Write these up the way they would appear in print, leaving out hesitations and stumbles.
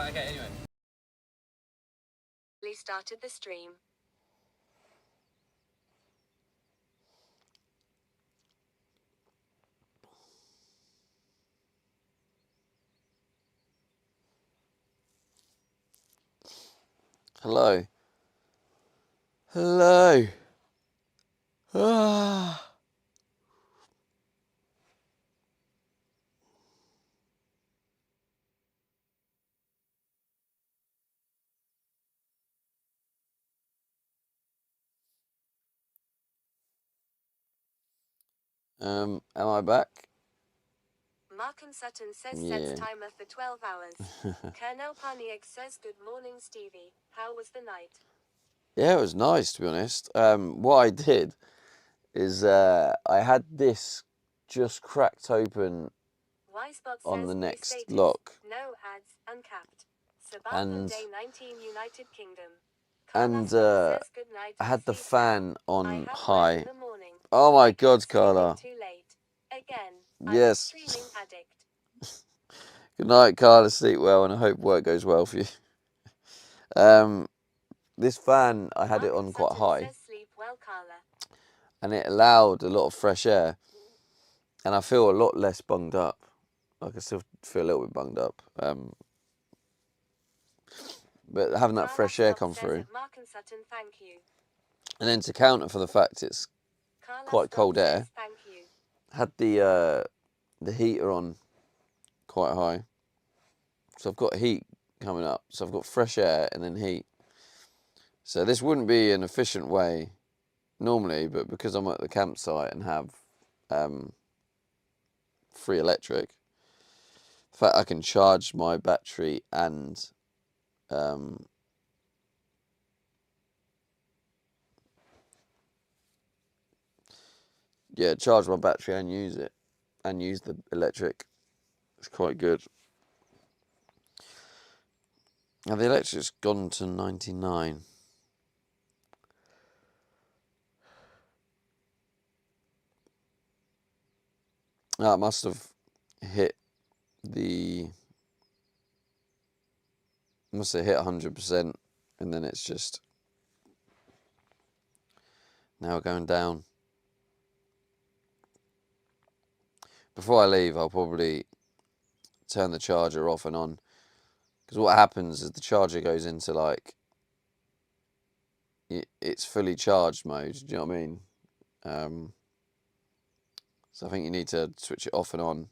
Right, okay, anyway. We started the stream. Hello. Hello. Ah. Am I back? Markham Sutton says Yeah. sets timer for 12 hours. Colonel Paniak says good morning, Stevie. How was the night? Yeah, it was nice, to be honest. What I did is I had this just cracked open Wisebot on says the new next status. lock. No ads, uncapped. Subathon And Day 19 United Kingdom. and Carla says good night I and had the sleep fan well. on I have work high. in the morning. Oh my I kept God, streaming Carla. too late. Again, Yes. I'm a streaming addict. Good night, Carla. Sleep well, and I hope work goes well for you. This fan, I had it on quite high, Says sleep well, Carla. and it allowed a lot of fresh air, and I feel a lot less bunged up. Like I still feel a little bit bunged up, but having that fresh air come through, Sutton, thank you. and then to counter for the fact it's quite cold air, thank you. had the heater on quite high, so I've got heat coming up. So I've got fresh air and then heat. So this wouldn't be an efficient way normally, but because I'm at the campsite and have free electric, in fact I can charge my battery and charge my battery and use it, and use the electric. It's quite good. Now the electric's gone to 99. It must have hit 100%, and then it's just now going down. Before I leave, I'll probably turn the charger off and on, because what happens is the charger goes into like it's fully charged mode. Do you know what I mean? So I think you need to switch it off and on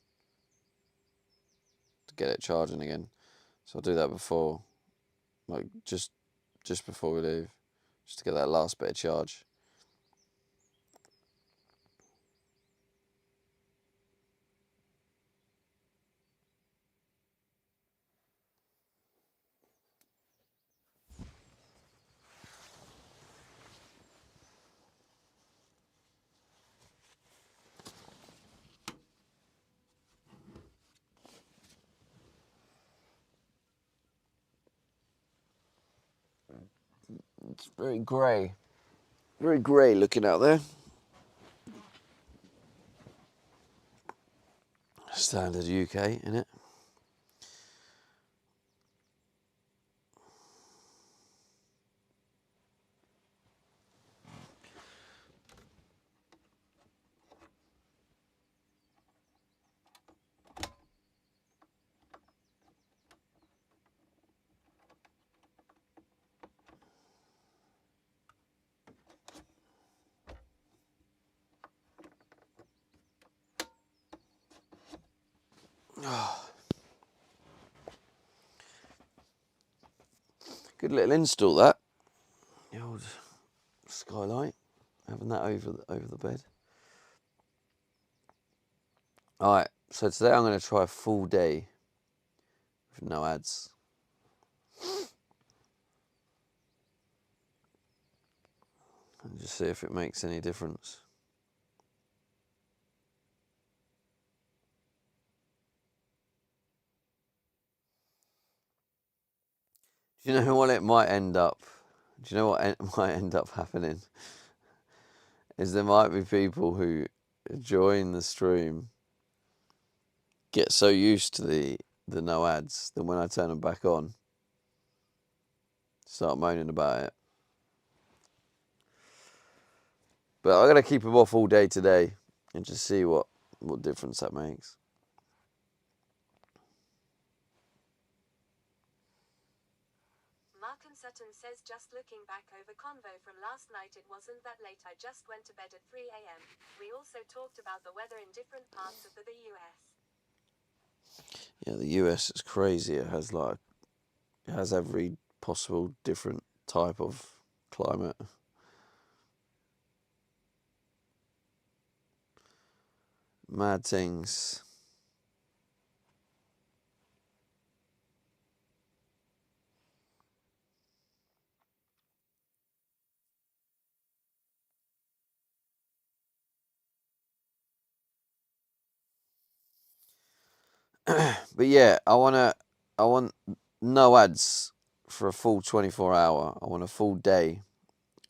to get it charging again. So I'll do that before, like just before we leave, just to get that last bit of charge. It's very grey looking out there. Standard UK, innit? Good little install, that. The old skylight, having that over the bed. Alright, so today I'm going to try a full day with no ads. And just see if it makes any difference. Do you know what it might end up? Do you know what might end up happening? Is there might be people who join the stream, get so used to the no ads, then when I turn them back on, start moaning about it. But I'm going to keep them off all day today and just see what difference that makes. Mark and Sutton says, just looking back over convo from last night, it wasn't that late. I just went to bed at 3 a.m. We also talked about the weather in different parts of the US. Yeah, the US is crazy. It has every possible different type of climate. Mad things. But yeah, I want no ads for a full 24 hour. I want a full day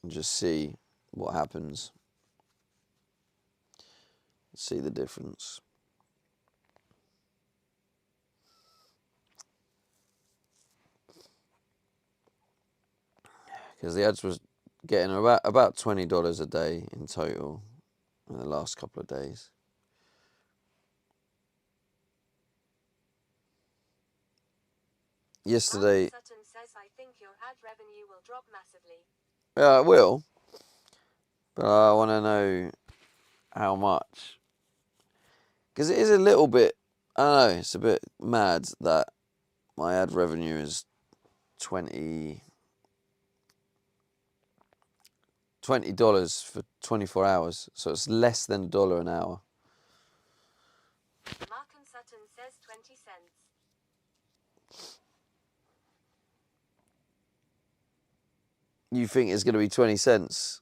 and just see what happens. See the difference. Because the ads was getting about $20 a day in total in the last couple of days. Yesterday, Sutton says, I think your ad revenue will drop massively. yeah, it will, but I want to know how much. Because it is a little bit, I don't know, it's a bit mad that my ad revenue is $20 for 24 hours, so it's less than $1 an hour. Mark and Sutton says 20 cents. You think it's going to be 20 cents?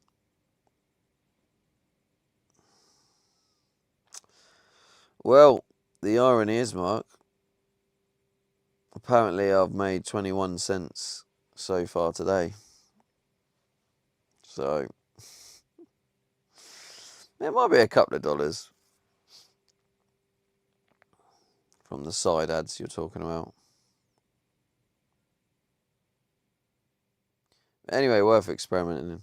Well, the irony is, Mark, apparently I've made 21 cents so far today. So, it might be a couple of dollars from the side ads you're talking about. Anyway, worth experimenting.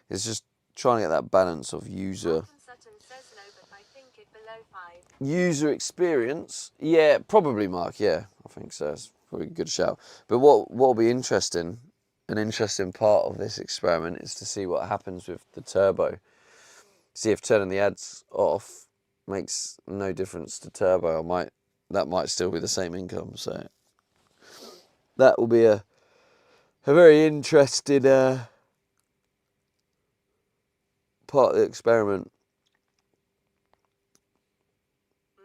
It's just trying to get that balance of user Sutton says no, but I think it below 5. user experience. Yeah, probably, Mark. Yeah, I think so. It's probably a good shout. But what will be interesting, an interesting part of this experiment is to see what happens with the turbo. See if turning the ads off makes no difference to turbo. That might still be the same income. So that will be a very interesting part of the experiment.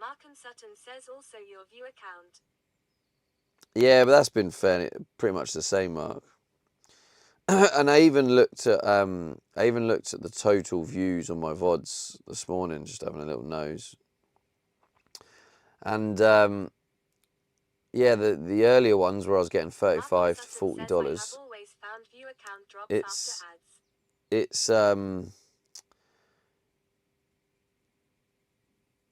Mark and Sutton says also your view account. Yeah, but that's been pretty much the same, Mark. And I even looked at the total views on my VODs this morning, just having a little nose. And yeah, the earlier ones where I was getting $35 to $40. It's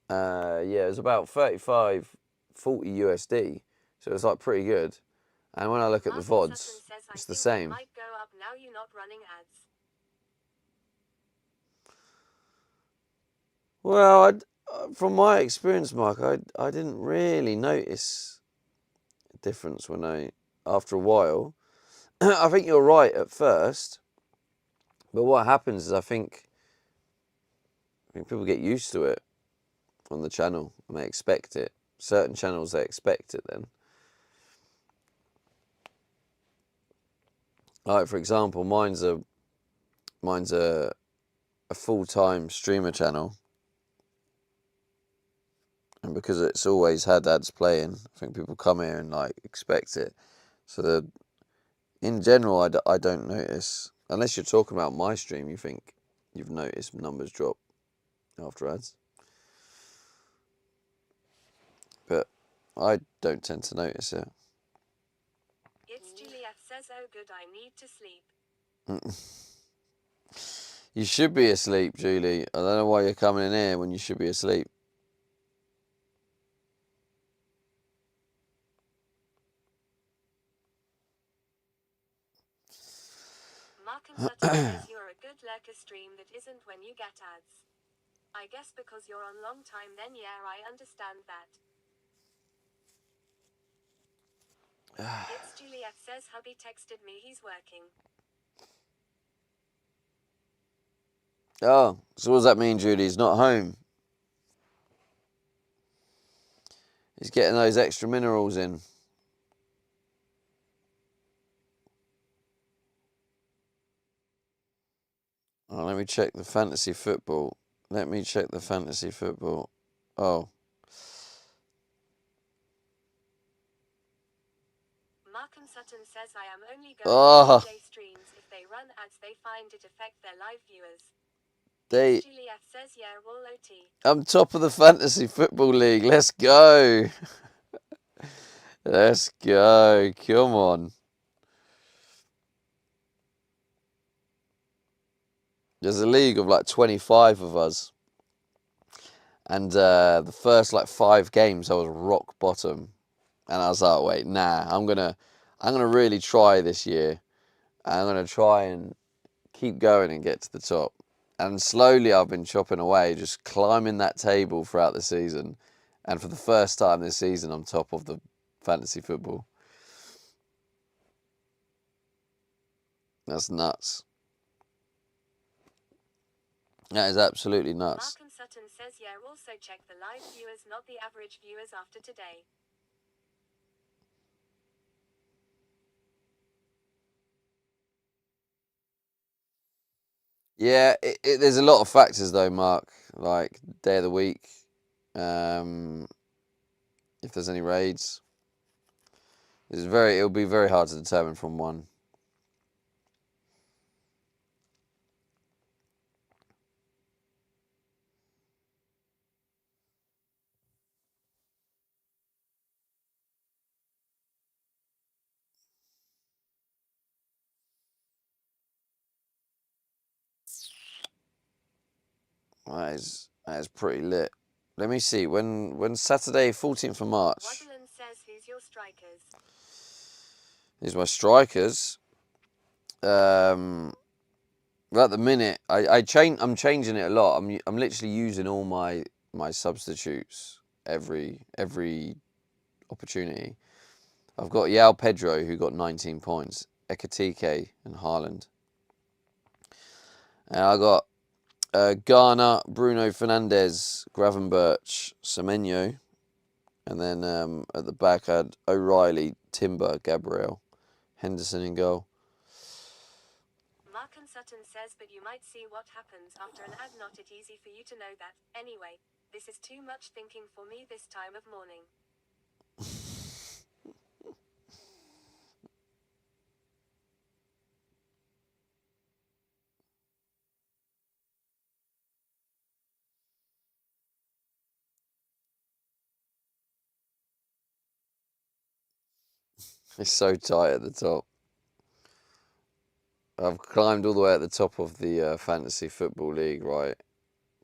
yeah, it was about 35, 40 USD. So it's like pretty good. And when I look at the VODs, it's the same. Might go up now you're not running ads. Well, from my experience, Mark, I didn't really notice a difference after a while. I think you're right at first, but what happens is I think people get used to it on the channel and they expect it. Certain channels, they expect it then. Like, for example, mine's a full-time streamer channel, and because it's always had ads playing, I think people come here and like expect it. So in general, I don't notice, unless you're talking about my stream. You think you've noticed numbers drop after ads, but I don't tend to notice it. It's Juliet says, oh good, I need to sleep. You should be asleep, Julie. I don't know why you're coming in here when you should be asleep. Sutton says you're a good lurker stream that isn't when you get ads. I guess because you're on long time then yeah, I understand that. It's Juliet says hubby texted me he's working. Oh, so what does that mean, Judy? He's not home. He's getting those extra minerals in. Oh, let me check the fantasy football. Oh. Markham Sutton says I am only going Oh. to streams if they run ads they find it affect their live viewers. Juliet says yeah, all OT. I'm top of the fantasy football league. Let's go. Let's go. Come on. There's a league of like 25 of us. And the first like 5 games I was rock bottom. And I was like, wait, nah, I'm gonna really try this year. I'm gonna try and keep going and get to the top. And slowly I've been chopping away, just climbing that table throughout the season. And for the first time this season, I'm top of the fantasy football. That's nuts. That is absolutely nuts. Mark and Sutton says yeah, also check the live viewers, not the average viewers after today. Yeah, there's a lot of factors though, Mark. Like day of the week, if there's any raids. It'll be very hard to determine from one. That is pretty lit. Let me see. When Saturday, 14th of March. Waddlen says who's your strikers? These are my strikers. Well, at the minute, I'm changing it a lot. I'm literally using all my substitutes every opportunity. I've got Yao Pedro, who got 19 points, Ekatike and Haaland. And I got Garner, Bruno Fernandes, Gravenberch, Semenyo. And then at the back I had O'Reilly, Timber, Gabriel, Henderson in goal. Mark and Sutton says but you might see what happens after an ad, not it easy for you to know that. Anyway, this is too much thinking for me this time of morning. It's so tight at the top. I've climbed all the way at the top of the fantasy football league, right?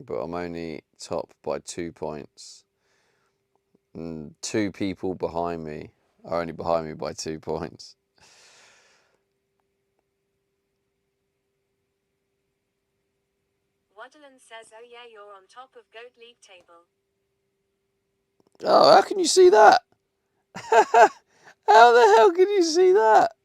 But I'm only top by 2 points. And 2 people behind me are only behind me by 2 points. Waddlen says oh yeah, you're on top of GOAT League table. Oh, how can you see that? How the hell can you see that?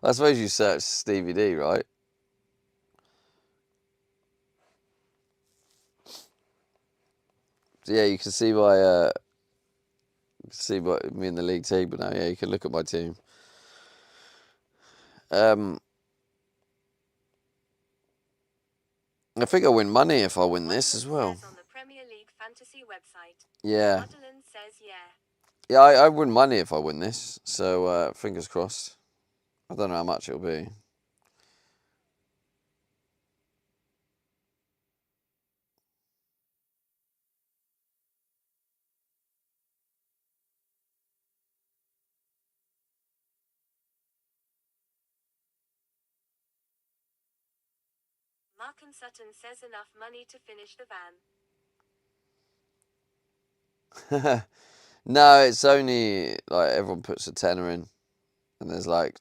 I suppose you search Stevie D, right? So yeah, you can see me in the league table now. Yeah, you can look at my team. I think I'll win money if I win this as well. On the Premier League fantasy website. Yeah. Waddlen says yeah. Yeah, I win money if I win this. So fingers crossed. I don't know how much it'll be. Mark and Sutton says enough money to finish the van. No, it's only like everyone puts a tenner in, and there's like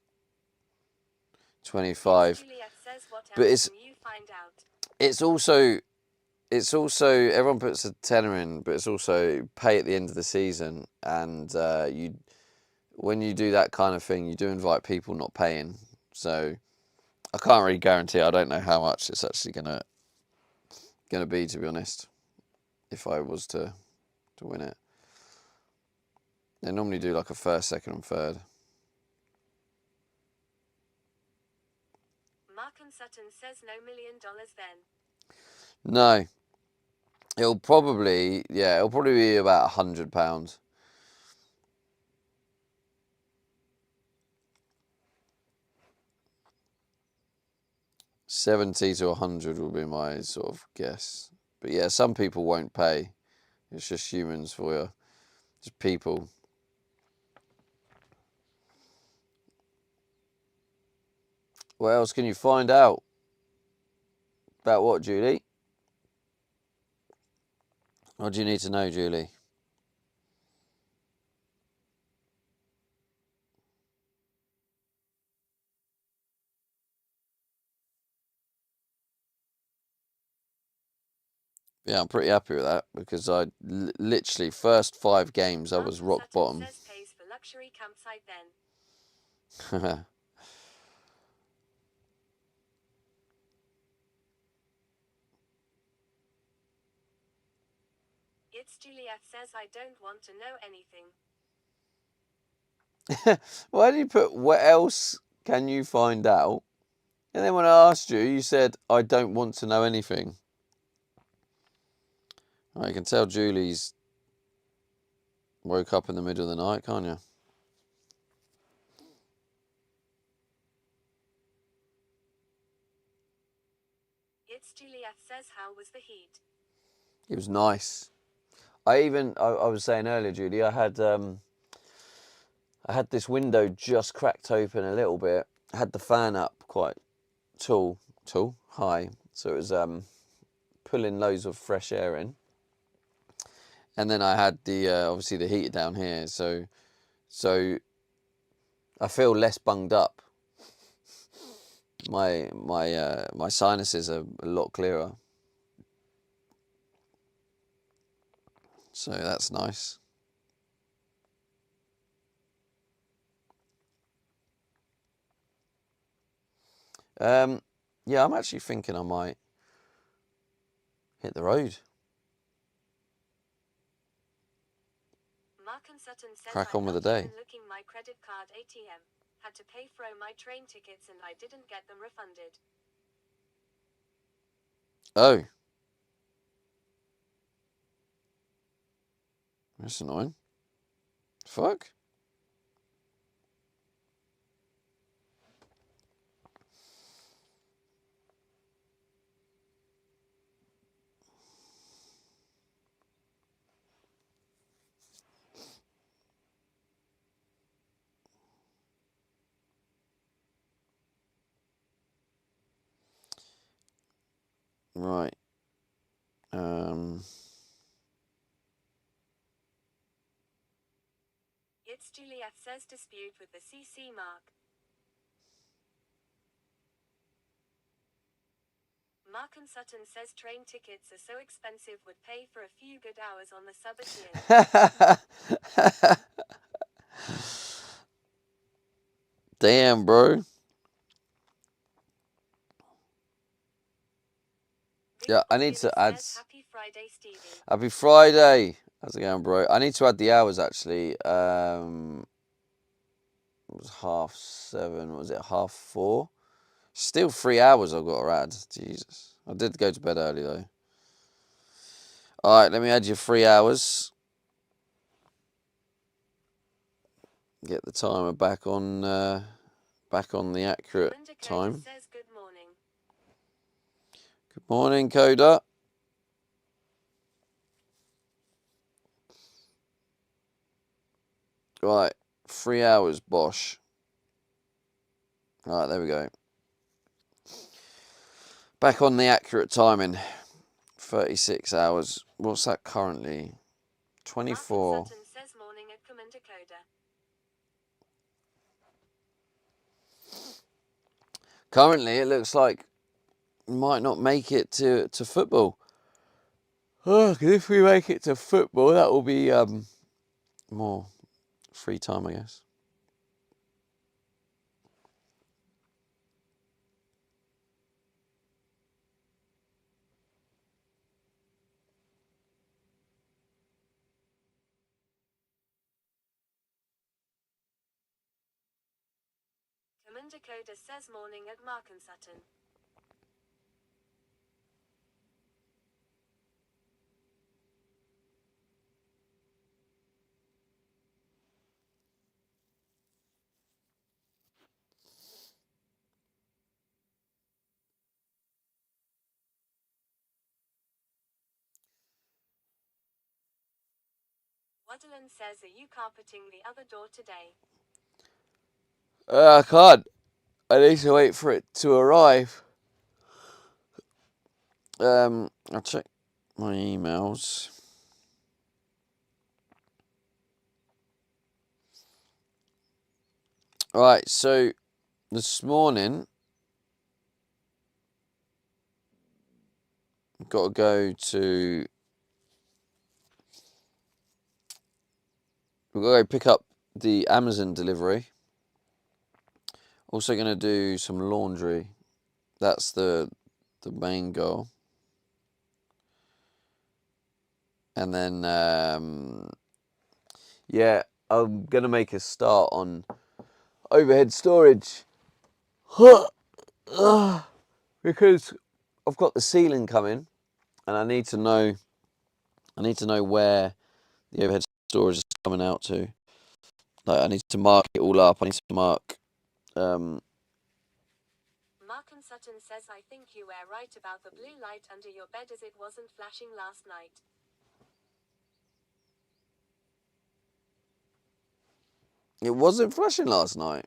25. Juliet says, what else But can you find out? it's also everyone puts a tenner in, but it's also pay at the end of the season, and when you do that kind of thing, you do invite people not paying. So I can't really guarantee. I don't know how much it's actually gonna be, to be honest. If I was to win it, they normally do like a first, second, and third. Mark and Sutton says no $1 million then. No, it'll probably be about £100. $70 to $100 will be my sort of guess. But yeah, some people won't pay. It's just humans for you, just people. What else can you find out? About what, Julie? What do you need to know, Julie? Yeah, I'm pretty happy with that because I literally first 5 games I was rock bottom. Says pays for luxury campsite then. It's Juliet says I don't want to know anything. Why did you put what else can you find out? And then when I asked you, you said I don't want to know anything. Well, you can tell Julie's woke up in the middle of the night, can't you? It's Juliet says how was the heat? It was nice. I was saying earlier, Julie, I had this window just cracked open a little bit. I had the fan up quite high, so it was pulling loads of fresh air in. And then I had the obviously the heater down here, so I feel less bunged up. My sinuses are a lot clearer, so that's nice. Yeah, I'm actually thinking I might hit the road. Mark and Sutton says Crack on with the day. Looking my credit card ATM. Had to pay for my train tickets and I didn't get them refunded. Oh. That's annoying. Fuck. Right. It's Juliet says dispute with the CC Mark. Mark and Sutton says train tickets are so expensive would pay for a few good hours on the Subathon. Damn, bro. Yeah, I need to add. Happy Friday, Stevie. Happy Friday. How's it going, bro? I need to add the hours actually. It was 7:30. Was it 4:30? Still 3 hours I've got to add. Jesus. I did go to bed early though. Alright, let me add your 3 hours. Get the timer back on the accurate time. Says good morning. Good morning, Coda. Right, 3 hours, Bosch. Right, there we go. Back on the accurate timing. 36 hours. What's that currently? 24. Martin Sutton says morning at Coda. Currently, it looks like we might not make it to football. Oh, 'cause if we make it to football, that will be more free time, I guess. Coda says morning at Sutton. Waddlen says, are you carpeting the other door today? I can't. I need to wait for it to arrive. I'll check my emails. Right, so this morning I've got to go to. We've got to go pick up the Amazon delivery. Also going to do some laundry. That's the main goal. And then, yeah, I'm going to make a start on overhead storage. Because I've got the ceiling coming and I need to know where the overhead storage is coming out to. Like, I need to mark it all up. I need to mark Sutton says, I think you were right about the blue light under your bed as it wasn't flashing last night. It wasn't flashing last night.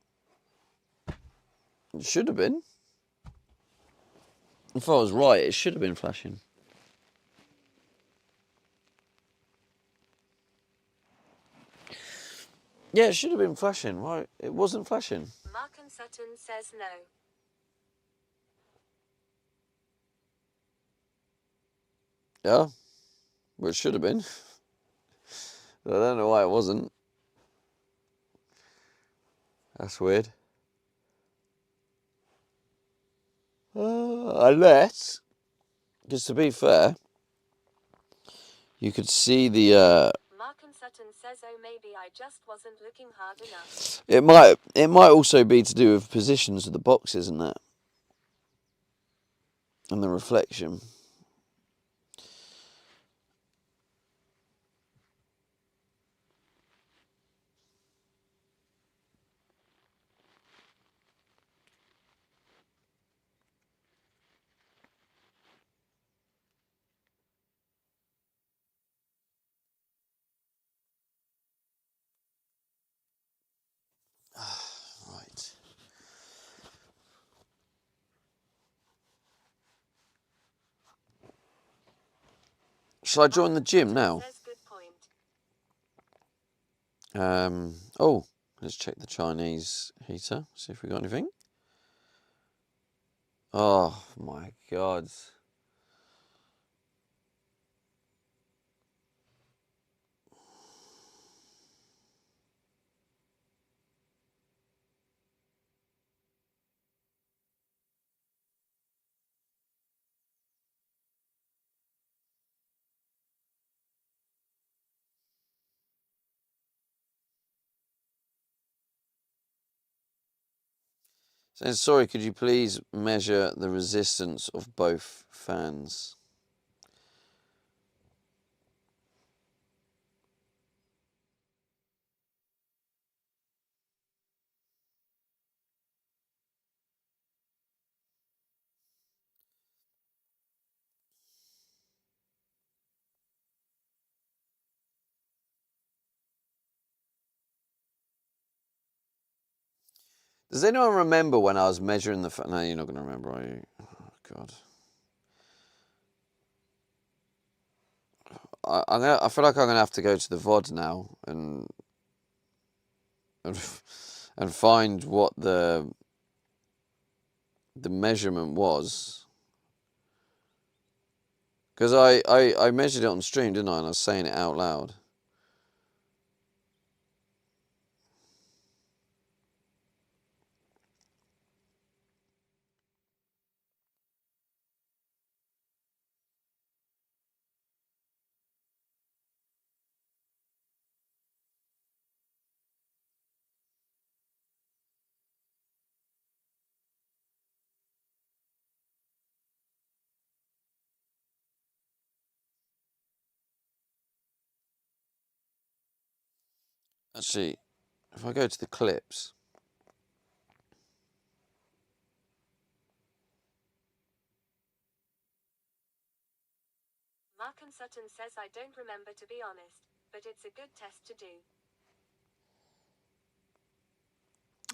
It should have been. If I was right, it should have been flashing. Yeah, it should have been flashing. Why? It wasn't flashing. Sutton says no. Yeah, well, it should have been. I don't know why it wasn't. That's weird. Unless, because to be fair, you could see the. Sutton says, oh, maybe I just wasn't looking hard enough. It might also be to do with positions of the boxes and that, and the reflection. Right. Shall I join the gym now? Says, good point. Oh, let's check the Chinese heater. See if we got anything. Oh my God. Says, sorry, could you please measure the resistance of both fans? Does anyone remember when I was measuring the fan? No, you're not going to remember, are you? Oh, God. I feel like I'm gonna have to go to the VOD now and find what the measurement was, because I measured it on stream, didn't I? And I was saying it out loud. Actually, if I go to the clips. Mark and Sutton says, I don't remember, to be honest, but it's a good test to do.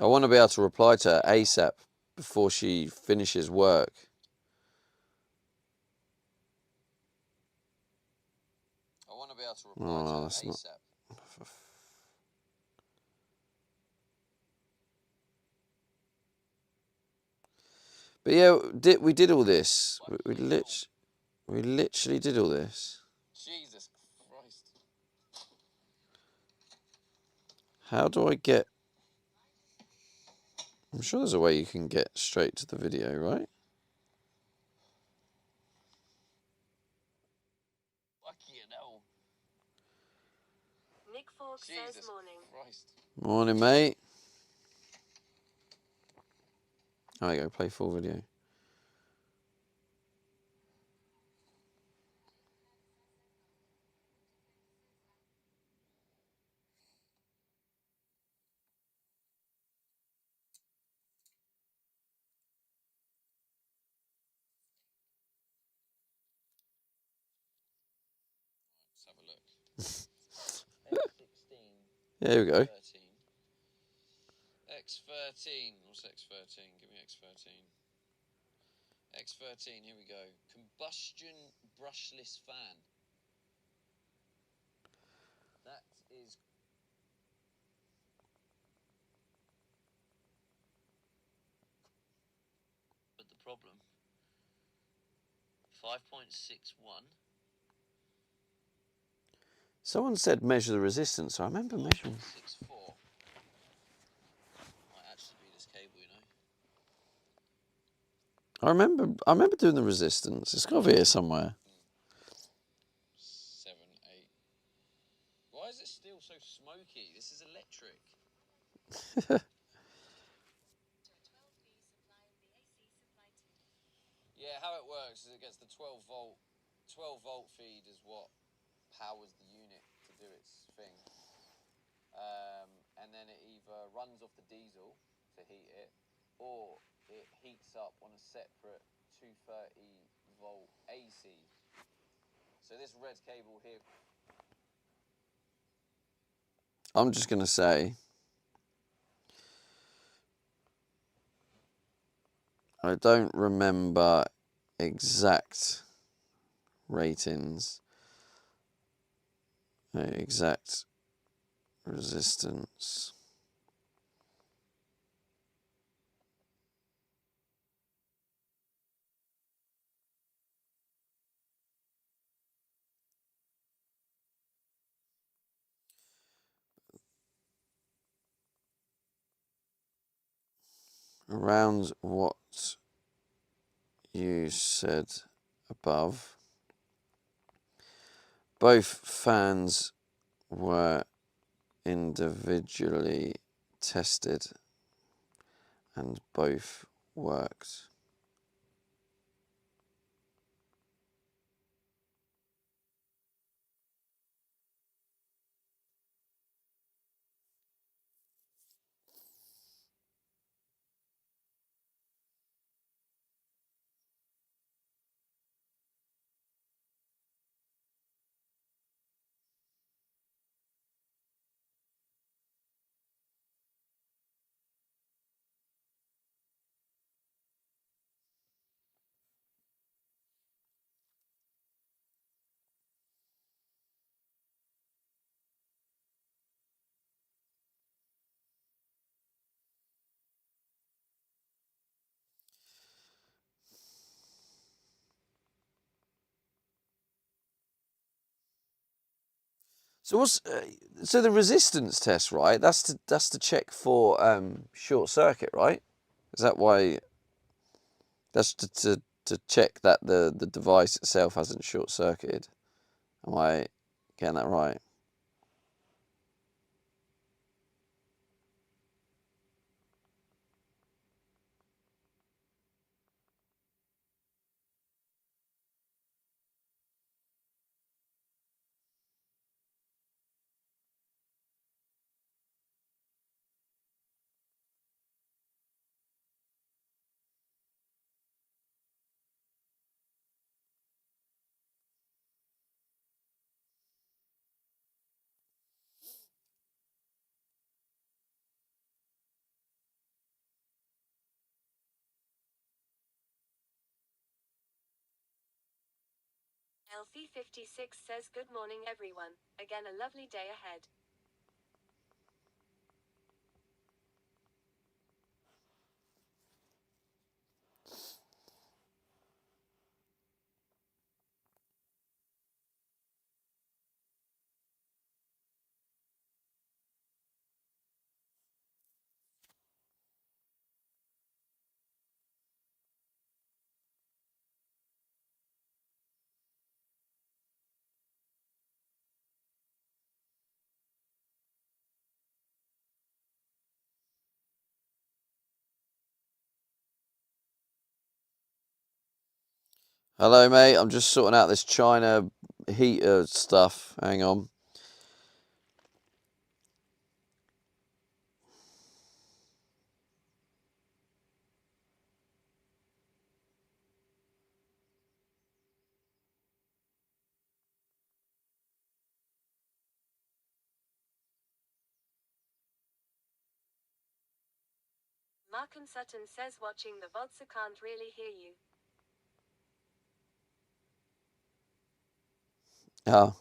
I want to be able to reply to her ASAP before she finishes work. I want to be able to reply to her ASAP. But yeah, we did all this. We literally did all this. Jesus Christ. How do I get... I'm sure there's a way you can get straight to the video, right? Fucking hell. Nick Fork says, morning. Christ. Morning, mate. There you go, play full video. Let's have a look. X16. Yeah, here we go. X13. What's X13? Give me X13. X13, here we go. Combustion brushless fan. That is... But the problem... 5.61. Someone said measure the resistance, so I remember measuring. 4.64. Might actually be this cable, you know. I remember doing the resistance. It's got to be here somewhere. 7, 8. Why is it still so smoky? This is electric. Yeah, how it works is it gets the 12 volt feed is what powers the unit to do its thing. And then it either runs off the diesel to heat it, or it heats up on a separate 230 volt AC. So this red cable here... I'm just going to say, I don't remember exact ratings, exact resistance. Around what you said above, both fans were individually tested and both worked. So what's so the resistance test, right? That's to check for short circuit, right? Is that why? That's to check that the device itself hasn't short circuited. Am I getting that right? LC56 says good morning everyone. Again a lovely day ahead. Hello, mate. I'm just sorting out this China heater stuff. Hang on. Mark and Sutton says watching the VODs can't really hear you. Oh.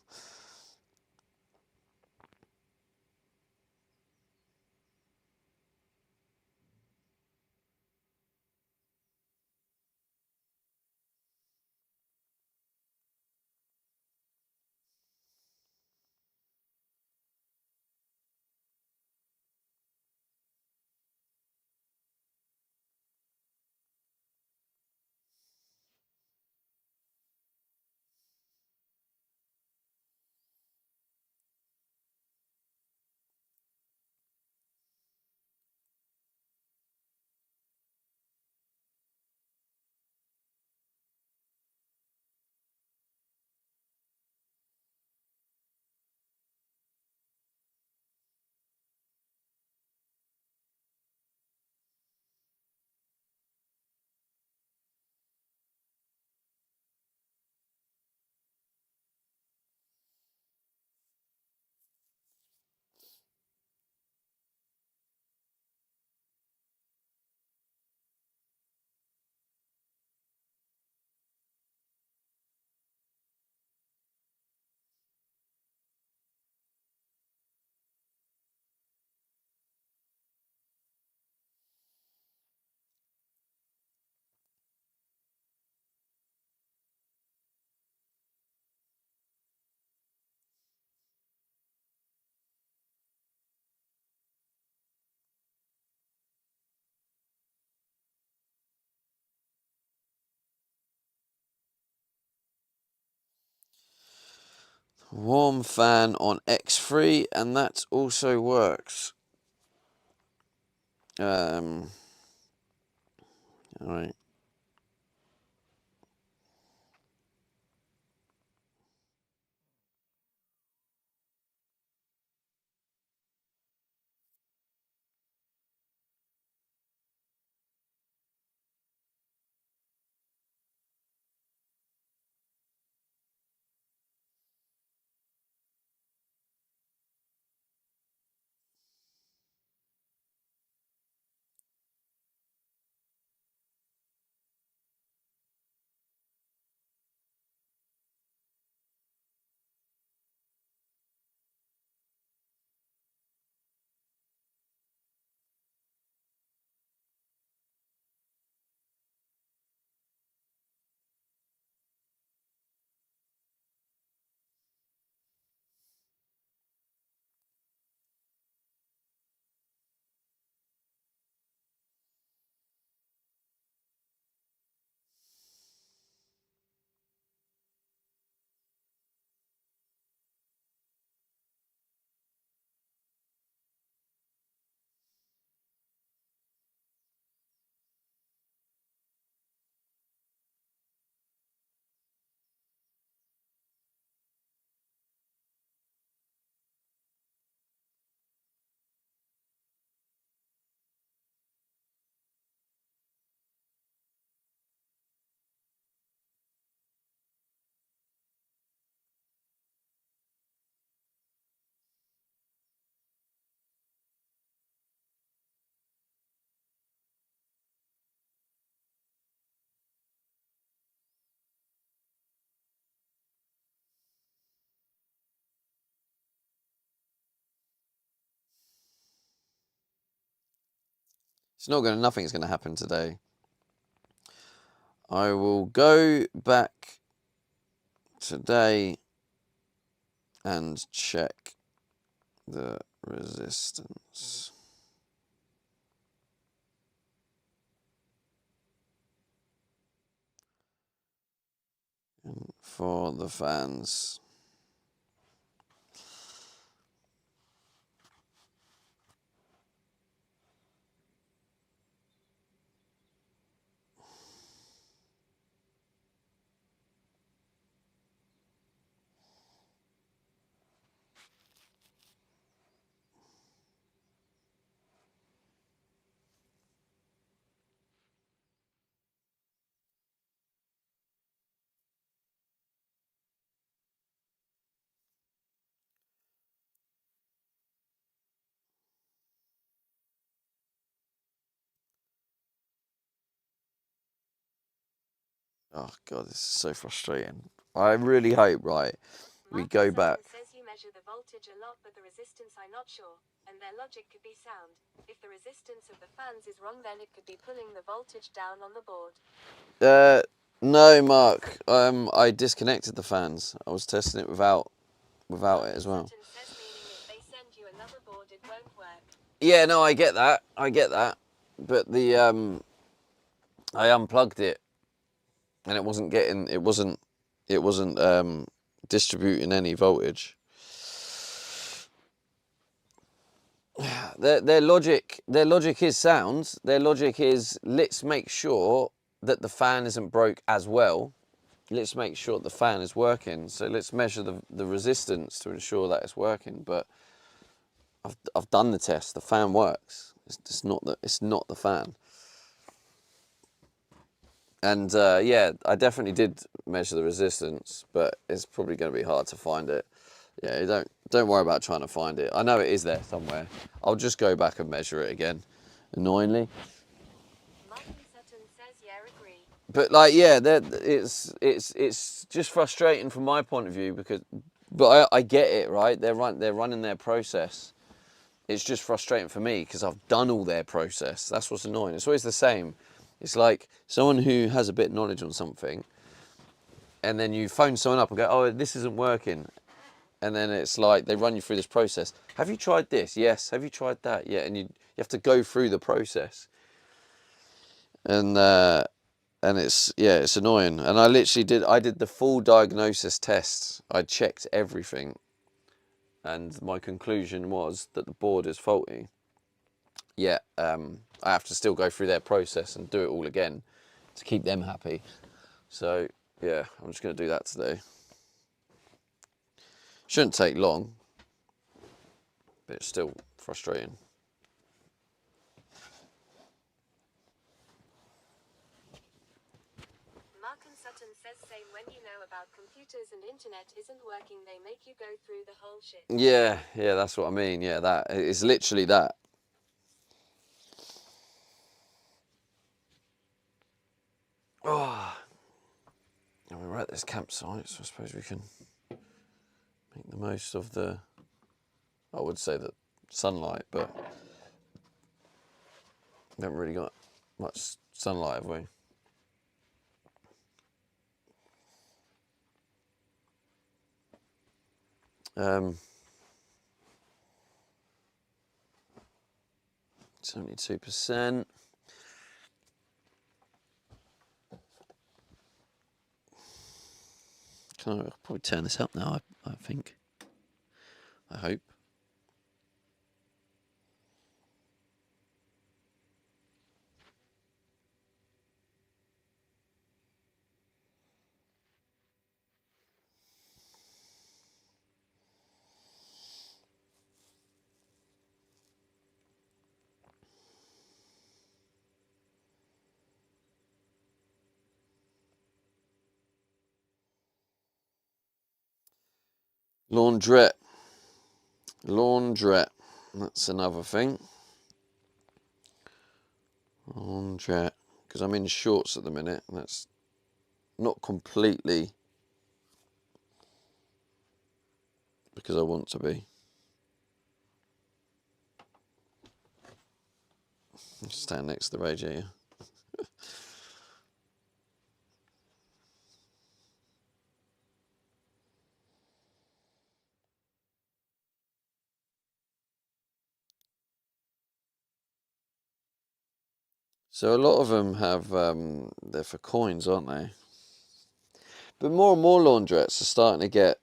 Warm fan on X3, and that also works. All right. Nothing's going to happen today. I will go back today and check the resistance. And for the fans. Oh God, this is so frustrating. I really hope, right, we go back. Says you measure the voltage a lot, but the resistance I'm not sure, and their logic could be sound. If the resistance of the fans is wrong, then it could be pulling the voltage down on the board. No, Mark. I disconnected the fans. I was testing it without it as well. Says meaning if they send you another board, it won't work. Yeah, no, I get that. But the I unplugged it, and it wasn't distributing any voltage. Their logic is sound. Their logic is, let's make sure that the fan isn't broke as well. Let's make sure the fan is working. So let's measure the resistance to ensure that it's working. But I've done the test. The fan works. It's not the fan. And yeah, I definitely did measure the resistance, but it's probably going to be hard to find it. Yeah, don't worry about trying to find it. I know it is there somewhere. I'll just go back and measure it again, annoyingly. Martin Sutton says, yeah, agree. But like, yeah, it's just frustrating from my point of view but I get it, right? They're running their process. It's just frustrating for me because I've done all their process. That's what's annoying. It's always the same. It's like someone who has a bit of knowledge on something, and then you phone someone up and go, oh, this isn't working. And then it's like they run you through this process. Have you tried this? Yes. Have you tried that? Yeah. And you have to go through the process. And it's annoying. And I did the full diagnosis test. I checked everything. And my conclusion was that the board is faulty. Yeah, I have to still go through their process and do it all again to keep them happy. So, yeah, I'm just going to do that today. Shouldn't take long, but it's still frustrating. Martin Sutton says same when you know about computers and internet isn't working, they make you go through the whole shit. Yeah, that's what I mean. Yeah, that it's literally that. Oh, and we're at this campsite, so I suppose we can make the most of I would say the sunlight, but we haven't really got much sunlight, have we? Um, 72%. I'll probably turn this up now, I think. I hope. Laundrette. That's another thing. Laundrette. Because I'm in shorts at the minute, and that's not completely because I want to be. Stand next to the radiator. So a lot of them have, they're for coins, aren't they? But more and more laundrettes are starting to get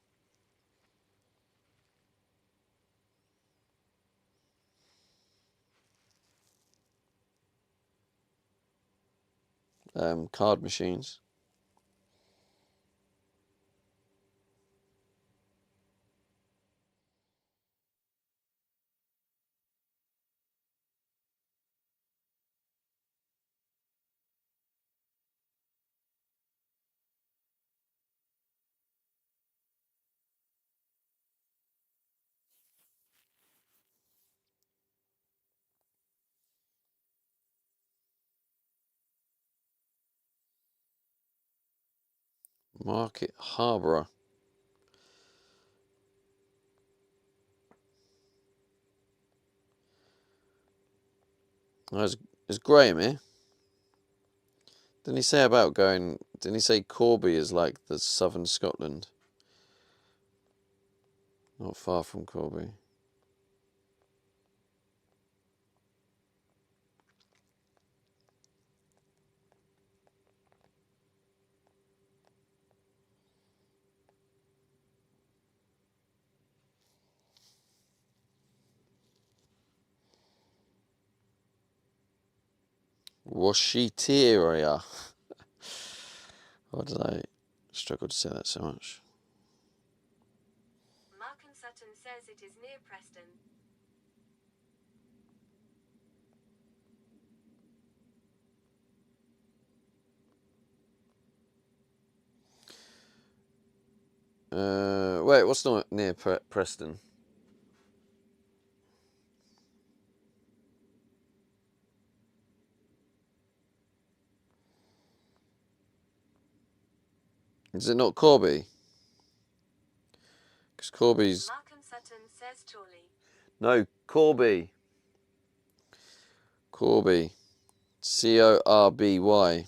card machines. Market Harborough. There's Graham here. Didn't he say about going... Didn't he say Corby is like the southern Scotland? Not far from Corby. Washiteria. Why did I struggle to say that so much? Mark and Sutton says it is near Preston. Wait, what's not near Preston? Is it not Corby? Because Corby's... Mark and Sutton says Chorley. No, Corby. Corby. Corby.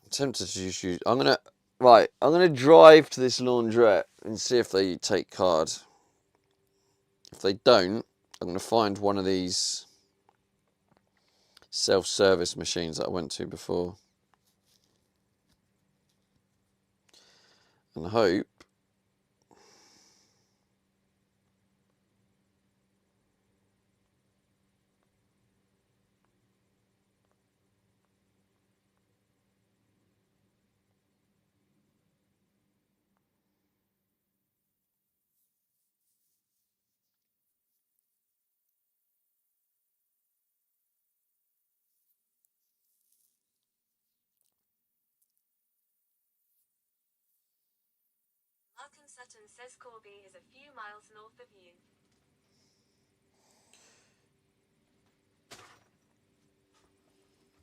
I'm tempted to just use... I'm gonna drive to this laundrette and see if they take card. If they don't, I'm gonna find one of these self-service machines that I went to before. And hope Mark and Sutton says Corby is a few miles north of you.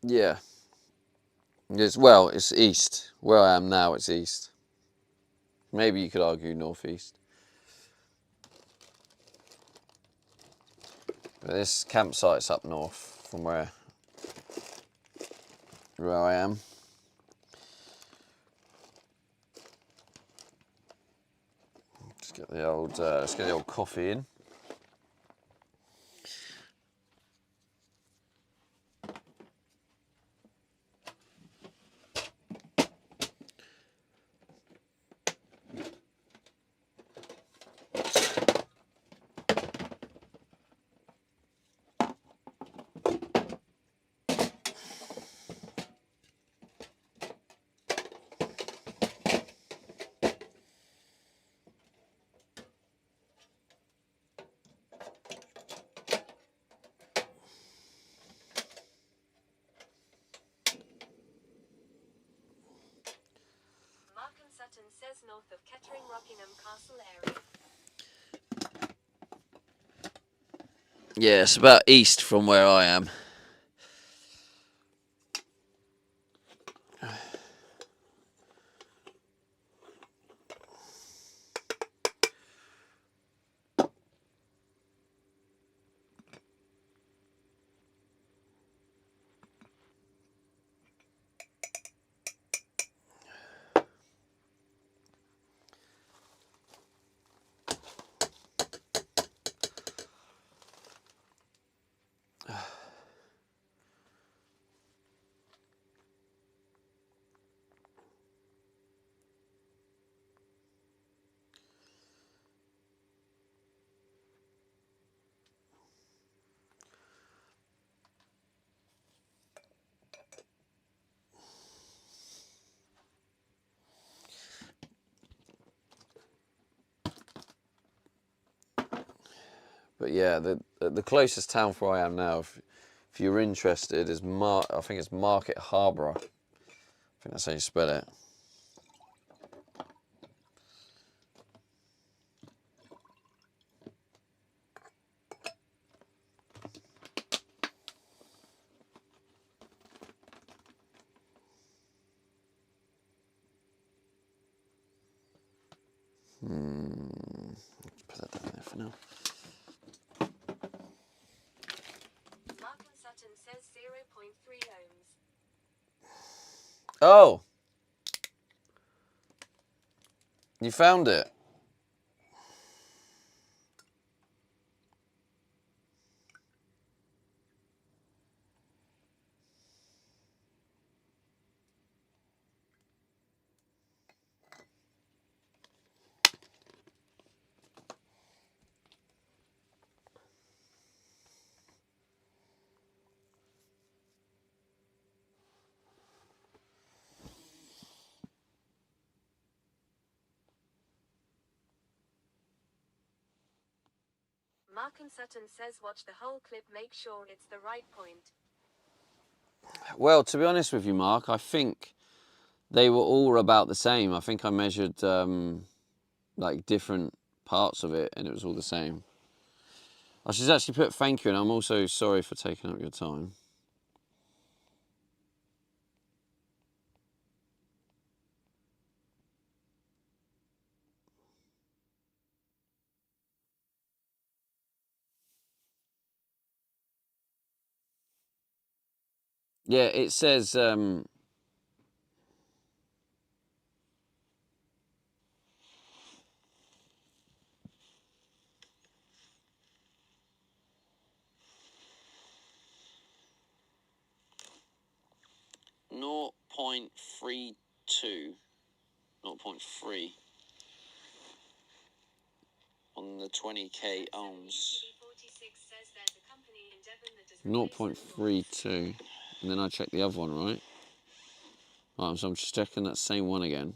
yeah. It's east. Where I am now, it's east. Maybe you could argue northeast. But this campsite's up north from where I am. Let's get the old coffee in. says north of Kettering, Rockingham Castle area. Yeah, it's about east from where I am. But yeah, the closest town where I am now, if you're interested, is I think it's Market Harborough. I think that's how you spell it. Put that down there for now. Mark and Sutton says 0.3 ohms. Oh! You found it? Mark and Sutton says watch the whole clip, make sure it's the right point. Well, to be honest with you, Mark, I think they were all about the same. I think I measured like different parts of it and it was all the same. I should actually put thank you, and I'm also sorry for taking up your time. Yeah, it says 0.32, 0.3 on the 20k ohms. 0.32, and then I check the other one, right? Right, so I'm just checking that same one again.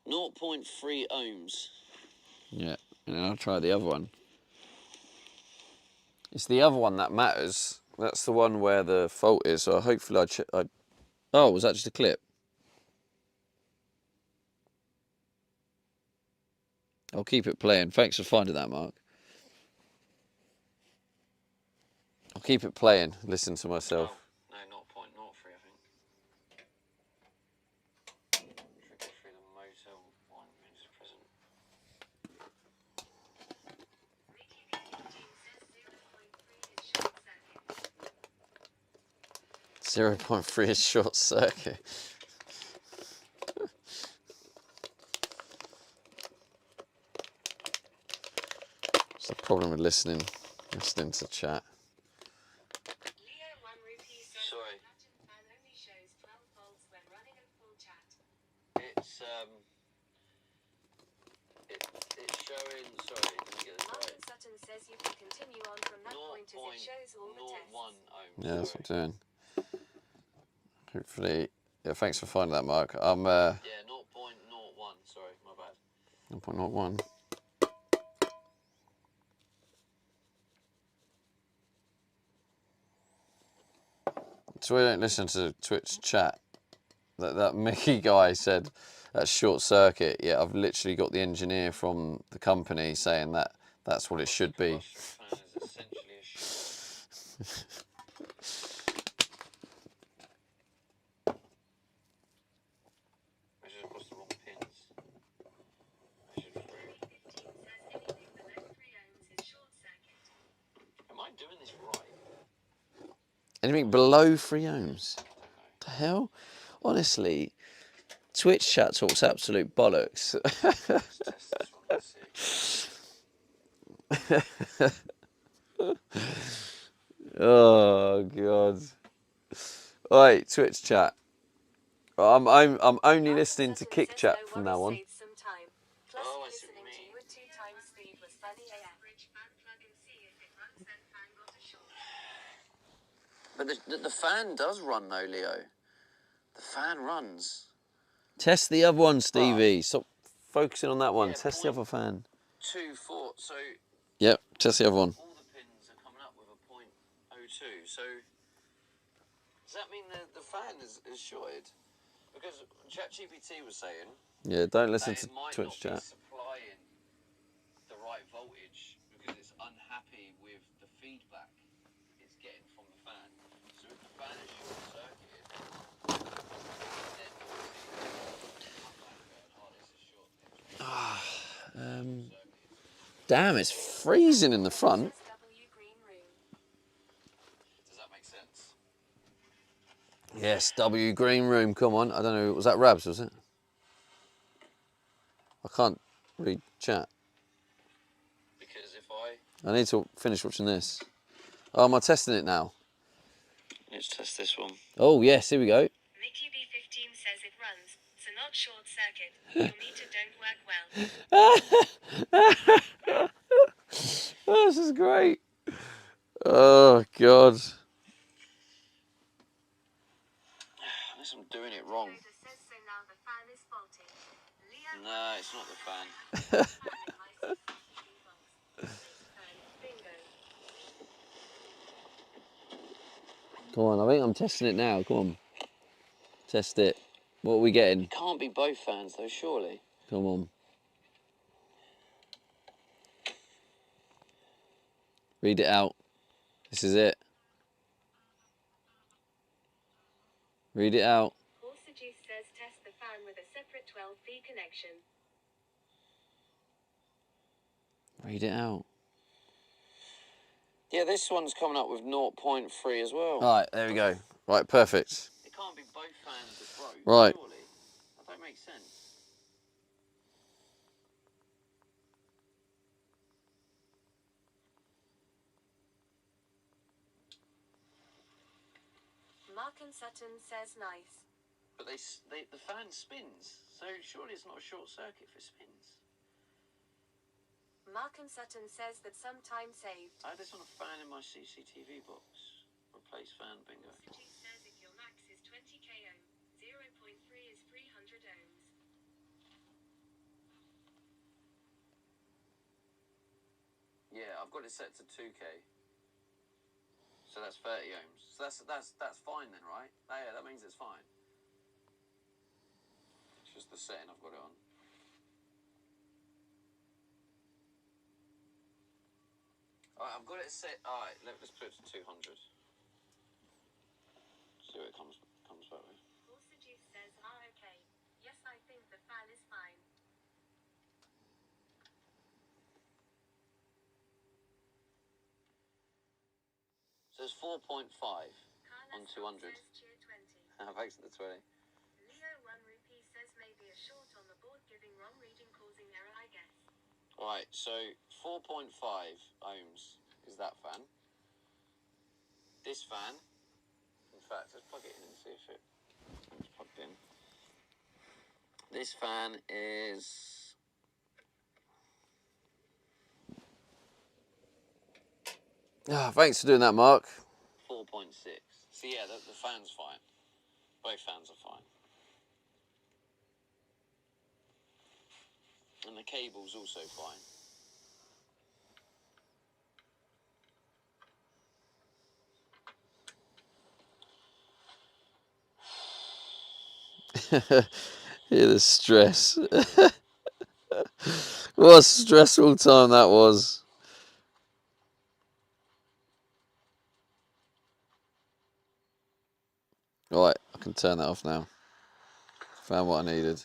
Zero 0.3 ohms. Yeah, and then I'll try the other one. It's the other one that matters. That's the one where the fault is. So hopefully oh, was that just a clip? I'll keep it playing. Thanks for finding that, Mark. I'll keep it playing. Listen to myself. Oh, no, 0.03, I think. Trigger through the motor 1 minute present. 0.3 is short circuit. It's the problem with listening to chat. Sorry. It's showing. Sorry, let me get this right. Sutton says you can continue on from that point as it shows all the tests. Yeah, that's what I'm doing. Hopefully, yeah. Thanks for finding that, Mark. Yeah, 0.01. Sorry, my bad. 0.01. So we don't listen to Twitch chat. That Mickey guy said that's short circuit. Yeah, I've literally got the engineer from the company saying that that's what it should be. Am I doing this right? Anything below 3 ohms? What the hell? Honestly, Twitch chat talks absolute bollocks. Oh god. Alright, Twitch chat. I'm only listening to Kick Chat from now on. Oh, I see what you mean. You at 2 times speed was funny AF. Fan plug and see if it runs, then fan got a short. But the fan does run though, Leo. The fan runs. Test the other one, Stevie. Stop focusing on that one. Test the other fan. 2.4. So. Yep. Test the other one. All the pins are coming up with a .02. So does that mean the fan is shorted? Because ChatGPT was saying. Yeah. Don't listen to it might Twitch not chat. Be supplying the right voltage because it's unhappy with the feedback it's getting from the fan. So if the fan is short circuited, then Damn, it's freezing in the front. Does that make sense? Yes, W Green Room. Come on. I don't know. Was that Rabs? Was it? I can't read chat. Because if I need to finish watching this. Oh, am I testing it now? let's test this one. Oh yes, here we go. Mickey B15 says it runs, so not short circuit. Your meter don't work well. Oh, this is great. Oh god. Unless I'm doing it wrong. No, it's not the fan. Come on, I think I'm testing it now. Come on. Test it. What are we getting? It can't be both fans though, surely. Come on. Read it out. This is it. Read it out. Horsajuice says test the fan with a separate 12V connection. Read it out. Yeah, this one's coming up with 0.3 as well. Alright, there we go. Right, perfect. It can't be both fans that broke, Right. surely. That don't make sense. Mark and Sutton says nice. But the fan spins, so surely it's not a short circuit if it spins. Mark and Sutton says that some time saved. I had this on a fan in my CCTV box. Replace fan, bingo. Horsajuice says if your max is 20k ohm, 0.3 is 300 ohms. Yeah, I've got it set to 2k. So that's 30 ohms. So that's fine then, right? Oh, yeah, that means it's fine. It's just the setting I've got it on. Alright, I've got it set. Alright, let's put it to 200. See what it comes back with. Horsajuice says, okay. Yes, I think the fan is fine. So it's 4.5 on 200. Says cheer 20. Thanks for the 20. Leo 1 rupee says maybe a short on the board giving wrong reading causing error, I guess. Right, so 4.5 ohms is that fan. This fan, in fact, let's plug it in and see if it's plugged in. This fan is Thanks for doing that, Mark. 4.6. So yeah, the fan's fine. Both fans are fine. And the cable's also fine. Hear the stress. What a stressful time that was. Right, I can turn that off now. Found what I needed.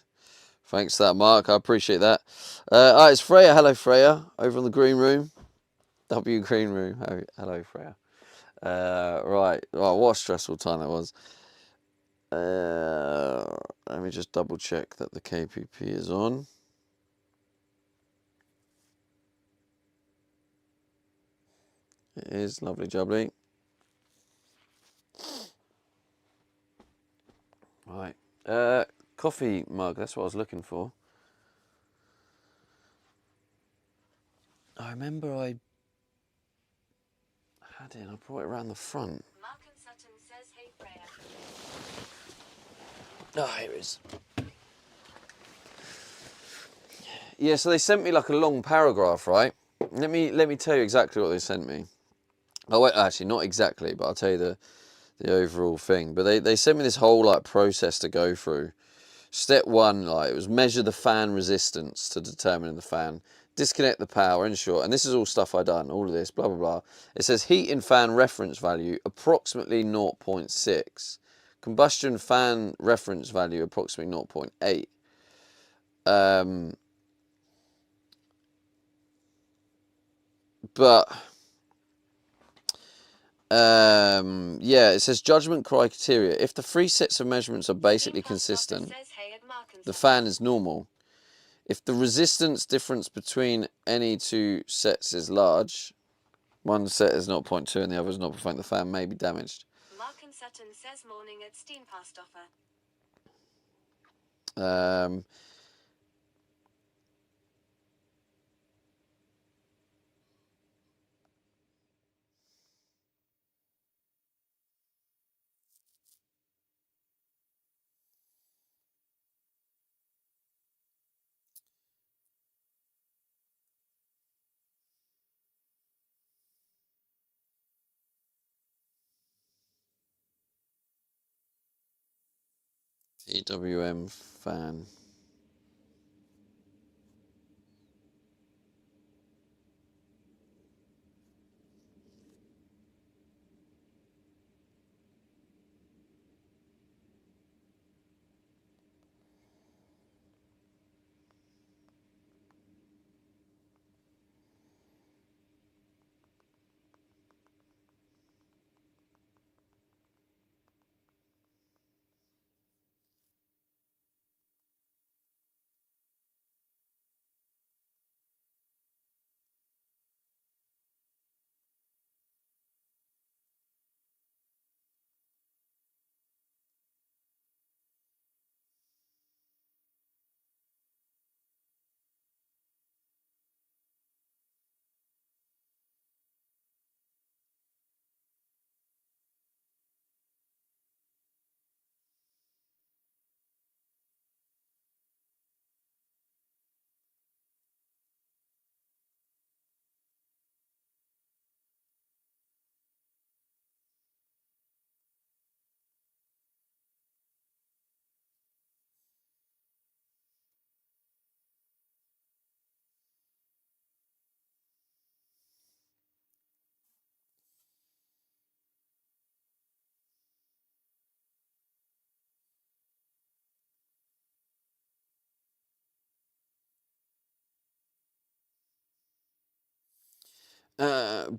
Thanks for that, Mark. I appreciate that. Alright, it's Freya. Hello, Freya. Over in the green room. W green room. Hello, Freya. Right, what a stressful time that was. Let me just double check that the KPP is on. It is, lovely jubbly. Right, coffee mug, that's what I was looking for. I remember I had it and I brought it around the front. Mark and Sutton says, hey Freya. Oh, here it is. Yeah, so they sent me like a long paragraph, right? Let me tell you exactly what they sent me. Oh, wait, actually, not exactly, but I'll tell you the overall thing. But they sent me this whole like process to go through. Step one, like it was measure the fan resistance to determine the fan, disconnect the power, ensure, and this is all stuff I done, all of this, blah blah blah. It says heat in fan reference value approximately 0.6, combustion fan reference value approximately 0.8. Yeah, it says judgment criteria. If the three sets of measurements are basically consistent, Says, hey at Mark and the Sutton. fan is normal. If the resistance difference between any two sets is large, one set is 0.2 and the other is 0.5, the fan may be damaged. Mark and Sutton says morning at Steam past offer. EWM fan.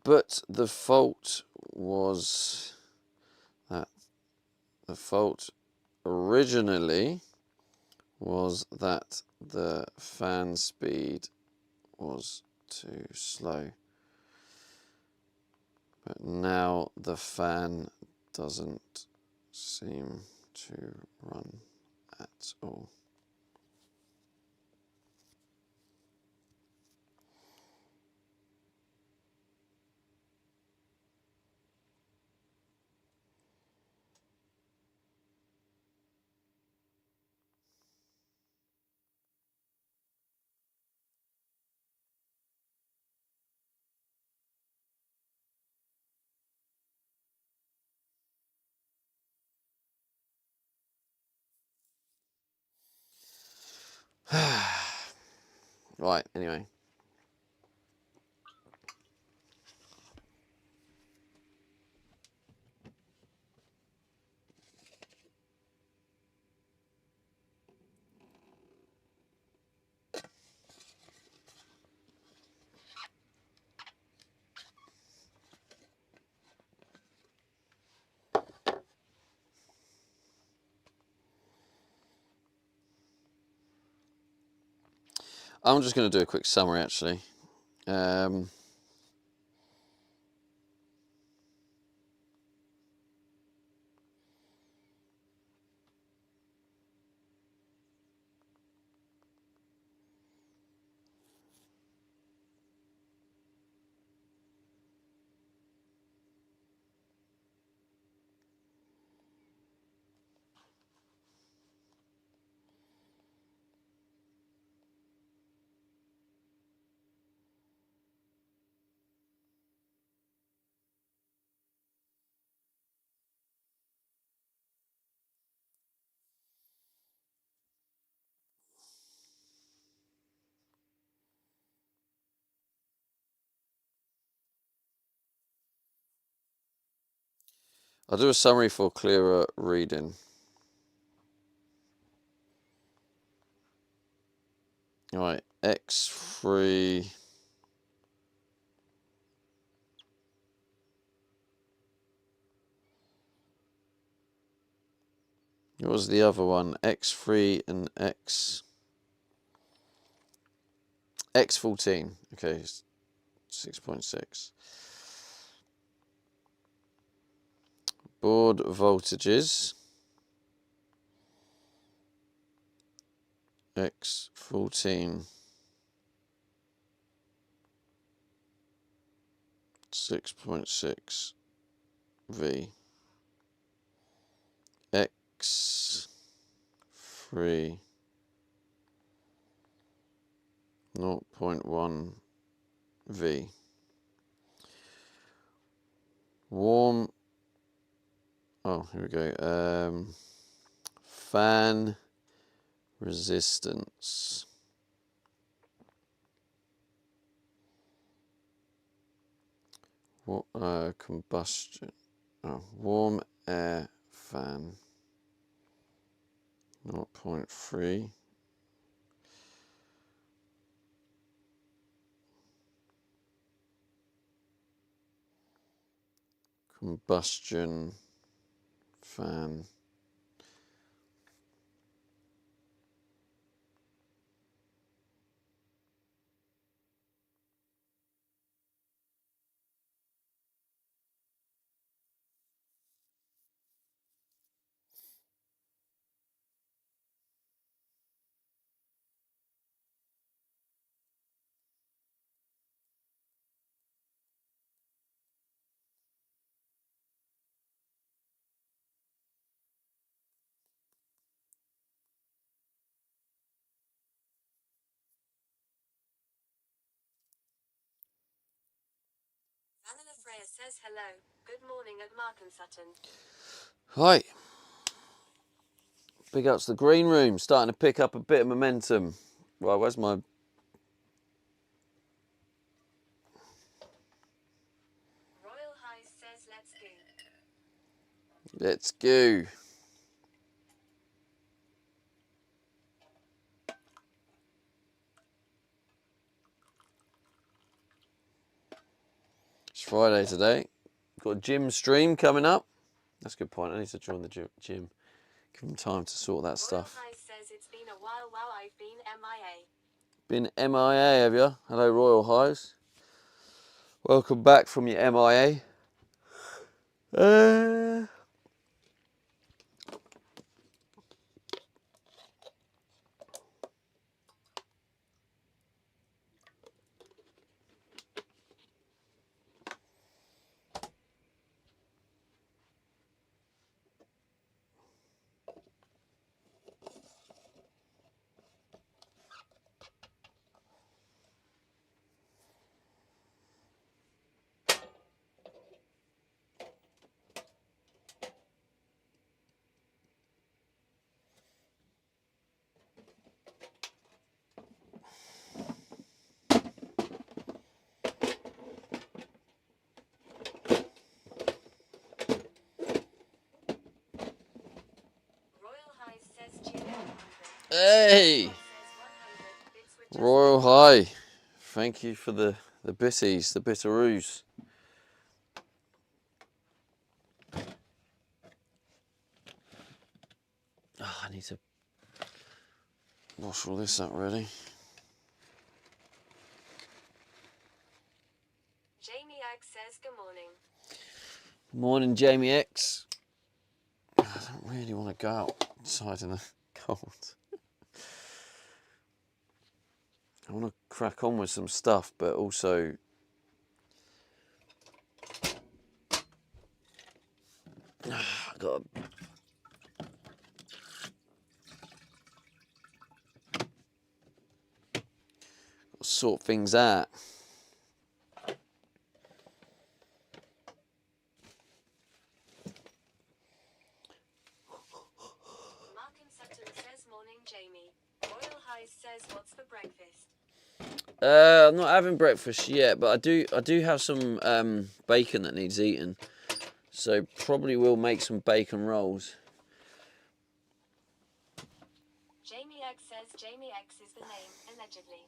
But the fault was that the fault originally was that the fan speed was too slow. But now the fan doesn't seem to run at all. Right, anyway. I'm just going to do a quick summary, actually. I'll do a summary for clearer reading. Right, X3. What was the other one? X3 and X14. Okay, 6.6. Board voltages. X14. 6.6 V. X3. 0.1 V. Warm. Oh, here we go. Fan resistance. What? Combustion. Oh, warm air fan. 0.3. Combustion fan. Vanilla Freya says hello. Good morning at Mark and Sutton. Hi. Big ups to the green room, starting to pick up a bit of momentum. Right, where's my... Royal High says let's go. Let's go. It's Friday today. Got a gym stream coming up. That's a good point. I need to join the gym. Give them time to sort that stuff. Royal High says it's been a while. Wow, I've been MIA. Been MIA, have you? Hello, Royal Highs. Welcome back from your MIA. Hey! Says 100 bits with just Royal High. Thank you for the bitties, the bitteroos. Oh, I need to wash all this up really. Jamie Ag says good morning. Morning, Jamie X. I don't really want to go outside in the cold. I want to crack on with some stuff, but also I got to sort things out. Mark and Sutton says morning Jamie. Royal High says what's for breakfast? I'm not having breakfast yet, but I do have some bacon that needs eating. So probably will make some bacon rolls. Jamie X says Jamie X is the name, allegedly.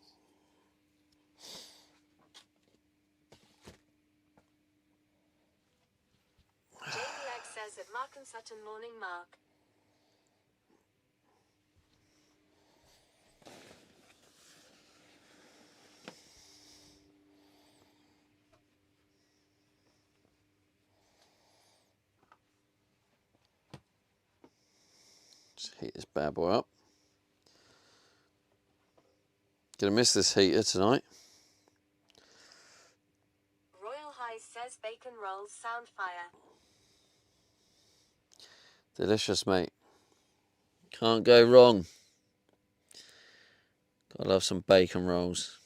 Jamie X says at Mark and Sutton morning Mark. Just heat this bad boy up. Gonna miss this heater tonight. Royal High says bacon rolls sound fire. Delicious, mate. Can't go wrong. Gotta love some bacon rolls.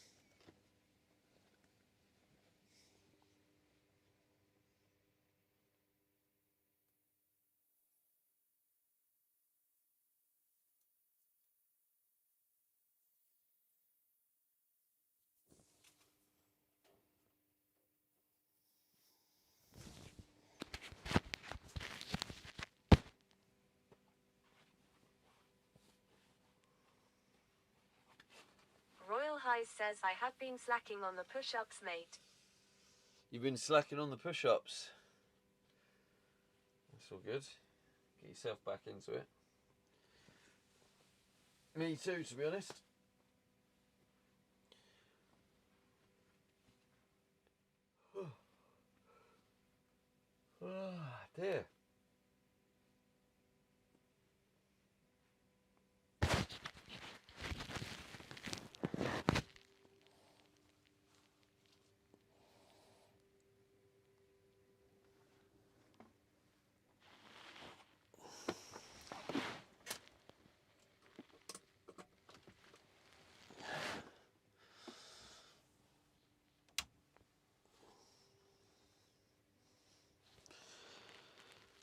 Royal High says I have been slacking on the push-ups, mate. You've been slacking on the push-ups. That's all good. Get yourself back into it. Me too, to be honest. Ah, dear.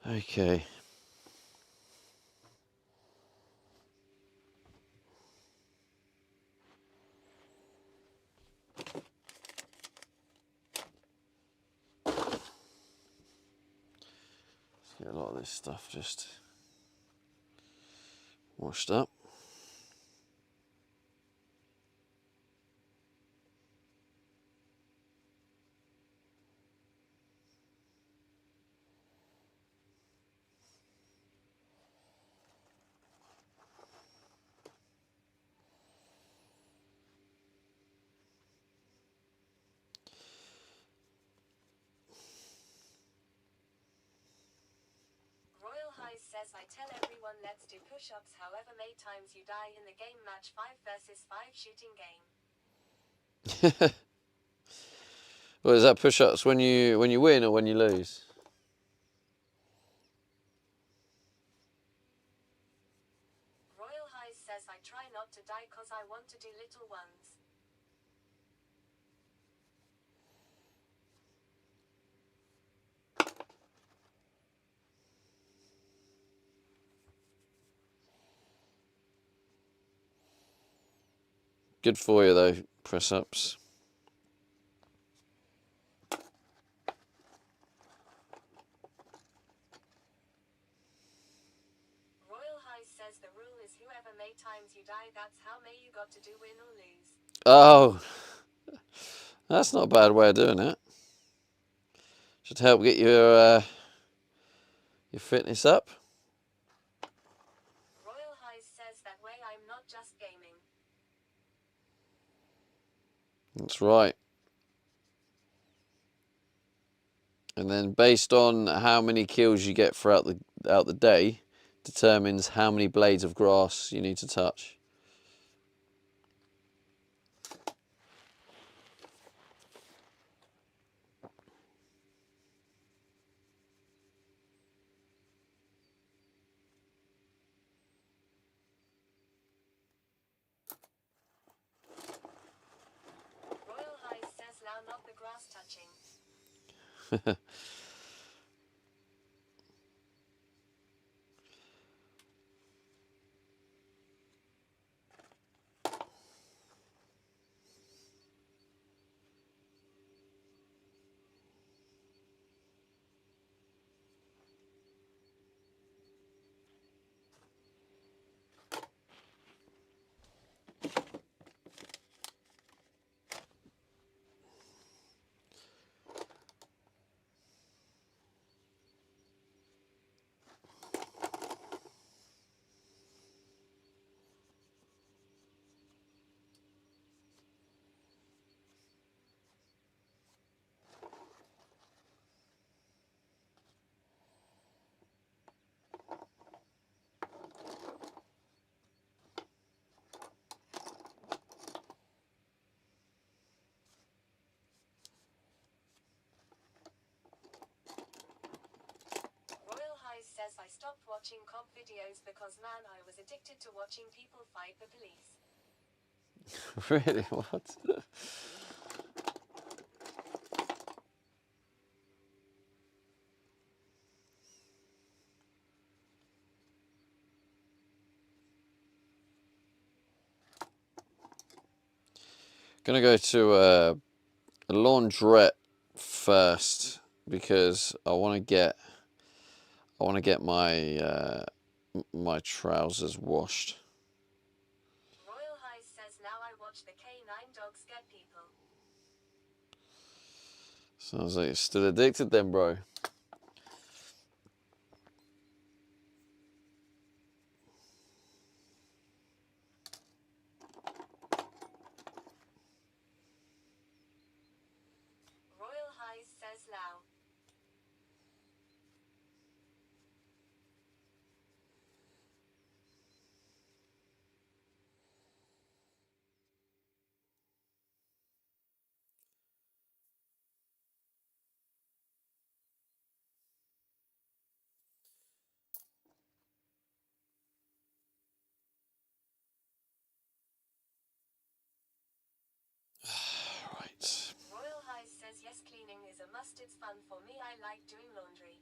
Okay. Let's get a lot of this stuff just washed up. Royal High says I tell everyone let's do push-ups however many times you die in the game match 5 versus 5 shooting game. Well, is that push-ups when you win or when you lose? Royal High says I try not to die cause I want to do little ones. Good for you though, press-ups. Royal High says the rule is whoever many times you die. That's how may you got to do win or lose. Oh, that's not a bad way of doing it. Should help get your fitness up. Royal Highs says that way I'm not just gaming. That's right. And then based on how many kills you get throughout the day, determines how many blades of grass you need to touch. Royal Highs says now not the grass touching. Royal Highs says I stopped watching cop videos because man I was addicted to watching people fight the police. Really? What? Gonna go to a laundrette first because I want to get my my trousers washed. Royal Highs says now I watch the K9 dogs get people. Sounds like you're still addicted then, bro. Royal Highs says now. Right. Royal Highs says yes, cleaning is a must. It's fun for me. I like doing laundry.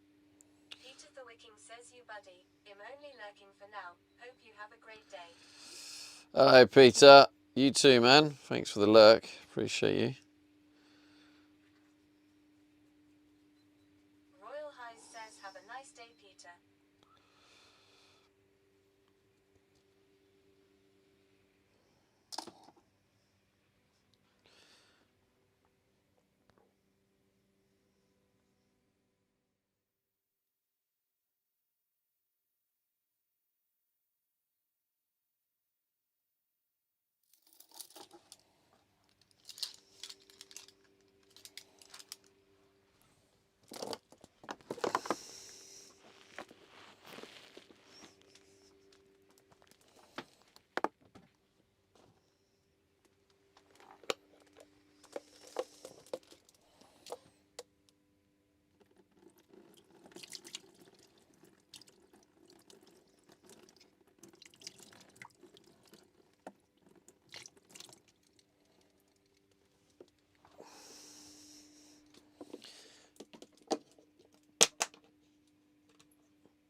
Peter the Wicking says you buddy. I'm only lurking for now. Hope you have a great day. Hi, Peter. You too, man. Thanks for the lurk. Appreciate you. Royal Highs says have a nice day, Peter.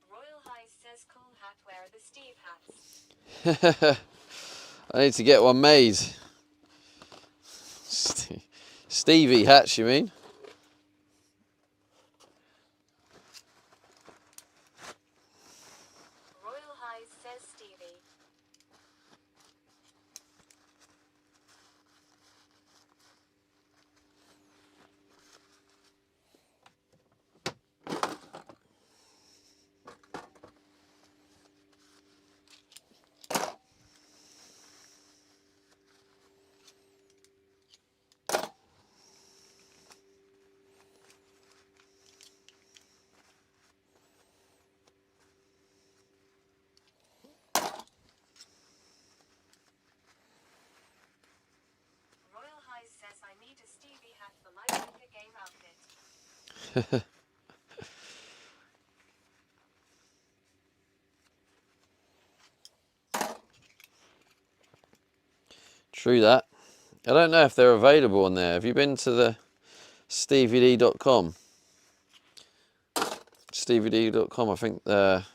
Royal Highs says cool hat. Where are the Steve hats? I need to get one made. Stevie hats, you mean? Royal Highs says Stevie. True that. I don't know if they're available on there. Have you been to the stevied.com? stevied.com, I think, not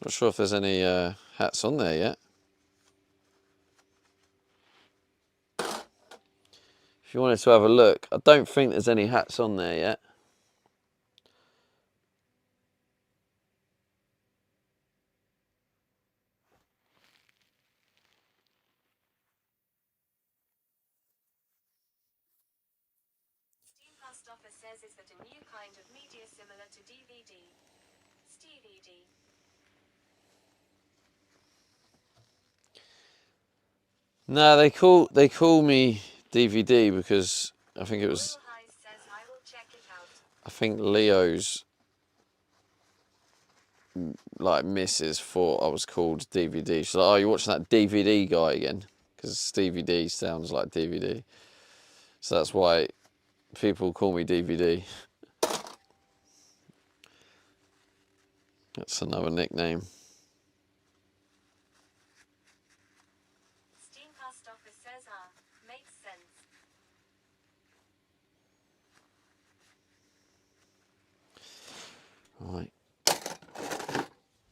sure if there's any hats on there yet. If you wanted to have a look, I don't think there's any hats on there yet. Steam Post Office says is that a new kind of media similar to DVD. SteveD. No, they call me DVD because I think it was. Royal Highs says I will check it out. I think Leo's like missus thought I was called DVD. She's like, "Oh, you're watching that DVD guy again?" Because Stevie D sounds like DVD, so that's why people call me DVD. That's another nickname. Steam Post Office says makes sense. Right.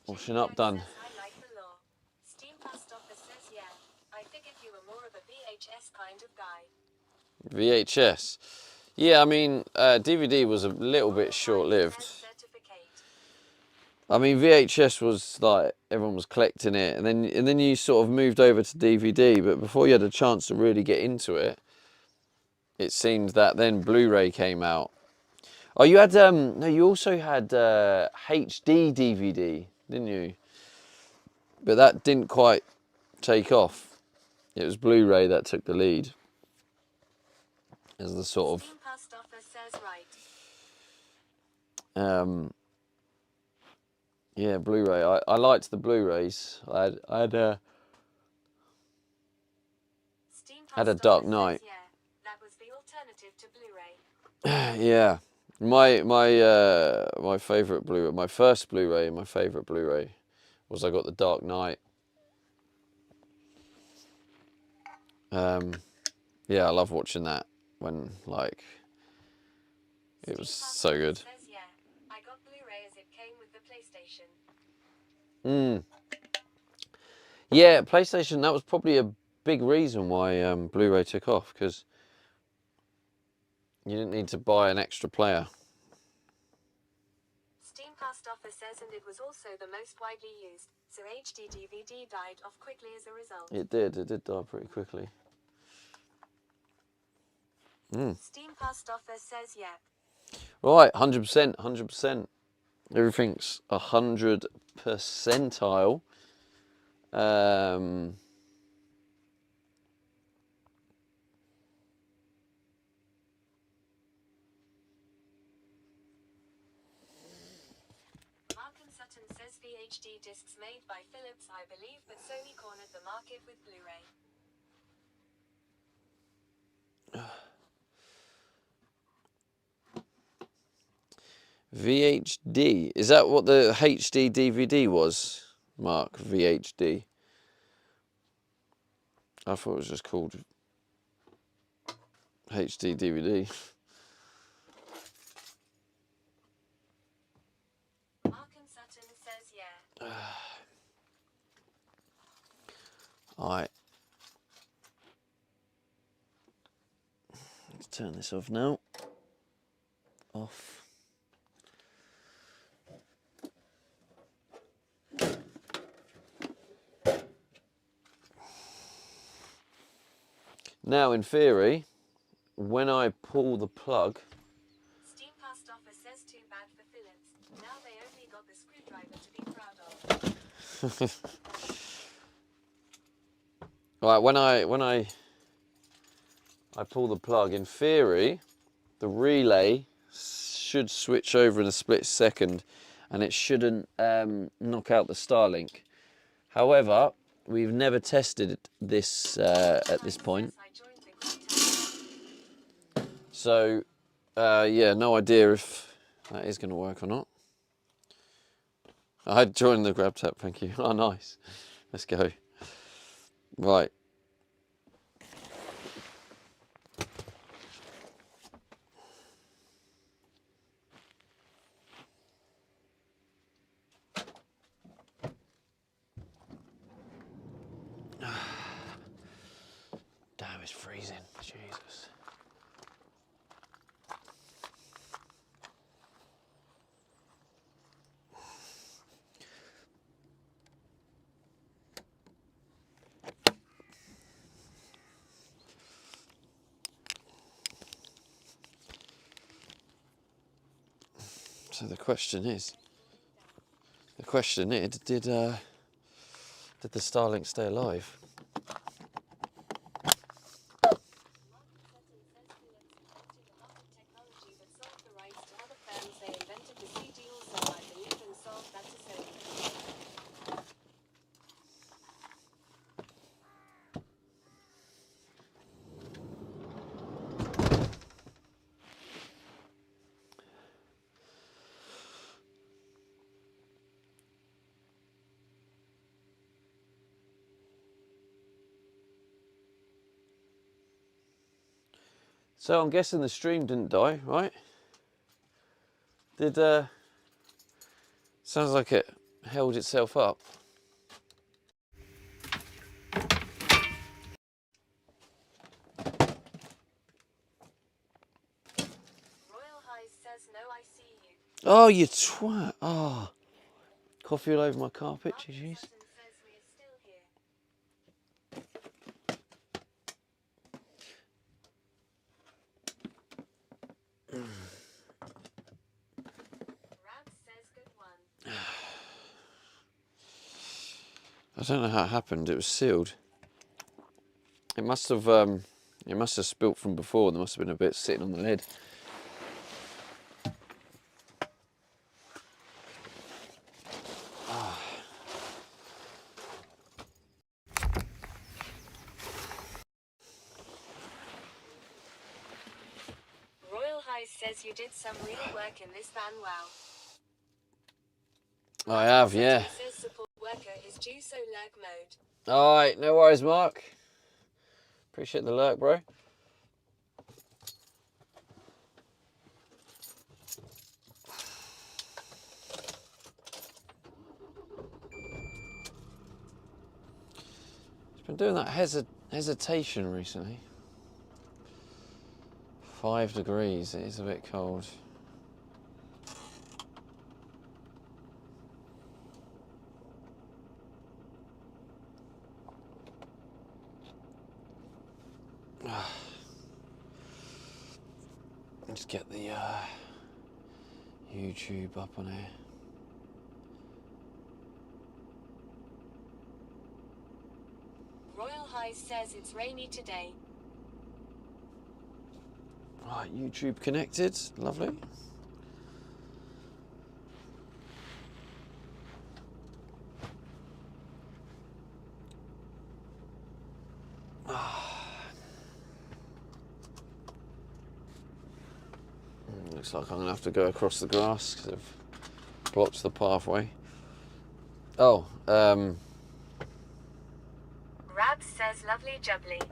Washing up done. Says, I like the law. Steam Post Office says yeah. I figured you were more of a VHS kind of guy. VHS. Yeah, I mean, DVD was a little bit short-lived. I mean, VHS was like everyone was collecting it, and then you sort of moved over to DVD. But before you had a chance to really get into it, it seemed that then Blu-ray came out. Oh, you had no, you also had HD DVD, didn't you? But that didn't quite take off. It was Blu-ray that took the lead as the sort of. Steam Post Office says right. Yeah, Blu-ray. I liked the Blu-rays. I had a Dark Knight. Yeah, that was the alternative to Blu-ray. Yeah, my favourite Blu-ray, my first Blu-ray, my favourite Blu-ray was I got the Dark Knight. Yeah, I love watching that when like it was so good. Says, yeah, I got Blu-ray as it came with the PlayStation. Yeah, PlayStation. That was probably a big reason why Blu-ray took off, because you didn't need to buy an extra player. Steam Post Office says, and it was also the most widely used, so HD DVD died off quickly as a result. It did die pretty quickly. Steam Post Office says, yeah. Right, 100%, 100%. Everything's 100 percentile. Sutton says VHD discs made by Philips, I believe, but Sony cornered the market with Blu-ray. VHD. Is that what the HD DVD was, Mark? VHD. I thought it was just called HD DVD. Sutton says, yeah. Alright. Let's turn this off now. Off. Now, in theory, when I pull the plug... Steam Post Office says too bad for Philips. Now they only got the screwdriver to be proud of. Right, when I pull the plug, in theory, the relay should switch over in a split second, and it shouldn't knock out the Starlink. However, we've never tested this at this point. So Yeah, no idea if that is going to work or not. I joined the grab tap, thank you. Oh, nice. Let's go. Right. Damn, it's freezing. Jesus. So the question is, did the Starlink stay alive? So I'm guessing the stream didn't die, right? Did sounds like it held itself up. Royal High says no, I see you. Oh, you twat! Oh, coffee all over my carpet, GG's. Sutton says we are still here. Rab says good one. I don't know how it happened. It was sealed. It must have spilt from before. There must have been a bit sitting on the lid. Royal High says you did some real work in this van. Wow. I have, yeah. Sutton says support worker is due, so lurk mode. All right, no worries, Mark. Appreciate the lurk, bro. It's been doing that hesitation recently. 5 degrees. It is a bit cold. Let's get the YouTube up on here. Royal High says it's rainy today. Right, YouTube connected. Lovely. Looks like I'm going to have to go across the grass because I've blocked the pathway. Oh, Rab says lovely jubbly.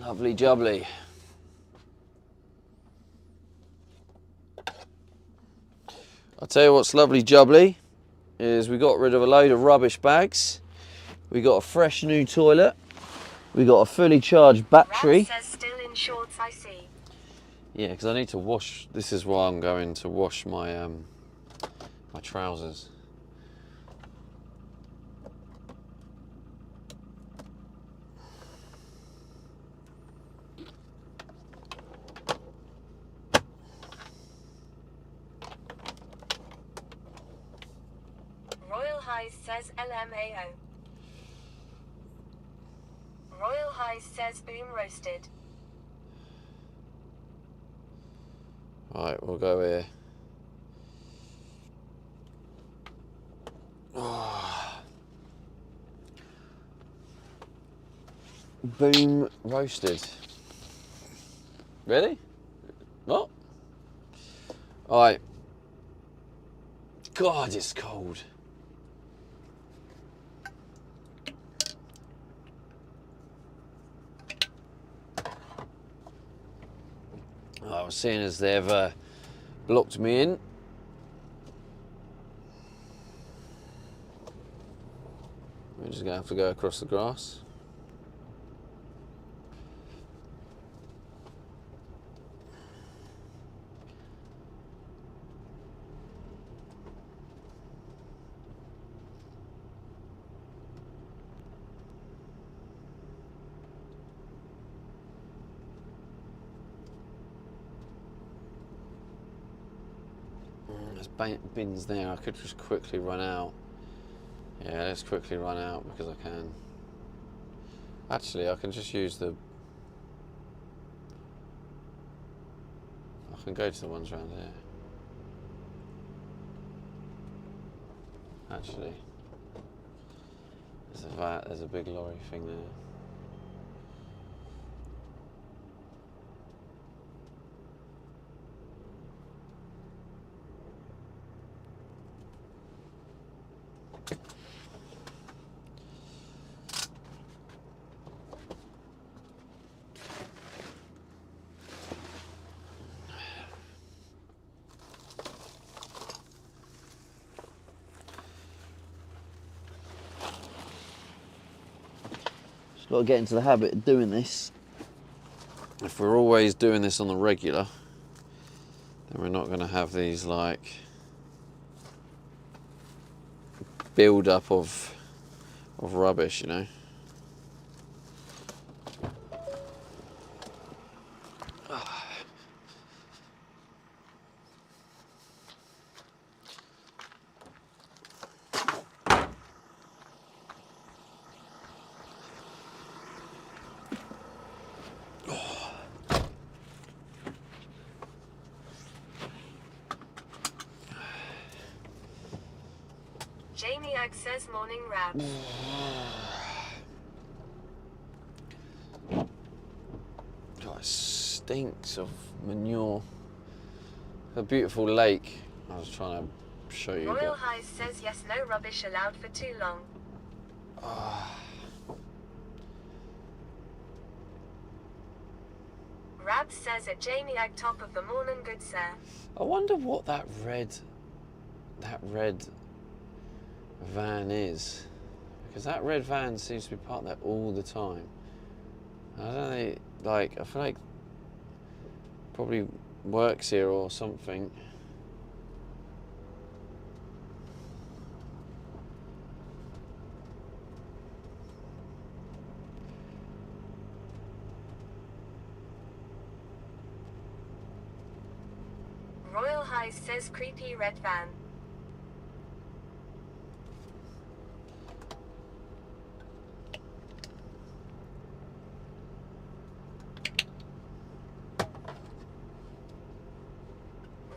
lovely jubbly. I'll tell you what's lovely jubbly is we got rid of a load of rubbish bags. We got a fresh new toilet. We got a fully charged battery. Rab says still in shorts, I see. Yeah, because I need to wash. This is why I'm going to wash my my trousers. Royal High says LMAO. Royal High says boom roasted. Right, we'll go here. Boom roasted. Really? What? Alright. God, it's cold. I was seeing as they've blocked me in. We're just going to have to go across the grass. There's bins there. I could just quickly run out. Yeah, let's quickly run out because I can. Actually, I can just use the... I can go to the ones around here. Actually, there's a big lorry thing there. Got to get into the habit of doing this. If we're always doing this on the regular, then we're not going to have these like build up of rubbish, you know. Jamie Ag says morning Rabs. God, it stinks of manure. A beautiful lake. I was trying to show you. Royal Highs says yes, no rubbish allowed for too long. Rabs says at Jamie Ag top of the morning, good sir. I wonder what that red van is, because that red van seems to be parked there all the time. I don't know, like, I feel like probably works here or something. Royal Highs says creepy red van.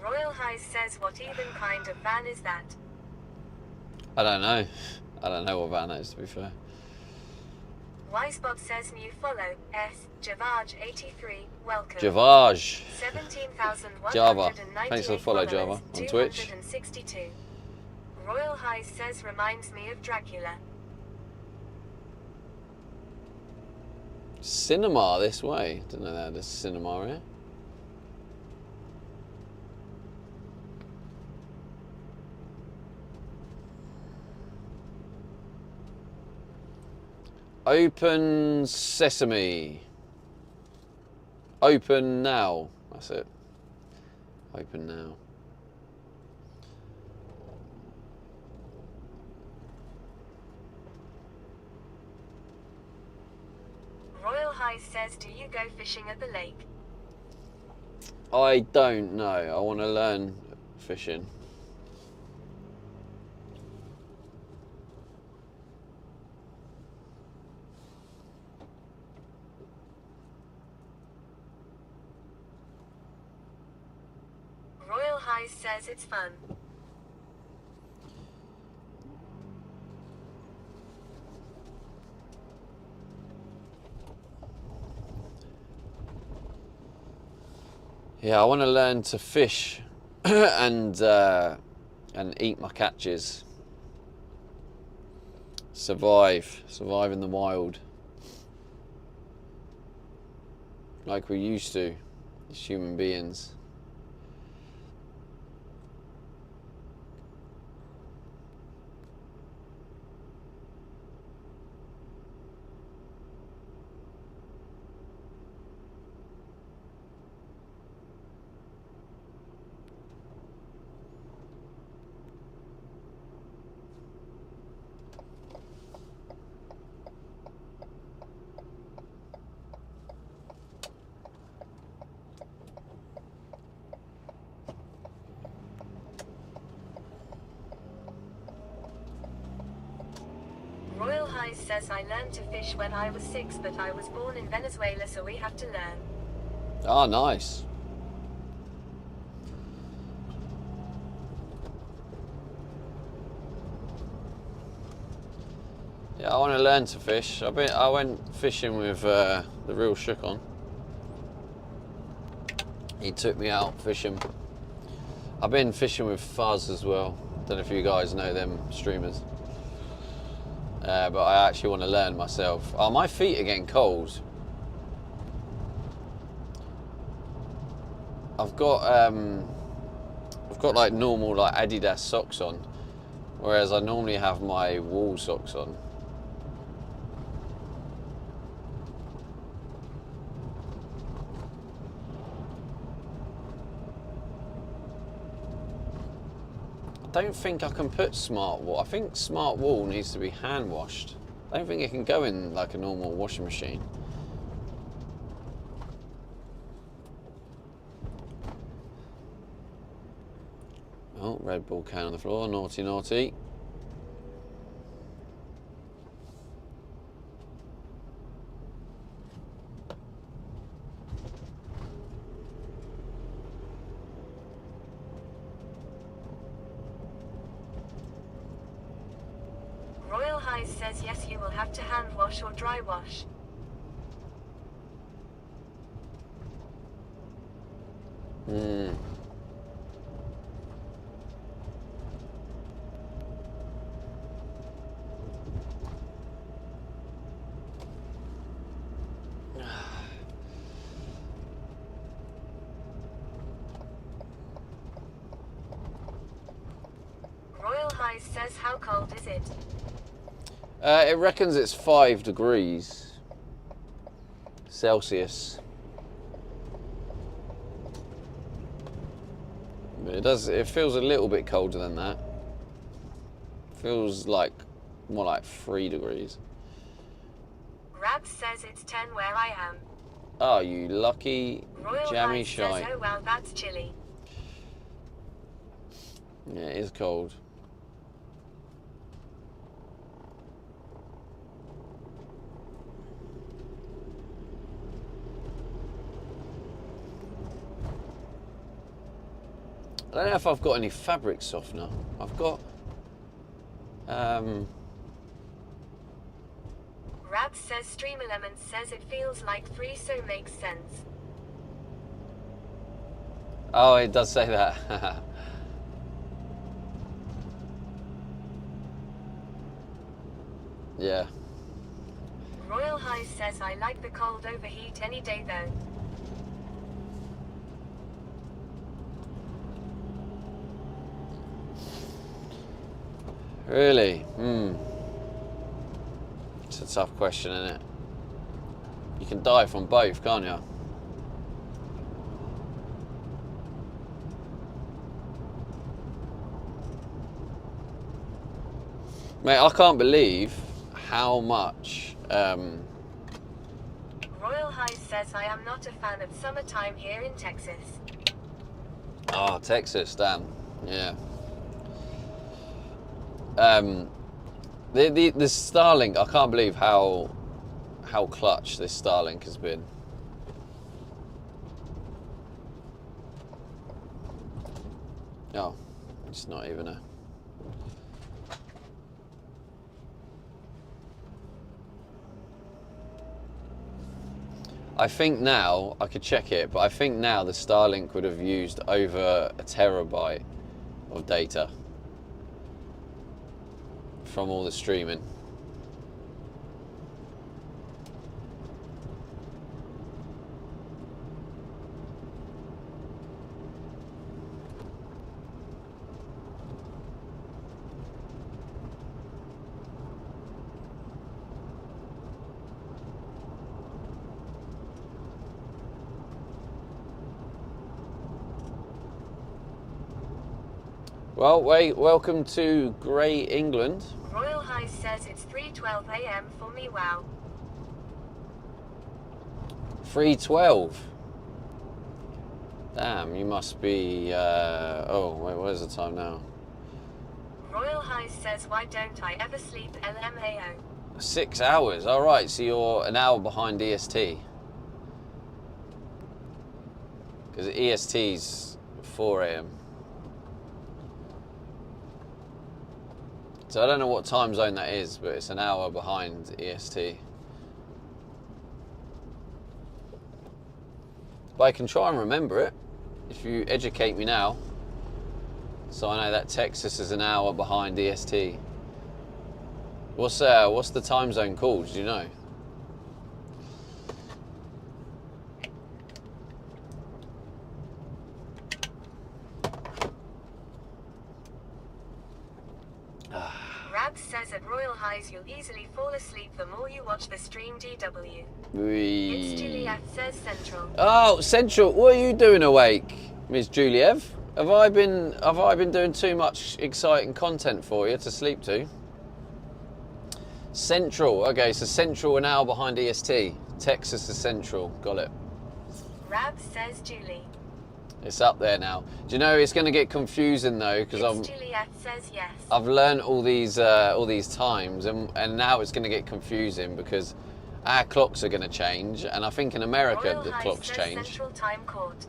Royal Highs says what even kind of van is that? I don't know. I don't know what van that is, to be fair. Wisebot says new follow. S. Javaj 83. Welcome. Javaj. 17,198 Java. Thanks for the follow, Java, on Twitch. 262. Royal Highs says reminds me of Dracula. Cinema this way. Didn't know they had a cinema here. Open sesame. Open now. That's it. Open now. Royal Highs says do you go fishing at the lake? I don't know. I want to learn fishing. Royal Highs says it's fun. Yeah, I want to learn to fish and eat my catches. Survive in the wild, like we used to as human beings. Royal High says I learned to fish when I was 6, but I was born in Venezuela, so we have to learn. Ah, nice. Yeah, I want to learn to fish. I went fishing with the real Subathon. He took me out fishing. I've been fishing with Fuzz as well. Don't know if you guys know them streamers. But I actually want to learn myself. Oh, my feet are getting cold. I've got like normal like Adidas socks on, whereas I normally have my wool socks on. I don't think I can put smart wool. I think smart wool needs to be hand washed. I don't think it can go in like a normal washing machine. Oh, Red Bull can on the floor. Naughty, naughty. Royal High says yes, you will have to hand wash or dry wash. Royal High says how cold is it? It reckons it's 5 degrees Celsius. But it feels a little bit colder than that. Feels like more like 3 degrees. Rab says it's 10 where I am. Oh, you lucky Royal jammy High shite. says, oh wow, that's chilly. Yeah, it is cold. I don't know if I've got any fabric softener. I've got Rab says Stream Element says it feels like 3, so makes sense. Oh, it does say that. Yeah. Royal High says I like the cold over heat any day though. Really? It's a tough question, isn't it? You can die from both, can't you? Mate, I can't believe how much Royal High says I am not a fan of summertime here in Texas. Oh, Texas, damn. Yeah. The Starlink, I can't believe how clutch this Starlink has been. Oh, it's not even a... I think now, I could check it, but I think now the Starlink would have used over a terabyte of data from all the streaming. Well, wait, welcome to Grey England. Royal High says it's 3:12 a.m. for me, wow. 3:12. Damn, you must be, oh, wait, where's the time now? Royal High says, why don't I ever sleep, LMAO? 6 hours, alright, so you're an hour behind EST. Because EST's 4 a.m. So I don't know what time zone that is, but it's an hour behind EST. But I can try and remember it, if you educate me now. So I know that Texas is an hour behind EST. What's the time zone called, do you know? Rabs says at Royal Highs you'll easily fall asleep the more you watch the stream DW. It's Juliet says Central. Oh, Central, what are you doing awake, Miss Juliev? Have I been doing too much exciting content for you to sleep to? Central, okay, so Central an hour behind EST. Texas is Central, got it. Rabs says Julie. It's up there now. Do you know it's going to get confusing though, because Juliet says yes. I've learned all these times, and now it's going to get confusing because our clocks are going to change, and I think in America Royal the High clocks says change. Central Time Court.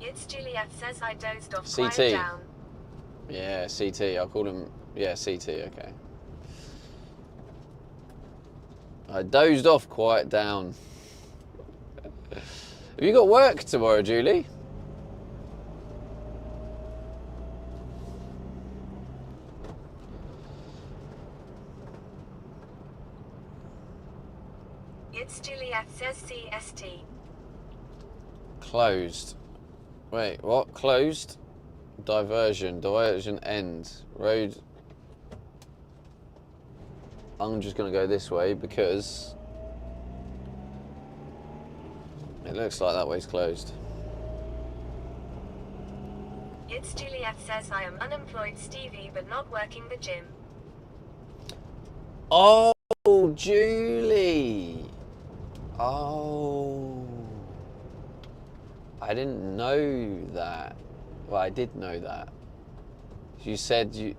It's Juliet says I dozed off. CT. Quiet down. Yeah, CT. I'll call him. Yeah, CT. Okay. I dozed off. Quiet down. Have you got work tomorrow, Julie? It's Juliet says CST. Closed. Wait, what? Closed? Diversion end. Road. I'm just going to go this way because it looks like that way's closed. It's Juliet says I am unemployed Stevie but not working the gym. Oh, Julie. Oh. I didn't know that. Well, I did know that. You said you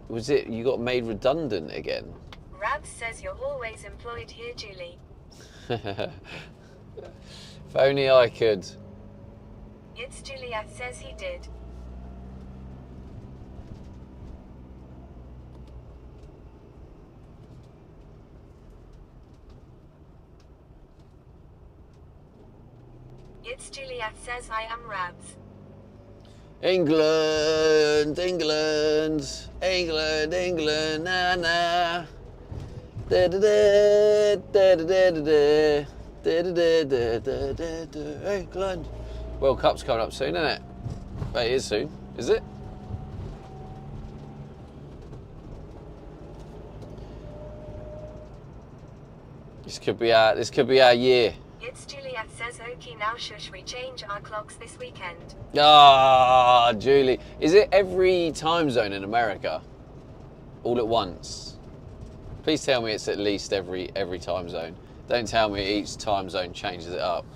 got made redundant again? Rabs says you're always employed here, Julie. If only I could. It's Juliet says he did. It's Juliet says I am Rabs. England, England, England, England, na na. Da da da da da da da da da da da da. England. World Cup's coming up soon, isn't it? Wait, it is soon, is it? This could be our year. It's Juliet says okay now shush we change our clocks this weekend. Ah, Julie. Is it every time zone in America? All at once? Please tell me it's at least every time zone. Don't tell me each time zone changes it up.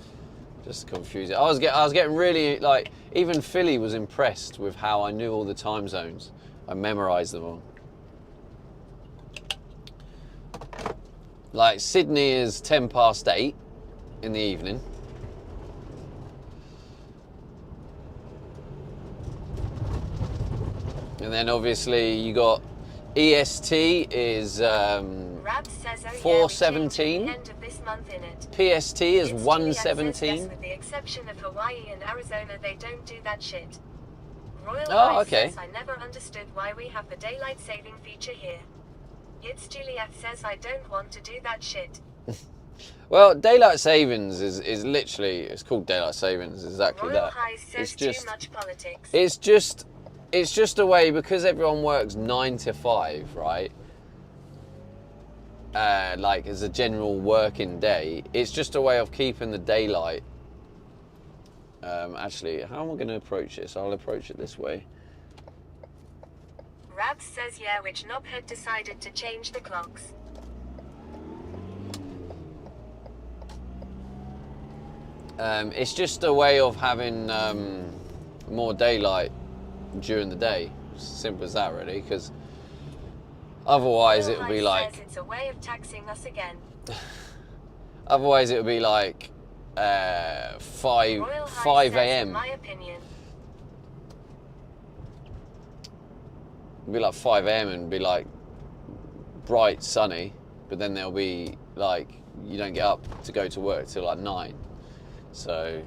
Just to confuse it. I was getting really, like, even Philly was impressed with how I knew all the time zones. I memorised them all. Like, Sydney is 8:10 in the evening. And then obviously you got EST is 4:17. End of this month in it. PST is It's 1:17. yes, with the exception of Hawaii and Arizona, they don't do that shit. Royal Oh, Eyes okay. says, I never understood why we have the daylight saving feature here. It's Juliet says, I don't want to do that shit. Well, daylight savings is literally, it's called daylight savings, exactly Royal that. Eyes says It's just, too much politics. it's just a way, because everyone works 9 to 5, right? Like as a general working day, it's just a way of keeping the daylight. Actually, how am I going to approach this? I'll approach it this way. Rabs says, yeah, which knobhead decided to change the clocks? It's just a way of having more daylight during the day. Simple as that, really, because otherwise it would be like... Says it's a way of taxing us again. Otherwise it would be like 5 a.m. In my opinion. It'd be like 5 a.m. and be like bright, sunny, but then there'll be like, you don't get up to go to work till like 9. So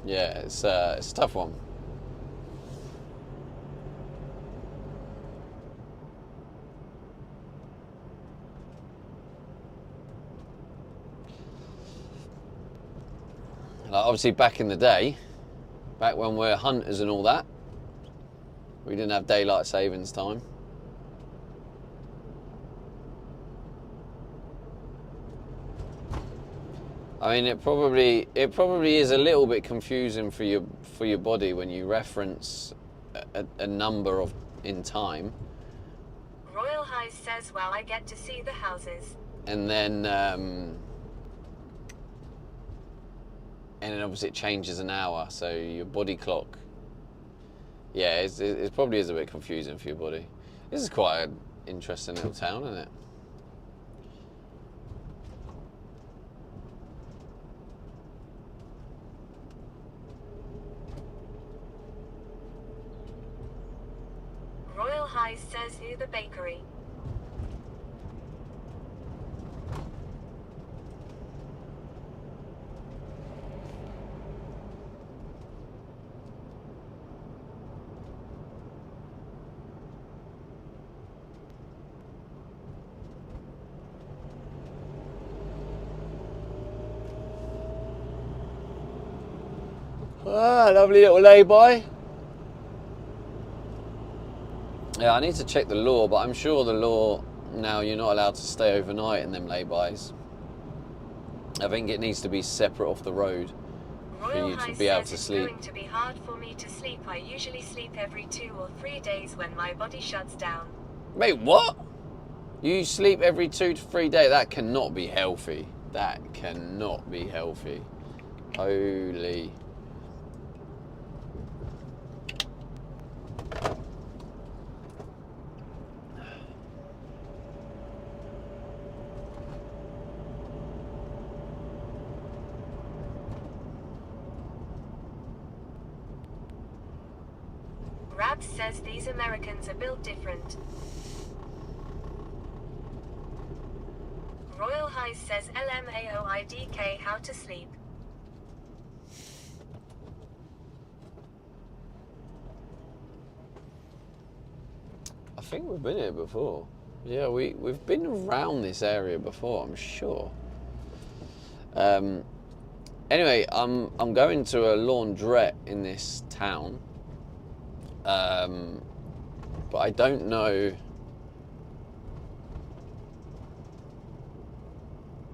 yeah, it's a tough one. Like obviously back in the day, back when we're hunters and all that, we didn't have daylight savings time. I mean, it probably is a little bit confusing for your body when you reference a number of in time. Royal High says, well, I get to see the houses. And then obviously it changes an hour, so your body clock. Yeah, it probably is a bit confusing for your body. This is quite an interesting little town, isn't it? Royal High says, who the bakery? Ah, lovely little lay-by. Yeah, I need to check the law, but I'm sure the law now, you're not allowed to stay overnight in them lay-bys. I think it needs to be separate off the road for you to be able to sleep. It's going to be hard for me to sleep. I usually sleep every 2 or 3 days when my body shuts down. Wait, what? You sleep every 2 to 3 days? That cannot be healthy. That cannot be healthy. Holy... Rabs says these Americans are built different. Royal High says LMAOIDK how to sleep. I think we've been here before. Yeah, we've been around this area before, I'm sure. Anyway, I'm going to a laundrette in this town. But I don't know.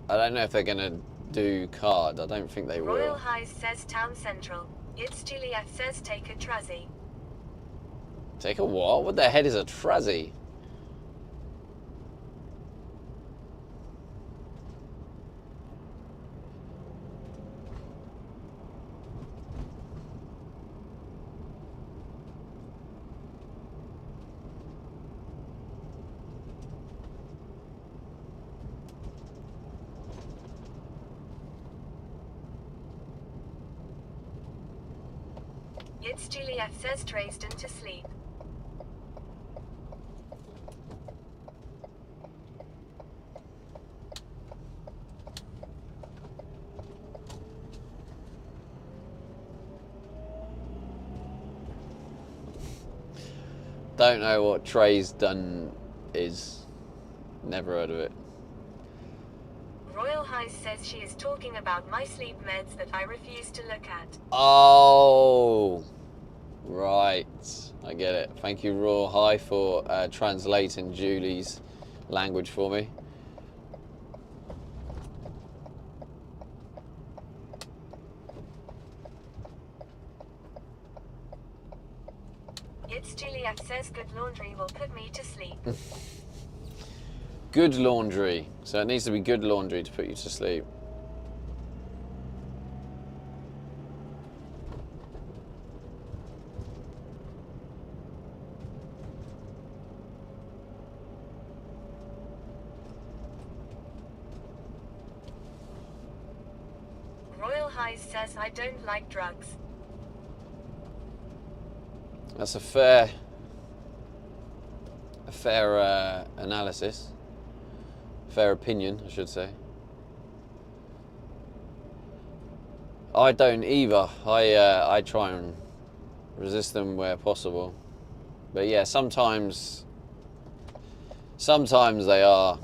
I don't know if they're gonna do card. I don't think they will. Royal High says Town Central. It's Juliet says take a trazzy. Take a what? What the heck is a trazzy? It's Juliet says Dresden to sleep. don't know what Trey's done is. Never heard of it. Royal High says she is talking about my sleep meds that I refuse to look at. Oh, right. I get it. Thank you, Royal High, for translating Julie's language for me. It's Juliet says good laundry will put me to sleep. Good laundry. So it needs to be good laundry to put you to sleep. Royal High says I don't like drugs. That's a fair analysis. Fair opinion, I should say. I don't either. I try and resist them where possible. But yeah, sometimes they are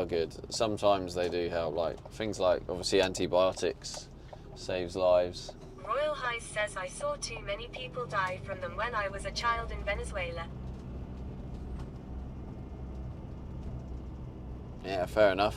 good. Sometimes they do help, like things like obviously antibiotics saves lives. Royal High says I saw too many people die from them when I was a child in Venezuela. Yeah, fair enough.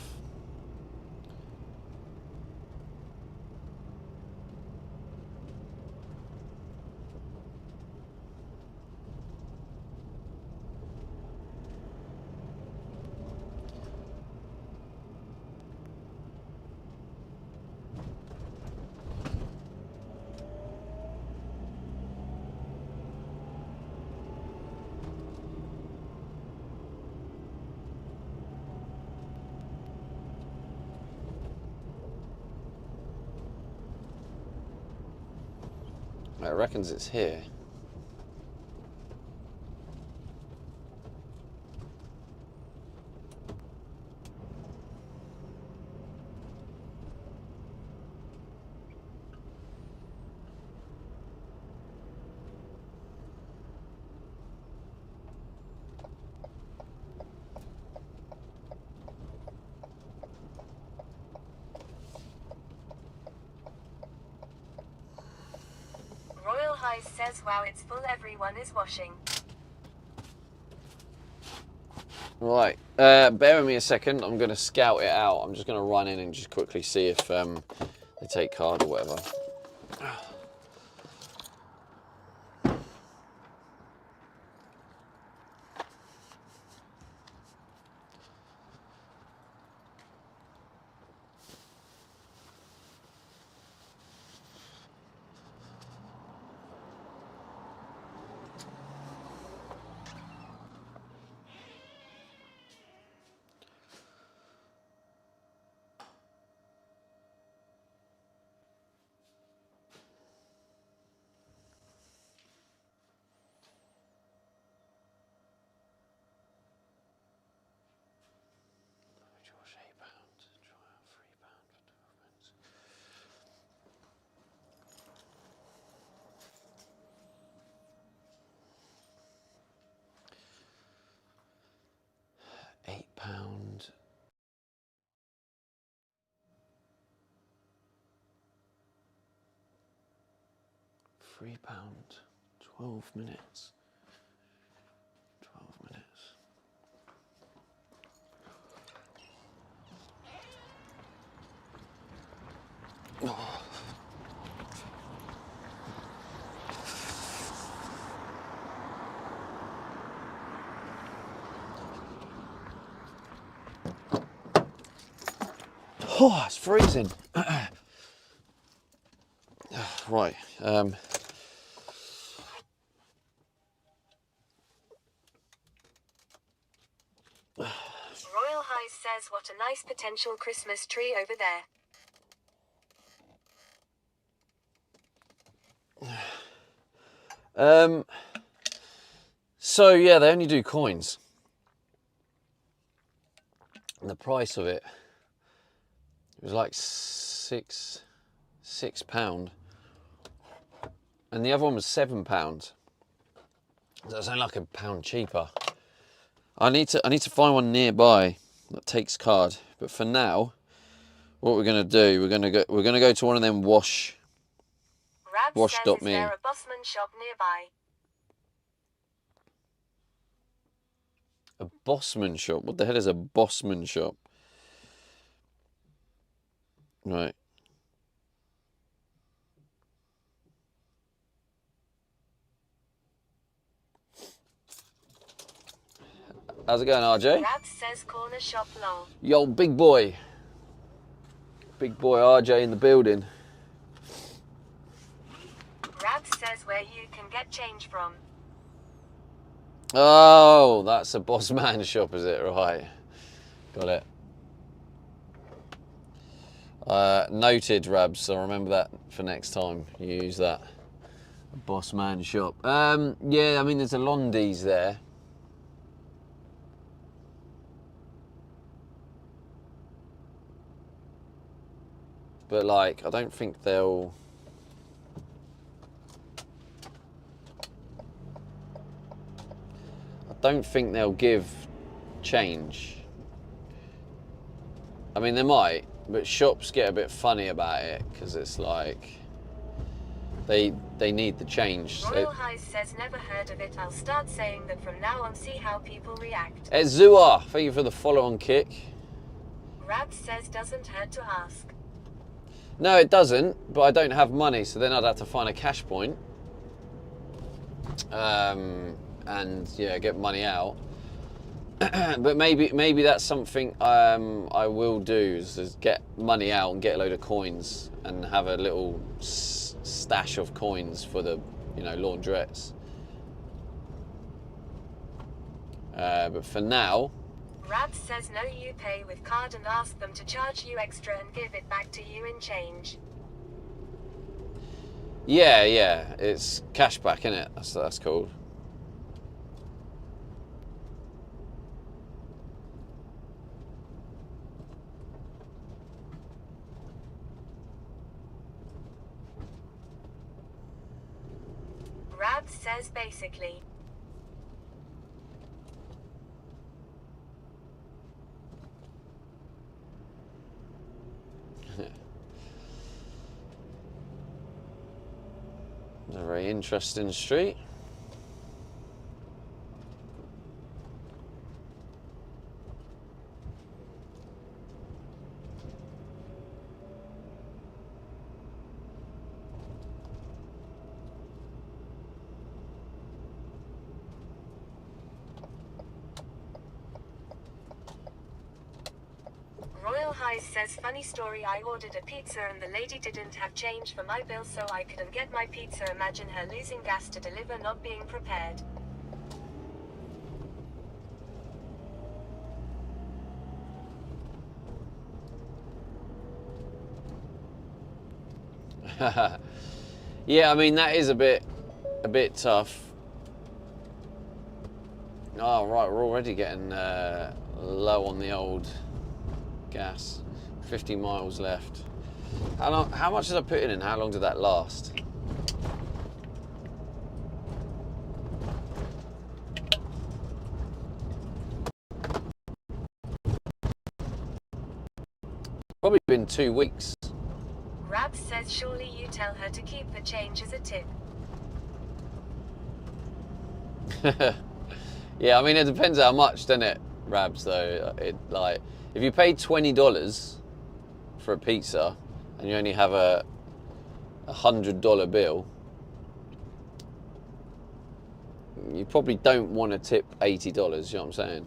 I reckons it's here. Royal High says wow it's full, everyone is washing. Right, bear with me a second. I'm going to scout it out. I'm just going to run in and just quickly see if they take card or whatever. £8. £3. 12 minutes. 12 minutes. Oh. Oh, it's freezing. Right. Royal High says what a nice potential Christmas tree over there. So yeah, they only do coins. And the price of it was like £6. And the other one was £7. That's only like £1 cheaper. I need to find one nearby that takes card. But for now, what we're gonna do, we're gonna go to one of them wash. Rab says, is Wash.me. there a Bossman shop nearby? A Bossman shop? What the hell is a Bossman shop? Right. How's it going, RJ? Rab says corner shop lol. Yo, big boy. Big boy RJ in the building. Rab says where you can get change from. Oh, that's a Bossman shop, is it? Right. Got it. Noted, Rabs. I'll remember that for next time. You use that. A Bossman shop. Yeah, I mean, there's a Londi's there. But, like, I don't think they'll... give change. I mean, they might, but shops get a bit funny about it because it's like they need the change. Royal High says never heard of it. I'll start saying that from now on, see how people react. Zua, thank you for the follow-on kick. Rab says doesn't hurt to ask. No, it doesn't, but I don't have money, so then I'd have to find a cash point. And yeah, get money out. But maybe that's something I will do, is get money out and get a load of coins and have a little stash of coins for the, you know, laundrettes. But for now, Rab says no, you pay with card and ask them to charge you extra and give it back to you in change. yeah, it's cashback, isn't it? That's called. Rab says basically. A very interesting street. Royal High says funny story, I ordered a pizza and the lady didn't have change for my bill, so I couldn't get my pizza. Imagine her losing gas to deliver, not being prepared. Yeah, I mean, that is a bit tough. Oh right, we're already getting low on the old gas. 50 miles left. How much did I put in and how long did that last? Probably been 2 weeks. Rab says surely you tell her to keep the change as a tip. Yeah, I mean, it depends how much, doesn't it, Rabs, though? Like, if you pay $20 for a pizza and you only have a $100 bill, you probably don't want to tip $80, you know what I'm saying?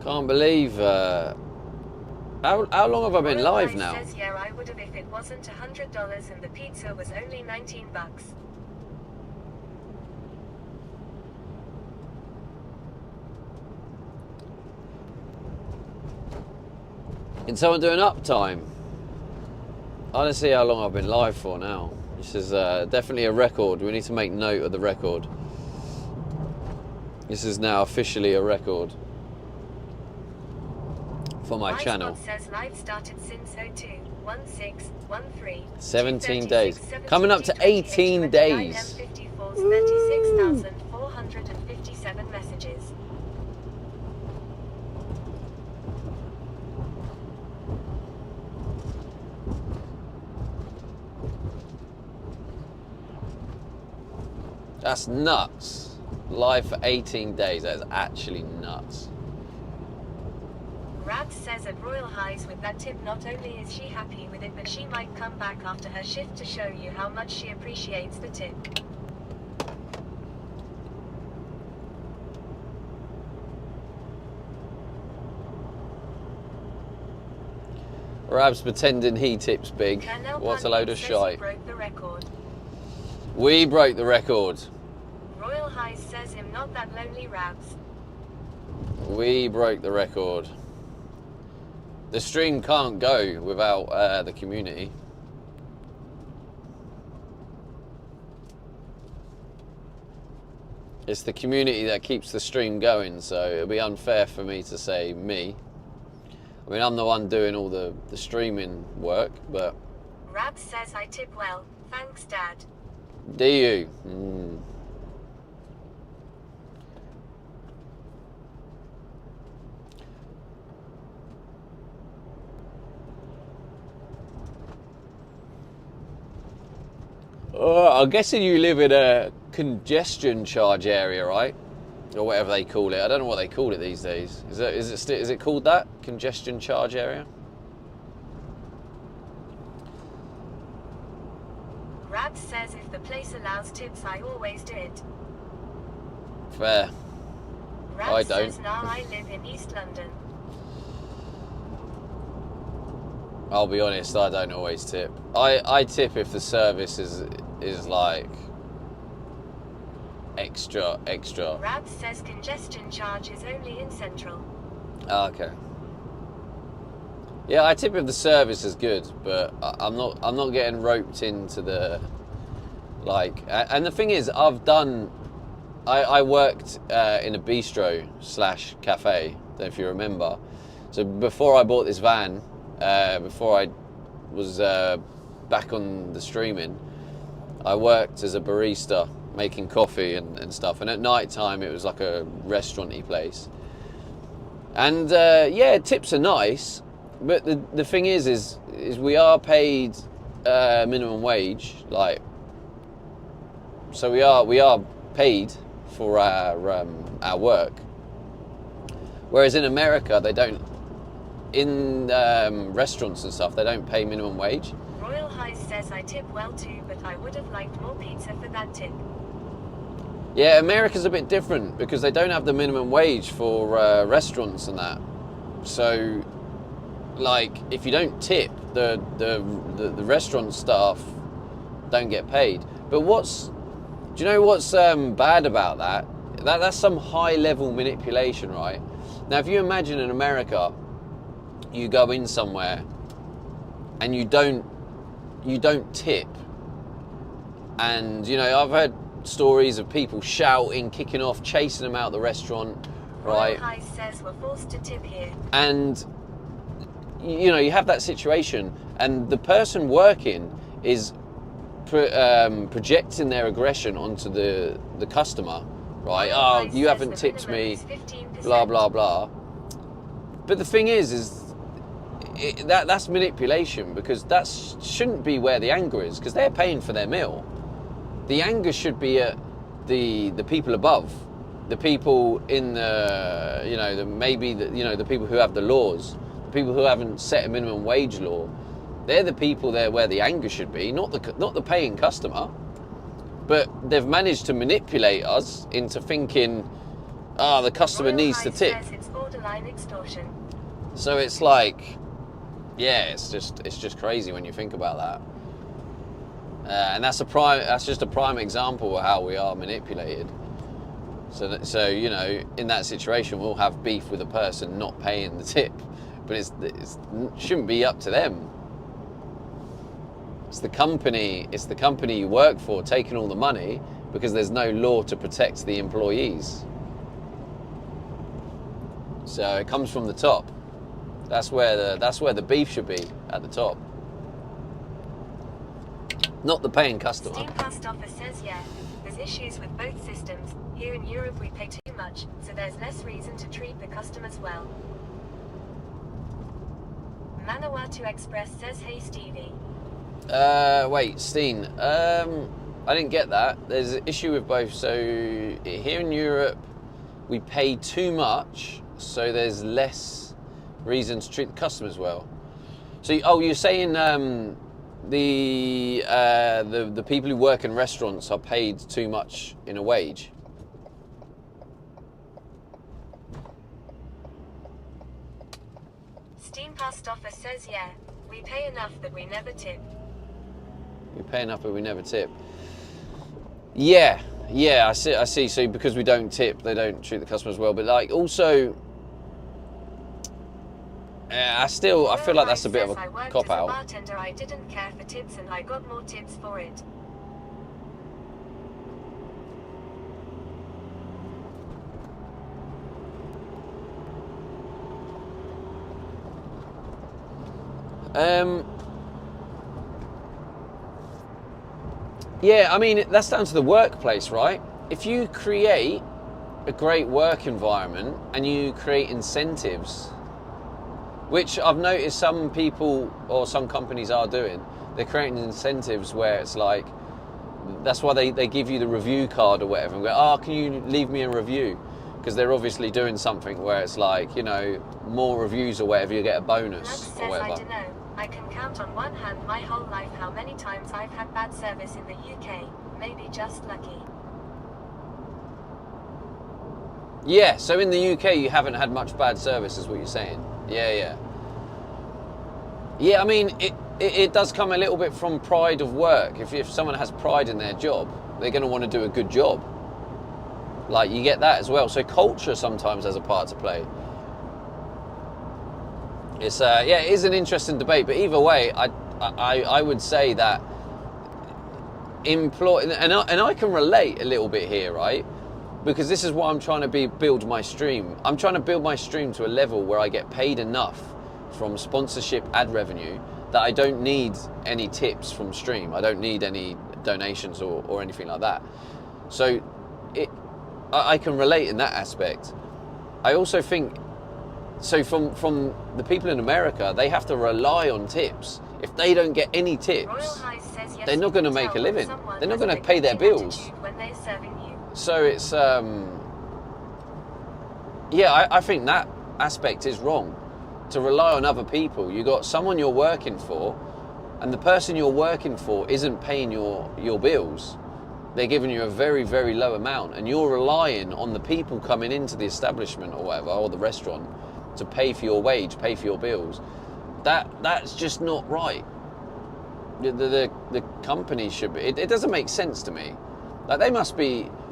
Can't believe, how long have I been Royal live High now? says yeah, I would have if it wasn't $100 and the pizza was only $19. Can someone do an uptime? I want to see how long I've been live for now. This is definitely a record. We need to make note of the record. This is now officially a record for my channel. Says live started since 02/16/13. 17 days. Coming up to 18 days. 36,457 messages. That's nuts. Live for 18 days. That is actually nuts. Rabs says at Royal Highs with that tip, not only is she happy with it, but she might come back after her shift to show you how much she appreciates the tip. Rabs pretending he tips big. Colonel What a load of says shite. he broke the record. We broke the record. Royal Highs says him not that lonely, Rabs. We broke the record. The stream can't go without the community. It's the community that keeps the stream going, so it'll be unfair for me to say me. I mean, I'm the one doing all the streaming work, but... Rabs says I tip well. Thanks, Dad. Do you? Mm. I'm guessing you live in a congestion charge area, right? Or whatever they call it. I don't know what they call it these days. Is it called that? Congestion charge area? Rabs says if the place allows tips, I always do it. Fair. Rabs I don't. says now I live in East London. I'll be honest, I don't always tip. I tip if the service is like extra. Rabs says congestion charge is only in Central. Oh, okay. Yeah, I tip if the service is good, but I'm not getting roped into the like. And the thing is, I worked in a bistro / cafe. Don't know if you remember. So before I bought this van, before I was back on the streaming, I worked as a barista making coffee and stuff. And at night time, it was like a restaurant-y place. And yeah, tips are nice. But the thing is we are paid minimum wage, like, so we are paid for our work. Whereas in America they don't. In restaurants and stuff, they don't pay minimum wage. Royal High says I tip well too, but I would have liked more pizza for that tip. Yeah, America's a bit different because they don't have the minimum wage for restaurants and that. So, like, if you don't tip, the restaurant staff don't get paid. But do you know what's bad about that? That's some high level manipulation, right? Now, if you imagine in America, you go in somewhere and you don't tip, and you know, I've heard stories of people shouting, kicking off, chasing them out of the restaurant, right? Royal High says we're forced to tip here. And you know, you have that situation, and the person working is projecting their aggression onto the customer, right? Oh, you haven't tipped me, blah blah blah. But the thing is that's manipulation, because that shouldn't be where the anger is, because they're paying for their meal. The anger should be at the people above, the people in the, you know, the people who have the laws, the people who haven't set a minimum wage law. They're the people there where the anger should be, not the paying customer. But they've managed to manipulate us into thinking, the customer needs to tip. It's borderline extortion. So it's like, yeah, it's just crazy when you think about that. And that's just a prime example of how we are manipulated. So you know, in that situation, we'll have beef with a person not paying the tip, but it shouldn't be up to them. It's the company you work for taking all the money because there's no law to protect the employees. So it comes from the top. That's where the beef should be, at the top. Not the paying customer. Steam Fast Offer says yeah, there's issues with both systems. Here in Europe we pay too much, so there's less reason to treat the customers well. Manawatu Express says hey Stevie. Wait, Steen. I didn't get that. There's an issue with both. So here in Europe, we pay too much, so there's less reason to treat the customers well. So, you're saying the people who work in restaurants are paid too much in a wage? Steam Fast Offer says yeah, we pay enough that we never tip. We pay enough, but we never tip. Yeah, I see. So because we don't tip, they don't treat the customers well. But like also, I feel like that's a bit of a cop out. As a bartender, I didn't care for tips, and I got more tips for it. Yeah, I mean, that's down to the workplace, right? If you create a great work environment and you create incentives, which I've noticed some people or some companies are doing, they're creating incentives where it's like, that's why they give you the review card or whatever, and go, can you leave me a review? Because they're obviously doing something where it's like, more reviews or whatever, you get a bonus or whatever. I don't know. I can count on one hand my whole life how many times I've had bad service in the UK. Maybe just lucky. Yeah, so in the UK you haven't had much bad service, is what you're saying. Yeah. Yeah, I mean, it does come a little bit from pride of work. If someone has pride in their job, they're going to want to do a good job. Like, you get that as well. So culture sometimes has a part to play. It's it is an interesting debate, but either way, I would say that and I can relate a little bit here, right? Because this is why I'm trying to build my stream. I'm trying to build my stream to a level where I get paid enough from sponsorship ad revenue that I don't need any tips from stream. I don't need any donations or anything like that. So I can relate in that aspect. I also think, so from the people in America, they have to rely on tips. If they don't get any tips, they're not going to make a living. They're not going to pay their bills. So it's, I think that aspect is wrong. To rely on other people. You got someone you're working for, and the person you're working for isn't paying your bills. They're giving you a very, very low amount, and you're relying on the people coming into the establishment or whatever, or the restaurant, to pay for your wage, pay for your bills. That's just not right. The company should be. It doesn't make sense to me. Like,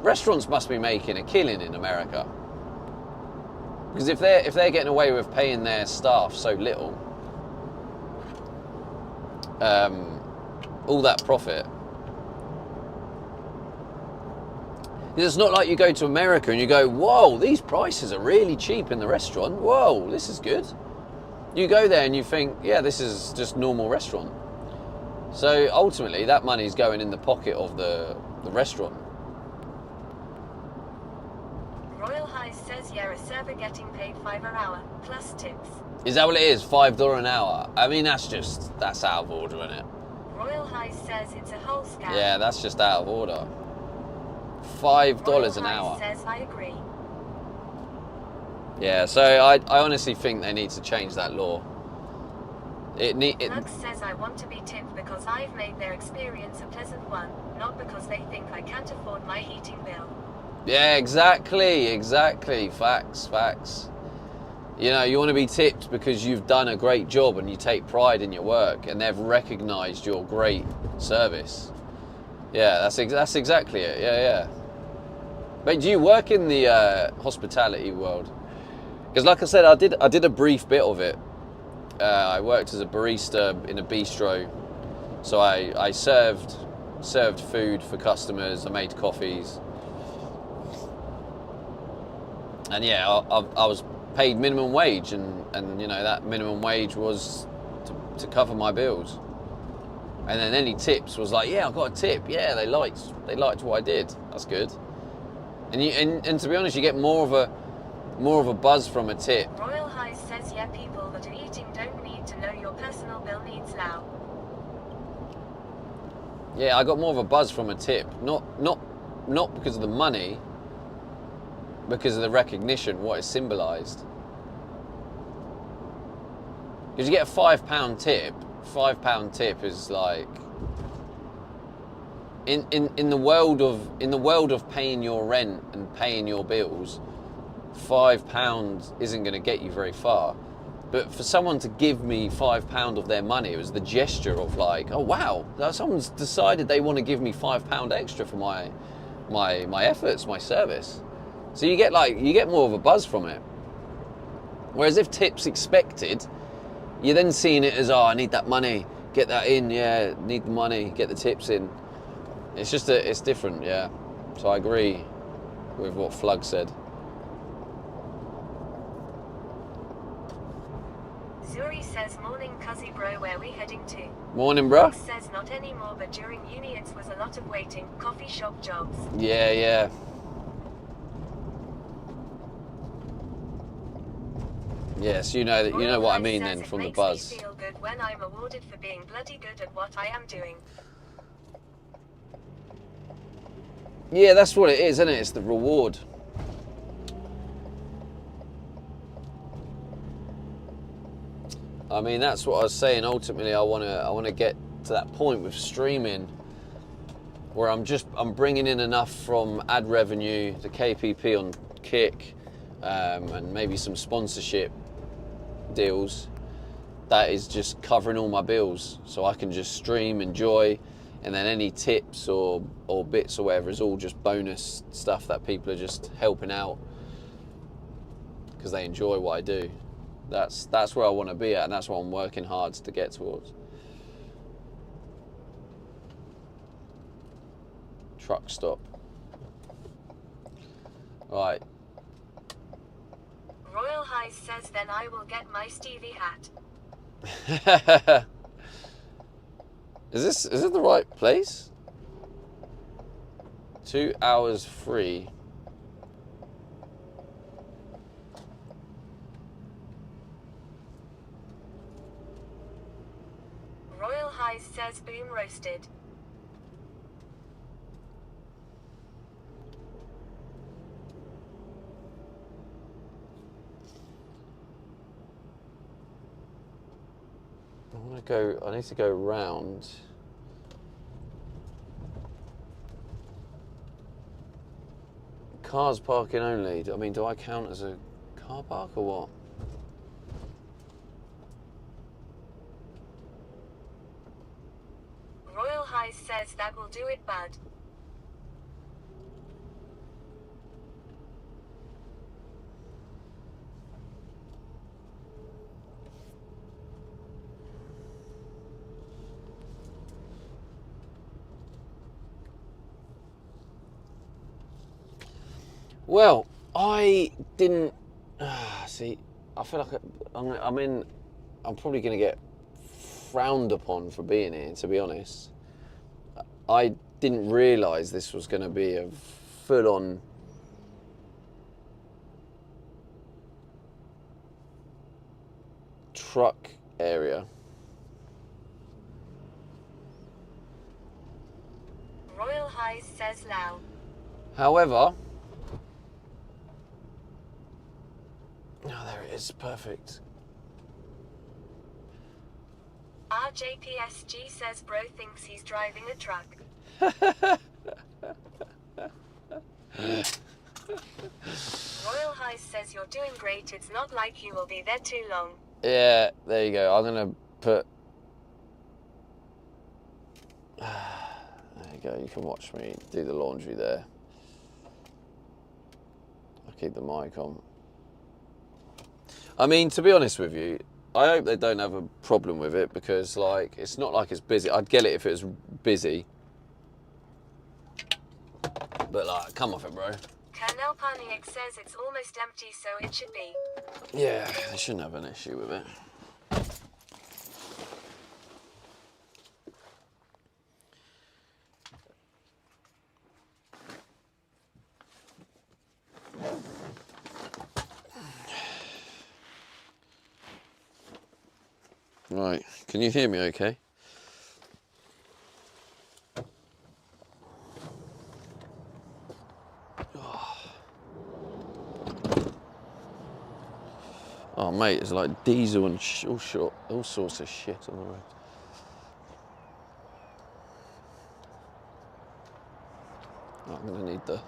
restaurants must be making a killing in America. Because if they're getting away with paying their staff so little, all that profit. It's not like you go to America and you go, whoa, these prices are really cheap in the restaurant. Whoa, this is good. You go there and you think, yeah, this is just normal restaurant. So ultimately, that money's going in the pocket of the restaurant. Royal High says, yeah, a server getting paid $5 an hour, plus tips. Is that what it is? $5 an hour? I mean, that's out of order, isn't it? Royal High says it's a whole scam. Yeah, that's just out of order. $5 an hour. Says, I agree. Yeah, so I honestly think they need to change that law. Lux says, I want to be tipped because I've made their experience a pleasant one, not because they think I can't afford my heating bill. Yeah, exactly. Facts. You want to be tipped because you've done a great job and you take pride in your work and they've recognised your great service. Yeah, that's exactly it. Yeah. But do you work in the hospitality world? Because, like I said, I did a brief bit of it I worked as a barista in a bistro, so I served food for customers. I made coffees, and yeah, I was paid minimum wage, and you know that minimum wage was to cover my bills. And then any tips was like, yeah, I got a tip. Yeah, they liked what I did. That's good. And to be honest, you get more of a buzz from a tip. Royal High says, yeah, people that are eating don't need to know your personal bill needs now. Yeah, I got more of a buzz from a tip. Not because of the money, because of the recognition, what it symbolised. Because you get a £5 tip. £5 tip is like in the world of paying your rent and paying your bills, £5 isn't going to get you very far. But for someone to give me £5 of their money, it was the gesture of like, oh wow, someone's decided they want to give me £5 extra for my efforts, my service. So you get more of a buzz from it. Whereas if tips expected, you're then seeing it as, oh, I need that money, get that in, yeah, need the money, get the tips in. It's just it's different, yeah. So I agree with what Flug said. Zuri says, morning cuzzy bro, where we heading to? Morning, bro. Says not anymore, but during uni it was a lot of waiting, coffee shop jobs. Yeah. Yes, you know what I mean then from the buzz. It makes me feel good when I'm awarded for being bloody good at what I am doing. Yeah, that's what it is, isn't it? It's the reward. I mean, that's what I was saying. Ultimately, I want to get to that point with streaming where I'm bringing in enough from ad revenue, the KPP on Kick, and maybe some sponsorship deals that is just covering all my bills, so I can just stream, enjoy, and then any tips or bits or whatever is all just bonus stuff that people are just helping out because they enjoy what I do. That's where I want to be at, and that's what I'm working hard to get towards. Truck stop. Right. Royal High says, then I will get my Stevie hat. Is it the right place? 2 hours free. Royal High says, boom roasted. I need to go round. Cars parking only. I mean, do I count as a car park or what? Royal High says that will do it, bud. Well, I didn't see. I feel like I'm probably going to get frowned upon for being here. To be honest, I didn't realise this was going to be a full-on truck area. Royal High says loud. However, oh, there it is, perfect. RJPSG says bro thinks he's driving a truck. Royal High says you're doing great, it's not like you will be there too long. Yeah, there you go. I'm going to put... There you go, you can watch me do the laundry there. I'll keep the mic on. I mean, to be honest with you, I hope they don't have a problem with it, because like it's not like it's busy. I'd get it if it was busy, but like, come off it, bro. Colonel Paniak says it's almost empty, so it should be. Yeah, they shouldn't have an issue with it. Right, can you hear me okay? Oh mate, it's like diesel and all sorts of shit on the road. Oh, I'm gonna need the...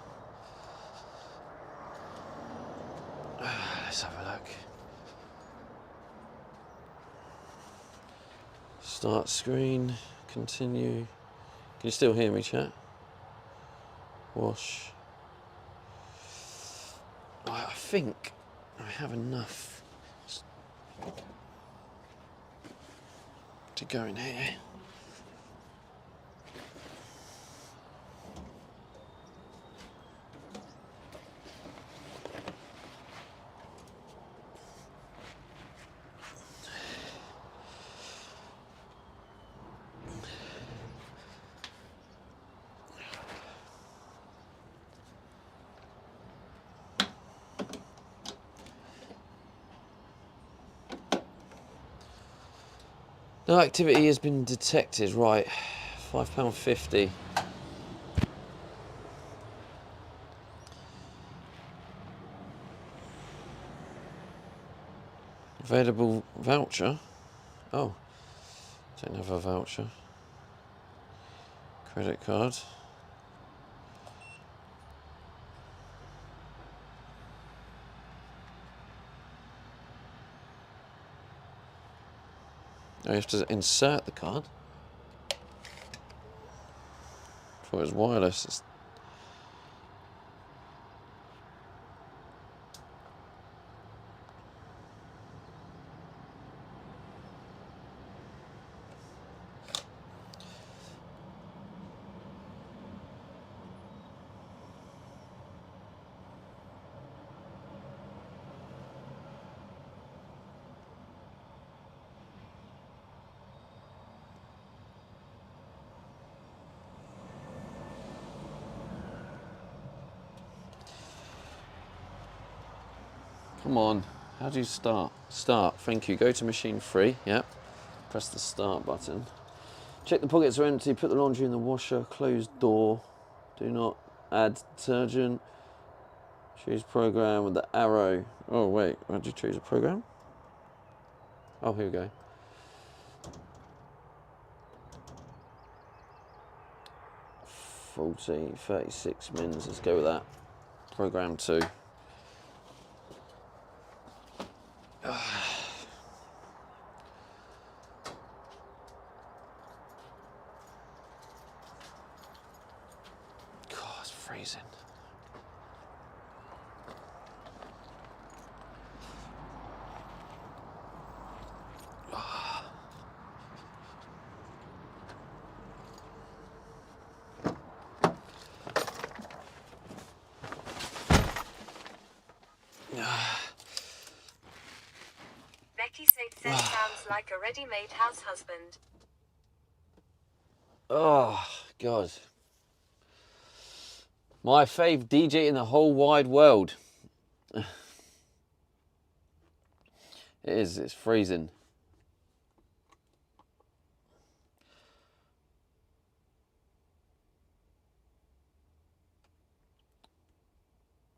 Let's have a look. Start screen, continue. Can you still hear me, chat? Wash. I think I have enough to go in here. No activity has been detected, right. £5.50. Available voucher? Oh, don't have a voucher. Credit card. Oh, you have to insert the card. Thought it was wireless. Come on, how do you start? Start, thank you. Go to machine 3, yep. Press the start button. Check the pockets are empty, put the laundry in the washer, close door. Do not add detergent. Choose program with the arrow. Oh wait, how do you choose a program? Oh, here we go. 36 mins, let's go with that. Program 2. God, it's freezing. Becky says sounds like a ready-made house husband. Oh, God. My fave DJ in the whole wide world. It is, it's freezing.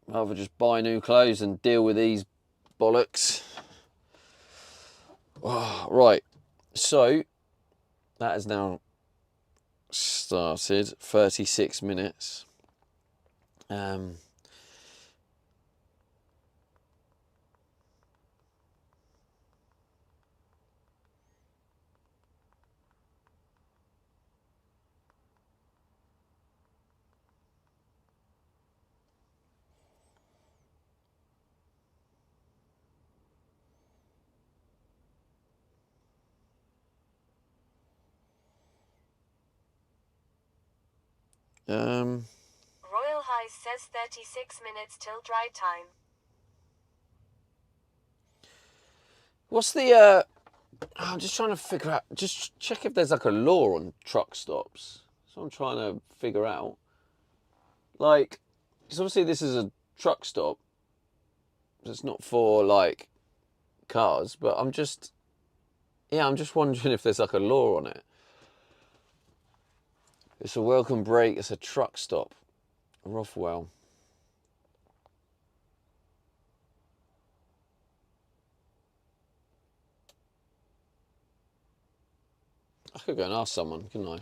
Rather just buy new clothes and deal with these bollocks. Oh, right, so that has now started. 36 minutes. Royal Highs says 36 minutes till dry time. What's the, I'm just trying to figure out, just check if there's like a law on truck stops. So I'm trying to figure out. Like, because obviously this is a truck stop. So it's not for like cars, but I'm just wondering if there's like a law on it. It's a welcome break, it's a truck stop. Rothwell. I could go and ask someone, couldn't I?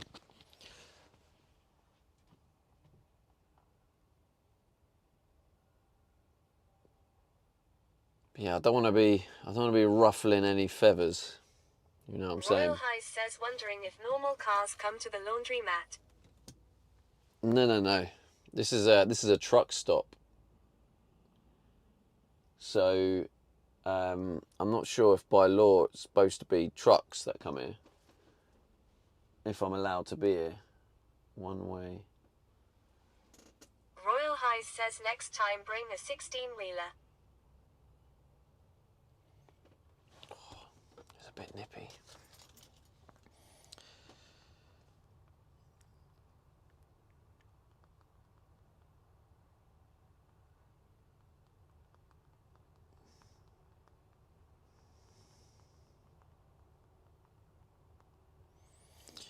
Yeah, I don't want to be ruffling any feathers. You know what I'm saying? Royal Highs says wondering if normal cars come to the laundromat. No. This is a truck stop. So I'm not sure if by law it's supposed to be trucks that come here. If I'm allowed to be here. One way. Royal Highs says next time bring a 16-wheeler. It's a bit nippy.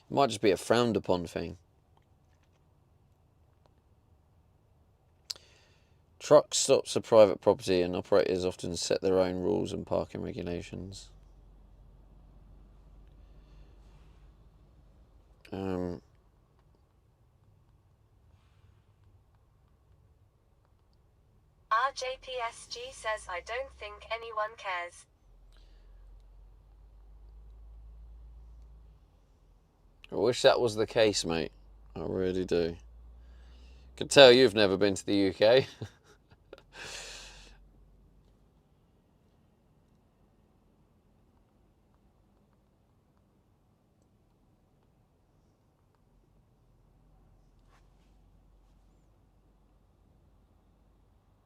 It might just be a frowned upon thing. Truck stops are private property and operators often set their own rules and parking regulations. RJPSG says I don't think anyone cares. I wish that was the case, mate. I really do. Can tell you've never been to the UK.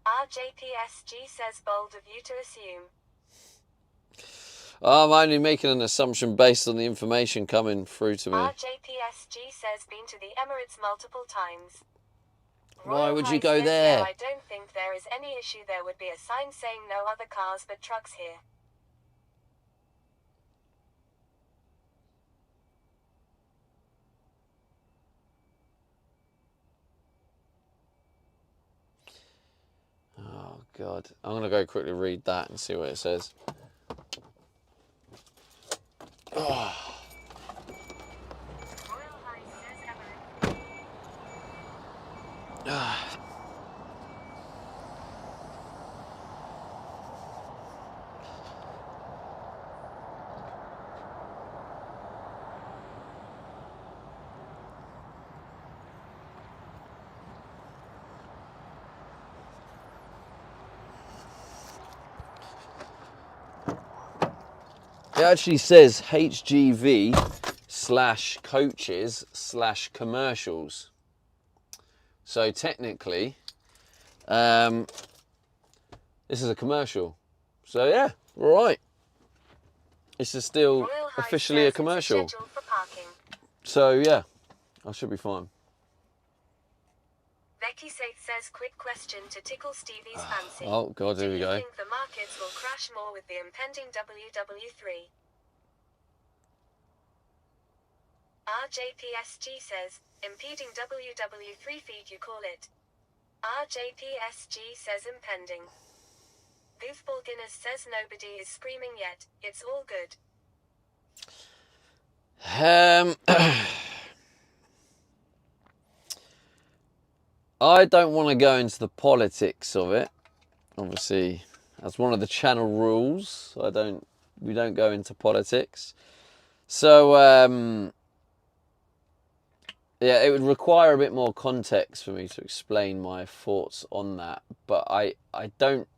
RJPSG says bold of you to assume. I'm only making an assumption based on the information coming through to me. RJPSG says been to the Emirates multiple times. Why would you Highs go says, there? Yeah, I don't think there is any issue. There would be a sign saying no other cars but trucks here. Oh, God. I'm going to go quickly read that and see what it says. Oh. Royal Highs says Emirates. It actually says HGV/coaches/commercials. So technically, this is a commercial. So yeah, we're all right. This is still officially a commercial. So yeah, I should be fine. Becky says quick question to tickle Stevie's fancy. Oh God, here we go. Do you think the markets will crash more with the impending WW3? RJPSG says, impeding WW3 feed you call it. RJPSG says impending. Goofball Guinness says nobody is screaming yet, it's all good. I don't want to go into the politics of it. Obviously, that's one of the channel rules. We don't go into politics. So, yeah, it would require a bit more context for me to explain my thoughts on that. But I don't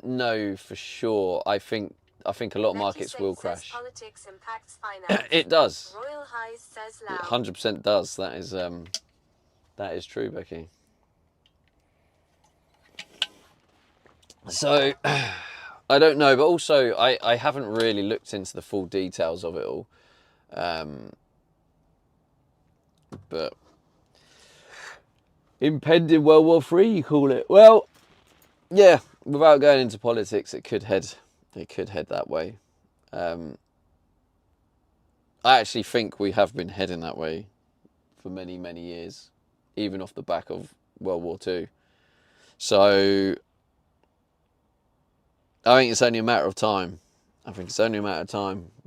know for sure. I think a lot of markets will crash. Politics impacts finance. It does. Royal Highs says loud. 100% does. That is true, Becky. So, I don't know, but also I haven't really looked into the full details of it all. But impending World War III, you call it? Well, yeah. Without going into politics, it could head that way. I actually think we have been heading that way for many, many years, even off the back of World War II. So I think it's only a matter of time. And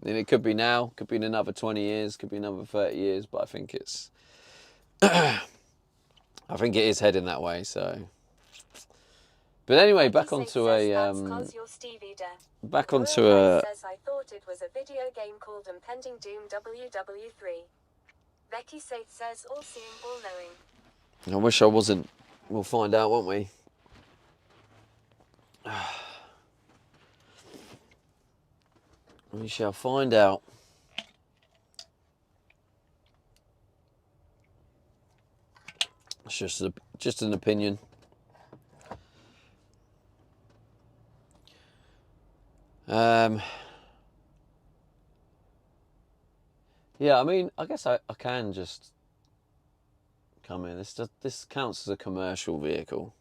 it could be now, could be in another 20 years, could be another 30 years, but I think it's I think it is heading that way, so. But anyway, back onto a back onto a says I thought it was a video game called Impending Doom WW3. Becky Saith says all seeing, all knowing. I wish I wasn't. We'll find out, won't we? We shall find out. It's just an opinion. Yeah, I mean, I guess I can just come in. This counts as a commercial vehicle,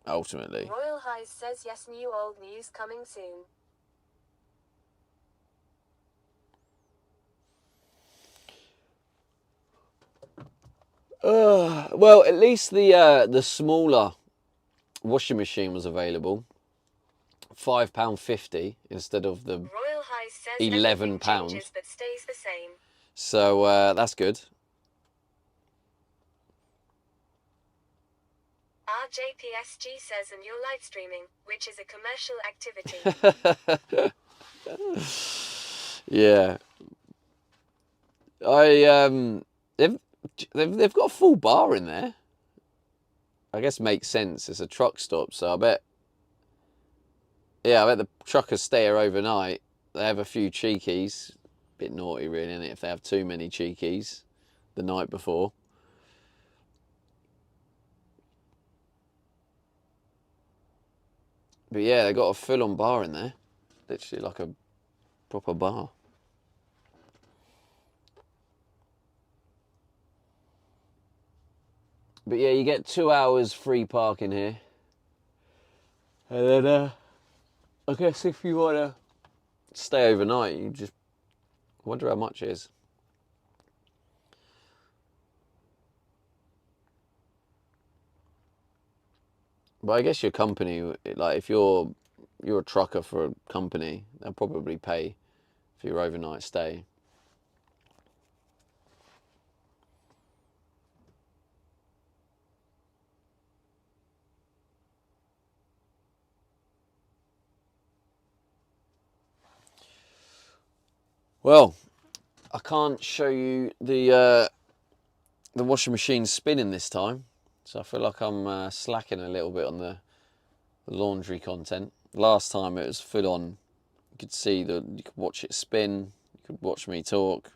ultimately. Royal Highs says yes, new old news coming soon. Well, at least the smaller washing machine was available. £5.50 instead of the Royal Highs says £11. changes but stays the same. So that's good. RJPSG says and you're live streaming, which is a commercial activity. Yeah. They've got a full bar in there. I guess makes sense. It's a truck stop, so I bet the truckers stay here overnight. They have a few cheekies. Bit naughty, really, isn't it, if they have too many cheekies the night before. But yeah, they got a full-on bar in there. Literally like a proper bar. But yeah, you get 2 hours free parking here. And then, I guess if you want to stay overnight, you just wonder how much it is. But I guess your company, like if you're a trucker for a company, they'll probably pay for your overnight stay. Well, I can't show you the washing machine spinning this time, so I feel like I'm slacking a little bit on the laundry content. Last time it was full on. You could see you could watch it spin. You could watch me talk.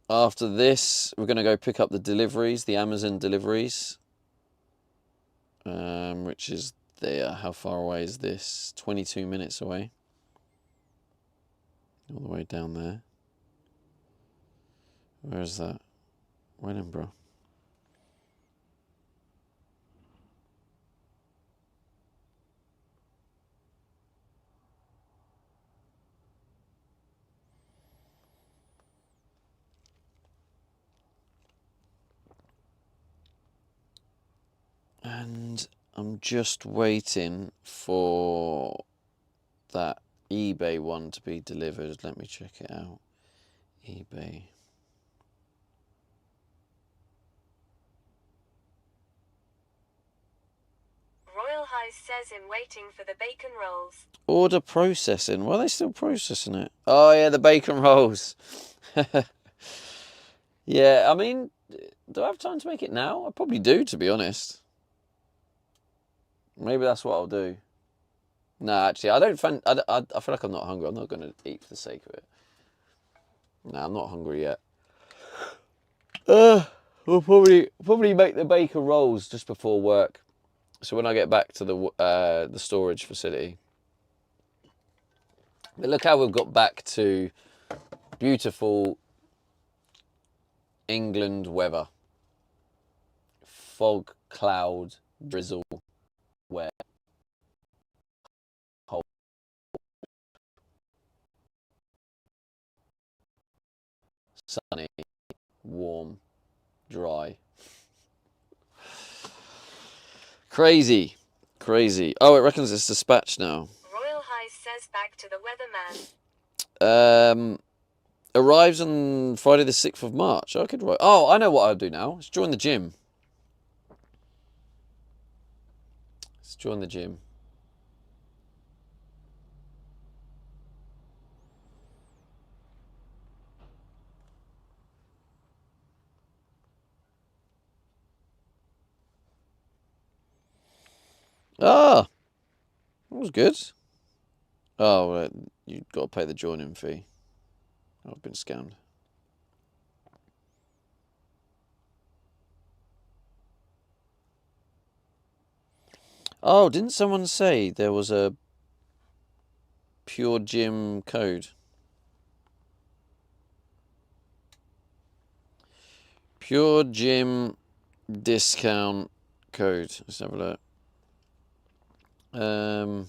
After this, we're going to go pick up the deliveries, the Amazon deliveries, which is there. How far away is this? 22 minutes away. All the way down there. Where is that? Wellingborough. And I'm just waiting for that eBay one to be delivered. Let me check it out. eBay. Royal Highs says in waiting for the bacon rolls. Order processing. Why are they still processing it? Oh yeah, the bacon rolls. Yeah, I mean, do I have time to make it now? I probably do, to be honest. Maybe that's what I'll do. No, actually, I feel like I'm not hungry. I'm not going to eat for the sake of it. Nah, I'm not hungry yet. We'll probably make the bacon rolls just before work. So when I get back to the storage facility. But look how we've got back to beautiful England weather. Fog, cloud, drizzle, wet, cold, sunny, warm, dry. Crazy. Crazy. Oh, it reckons it's dispatched now. Royal Highs says back to the weatherman. Arrives on Friday the 6th of March. I could write. Oh, I know what I'll do now. Let's join the gym. Let's join the gym. Ah, that was good. Oh, well, you've got to pay the joining fee. I've been scammed. Oh, didn't someone say there was a Pure Gym code? Pure Gym discount code. Let's have a look. I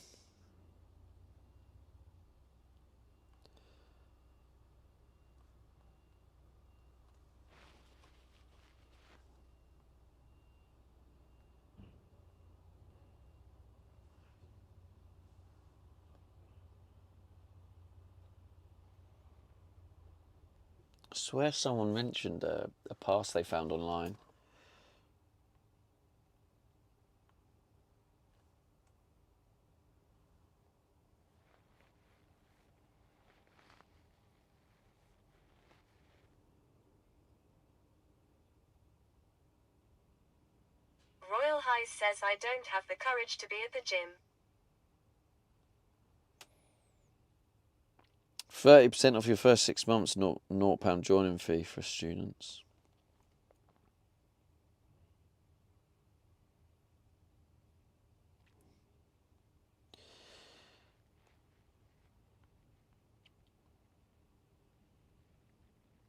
swear someone mentioned a pass they found online. Royal Highs says I don't have the courage to be at the gym. 30% off your first 6 months, £0 joining fee for students.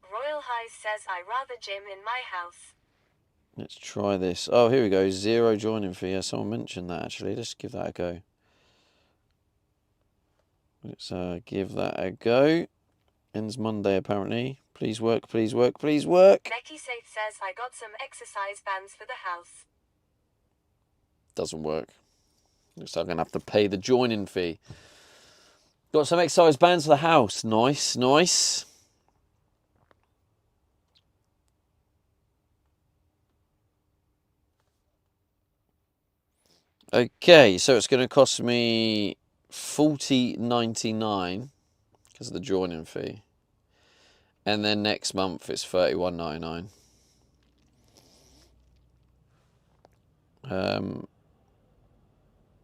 Royal Highs says I rather gym in my house. Let's try this. Oh, here we go. 0 joining fee. Yeah, someone mentioned that actually. Let's give that a go. Let's give that a go. Ends Monday apparently. Please work, please work, please work. Becky Safe says I got some exercise bands for the house. Doesn't work. Looks like I'm going to have to pay the joining fee. Got some exercise bands for the house. Nice, nice. Okay, so it's going to cost me $40.99 because of the joining fee. And then next month it's $31.99.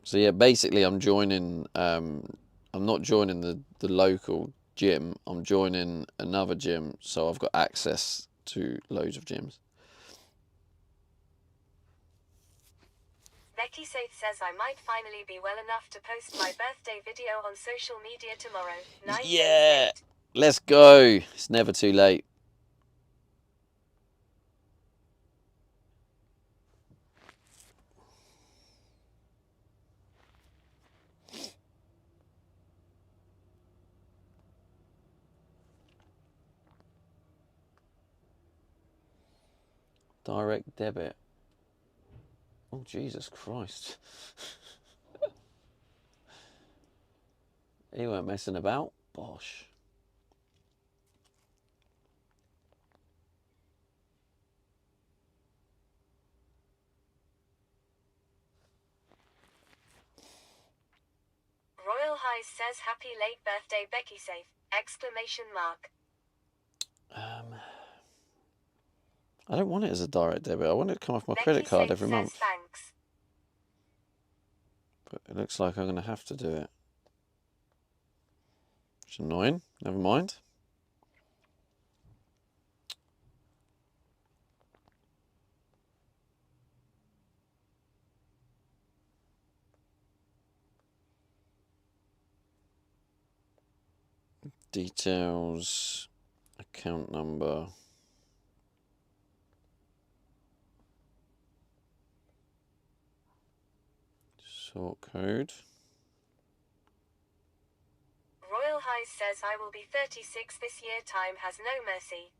So yeah, basically I'm joining, I'm not joining the local gym, I'm joining another gym, so I've got access to loads of gyms. Becky Safe says I might finally be well enough to post my birthday video on social media tomorrow. 9 days late. Let's go. It's never too late. Direct debit. Oh, Jesus Christ. You weren't messing about? Bosh. Royal Highs says happy late birthday Becky Safe! Exclamation mark. I don't want it as a direct debit. I want it to come off my Becky credit card Safe every says month. thanks. But it looks like I'm going to have to do it. Which is annoying. Never mind. Details, account number. Sort code. Royal High says I will be 36 this year. Time has no mercy.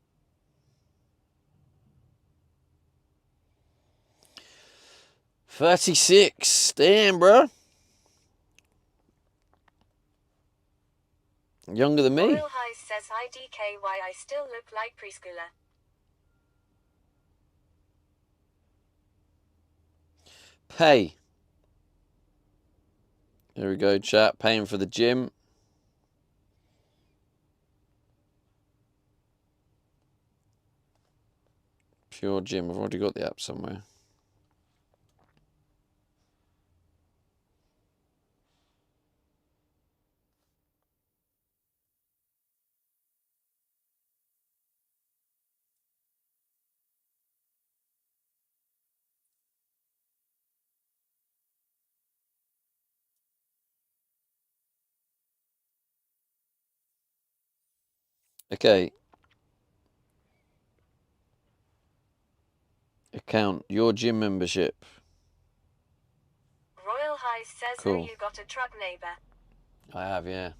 36. Damn, bro. Younger than me. Royal High says IDKY I still look like preschooler. Pay. There we go, chat. Paying for the gym. Pure Gym. I've already got the app somewhere. Okay. Account. Your gym membership. Royal High says Cool. you got a truck neighbor. I have, yeah.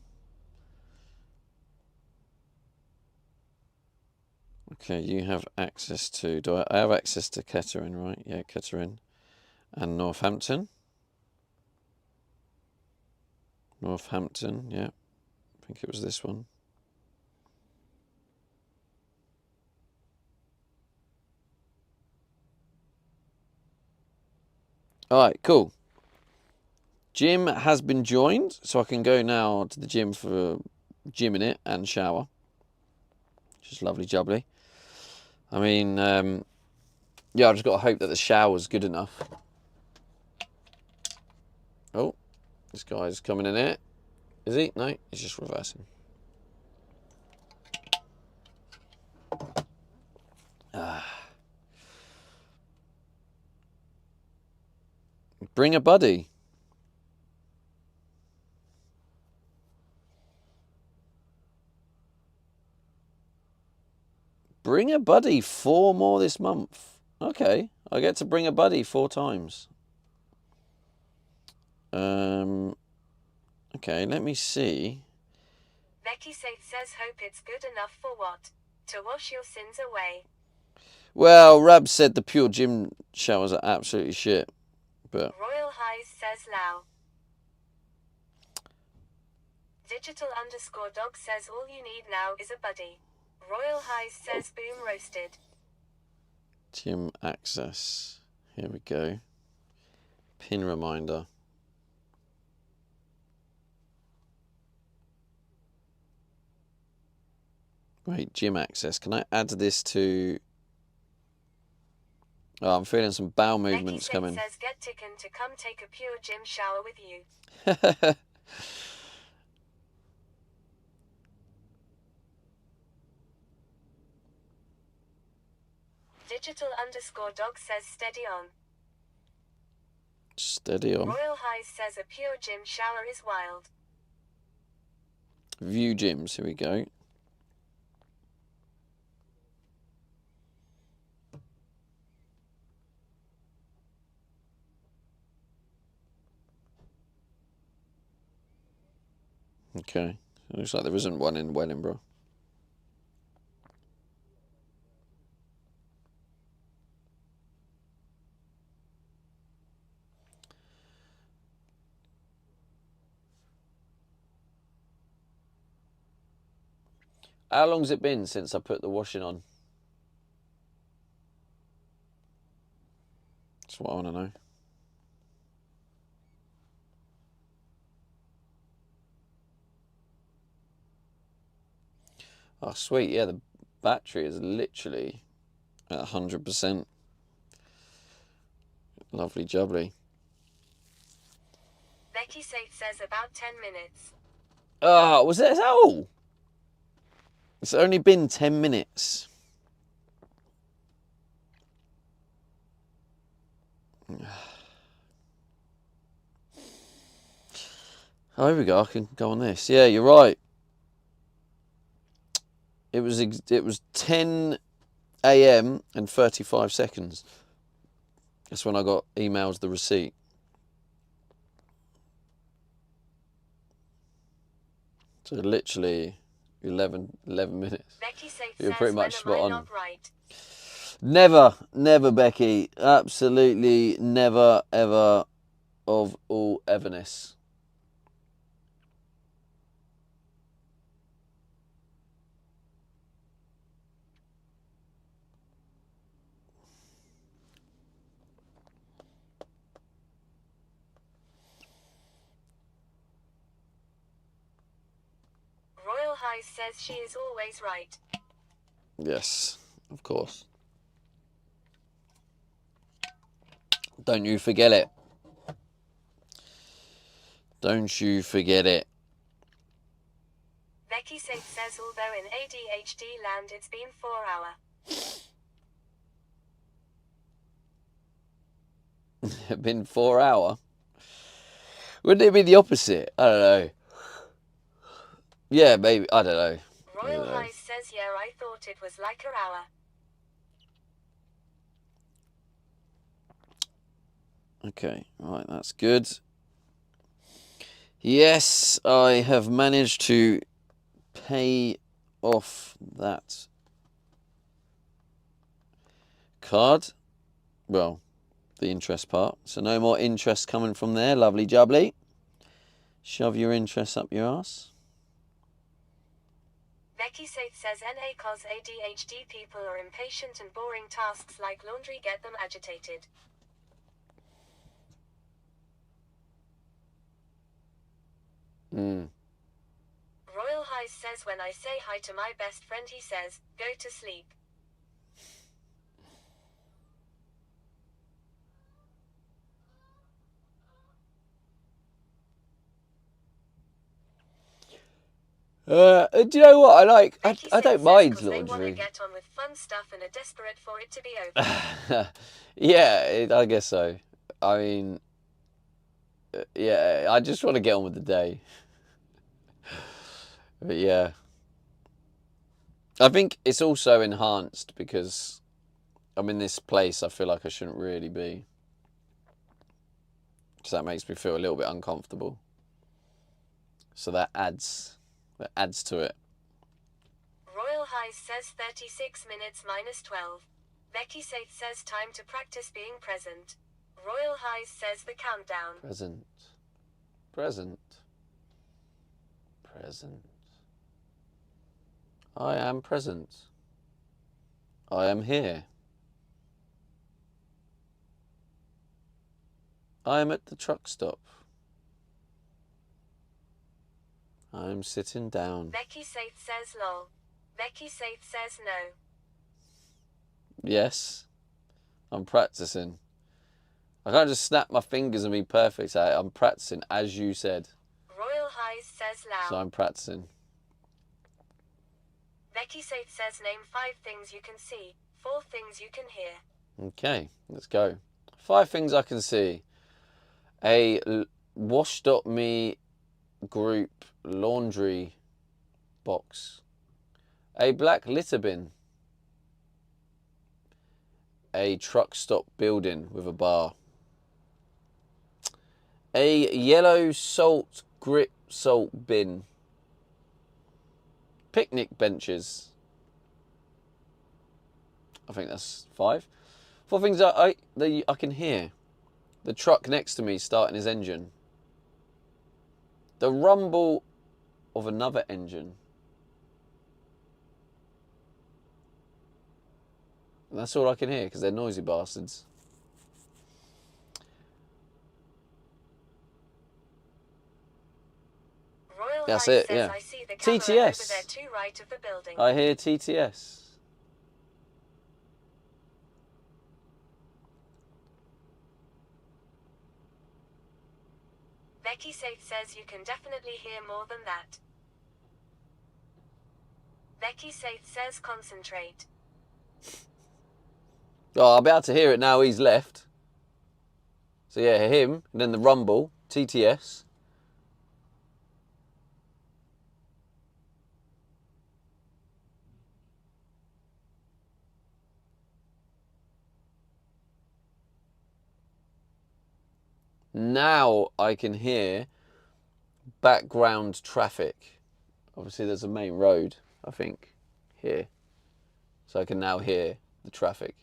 Okay, you have access to... I have access to Kettering, right? Yeah, Kettering. And Northampton. Northampton, yeah. I think it was this one. Alright, cool. Gym has been joined, so I can go now to the gym for gymming it and shower. Just lovely jubbly. I mean, yeah, I've just got to hope that the shower's good enough. Oh, this guy's coming in here. Is he? No, he's just reversing. Bring a buddy. Bring a buddy 4 more this month. Okay, I get to bring a buddy 4 times. Okay, let me see. Becky says hope it's good enough for what? To wash your sins away. Well, Rab said the pure gym showers are absolutely shit. But Royal Highs says Lao. Digital_dog says all you need now is a buddy. Royal Highs says boom roasted. gym access. Here we go. Pin reminder. Wait, gym access. Can I add this to... Oh, I'm feeling some bowel movements coming. Says get Ticken to come take a pure gym shower with you. Digital_dog says steady on. Steady on. Royal Highs says a pure gym shower is wild. View gyms. Here we go. Okay. It looks like there isn't one in Wellingborough. How long's it been since I put the washing on? That's what I want to know. Oh, sweet. Yeah, the battery is literally at 100%. Lovely jubbly. Becky says about 10 minutes. Oh, was that all? It's only been 10 minutes. Oh, here we go. I can go on this. Yeah, you're right. was 10 a.m. and 35 seconds. That's when I got emails the receipt. So literally 11 minutes. Becky Safe You're says, pretty when much am spot I on. not right? Never, Becky. Absolutely never, ever of all everness. Royal High says she is always right. Yes, of course. Don't you forget it. Don't you forget it. Becky Safe says, although in ADHD land it's been 4 hour. Been 4 hour. Wouldn't it be the opposite? I don't know. Yeah, maybe. I don't know. Royal High says, yeah, I thought it was like an hour. Okay, right, that's good. Yes, I have managed to pay off that card. Well, the interest part. So no more interest coming from there. Lovely jubbly. Shove your interest up your ass. Becky Safe says, NA cause ADHD people are impatient and boring tasks like laundry get them agitated. Royal High says, when I say hi to my best friend he says, go to sleep. Do you know what I like? Becky I Safe don't says, mind 'cause they want to laundry. get on with fun stuff and are desperate for it to be over. Yeah, I guess so. I mean, yeah, I just want to get on with the day. But yeah. I think it's also enhanced because I'm in this place I feel like I shouldn't really be. So that makes me feel a little bit uncomfortable. So that adds to it. Royal High says 36 minutes minus 12. Becky Safe says, time to practice being present. Royal High says, the countdown. Present. I am present. I am here. I am at the truck stop. I am sitting down. Becky Safe says, lol. Becky Safe says, no. Yes. I'm practicing. I can't just snap my fingers and be perfect at it. I'm practicing, as you said. Royal High says, loud. So I'm practicing. Becky Safe says, name 5 things you can see, 4 things you can hear. Okay, let's go. 5 things I can see. A Wash.me group laundry box. A black litter bin. A truck stop building with a bar. A yellow salt grip salt bin. Picnic benches. I think that's 5. 4 things I can hear. The truck next to me starting his engine. The rumble of another engine. And that's all I can hear because they're noisy bastards. Royal That's High it, says, yeah. I see the camera TTS. over there to right of the building. I hear TTS. Becky Safe says, you can definitely hear more than that. Becky Safe says, concentrate. Oh, I'll be able to hear it now he's left. So yeah, him, and then the rumble, TTS. Now I can hear background traffic. Obviously there's a main road, I think, here. So I can now hear the traffic.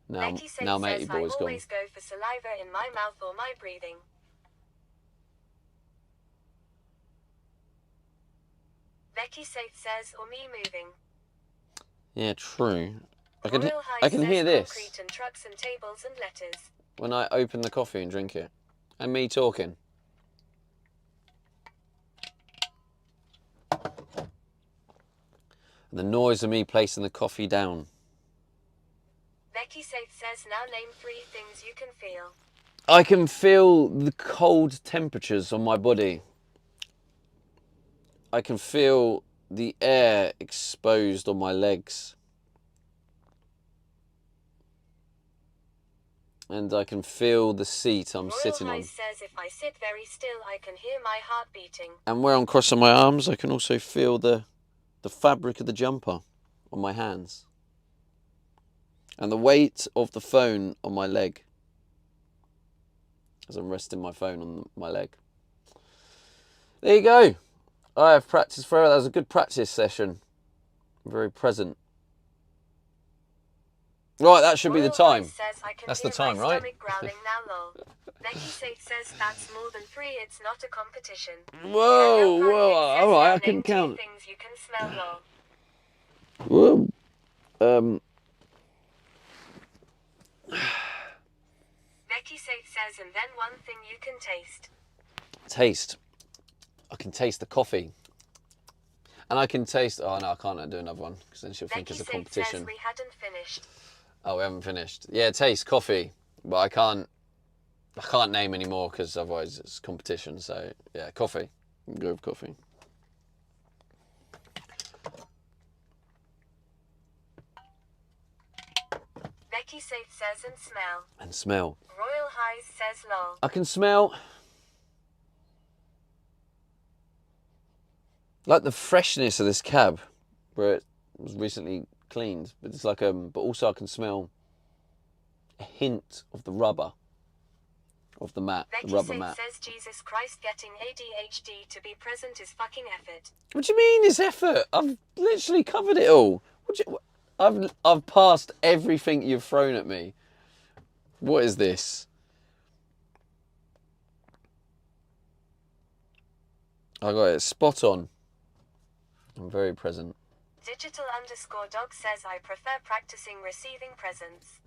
Now matey boy's gone. I always go for saliva in my mouth or my breathing. Becky Safe says, or me moving. Yeah, true. I can says hear this. Concrete and trucks and tables and letters. When I open the coffee and drink it. And me talking. And the noise of me placing the coffee down. Becky Safe says, now name 3 things you can feel. I can feel the cold temperatures on my body. I can feel the air exposed on my legs. And I can feel the seat I'm sitting on. Says, if I sit very still, I can hear my heart beating. And where I'm crossing my arms, I can also feel the fabric of the jumper on my hands. And the weight of the phone on my leg. As I'm resting my phone on my leg. There you go. I have practiced forever. That was a good practice session. I'm very present. Right, that should be the time. That's the time, right? Becky says that's more than 3. It's not a competition. Whoa, all right, I couldn't count. Things you can smell, Whoa. Becky says, and then one thing you can taste. Taste. I can taste the coffee. And I can taste... Oh, no, I can't do another one, because then she'll think it's a competition. Says we hadn't finished. Oh, we haven't finished. Yeah, taste coffee. But I can't name any more, because otherwise it's competition. So, yeah, coffee. Go with coffee. Becky says, and smell. And smell. Royal Highs says lol. I can smell... like the freshness of this cab, where it was recently cleaned, but it's like but also I can smell a hint of the rubber of the mat, the rubber mat. Says Jesus Christ, getting ADHD to be present is fucking effort. What do you mean it's effort? I've literally covered it all. I've passed everything you've thrown at me. What is this? I got it spot on. I'm very present. Digital_dog says I prefer practicing receiving presents.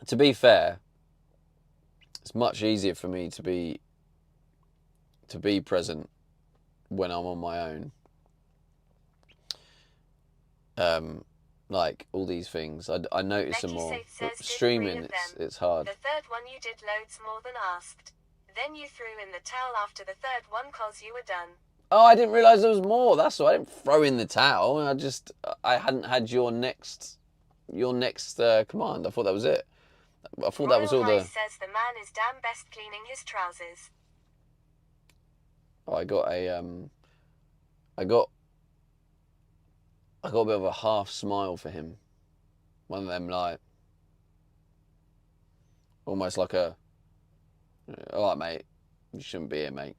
To be fair, it's much easier for me to be present when I'm on my own. Like all these things, I notice them more. But streaming, it's hard. The third one you did loads more than asked. Then you threw in the towel after the third one cause you were done. Oh, I didn't realise there was more. That's why I didn't throw in the towel. I hadn't had your next command. I thought that was it. I thought that was all the... says the man is damn best cleaning his trousers. Oh, I got a bit of a half smile for him. One of them, like, almost like a, all right, mate, you shouldn't be here, mate.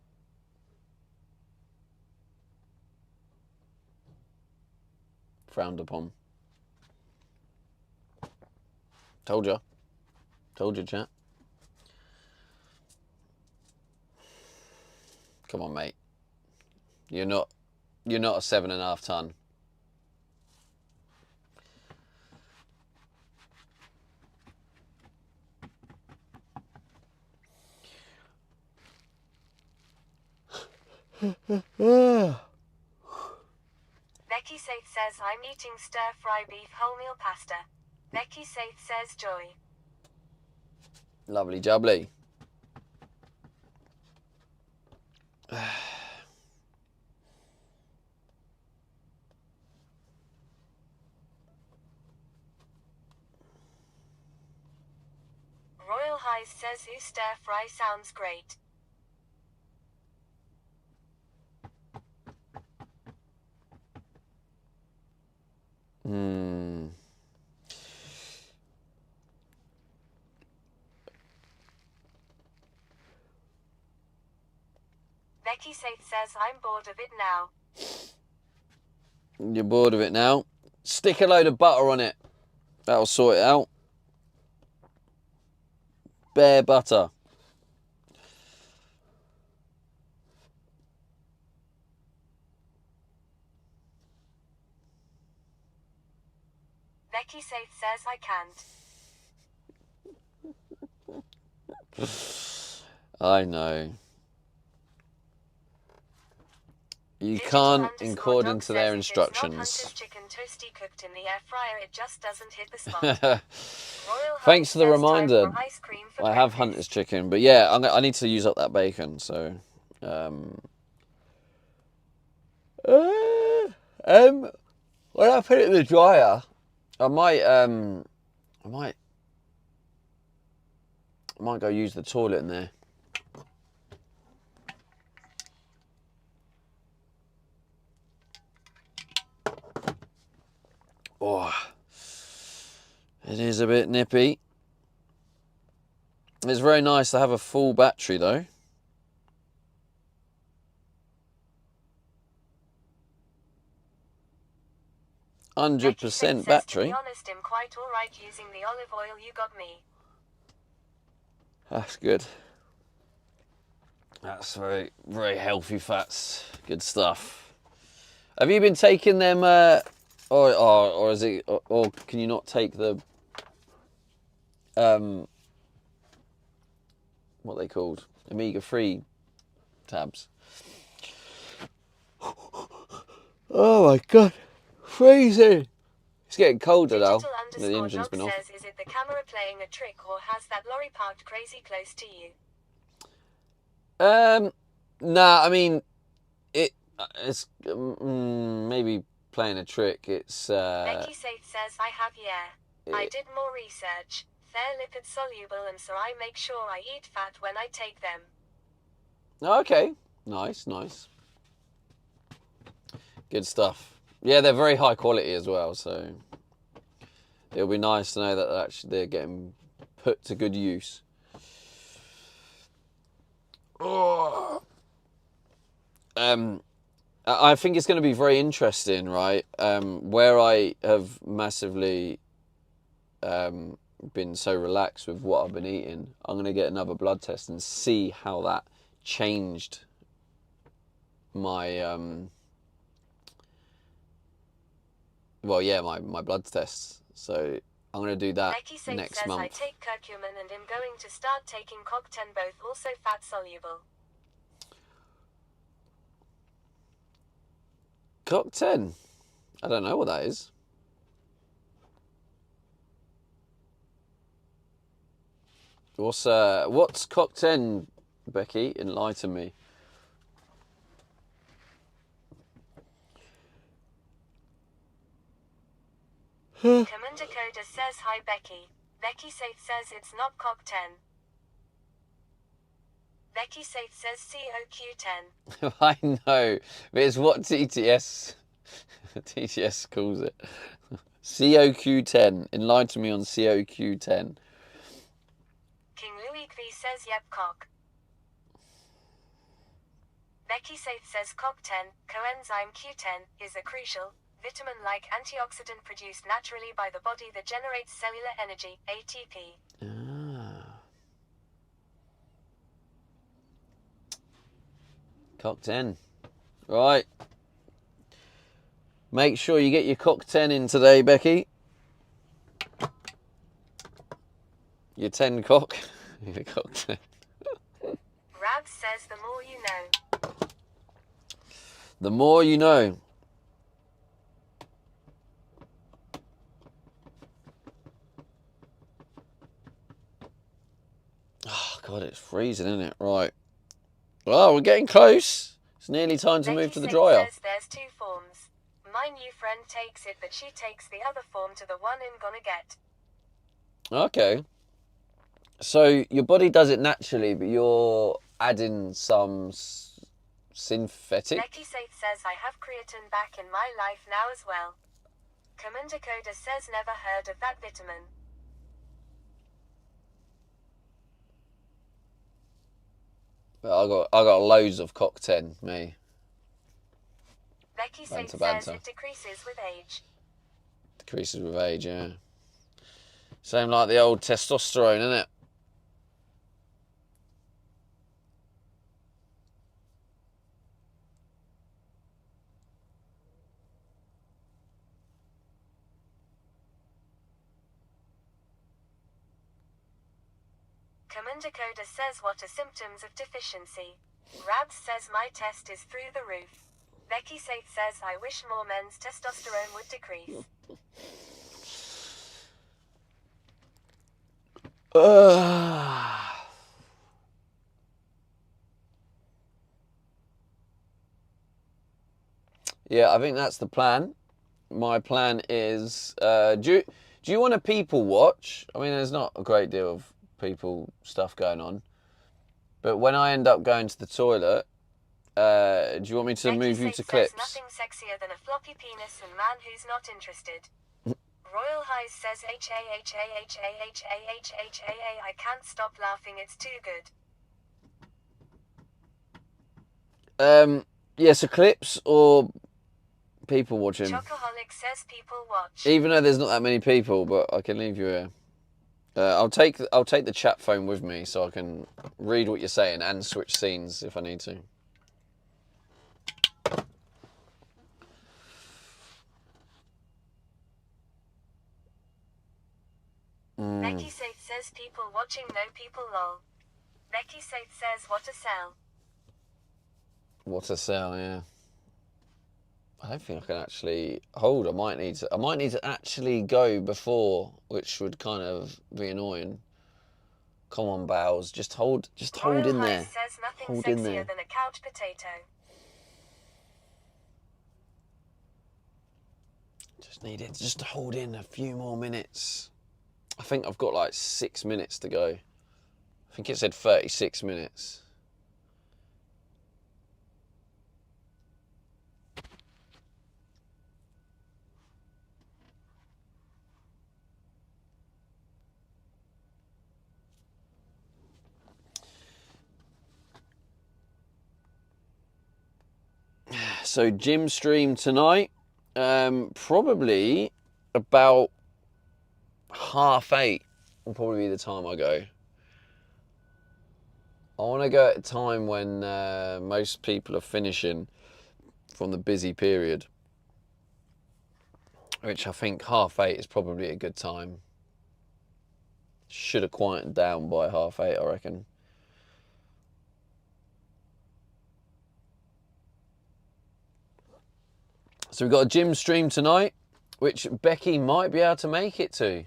Frowned upon. Told you, chat. Come on, mate. You're not a 7.5 ton. Becky Saith says I'm eating stir-fry beef wholemeal pasta. Becky Saith says joy. Lovely jubbly. Royal Highs says who stir-fry sounds great. Becky Saith says, I'm bored of it now. You're bored of it now? Stick a load of butter on it. That'll sort it out. Bare butter. Becky Saith says I can't. I know. You can't, according to their instructions. It's not Hunter's chicken toasty cooked in the air fryer, it just doesn't hit the spot. Thanks for the reminder. I have Hunter's chicken, but yeah, I need to use up that bacon. So, when I put it in the dryer, I might go use the toilet in there. Oh, it is a bit nippy. It's very nice to have a full battery though. %% battery. To be honest, I'm quite alright using the olive oil you got me. That's good. That's very, very healthy fats. Good stuff. Have you been taking them, or is it, or can you not take the, what are they called? Omega-3 tabs. Oh my God. Freezing. It's getting colder now. The engine's been off. Says, is it the camera playing a trick, or has that lorry parked crazy close to you? Nah, I mean, it's maybe playing a trick. It's Becky Saith says I have, I did more research. They're lipid soluble, and so I make sure I eat fat when I take them. Okay, nice. Good stuff. Yeah, they're very high quality as well, so it'll be nice to know that actually they're getting put to good use. Oh. I think it's going to be very interesting, right? Where I have massively been so relaxed with what I've been eating, I'm going to get another blood test and see how that changed my my blood tests. So I'm going to do that next month. I take curcumin and am going to start taking CoQ10, both also fat soluble. CoQ10? I don't know what that is. What's CoQ10, Becky? Enlighten me. Commander Coda says hi, Becky. Becky Saith says it's not CoQ10. Becky Saith says COQ10. I know, but it's what TTS calls it. COQ10. Enlighten me on COQ10. King Louis V says yep, cock. Becky Saith says CoQ10, coenzyme Q10, is a crucial vitamin-like antioxidant produced naturally by the body that generates cellular energy, ATP. CoQ10. Right. Make sure you get your CoQ10 in today, Becky. Your 10 cock. Your CoQ10. Rabs says the more you know. The more you know. Oh, God, it's freezing, isn't it? Right. Well, we're getting close. It's nearly time to move to the dryer. Says there's two forms. My new friend takes it, but she takes the other form to the one I'm gonna get. Okay. So your body does it naturally, but you're adding some synthetic? Becky Saith says I have creatine back in my life now as well. Commander Coda says never heard of that vitamin. But I got loads of cock 10, me. Becky Saint Banter. says it decreases with age. Decreases with age, yeah. Same like the old testosterone, isn't it? Commander Coda says what are symptoms of deficiency. Rabs says my test is through the roof. Becky Saint says I wish more men's testosterone would decrease. Yeah, I think that's the plan. My plan is, do you want a people watch? I mean, there's not a great deal of people stuff going on. But when I end up going to the toilet, do you want me to move you to clips? Nothing sexier than a floppy penis and man who's not interested. Royal Highs says HAHAHAHAHAHAHA. I can't stop laughing, it's too good. Yeah, so clips or people watching? Chocoholic says people watch. Even though there's not that many people, but I can leave you here. I'll take the chat phone with me so I can read what you're saying and switch scenes if I need to. Becky Saith says people watching, no people lol. Becky Saith says what a sell. What a sell, yeah. I don't think I can actually hold. I might need to actually go before, which would kind of be annoying. Come on, Bowles, just hold in there. Says nothing hold sexier in there. Than a couch potato. Just need it. Just hold in a few more minutes. I think I've got like 6 minutes to go. I think it said 36 minutes. So gym stream tonight, probably about 8:30 will probably be the time I go. I want to go at a time when most people are finishing from the busy period, which I think 8:30 is probably a good time. Should have quieted down by 8:30, I reckon. So we've got a gym stream tonight, which Becky might be able to make it to.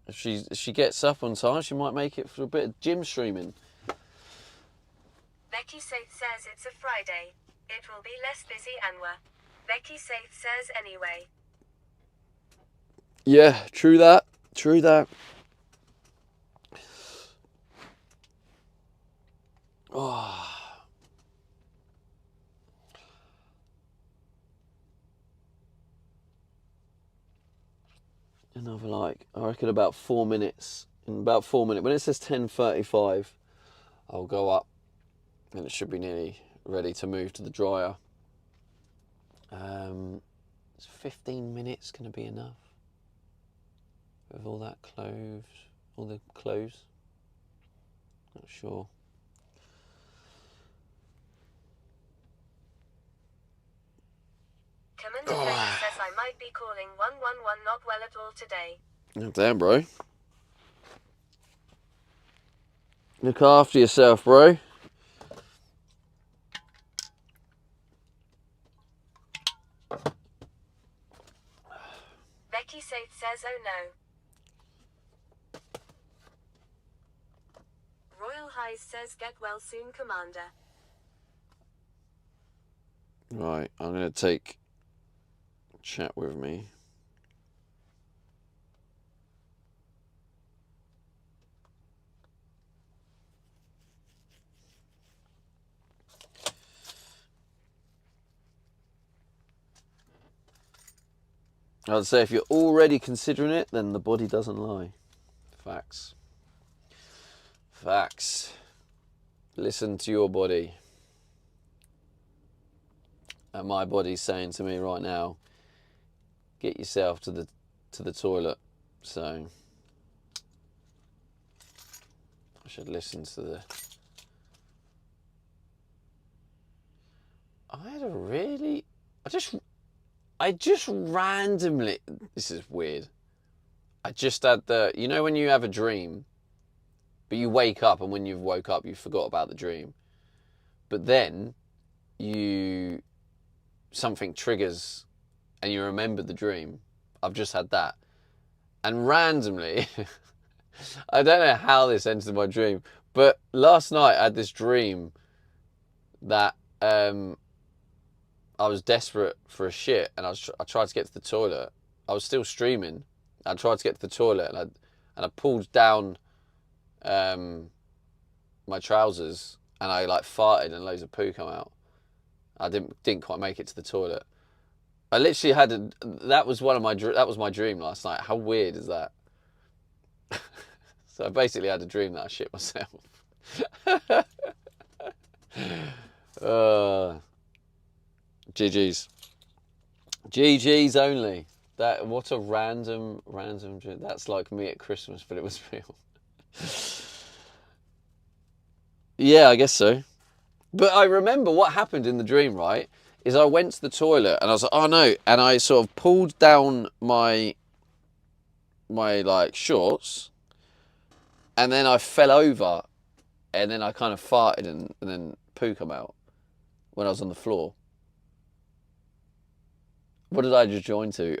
If she gets up on time, she might make it for a bit of gym streaming. Becky Saith says it's a Friday. It will be less busy, Anwar. Becky Saith says anyway. Yeah, true that. True that. Oh. Another I reckon about 4 minutes. In about 4 minutes, when it says 10:35, I'll go up and it should be nearly ready to move to the dryer. Is 15 minutes going to be enough? With all the clothes? Not sure. Commander Cody says I might be calling 111 not well at all today. Oh, damn, bro. Look after yourself, bro. Becky Saith says oh no. Royal Highs says get well soon, Commander. Right, I'm going to take chat with me. I'd say if you're already considering it, then the body doesn't lie. Facts. Facts. Listen to your body. And my body's saying to me right now, get yourself to the toilet. So I should listen to the... I just randomly... This is weird. I just had the... You know when you have a dream, but you wake up, and when you've woke up, you forgot about the dream. But then something triggers and you remember the dream. I've just had that. And randomly, I don't know how this entered my dream, but last night I had this dream that I was desperate for a shit, and I tried to get to the toilet. I was still streaming. I tried to get to the toilet, and I pulled down my trousers, and I like farted, and loads of poo come out. I didn't quite make it to the toilet. I literally had that was my dream last night. How weird is that? So I basically had a dream that I shit myself. GG's. GG's only. What a random dream. That's like me at Christmas, but it was real. Yeah, I guess so. But I remember what happened in the dream, right? Is I went to the toilet and I was like, oh no. And I sort of pulled down my like shorts, and then I fell over, and then I kind of farted, and then poo come out when I was on the floor. What did I just join to?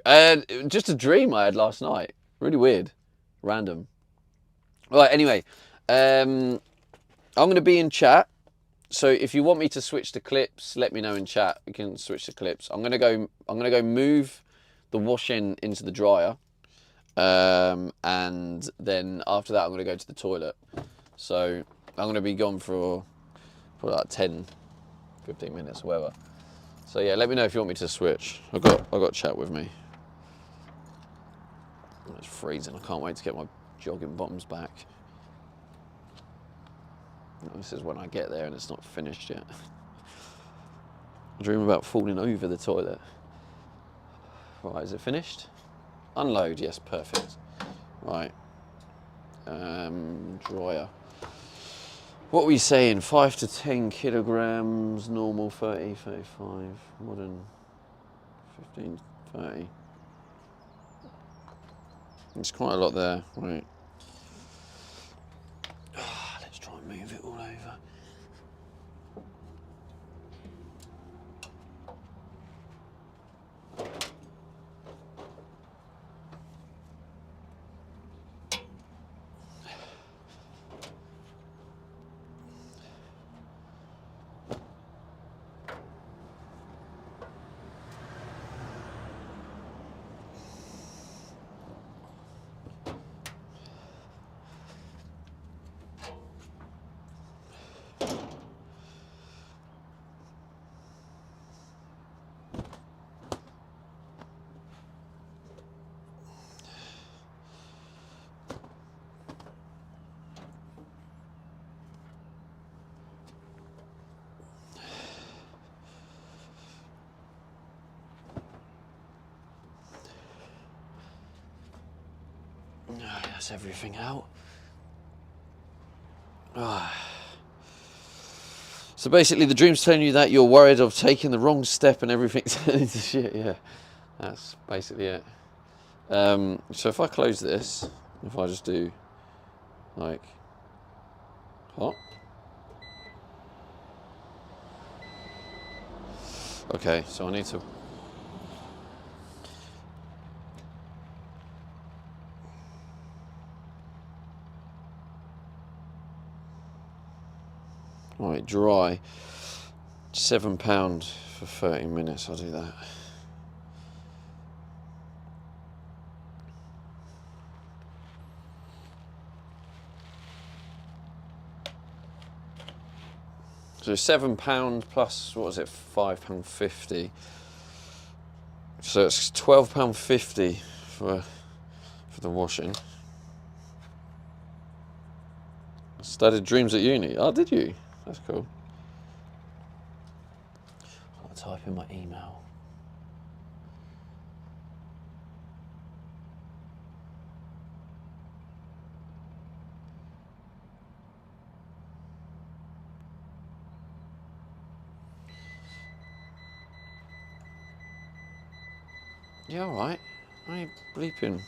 Just a dream I had last night. Really weird. Random. Right, anyway. I'm going to be in chat. So if you want me to switch to clips, let me know in chat. We can switch to clips. I'm gonna go move the washing into the dryer, and then after that I'm gonna go to the toilet. So I'm gonna be gone for like 10, 15 minutes or whatever. So yeah, let me know if you want me to switch. I got chat with me. It's freezing. I can't wait to get my jogging bottoms back. This is when I get there and it's not finished yet. I dream about falling over the toilet. Right, is it finished? Unload, yes, perfect. Right. Dryer. What are we saying? 5 to 10 kilograms, normal 30, 35, modern 15, 30. It's quite a lot there, right. Let's try and move it all over. That's everything out. So basically the dream's telling you that you're worried of taking the wrong step and everything turning to shit, yeah. That's basically it. So if I close this, if I just do like hot. Okay, so I need to right, dry. £7 for 30 minutes, I'll do that. So £7 plus, what was it, £5.50. So it's £12.50 for the washing. Studied dreams at uni. Oh, did you? That's cool. I'll type in my email. Yeah, alright. I ain't bleeping.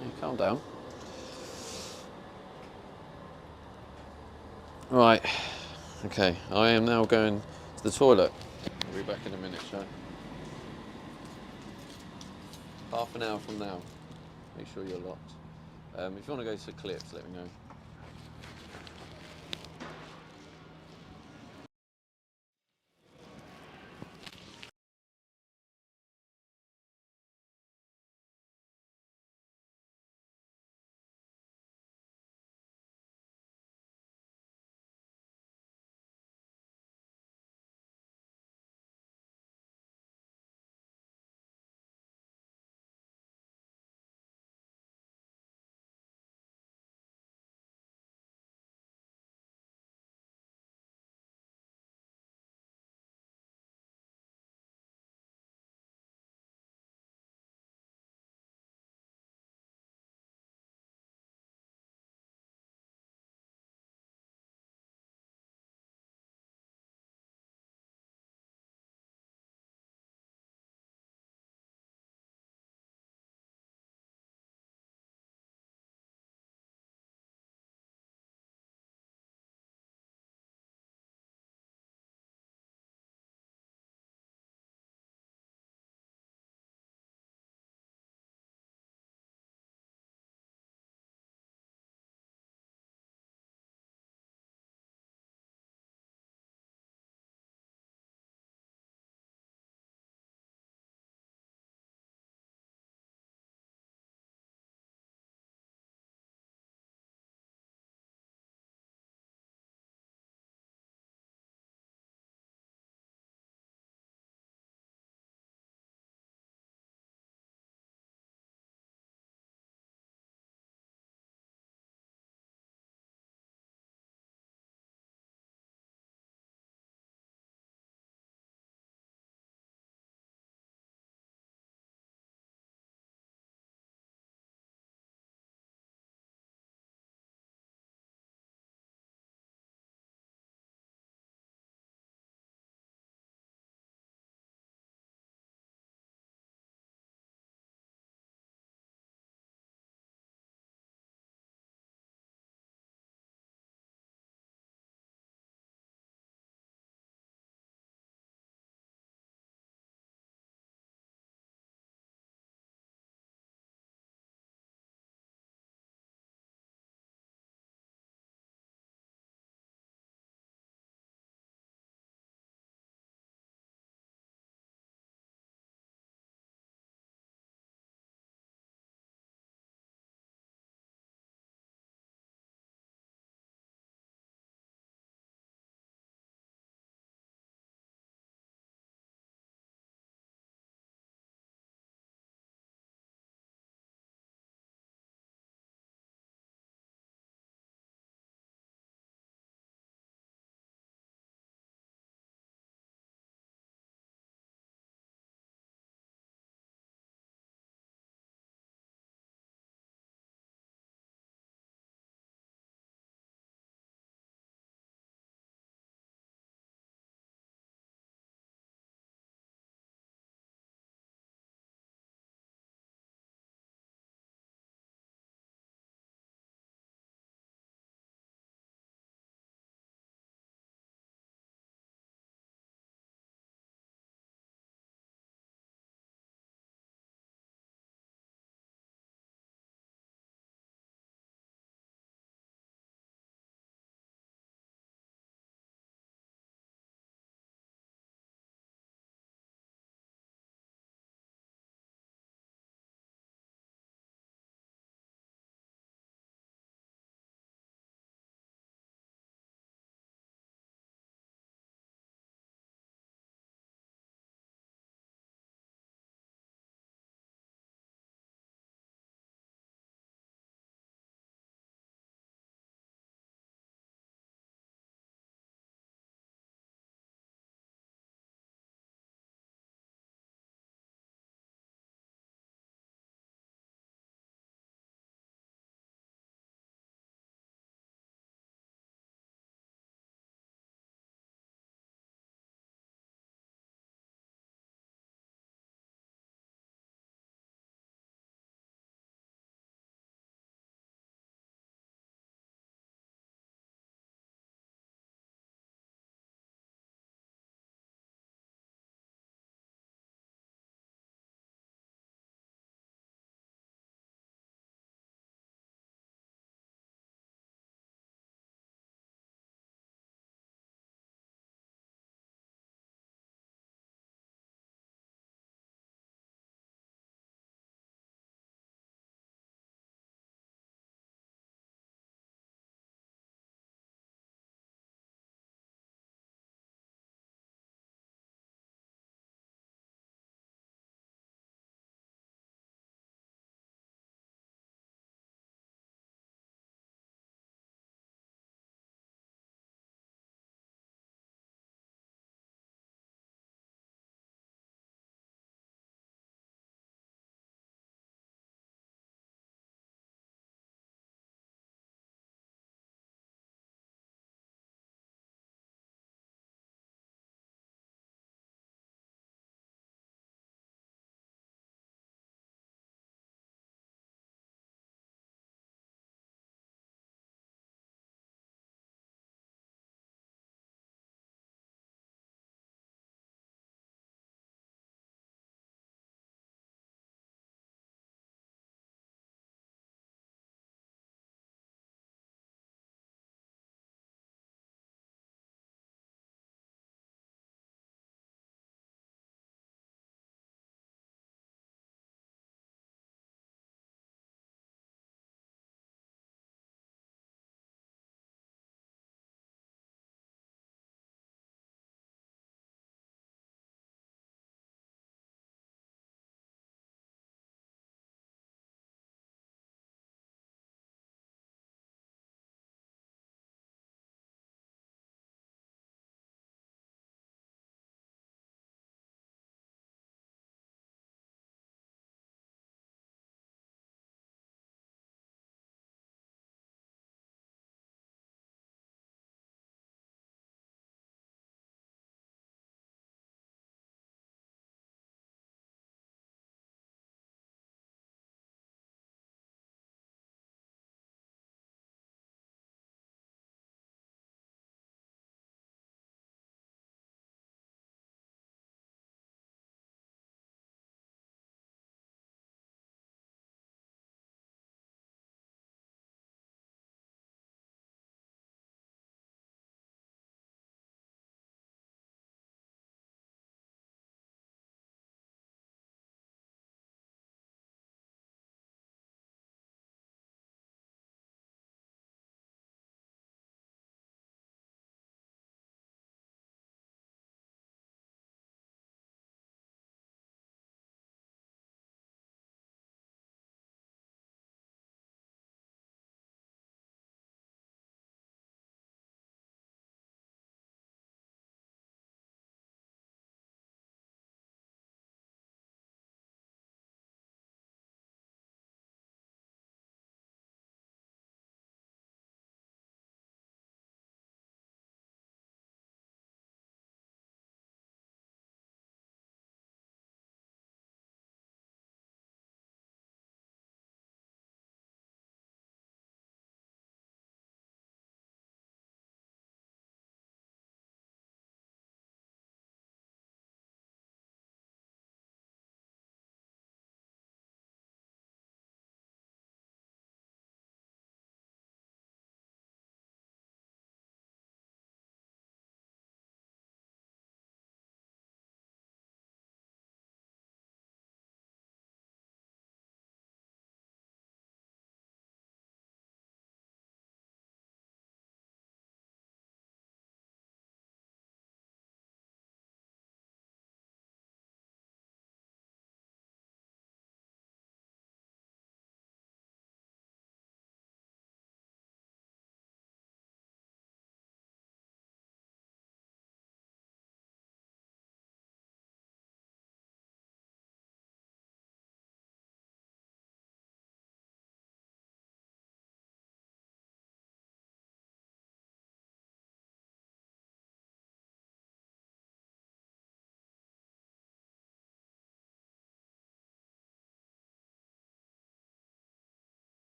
Yeah, calm down. Right. Okay, I am now going to the toilet. I'll be back in a minute, shall I? Half an hour from now. Make sure you're locked. If you want to go to clips, let me know.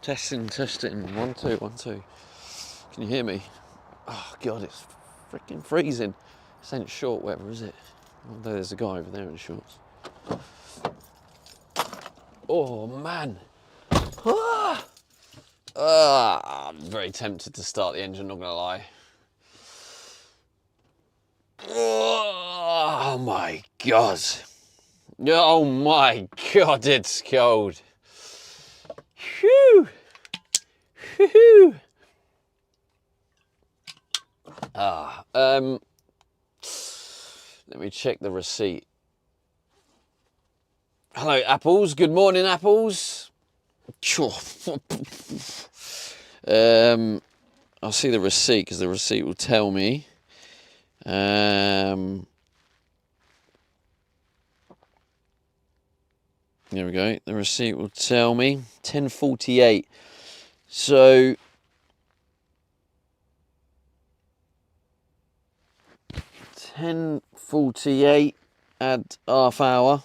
Testing, testing. 1, 2, 1, 2. Can you hear me? Oh God, it's freaking freezing. This ain't short weather, is it? Although there's a guy over there in shorts. Oh man. I'm very tempted to start the engine, not gonna lie. Oh my God. Oh my God, it's cold. Phew. Phew. Let me check the receipt. Hello, Apples. Good morning, Apples. I'll see the receipt because the receipt will tell me. There we go. The receipt will tell me 10:48. So 10:48. Add half hour.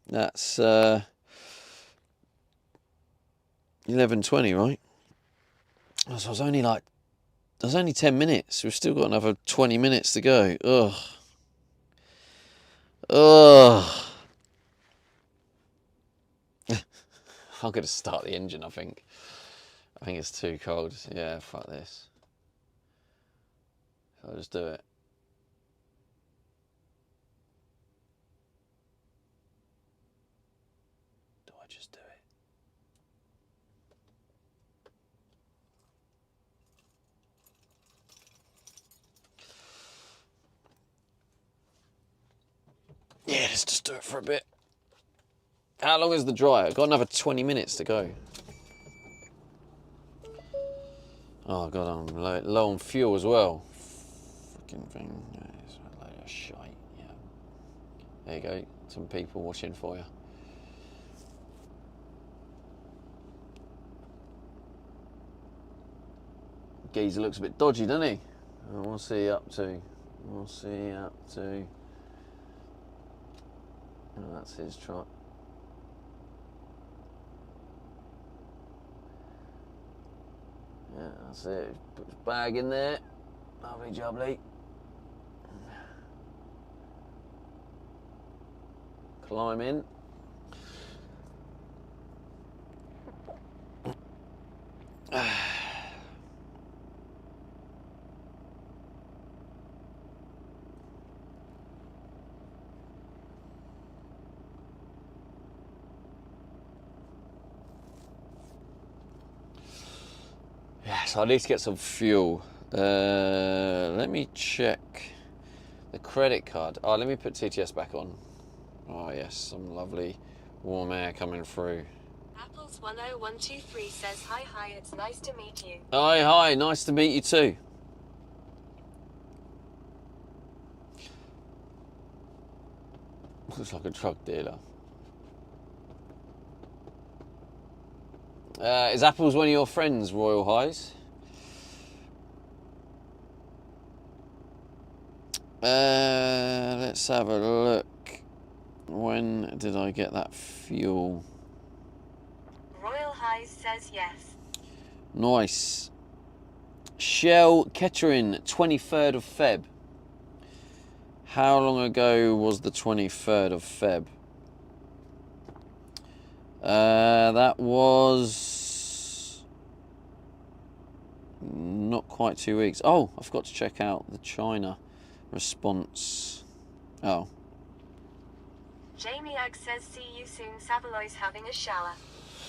That's 11:20, right? So I was only 10 minutes. We've still got another 20 minutes to go. Ugh. Ugh. I'm going to start the engine, I think. I think it's too cold. Yeah, fuck this. I'll just do it. Do I just do it? Yeah, let's just do it for a bit. How long is the dryer? I've got another 20 minutes to go. Oh God, I'm low on fuel as well. Fucking thing. Yeah, it's a load of shite. Yeah. There you go. Some people watching for you. Geezer looks a bit dodgy, doesn't he? Oh, what's he up to? What's he up to? Oh, that's his truck. Yeah, that's it. Put his bag in there. Lovely jubbly. Climb in. So I need to get some fuel. Let me check the credit card. Oh, let me put TTS back on. Oh yes, some lovely warm air coming through. Apples 10123 says hi, it's nice to meet you. Hi, nice to meet you too. Looks like a truck dealer. Is Apples one of your friends, Royal Highs? Let's have a look. When did I get that fuel? Royal Highs says yes. Nice. Shell Kettering, 23rd of Feb. How long ago was the 23rd of Feb? That was not quite 2 weeks. Oh, I forgot to check out the China response. Oh. Jamie Ugg says see you soon. Savaloy's having a shower.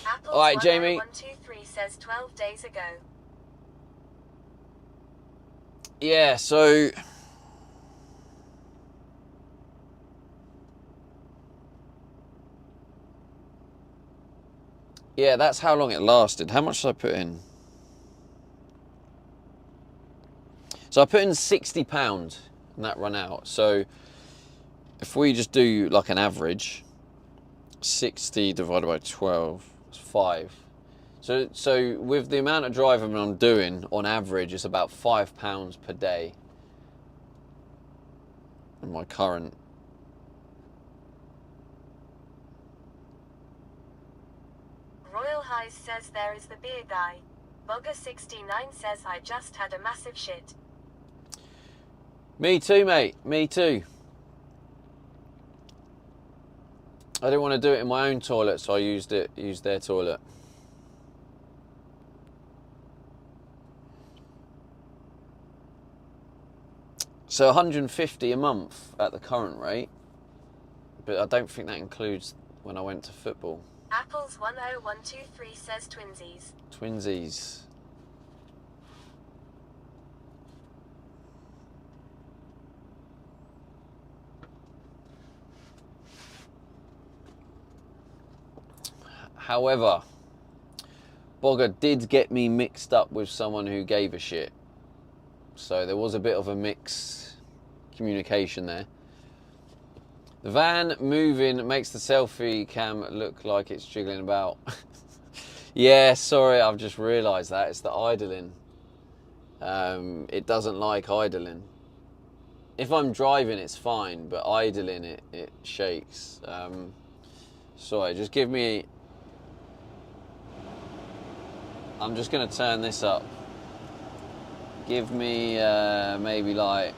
Apples All right, Jamie. 10123 says 12 days ago. Yeah, so yeah, that's how long it lasted. How much did I put in? So I put in £60 and that run out. So if we just do like an average, 60 divided by 12 is 5. So with the amount of driving I'm doing, on average, it's about £5 per day in my current. Royal Royal Highs says there is the beer guy. Bogger69 says I just had a massive shit. Me too, mate. Me too. I didn't want to do it in my own toilet, so I used their toilet. So 150 a month at the current rate, but I don't think that includes when I went to football. Apples 10123 says twinsies. Twinsies. However, Bogger did get me mixed up with someone who gave a shit. So there was a bit of a mixed communication there. The van moving makes the selfie cam look like it's jiggling about. Yeah, sorry, I've just realised that. It's the idling. It doesn't like idling. If I'm driving, it's fine, but idling, it shakes. Sorry, just give me... I'm just going to turn this up. Give me maybe like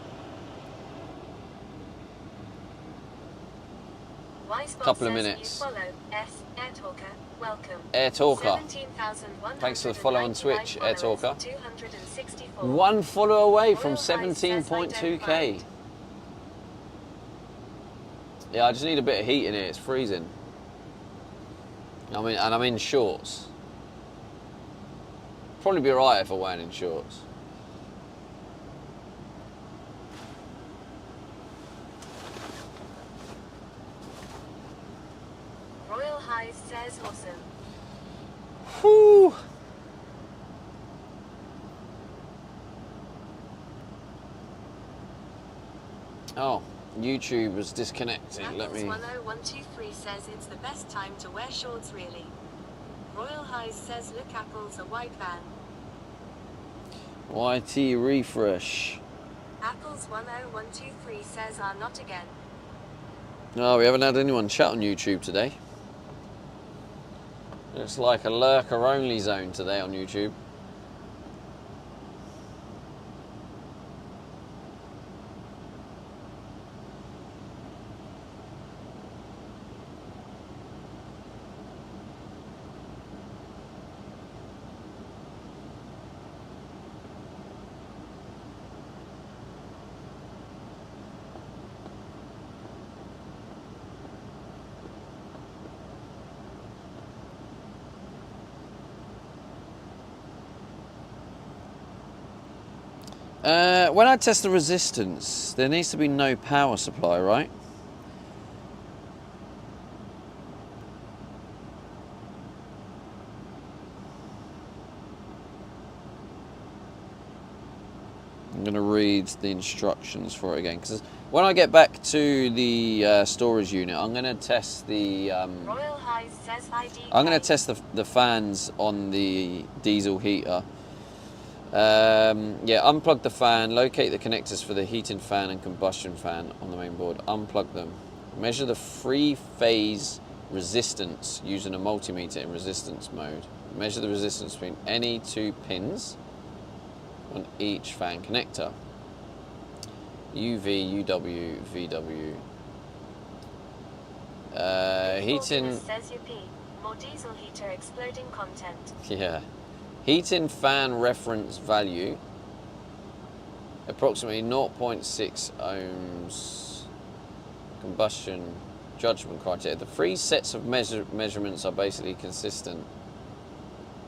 a couple of minutes. Air Talker, welcome. Air Talker. Thanks for the follow on Twitch, Air Talker. 1 follower away from 17.2k. Yeah, I just need a bit of heat in here. It's freezing. I'm in shorts. Probably be alright if I weren't in shorts. Royal Highs says awesome. Whew. Oh, YouTube was disconnected. Let me... 10123 says it's the best time to wear shorts, really. Royal Highs says look, Apple's a white van. YT refresh. Apple's 10123 says are not again. No, we haven't had anyone chat on YouTube today. Looks like a lurker only zone today on YouTube. When I test the resistance, there needs to be no power supply, right? I'm going to read the instructions for it again, because when I get back to the storage unit, I'm going to test the... Royal Highs says IDK. I'm going to test the fans on the diesel heater. Yeah, unplug the fan, locate the connectors for the heating fan and combustion fan on the main board, unplug them. Measure the free-phase resistance using a multimeter in resistance mode. Measure the resistance between any two pins on each fan connector. UV, UW, VW. Heating... Says UP. More diesel heater exploding content. Yeah. Heating fan reference value, approximately 0.6 ohms. Combustion judgment criteria. The three sets of measurements are basically consistent.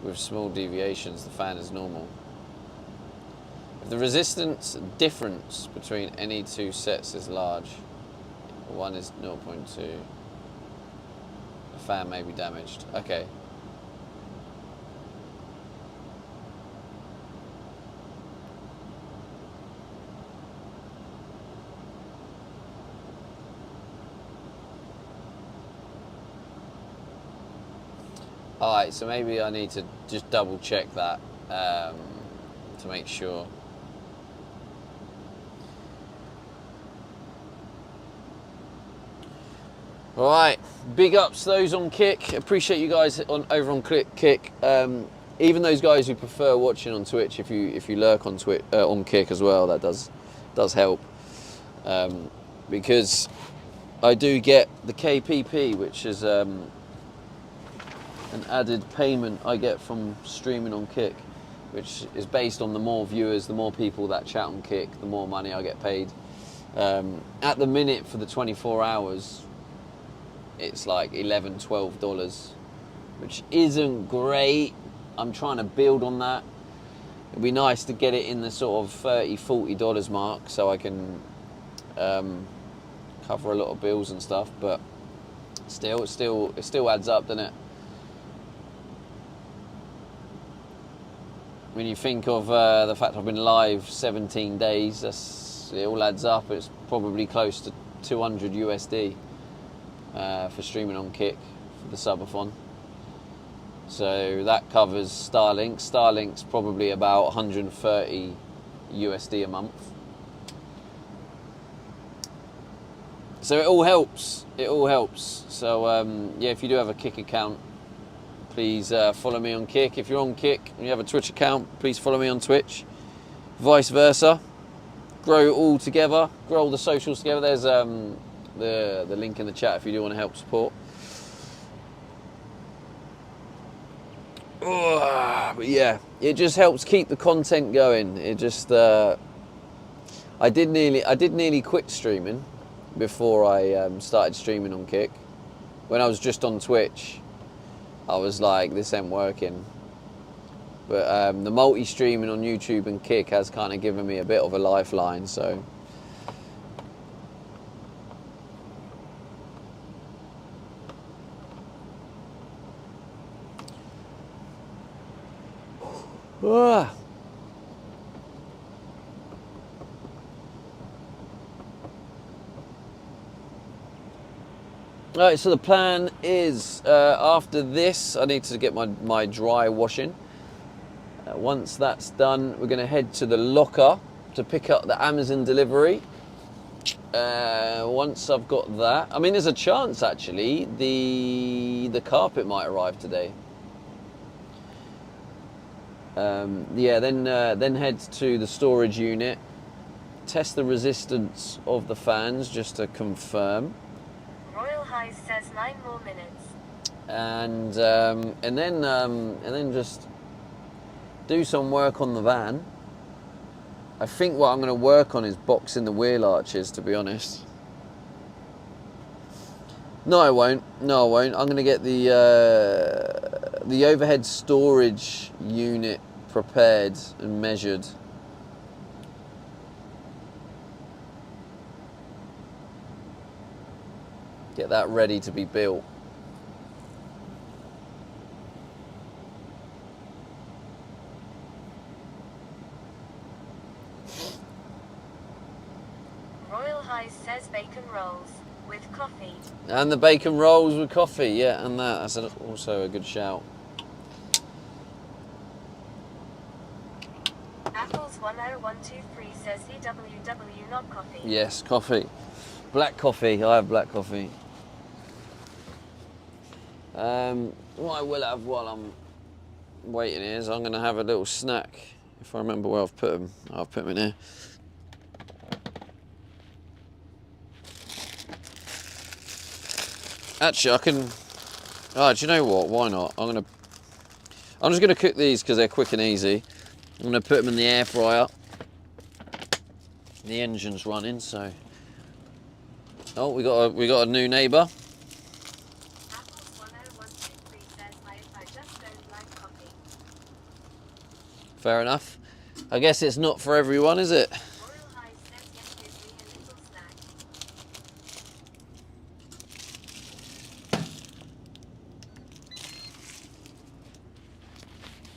With small deviations, the fan is normal. If the resistance difference between any two sets is large, one is 0.2, the fan may be damaged. Okay. Alright, so maybe I need to just double check that to make sure. All right, big ups those on Kick. Appreciate you guys over on Kick. Even those guys who prefer watching on Twitch, if you lurk on Twitch on Kick as well, that does help. Because I do get the KPP, which is an added payment I get from streaming on Kick, which is based on the more viewers, the more people that chat on Kick, the more money I get paid. At the minute for the 24 hours, it's like $11, $12, which isn't great. I'm trying to build on that. It'd be nice to get it in the sort of $30, $40 mark so I can cover a lot of bills and stuff, but still, it still adds up, doesn't it? When you think of the fact I've been live 17 days, it all adds up. It's probably close to 200 USD for streaming on Kick for the Subathon. So that covers Starlink. Starlink's probably about 130 USD a month. So it all helps. It all helps. So yeah, if you do have a Kick account, please follow me on Kick. If you're on Kick and you have a Twitch account, please follow me on Twitch. Vice versa. Grow all together. Grow all the socials together. There's the link in the chat if you do want to help support. But yeah, it just helps keep the content going. It just I did nearly quit streaming before I started streaming on Kick. When I was just on Twitch, I was like, this ain't working. But the multi-streaming on YouTube and Kick has kind of given me a bit of a lifeline, so. Alright, so the plan is, after this, I need to get my dry washing. Once that's done, we're going to head to the locker to pick up the Amazon delivery. Once I've got that, I mean, there's a chance, actually, the carpet might arrive today. Yeah, then head to the storage unit, test the resistance of the fans just to confirm. Royal High says 9 more minutes. And then just do some work on the van. I think what I'm going to work on is boxing the wheel arches, to be honest. No, I won't. No, I won't. I'm going to get the overhead storage unit prepared and measured. Get that ready to be built. Royal High says bacon rolls with coffee. And the bacon rolls with coffee, yeah, and that's also a good shout. Apples 10123 says CWW, not coffee. Yes, coffee. Black coffee. I have black coffee. What I will have while I'm waiting is I'm going to have a little snack. If I remember where I've put them. I've put them in here. Actually, I can... Oh, do you know what? Why not? I'm just going to cook these because they're quick and easy. I'm going to put them in the air fryer. The engine's running, so... Oh, we got a new neighbour. Apples 10123 says I just don't like coffee. Fair enough. I guess it's not for everyone, is it? Royal High says yes, gives me a little snack.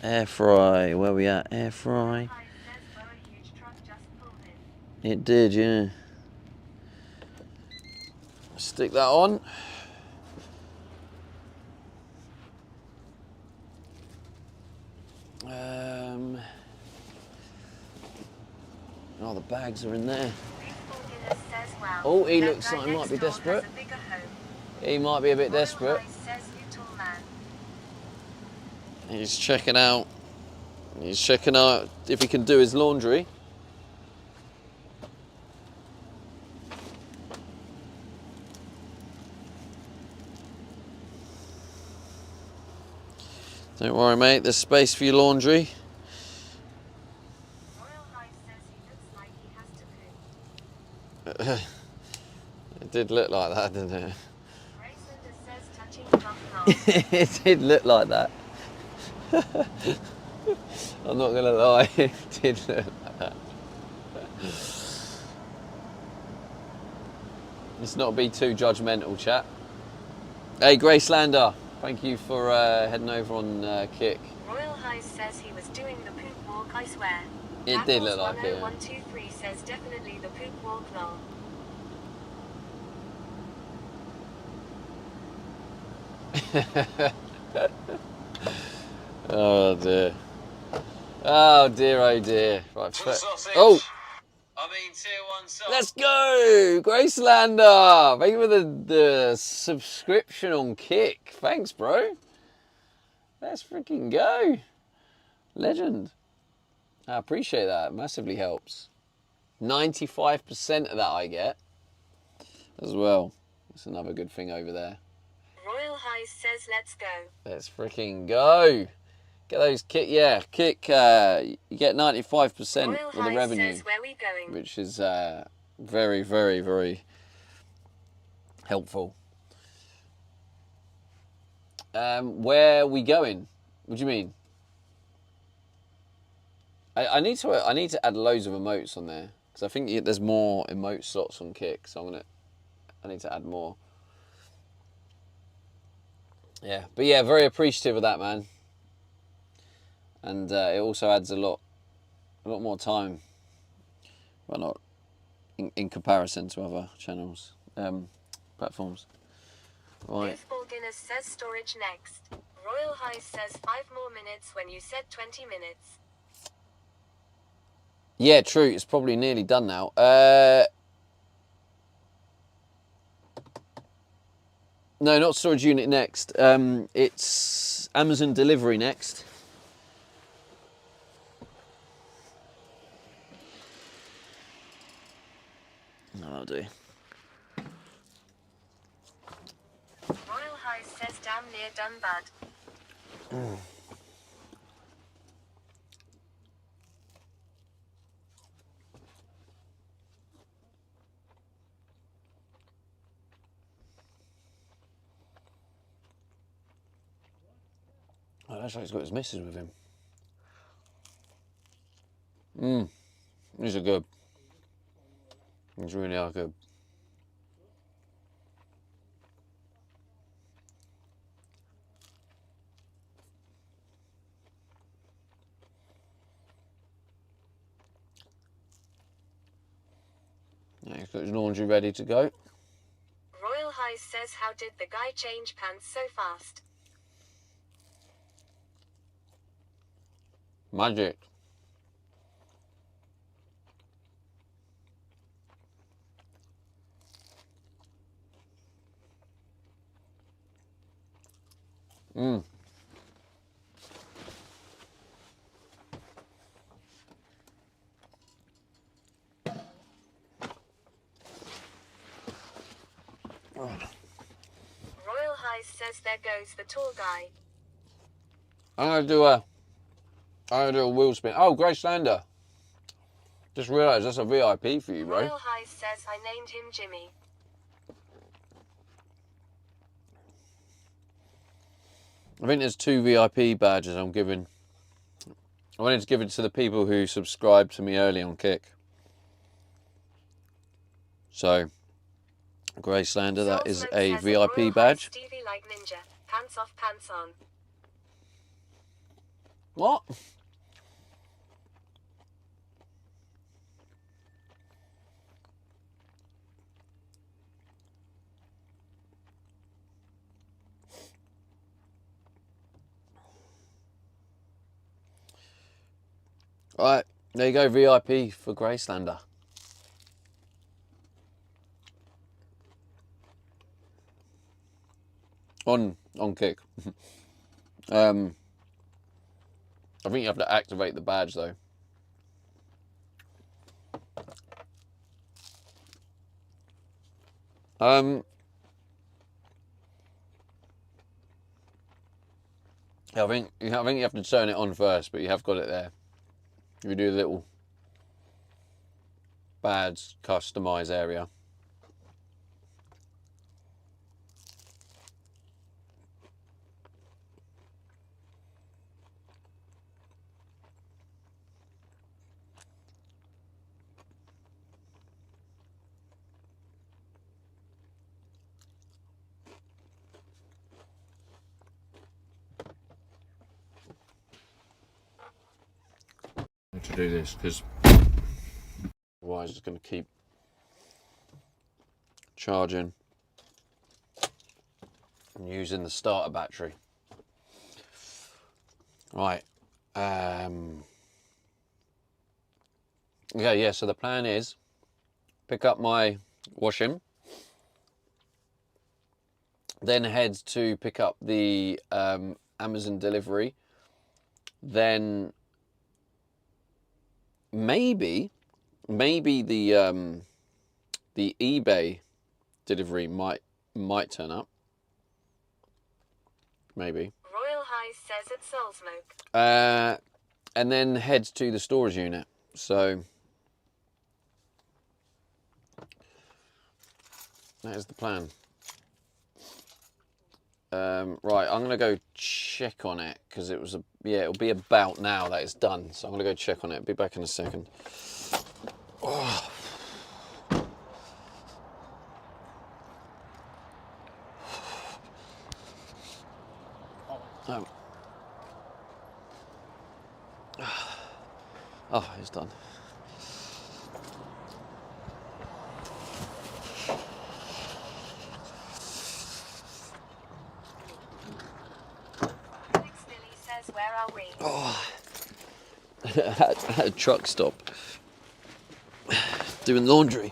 Air fry. Where we at? Air fry. Royal High says for a huge truck just pulled in. It did, yeah. Stick that on. Oh, the bags are in there. Faithful Guinness says, wow, Oh, he that looks guy like he might next be door desperate. has a bigger home. He might be a bit desperate. Says you tall man. He's checking out. He's checking out if he can do his laundry. Don't worry, mate. There's space for your laundry. Royal High says he looks like he has to poo. It did look like that, didn't it? Grayslander says touching clock laugh. It did look like that. I'm not gonna lie, it did look like that. Let's not be too judgmental, chat. Hey, Gracelander, thank you for heading over on Kick. Royal High says he was doing the poop walk, I swear. It did look like it. 10123 says definitely the poop walk lol. Oh dear. Oh dear, oh dear. Right, oh! I mean, tier 1 sauce. Let's go! Gracelander! Thank you for the subscription on Kick. Thanks, bro. Let's freaking go. Legend. I appreciate that. Massively helps. 95% of that I get as well. That's another good thing over there. Royal High says let's go. Let's freaking go. Get those Kick, yeah, Kick, you get 95% Royal of the High revenue, says where we going? which is very, very, very helpful. Where are we going? What do you mean? I need to add loads of emotes on there because I think there's more emote slots on Kick, so I need to add more. Yeah, but yeah, very appreciative of that, man. And it also adds a lot more time. Well, not in comparison to other channels, platforms. Right. Baseball Guinness says storage next. Royal High says 5 more minutes when you said 20 minutes. Yeah, true. It's probably nearly done now. No, not storage unit next. It's Amazon delivery next. That'll do. Royal High says damn near done bud. Oh, that's like he's got his missus with him. These are good. These really are good. Yeah, he's got his laundry ready to go. Royal High says how did the guy change pants so fast? Magic. Royal High says there goes the tall guy. I'm gonna do a wheel spin. Oh, Gracelander. Just realised that's a VIP for you, bro. Royal High says I named him Jimmy. I think there's 2 VIP badges I'm giving. I wanted to give it to the people who subscribed to me early on Kick. So, Gracelander, that is a VIP badge. Stevie like ninja. Pants off, pants on. What? Right, there you go, VIP for Gracelander. on Kick. I think you have to activate the badge though. I think you have to turn it on first, but you have got it there. You do the little badge customize area. To do this because otherwise it's going to keep charging and using the starter battery. Right. Yeah, so the plan is pick up my washing, then head to pick up the Amazon delivery, then maybe the eBay delivery might turn up. Maybe. Royal High says it's soul smoke. And then head to the storage unit. So that is the plan. Right, I'm gonna go check on it because it was it'll be about now that it's done. So I'm gonna go check on it. Be back in a second. Oh. Oh, it's done. Says, where are we? Oh, at a truck stop, doing laundry.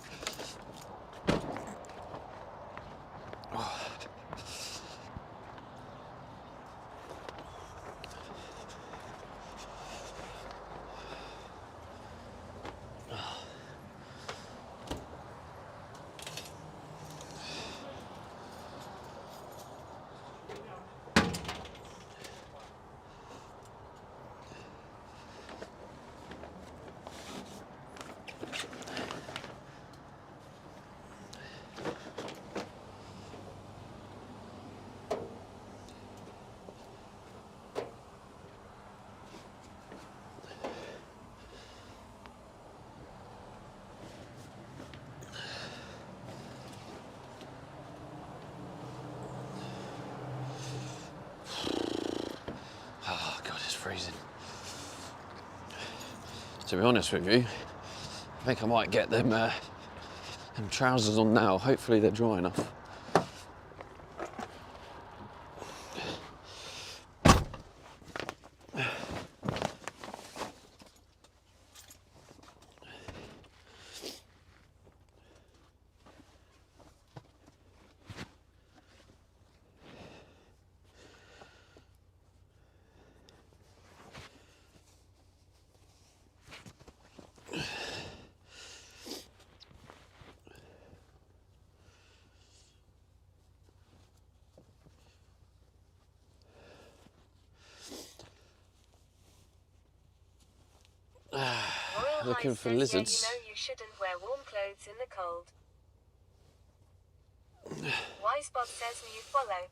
Oh God, it's freezing. To be honest with you, I think I might get them trousers on now. Hopefully they're dry enough. Looking for lizards. Yeah, you know you shouldn't wear warm clothes in the cold. Yspot says you follow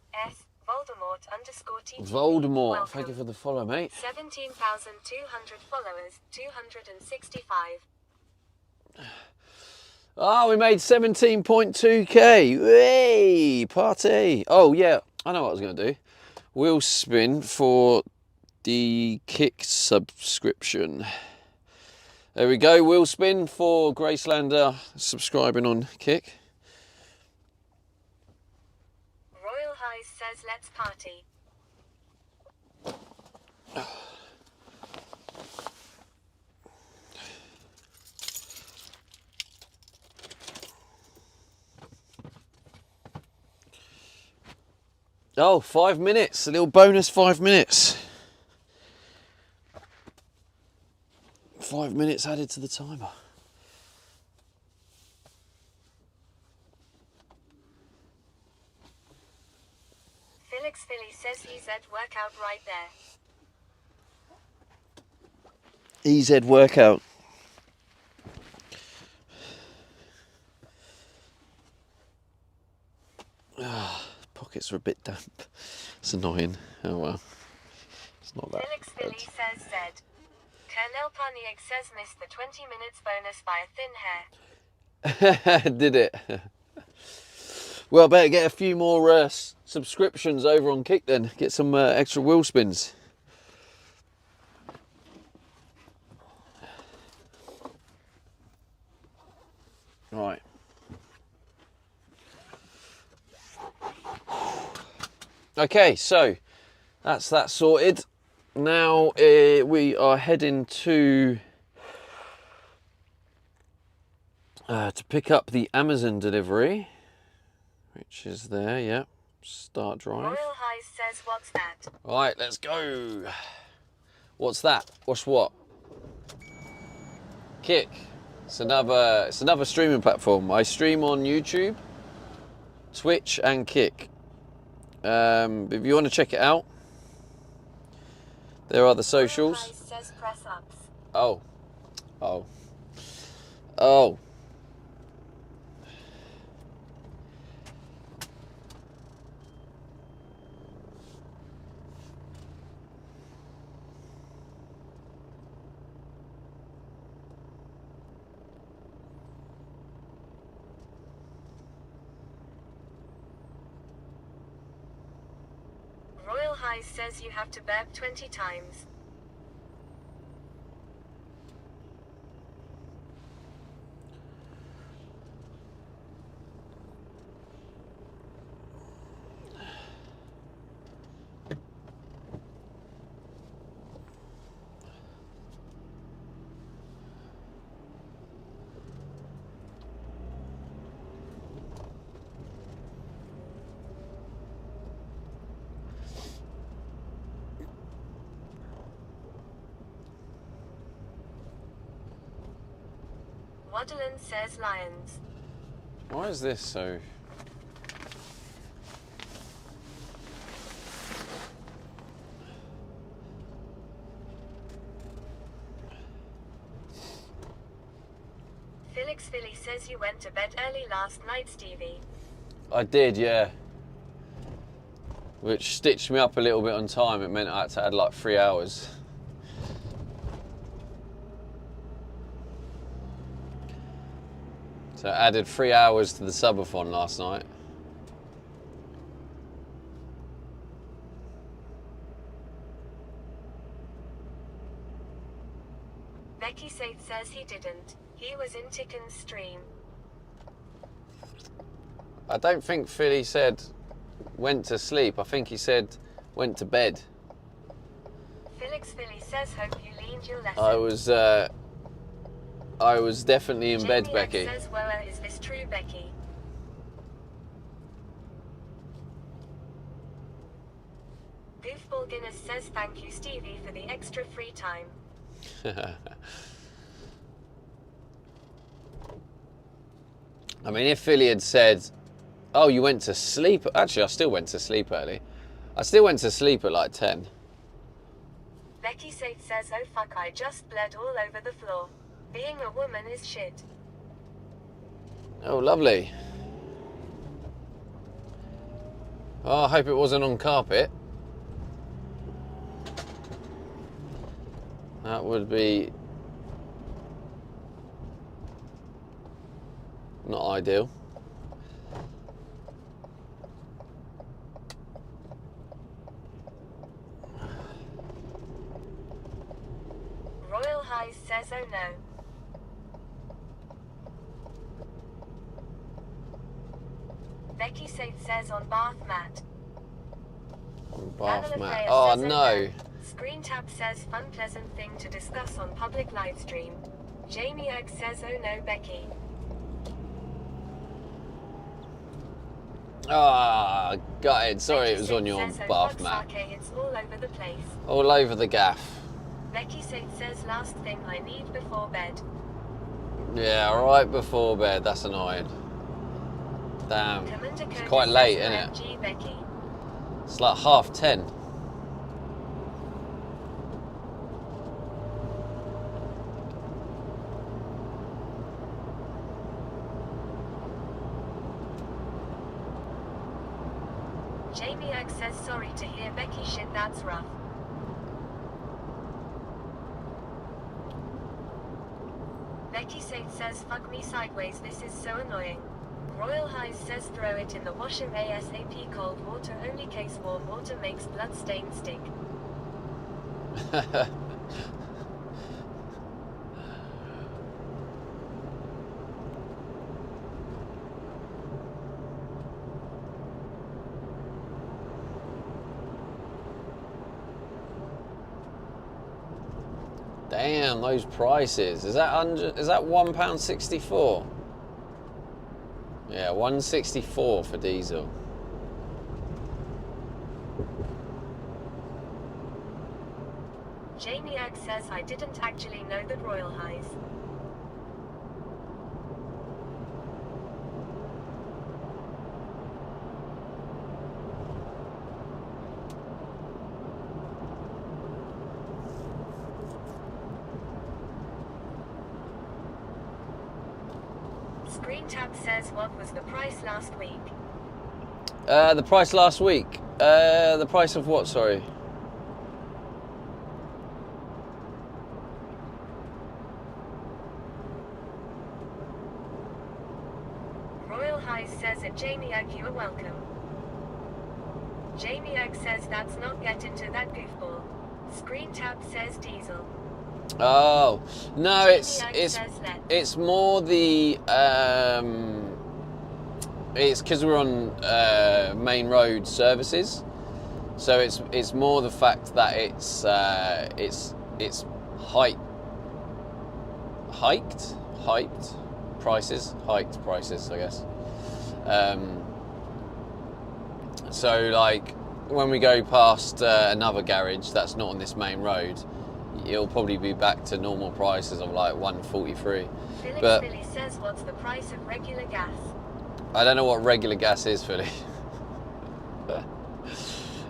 Voldemort_TTP. Voldemort, Welcome. thank you for the follow, mate. 17,200 followers, 265. Oh, we made 17.2k. Hey, party. Oh, yeah, I know what I was going to do. Wheel spin for the Kick subscription. There we go, wheel spin for Gracelander subscribing on Kick. Royal Highs says let's party. Oh, 5 minutes. A little bonus 5 minutes. 5 minutes added to the timer. Felix Philly says EZ workout right there. EZ workout. Pockets are a bit damp. It's annoying. Oh well. It's not that Felix Philly bad. says Z. Colonel Paniak says missed the 20 minutes bonus by a thin hair. Did it? Well, better get a few more subscriptions over on Kick then. Get some extra wheel spins. Right. Okay, so that's that sorted. Now we are heading to pick up the Amazon delivery, which is there. Yeah, start drive. Royal Highs says what's that? All right, let's go. What's that? What's what? Kick. It's another streaming platform. I stream on YouTube, Twitch, and Kick. If you want to check it out, there are the socials. Royal Highs says press ups. Oh. Royal Highs says you have to burp 20 times. Waddland says lions. Why is this so? Felix Philly says you went to bed early last night, Stevie. I did, yeah. Which stitched me up a little bit on time. It meant I had to add like 3 hours. So I added 3 hours to the Subathon last night. Becky Saith says he didn't. He was in Ticken's stream. I don't think Philly said went to sleep. I think he said went to bed. Felix Philly says hope you learned your lesson. I was definitely in bed, Jamie X Becky. says, well, is this true, Becky? Goofball Guinness says thank you, Stevie, for the extra free time. I mean, if Philly had said, oh, you went to sleep. Actually, I still went to sleep early. I still went to sleep at like 10. Becky Saith says, oh fuck, I just bled all over the floor. Being a woman is shit. Oh, lovely. Oh, I hope it wasn't on carpet. That would be not ideal. Royal Highs says, oh no. Becky Saith says on bath mat. Bath Pamela mat. Freya Oh, says, no. Screen tap says fun pleasant thing to discuss on public live stream. Jamie X says, oh no, Becky. Ah, gutted. Sorry it was Becky on your says, oh, bath fuck, mat. Sake, it's all over the place. All over the gaff. Becky says, last thing I need before bed. Yeah, right before bed. That's annoying. Damn. It's quite late, isn't it? OMG, Becky. It's like 10:30. Jamie Oak says sorry to hear Becky shit, that's rough. Becky says fuck me sideways, this is so annoying. Royal Highs says throw it in the washer ASAP, cold water only case warm water makes blood stain stick. Damn, those prices. Is that £1.64? Yeah, 164 for diesel. Jamie Oak says I didn't actually know that Royal Highs. Screen Tab says what was the price last week? The price last week? The price of what, sorry? Royal Highs says it. Jamie Oak, you are welcome. Jamie Oak says that's not get into that goofball. Screen Tab says diesel. Oh no, Jamie Oak says it's more the it's because we're on main road services, so it's more the fact that it's hiked prices, I guess. So like when we go past another garage that's not on this main road, it'll probably be back to normal prices of like 143. But Philly says what's the price of regular gas? I don't know what regular gas is, Philly.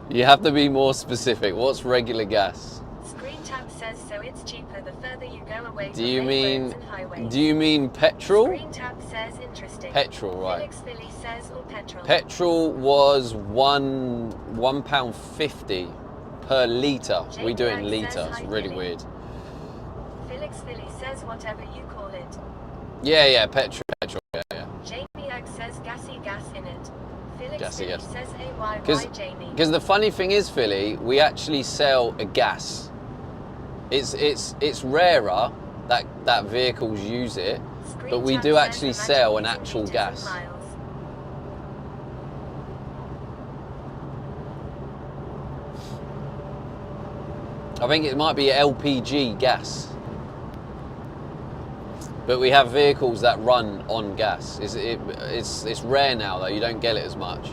You have to be more specific. What's regular gas? Screen Tab says so it's cheaper the further you go away Do from you main mean roads and highways. do you mean petrol? Screen Tab says interesting. Petrol, right. Philly says or petrol. Petrol was £1.50 per litre. We do it in litre. It's really weird. Felix Philly says whatever you call it. Yeah, petrol, yeah. Jamie Oak says gassy gas in it. Felix Gassy Philly gas. says AYY Jamie. Because the funny thing is, Philly, we actually sell a gas. It's rarer that vehicles use it, but we do actually sell an actual gas. I think it might be LPG gas. But we have vehicles that run on gas. It's rare now though, you don't get it as much.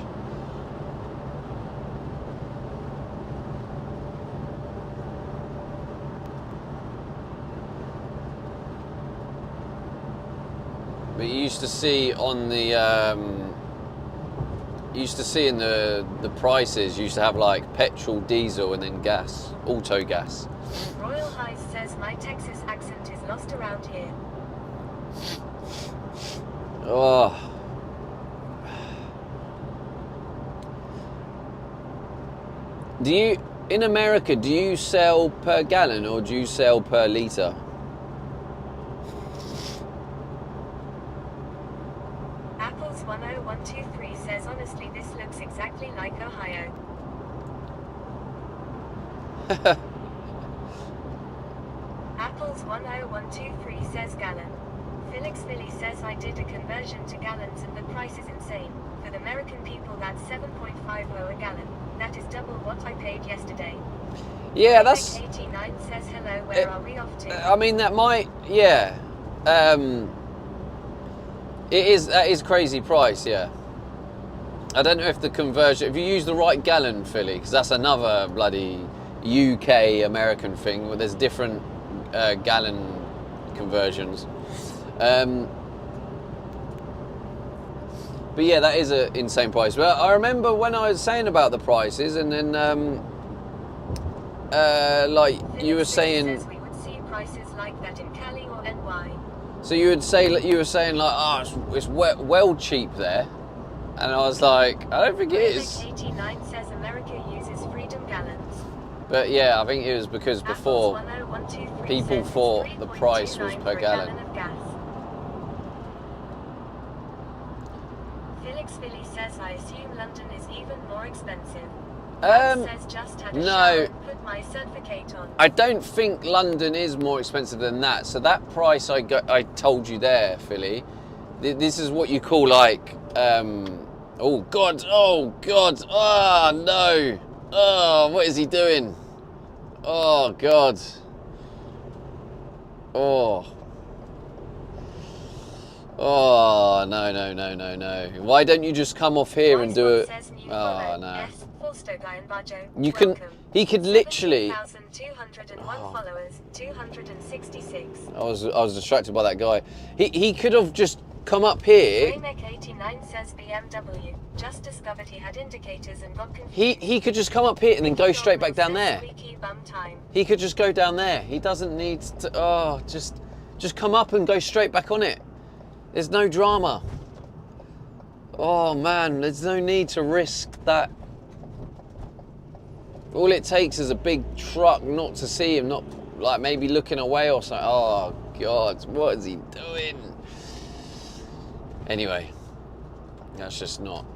But you used to see on the in the prices, you used to have like petrol, diesel and then gas, auto gas. Royal Highs says my Texas accent is lost around here. Oh. In America, do you sell per gallon or do you sell per litre? Apples 10123 says honestly this looks exactly like Ohio. Apples 10123 says gallon. Felix Philly says I did a conversion to gallons and the price is insane. For the American people that's 7.50 a gallon. That is double what I paid yesterday. Yeah, that's... 89 says hello, where are we off to? I mean, that might... Yeah. That is crazy price, yeah. I don't know if the conversion, if you use the right gallon, Philly, because that's another bloody UK American thing where there's different gallon conversions. But yeah, that is an insane price. But I remember when I was saying about the prices, and then like you were saying, Says we would see prices like that in Cali or NY. so you were saying like, oh, it's well cheap there, and I was like, I don't think it is. 89 says America uses freedom gallons. But yeah, I think it was because before Apples 10123 people says thought it's the price was 3.29 per for a gallon. of gas. Felix Philly says I assume London is even more expensive. Says just had a no. shower, put my certificate on. I don't think London is more expensive than that. So that price I told you there, Philly, this is what you call like, oh God, oh no, oh, what is he doing? Oh God, oh no. Why don't you just come off here and do it? Oh no. Yes, You can. He could literally. 17,201 followers, 266. I was distracted by that guy. He could have just come up here. Raymek 89 says BMW. Just discovered he had indicators and got confused. He could just come up here and then go straight back down there. Squeaky bum time. He could just go down there. He doesn't need to. Oh, just come up and go straight back on it. There's no drama. Oh man, there's no need to risk that. All it takes is a big truck not to see him, not like maybe looking away or something. Oh God, what is he doing? Anyway, that's just not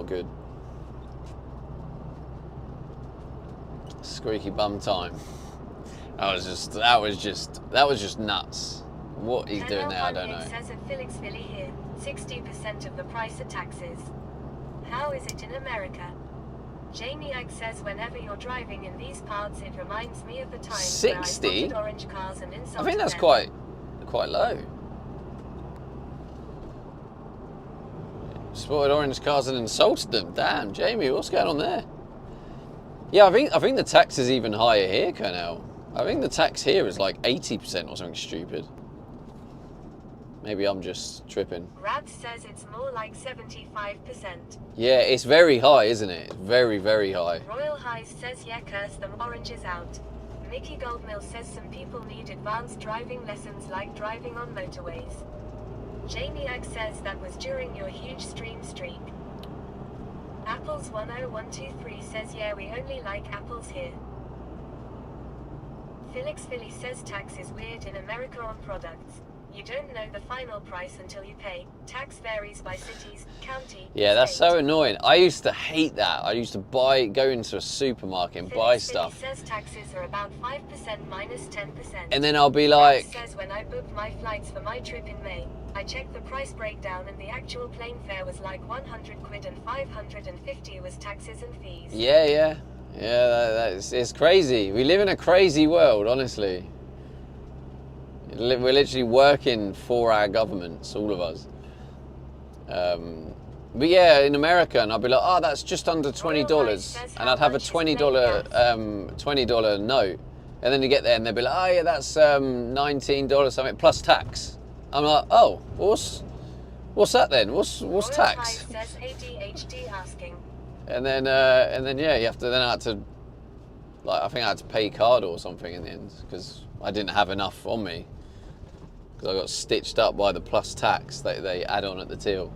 good. Squeaky bum time. That was just nuts. What he's doing there, I don't know. Says at Felix Philly here, 60% of the price are taxes. How is it in America? Jamie Ag says whenever you're driving in these parts, it reminds me of the time 60? where I spotted orange cars and insulted I think that's them. quite low. Spotted orange cars and insulted them. Damn, Jamie, what's going on there? Yeah, I think the tax is even higher here, Colonel. I think the tax here is like 80% or something stupid. Maybe I'm just tripping. Rad says it's more like 75%. Yeah, it's very high, isn't it? It's very, very high. Royal Highs says yeah, curse them, oranges out. Mickey Goldmill says some people need advanced driving lessons like driving on motorways. Jamie Ag says that was during your huge stream streak. Apples 10123 says yeah, we only like apples here. Felix Philly says tax is weird in America on products. You don't know the final price until you pay. Tax varies by cities, county, Yeah, that's state. so annoying. I used to hate that. I used to go into a supermarket and buy Felix stuff. Philly says taxes are about 5% minus 10%. And then I'll be like, says when I booked my flights for my trip in May, I checked the price breakdown and the actual plane fare was like 100 quid and 550 was taxes and fees. yeah, it's crazy. We live in a crazy world, honestly. We're literally working for our governments, all of us. But yeah, in America, and I'd be like, oh, that's just under $20, and I'd have a $20 note, and then you get there, and they'd be like, oh yeah, that's $19 something plus tax. I'm like, oh, what's that then? What's tax? Says ADHD asking. And then yeah, I had to, like, I think I had to pay card or something in the end because I didn't have enough on me. I got stitched up by the plus tax that they add on at the till.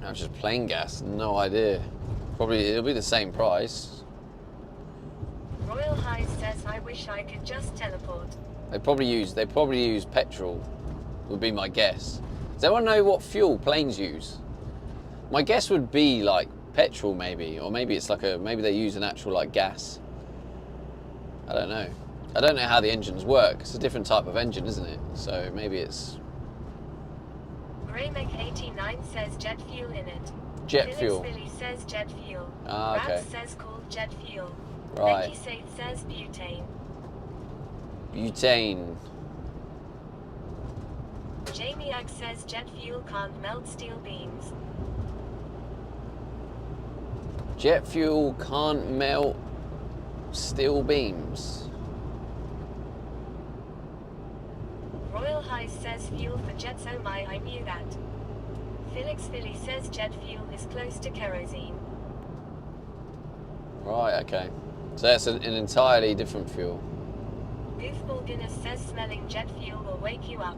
I was just plain gas, no idea. Probably it'll be the same price. Royal High says I wish I could just teleport. They probably use petrol, would be my guess. Does anyone know what fuel planes use? My guess would be like petrol maybe, or maybe it's like maybe they use an actual like gas. I don't know. I don't know how the engines work. It's a different type of engine, isn't it? So maybe it's Graymek 89 says jet fuel in it. jet fuel. Billy says jet fuel. Ah, okay. Rab says called jet fuel. Right. Becky Saith says butane. Butane. Jamie Ag says jet fuel can't melt steel beams. Jet fuel can't melt steel beams. Royal High says fuel for jets, oh my, I knew that. Felix Philly says jet fuel is close to kerosene. Right, okay. So that's an entirely different fuel. Goofball Guinness says smelling jet fuel will wake you up.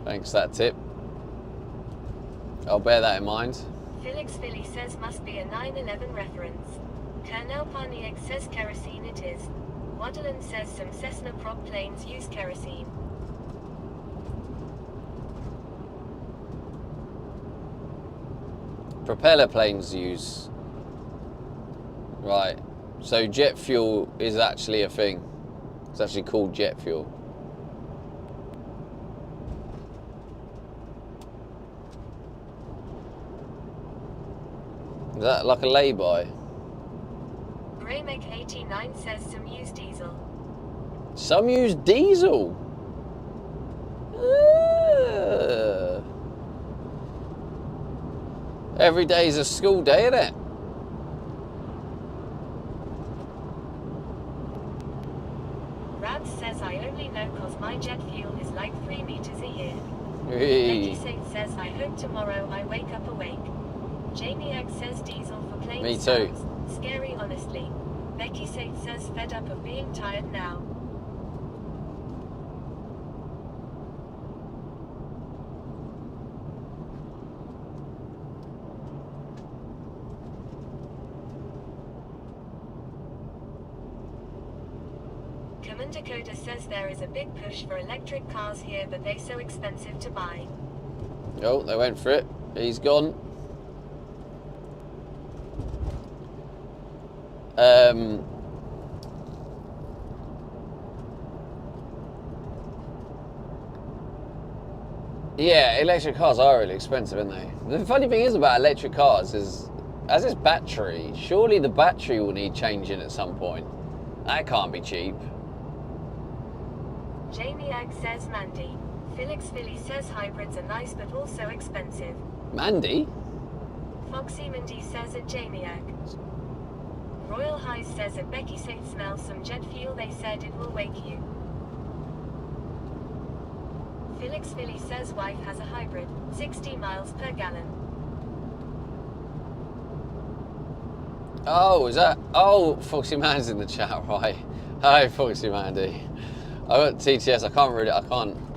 Thanks for that tip. I'll bear that in mind. Felix Philly says must be a 9/11 reference. Colonel Paniek says kerosene it is. Waddleland says some Cessna prop planes use kerosene. Propeller planes use. Right. So jet fuel is actually a thing. It's actually called jet fuel. Is that like a lay-by? Graymek89 says some use diesel. Some use diesel. Every day's a school day, isn't it? Rabs says I only know cause my jet fuel is like 3 meters a year. Hey. Becky Saint says I hope tomorrow I wake up awake. Jamie Egg says diesel for plain Me too. sounds scary honestly. Becky Saint says fed up of being tired now. Commander Coda says there is a big push for electric cars here but they're so expensive to buy. Oh, they went for it. He's gone. Yeah, electric cars are really expensive, aren't they? The funny thing is about electric cars is, as it's battery, surely the battery will need changing at some point. That can't be cheap. Jamie Egg says Mandy. Felix Philly says hybrids are nice but also expensive. Mandy? Foxy Mindy says at Jamie Egg. Royal High says at Becky Saint smells some jet fuel, they said it will wake you. Felix Philly says wife has a hybrid, 60 miles per gallon. Oh, is that? Oh, Foxy Man's in the chat, right? Hi, Foxy Mandy. I got TTS. I can't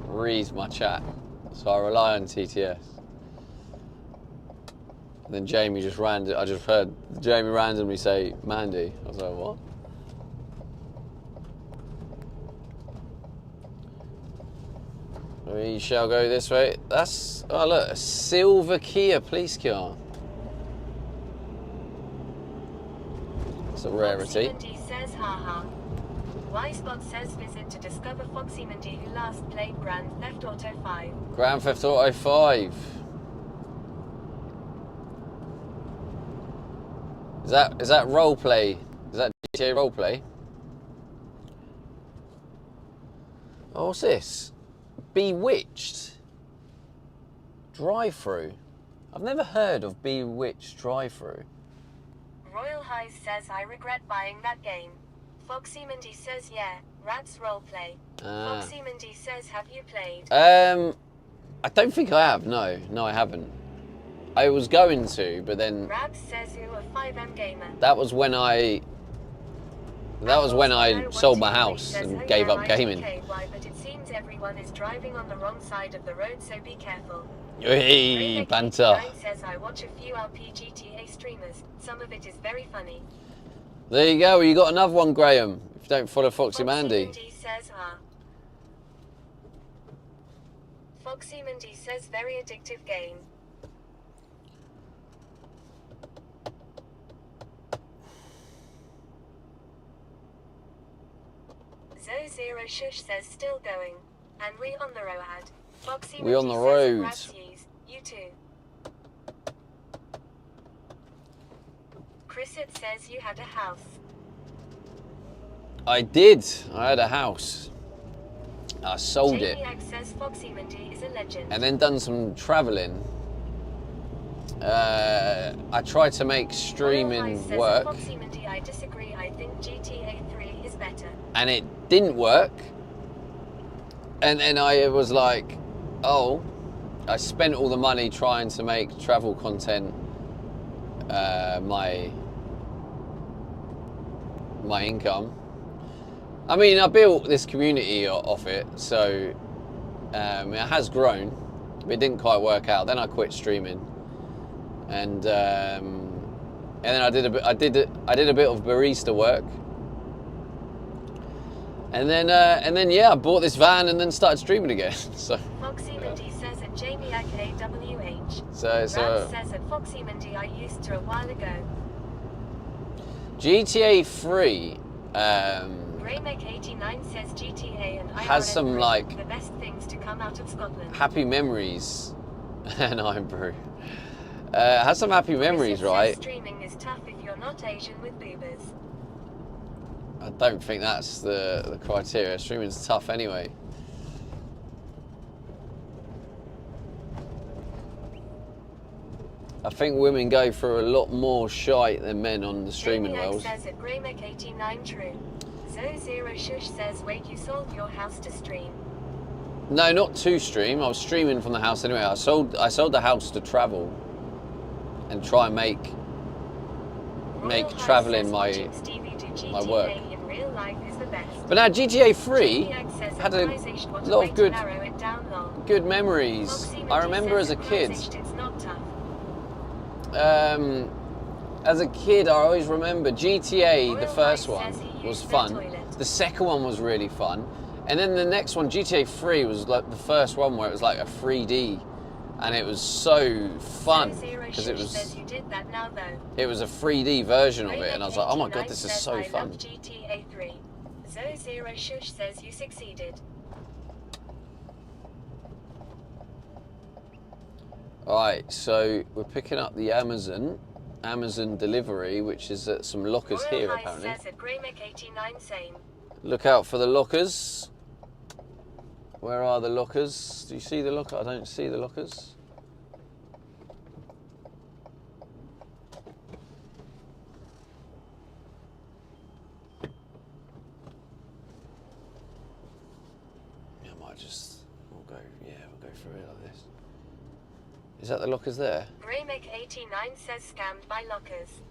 read my chat, so I rely on TTS. And then Jamie just I just heard Jamie randomly say Mandy. I was like, what? We shall go this way. That's, oh look, a silver Kia police car. It's a rarity. Foxy Mindy says haha. Y-Spot says visit to discover Foxy Mindy who last played Grand Theft Auto 5. Grand Theft Auto 5. Is that roleplay? Is that GTA roleplay? Oh, what's this? Bewitched drive-through. I've never heard of Bewitched drive-through. Royal High says I regret buying that game. Foxy Mindy says yeah, Rats roleplay. Foxy Mindy says have you played? I don't think I have. No, I haven't. I was going to, but then Rabs says you a 5M gamer. that was when I sold my house and gave up gaming. Why, but it seems everyone is driving on the wrong side of the road, so be careful. Hey, banter. Says I watch a few LPGTA streamers. Some of it is very funny. There you go. You got another one, Graham. If you don't follow Foxy Mandy. Mindy says Foxy Mindy says very addictive game. Zero Shush says still going. And we on the road. Foxy We on the Mindy road. says you too. Chris it says you had a house. I did. I had a house. I sold it. Jamie X says Foxy Mindy is a legend. And then done some travelling. I tried to make streaming work. Foxy Mindy, I disagree. I think GTA 3 is better. And it didn't work. And then I was like, oh, I spent all the money trying to make travel content my income. I mean, I built this community off it, so it has grown, but it didn't quite work out. Then I quit streaming, and then I did a bit of barista work, and then yeah, I bought this van and then started streaming again. So Foxy Mindy says at Jamie AKWH. So Rab says at Foxy Mindy, I used to a while ago. GTA 3 Greymek89 says GTA and has some like the best things to come out of Scotland. happy memories, and I'm Brew. Has some happy memories, right? Streaming is tough if you're not Asian with boobers. I don't think that's the criteria. Streaming's tough anyway. I think women go through a lot more shite than men on the streaming world. says at Greymek89 true. Zo0 Shush says wait, you sold your house to stream? No, not to stream. I was streaming from the house anyway. I sold the house to travel and try and make traveling my work. In real life is the best. But now GTA 3 had a lot of good memories. I remember as a kid. As a kid, I always remember GTA, the first one, was fun. The second one was really fun. And then the next one, GTA 3, was like the first one where it was like a 3D. And it was so fun because it was a 3D version of it. And I was like, oh my god, this is so fun. GTA 3. Zo0 Shush says you succeeded. Alright, so we're picking up the Amazon delivery, which is at some lockers here apparently. Says at Greymek89 same. Look out for the lockers. Where are the lockers? Do you see the locker? I don't see the lockers. We'll go through it like this. Is that the lockers there? Greymek89 says scammed by lockers.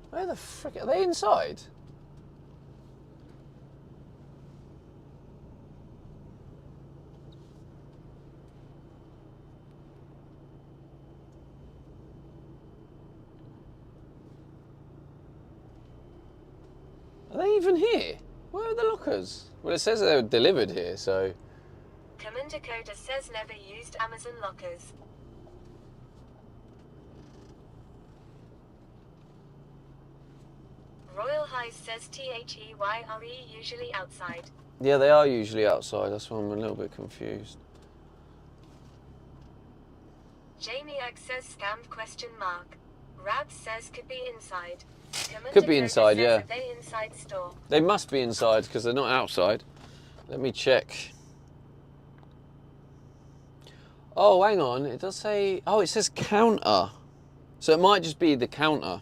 Where the frick are they inside? Are they even here? Where are the lockers? Well, it says they were delivered here, so... Commander Coda says never used Amazon lockers. Royal Highs says THEYRE usually outside. Yeah, they are usually outside. That's why I'm a little bit confused. Jamie X says scammed question mark. Rab says could be inside. Could be inside, yeah. Are they inside store? They must be inside because they're not outside. Let me check. Oh, hang on. It does say... Oh, it says counter. So it might just be the counter.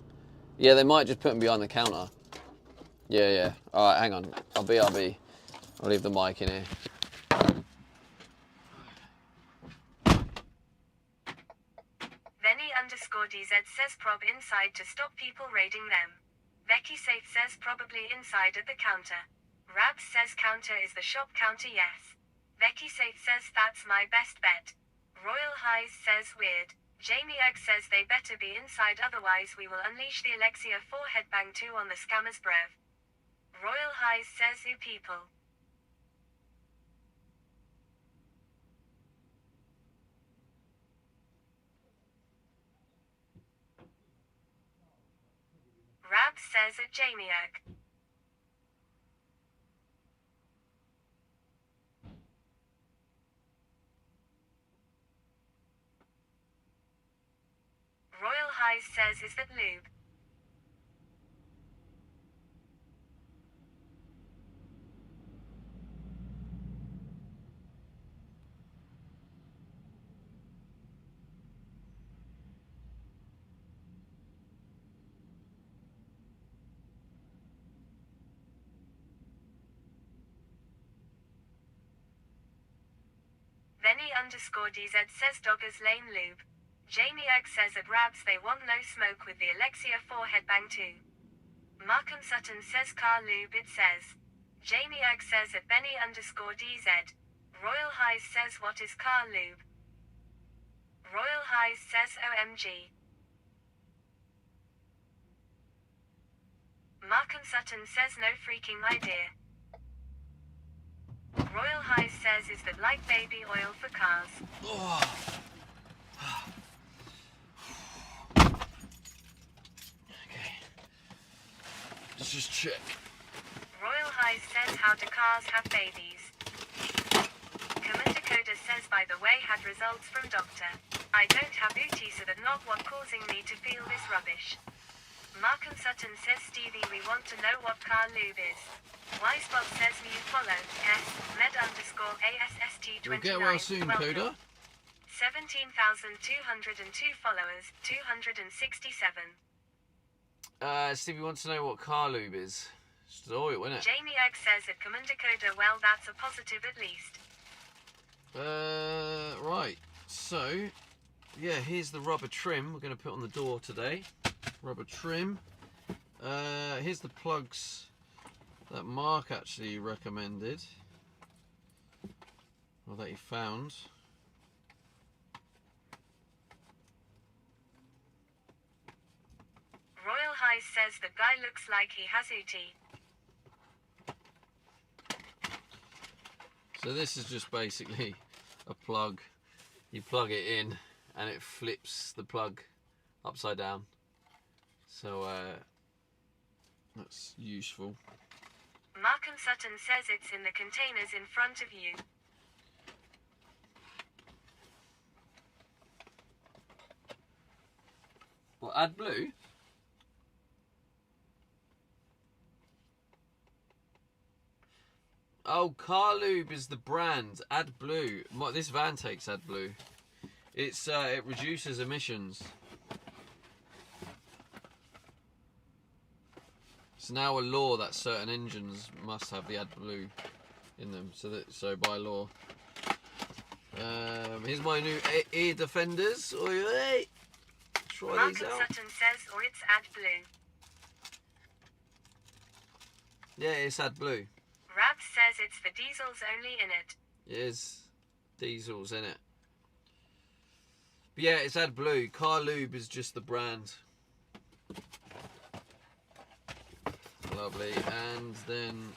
Yeah, they might just put them behind the counter. Yeah. All right, hang on. BRB. I'll leave the mic in here. Venny_DZ says prob inside to stop people raiding them. Becky Safe says probably inside at the counter. Rab says counter is the shop counter, yes. Becky Safe says that's my best bet. Royal Highs says weird. Jamie X says they better be inside, otherwise we will unleash the Alexia 4 headbang 2 on the scammers brev. Royal Highs says you people. Rab says at Jamie X. Royal Highs says is that lube. Benny_DZ says Doggers Lane Lube. Jamie Egg says at Rabs they want no smoke with the Alexia 4 headbang too. Markham Sutton says car lube it says. Jamie Egg says at Benny_DZ. Royal Highs says what is car lube? Royal Highs says OMG. Markham Sutton says no freaking idea. Royal Highs says is that like baby oil for cars. Okay. Let's just check. Royal Highs says how do cars have babies? Commander Coda says by the way had results from doctor. I don't have booty so that not what causing me to feel this rubbish. Markham Sutton says Stevie we want to know what car lube is. Wisebot says you follow S med_ASST29. You'll get well soon, Coda. 17,202 followers, 267. Stevie wants to know what car lube is. Just oil, isn't it? Jamie Egg says at Commander Coda well that's a positive at least. Right. So, yeah, here's the rubber trim we're going to put on the door today. Rubber trim. Here's the plugs that Mark actually recommended, or that he found. Royal High says the guy looks like he has ooty. So this is just basically a plug. You plug it in and it flips the plug upside down. So that's useful. Markham Sutton says it's in the containers in front of you. What, AdBlue? Oh, Carlube is the brand. AdBlue. This van takes AdBlue. It's it reduces emissions. It's now a law that certain engines must have the AdBlue in them. So by law. Here's my new ear defenders. Oi, oi. Try Markham these out. Sutton says or it's AdBlue. Yeah, it's AdBlue. Rabs says it's for diesels only in it. There's diesels in it. But yeah, it's AdBlue. Carlube is just the brand. Lovely. And then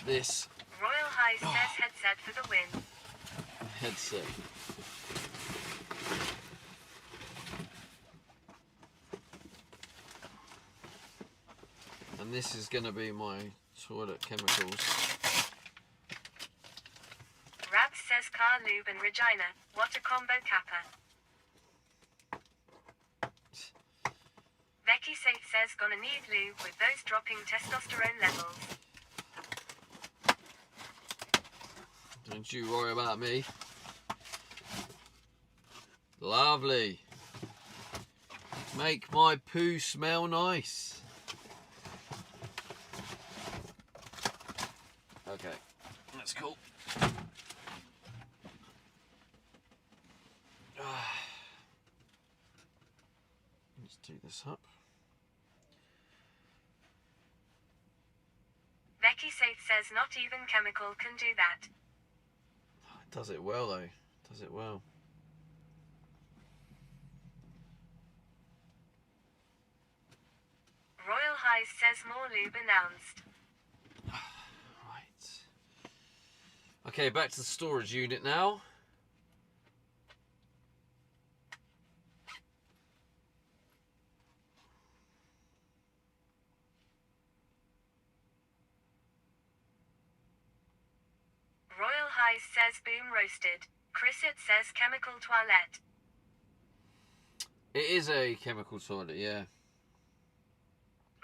this Royal High says headset for the win. headset. And this is going to be my toilet chemicals. Rabs says car lube and Regina. What a combo kappa. Becky Safe says gonna need lube with those dropping testosterone levels. Don't you worry about me. Lovely. Make my poo smell nice. Okay, that's cool. Let's do this up. Becky Safe says not even chemical can do that. It does it well though. Does it well. Royal High says more lube announced. Right. Okay, back to the storage unit now. Royal High says boom roasted. Chrisit says chemical toilette. It is a chemical toilet, yeah.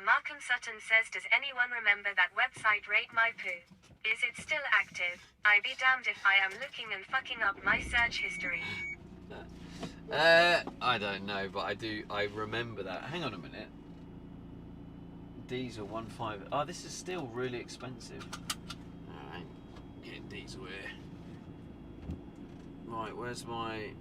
Markham Sutton says does anyone remember that website Rate My Poo? Is it still active? I be damned if I am looking and fucking up my search history. I don't know, but I remember that. Hang on a minute. diesel 1.5. Oh, this is still really expensive. Alright, getting diesel here. Right, where's my...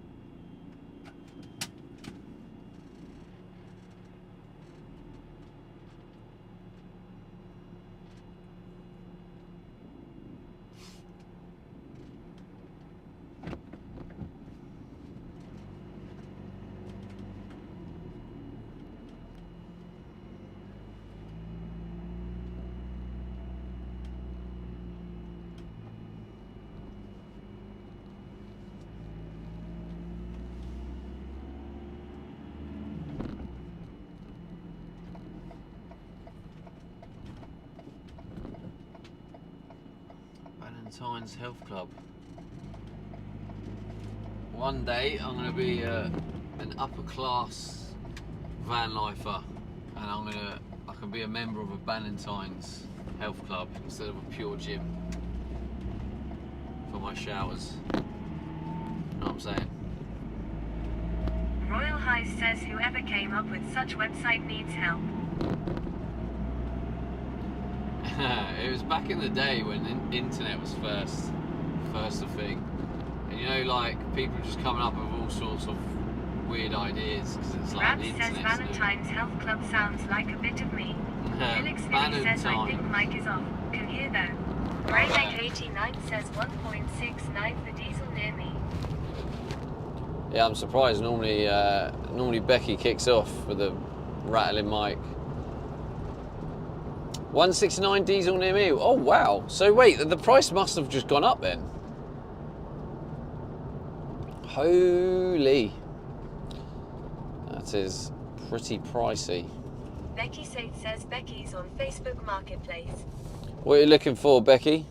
Valentine's Health Club. One day I'm going to be an upper class van lifer, and I can be a member of a Valentine's Health Club instead of a pure gym for my showers. You know what I'm saying? Royal High says whoever came up with such website needs help. It was back in the day when the internet was first a thing, and you know, like, people just coming up with all sorts of weird ideas because it's like Rab the says internet's Valentine's Health Club sounds like a bit of me. Felix Philly says I think mic is off. Can hear though. Raymake 89 says 1.69 for diesel near me. Yeah, I'm surprised. Normally Becky kicks off with a rattling mic. 169 diesel near me. Oh wow! So wait, the price must have just gone up then. Holy, that is pretty pricey. Becky Saith says Becky's on Facebook Marketplace. What are you looking for, Becky?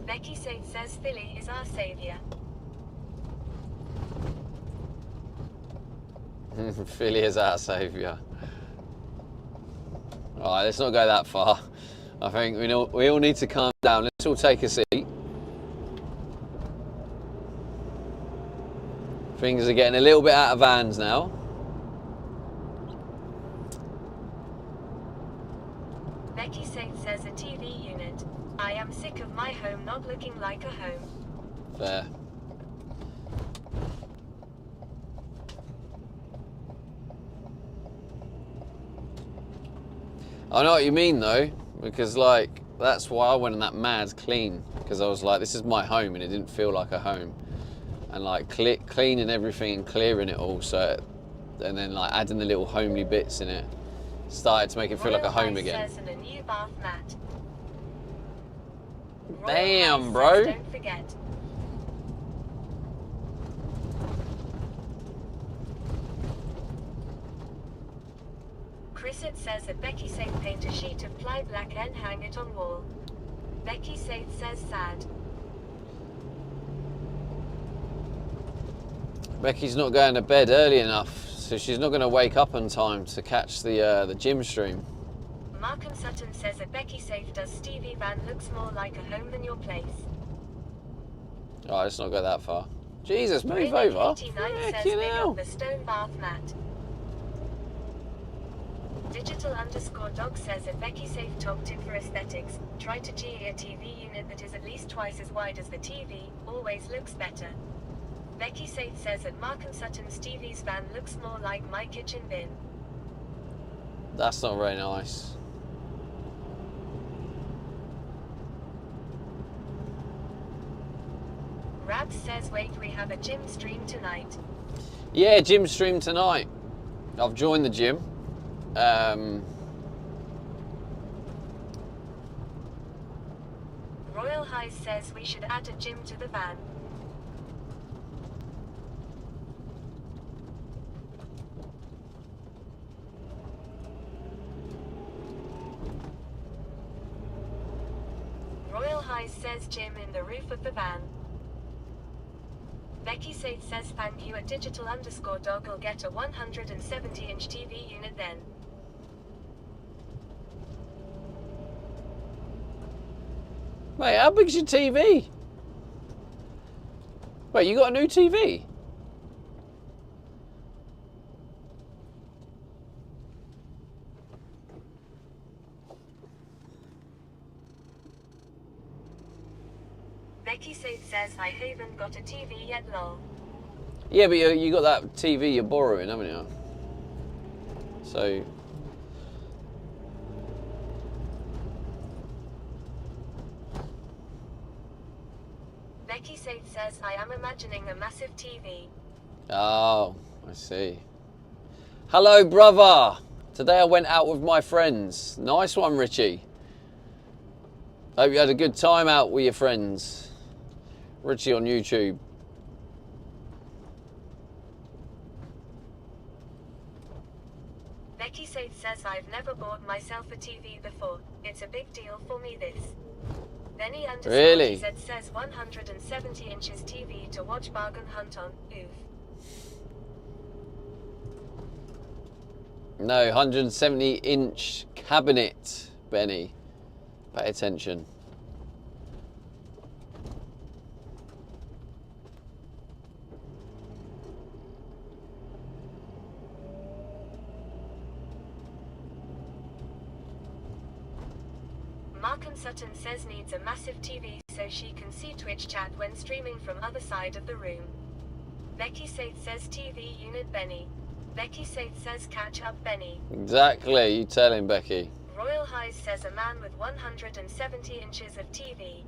Becky Saith says Philly is our saviour. Philly is our saviour. Alright, let's not go that far. I think we all need to calm down. Let's all take a seat. Things are getting a little bit out of hands now. Becky Saith says a TV unit. I am sick of my home not looking like a home. Fair. I know what you mean though, because like that's why I went on that mad clean, because I was like, this is my home and it didn't feel like a home, and like cleaning everything and clearing it all, so and then like adding the little homely bits in it started to make it feel like a home again. Says in a new bath mat. Damn, bro. Don't forget. Chrisit says that Becky Saith paint a sheet of ply black and hang it on wall. Becky Saith says sad. Becky's not going to bed early enough, so she's not going to wake up on time to catch the gym stream. Markham Sutton says that Becky Saith does Stevie Van looks more like a home than your place. Alright, let's not go that far. Jesus, move Raymond over. 89 says Frickin' big hell. up the stone bath mat. Digital_dog says that Becky Saith top tip for aesthetics. Try to GE a TV unit that is at least twice as wide as the TV, always looks better. Becky Saith says that Markham Sutton Stevie's van looks more like my kitchen bin. That's not very nice. Rabs says wait, we have a gym stream tonight. Yeah, gym stream tonight. I've joined the gym. Royal High says we should add a gym to the van. Royal High says gym in the roof of the van. Becky Saith says thank you at digital_dog will get a 170-inch TV unit then. Mate, how big's your TV? Wait, you got a new TV? Becky Safe says I haven't got a TV yet lol. Yeah, but you got that TV you're borrowing, haven't you? So... Becky Safe says I am imagining a massive TV. Oh, I see. Hello, brother. Today I went out with my friends. Nice one, Richie. Hope you had a good time out with your friends. Richie on YouTube. Becky Safe says I've never bought myself a TV before. It's a big deal for me this. Benny Really? TZ says 170 inches TV to watch bargain hunt on. Oof. No, 170-inch cabinet, Benny. Pay attention. Mark and Sutton says needs a massive TV so she can see Twitch chat when streaming from other side of the room. Becky Safe says TV unit Benny. Becky Safe says catch up Benny. Exactly, you tell him, Becky. Royal Highs says a man with 170 inches of TV.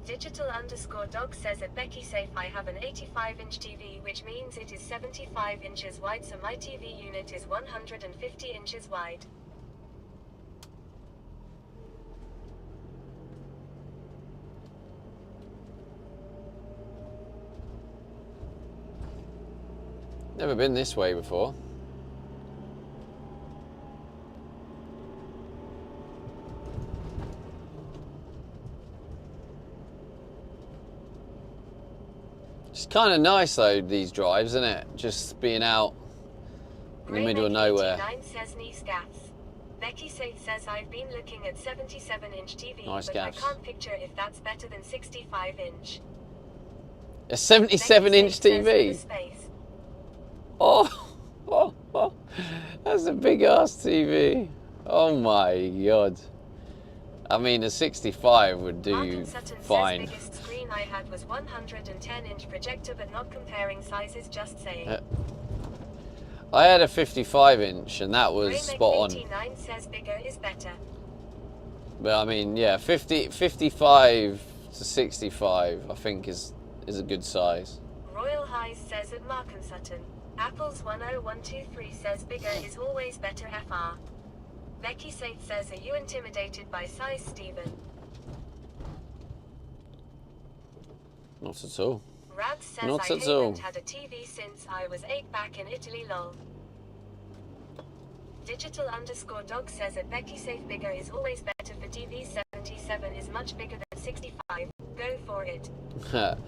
Digital_dog says at Becky Safe I have an 85-inch TV which means it is 75 inches wide so my TV unit is 150 inches wide. Never been this way before. It's kind of nice though, these drives, isn't it? Just being out in the middle of nowhere. Says nice gaffs. Becky Safe says I've been looking at 77-inch TV, Nice but gaffs. I can't picture if that's better than 65-inch. A 77-inch TV. Oh, that's a big ass TV. Oh my god. I mean, a 65 would do fine. Says biggest screen I had was 110-inch projector, but not comparing sizes, just saying. I had a 55-inch and that was spot on. 89 says bigger is better. But I mean, yeah, 55 to 65 I think is a good size. Royal Highs says at Mark and Sutton. Apple's 10123 says bigger is always better FR. Becky Safe says are you intimidated by size, Stephen? Not at all. Rabs says Not I at all. haven't had a TV since I was 8 back in Italy lol. Digital_dog says at Becky Safe bigger is always better for TV. 77 is much bigger than 65. Go for it.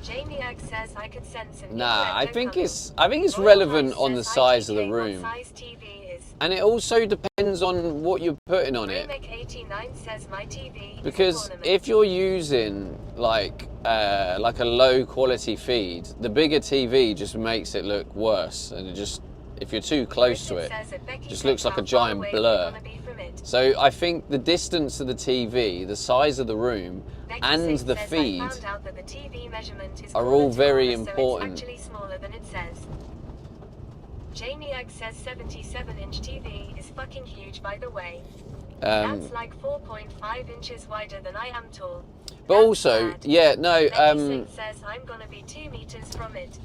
Jamie Egg says I could sense some Nah, I think coming. it's Royal relevant Highs on the says size of the ITK room. what size TV is. And it also depends on what you're putting on it. Remake 89 says my TV is a Because tournament. if you're using like a low quality feed, the bigger TV just makes it look worse, and it just, if you're too close to it, just looks like a giant blur. So I think the distance of the TV, the size of the room, and the feed are all very important. So it's actually smaller than it says. Jamie Egg says 77-inch TV is fucking huge, by the way. That's like 4.5 inches wider than I am tall. But That's also, bad. yeah, no, Becky says I'm gonna be 2 meters from it.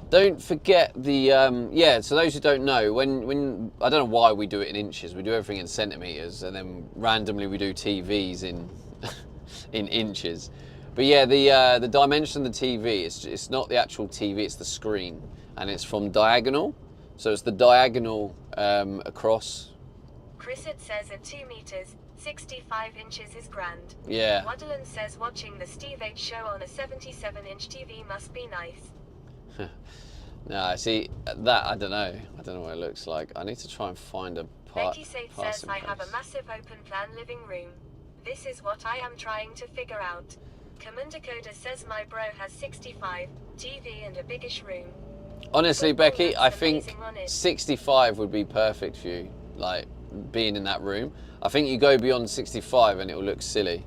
don't forget the, yeah, so those who don't know, when I don't know why we do it in inches, we do everything in centimeters, and then randomly we do TVs in in inches. But yeah, the dimension of the TV, it's not the actual TV, it's the screen, and it's from diagonal, so it's the diagonal across. Chris it says at 2 meters, 65 inches is grand. Yeah. Waddlen says watching the Steve H show on a 77-inch TV must be nice. No, see, that, I don't know what it looks like. I need to try and find a part. Becky Safe says I have a massive open plan living room. This is what I am trying to figure out. Commander Coda says my bro has 65, TV and a biggish room. Honestly, Football Becky, looks I think amazing on it. 65 would be perfect for you, like being in that room. I think you go beyond 65 and it will look silly.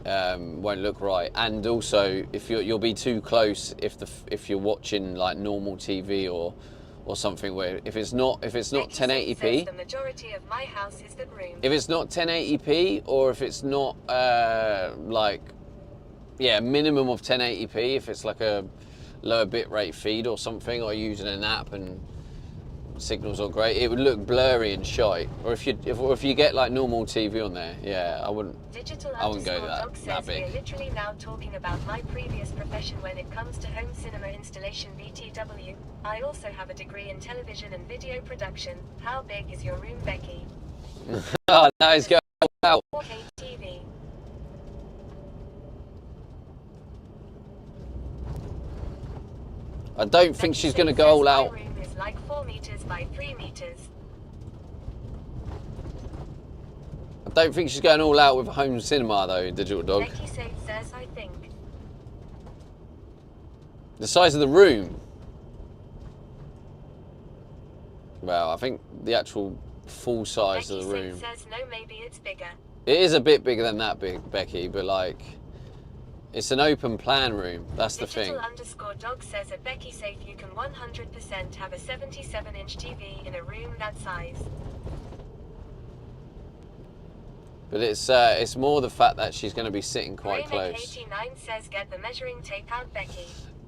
won't look right, and also if you'll be too close if you're watching like normal TV or something where if it's not 1080p. The majority of my house is the room. If it's not 1080p, or if it's not minimum of 1080p, if it's like a lower bitrate feed or something, or using an app and signals are great, it would look blurry and shite. Or if you get like normal TV on there, yeah, I wouldn't go that big. We're literally now talking about my previous profession when it comes to home cinema installation BTW. I also have a degree in television and video production. How big is your room, Becky? Oh, nice go out. 4K TV. I don't think she's going to go all out. My room is like 4 meters by 3 meters. I don't think she's going all out with home cinema though, Digital Dog. Becky says, I think. The size of the room. Well, I think the actual full size of the room. Becky says no, maybe it's bigger. It is a bit bigger than that, Becky, but like, it's an open plan room. That's the thing. Digital_dog says at Becky Safe you can 100% have a 77-inch TV in a room that size. But it's more the fact that she's going to be sitting quite close. 89 says get the measuring tape out, Becky.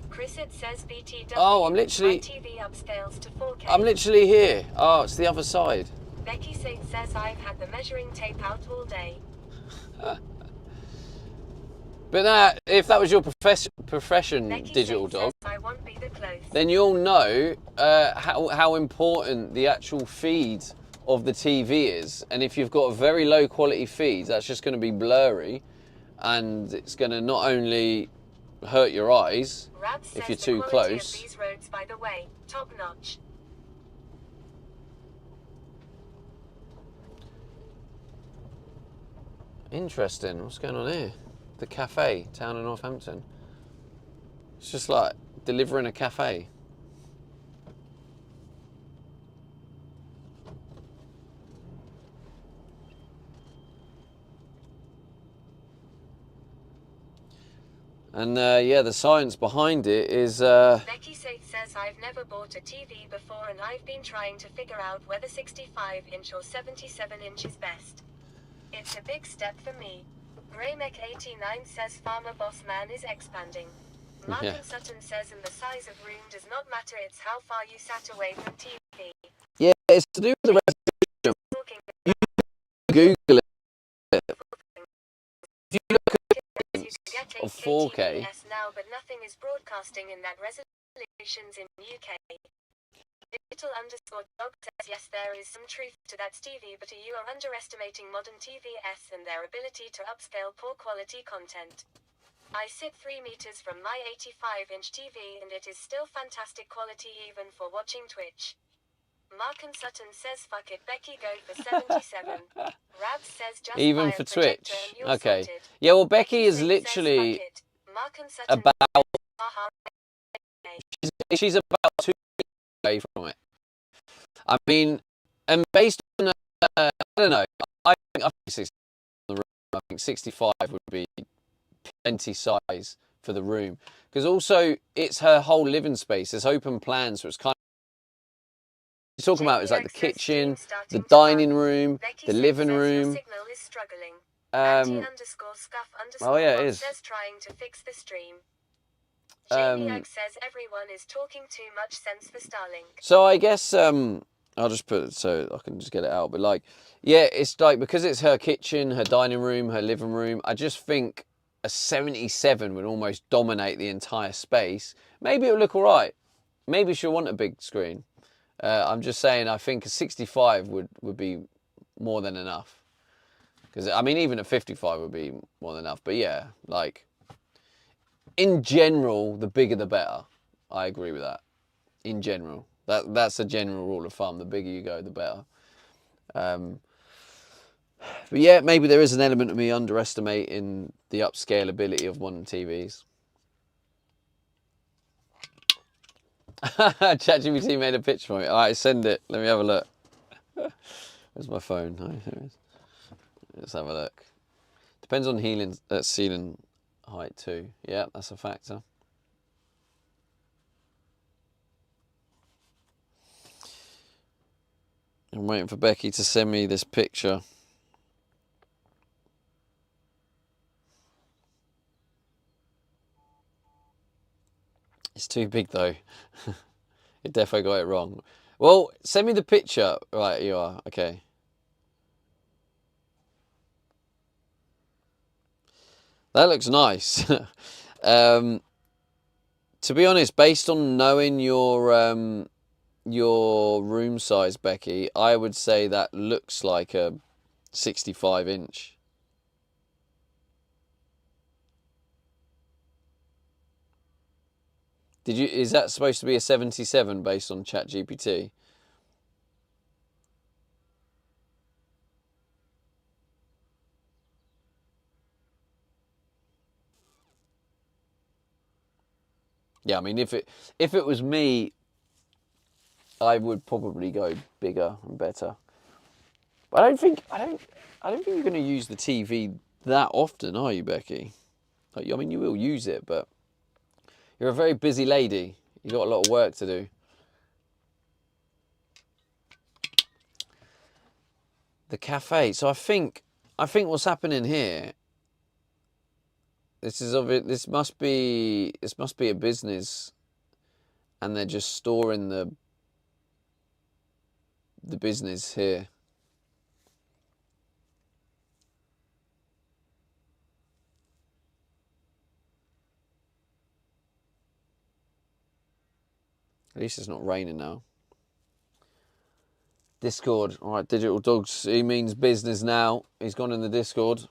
Chrisit says BTW. Oh, I'm literally. My TV upscales to 4K. I'm literally here. Oh, it's the other side. Becky says I've had the measuring tape out all day. But if that was your profession, Becky Digital Dog, I won't be the close. then you'll know how important the actual feed of the TV is. And if you've got a very low quality feed, that's just going to be blurry, and it's going to not only hurt your eyes if you're too close. These roads, by the way, top notch. Interesting. What's going on here? The cafe, town of Northampton. It's just like delivering a cafe. And yeah, the science behind it is... Becky says I've never bought a TV before and I've been trying to figure out whether 65-inch or 77-inch is best. It's a big step for me. Graymek89 says Farmer Boss Man is expanding. Mark and Sutton says and the size of room does not matter, it's how far you sat away from TV. Yeah, it's to do with the resolution. You Google it. If you look at of 4K. Now, but nothing is broadcasting in that resolutions in UK. Digital_dog says yes, there is some truth to that, Stevie, but you are underestimating modern TVs and their ability to upscale poor quality content. I sit 3 meters from my 85-inch TV and it is still fantastic quality even for watching Twitch. Mark and Sutton says fuck it, Becky, go for 77. Rabs says just even for Twitch. Okay. Sorted. Yeah, well, Becky is literally about... She's about 2 away from it. I mean, and based on I don't know, I think 65 would be plenty size for the room, because also it's her whole living space. It's open plan, so it's kind of, you're talking about is like the kitchen, the dining room, the living room. Oh yeah, it is. Trying to fix the stream. JBX says everyone is talking too much sense for Starlink. So I guess I'll just put it so I can just get it out. But like, yeah, it's like, because it's her kitchen, her dining room, her living room, I just think a 77 would almost dominate the entire space. Maybe it'll look all right. Maybe she'll want a big screen. I'm just saying, I think a 65 would be more than enough. Because, I mean, even a 55 would be more than enough. But yeah, like, in general, the bigger the better. I agree with that. In general. That's a general rule of thumb. The bigger you go, the better. But yeah, maybe there is an element of me underestimating the upscalability of modern TVs. ChatGPT made a picture for me. All right, send it. Let me have a look. Where's my phone? Oh, there it is. Let's have a look. Depends on ceiling height too. Yeah, that's a factor. I'm waiting for Becky to send me this picture. It's too big though. You definitely got it wrong. Well, send me the picture. Right, you are. Okay. That looks nice. To be honest, based on knowing your room size, Becky, I would say that looks like a 65-inch. Is that supposed to be a 77 based on ChatGPT? Yeah, I mean, if it was me, I would probably go bigger and better. But I don't think you're going to use the TV that often, are you, Becky? Like, I mean, you will use it, but you're a very busy lady. You got a lot of work to do. The cafe. So I think what's happening here. This must be a business, and they're just storing the business here. At least it's not raining now. Discord. All right, Digital Dogs. He means business now. He's gone in the Discord.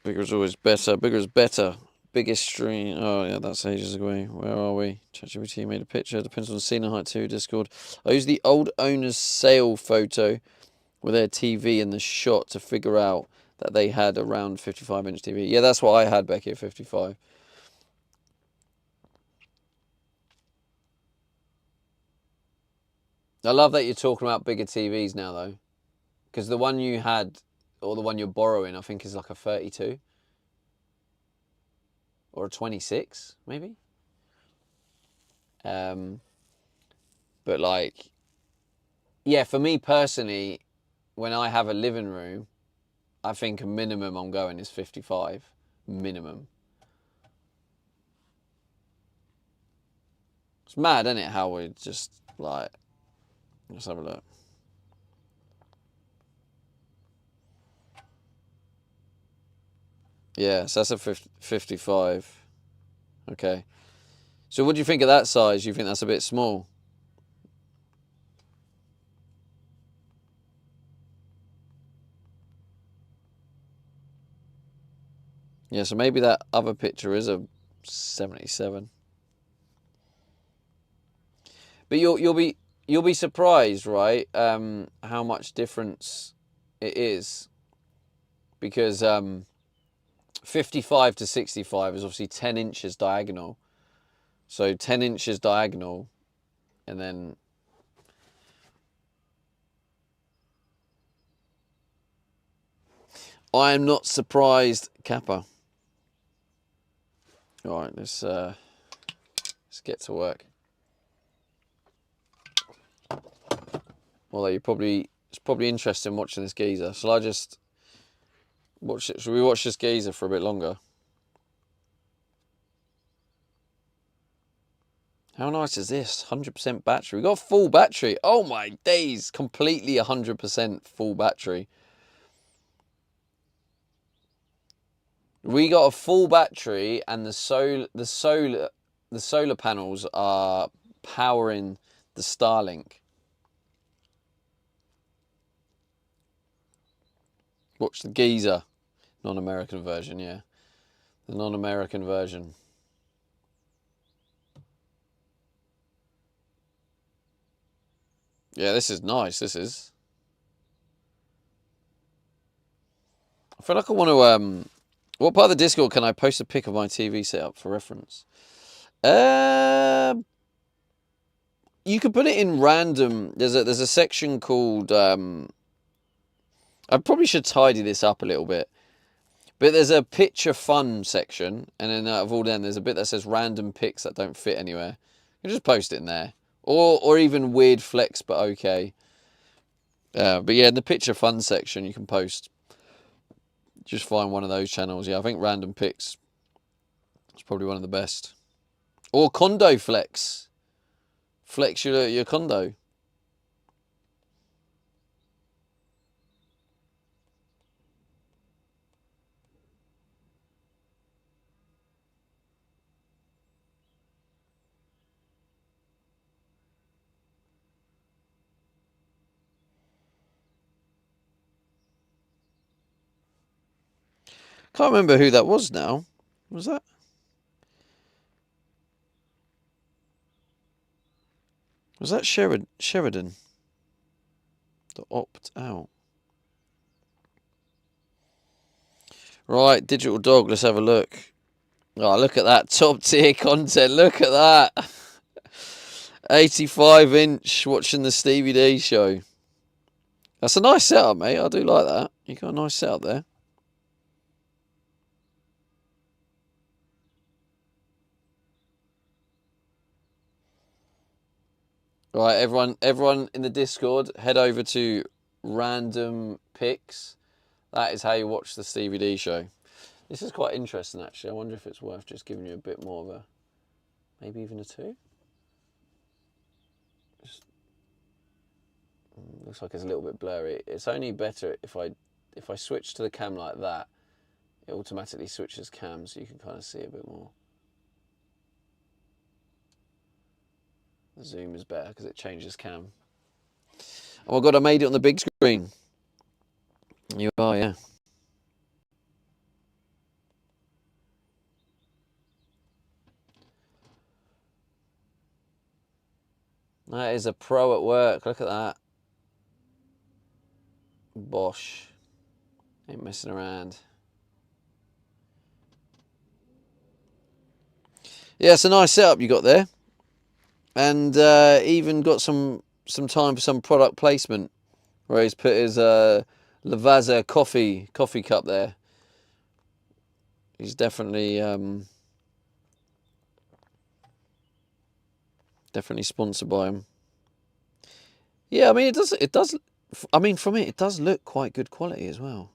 Bigger is always better. Bigger is better. Biggest stream. Oh, yeah, that's ages away. Where are we? ChatGPT made a picture. Depends on the ceiling height too. Discord. I use the old owner's sale photo with their TV in the shot to figure out that they had around 55-inch TV. Yeah, that's what I had, Becky, at 55. I love that you're talking about bigger TVs now, though. Because the one you had, or the one you're borrowing, I think is like a 32. Or a 26, maybe. But like, yeah, for me personally, when I have a living room, I think a minimum I'm going is 55. Minimum. It's mad, isn't it, how we just, like... Let's have a look. Yeah, so that's a 55. Okay. So what do you think of that size? You think that's a bit small? Yeah, so maybe that other picture is a 77. But you'll be surprised, right? How much difference it is, because 55 to 65 is obviously 10 inches diagonal. So 10 inches diagonal, and then I am not surprised, Kappa. All right, let's get to work. Although it's probably interesting watching this geezer. Shall I just watch it? Should we watch this geezer for a bit longer? How nice is this? 100% battery. We got a full battery. Oh my days! Completely 100% full battery. We got a full battery, and the solar panels are powering the Starlink. Watch the geezer. Non-American version, yeah. The non-American version. Yeah, this is nice, this is. I feel like I want to, what part of the Discord can I post a pic of my TV setup for reference? You could put it in random. There's a section called. I probably should tidy this up a little bit. But there's a picture fun section, and then out of all them, there's a bit that says random pics that don't fit anywhere. You just post it in there, or even weird flex, but okay. But yeah, in the picture fun section, you can post. Just find one of those channels. Yeah, I think random pics is probably one of the best. Or condo flex. Flex your condo. Can't remember who that was now. Was that? Was that Sheridan? The opt out. Right, Digital Dog, let's have a look. Oh, look at that top tier content. Look at that. 85-inch watching the Stevie D show. That's a nice setup, mate. I do like that. You got a nice setup there. Right, everyone in the Discord, head over to Random Picks. That is how you watch the Stevie D show. This is quite interesting, actually. I wonder if it's worth just giving you a bit more of a, maybe even a 2. Looks like it's a little bit blurry. It's only better if I switch to the cam like that. It automatically switches cam, so you can kind of see a bit more. The zoom is better because it changes cam. Oh my god, I made it on the big screen. You are, yeah. That is a pro at work. Look at that. Bosh. Ain't messing around. Yeah, it's a nice setup you got there. And even got some time for some product placement. Where he's put his Lavazza coffee cup there. He's definitely sponsored by him. Yeah, I mean it does. I mean, from it does look quite good quality as well.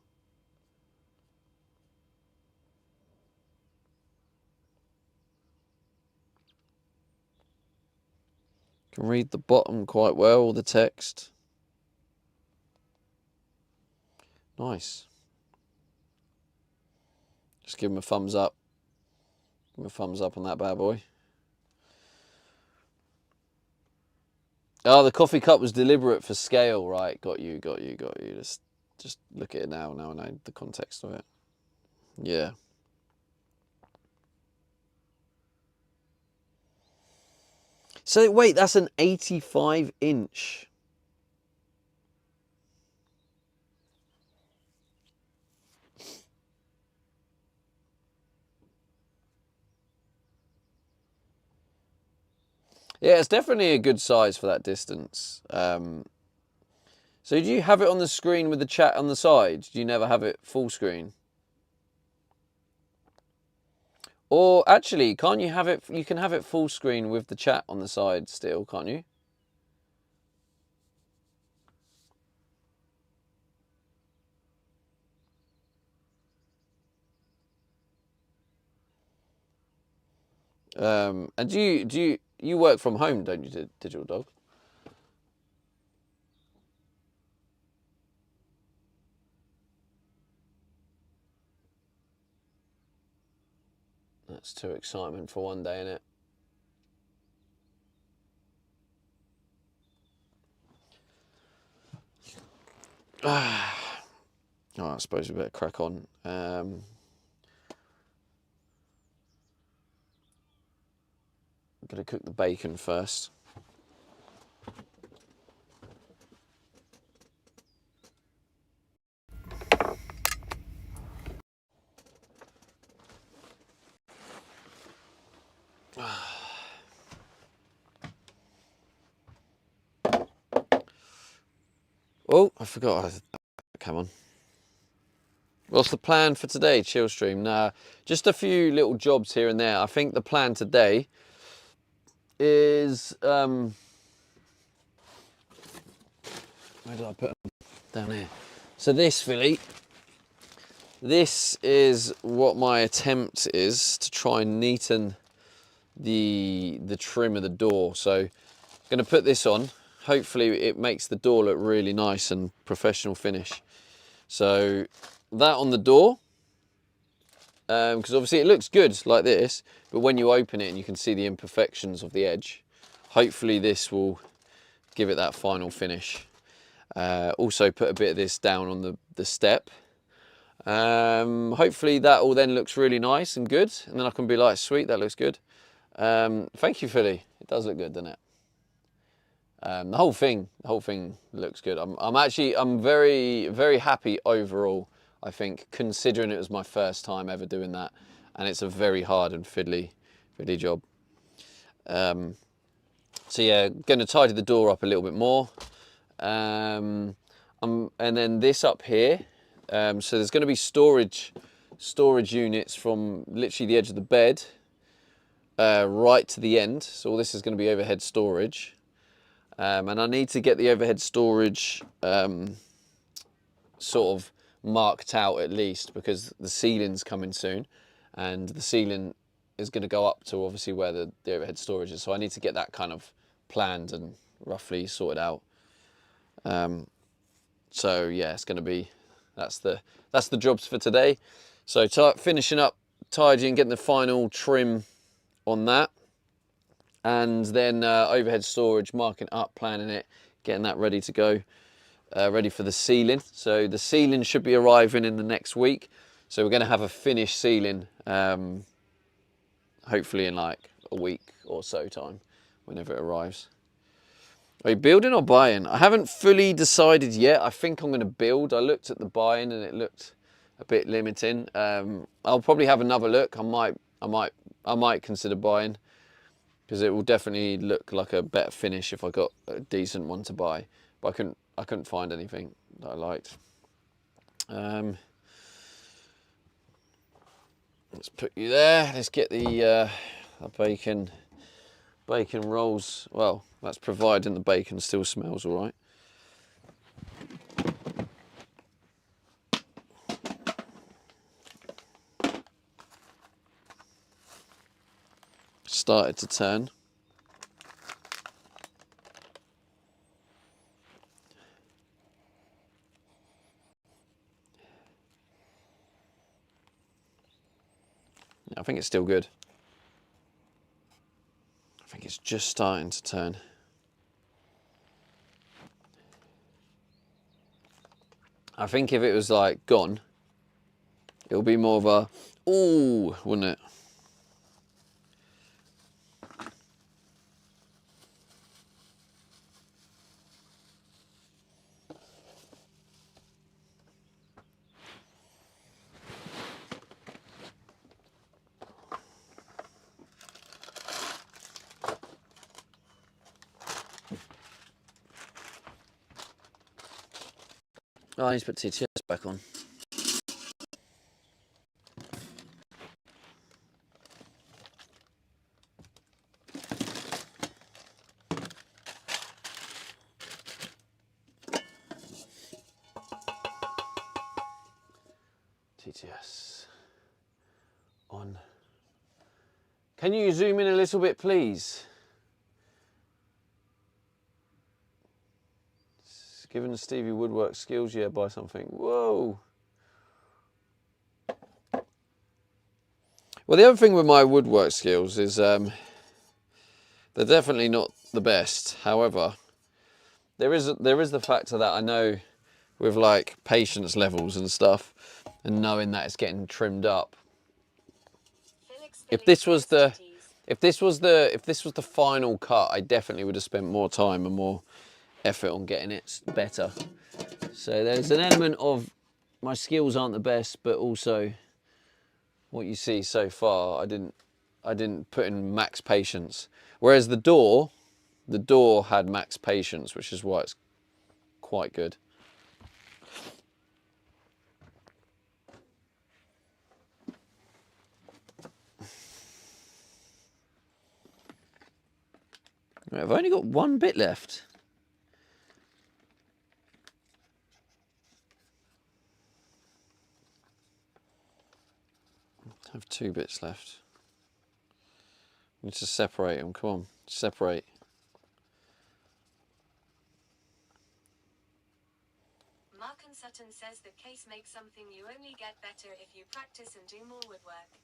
Can read the bottom quite well, all the text. Nice. Just give him a thumbs up. Give him a thumbs up on that bad boy. Oh, the coffee cup was deliberate for scale, right? Got you. Just look at it now. Now I know the context of it. Yeah. So wait, that's an 85-inch. Yeah, it's definitely a good size for that distance. So do you have it on the screen with the chat on the side? Do you never have it full screen? Or actually, can't you have it? You can have it full screen with the chat on the side still, can't you? And do you work from home, don't you, Digital Dog? That's too excitement for one day, innit? Oh, I suppose we better crack on. I'm gonna cook the bacon first. Oh, I forgot. Come on. What's the plan for today, chill stream? Nah, just a few little jobs here and there. I think the plan today is where did I put them? Down here. So this filly, this is what my attempt is to try and neaten the trim of the door. So I'm going to put this on. Hopefully it makes the door look really nice and professional finish. So that on the door, because obviously it looks good like this, but when you open it and you can see the imperfections of the edge, hopefully this will give it that final finish. Also put a bit of this down on the step. Hopefully that all then looks really nice and good, and then I can be like, sweet, that looks good. Thank you, Philly. It does look good, doesn't it? The whole thing looks good. I'm very, very happy overall. I think, considering it was my first time ever doing that, and it's a very hard and fiddly job. So yeah, going to tidy the door up a little bit more, and then this up here. So there's going to be storage units from literally the edge of the bed right to the end. So all this is going to be overhead storage. And I need to get the overhead storage sort of marked out at least, because the ceiling's coming soon, and the ceiling is going to go up to obviously where the overhead storage is. So I need to get that kind of planned and roughly sorted out. So yeah, it's going to be, that's the jobs for today. So finishing up, tidying, getting the final trim on that. And then overhead storage, marking up, planning it, getting that ready to go, ready for the ceiling. So the ceiling should be arriving in the next week. So we're going to have a finished ceiling, hopefully in like a week or so time, whenever it arrives. Are you building or buying? I haven't fully decided yet. I think I'm going to build. I looked at the buying and it looked a bit limiting. I'll probably have another look. I might consider buying, because it will definitely look like a better finish if I got a decent one to buy. But I couldn't find anything that I liked. Let's put you there. Let's get the bacon rolls. Well, that's providing the bacon still smells all right. Started to turn. I think it's still good. I think it's just starting to turn. I think if it was like gone, it'll be more of a ooh, wouldn't it? Oh, I need to put TTS back on. TTS on. Can you zoom in a little bit, please? Given Stevie woodwork skills, yeah, buy something. Whoa. Well, the other thing with my woodwork skills is they're definitely not the best. However, there is the factor that I know with like patience levels and stuff, and knowing that it's getting trimmed up. If this was the final cut, I definitely would have spent more time and more effort on getting it better. So there's an element of my skills aren't the best, but also what you see so far, I didn't put in max patience. Whereas the door had max patience, which is why it's quite good. Right, I've only got one bit left. I have 2 bits left. I need to separate them. Come on, separate. Mark and Sutton says the case makes something you only get better if you practice and do more woodwork.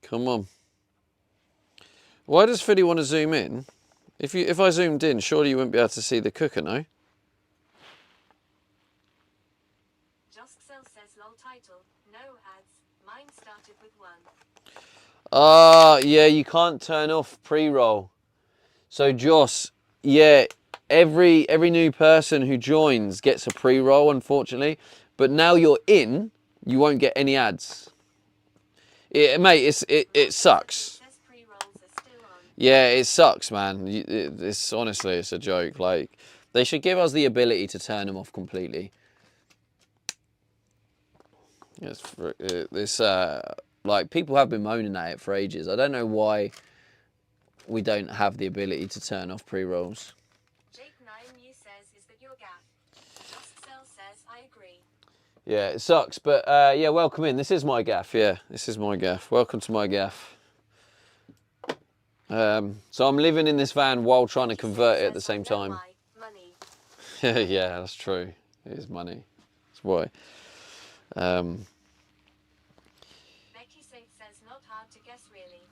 Come on. Why does Philly want to zoom in? If I zoomed in, surely you wouldn't be able to see the cooker, no? Joskcell says lol title, no ads, mine started with 1. Ah, yeah, you can't turn off pre-roll. So Joss, yeah, every new person who joins gets a pre-roll, unfortunately. But now you're in, you won't get any ads. Mate, it sucks. Yeah, it sucks, man. It's honestly, it's a joke. Like, they should give us the ability to turn them off completely. It's like, people have been moaning at it for ages. I don't know why we don't have the ability to turn off pre-rolls. Jake 9U says, is that your gaff? Joskcell says, I agree. Yeah, it sucks, but yeah, welcome in. This is my gaff. Yeah, this is my gaff. Welcome to my gaff. So I'm living in this van while trying to convert it at the same time. Yeah, that's true. It is money. That's why. Becky says not hard to guess really.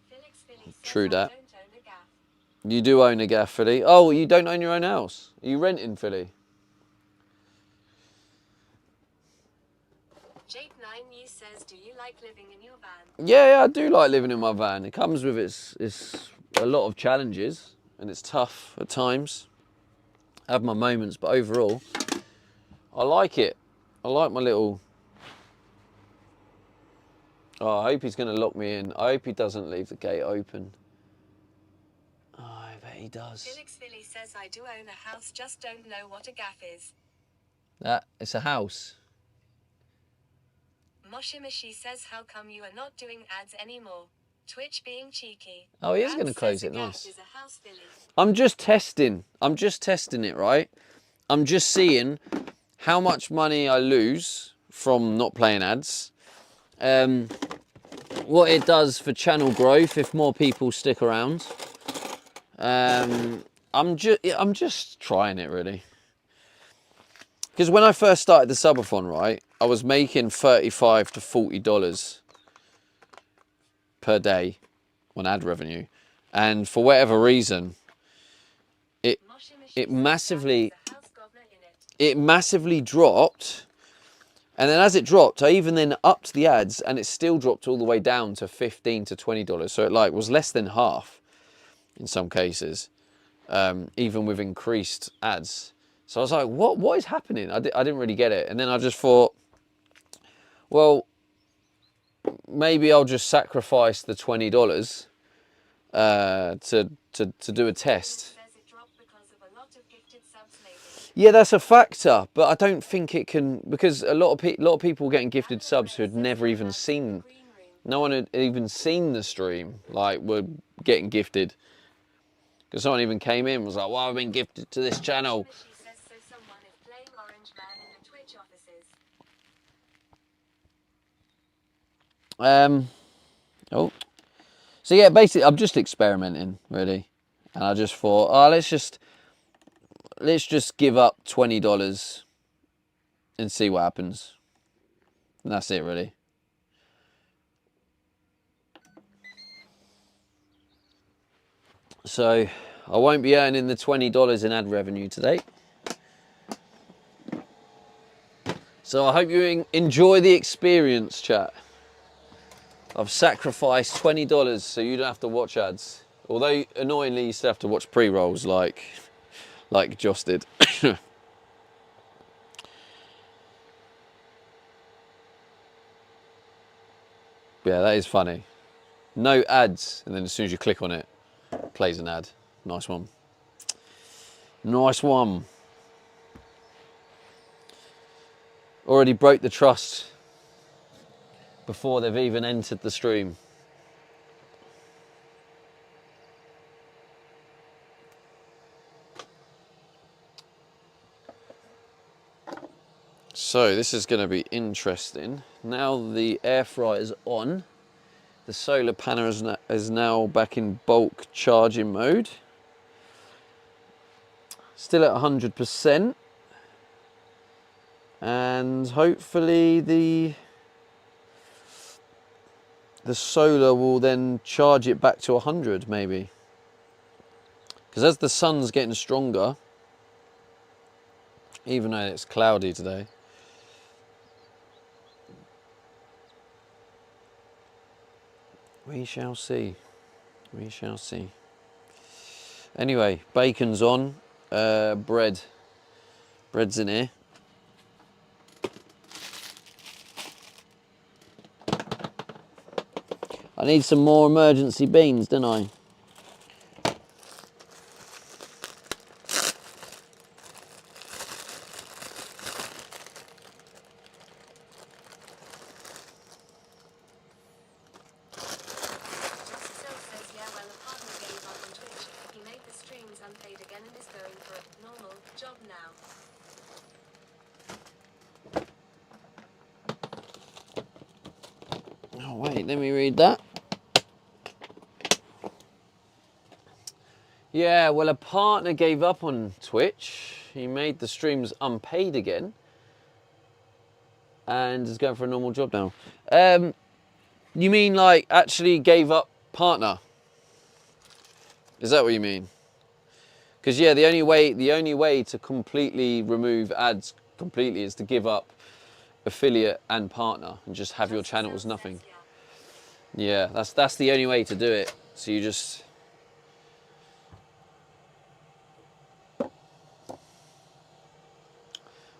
Felix Philly says True that. I don't own a gaff. You do own a gaff, Philly. Oh, you don't own your own house. Are you renting, Philly? Jake 9U says, do you like living in your van? Yeah, I do like living in my van. It comes with its a lot of challenges, and it's tough at times. I have my moments, but overall, I like it. I like my little... Oh, I hope he's going to lock me in. I hope he doesn't leave the gate open. Oh, I bet he does. Felix Philly says, I do own a house, just don't know what a gaff is. It's a house. Moshimishi says, how come you are not doing ads anymore? Twitch being cheeky. Oh, he is Rab going to close says it. a gaff Nice. is a house, Philly. I'm just testing. I'm just testing it, right? I'm just seeing how much money I lose from not playing ads. What it does for channel growth if more people stick around. I'm just trying it, really. Because when I first started the Subathon, right, I was making $35 to $40 per day on ad revenue, and for whatever reason, it massively dropped. And then as it dropped, I even then upped the ads, and it still dropped all the way down to $15 to $20. So it like was less than half in some cases, even with increased ads. So I was like, what is happening? I didn't really get it. And then I just thought, well, maybe I'll just sacrifice the $20 to do a test. Yeah, that's a factor, but I don't think it can, because a lot of people getting gifted subs who had never even seen, no one had even seen the stream, like, were getting gifted. Because someone even came in and was like, well, I've been gifted to this channel. Oh, so yeah, basically I'm just experimenting, really, and I just thought, oh, let's just give up $20 and see what happens, and that's it, really. So I won't be earning the $20 in ad revenue today. So I hope you enjoy the experience, chat. I've sacrificed $20 so you don't have to watch ads. Although annoyingly you still have to watch pre-rolls like Joss did. Yeah, that is funny. No ads, and then as soon as you click on it, plays an ad. Nice one. Nice one. Already broke the trust before they've even entered the stream. So this is going to be interesting. Now the air fryer is on, the solar panel is now back in bulk charging mode. Still at 100%. And hopefully the solar will then charge it back to 100 maybe. Because as the sun's getting stronger, even though it's cloudy today, we shall see. We shall see. Anyway, bacon's on. Bread's in here. I need some more emergency beans, don't I? Oh wait, let me read that. Yeah, well, a partner gave up on Twitch. He made the streams unpaid again and is going for a normal job now. You mean like actually gave up partner? Is that what you mean? Because yeah, the only way to completely remove ads completely is to give up affiliate and partner and just have your channel as nothing. Yeah, that's the only way to do it. So you just...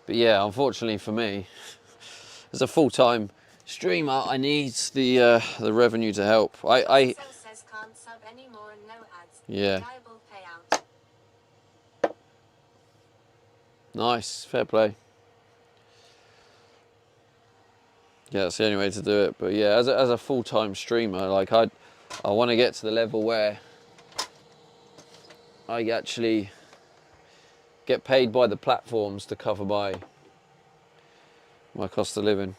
But yeah, unfortunately for me, as a full-time streamer, I need the revenue to help. Yeah. Nice, fair play. Yeah, that's the only way to do it. But yeah, as a full-time streamer, like I want to get to the level where I actually get paid by the platforms to cover my cost of living.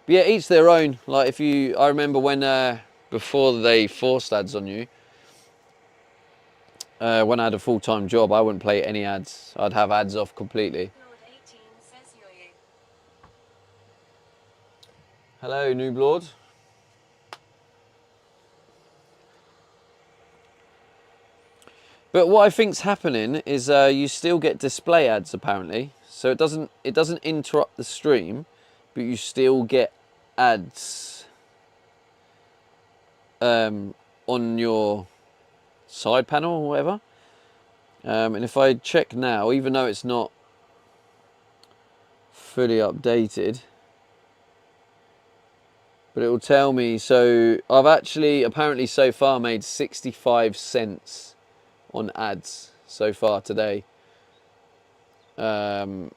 But yeah, each their own. Like I remember when before they forced ads on you, when I had a full-time job, I wouldn't play any ads. I'd have ads off completely. Hello, Noob Lord. But what I think's happening is you still get display ads apparently, so it doesn't interrupt the stream, but you still get ads on your side panel or whatever. And if I check now, even though it's not fully updated, but it will tell me. So I've actually apparently so far made 65 cents on ads so far today. And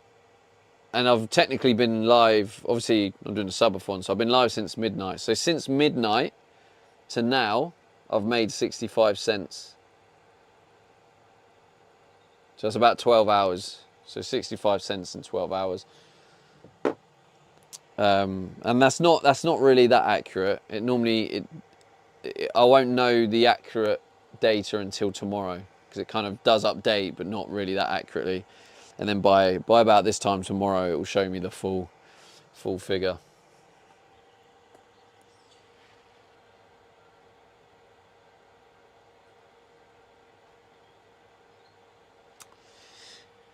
I've technically been live, obviously I'm doing a subathon, so I've been live since midnight. So since midnight to now, I've made 65 cents. So that's about 12 hours. So 65 cents in 12 hours. And that's not really that accurate. I won't know the accurate data until tomorrow, because it kind of does update, but not really that accurately. And then by about this time tomorrow, it will show me the full figure.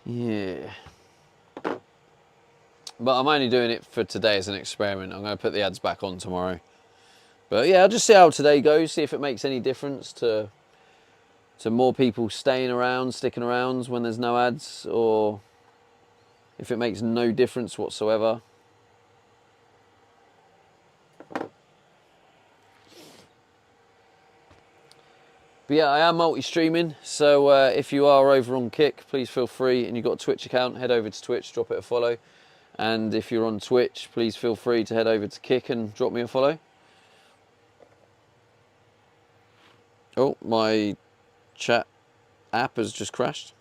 Yeah. But I'm only doing it for today as an experiment. I'm going to put the ads back on tomorrow. But yeah, I'll just see how today goes, see if it makes any difference to more people staying around, sticking around when there's no ads, or if it makes no difference whatsoever. But yeah, I am multi-streaming, so if you are over on Kick, please feel free, and you've got a Twitch account, head over to Twitch, drop it a follow. And if you're on Twitch, please feel free to head over to Kick and drop me a follow. Oh, my chat app has just crashed.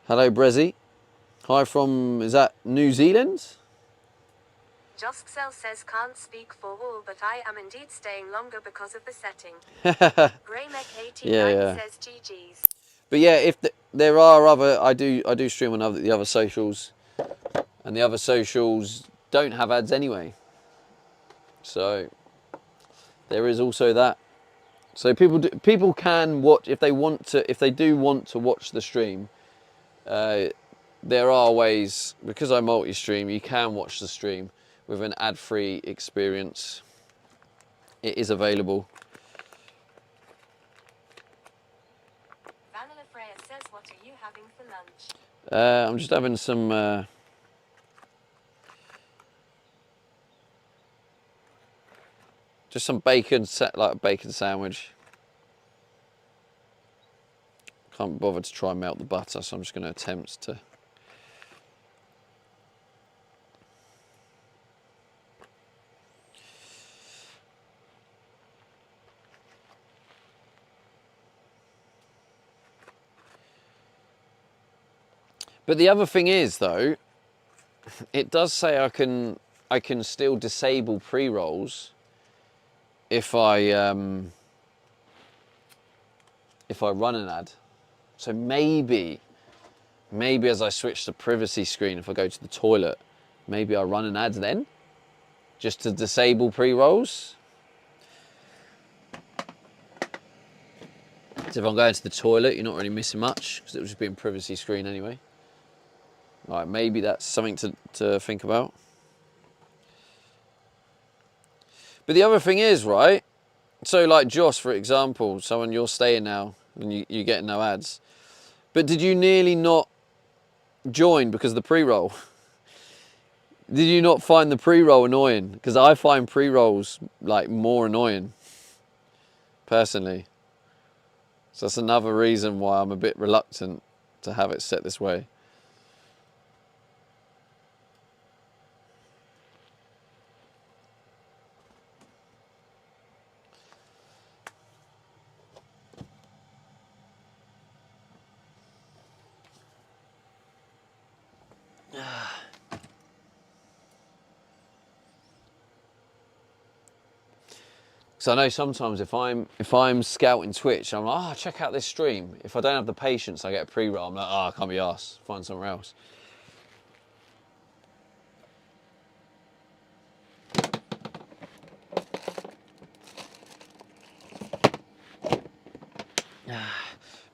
Hello, Brezzy. Hi from, is that New Zealand? Josksel says can't speak for all, but I am indeed staying longer because of the setting. Graymec89 Yeah. says GG's. But yeah, if there are other, I do stream on the other socials, and the other socials don't have ads anyway. So there is also that. So people can watch if they want to, if they do want to watch the stream. There are ways, because I multi-stream, you can watch the stream with an ad-free experience. It is available. Vanilla Freya says, what are you having for lunch? I'm just having some just some bacon, like a bacon sandwich. Can't bother to try and melt the butter, so I'm just going to attempt to. But the other thing is, though, it does say I can still disable pre-rolls if I run an ad. So maybe as I switch to privacy screen, if I go to the toilet, maybe I run an ad then, just to disable pre-rolls. So if I'm going to the toilet, you're not really missing much, because it will just be in privacy screen anyway. All right, maybe that's something to think about. But the other thing is, right, so like Joss, for example, someone you're staying now, and you get no ads. But did you nearly not join because of the pre-roll? Did you not find the pre-roll annoying? Because I find pre-rolls like more annoying, personally. So that's another reason why I'm a bit reluctant to have it set this way. So I know sometimes if I'm scouting Twitch, I'm like, oh, check out this stream. If I don't have the patience, I get a pre-roll. I'm like, oh, I can't be arsed. Find somewhere else. But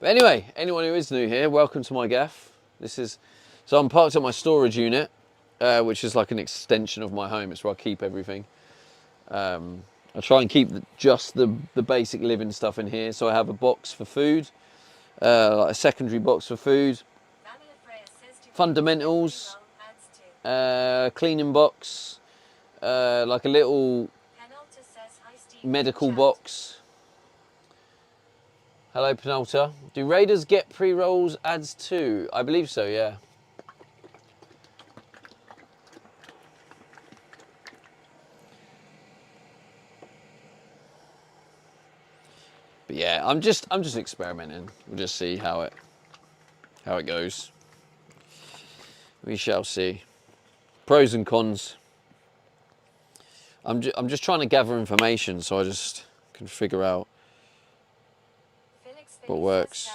anyway, anyone who is new here, welcome to my gaff. So I'm parked at my storage unit, which is like an extension of my home. It's where I keep everything. I try and keep just the basic living stuff in here. So I have a box for food, like a secondary box for food, fundamentals, cleaning box, like a little medical box. Hello, Penalta. Do Raiders get pre-rolls ads too? I believe so, yeah. But yeah, I'm just experimenting. We'll just see how it goes. We shall see. Pros and cons. I'm just trying to gather information so I just can figure out what works.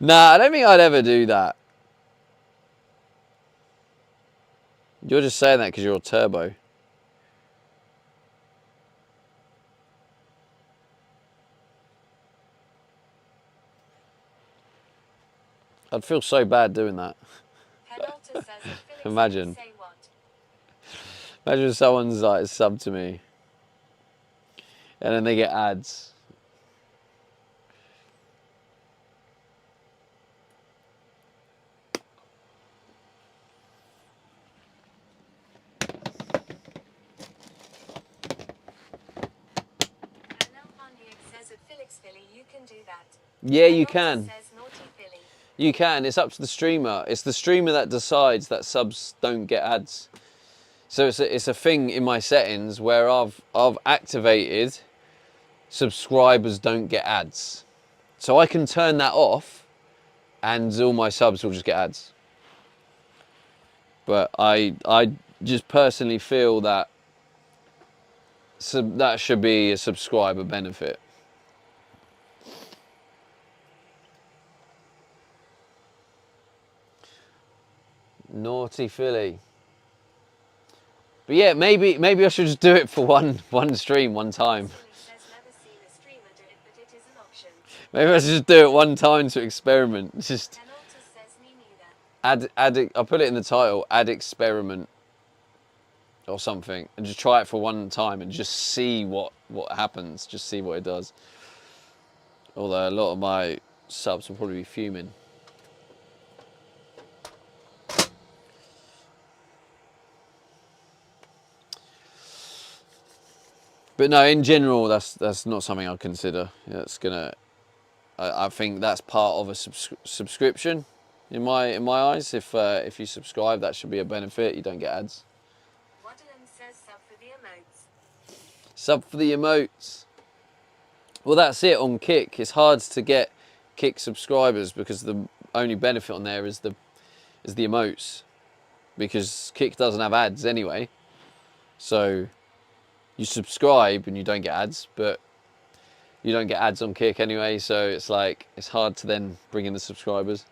Nah, I don't think I'd ever do that. You're just saying that because you're a turbo. I'd feel so bad doing that. says that Felix Imagine. say what? Imagine if someone's like sub to me and then they get ads. Says at Felix Philly, you can do that. Yeah, you can. Says naughty Philly. You can. It's up to the streamer. It's the streamer that decides that subs don't get ads. So it's a thing in my settings where I've activated subscribers don't get ads. So I can turn that off and all my subs will just get ads. But I just personally feel that that should be a subscriber benefit. Naughty Philly. But yeah, maybe I should just do it for one stream, one time. Maybe I should just do it one time to experiment. Just add it. I'll put it in the title. Add experiment or something, and just try it for one time and just see what happens. Just see what it does. Although a lot of my subs will probably be fuming. But no, in general, that's not something I'll consider. That's gonna. I think that's part of a subscription, in my eyes. If you subscribe, that should be a benefit. You don't get ads. Waterland says sub for the emotes. Sub for the emotes. Well, that's it on Kick. It's hard to get Kick subscribers because the only benefit on there is the emotes, because Kick doesn't have ads anyway. So you subscribe and you don't get ads, but you don't get ads on Kick anyway, so it's like it's hard to then bring in the subscribers.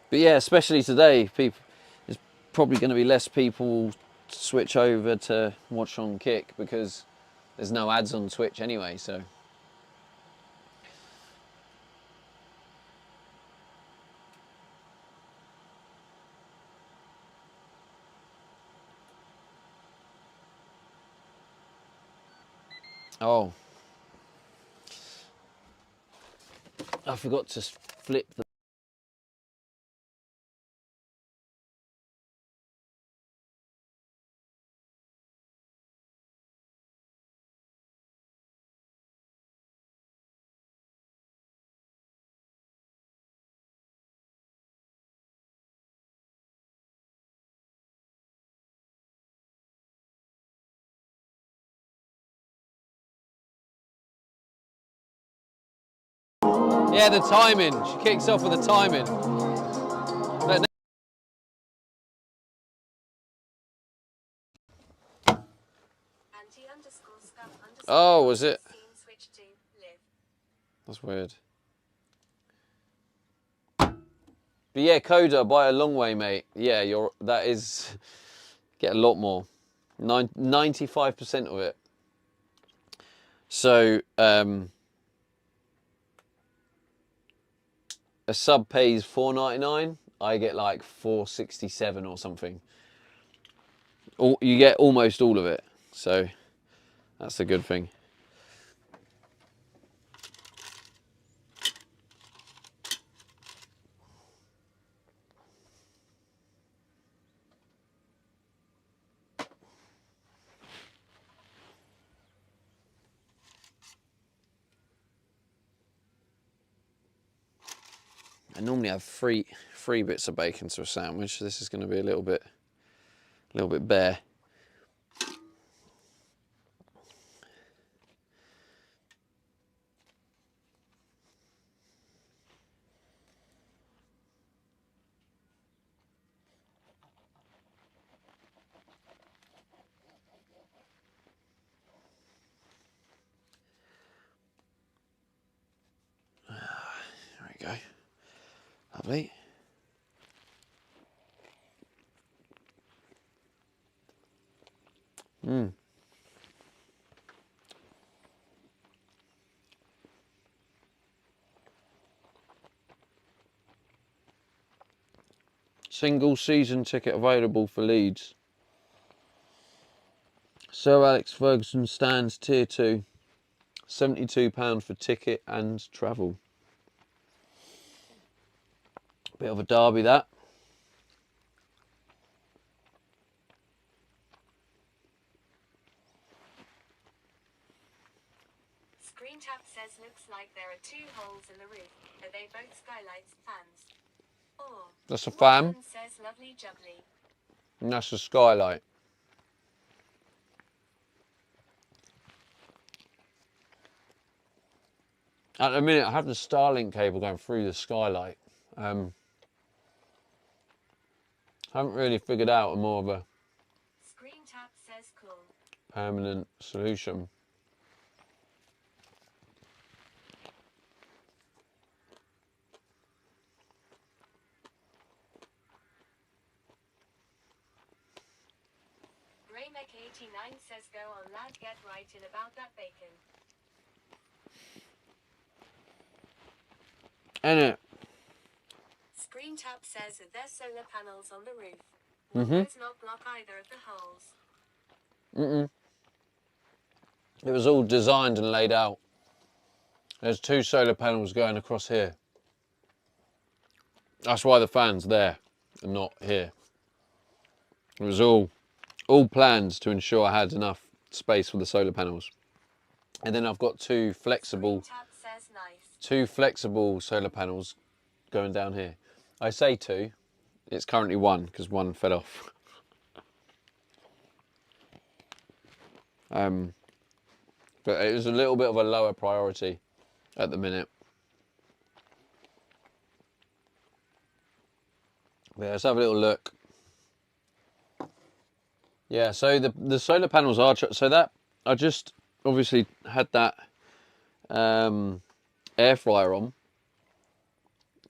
But yeah, especially today, there's probably going to be less people switch over to watch on Kick because there's no ads on Twitch anyway, so. Oh, I forgot to flip the. Yeah, the timing. She kicks off with the timing. But oh, was it? That's weird. But yeah, Coda by a long way, mate. Yeah, that is get a lot more. 95% of it. So a sub pays $4.99. I get like $4.67 or something. You get almost all of it, so that's a good thing. I normally have three bits of bacon to a sandwich. This is going to be a little bit bare. There we go. Lovely. Single season ticket available for Leeds. Sir Alex Ferguson stands tier 2. £72 for ticket and travel. Bit of a derby that. Screen Tap says looks like there are 2 holes in the roof. Are they both skylights, fans? Or That's a fan. Waterman says lovely jubbly. And that's a skylight. At the minute I have the Starlink cable going through the skylight. Haven't really figured out a more of a Screen Tap says cool. permanent solution. Raymek89 says go on lad, get right in about that bacon. Innit? Screen Tap says that there's solar panels on the roof. Does not block either of the holes. It was all designed and laid out. There's 2 solar panels going across here. That's why the fan's there and not here. It was all planned to ensure I had enough space for the solar panels. And then I've got 2 flexible Screen Tap says nice. 2 flexible solar panels going down here. I say 2, it's currently 1 because 1 fell off. But it was a little bit of a lower priority at the minute. But yeah, let's have a little look. Yeah, so the solar panels are, so that, I just obviously had that air fryer on.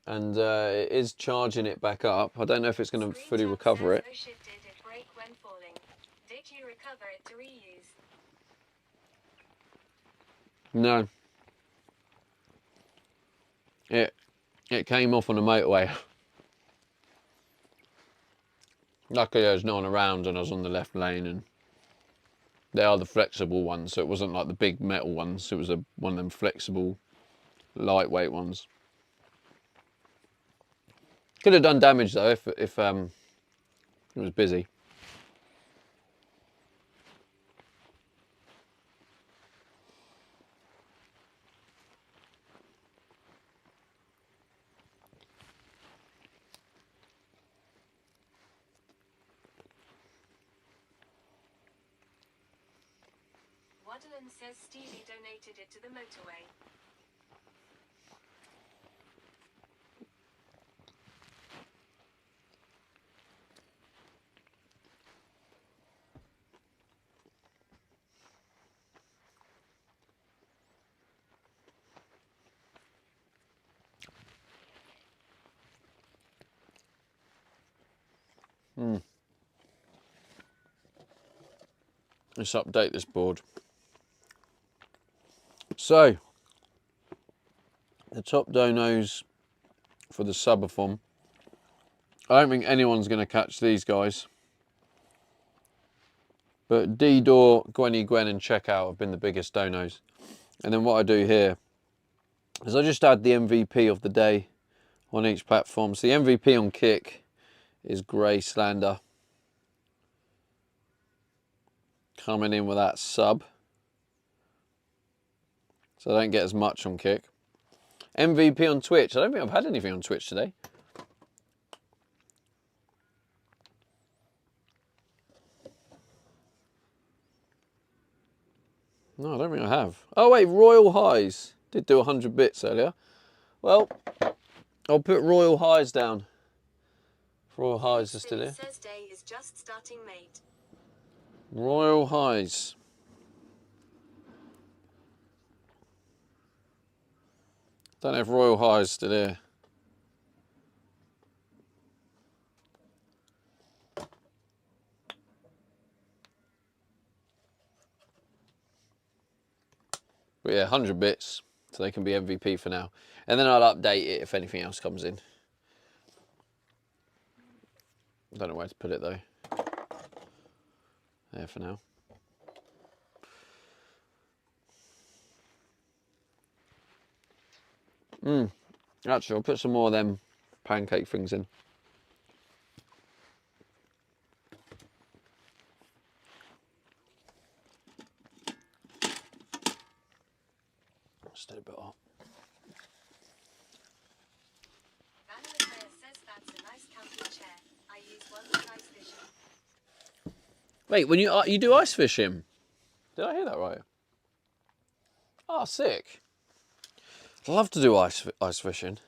And it is charging it back up. I don't know if it's going to fully recover it. Oh shit, did it break when falling? Did you recover it to reuse? No. It came off on the motorway. Luckily there was no one around and I was on the left lane, and they are the flexible ones, so it wasn't like the big metal ones, it was one of them flexible lightweight ones. Could have done damage though if it was busy. Waddlen says Stevie donated it to the motorway. Let's update this board. So, the top donos for the Subathon. I don't think anyone's going to catch these guys. But D-Door, Gwenny Gwen and Checkout have been the biggest donos. And then what I do here is I just add the MVP of the day on each platform. So the MVP on Kick is Grey Slander. Coming in with that sub. So I don't get as much on Kick. MVP on Twitch. I don't think I've had anything on Twitch today. No, I don't think I have. Oh wait, Royal Highs. Did do 100 bits earlier. Well, I'll put Royal Highs down. Royal Highs are still here. Says day is just starting, mate. Royal Highs. Don't know if Royal Highs still here. But yeah, 100 bits, so they can be MVP for now. And then I'll update it if anything else comes in. Don't know where to put it though. There for now. Actually, I'll put some more of them pancake things in. Stay a bit hot. Says that's a nice camping chair. I use one for ice fishing. Wait, when you do ice fishing? Did I hear that right? Oh, sick. I love to do ice fishing.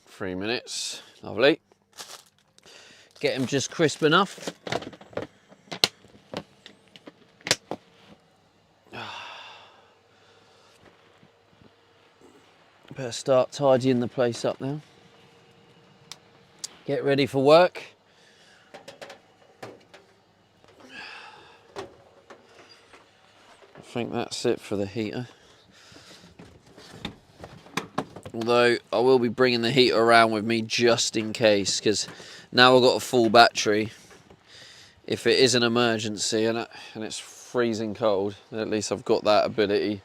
Three minutes, lovely. Get them just crisp enough. Better start tidying the place up now. Get ready for work. I think that's it for the heater. Although I will be bringing the heater around with me just in case, because now I've got a full battery. If it is an emergency and it's freezing cold, then at least I've got that ability.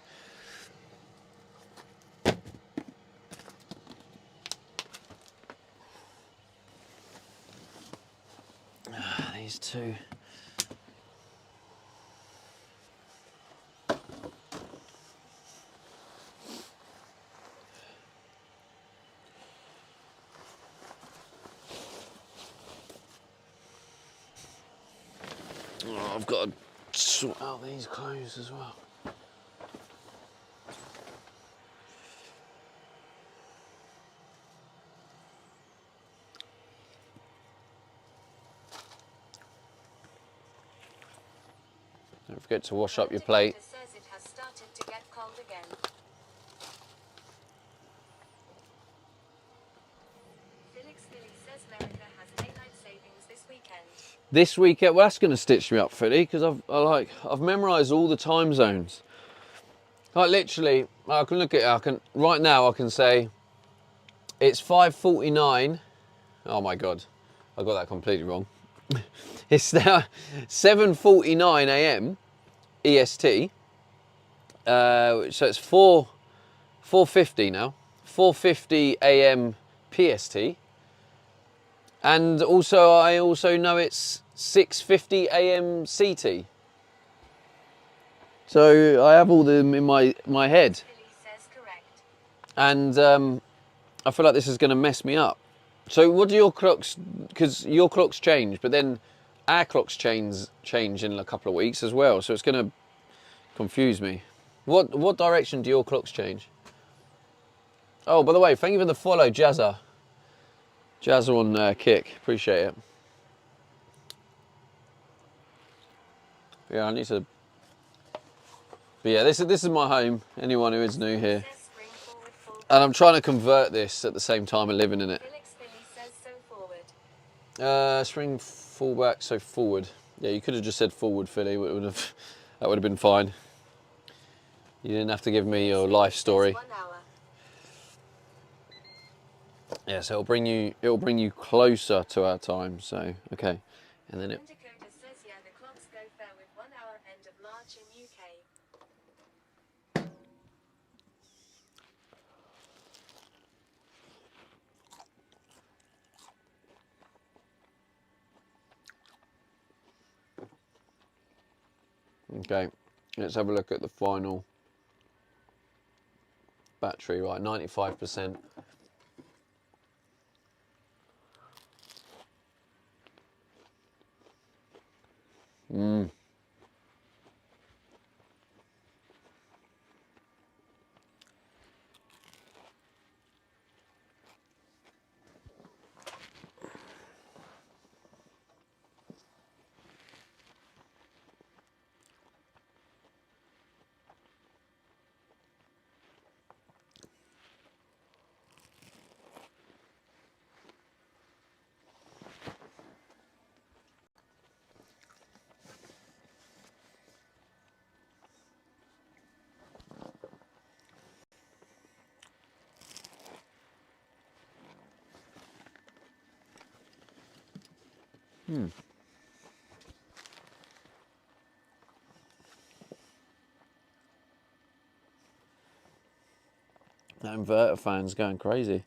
These two. Oh, I've got to sort out these clothes as well. Don't forget to wash up your plate. Says it has started to get cold again. Felix Philly says America has daylight savings this weekend. This weekend, well, that's going to stitch me up, Philly, because I've memorised all the time zones. Like literally, I can look at it. Right now I can say it's 5:49. Oh my God, I got that completely wrong. It's now 7:49 a.m. EST. So it's 4:50 now. 4:50 a.m. PST. And also, I also know it's 6:50 a.m. CT. So I have all them in my head. Philly says correct. And I feel like this is going to mess me up. So what do your clocks, because your clocks change, but then our clocks change in a couple of weeks as well. So it's going to confuse me. What direction do your clocks change? Oh, by the way, thank you for the follow, Jazza. Jazza on Kick, appreciate it. Yeah, I need to. But yeah, this is my home. Anyone who is new here, and I'm trying to convert this at the same time of living in it. Felix Philly says so forward. Spring fullback, so forward. Yeah, you could have just said forward, Philly. That would have been fine. You didn't have to give me your life story. 1 hour. Yeah, so it'll bring you closer to our time. So okay, and then it. Dakota says yeah, the clocks go fair with 1 hour end of March in UK. Okay, let's have a look at the final battery. Right, 95%. Mm. That inverter fan's going crazy.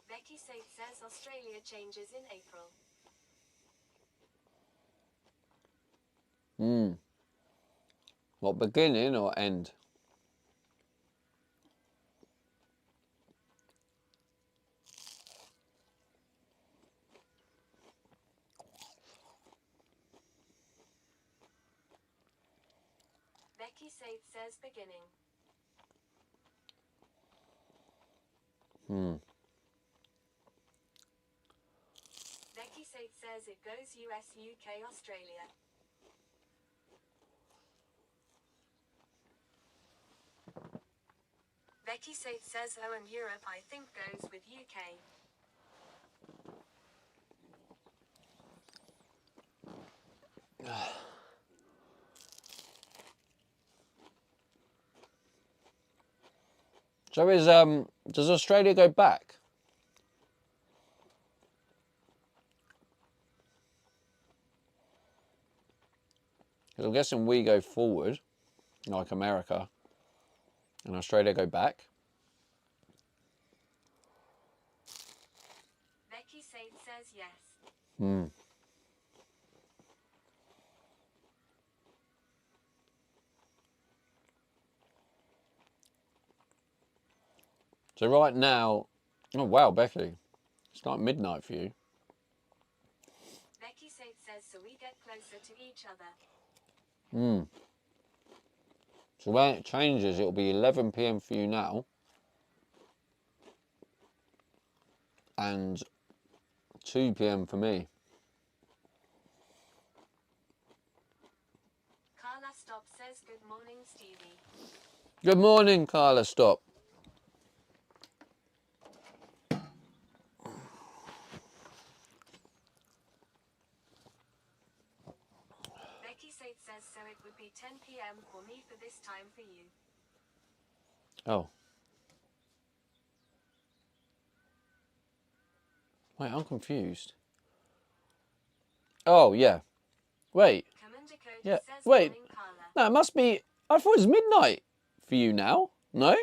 Becky Said says Australia changes in April. What, beginning or end? Becky Said says beginning. Becky Said says it goes US, UK, Australia. Becky Said says oh, and Europe I think goes with UK. So does Australia go back? Because I'm guessing we go forward, like America, and Australia go back. Becky Said says yes. So right now, oh wow, Becky, it's like midnight for you. Becky Said says so we get closer to each other. So when it changes, it'll be 11 p.m. for you now, and 2 p.m. for me. Carla Stop says good morning, Stevie. Good morning, Carla. Stop. Becky Said says so it would be 10 p.m. for me for this time for you. Oh. Wait, I'm confused. Oh, yeah. Wait. Commander Cody Yeah. says Wait. morning, Carla. No, it must be... I thought it was midnight for you now. No?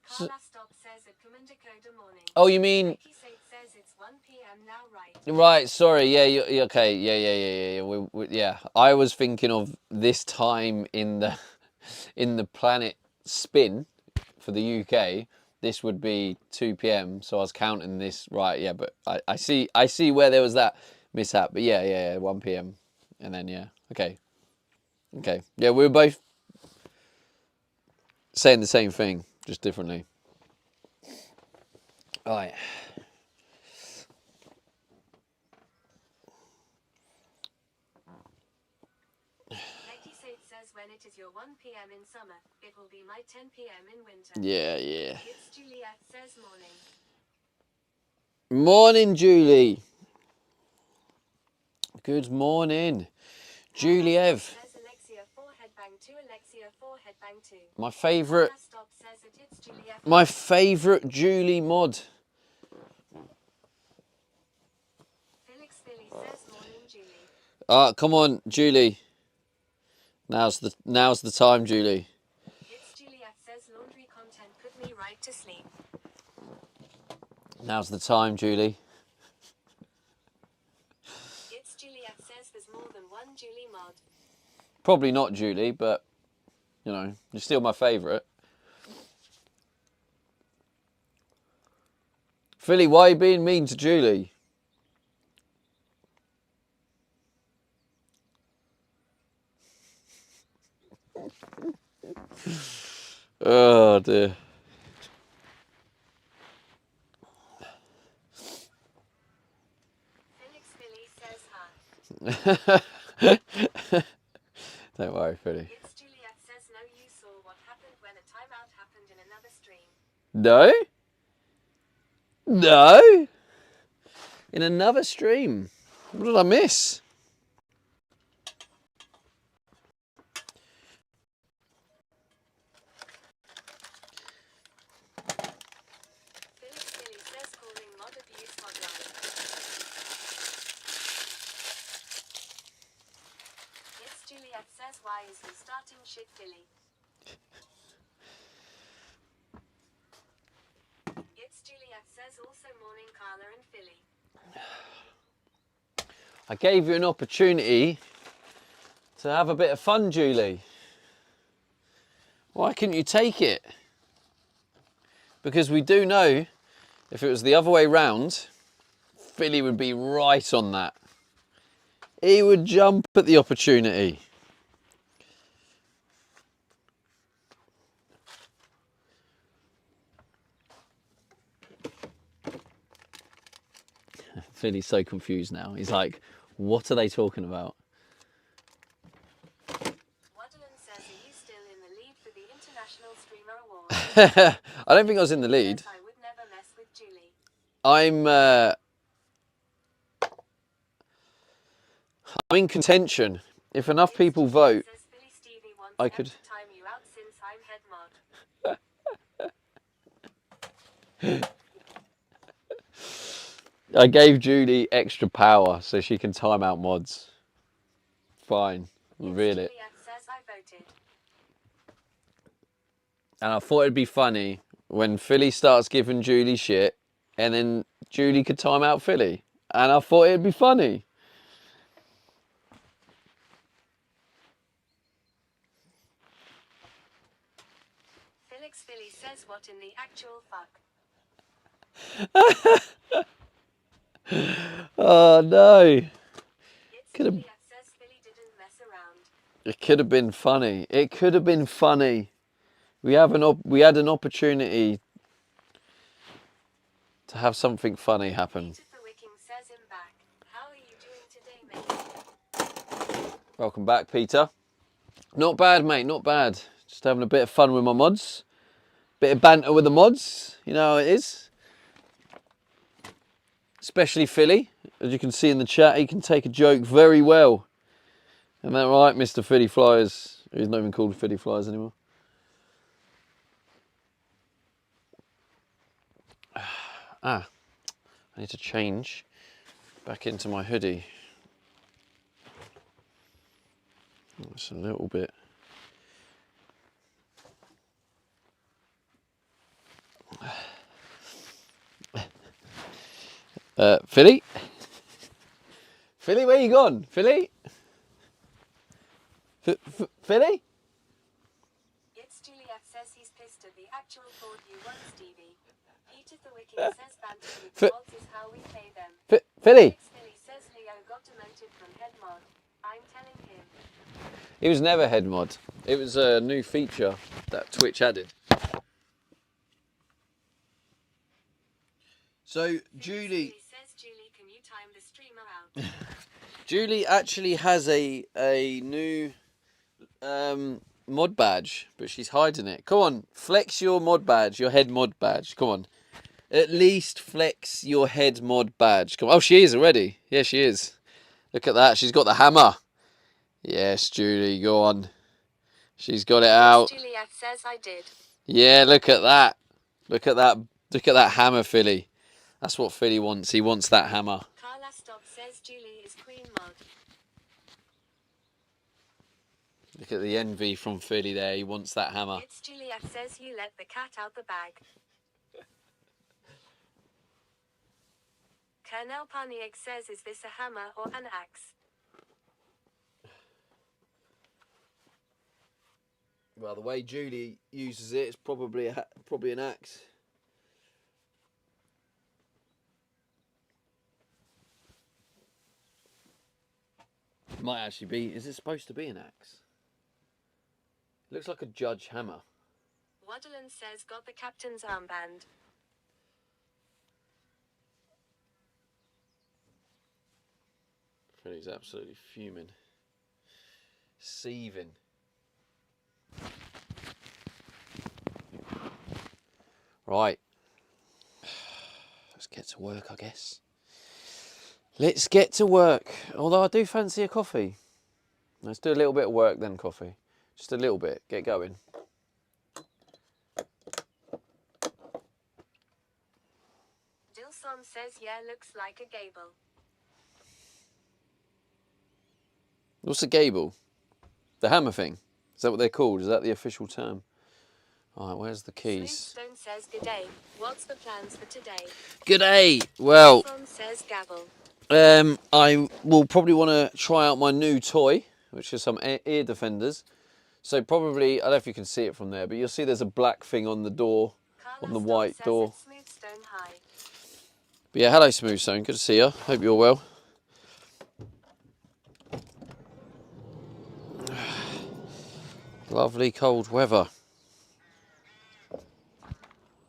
Carla Stop says at Commander Cody morning. Oh, you mean... Becky Said says it's 1 p.m. now, right? Right, sorry. Yeah, you okay. Yeah. Yeah. I was thinking of this time in the planet spin for the UK. This would be 2 p.m. So I was counting this right. Yeah, but I see where there was that mishap. But yeah, 1 p.m. and then yeah. Okay. Yeah, we were both saying the same thing, just differently. All right. Becky Said says when it is your 1 p.m. in summer, it will be my 10 p.m. in winter. Yeah. It's Juliet says morning. Morning, Julie. Good morning. Juliev. Says Alexia 4 headbang 2, Alexia 4 headbang 2. My favourite. Carla Stop says that it's Juliet. My favourite Julie mod. Felix Billy says morning, Julie. Come on, Julie. Now's the time, Julie. It's Juliet says laundry content put me right to sleep. Now's the time, Julie. It's Juliet says there's more than one Julie mod. Probably not Julie, but you know, you're still my favourite. Philly, why are you being mean to Julie? Oh dear. Felix Philly says hi. Don't worry, Philly. It's Juliet says no, you saw what happened when a timeout happened in another stream. No? No? In another stream. What did I miss? Felix Philly says calling mod abuse hotline. It's Juliet says why is he starting shit Philly? It's Juliet says also morning Carla and Philly. I gave you an opportunity to have a bit of fun, Julie. Why couldn't you take it? Because we do know if it was the other way round, Philly would be right on that. He would jump at the opportunity. Philly's so confused now. He's like, what are they talking about? Waddlen says are you still in the lead for the International Streamer Award? I don't think I was in the lead. Says I would never mess with Julie. I'm in contention. If enough people vote, Says Philly Stevie wants I them could- to time you out since I'm head mod. I gave Julie extra power so she can time out mods. Fine, reveal it. Juliet says I voted. And I thought it'd be funny when Philly starts giving Julie shit and then Julie could time out Philly. And I thought it'd be funny. Felix Philly says what in the actual fuck? Oh no. It's Could've- Juliet says Philly didn't mess around. It could have been funny. It could have been funny. We had an opportunity to have something funny happen. Peter the Wicking says him back. How are you doing today, mate? Welcome back, Peter. Not bad, mate, not bad. Just having a bit of fun with my mods. Bit of banter with the mods. You know how it is. Especially Philly. As you can see in the chat, he can take a joke very well. Isn't that right, Mr. Philly Flyers? He's not even called Philly Flyers anymore. I need to change back into my hoodie. It's a little bit. Philly? Philly, where you gone? Philly? Philly? It's Juliet says he's pissed at the actual board you won, Stevie. Peter the Wicking says banter with mods is how we pay them. Philly? Felix Philly says Leo got demoted from head mod. I'm telling him. He was never head mod. It was a new feature that Twitch added. So Julie Philly says Julie, can you time the streamer out? Julie actually has a new mod badge, but she's hiding it. Come on, flex your mod badge, your head mod badge. Come on. At least flex your head mod badge. Come on. Oh, she is already. Yeah, she is. Look at that. She's got the hammer. Yes, Julie, go on. She's got it out. Juliet says I did. Yeah, look at that. Look at that. Look at that hammer, Philly. That's what Philly wants. He wants that hammer. Carla Stop says Julie is queen mod. Look at the envy from Philly there. He wants that hammer. It's Juliet says you let the cat out the bag. Colonel Paniak says, is this a hammer or an axe? Well, the way Julie uses it, it's probably an axe. Might actually be. Is it supposed to be an axe? Looks like a judge hammer. Waddlen says got the captain's armband. Freddie's absolutely fuming. Seething. Right. Let's get to work, I guess. Let's get to work. Although I do fancy a coffee. Let's do a little bit of work then coffee. Just a little bit. Get going. Dilson says, yeah, looks like a gable. What's a gable? The hammer thing? Is that what they're called? Is that the official term? Alright, where's the keys? Stone says, good day. What's the plans for today? Good day. Well, Dilson says gavel. I will probably want to try out my new toy, which is some ear defenders. So probably, I don't know if you can see it from there, but you'll see there's a black thing on the door, on the white door. Smoothstone high. But yeah, hello Smoothstone, good to see you. Hope you're well. Lovely cold weather.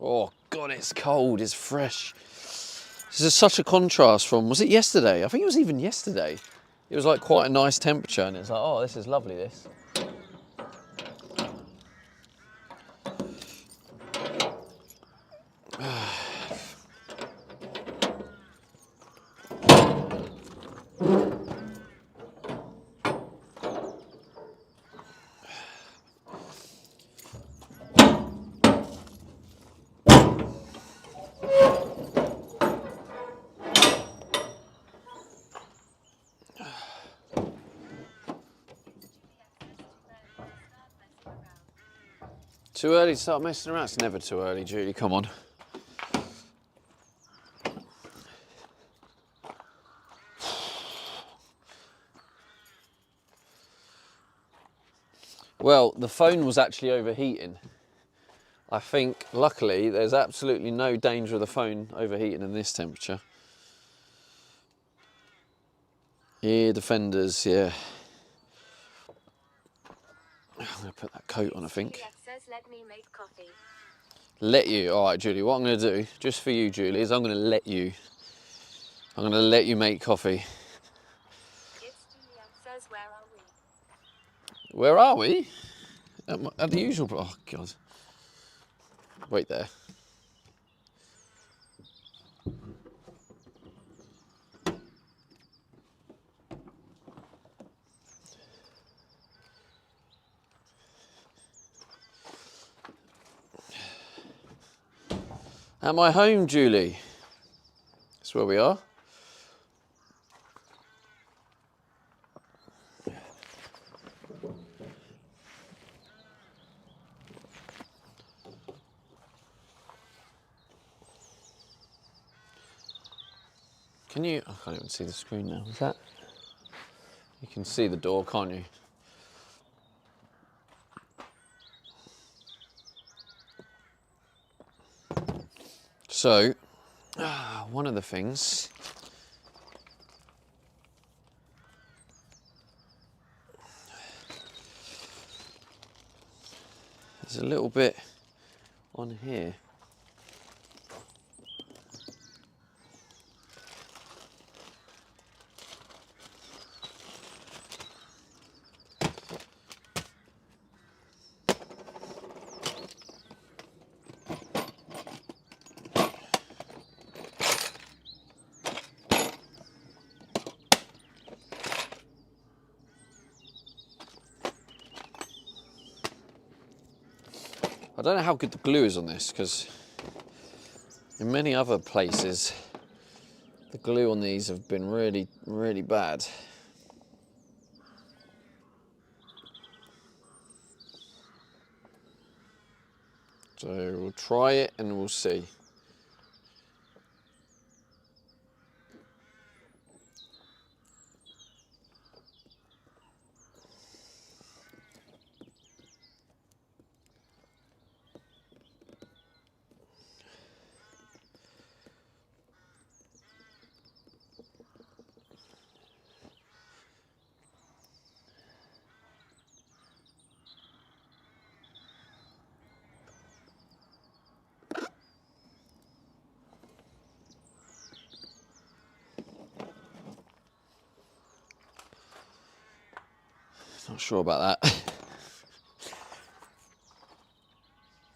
Oh God, it's cold, it's fresh. This is such a contrast from, was it yesterday? I think it was even yesterday. It was like quite a nice temperature and it's like, oh, this is lovely, this. Too early to start messing around? It's never too early, Julie, come on. Well, the phone was actually overheating. I think, luckily, there's absolutely no danger of the phone overheating in this temperature. Ear defenders, yeah. I'm going to put that coat on, I think. Juliet says, let me make coffee. Let you? All right, Julie, what I'm going to do, just for you, Julie, is I'm going to let you. I'm going to let you make coffee. It's Juliet says, where are we? Where are we? At the usual... Oh, God. Wait there. At my home, Julie. That's where we are. Can you... I can't even see the screen now. Is that... You can see the door, can't you? So, one of the things... There's a little bit on here. I don't know how good the glue is on this, because in many other places the glue on these have been really, really bad. So we'll try it and we'll see. Not sure about that.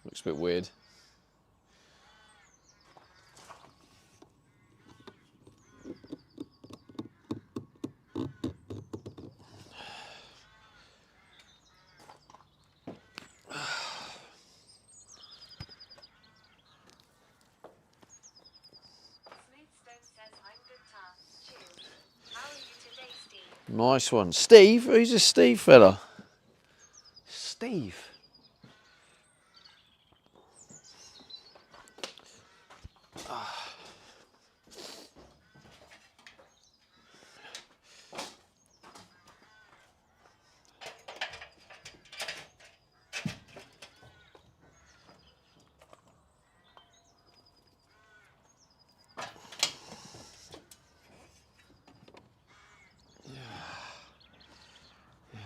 Looks a bit weird. Nice one. Steve? Who's this Steve fella? Steve.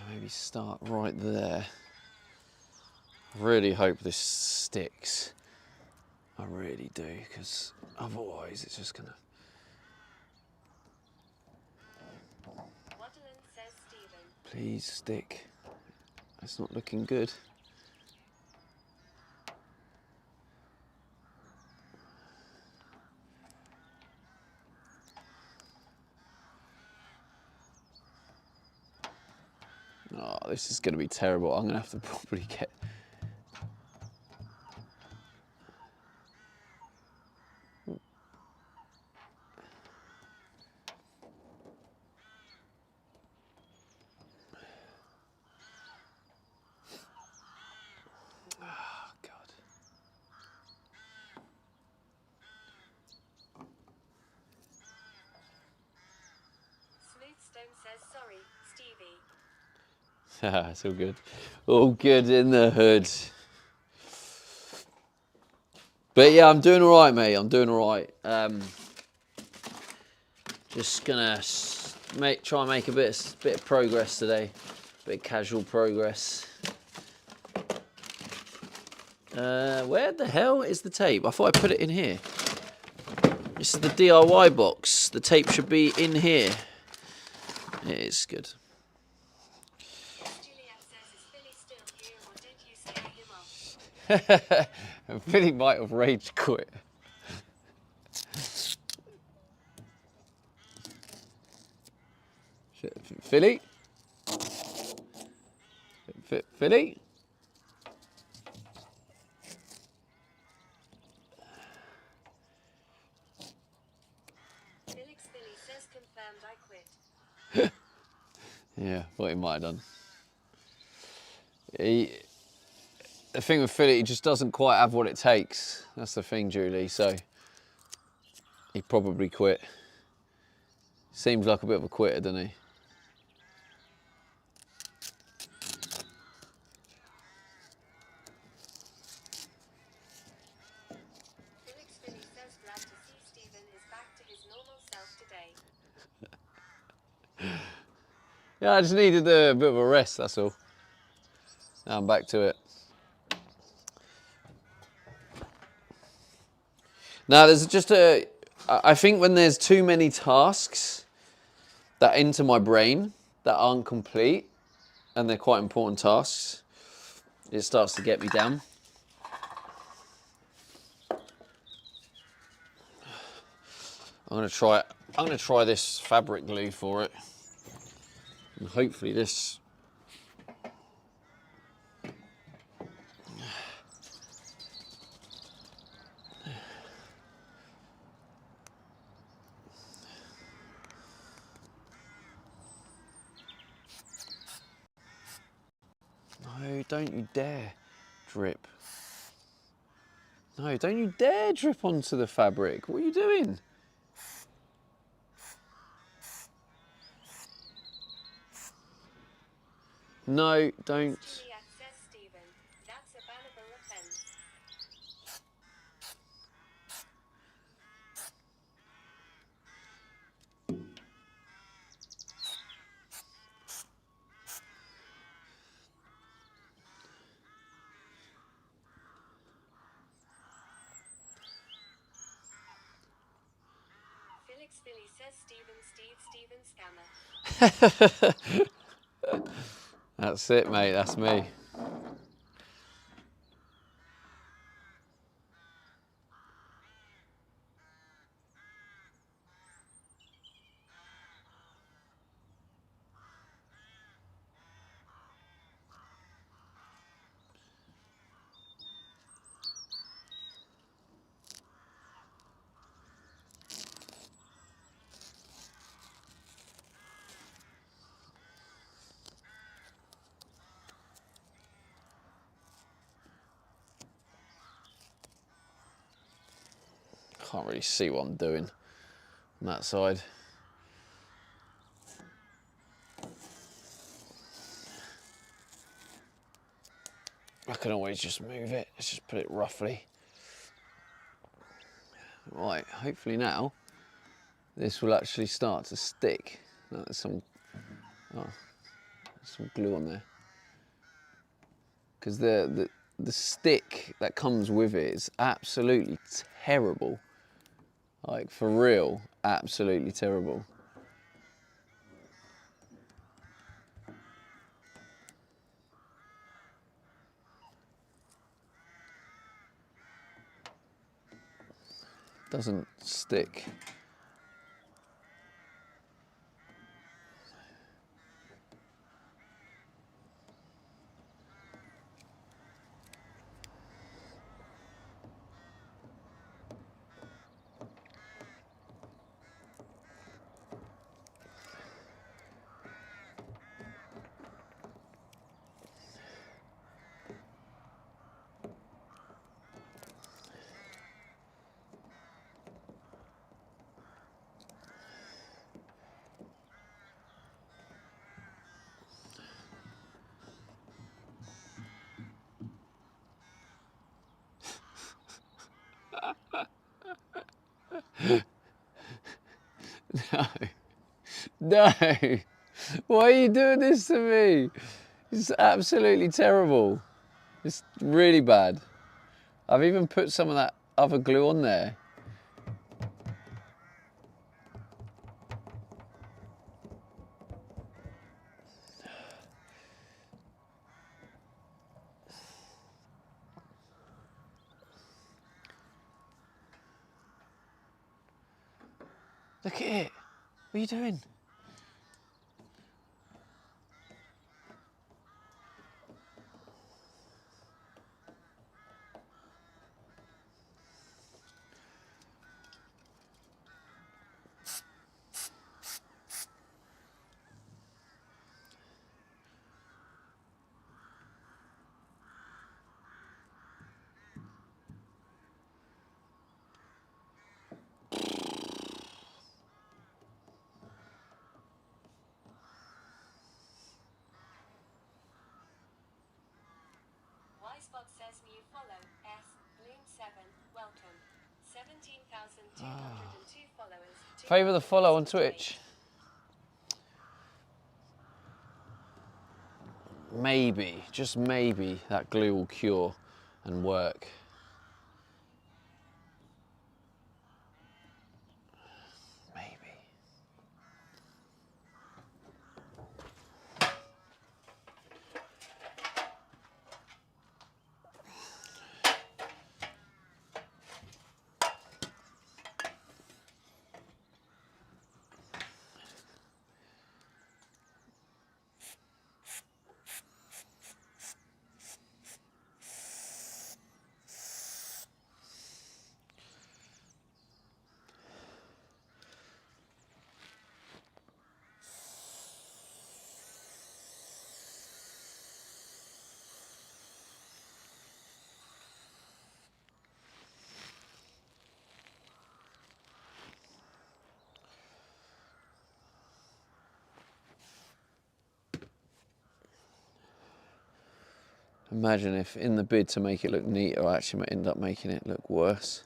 Maybe start right there. Really hope this sticks. I really do, because otherwise it's just gonna. Says Stephen. Please stick. It's not looking good. Oh, this is going to be terrible. I'm going to have to probably get... Oh, God. Smoothstone says sorry, Stevie. It's all good. All good in the hood. But yeah, I'm doing all right, mate. I'm doing all right. Just gonna try and make a bit of progress today. A bit of casual progress. Where the hell is the tape? I thought I put it in here. This is the DIY box. The tape should be in here. It is good. Philly might have rage quit. Philly? Philly? Felix Philly says confirmed I quit. Yeah, what he might have done. The thing with Philly, he just doesn't quite have what it takes. That's the thing, Julie, so he probably quit. Seems like a bit of a quitter, doesn't he? Felix Philly says glad to see Stephen is back to his normal self today. Yeah, I just needed a bit of a rest, that's all. Now I'm back to it. Now, there's just I think when there's too many tasks that enter my brain that aren't complete, and they're quite important tasks, it starts to get me down. I'm gonna try this fabric glue for it. And hopefully this... No, don't you dare drip. No, don't you dare drip onto the fabric. What are you doing? No, don't. Juliet says Stephen, that's a bannable offence. Felix Billy says Stephen scammer. That's it, mate. That's me. Can't really see what I'm doing on that side. I can always just move it. Let's just put it roughly. Right, hopefully now this will actually start to stick. No, there's some glue on there. Because the stick that comes with it is absolutely terrible. Like, for real, absolutely terrible. Doesn't stick. No. No. Why are you doing this to me? It's absolutely terrible. It's really bad. I've even put some of that other glue on there. Look at it. What are you doing? Spot says new follow, S, Bloom7, welcome. 17,202 followers. Favour the follow on Twitch. Maybe, just maybe, that glue will cure and work. Maybe. Imagine if in the bid to make it look neater, I actually might end up making it look worse.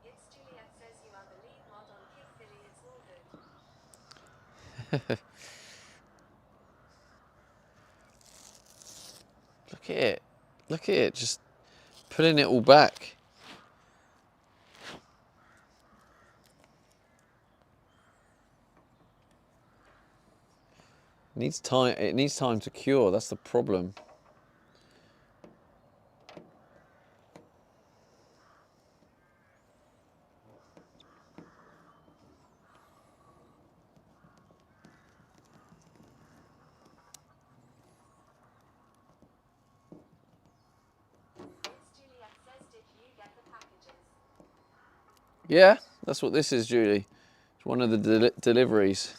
It's Juliet says you are the lead mod on Kick Philly, it's all good. Look at it. Look at it, just pulling it all back. Needs time. It needs time to cure. That's the problem. It's Juliet says, did you get the packages? Yeah, that's what this is, Julie. It's one of the deliveries.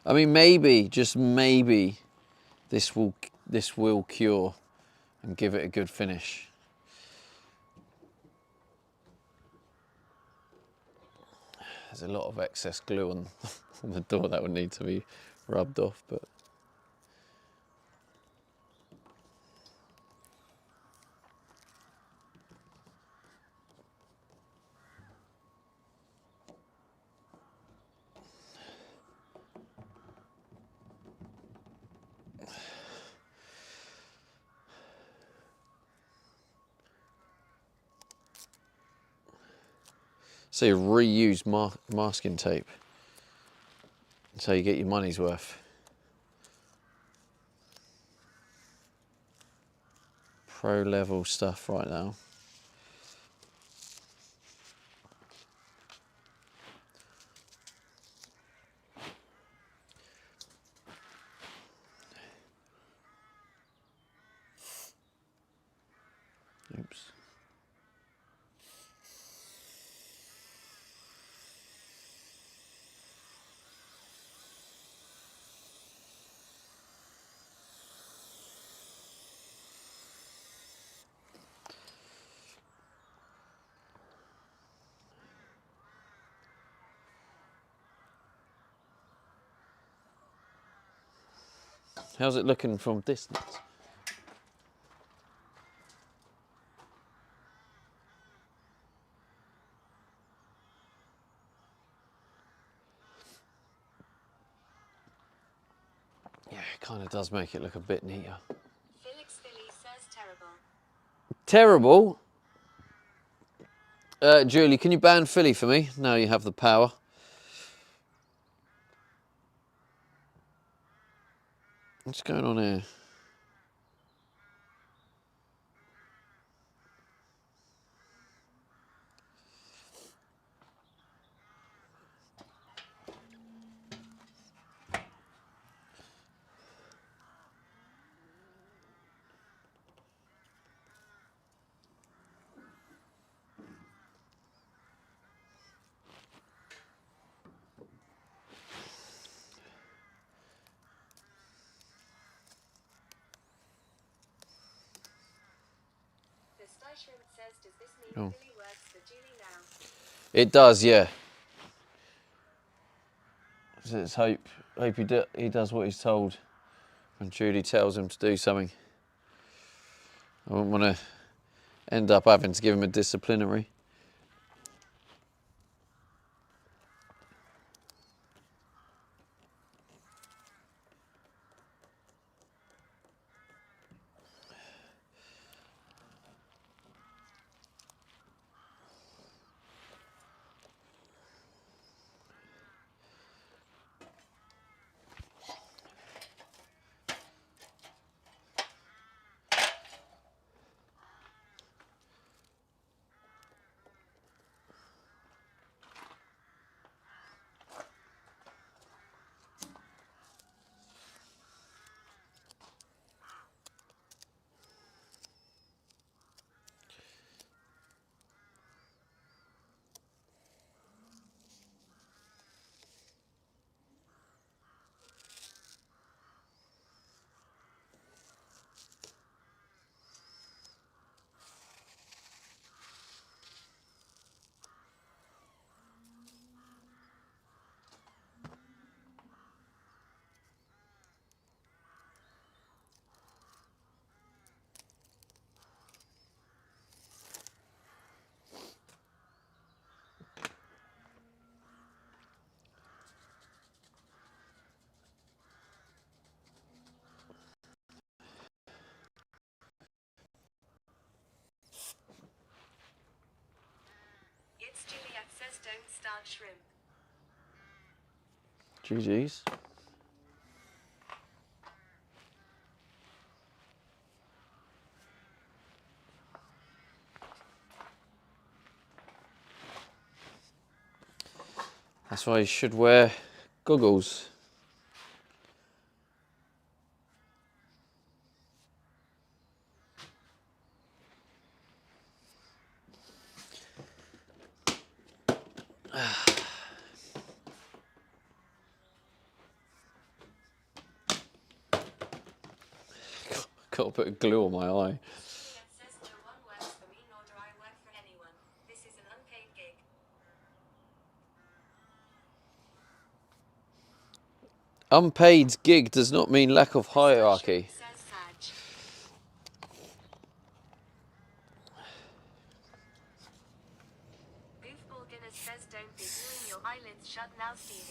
I mean, maybe, just maybe, this will cure and give it a good finish. There's a lot of excess glue on, on the door that would need to be rubbed off, but so you reuse masking tape. So you get your money's worth. Pro level stuff right now. Oops. How's it looking from distance? Yeah, it kind of does make it look a bit neater. Felix Philly says terrible. Terrible? Julie, can you ban Philly for me? Now you have the power. What's going on here? The Sty Shrimp says, does this mean Oh. Philly works for Julie now? It does, yeah. Let's hope he does what he's told when Julie tells him to do something. I wouldn't want to end up having to give him a disciplinary. large shrimp. GG's. That's why you should wear goggles. Got to put glue on my eye. Juliet says no one works for me, nor do I work for anyone. This is an unpaid gig. Unpaid gig does not mean lack of hierarchy. Says Saj. Goofball Guinness says don't be gluing your eyelids shut now, Stevie.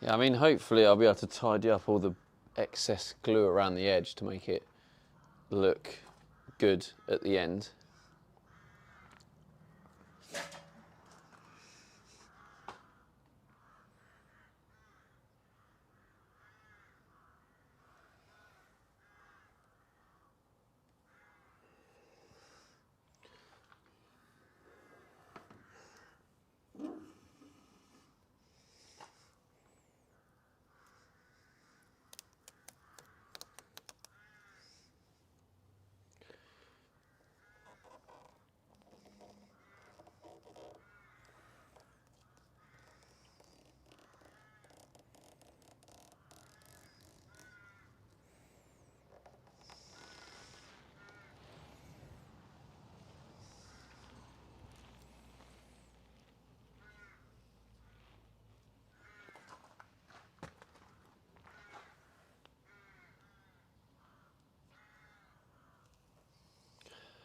Yeah, I mean, hopefully I'll be able to tidy up all the excess glue around the edge to make it look good at the end.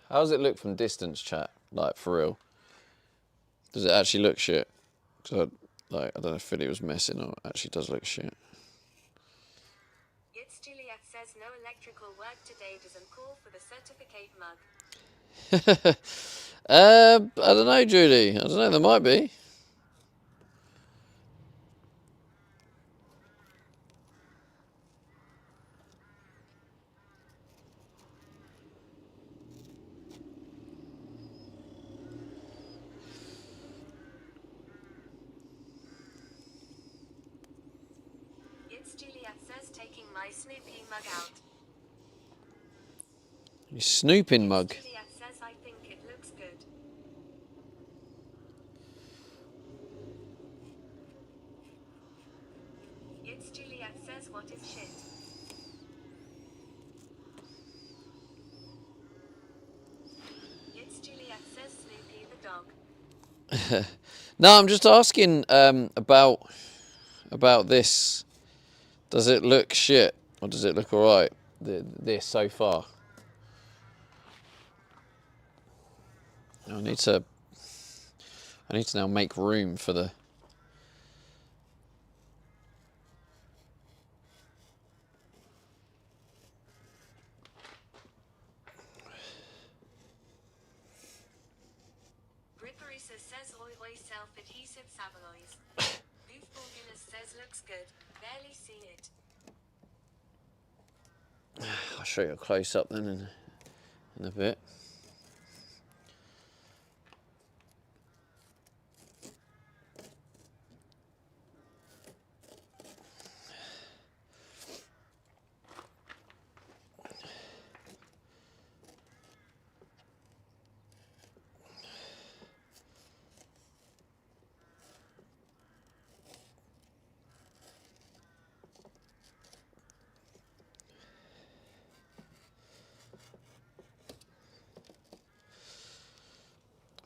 How does it look from distance, chat? Like, for real? Does it actually look shit? 'Cause I don't know if Philly was messing or it actually does look shit. Yitz Juliet says no electrical work today, doesn't call for the certificate mug. I don't know, Judy. I don't know, there might be. Yitz Juliet says taking my Snoopy mug out. Your snooping mug. Juliet says I think it looks good. Yitz Juliet says what is shit. Yitz Juliet says Snoopy the dog. No, I'm just asking about this. Does it look shit or does it look alright? This so far. I need to now make room for the. Gripperisa says oi oi self-adhesive Savaloys. Goofball Guinness says looks good. Barely see it. I'll show you a close up then in a bit.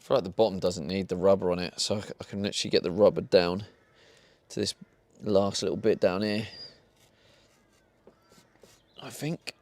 feel like the bottom doesn't need the rubber on it, so I can literally get the rubber down to this last little bit down here, I think.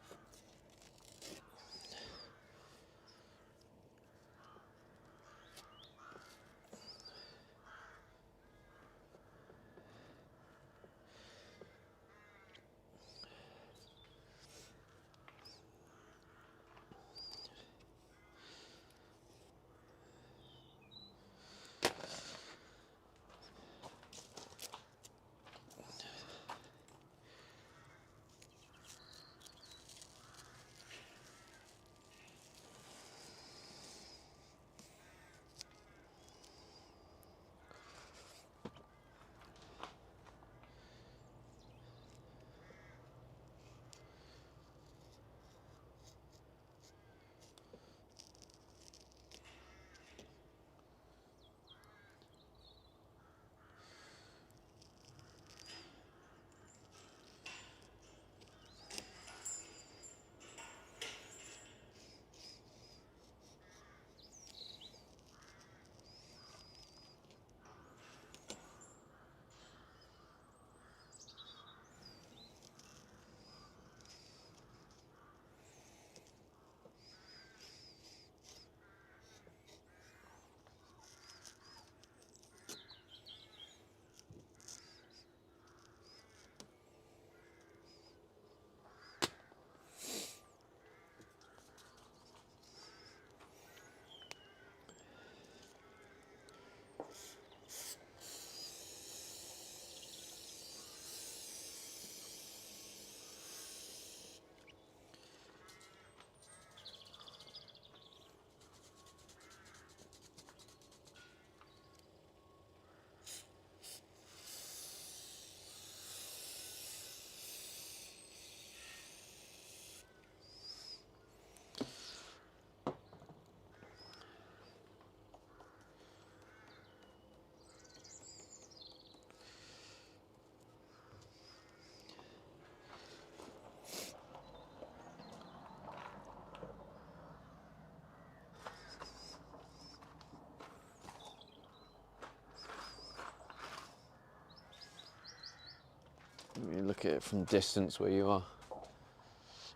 You look at it from distance where you are.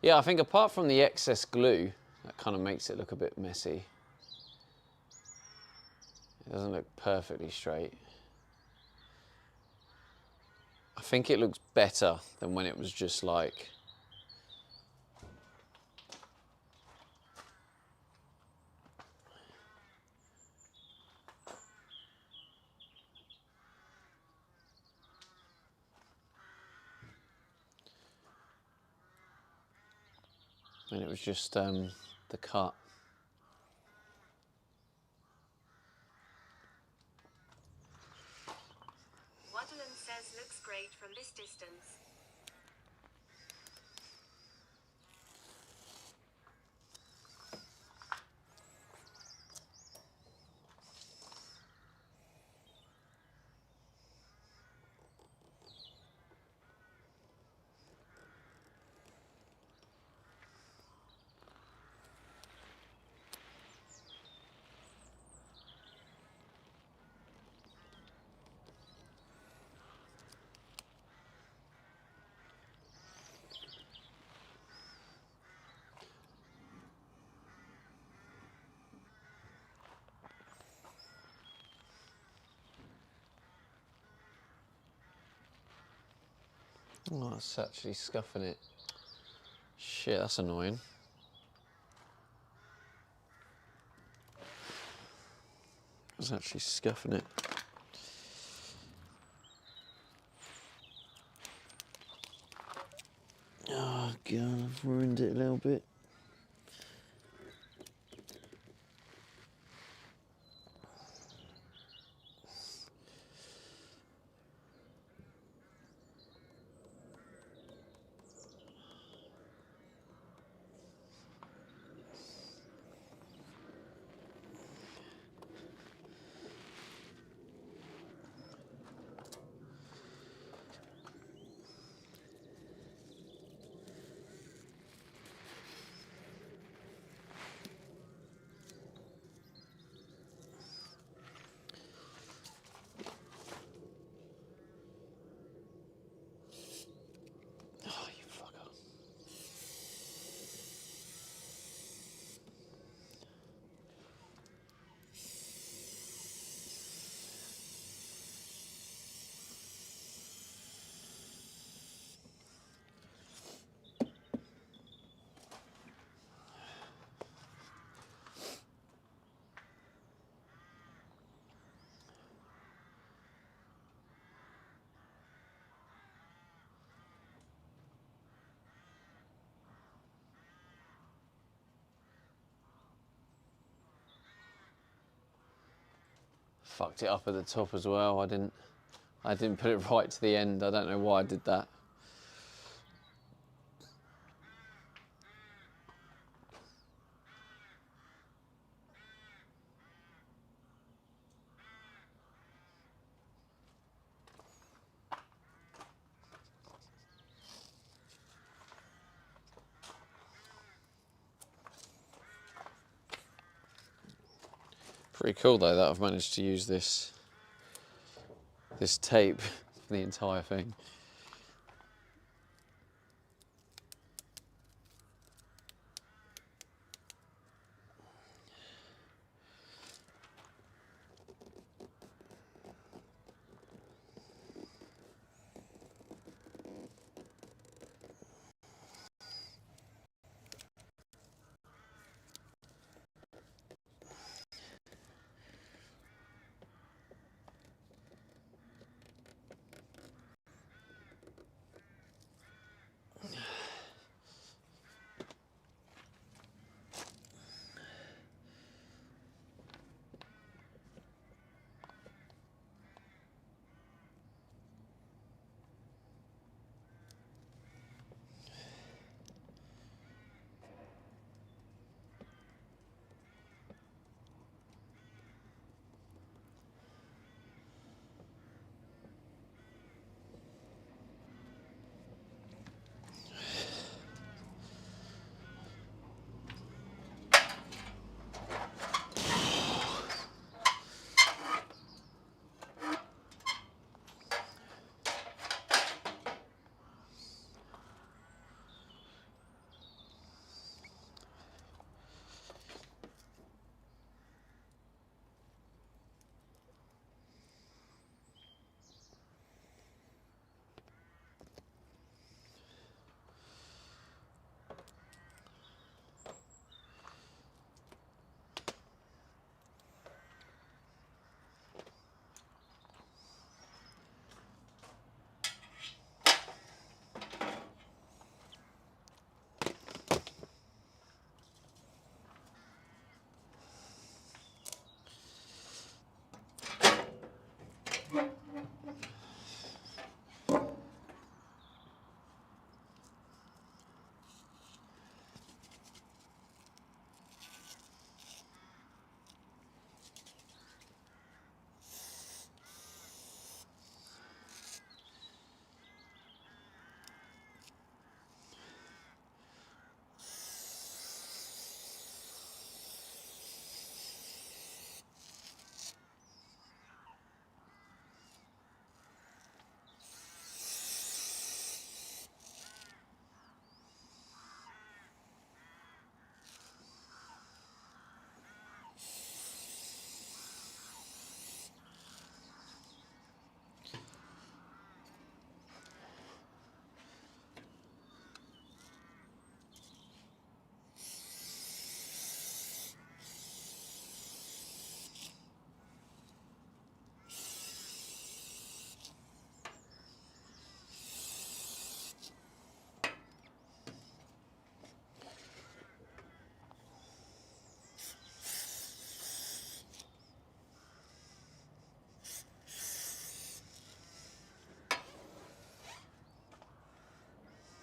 Yeah, I think apart from the excess glue, that kind of makes it look a bit messy. It doesn't look perfectly straight. I think it looks better than when it was just like... when it was just the cut. Waterland says looks great from this distance. Oh, it's actually scuffing it. Shit, that's annoying. It's actually scuffing it. Oh god, I've ruined it a little bit. fucked it up at the top as well. I didn't put it right to the end. I don't know why I did that. Pretty cool though that I've managed to use this tape for the entire thing.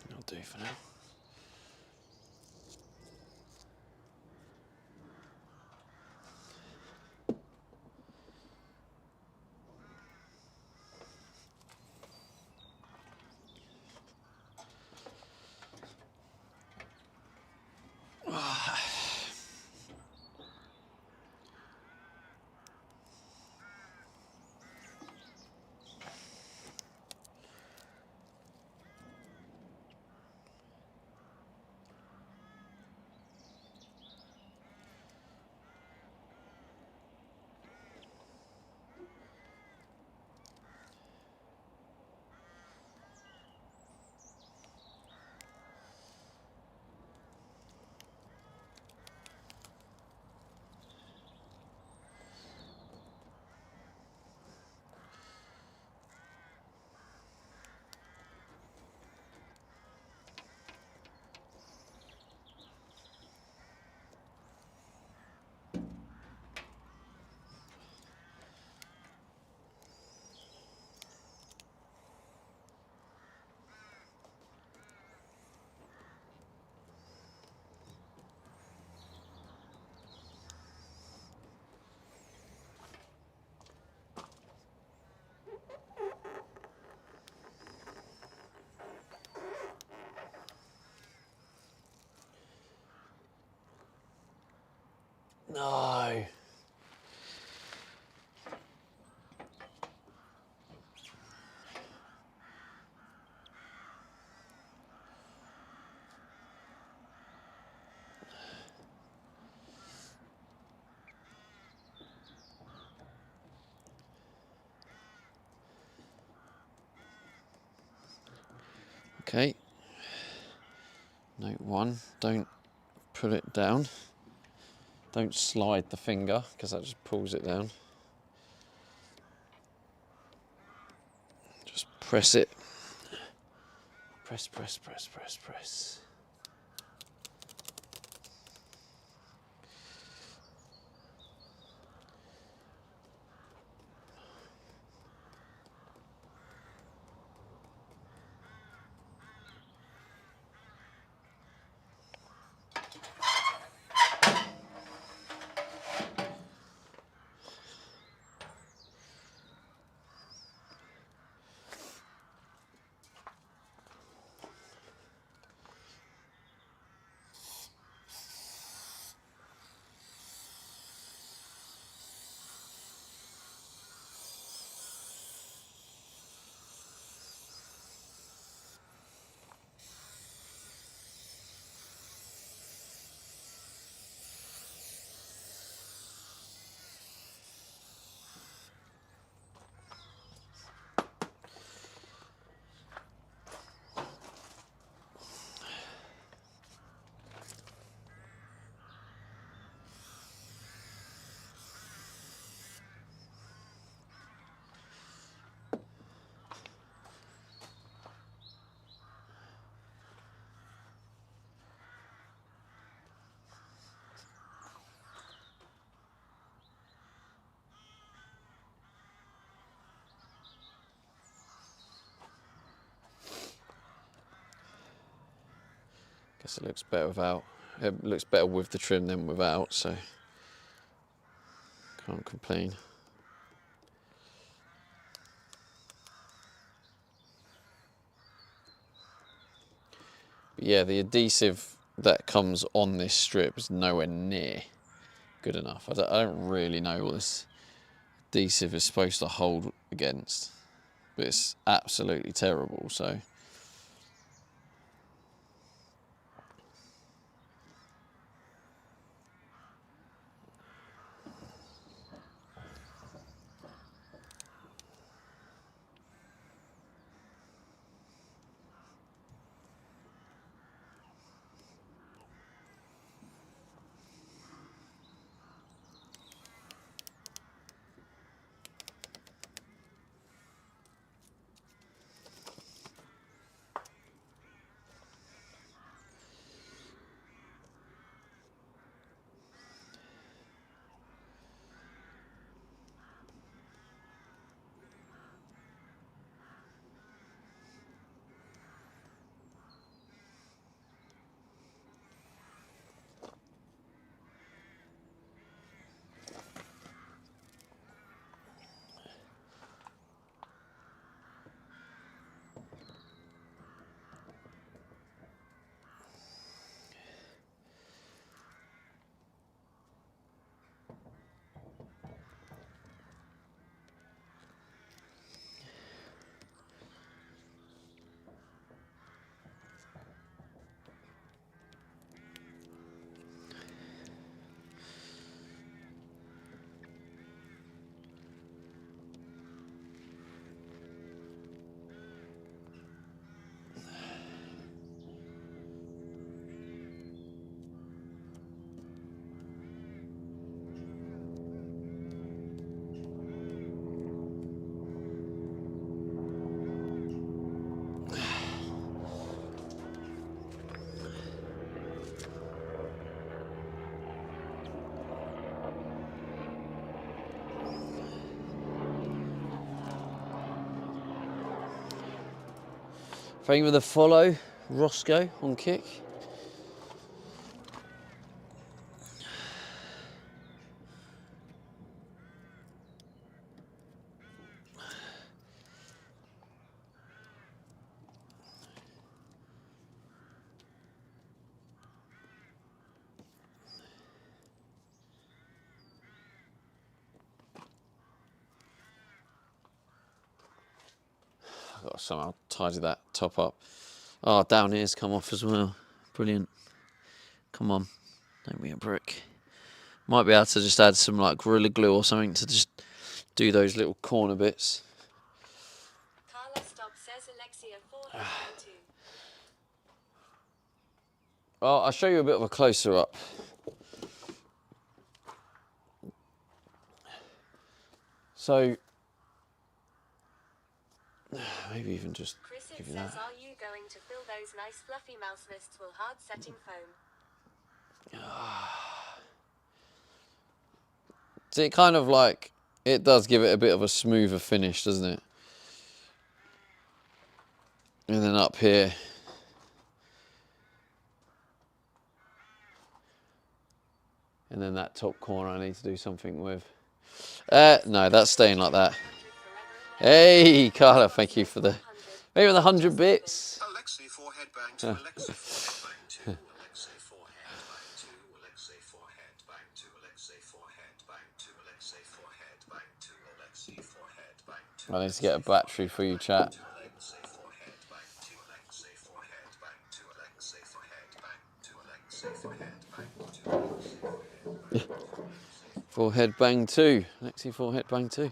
That'll do for now. No. Okay. Note 1, don't put it down. Don't slide the finger because that just pulls it down. Just press it. Press, press, press, press, press. Guess it looks better without. It looks better with the trim than without, so can't complain. But yeah, the adhesive that comes on this strip is nowhere near good enough. I don't really know what this adhesive is supposed to hold against, but it's absolutely terrible, so. Thank you for the follow, Roscoe on Kick. something. I'll tidy that top up. Oh, down here's come off as well. Brilliant. Come on. Don't be a brick. Might be able to just add some like Gorilla Glue or something to just do those little corner bits. Carla Stop says Alexia 492. Well, I'll show you a bit of a closer up. So, maybe even just Chris give you says, that. are you going to fill those nice fluffy mouse lists with hard setting foam? So it kind of like, it does give it a bit of a smoother finish, doesn't it? And then up here, and then that top corner I need to do something with. No, that's staying like that. Hey, Carla, thank you for the, maybe the 100 bits. Alexei for headbang 2, Alexei for headbang 2, Alexei for headbang 2, Alexei for headbang 2, Alexei for headbang 2, Alexei for headbang 2, Alexei for headbang 2. I need to get a battery for you, chat. Alexei for headbang 2, Alexei for headbang 2, Alexei for headbang 2, Alexei for headbang 2, Alexei for headbang 2. For headbang 2. Lexi for headbang 2.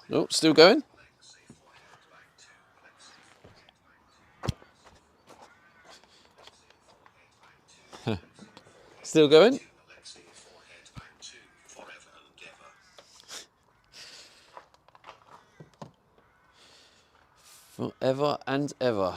Oh, still going? Still going? Forever and ever.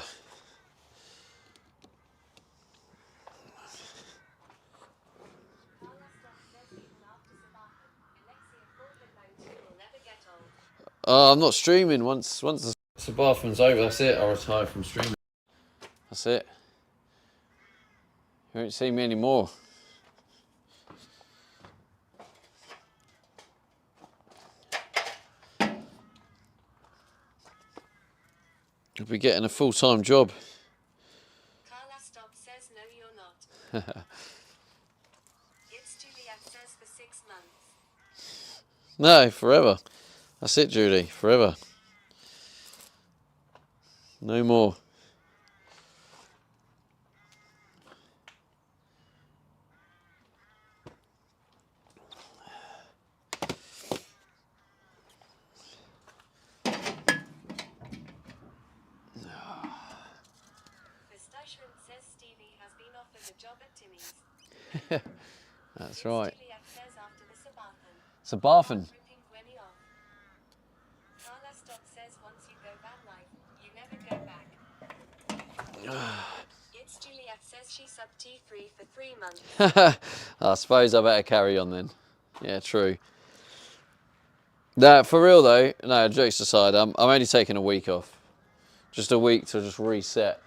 I'm not streaming. Once the Subathon's over, that's it. I'll retire from streaming. That's it. You won't see me anymore. You'll be getting a full-time job. Carla Stop says no, you're not. It's Juliet says for 6 months. No, forever. That's it, Judy. Forever. No more. Pistachio says Stevie has been offered a job at Timmy's. That's right. Juliet says after the Subathon. Subathon. Ripping Gwenny off. Carla Stop says once you go van life, you never go back. It's Juliet says she subbed T3 for 3 months. I suppose I better carry on then. Yeah, true. No, for real though, no, jokes aside, I'm only taking a week off. Just a week to just reset.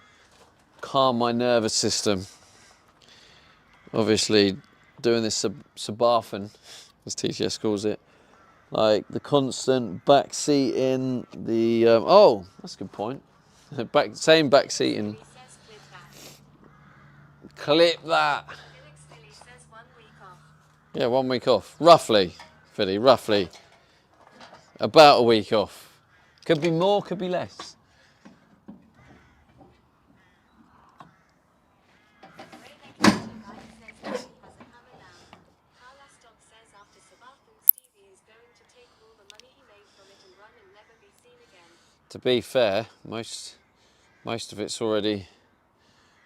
Calm my nervous system. Obviously, doing this Subathon, as TCS calls it, like the constant backseating, the oh, that's a good point. Same backseating. Philly says clip that. Clip that. Felix Philly says 1 week off. Yeah, 1 week off, roughly, Philly, roughly. About a week off. Could be more, could be less. Ray Mexican guy says Stevie has a hammer down. Carla Stop says after Subathon, Stevie is going to take all the money he made from it and run and never be seen again. To be fair, most of it's already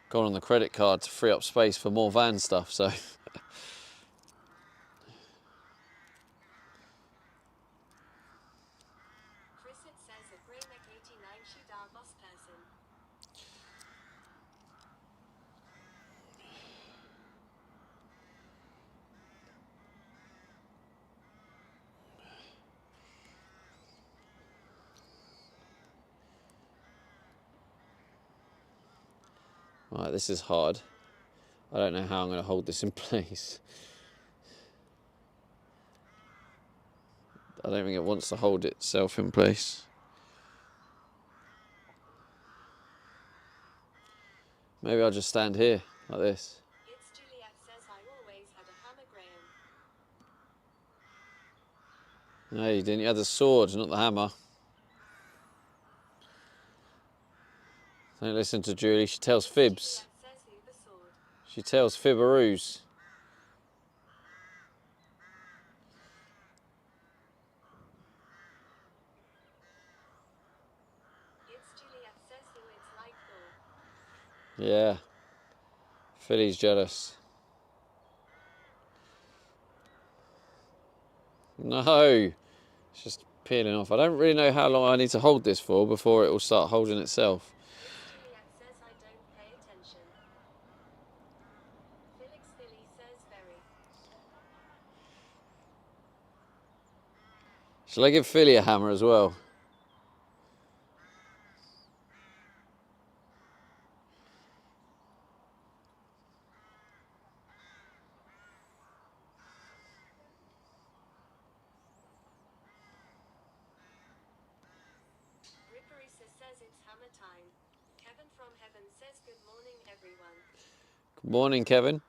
gone on the credit card to free up space for more van stuff, so. Chris it says if Raymek 89 she'd our boss person. Right, this is hard. I don't know how I'm going to hold this in place. I don't think it wants to hold itself in place. Maybe I'll just stand here, like this. It's Juliet says I No, you didn't. You had the sword, not the hammer. Don't listen to Julie. She tells fibs. Juliet says who the sword. She tells fibberoos. It's Juliet says who it's like Thor. Yeah. Philly's jealous. No. It's just peeling off. I don't really know how long I need to hold this for before it will start holding itself. Juliet says I don't pay attention. Felix Philly says very. Shall I give Philly a hammer as well? Ripperisa says it's hammer time. Kevin from heaven says good morning everyone. Good morning, Kevin.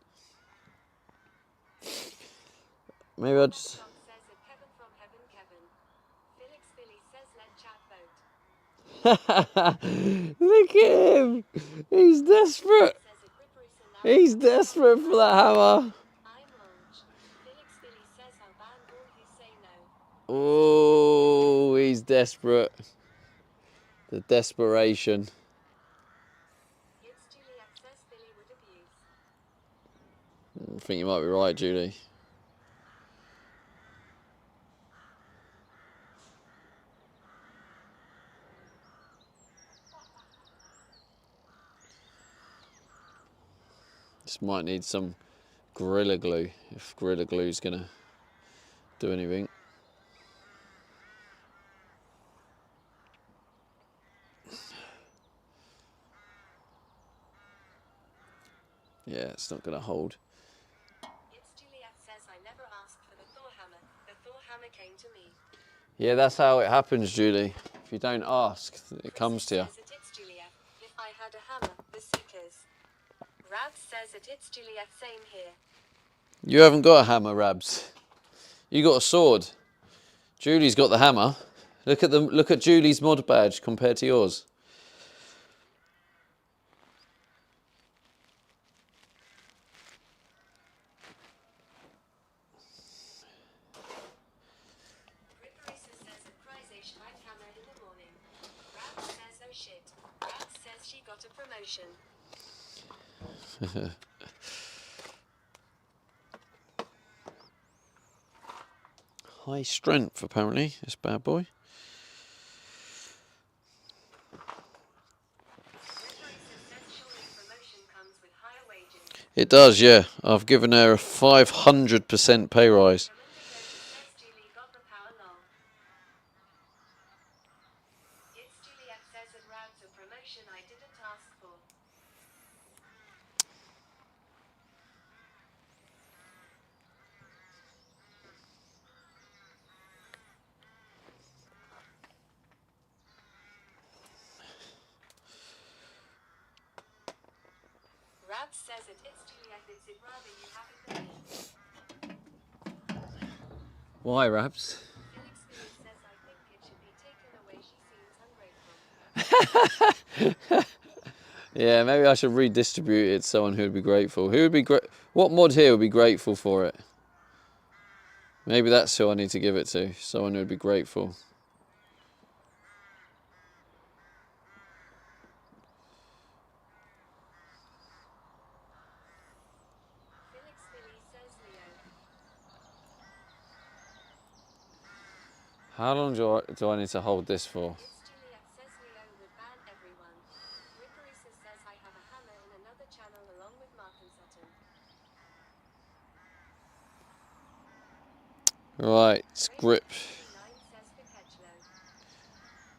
Maybe I'll just... Tom says it Kevin from heaven Kevin. Felix Philly says let chat vote. Look at him. He's desperate. Says it Ripperisa now. He's desperate for that hammer. I'm orange. Felix Philly says I'll ban all who say no. Oh, he's desperate. The desperation. It's Juliet says Philly would abuse. I think you might be right, Julie. This might need some Gorilla Glue, if Gorilla Glue's gonna do anything. Yeah, it's not gonna hold. It's Juliet says I never asked for the Thor hammer. The Thor hammer came to me. Yeah, that's how it happens, Julie. If you don't ask, it comes to you. Says it it's Juliet. If I had a hammer, the seekers. Rabs says it it's Juliet same here. You haven't got a hammer, Rabs. You got a sword. Julie's got the hammer. Look at them. Look at Julie's mod badge compared to yours. Ripperisa says it cries a schmite hammer in the morning. Rabs says oh shit. Rabs says she got a promotion. High strength, apparently, this bad boy. Ripperisa says surely a promotion comes with higher wages. It does, yeah. I've given her a 500% pay rise. Says Julie got the power lol. It's Juliet says it Rabs a promotion I didn't ask for. Rabs says it it's Juliet it's it rather you have it than me. Why, Rabs? Felix Philly says I think it should be taken away she seems ungrateful. Yeah, maybe I should redistribute it to someone who would be grateful. Who would be What mod here would be grateful for it? Maybe that's who I need to give it to. Someone who would be grateful. Felix Philly says Leo. How long do I need to hold this for? It's Juliet says Leo would ban everyone. Ripperisa says I have a hammer in another channel along with Mark and Sutton. Right, grip. 9 says Picachlo.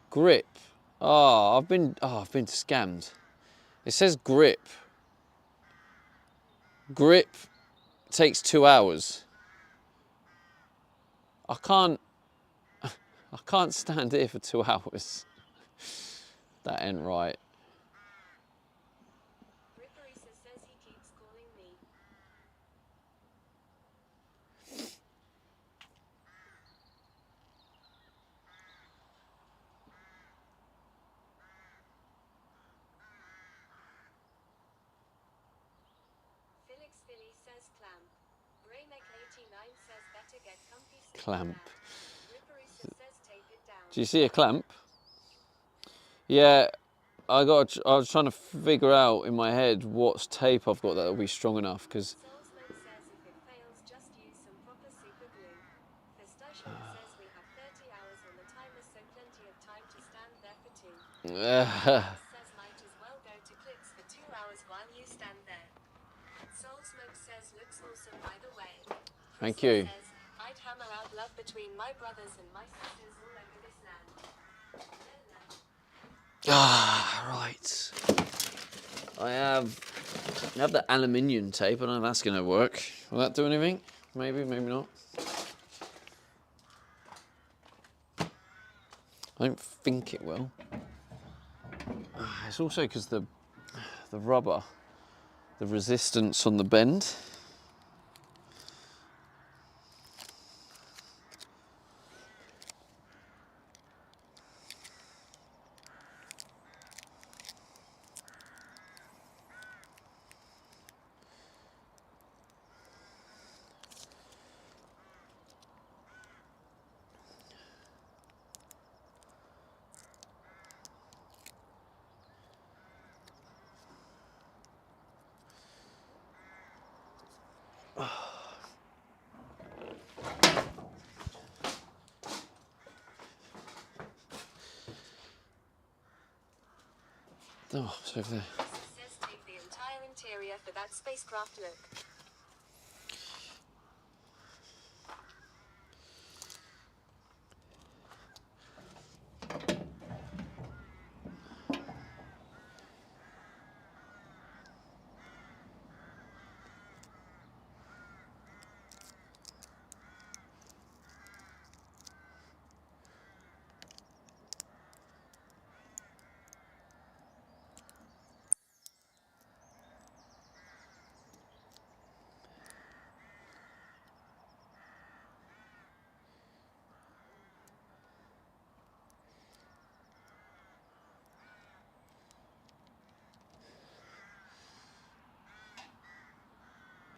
Grip. I've been scammed. It says grip. Grip takes 2 hours. I can't stand here for 2 hours. That ain't right. Ripperisa says he keeps calling me. Clamp. Ripperisa says tape it down. Do you see a clamp? Yeah, I was trying to figure out in my head what's tape I've got that will be strong enough, because Soulsmoke says if it fails, just use some proper super glue. Pistachio says we have 30 hours on the timer, so plenty of time to stand there for 2. Says might as well go to clicks for 2 hours while you stand there. Soulsmoke says looks awesome by the way. Thank Crystal you. says, I'd hammer out love between my brothers and my sisters all over this land. Right. I have the aluminium tape. I don't know if that's going to work. Will that do anything? Maybe, maybe not. I don't think it will. It's also because the rubber, the resistance on the bend. Oh, it's over there. Says tape the entire interior for that spacecraft look.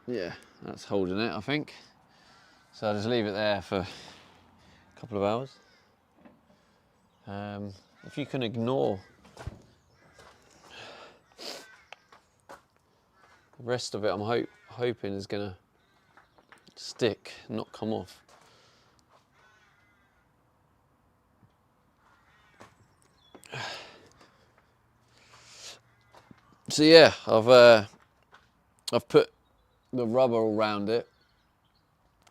Yeah, that's holding it, I think. So I'll just leave it there for a couple of hours. If you can ignore the rest of it, I'm hoping is going to stick, not come off. So yeah, I've put the rubber all around it,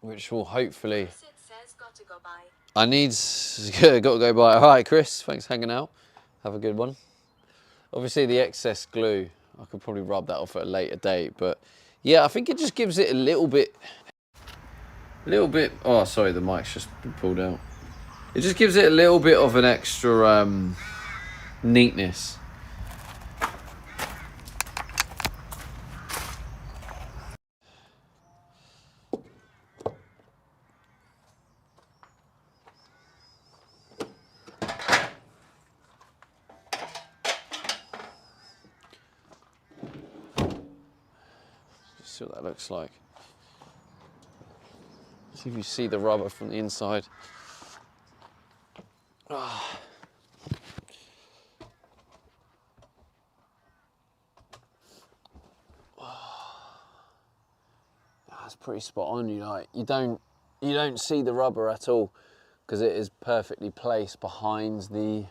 which will hopefully. Sid says gotta go by. I need got to go by. All right, Chris, thanks for hanging out. Have a good one. Obviously, the excess glue, I could probably rub that off at a later date, but yeah, I think it just gives it a little bit. Oh, sorry, the mic's just been pulled out. It just gives it a little bit of an extra neatness. Just see what that looks like. See if you see the rubber from the inside. That's pretty spot on. You don't see the rubber at all because it is perfectly placed behind the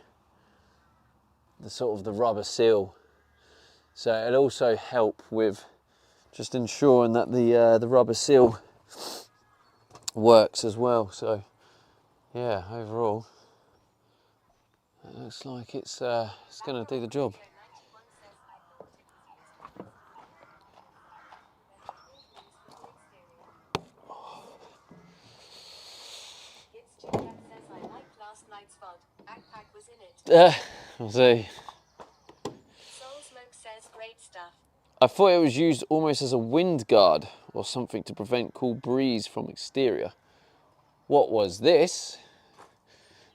sort of the rubber seal. So it'll also help with just ensuring that the rubber seal works as well. So yeah, overall, it looks like it's going to do the job. Says I liked last night's VOD. Backpack was in it. We'll see. Soulsmoke says great stuff. I thought it was used almost as a wind guard or something to prevent cool breeze from exterior. What was this?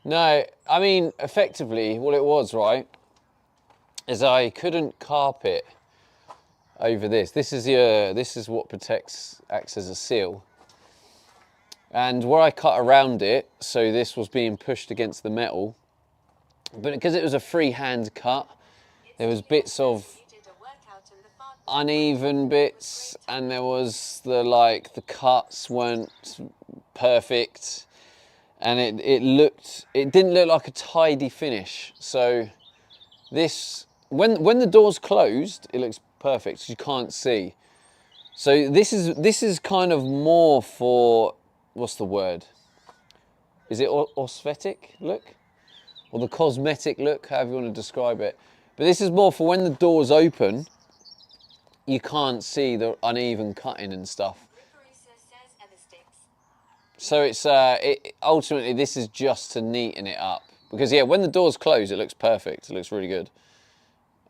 No, I mean, effectively, what it was, right, is I couldn't carpet over this. This is what acts as a seal. And where I cut around it, so this was being pushed against the metal, but because it was a freehand cut, there was bits of uneven bits, and there was the cuts weren't perfect, and it didn't look like a tidy finish. So this, when the door's closed, it looks perfect. You can't see. So this is kind of more for, what's the word? Is it aesthetic look? Or the cosmetic look, however you want to describe it. But this is more for when the door's open, you can't see the uneven cutting and stuff. So it's ultimately this is just to neaten it up. Because yeah, when the door's closed, it looks perfect. It looks really good.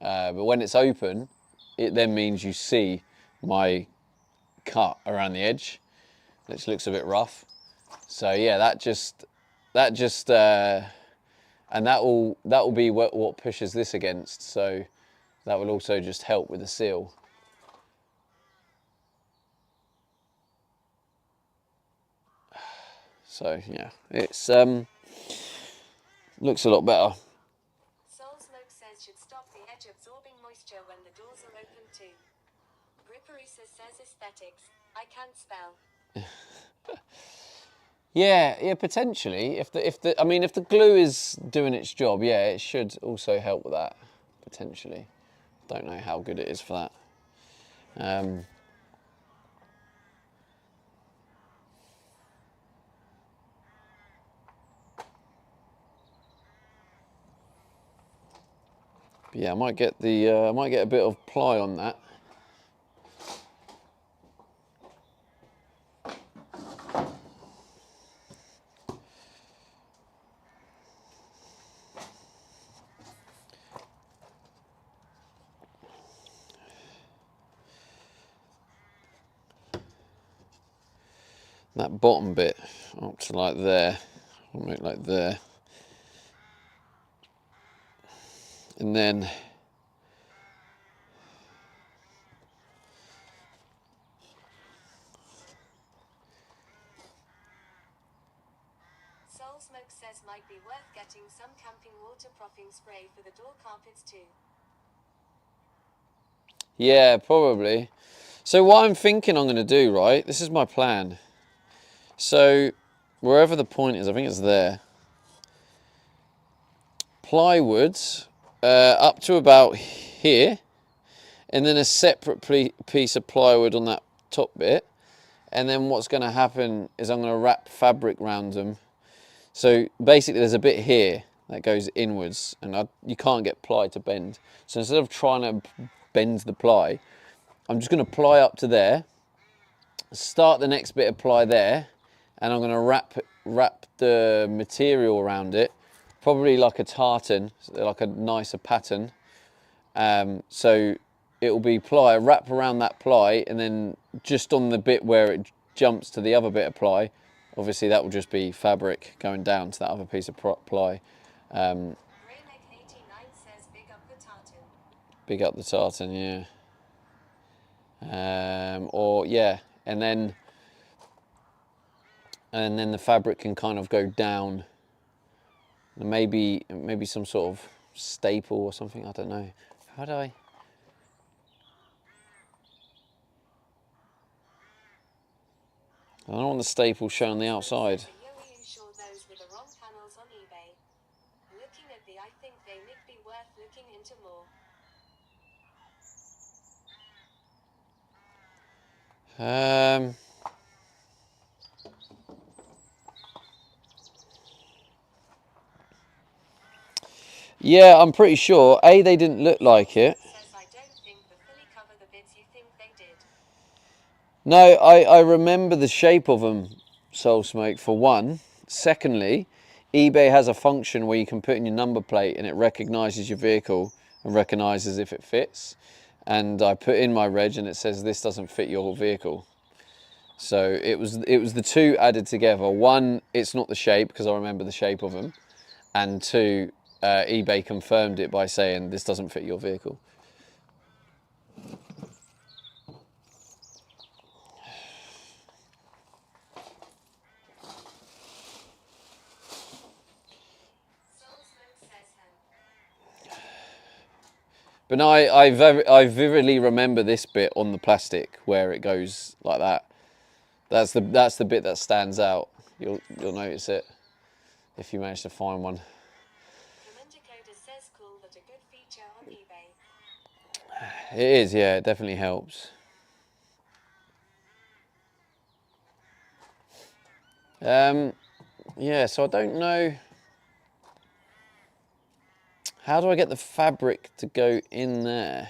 But when it's open, it then means you see my cut around the edge, which looks a bit rough. So yeah, and that will be what pushes this against. So that will also just help with the seal. So yeah, it's looks a lot better. Soul Smoke says should stop the edge absorbing moisture when the doors are open too. Ripperisa says aesthetics. I can't spell. Yeah, potentially. If the glue is doing its job, yeah, it should also help with that. Potentially, don't know how good it is for that. But yeah, I might get a bit of ply on that. That bottom bit up to like there, I'll make like there, and then Soul Smoke says might be worth getting some camping waterproofing spray for the door carpets too. yeah, probably. So what I'm thinking I'm going to do, right? This is my plan. So wherever the point is, I think it's there. Plywood up to about here, and then a separate piece of plywood on that top bit. And then what's going to happen is I'm going to wrap fabric around them. So basically there's a bit here that goes inwards, and you can't get ply to bend. So instead of trying to bend the ply, I'm just going to ply up to there, start the next bit of ply there, and I'm going to wrap the material around it, probably like a tartan, like a nicer pattern. So it will be ply, wrap around that ply, and then just on the bit where it jumps to the other bit of ply, obviously that will just be fabric going down to that other piece of ply. Greyneck89 says big up the tartan. Big up the tartan, yeah. Or yeah, and then the fabric can kind of go down. And maybe some sort of staple or something. I don't know. How do I? I don't want the staple shown on the outside. Those with the wrong panels on eBay. Looking at I think they might be worth looking into more. Yeah, I'm pretty sure. A, they didn't look like it. Says I don't think the fully cover the bits you think they did. No, I remember the shape of them, Soul Smoke, for one. Secondly, eBay has a function where you can put in your number plate and it recognises your vehicle and recognises if it fits. And I put in my reg and it says this doesn't fit your vehicle. So it was the two added together. One, it's not the shape because I remember the shape of them. And two, eBay confirmed it by saying this doesn't fit your vehicle. But no, I vividly remember this bit on the plastic where it goes like that. That's the bit that stands out. You'll notice it if you manage to find one. Commentator says cool, that a good feature on eBay. It is, yeah, it definitely helps. Yeah, so I don't know. How do I get the fabric to go in there?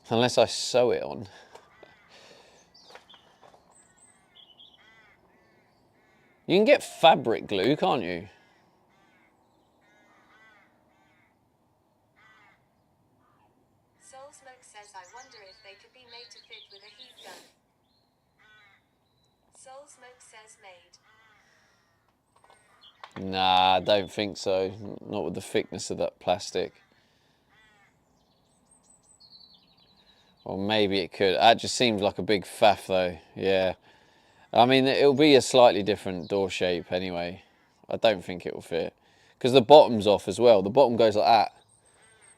Unless I sew it on. You can get fabric glue, can't you? Soul Smoke says, I wonder if they could be made to fit with a heat gun. Soul Smoke says made. Nah, I don't think so. Not with the thickness of that plastic. Or maybe it could. That just seems like a big faff though, yeah. I mean, it'll be a slightly different door shape anyway. I don't think it will fit. Because the bottom's off as well. The bottom goes like that.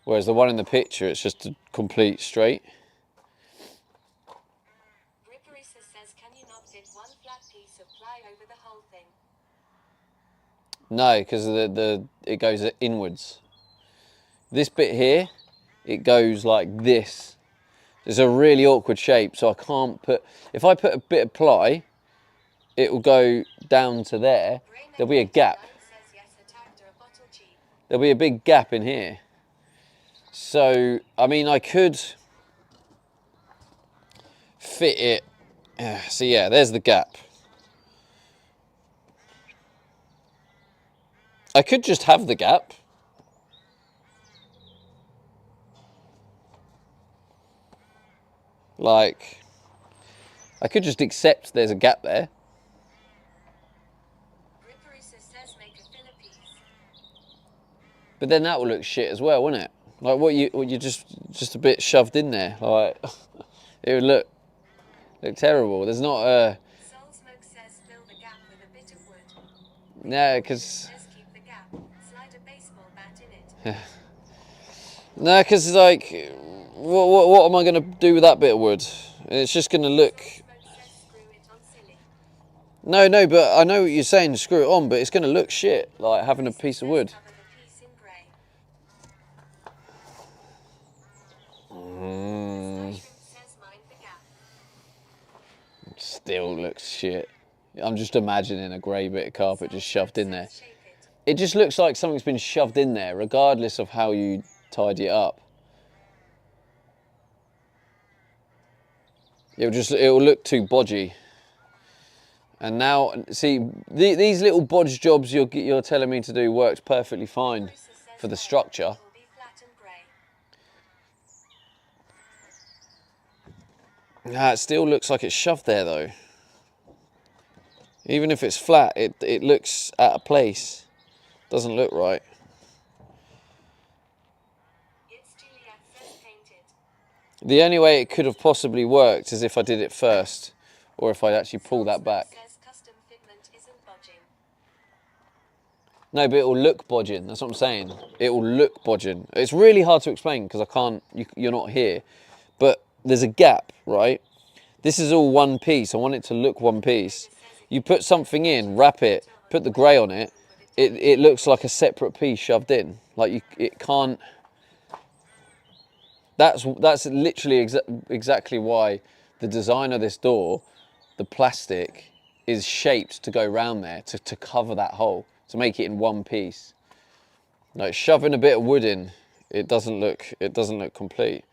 Whereas the one in the picture, it's just a complete straight. Ripperisa says, can you not fit one flat piece of ply over the whole thing? No, because it goes inwards. This bit here, it goes like this. It's a really awkward shape, so I can't put... If I put a bit of ply, it will go down to there. There'll be a gap. There'll be a big gap in here. So, I mean, I could fit it. So yeah, there's the gap. I could just have the gap. Like, I could just accept there's a gap there. But then that will look shit as well, wouldn't it? Like what you just a bit shoved in there. Like it would look terrible. There's not a... Soul Smoke says fill the gap with a bit of wood. No, because... Just keep the gap. Slide a baseball bat in it. No, because like, what am I going to do with that bit of wood? It's just going to look... No, but I know what you're saying, screw it on, but it's going to look shit, like having a piece of wood. Still looks shit. I'm just imagining a grey bit of carpet just shoved in there. It just looks like something's been shoved in there, regardless of how you tidy it up. It'll look too bodgy. And now, see, these little bodge jobs you're telling me to do works perfectly fine for the structure. Nah, it still looks like it's shoved there though. Even if it's flat, it looks at a place. Doesn't look right. The only way it could have possibly worked is if I did it first, or if I actually pull that back. No, but it will look bodging. That's what I'm saying. It will look bodging. It's really hard to explain because I can't. You're not here, but there's a gap, right? This is all one piece. I want it to look one piece. You put something in, wrap it, put the grey on it. It looks like a separate piece shoved in. Like it can't. That's literally exactly why the design of this door, the plastic, is shaped to go round there to cover that hole, to make it in one piece. Like shoving a bit of wood in, it doesn't look complete.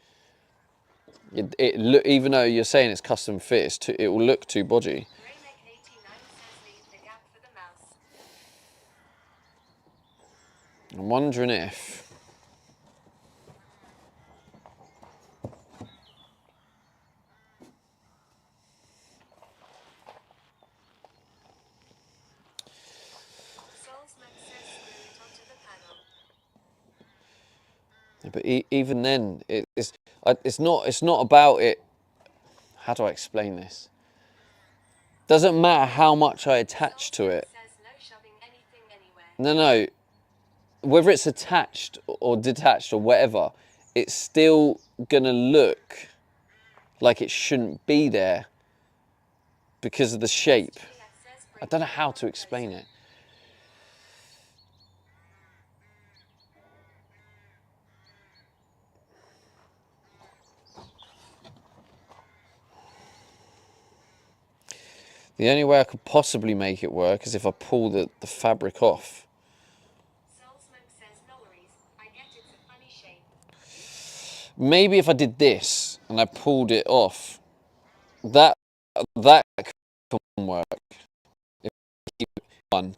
Even though you're saying it's custom fit, it will look too bodgy. I'm wondering if... But even then, it's not about it. How do I explain this? Doesn't matter how much I attach to it. No. whether it's attached or detached or whatever, it's still gonna look like it shouldn't be there because of the shape. I don't know how to explain it. The only way I could possibly make it work is if I pull the fabric off. Soulsmoke says no worries. I get it's a funny shape. Maybe if I did this and I pulled it off, that can work. If I keep it one.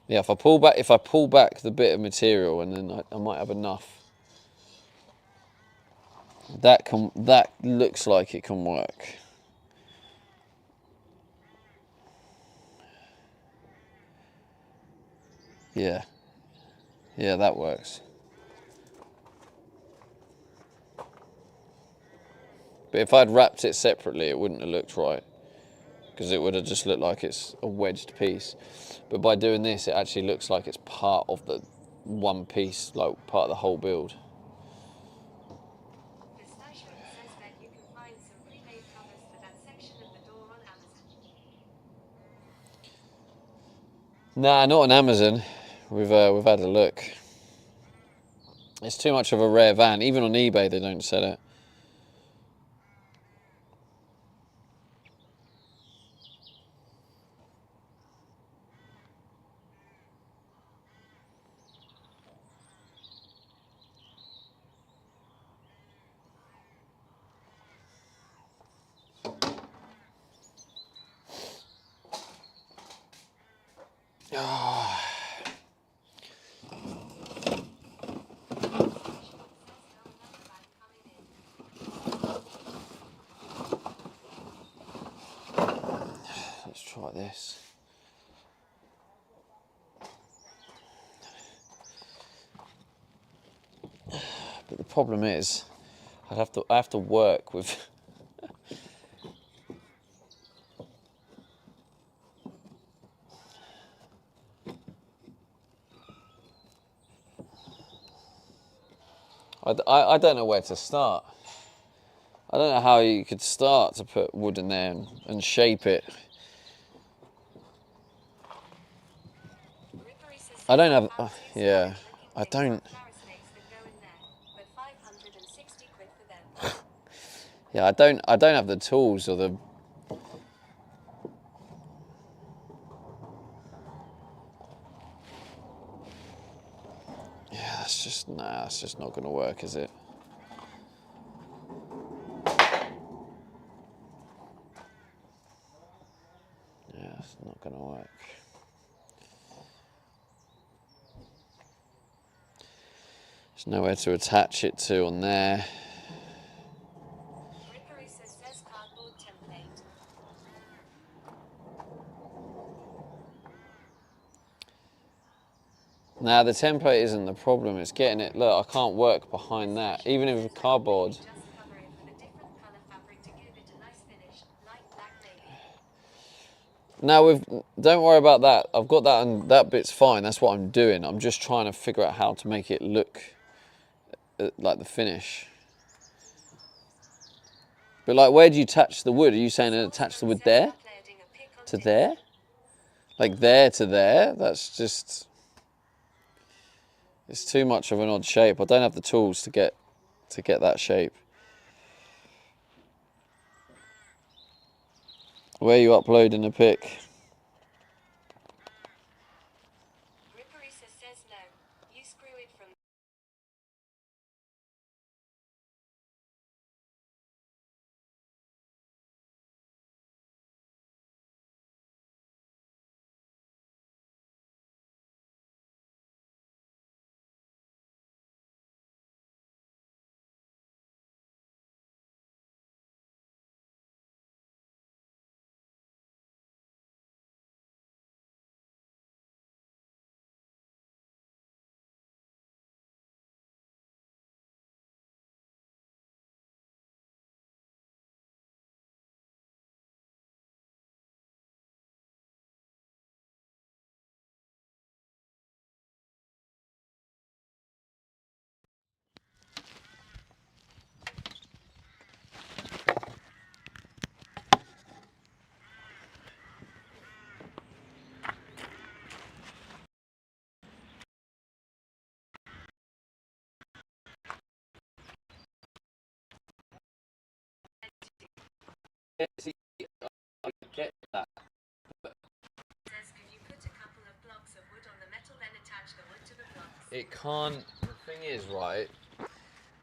Yeah, if I pull back the bit of material, and then I might have enough. That looks like it can work. Yeah. Yeah, that works. But if I'd wrapped it separately, it wouldn't have looked right, because it would have just looked like it's a wedged piece. But by doing this, it actually looks like it's part of the one piece, like part of the whole build. Pistachio says that you can find some pre-made covers for that section of the door on Amazon. Nah, not on Amazon. We've had a look. It's too much of a rare van. Even on eBay, they don't sell it. Let's try this. But the problem is, I have to work with. I don't know where to start. I don't know how you could start to put wood in there and shape it. I don't have. Yeah, I don't. Yeah, I don't have the tools or the. Yeah, that's just not going to work, is it? Yeah, it's not going to work. There's nowhere to attach it to on there. Says cardboard template. Now the template isn't the problem, it's getting it. Look, I can't work behind that, even if it's cardboard. Just cover it with a different color fabric to give it a nice finish, light black maybe. Now don't worry about that. I've got that, and that bit's fine. That's what I'm doing. I'm just trying to figure out how to make it look like the finish. But like, where do you attach the wood? Are you saying attach the wood there? To there? Like there to there? That's just... It's too much of an odd shape. I don't have the tools to get that shape. Where are you uploading the pic? Says no. You screw it from see, I get that. Says, could you put a couple of blocks of wood on the metal, then attach the wood to the blocks? It can't. The thing is, right,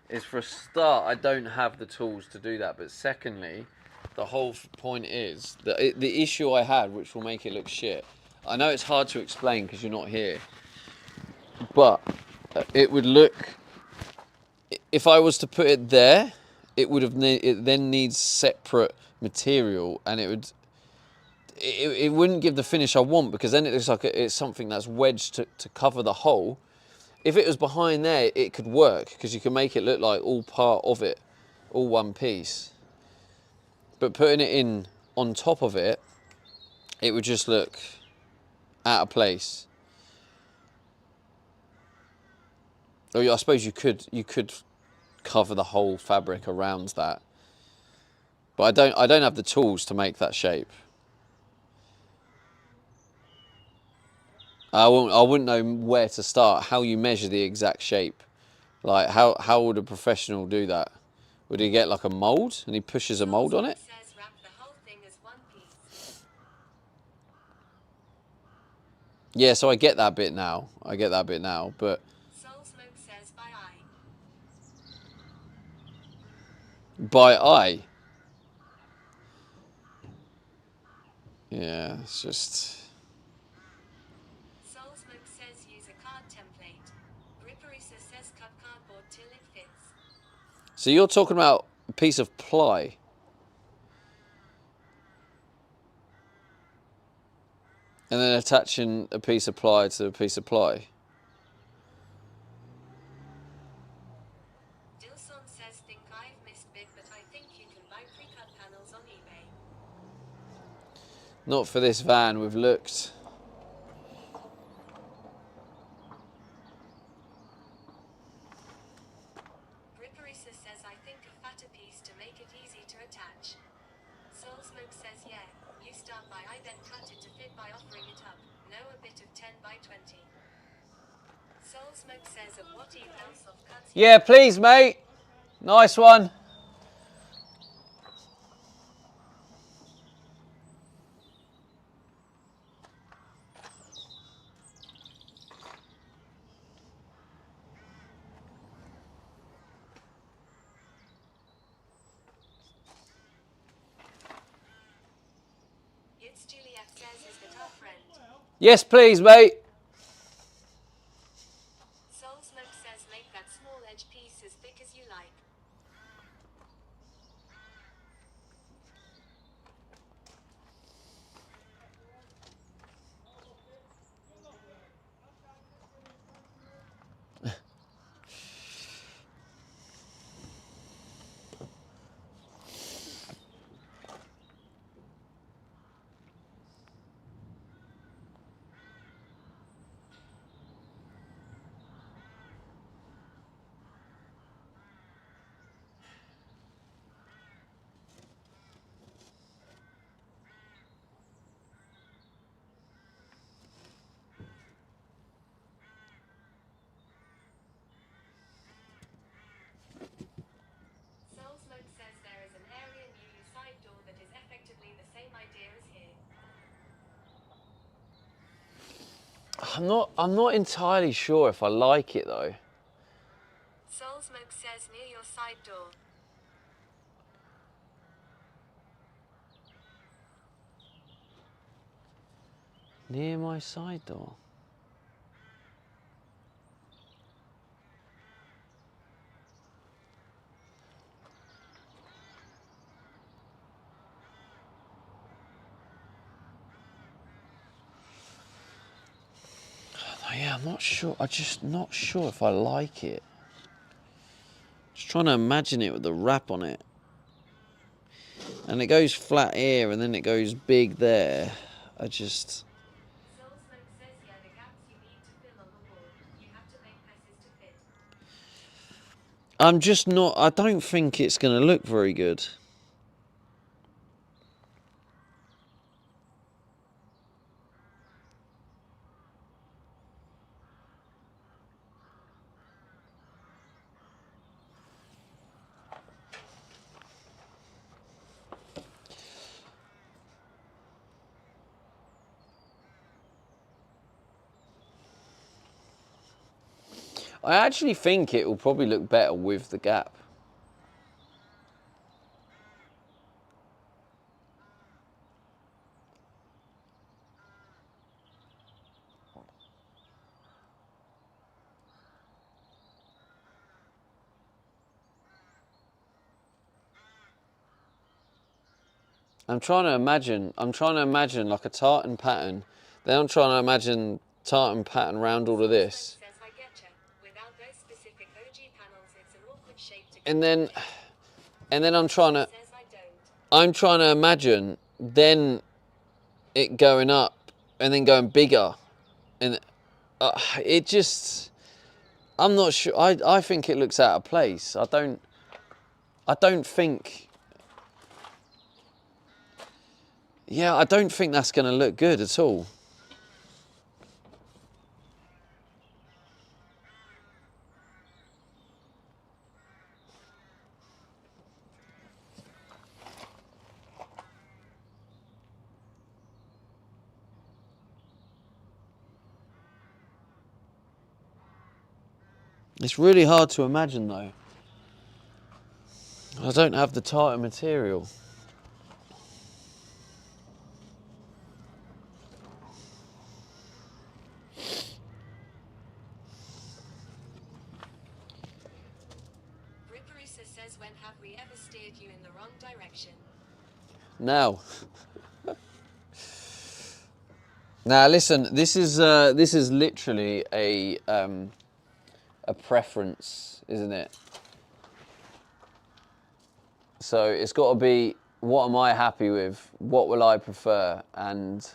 is for a start, I don't have the tools to do that. But secondly, the whole point is that the issue I had, which will make it look shit. I know it's hard to explain because you're not here, but it would look. If I was to put it there, it would have. It then needs separate material, and it would. It wouldn't give the finish I want, because then it looks like it's something that's wedged to cover the hole. If it was behind there, it could work, because you can make it look like all part of it, all one piece. But putting it in on top of it, it would just look out of place. Or I suppose you could cover the whole fabric around that, but I don't have the tools to make that shape. I wouldn't know where to start, how you measure the exact shape. Like, how would a professional do that? Would he get like a mold and he pushes a mold on it? Says wrap the whole thing as one piece. Yeah, so I get that bit now. But Soul Smoke says by eye. by eye. Yeah, it's just. Soul Smoke says use a card template. Ripperisa says cut cardboard till it fits. So you're talking about a piece of ply. And then attaching a piece of ply to a piece of ply. Dilson says think I've missed bit, but I think you can buy pre-cut panels on eBay. Not for this van, we've looked. Ripperisa says I think a fatter piece to make it easy to attach. Soul Smoke says yeah, you start by eye then cut it to fit by offering it up. No, a bit of 10 by 20. Soul Smoke says of what emails of cuts. Yeah, please, mate. Nice one. It's Juliet says is that our friend. Yes, please, mate. Soul Smoke says make that small edge piece as thick as you like. Soul Smoke says there is an area near your side door that is effectively the same idea as here. I'm not entirely sure if I like it though. Soul Smoke says near your side door. Near my side door. Yeah, I'm not sure. I'm just not sure if I like it. Just trying to imagine it with the wrap on it. And it goes flat here and then it goes big there. I just. Soul Smoke says yeah, the gaps you need to fill on the wall. You have to make presses to fit. I'm just not. I don't think it's going to look very good. I actually think it will probably look better with the gap. I'm trying to imagine like a tartan pattern. Then I'm trying to imagine tartan pattern around all of this. Says, I getcha. Without those specific OG panels, it's an awkward shape to And then I'm trying to says I don't. imagine then it going up and then going bigger, and it just, I'm not sure. I think it looks out of place. I don't think. Yeah, I don't think that's going to look good at all. It's really hard to imagine though. I don't have the tartan material. Ripperisa says, when have we ever steered you in the wrong direction? Now. Now listen, this is literally a preference, isn't it? So it's got to be, what am I happy with? What will I prefer? And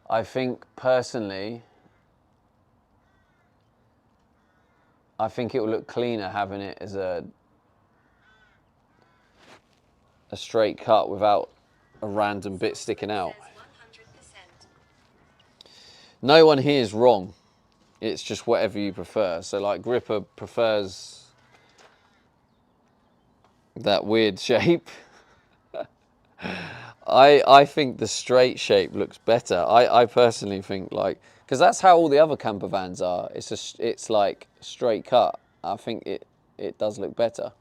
I think personally, I think it will look cleaner having it as a straight cut without a random bit sticking out. Says 100%. No one here is wrong. It's just whatever you prefer. So like Gripper prefers that weird shape. I think the straight shape looks better. I personally think, like, because that's how all the other camper vans are. It's like straight cut. I think it does look better.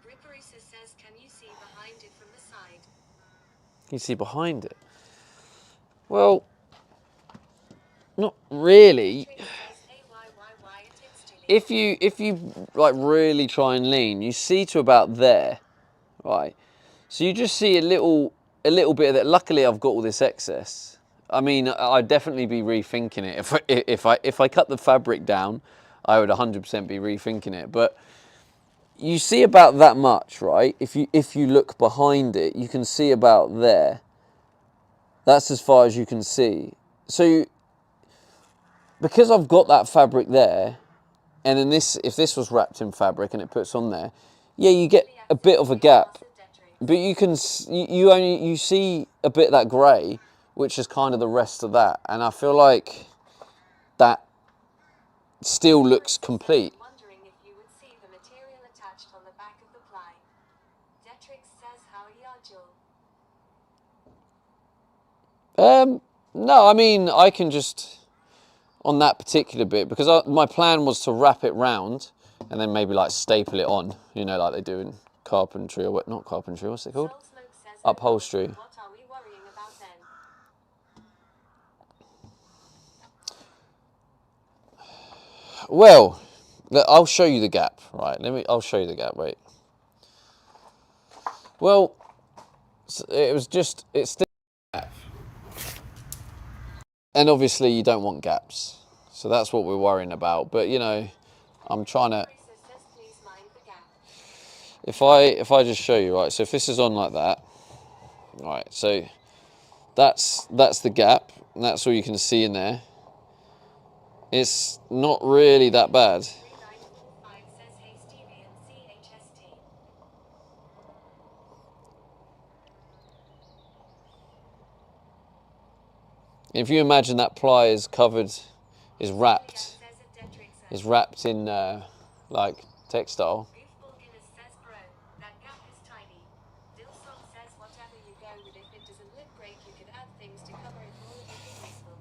Ripperisa says, can you see behind it from the side? You see behind it. Well, not really. Trick says, it's too lean. If you like really try and lean, you see to about there, right? So you just see a little bit of that. Luckily, I've got all this excess. I mean, I'd definitely be rethinking it. If I cut the fabric down, I would 100% be rethinking it. But you see about that much, right? If you look behind it, you can see about there. That's as far as you can see. So because I've got that fabric there, and then if this was wrapped in fabric and it puts on there, yeah, you get a bit of a gap. But you see a bit of that grey, which is kind of the rest of that, and I feel like that still looks complete. Wondering if you would see the material attached on the back of the ply. Detrix says, how are you, Joel? No, I mean, I can just, on that particular bit, because my plan was to wrap it round and then maybe like staple it on, you know, like they do in carpentry, or what, not carpentry, what's it called? Soul Smoke says, Upholstery. what are we worrying about then? Well, I'll show you the gap, right? I'll show you the gap, wait. Well, it's still a gap. And obviously you don't want gaps. So that's what we're worrying about. But, you know, I'm trying to, Ripperisa says, please mind the gap. if I just show you, right, so if this is on like that, right, so that's the gap, and that's all you can see in there. It's not really that bad. 3945 says, hey Stevie and CHST. If you imagine that ply is covered, is wrapped in like textile. Goofball Guinness says, bro, that gap is tiny. Dilsong says, whatever you go with, if it doesn't look great, you could add things to cover it more, it would be useful.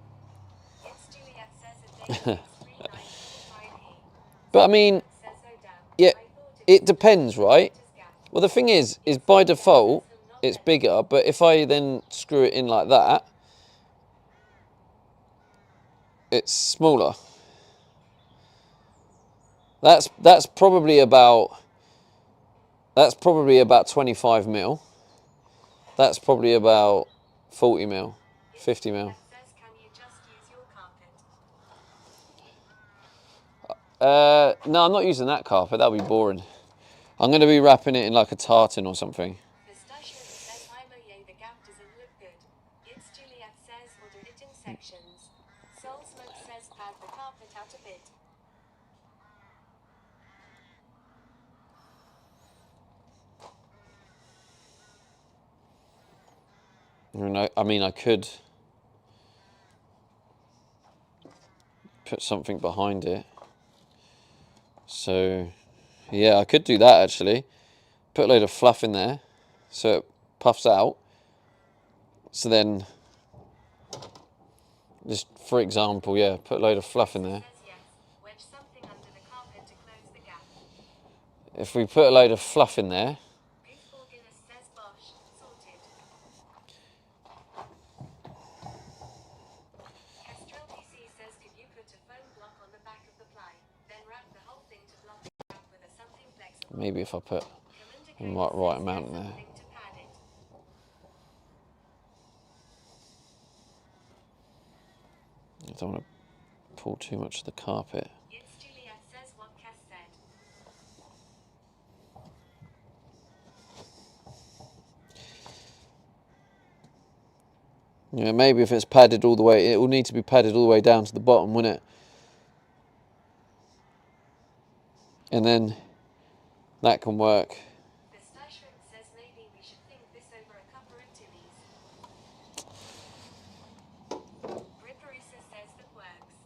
It's Juliet says a day 63945 But I mean, says, oh damn. yeah, I thought it depends, right? gap. Well, the thing is by default it's bigger, but if I then screw it in like that, it's smaller. That's probably about 25 mil. That's probably about 40 mil, 50 mil. Says, can you just use your carpet? No, I'm not using that carpet. That'll be boring. I'm going to be wrapping it in like a tartan or something. Pistachio says, hi Moye, the gap doesn't look good. It's Juliet says, order it in sections. Soul Smoke says, pad the carpet out a bit. I mean, I could put something behind it. So, yeah, I could do that actually. Put a load of fluff in there so it puffs out. So then, just for example, yeah, put a load of fluff in there. Says yes. Wedge something under the carpet to close the gap. If we put a load of fluff in there, Goofball Guinness says, bosh, sorted. Kestrel PC says, could you put a foam block on the back of the ply, then wrap the whole thing to block the gap with a something flexible. maybe if I put Commander the right says, amount in get there. something to pad it. I don't want to pull too much of the carpet. It's Juliet says what Cass said. Yeah, maybe if it's padded all the way, it will need to be padded all the way down to the bottom, won't it? And then that can work. Pistachio says maybe we should think this over a couple of Timmys. Ripperisa says that works.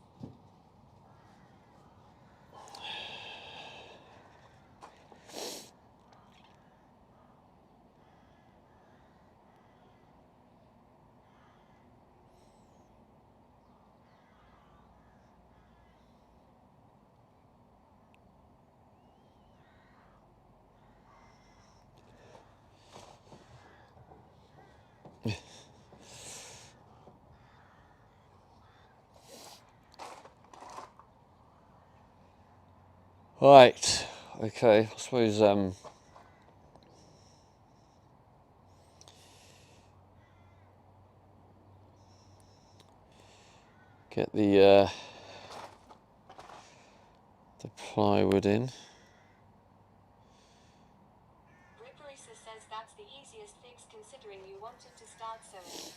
Right, okay, I suppose get the plywood in. Ripperisa says that's the easiest fix considering you wanted to start sewing.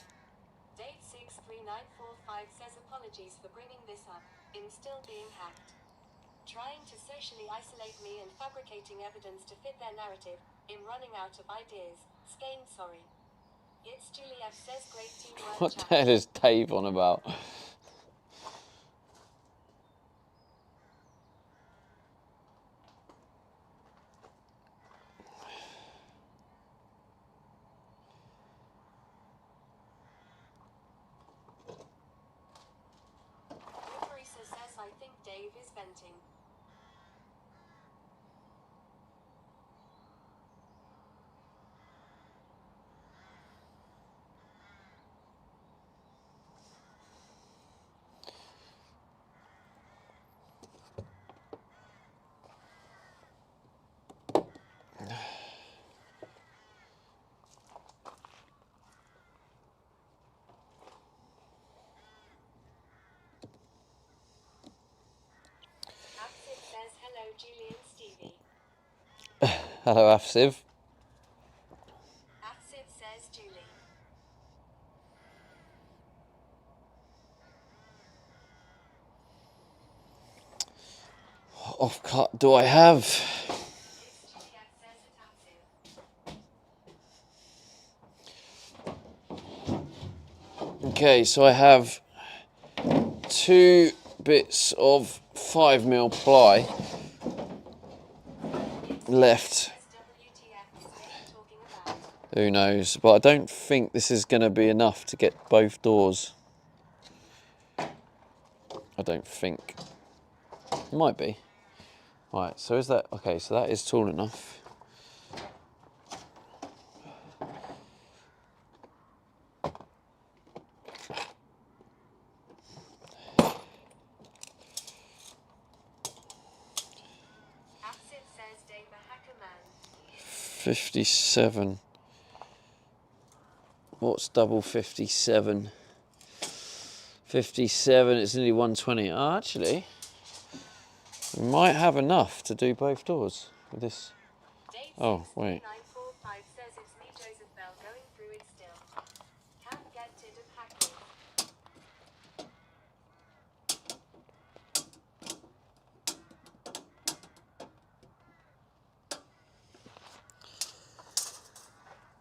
Date 63945 says apologies for bringing this up, in still being hacked. Trying to socially isolate me and fabricating evidence to fit their narrative, in running out of ideas, Skane sorry. It's Juliet says great teamwork. What the hell is Dave on about? Ripperisa says I think Dave is venting. Axid says hello Julie and Stevie. Hello, Afsiv. Axid says Julie. Off cut do I have? It's Juliet says it's Axid. Okay, so I have 2 bits of 5mm ply left. Who knows? But I don't think this is going to be enough to get both doors. I don't think. It might be. Right, so is that... Okay, so that is tall enough. Absit says Dave a hacker man. 57. What's double 57? 57, it's nearly 120. Oh, actually, we might have enough to do both doors with this. Oh, wait. 945 says it's me, Joseph Bell, going through it still. Can't get rid of hackers.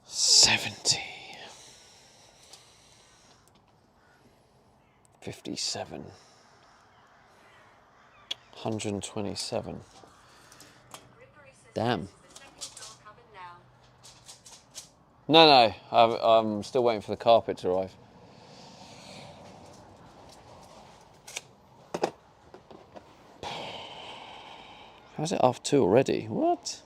$70. 57. 127. Damn. No, I'm still waiting for the carpet to arrive. How's it half 2 already? What?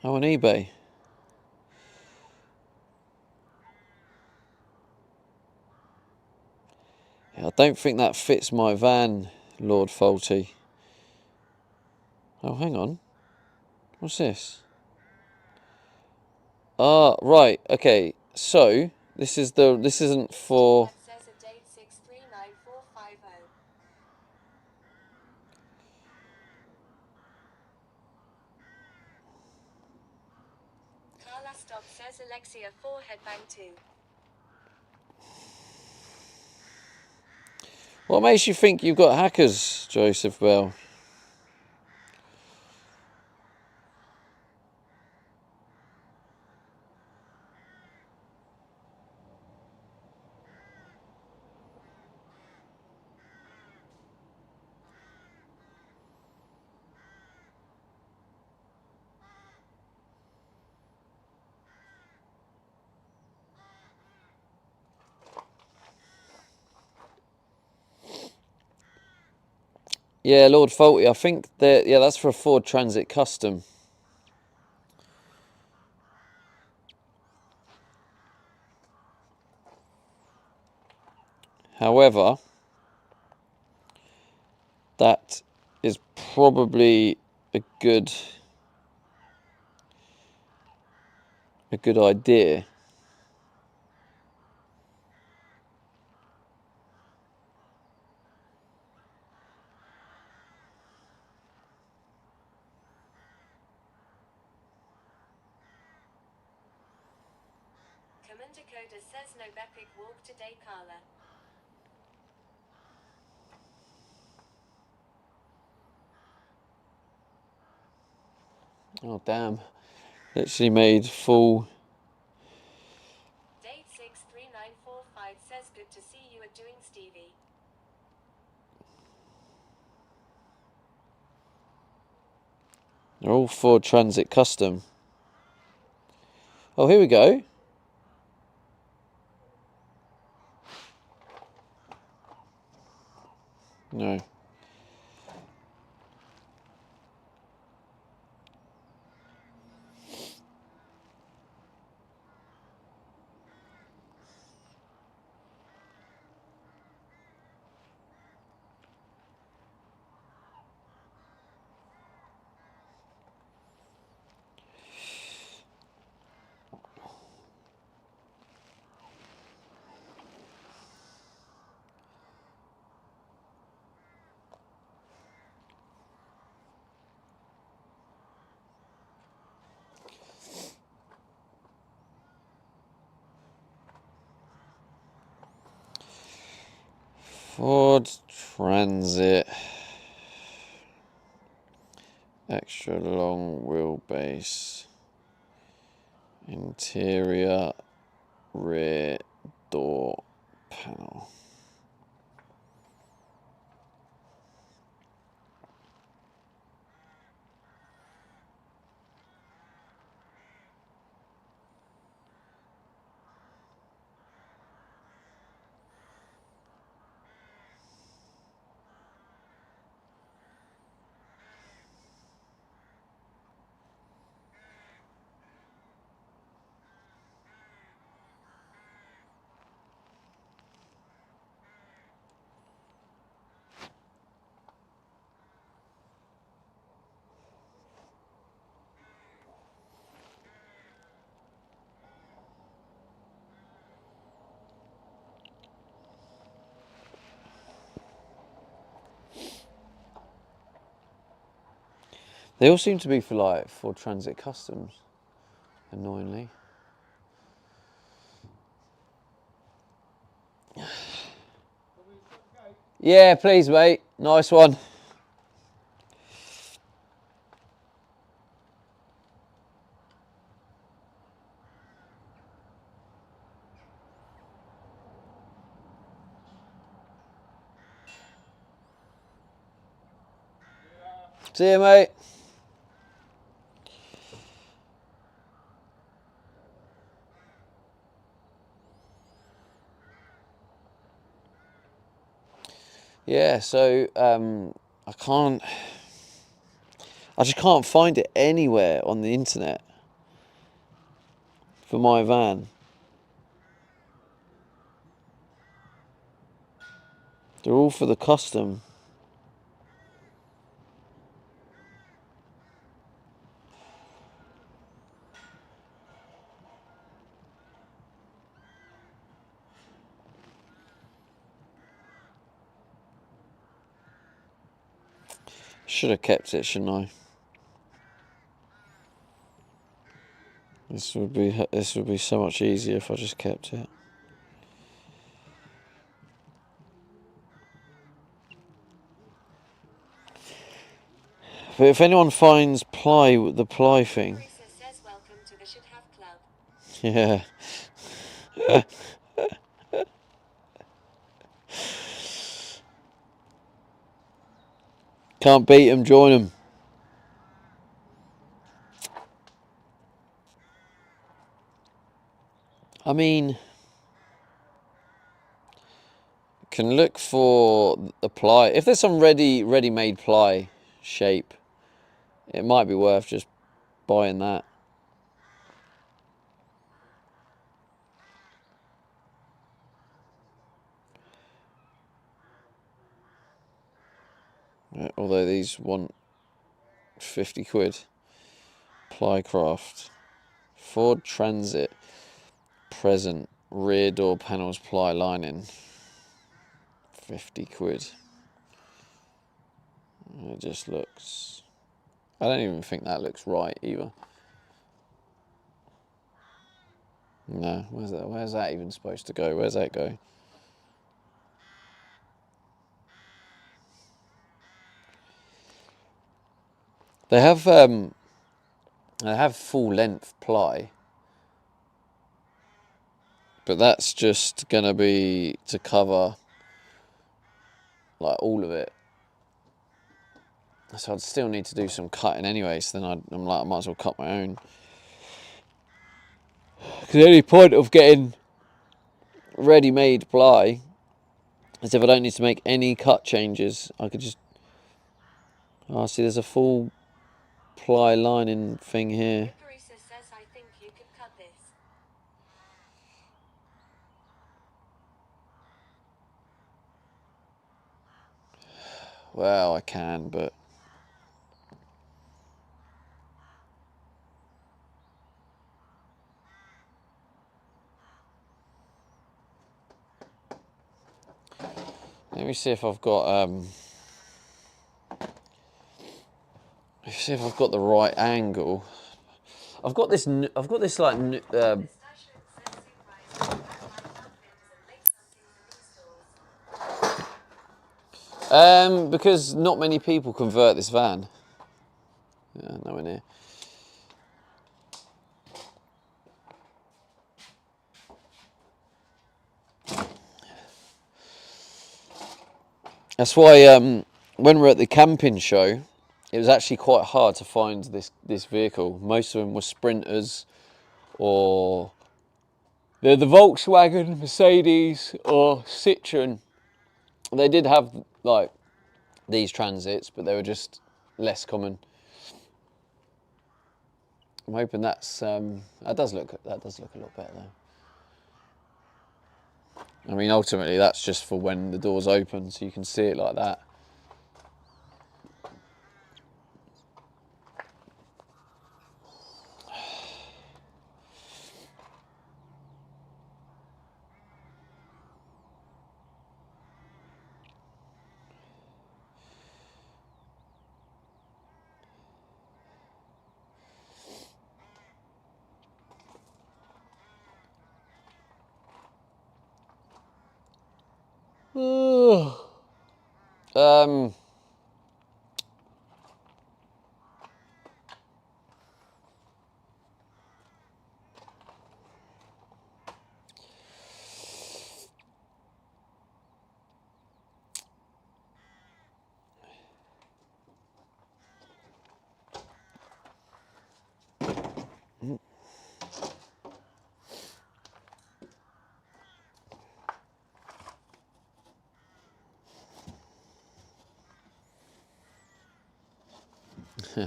Oh, on eBay. Yeah, I don't think that fits my van, Lord Faulty. Oh, hang on. What's this? Ah, right. Okay. So this isn't for. That says a date 6394550. Carla Stop says Alexia 4 headbang 2. What makes you think you've got hackers, Joseph Bell? Yeah, Lord Faulty. I think that that's for a Ford Transit Custom. However, that is probably a good idea. Commander Coda says no epic walk today, Carla. Oh damn! Literally made full. Date 63945 says good to see you are doing, Stevie. They're all Ford Transit Custom. Oh, here we go. No. Ford Transit. Extra long wheelbase. Interior rear door panel. They all seem to be for like Ford Transit Customs, annoyingly. Yeah, please, mate. Nice one. See you, mate. Yeah, so I just can't find it anywhere on the internet for my van. They're all for the custom. Should have kept it, shouldn't I? This would be so much easier if I just kept it. But if anyone finds the ply thing, Teresa says welcome to the Should Have Club. yeah. Can't beat them, join them. I mean, can look for the ply. If there's some ready-made ply shape, it might be worth just buying that. Although these want 50 quid. Plycraft. Ford Transit. Present. Rear door panels ply lining. 50 quid. It just looks... I don't even think that looks right either. No, where's that even supposed to go? Where's that go? They have full length ply, but that's just gonna be to cover like all of it. So I'd still need to do some cutting anyway. So then I'm like, I might as well cut my own. Because the only point of getting ready-made ply is if I don't need to make any cut changes. I could just... Oh, see, there's a full ply lining thing here. Teresa says I think you could cut this. Well, I can, but... Let me see if I've got see if I've got the right angle. I've got this like because not many people convert this van. Yeah, nowhere near. That's why when we're at the camping show, it was actually quite hard to find this vehicle. Most of them were Sprinters or the Volkswagen, Mercedes or Citroen. They did have like these Transits, but they were just less common. I'm hoping that's that does look a lot better though. I mean, ultimately that's just for when the doors open, so you can see it like that. um.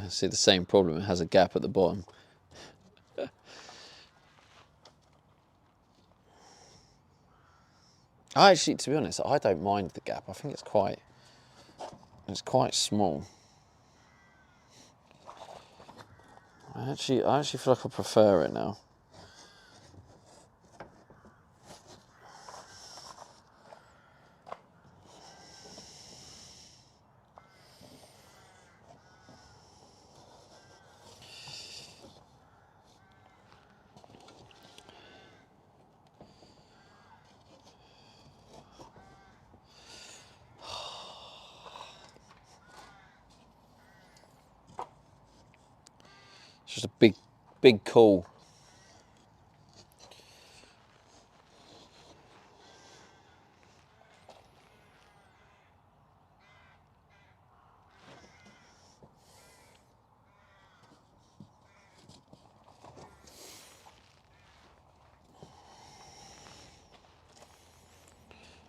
See the same problem, it has a gap at the bottom. I actually, to be honest, I don't mind the gap. I think it's quite small. I actually feel like I prefer it now. It's just a big call.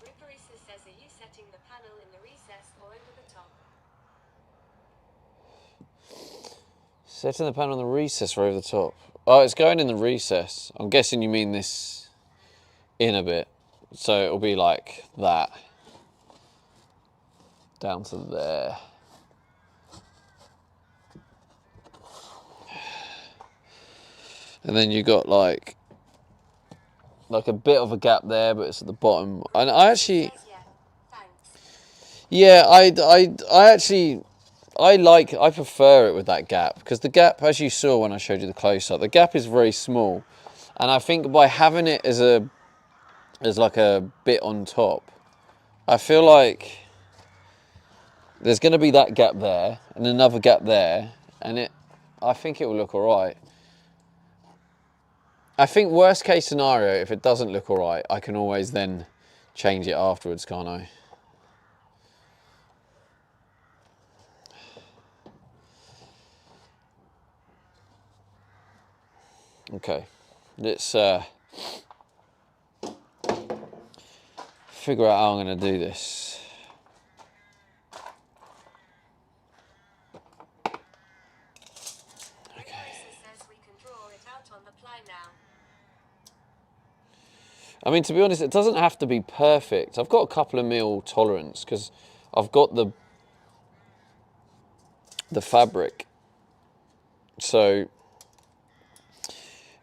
Ripperisa says, are you setting the panel in the recess or over the top? Setting the pan on the recess or over the top? Oh, it's going in the recess. I'm guessing you mean this in a bit. So it'll be like that. Down to there. And then you got like a bit of a gap there, but it's at the bottom. And I actually, yeah, I prefer it with that gap, because the gap, as you saw when I showed you the close-up, the gap is very small, and I think by having it as like a bit on top, I feel like there's going to be that gap there and another gap there, and I think it will look all right. I think worst case scenario, if it doesn't look all right, I can always then change it afterwards, can't I? Okay, let's figure out how I'm going to do this. I mean, to be honest, it doesn't have to be perfect. I've got a couple of mil tolerance because I've got the fabric. So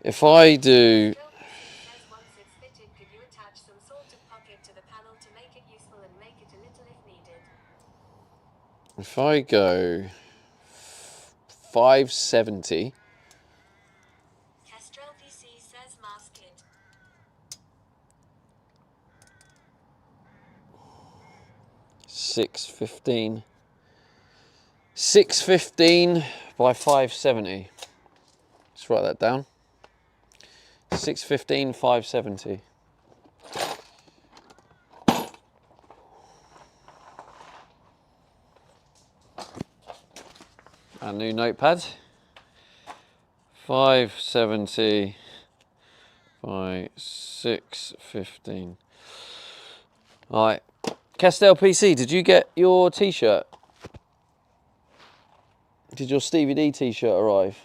if I do, if I go 570. 615. 615 by 570. Let's write that down. 615, 570. our new notepad. 570 by 615. Alright. Castell PC, did you get your t-shirt? Did your Stevie D t-shirt arrive?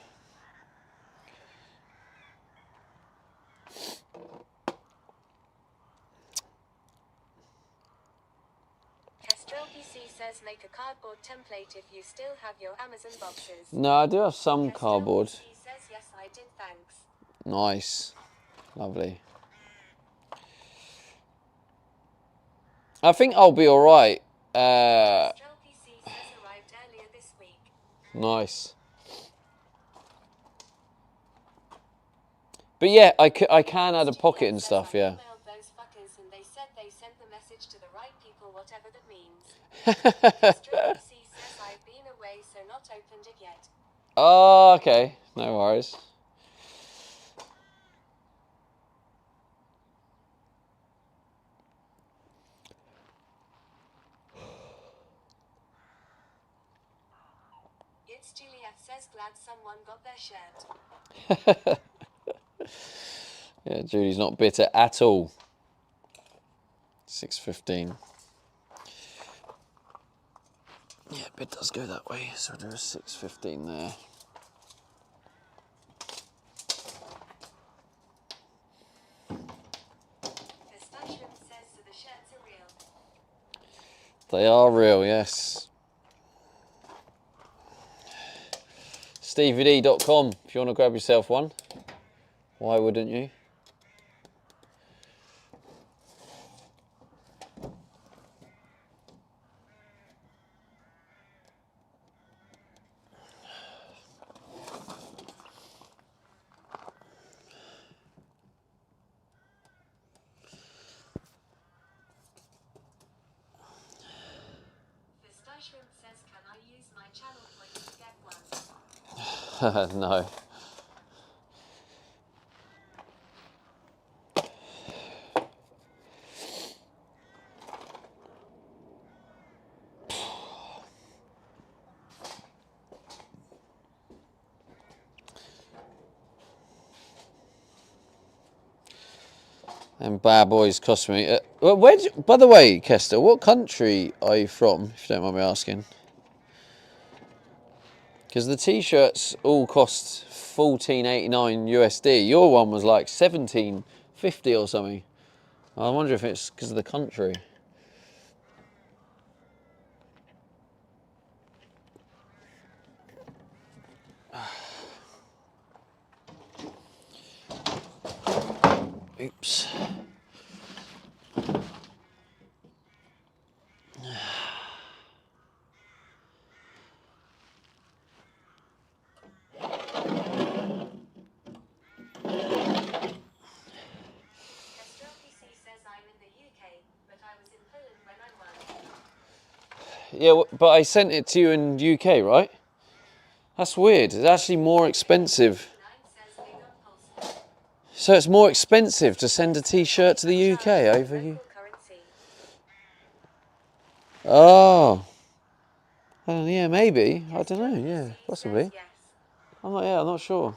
Kestrel PC says make a cardboard template if you still have your Amazon boxes. No, I do have some Kestrel cardboard. PC says yes, I did, thanks. Nice. Lovely. I think I'll be alright. Kestrel PC says arrived earlier this week. Nice. But yeah, I can add a pocket and stuff, yeah. I emailed those fuckers and they said they sent the message to the right people, whatever that means. Kestrel PC says I've been away, so not opened it yet. Oh, okay. No worries. It's Juliet says glad someone got their shirt. Yeah, Julie's not bitter at all. 6:15. Yeah, bid does go that way, so I'll do a 6:15 there. Pistachio says so the shirts are real. They are real, yes. StevieD.com if you want to grab yourself one. Why wouldn't you? Pistachio says can I use my channel points to get one? No. And bad boys cost me. By the way, Kester, what country are you from, if you don't mind me asking? Because the t-shirts all cost $14.89 USD. Your one was like $17.50 or something. I wonder if it's because of the country. Oops. Kestrel PC says I'm in the UK, but I was in Poland when I won. Yeah, but I sent it to you in UK, right? That's weird. It's actually more expensive. 9 says big on Polska. So it's more expensive to send a t-shirt to the UK over you. Local currency. Oh. Yeah, maybe. I don't know. Yeah, PC possibly. says yes. I'm not sure.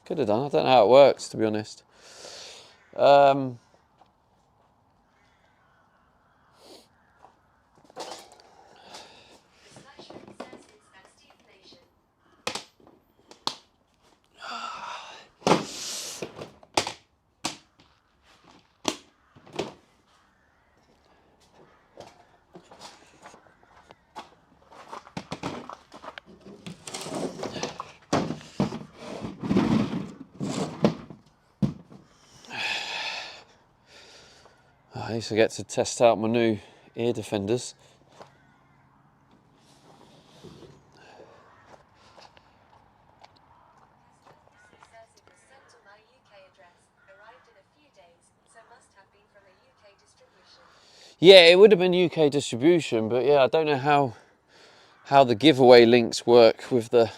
Could have done. I don't know how it works, to be honest. Pistachio says it's that stipulation. I used to get to test out my new ear defenders. PC says it was sent to my UK address, arrived in a few days, so must have been from a UK distribution. Yeah, it would have been UK distribution, but yeah, I don't know how the giveaway links work with the,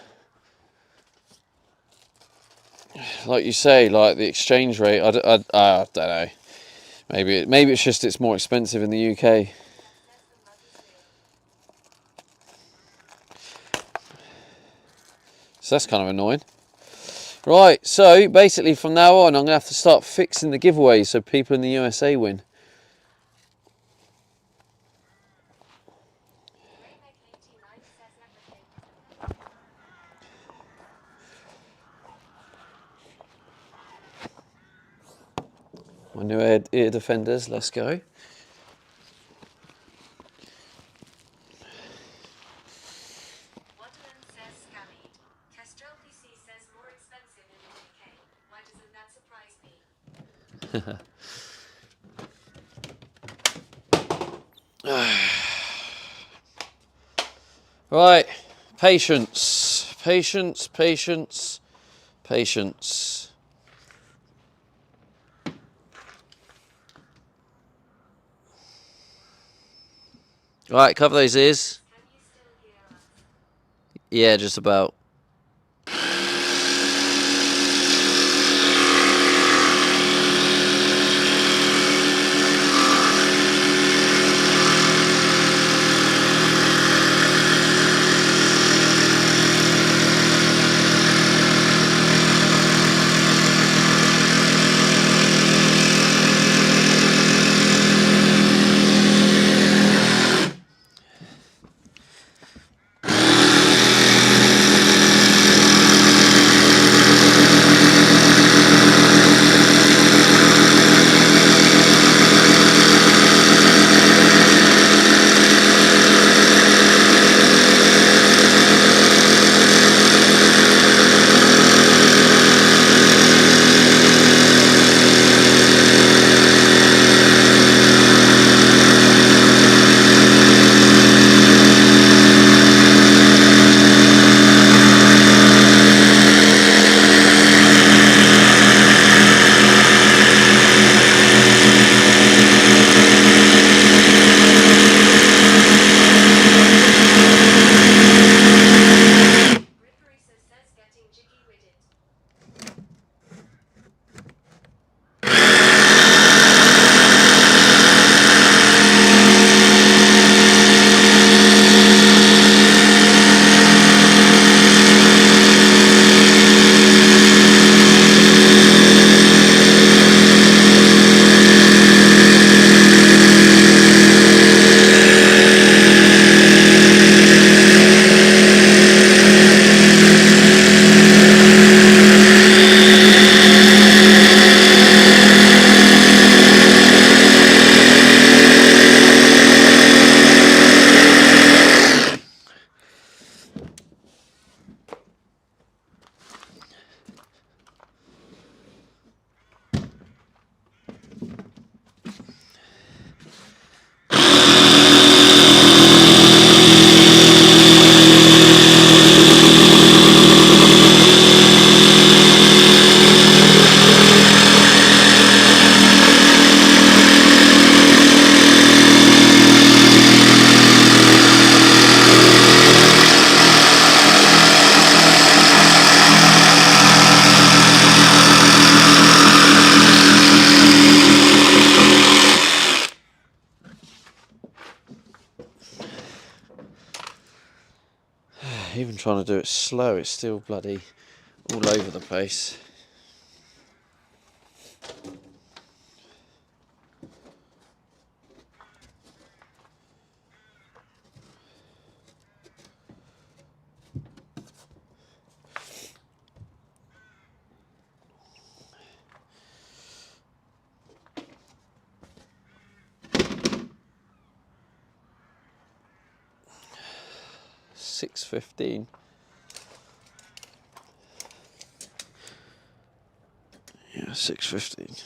like you say, like the exchange rate. I don't know. Maybe it's just it's more expensive in the UK. Says the mug is real. So that's kind of annoying. Right, so basically from now on, I'm going to have to start fixing the giveaways so people in the USA win. Raymac89 says everything. My new ear defenders, let's go. Wonderland says scammied. Kestrel PC says more expensive in the UK. Why doesn't that surprise me? Right, patience, patience, patience, patience. Right, cover those ears. Can you still hear us? Yeah, just about. Ripariso says getting jiggy with it. Even trying to do it slow, it's still bloody all over the place. $6.15. Yeah, $6.15.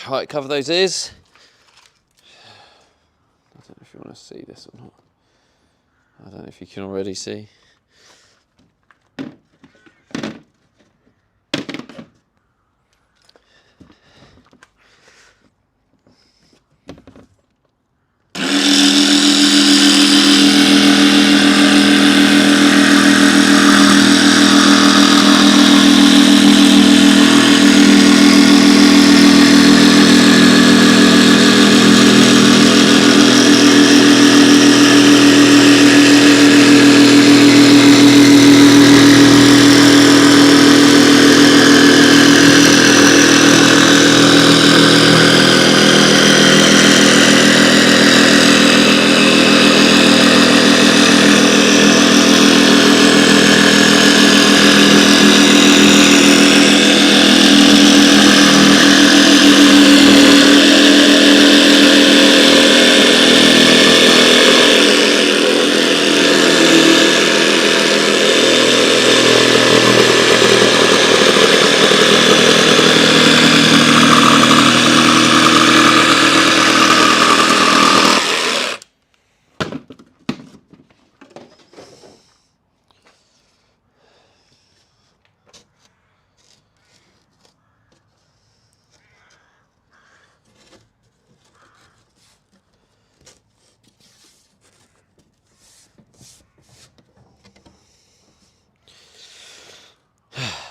Right, cover those ears. I don't know if you want to see this or not. I don't know if you can already see.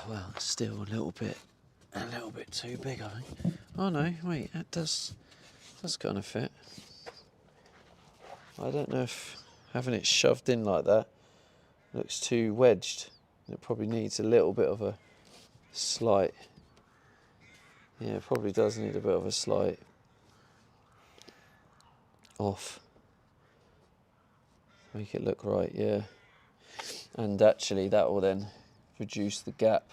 Well, it's still a little bit too big, I think. Oh no, wait, that does kind of fit. I don't know if having it shoved in like that looks too wedged. It probably needs a little bit of a slight. Yeah, it probably does need a bit of a slight off. Make it look right, yeah. And actually that will then reduce the gap.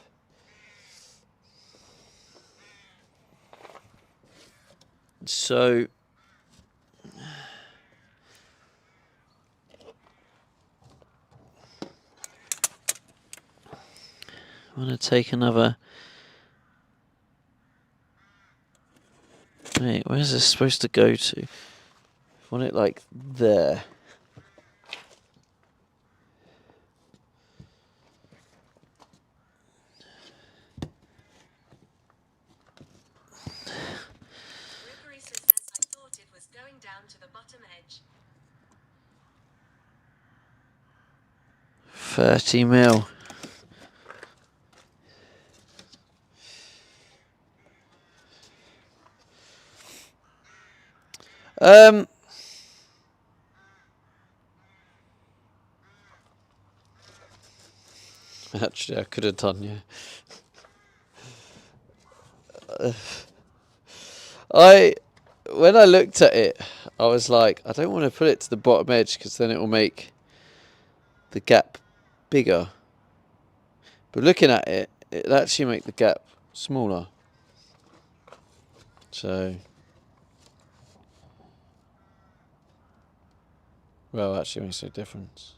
So I want to take another. Wait, where's this supposed to go to? I want it like there. Ripperisa says I thought it was going down to the bottom edge. 30 mil. Actually, I could have done, yeah. When I looked at it, I was like, I don't want to put it to the bottom edge because then it will make the gap bigger. But looking at it, it'll actually make the gap smaller. So, well, actually makes no difference.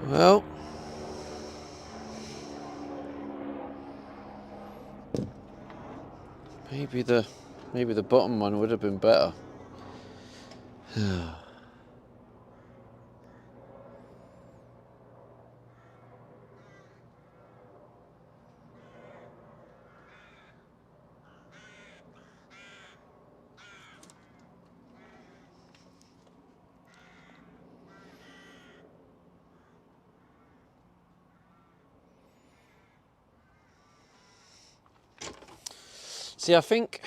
Well, maybe the bottom one would have been better. See, I think,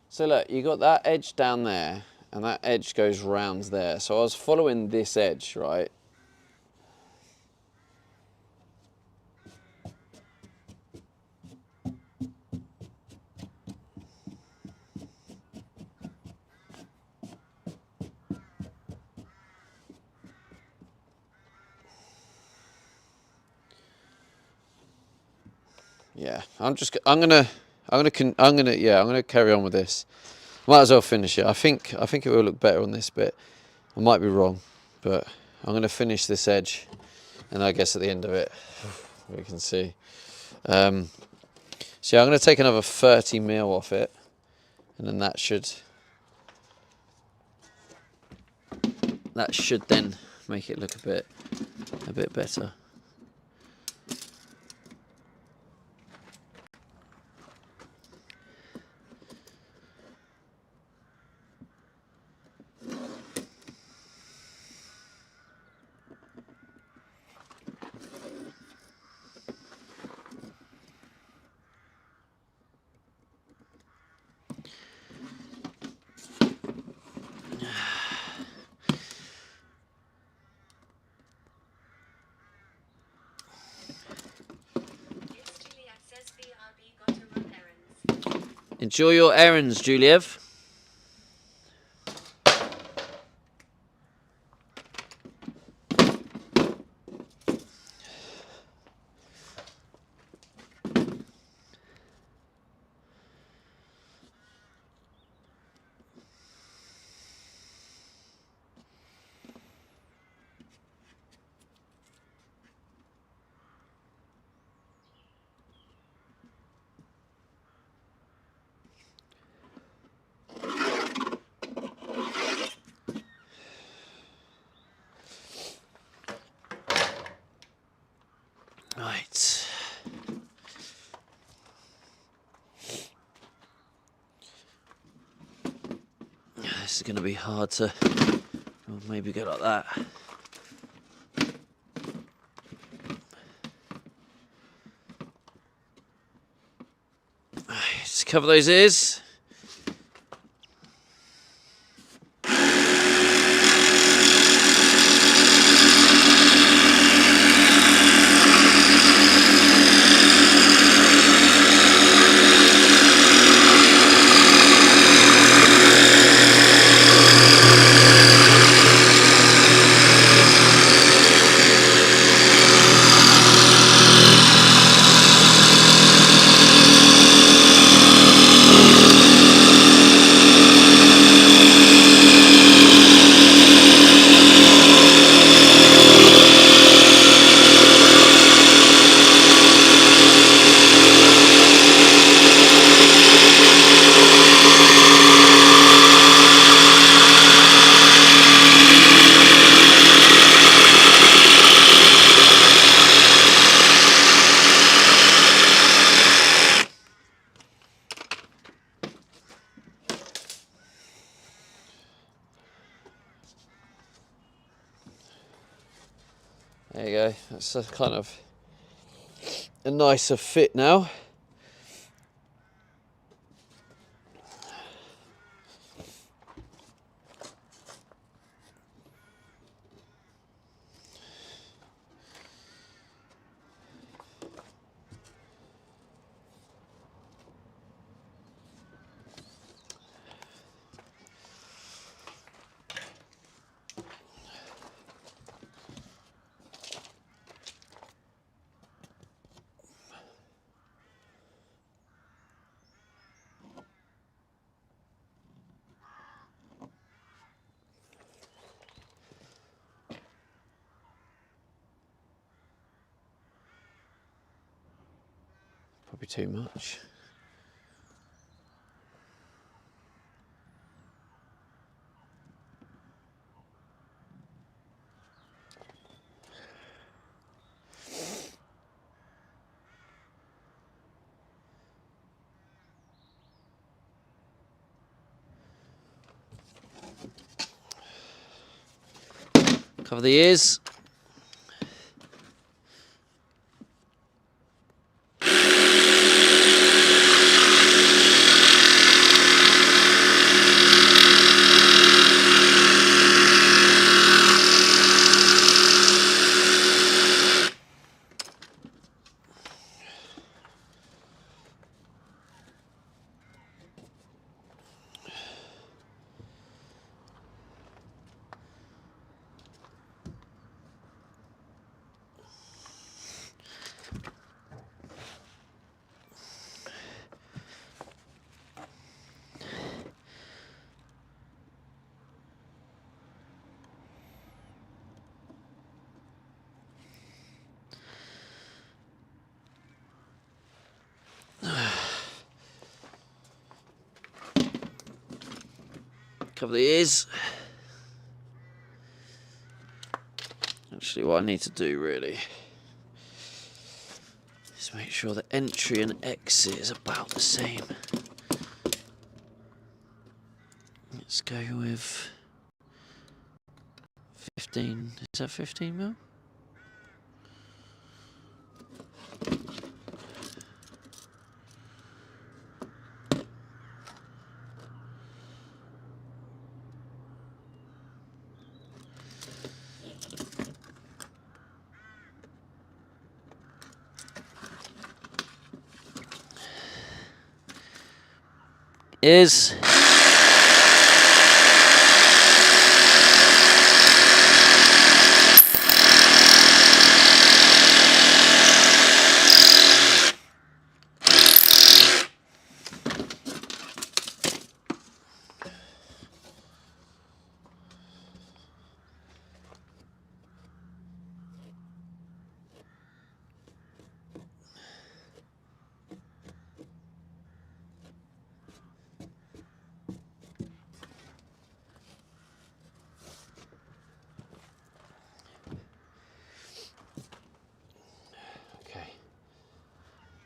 so look, you got that edge down there, and that edge goes round there. So I was following this edge, right? Yeah, I'm gonna carry on with this. Might as well finish it. I think it will look better on this bit. I might be wrong, but I'm gonna finish this edge, and I guess at the end of it, we can see. So yeah, I'm gonna take another 30mm off it, and then that should then make it look a bit better. Juliet says BRB got to run errands. Enjoy your errands, Juliev. Right. This is going to be hard to, well, maybe go like that. Just cover those ears. There you go. That's a kind of a nicer fit now. Probably too much. Cover the ears. Cover the ears. Actually, what I need to do really is make sure the entry and exit is about the same. Let's go with 15. Is that 15 mil? Is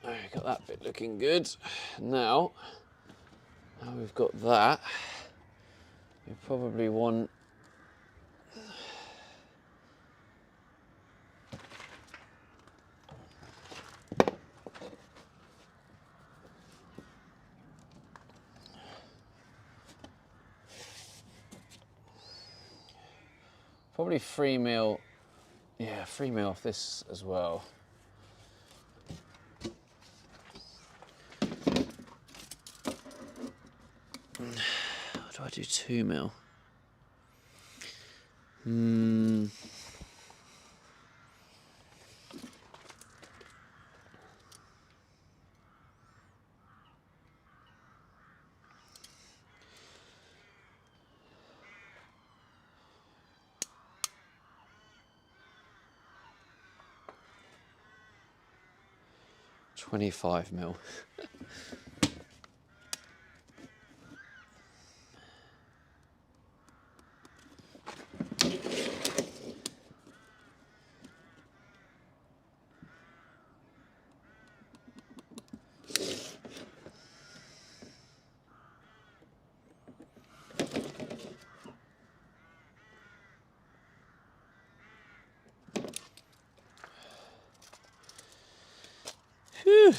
Alright, got that bit looking good. Now we've got that, we probably want probably 3 mil. Yeah, 3 mil off this as well. Or do I do 2 mil? $25 mil. Whew.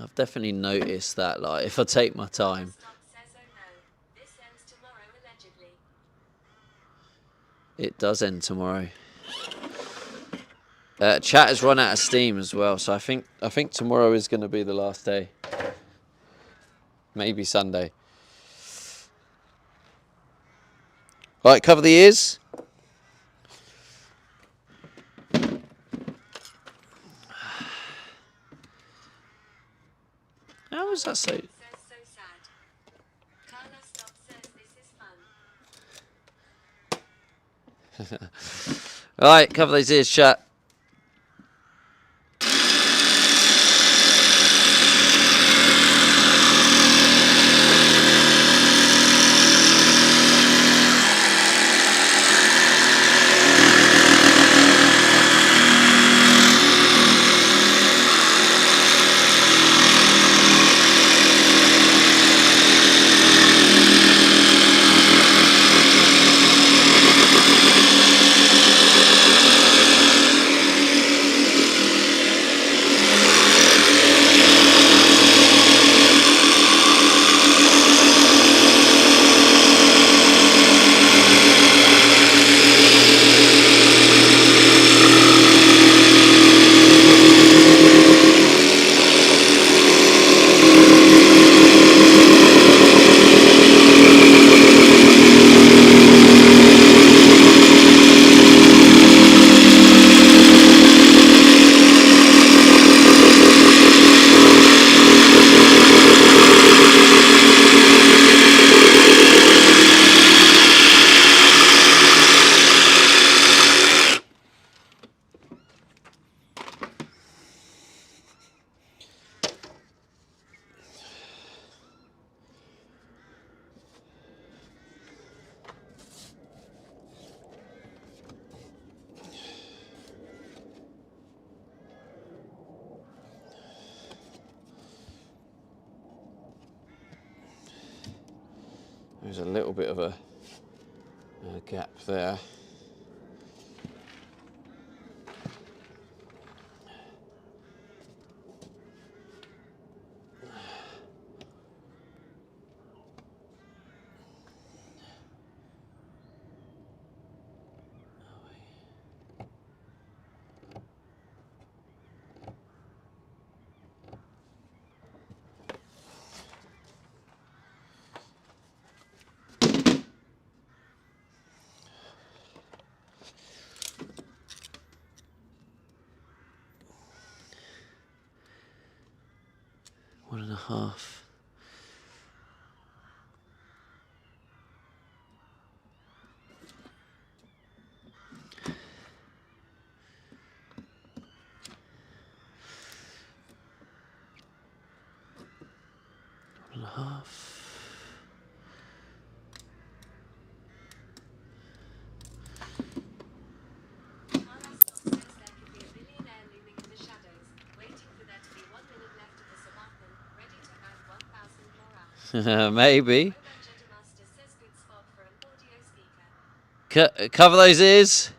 I've definitely noticed that, like, if I take my time. It does end tomorrow. Chat has run out of steam as well, so I think tomorrow is going to be the last day. Maybe Sunday. Right, cover the ears. How was that so? Right, cover those ears, chat. There's a little bit of a gap there. One and a half. One and a half. Says there could be a billionaire looming in the shadows, waiting for there to be 1 minute left of the Subathon, ready to add 1,000 more hours. Maybe. Roman Jetamaster says good spot for an audio speaker. Cover those ears.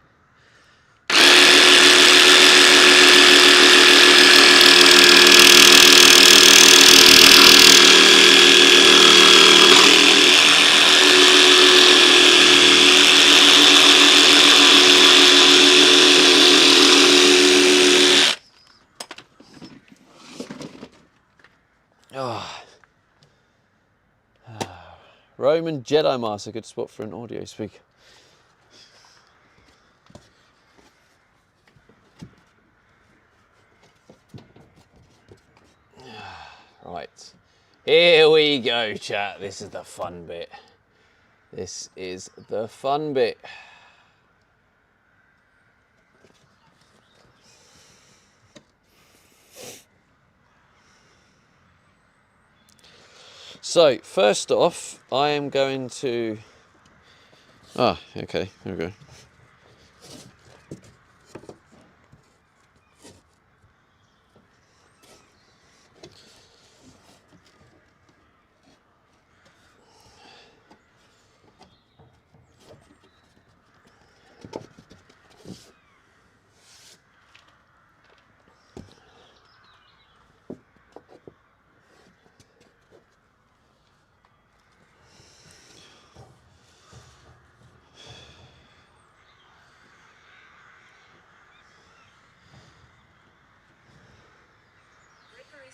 Oh. Roman Jedi Master, good spot for an audio speaker. Right, here we go, chat. This is the fun bit. This is the fun bit. So, first off, I am going to... Ah, okay, there we go.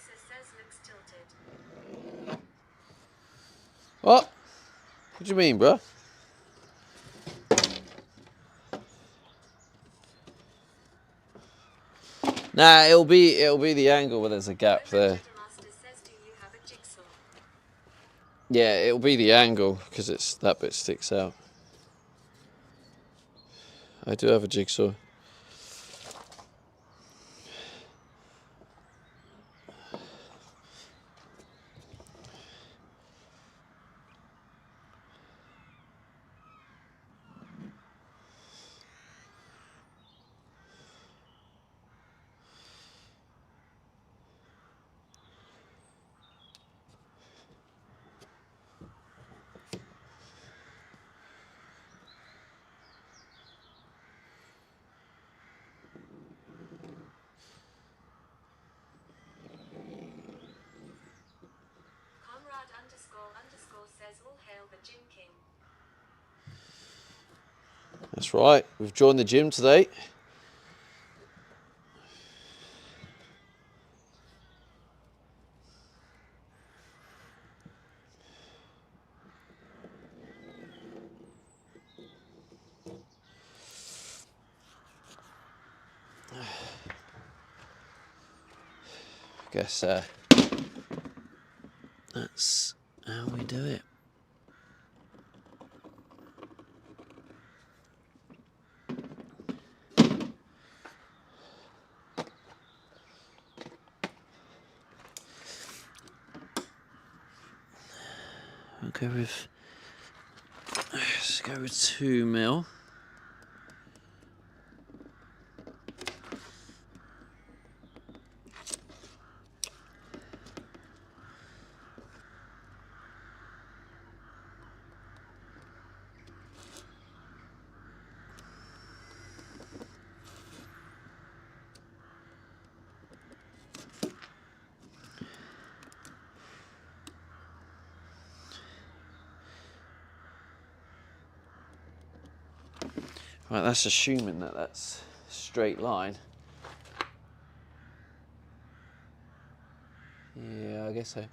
Says looks tilted. What? What do you mean, bro? Nah, it'll be the angle where there's a gap there. Jetamaster says, do you have a jigsaw? Yeah, it'll be the angle because it's that bit sticks out. I do have a jigsaw. Conrad__ says all hail the Gym King. That's right. We've joined the gym today. Guess that's how we do it. We'll go with, let's go with 2 mil. Right, that's assuming that that's a straight line. Yeah, I guess so.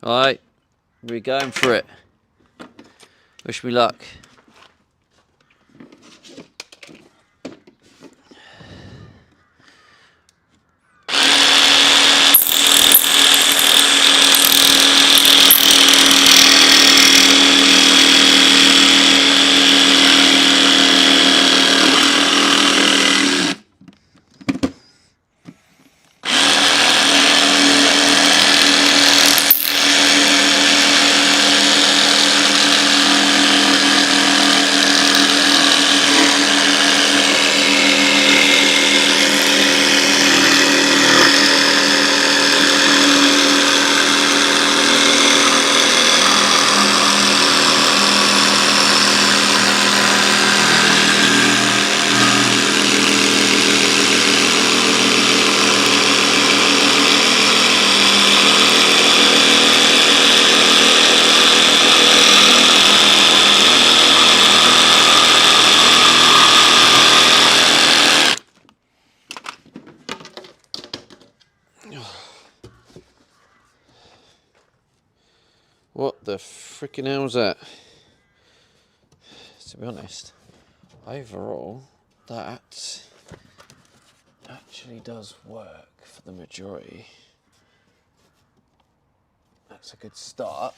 Alright, we're going for it. Wish me luck. What the freaking hell's that? To be honest, overall, that actually does work for the majority. That's a good start.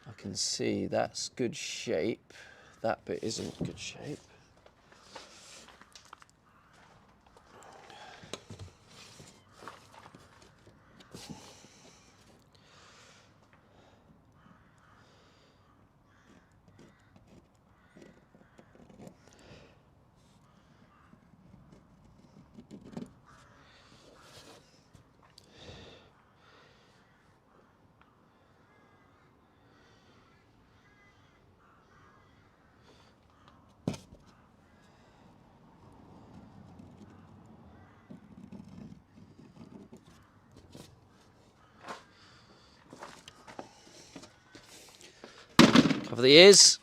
I can see that's good shape. That bit isn't good shape. Cover the ears.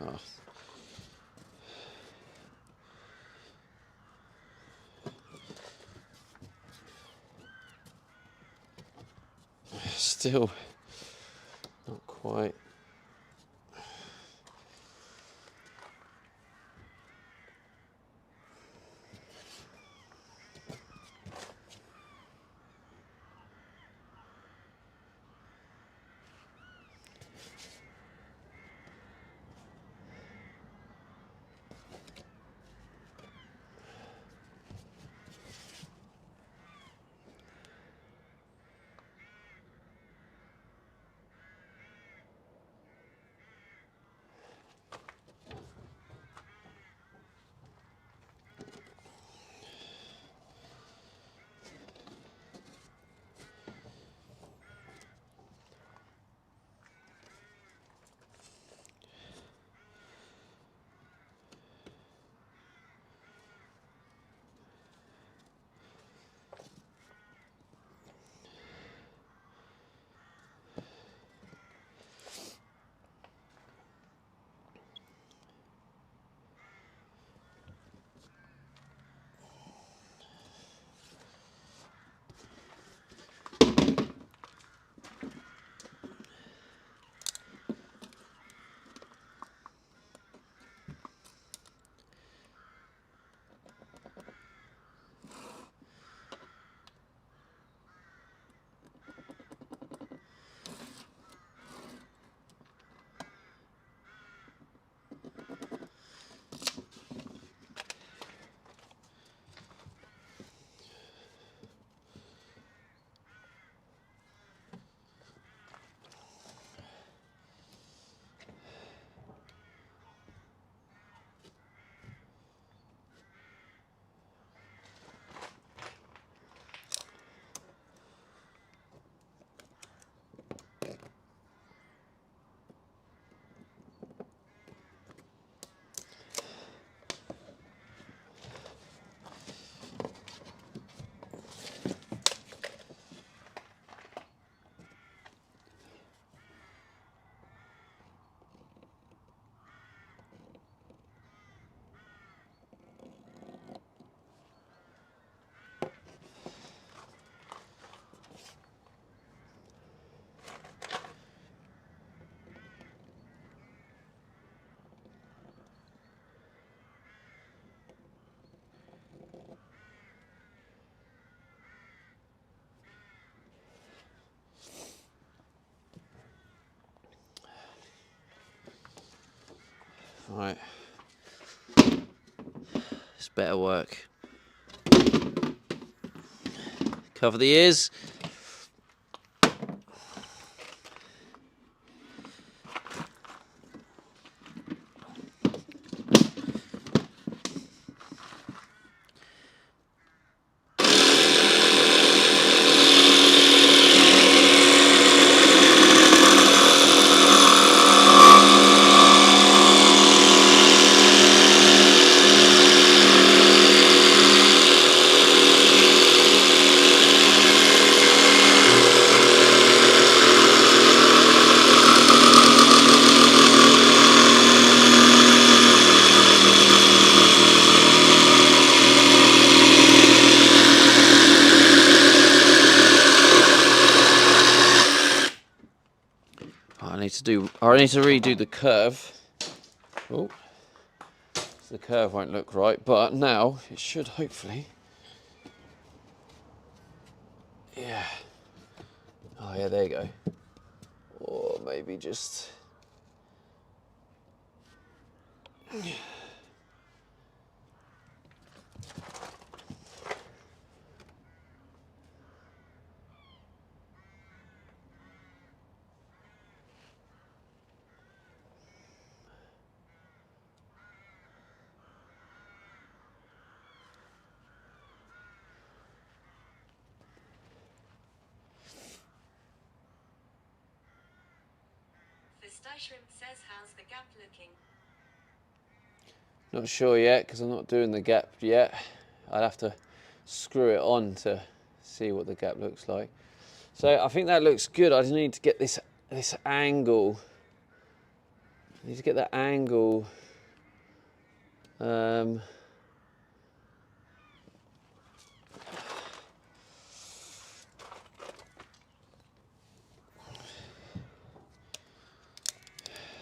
Oh. Still not quite. Right. It's better work. Cover the ears. I need to redo the curve. Oh, the curve won't look right, but now it should hopefully. Yeah. Oh yeah, there you go. Or maybe just. Shrimp says, how's the gap looking? Not sure yet because I'm not doing the gap yet. I'd have to screw it on to see what the gap looks like. So I think that looks good. I just need to get this angle. I need to get that angle.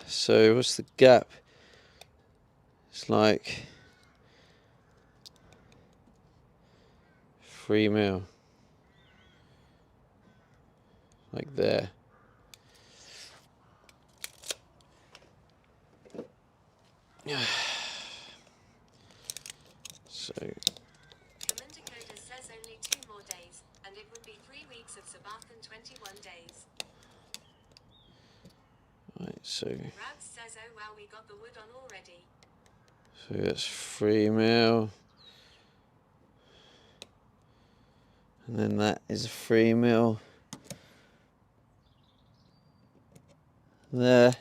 So what's the gap? It's like 3 mil. Like there. So Commander Coda says only 2 more days, and it would be 3 weeks of Subathon 21 days. right, so Rags says, oh wow, we got the wood on already. so that's 3 mil. And then that is 3 mil. There.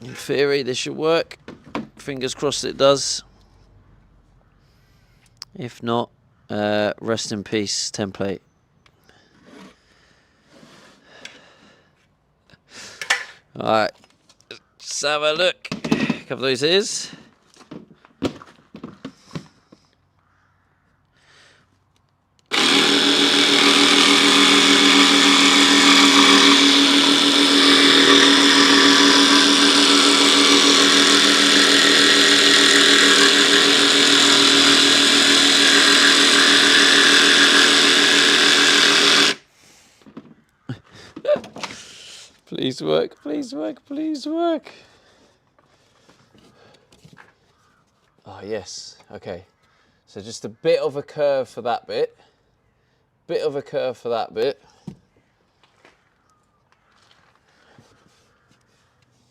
In theory, this should work. Fingers crossed it does. If not, rest in peace template. Alright, let's have a look. Cover those ears. Please work, please work, please work. Oh, yes. Okay. So just a bit of a curve for that bit. Bit of a curve for that bit.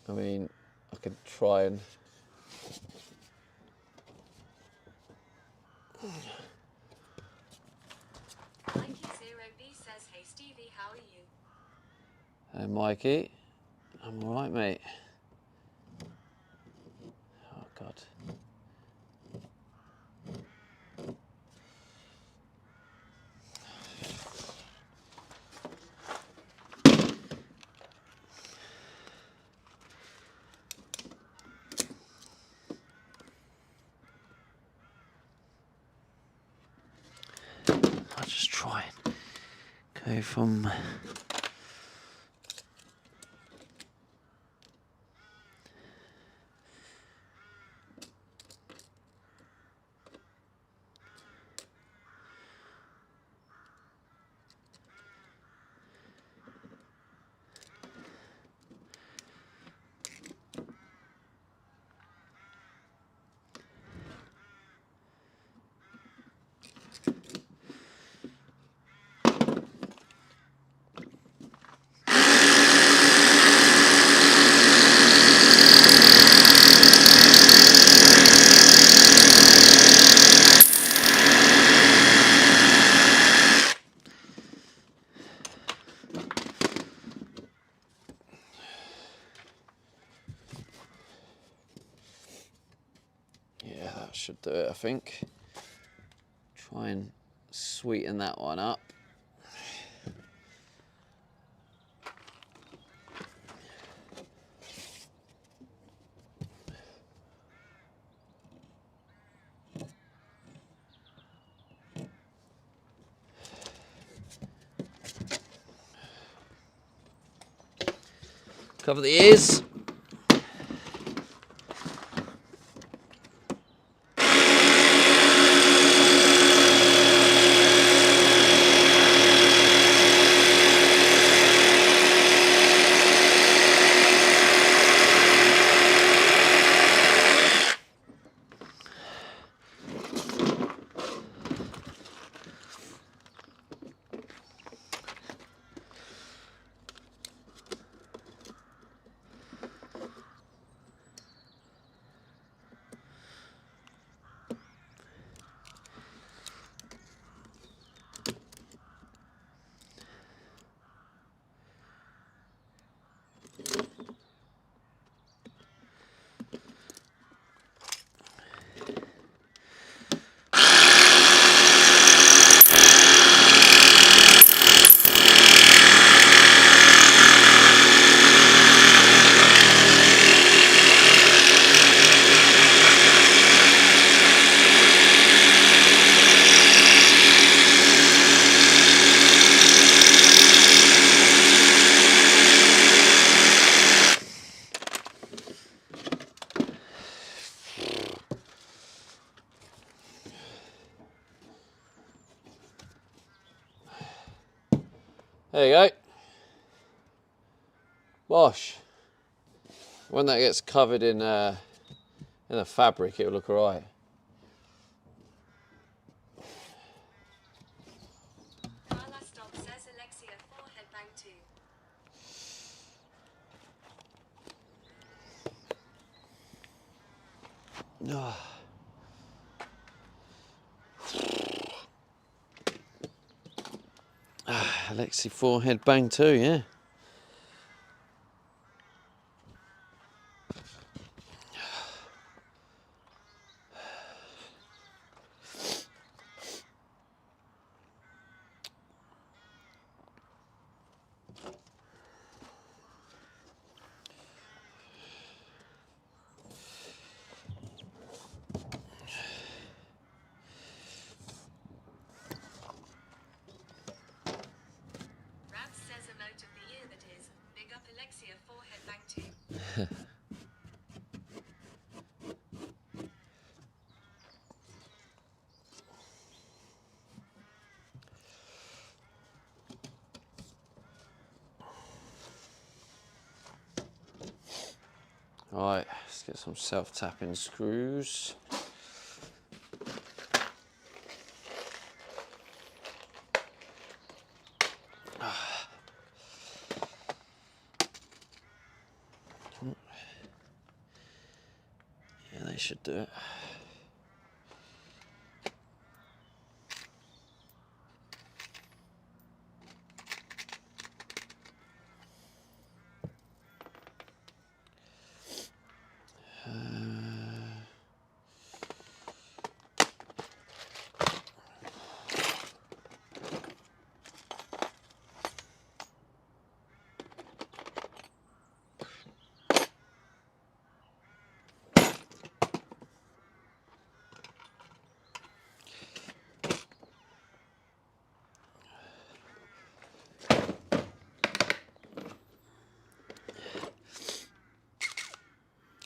I mean, I could try and... Mikey0B says, hey Stevie, how are you? Hey, Mikey. I'm all right, mate. Oh, God. I'll just try and go from... Yeah, that should do it, I think. Try and sweeten that one up. Cover the ears. There you go. Wash. When that gets covered in the fabric, it'll look alright. Carla Stop says Alexia forehead bang too. Alexi forehead bang too, yeah. Rabs says emote of the year that is. Big up Alexia forehead bang too. Right, let's get some self-tapping screws. Yeah, they should do it.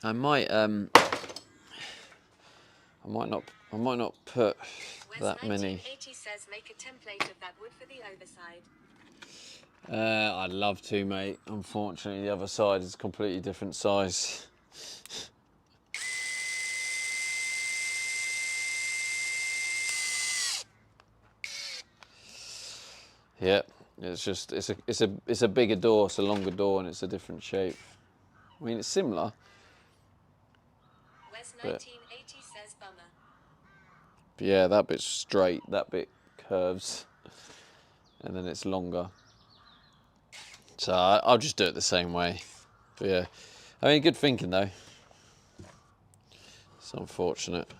I might not put West that many. 1980 says make a template of that wood for the overside. I'd love to, mate. Unfortunately, the other side is a completely different size. Yeah, it's a bigger door, it's a longer door, and it's a different shape. I mean, it's similar. West But- 1980 says bummer. But yeah, that bit's straight, that bit curves, and then it's longer. So I'll just do it the same way. But yeah, I mean, good thinking though. It's unfortunate.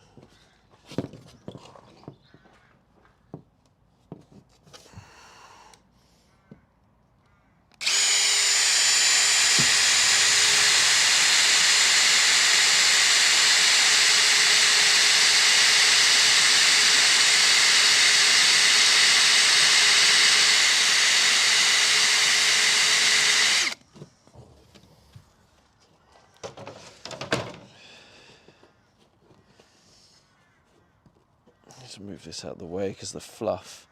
To move this out of the way because this fluff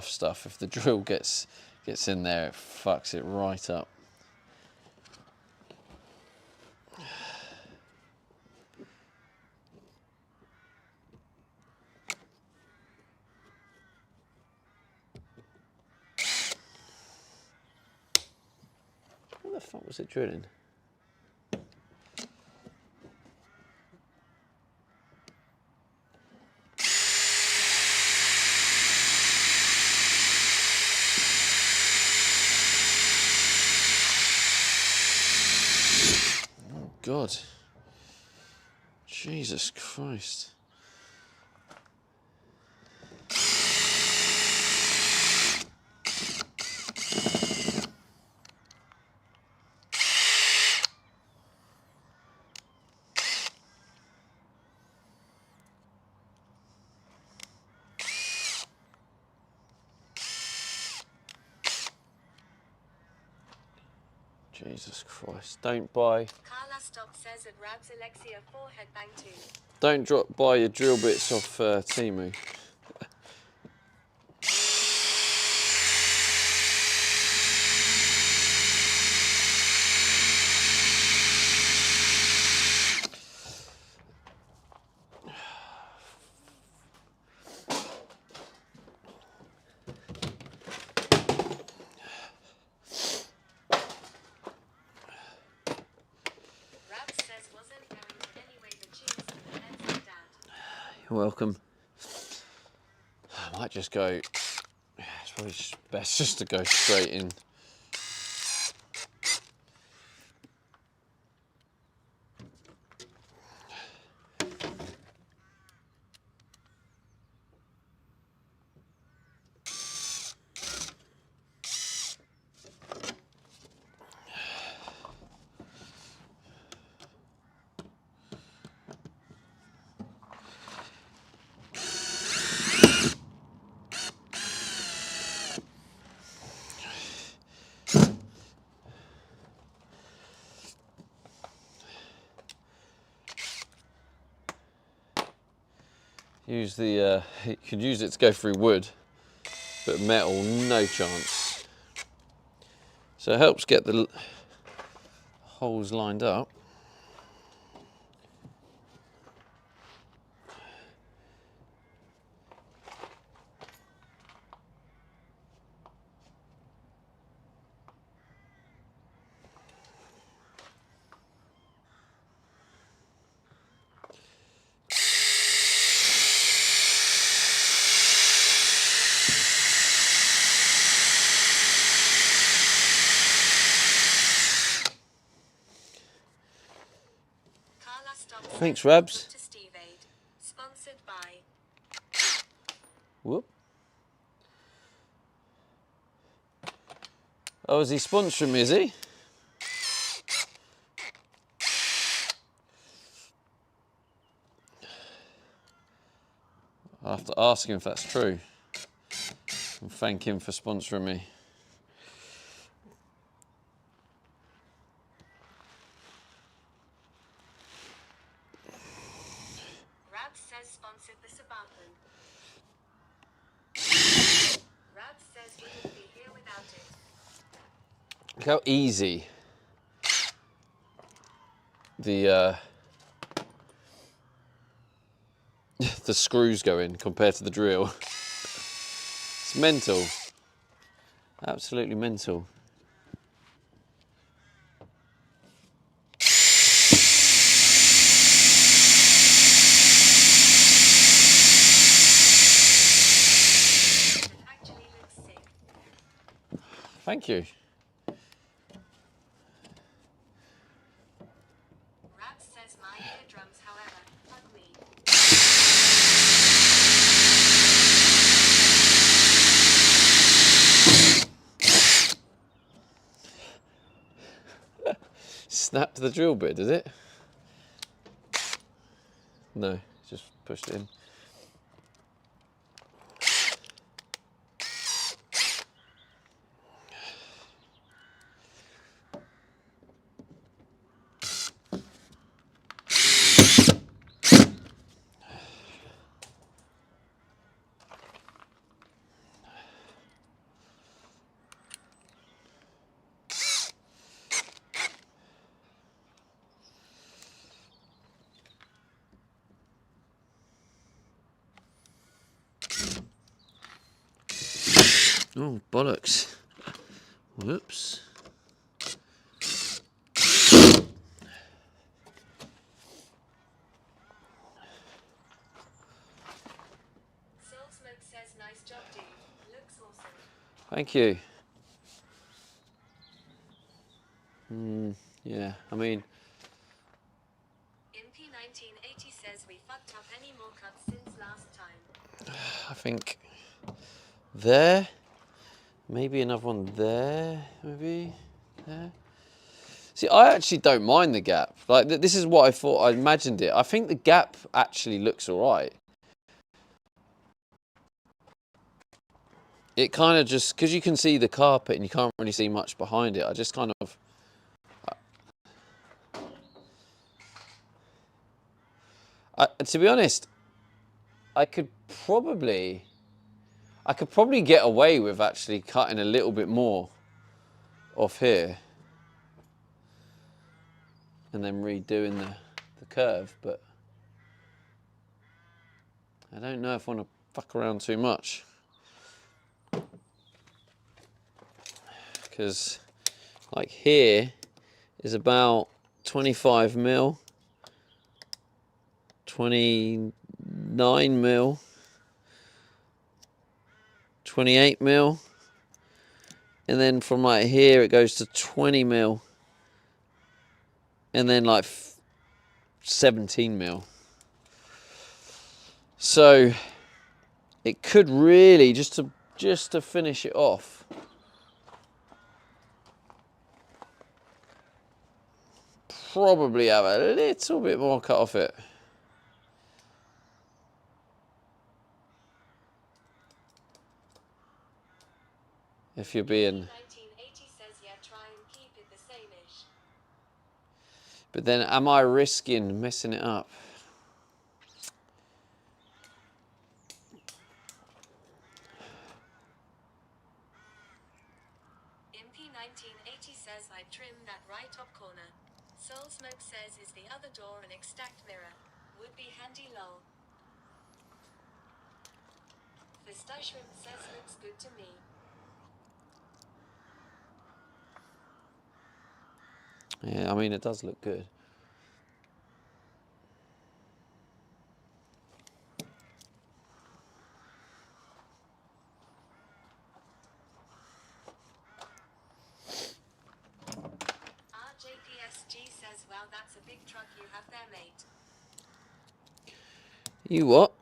stuff, if the drill gets in there, it fucks it right up. What the fuck was it drilling? God. Jesus Christ. Jesus Christ. Don't buy. Carla Stock says it Rabs Alexia 4 headbang 2. Don't buy your drill bits off Temu. You're welcome. I might just go. It's probably best just to go straight in. Use the, you could use it to go through wood, but metal, no chance. So it helps get the holes lined up. Thanks, Rabs. Sponsored by. Whoop. Oh, is he sponsoring me, is he? I'll have to ask him if that's true. And thank him for sponsoring me. Rabs says sponsored the Subathon. Rabs says wouldn't be here without it. Look how easy the the screws go in compared to the drill. It's mental. Absolutely mental. It actually looks sick. Thank you. Rabs says my eardrums, however. snapped the drill bit, did it? No, just pushed it in. Oh, bollocks. Whoops. Soul Smoke says nice job, dude. Looks awesome. Thank you. Yeah, I mean, MP1980 says we fucked up. Any more cuts since last time? I think there, maybe another one there, maybe there. See, I actually don't mind the gap. Like, this is what I thought, I imagined it. I think the gap actually looks all right. It kind of just, because you can see the carpet and you can't really see much behind it, I just kind of... to be honest, I could probably get away with actually cutting a little bit more off here and then redoing the curve, but I don't know if I want to fuck around too much. Because like here is about 25 mil, 29 mil, 28 mil, and then from like here it goes to 20 mil, and then like 17 mil. So it could really, just to finish it off, probably have a little bit more cut off it. If you're being... 1980 says yeah, try and keep it the same-ish. But then am I risking messing it up? MP1980 says I trimmed that right top corner. Soul Smoke says is the other door an extact mirror. Would be handy lol. Fistache Shrimp says looks good to me. Yeah, I mean, it does look good. RJPSG says wow, that's a big truck you have there, mate. You what?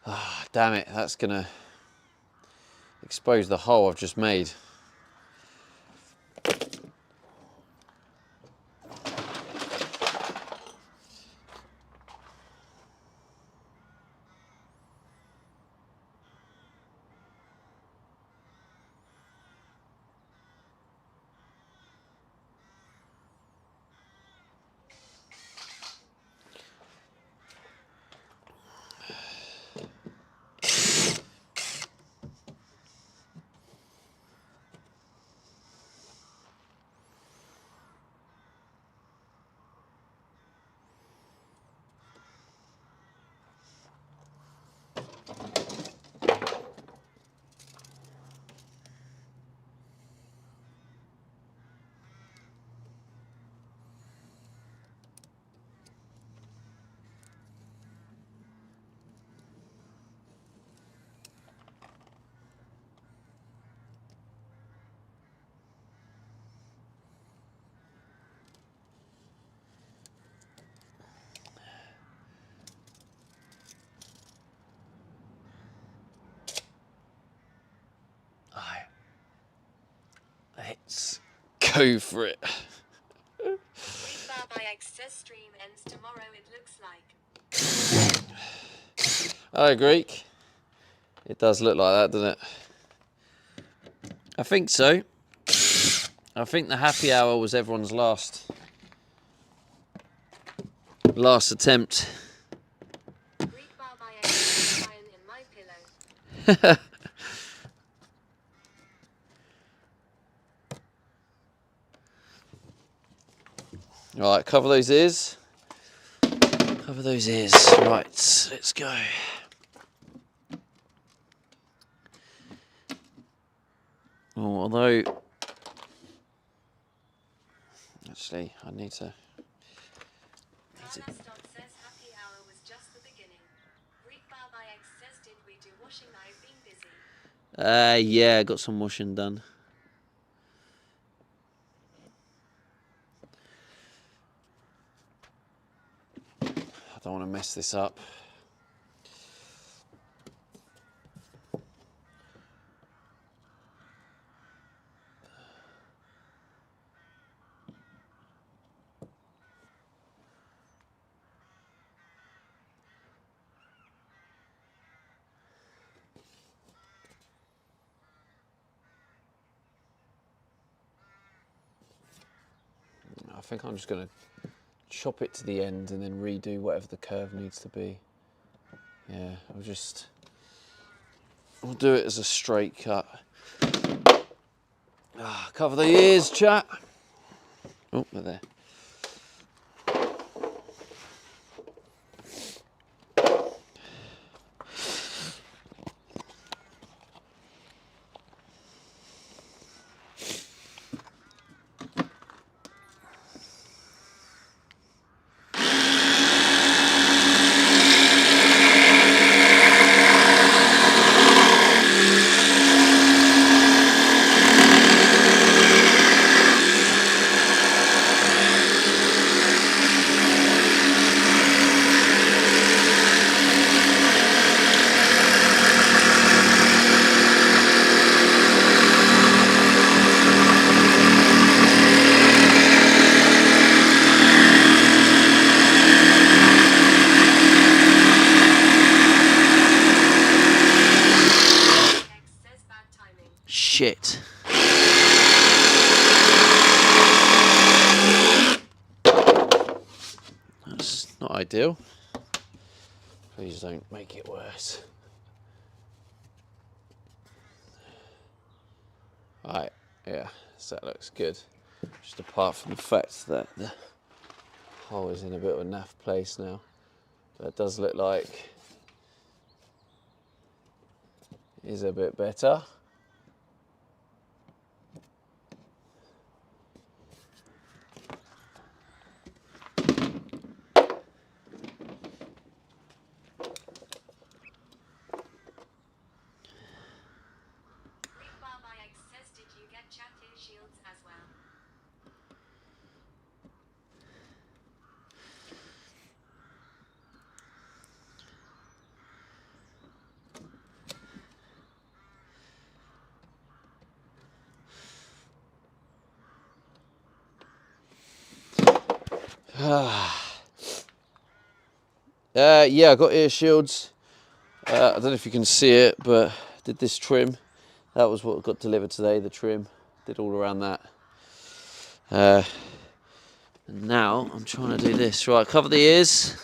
Ah, damn it, that's gonna expose the hole I've just made. Let's go for it. Greek Bar by X says stream ends tomorrow, it looks like. Hello, Greek. It does look like that, doesn't it? I think so. I think the happy hour was everyone's last attempt. Greek Bar by X says iron in my pillow. Right, cover those ears. Cover those ears. Right, let's go. Oh, although, actually, I need to. Carla Stott says happy hour was just the beginning. Greek Bar by X says did we do washing? I've been busy. Yeah, I got some washing done. I don't want to mess this up. I think I'm just going to chop it to the end and then redo whatever the curve needs to be. Yeah, I'll do it as a straight cut. Cover the ears, chat. Oh, they're there. X says bad timing. Shit. That's not ideal. Please don't make it worse. Right, yeah, so that looks good. Just apart from the fact that the hole is in a bit of a naff place now. But it does look like it is a bit better. Greek Bar by X says did you get chat ear shields as well? Yeah, I got ear shields. I don't know if you can see it, but did this trim. That was what got delivered today, the trim. Did all around that. And now I'm trying to do this. Right, cover the ears.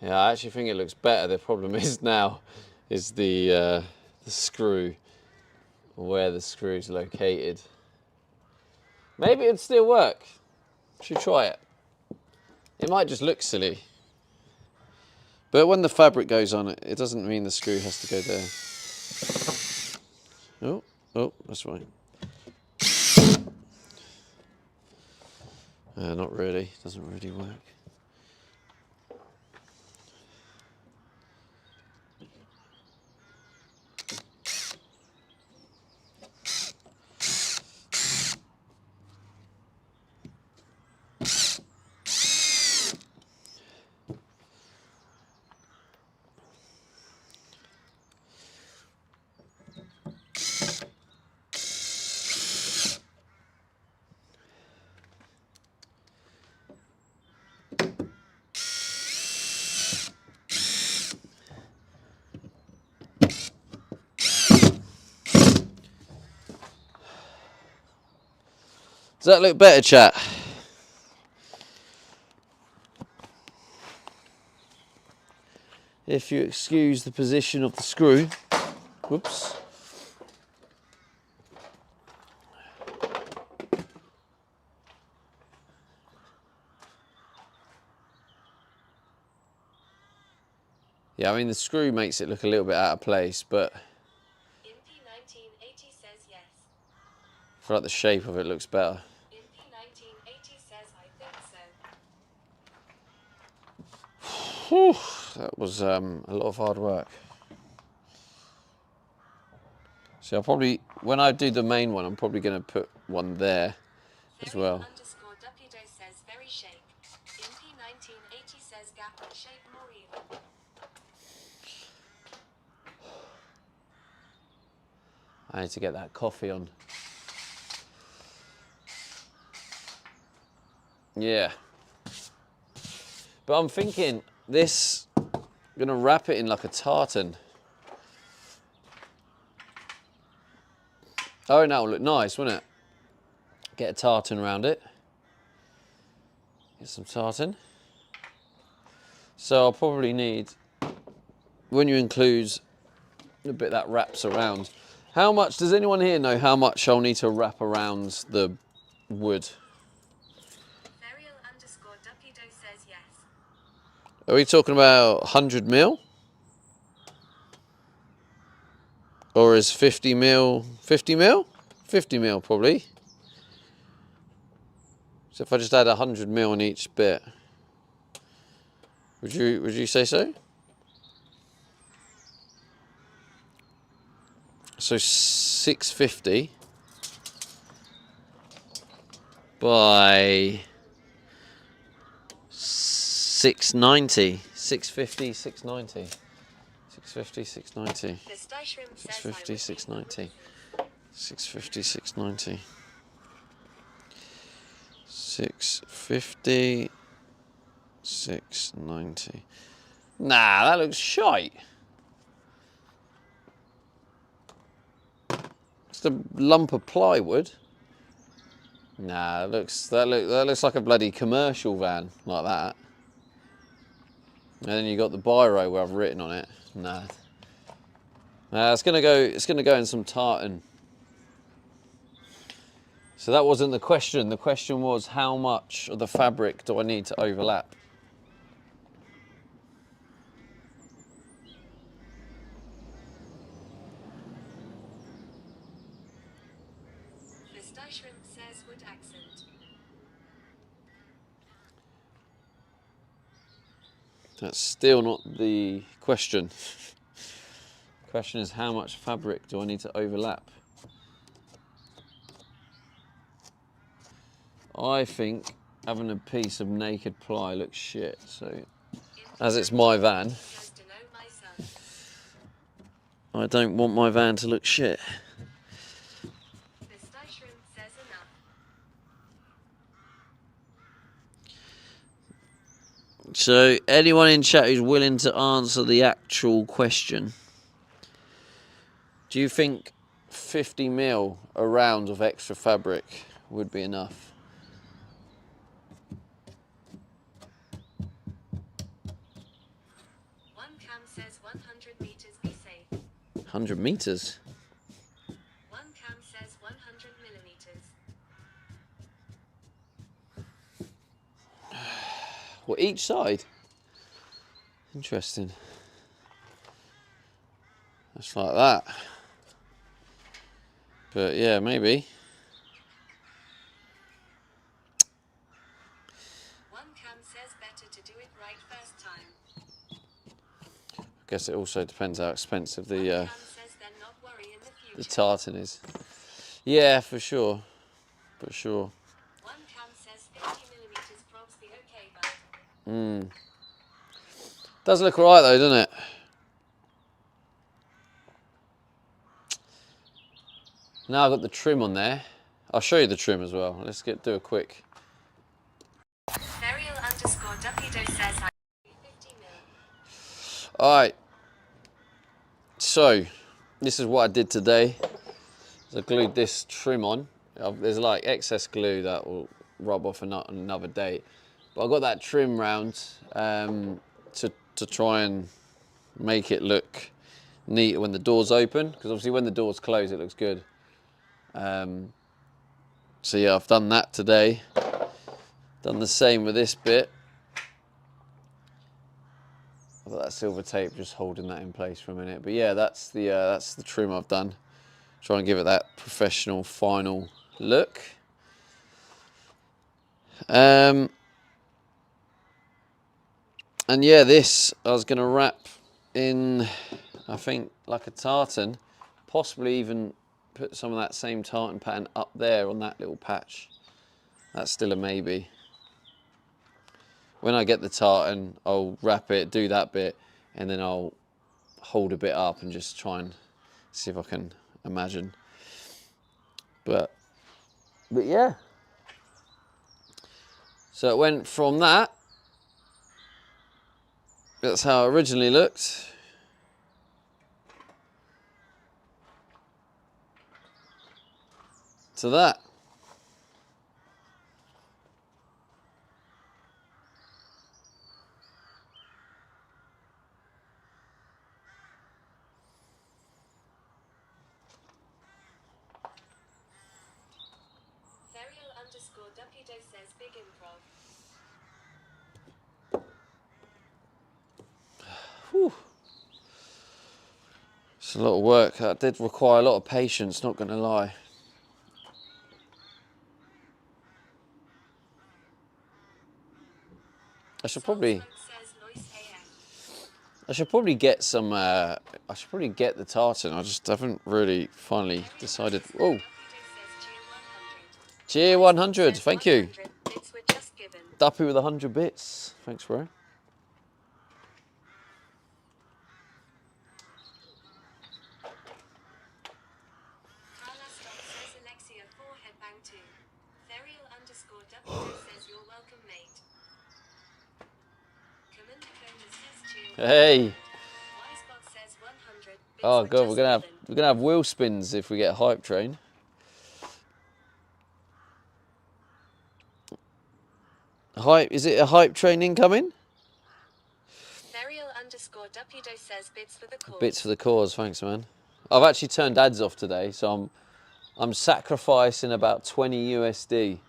Yeah, I actually think it looks better. The problem is now is the screw, where the screw is located. Maybe it'd still work. Should try it. It might just look silly. But when the fabric goes on it, it doesn't mean the screw has to go there. Oh, that's right. Not really, doesn't really work. Does that look better, chat? If you excuse the position of the screw. Whoops. Yeah, I mean the screw makes it look a little bit out of place, but Impy 1980 says yes. I feel like the shape of it looks better. Impy 1980 says I think so. Whew, that was a lot of hard work. So I'll probably, when I do the main one, I'm probably going to put one there as well. _Dupido says very shape. Impy 1980 says gap and shape more even. I need to get that coffee on. Yeah. But I'm thinking this, I'm going to wrap it in like a tartan. Oh, and that will look nice, wouldn't it? Get a tartan around it. Get some tartan. So I'll probably need, when you include the bit that wraps around, how much, does anyone here know how much I'll need to wrap around the wood? Ferial _Dupido says yes. Are we talking about 100 mil? Or is 50 mil, 50 mil? 50 mil probably. So if I just add 100 mil on each bit, would you say so? So 650 by 690. 650, 690. 650, 690. 650, 690. 650, 690. 650, 690. Nah, that looks shite. It's a lump of plywood. Nah, that looks like a bloody commercial van like that. And then you got the biro where I've written on it. Nah. Nah, it's gonna go in some tartan. So that wasn't the question. The question was how much of the fabric do I need to overlap? Shrimp says wood accent. That's still not the question. The question is, how much fabric do I need to overlap? I think having a piece of naked ply looks shit, so as it's my van, I don't want my van to look shit. So anyone in chat who's willing to answer the actual question, do you think 50 mil a round of extra fabric would be enough? One cam says 100 meters be safe. 100 meters? One cam says 100 millimeters. Well, each side? Interesting. That's like that. But yeah, maybe. One cam says better to do it right first time. I guess it also depends how expensive One the cam says then not worry in the future. tartan is. Yeah, for sure. For sure. One cam says 50 millimeters probs be okay, but... Does look alright though, doesn't it? Now I've got the trim on there. I'll show you the trim as well. Let's do a quick. Burial_Dupido says 50 mil. Alright. So, this is what I did today. I glued this trim on. There's like excess glue that will rub off on another day. But I got that trim round to try and make it look neat when the doors open. Because obviously when the doors close it looks good. So yeah, I've done that today. Done the same with this bit. I've got that silver tape just holding that in place for a minute. But yeah, that's the trim I've done. Try and give it that professional final look. And yeah, this I was going to wrap in, I think, like a tartan, possibly even put some of that same tartan pattern up there on that little patch. That's still a maybe. When I get the tartan, I'll wrap it, do that bit, and then I'll hold a bit up and just try and see if I can imagine. But yeah. So it went from that. That's how it originally looked. To that. Burial_Dupido says big improv. Whew. It's a lot of work. That did require a lot of patience, not going to lie. I should probably get some. I should probably get the tartan. I just haven't really finally decided. Oh, cheer 100. Thank you. Duppy with 100 bits. Thanks, bro. Hey. Oh god, we're gonna have wheel spins if we get a hype train. Hype? Is it a hype train incoming? Burial_Dupido says bits for the cause. Bits for the cause, thanks, man. I've actually turned ads off today, so I'm sacrificing about 20 USD,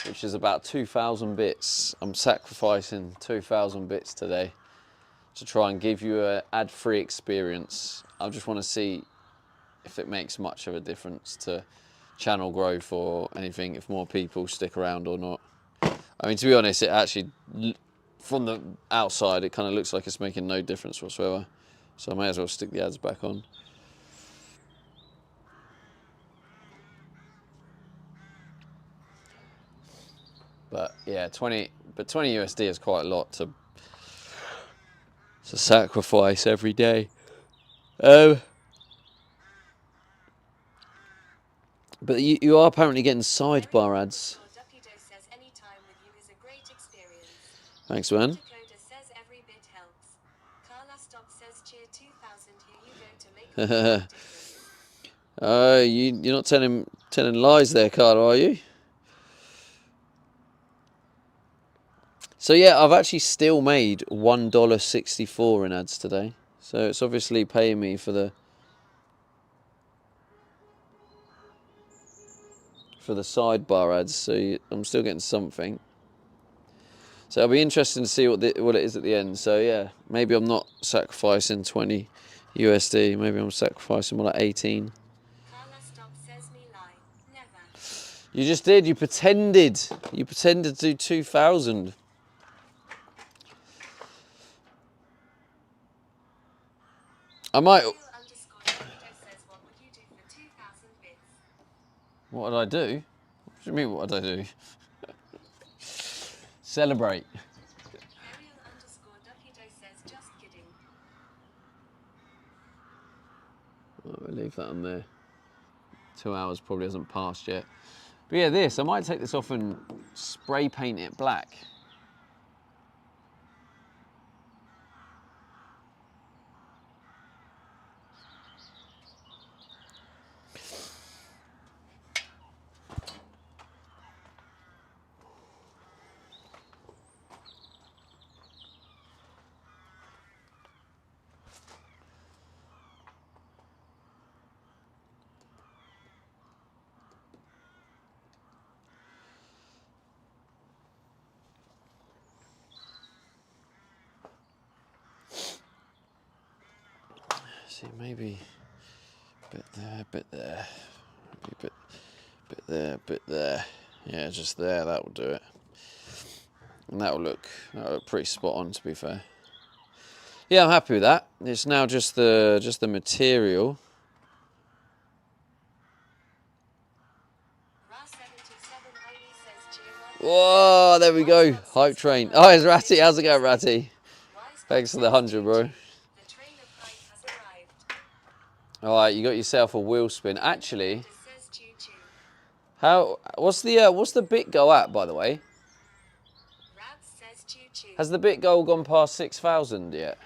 which is about 2,000 bits. I'm sacrificing 2,000 bits today to try and give you an ad-free experience. I just want to see if it makes much of a difference to channel growth or anything, if more people stick around or not. I mean, to be honest, it actually from the outside, it kind of looks like it's making no difference whatsoever. So I may as well stick the ads back on. But yeah, 20 USD is quite a lot to sacrifice every day. But you are apparently getting sidebar ads. Thanks, man. You're not telling lies there, Carla, are you? So yeah, I've actually still made $1.64 in ads today. So it's obviously paying me for the sidebar ads. So I'm still getting something. So it'll be interesting to see what it is at the end. So yeah, maybe I'm not sacrificing 20 USD. Maybe I'm sacrificing more like 18. You just did. You pretended. You pretended to do 2,000. I might. What did I do? What do you mean? What did I do? Celebrate. I'll leave that on there. 2 hours probably hasn't passed yet. But yeah, I might take this off and spray paint it black. See, maybe a bit there, bit there, maybe bit there, bit there. Yeah, just there. That will do it, and that'll look pretty spot on, to be fair. Yeah, I'm happy with that. It's now just the material. Whoa, there we go. Hype train. Oh, it's Ratty. How's it going, Ratty? Thanks for the 100, bro. All right, you got yourself a wheel spin. Actually, what's the bit go at, by the way? Has the bit goal gone past 6,000 yet?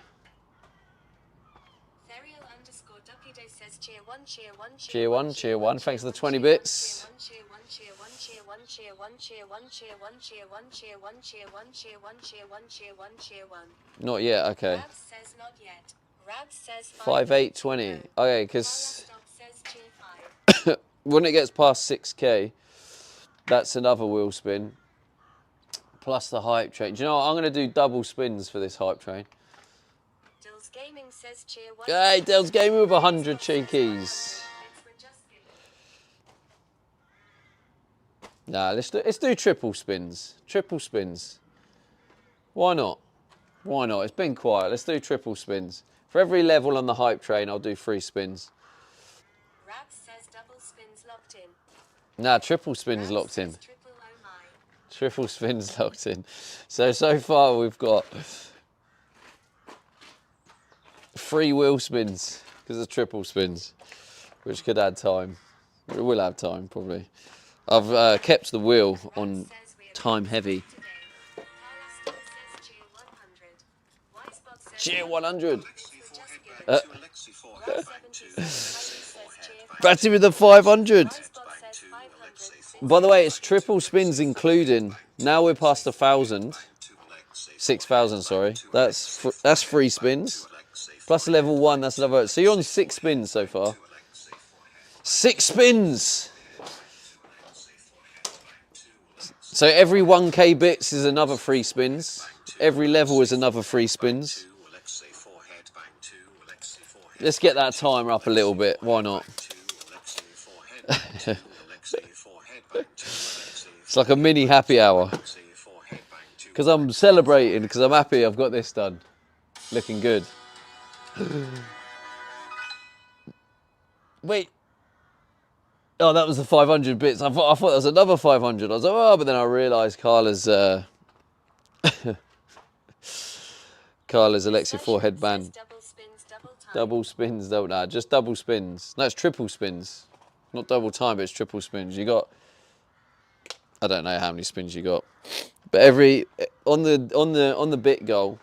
Cheer one. Thanks for the 20 bits. Not yet. Okay. 5,820. Okay, because when it gets past 6K, that's another wheel spin. Plus the hype train. Do you know what? I'm going to do double spins for this hype train. Hey, Dell's Gaming with 100 cheekies. Nah, let's do triple spins. Triple spins. Why not? Why not? It's been quiet. Let's do triple spins. For every level on the hype train, I'll do 3 spins. Nah, triple spins locked in. Triple spins locked in. So far we've got 3 wheel spins because of triple spins, which could add time. It will add time, probably. I've kept the wheel on time heavy. Cheer 100. Ratty with the 500. By the way, it's triple spins including. Now we're past 1,000. 6,000, sorry. That's 3 spins. Plus level 1, that's another. So you're on 6 spins so far. 6 spins! So every 1K bits is another 3 spins. Every level is another 3 spins. Let's get that timer up a little bit. Why not? It's like a mini happy hour. Because I'm celebrating, because I'm happy I've got this done. Looking good. Wait. Oh, that was the 500 bits. I thought there was another 500. I was like, oh, but then I realised Carla's Alexia 4 headband. Double spins, nah, just double spins. No, it's triple spins. Not double time, but it's triple spins. You got, I don't know how many spins you got, but every on the bit goal.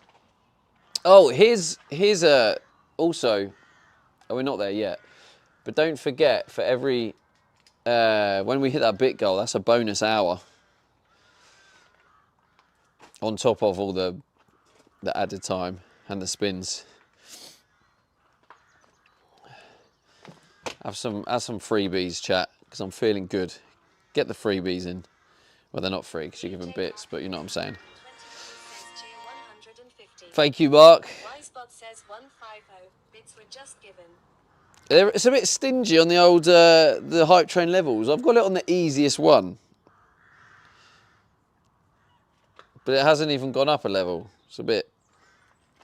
Oh, here's also. Oh, we're not there yet, but don't forget for every when we hit that bit goal, that's a bonus hour on top of all the added time and the spins. Have some freebies, chat, because I'm feeling good. Get the freebies in. Well, they're not free because you give them bits, but you know what I'm saying. Thank you, Mark. It's a bit stingy on the old the hype train levels. I've got it on the easiest one, but it hasn't even gone up a level. It's a bit.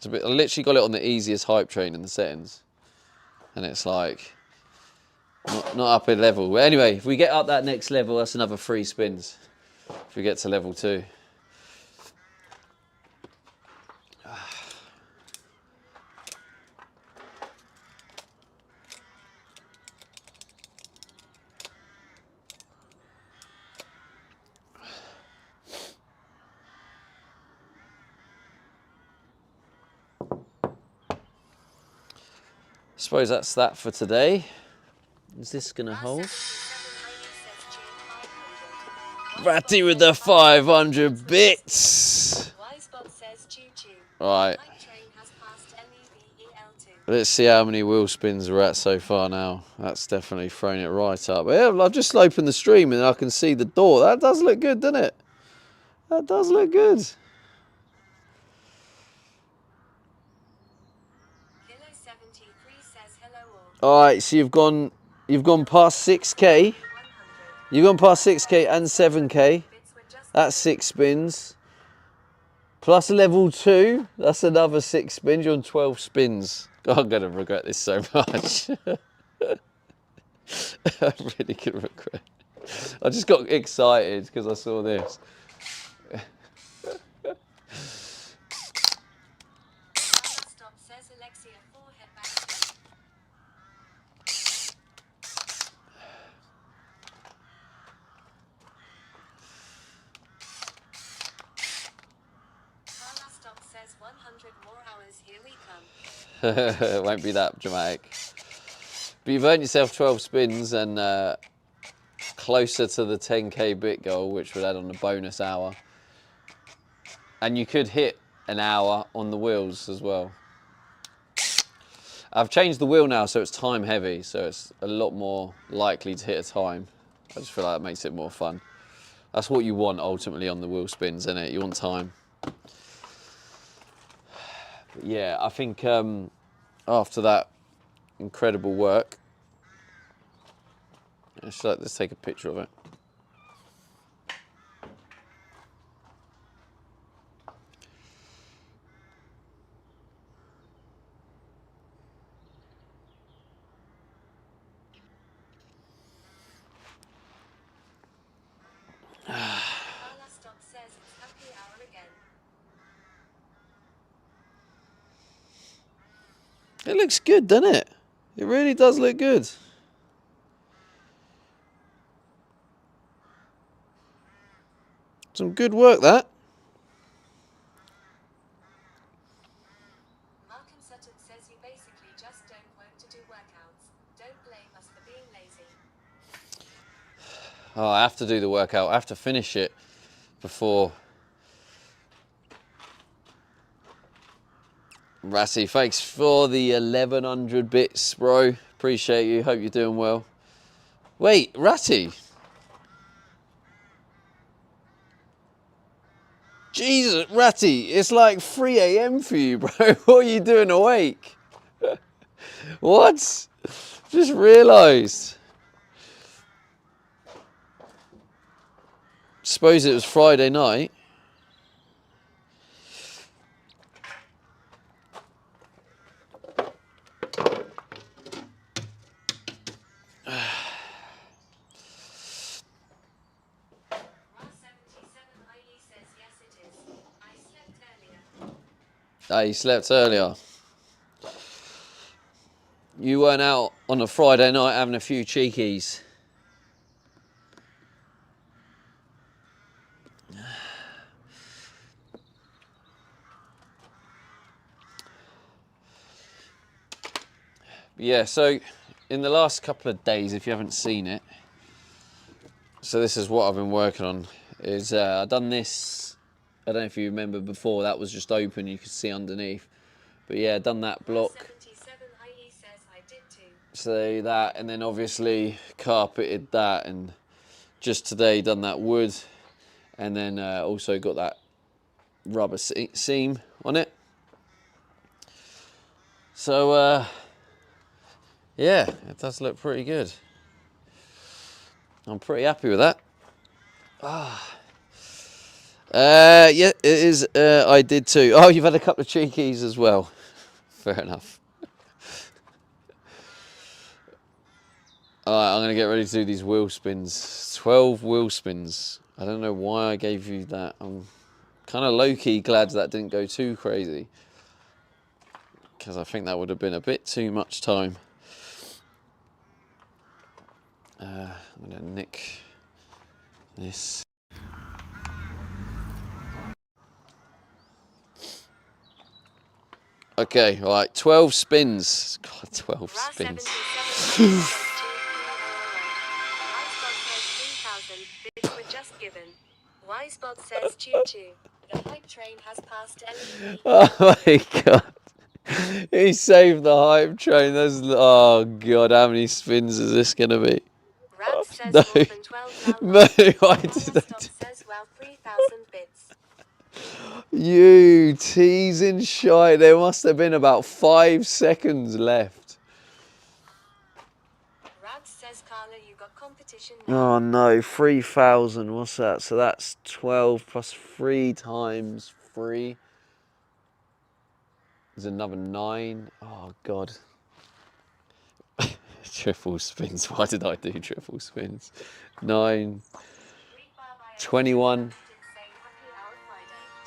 I literally got it on the easiest hype train in the settings, and it's like not up a level. But anyway, if we get up that next level, that's another 3 spins. If we get to level 2. Suppose that's that for today. Is this gonna hold? Ratty with the 500 bits. Right. Let's see how many wheel spins we're at so far now. That's definitely thrown it right up. Yeah, I've just opened the stream and I can see the door. That does look good, doesn't it? That does look good. Alright, so you've gone past 6k. You've gone past 6k and 7k. That's 6 spins. Plus level 2, that's another 6 spins. You're on 12 spins. God, I'm going to regret this so much. I'm really going to regret. I just got excited because I saw this. It won't be that dramatic. But you've earned yourself 12 spins and closer to the 10k bit goal, which would add on a bonus hour. And you could hit an hour on the wheels as well. I've changed the wheel now so it's time heavy, so it's a lot more likely to hit a time. I just feel like that makes it more fun. That's what you want ultimately on the wheel spins, isn't it? You want time. But yeah, I think after that incredible work, let's take a picture of it. It looks good, doesn't it? It really does look good. Some good work, that. Malcolm Sutton says you basically just don't want to do workouts. Don't blame us for being lazy. Oh, I have to do the workout. I have to finish it before. Ratty, thanks for the 1100 bits, bro. Appreciate you. Hope you're doing well. Wait, Ratty. Jesus, Ratty, it's like 3 a.m. for you, bro. What are you doing awake? What? Just realised. Suppose it was Friday night. You slept earlier. You weren't out on a Friday night having a few cheekies. Yeah, so in the last couple of days, if you haven't seen it, so this is what I've been working on, is I've done this, I don't know if you remember before, that was just open, you could see underneath. But yeah, done that block. So that, and then obviously carpeted that, and just today done that wood, and then also got that rubber seam on it. So yeah, it does look pretty good. I'm pretty happy with that. Yeah, it is. I did too. Oh, you've had a couple of cheekies as well. Fair enough. Alright, I'm going to get ready to do these wheel spins. 12 wheel spins. I don't know why I gave you that. I'm kind of low-key glad that didn't go too crazy, because I think that would have been a bit too much time. I'm going to nick this. Okay, alright, 12 spins. God, 12 spins. Wisebot says choo-choo. The hype train has passed LED. Oh my god. He saved the hype train. That's, oh god, how many spins is this going to be? Rab says No. more than 12 No, I didn't. says wow 3,000 bits. You teasing shite. There must have been about 5 seconds left. Rab says Carla, you got competition now. Oh no, 3,000. What's that? So that's 12 plus 3 times 3. There's another 9. Oh god. Triple spins. Why did I do triple spins? 9, 21,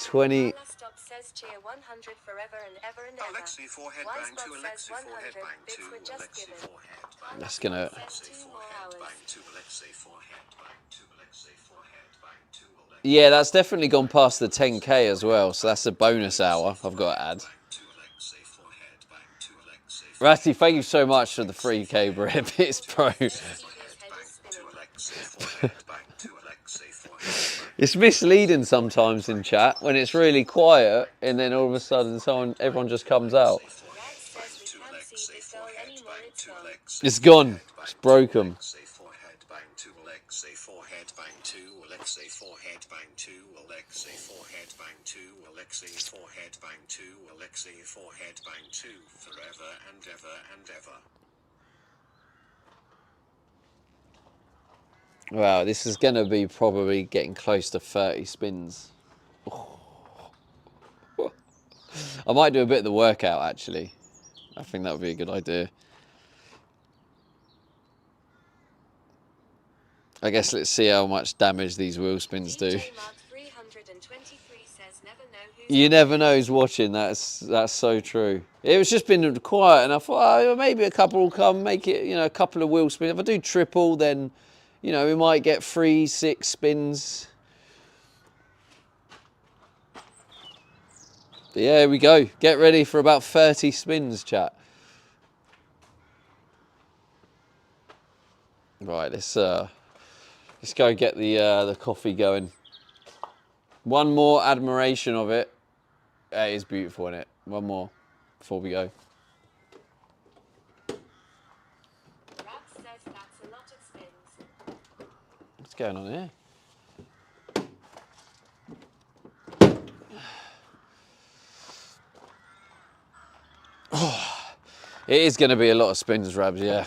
20. Says cheer 100 forever and ever and ever. Alexi forehead bang two, Alexi forehead bang two, Alexi forehead bang. That's gonna. Alexi forehead bang two, Alexi forehead bang two, Alexi forehead bang two, Alexi. Yeah, that's definitely gone past the 10k as well. So that's a bonus hour I've got to add. Ratty, thank you so much for the 3k bread. It's pro. It's misleading sometimes in chat when it's really quiet and then all of a sudden everyone just comes out. It's gone. It's broken. Forever and ever and ever. Wow, this is going to be probably getting close to 30 spins. I might do a bit of the workout, actually. I think that would be a good idea. I guess let's see how much damage these wheel spins do. You never know who's watching. That's so true. It was just been quiet, and I thought, oh, maybe a couple will come, make it, a couple of wheel spins. If I do triple, then, we might get 3, 6 spins. But yeah, here we go. Get ready for about 30 spins, chat. Right, let's go get the coffee going. One more admiration of it. It is beautiful, isn't it? One more before we go. What's going on here? Oh, it is going to be a lot of spins, Rabs, yeah.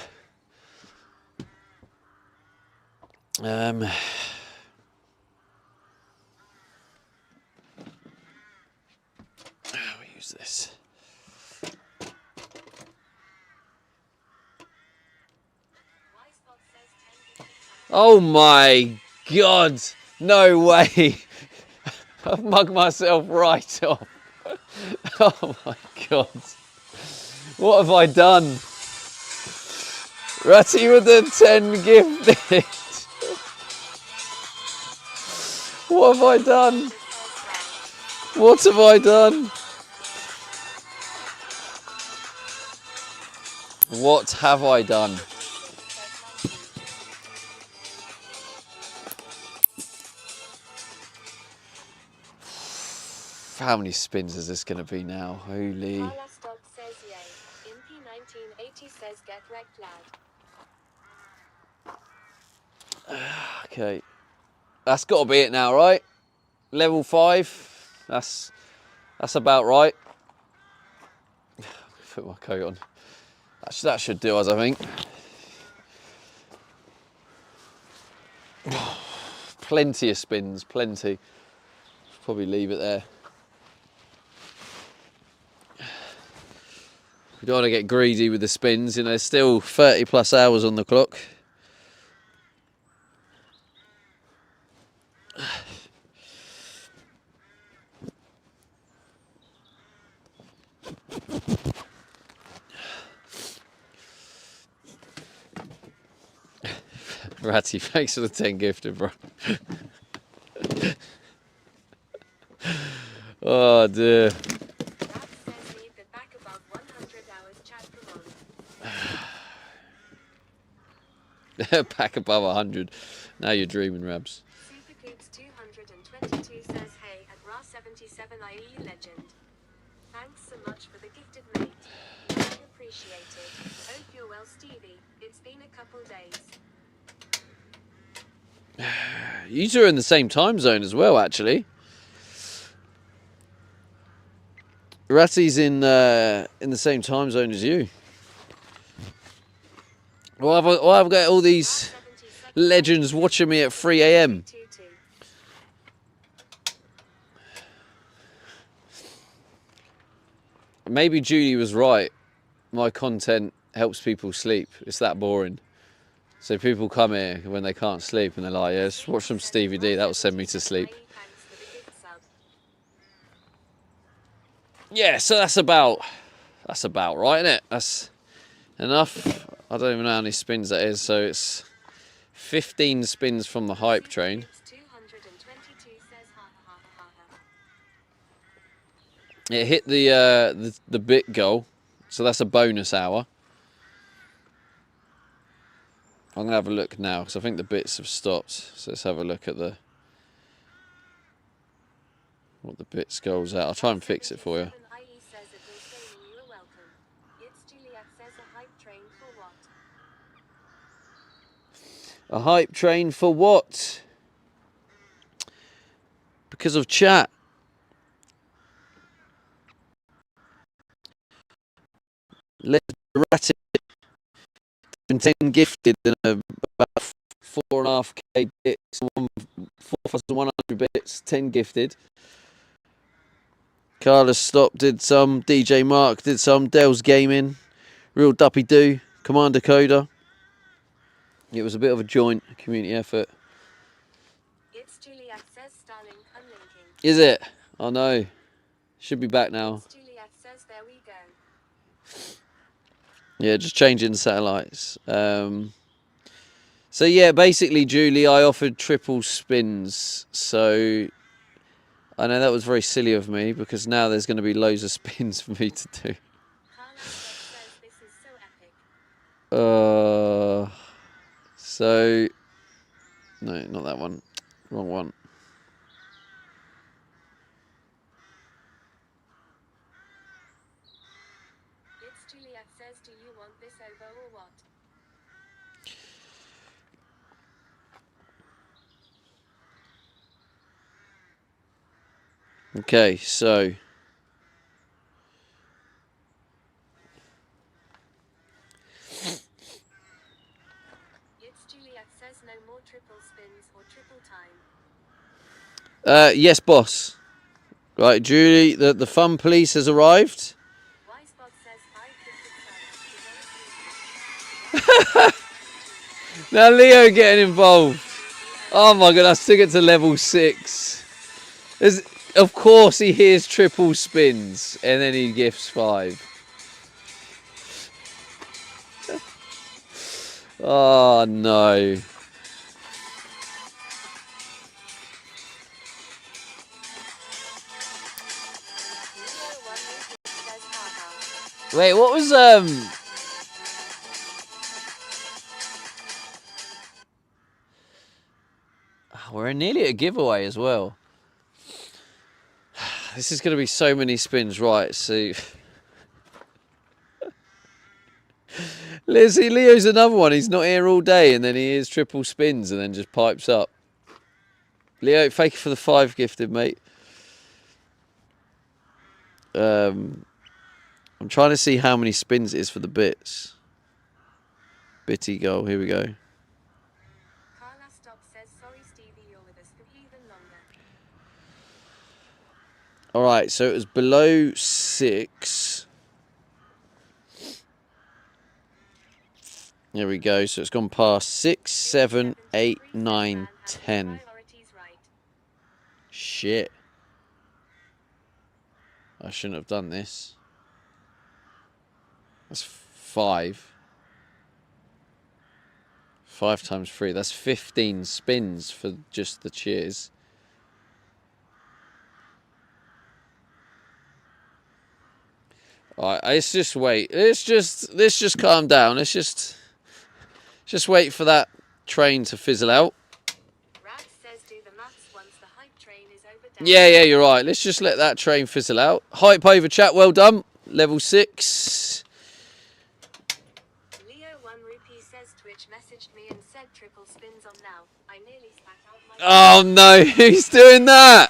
We use this. Oh my God, no way. I've mugged myself right off. Oh my god. What have I done? Ratty with the 10 gifted. What have I done? What have I done? What have I done? How many spins is this going to be now? Holy. Carla Stock says yay. Impy 1980 says get wrecked lad. Okay. That's got to be it now, right? Level 5. That's about right. Put my coat on. That should do us, I think. Plenty of spins, plenty. Probably leave it there. We don't want to get greedy with the spins, you know, there's still 30 plus hours on the clock. Ratty, thanks for the 10 gifted, bro. Oh dear. Rat says leave it back above 100 hours chat per month. Back above 100. Now you're dreaming, Rabs. Supercoops 222 says hey at Ra 77 IE legend. Thanks so much for the gifted mate. Really appreciate it. Hope you're well Stevie. It's been a couple days. You two are in the same time zone as well, actually. Ratty's in the same time zone as you. Well, I've got all these legends watching me at 3 AM. Maybe Judy was right. My content helps people sleep. It's that boring. So people come here when they can't sleep and they're like, yeah, let's watch some Stevie D. That will send me to sleep. Yeah, so that's about right, isn't it? That's enough. I don't even know how many spins that is. So it's 15 spins from the hype train. It hit the bit goal, so that's a bonus hour. I'm gonna have a look now because I think the bits have stopped. So let's have a look at what the bits goes at. I'll try and fix it for you. A hype train for what? Because of chat. Ratty been 10 gifted and about 4.5k bits, 4,100 bits, 10 gifted. Carlos Stop did some, DJ Mark did some, Dell's Gaming, Real Duppy Doo, Commander Coda. It was a bit of a joint community effort. It's Juliet says Starlink unlinking. Is it? Oh no. Should be back now. It's Juliet says there we go. Yeah, just changing satellites. So yeah, basically, Julie, I offered triple spins. So I know that was very silly of me because now there's going to be loads of spins for me to do. Says this is so epic. So no, not that one. Wrong one. It's Juliet says, do you want this over or what? Okay, so It's Juliet says no more triple spins or triple time. yes, boss. Right, Julie, the fun police has arrived. Wisebot says 5 Now Leo getting involved. Oh my god, I took it to level 6. Of course he hears triple spins and then he gifts 5. Oh no. Wait, what was we're nearly at a giveaway as well. This is going to be so many spins, right? So let's see, Leo's another one. He's not here all day, and then he hears triple spins, and then just pipes up. Leo, thank you for the 5 gifted, mate. I'm trying to see how many spins it is for the bits. Bitty goal. Here we go. Carla Stop says, sorry Stevie, you're with us for even longer. All right, so it was below 6. There we go. So it's gone past 6, 7, 8, 9, 10. Shit. I shouldn't have done this. That's 5. 5 times 3. That's 15 spins for just the cheers. Alright, let's just wait. Let's just calm down. Let's just wait for that train to fizzle out. Rad says do the maths once the hype train is over. Yeah, you're right. Let's just let that train fizzle out. Hype over chat, well done. Level 6. Leo 1 rupee says Twitch messaged me and said triple spins on now. I nearly spat out my... Oh no, who's doing that?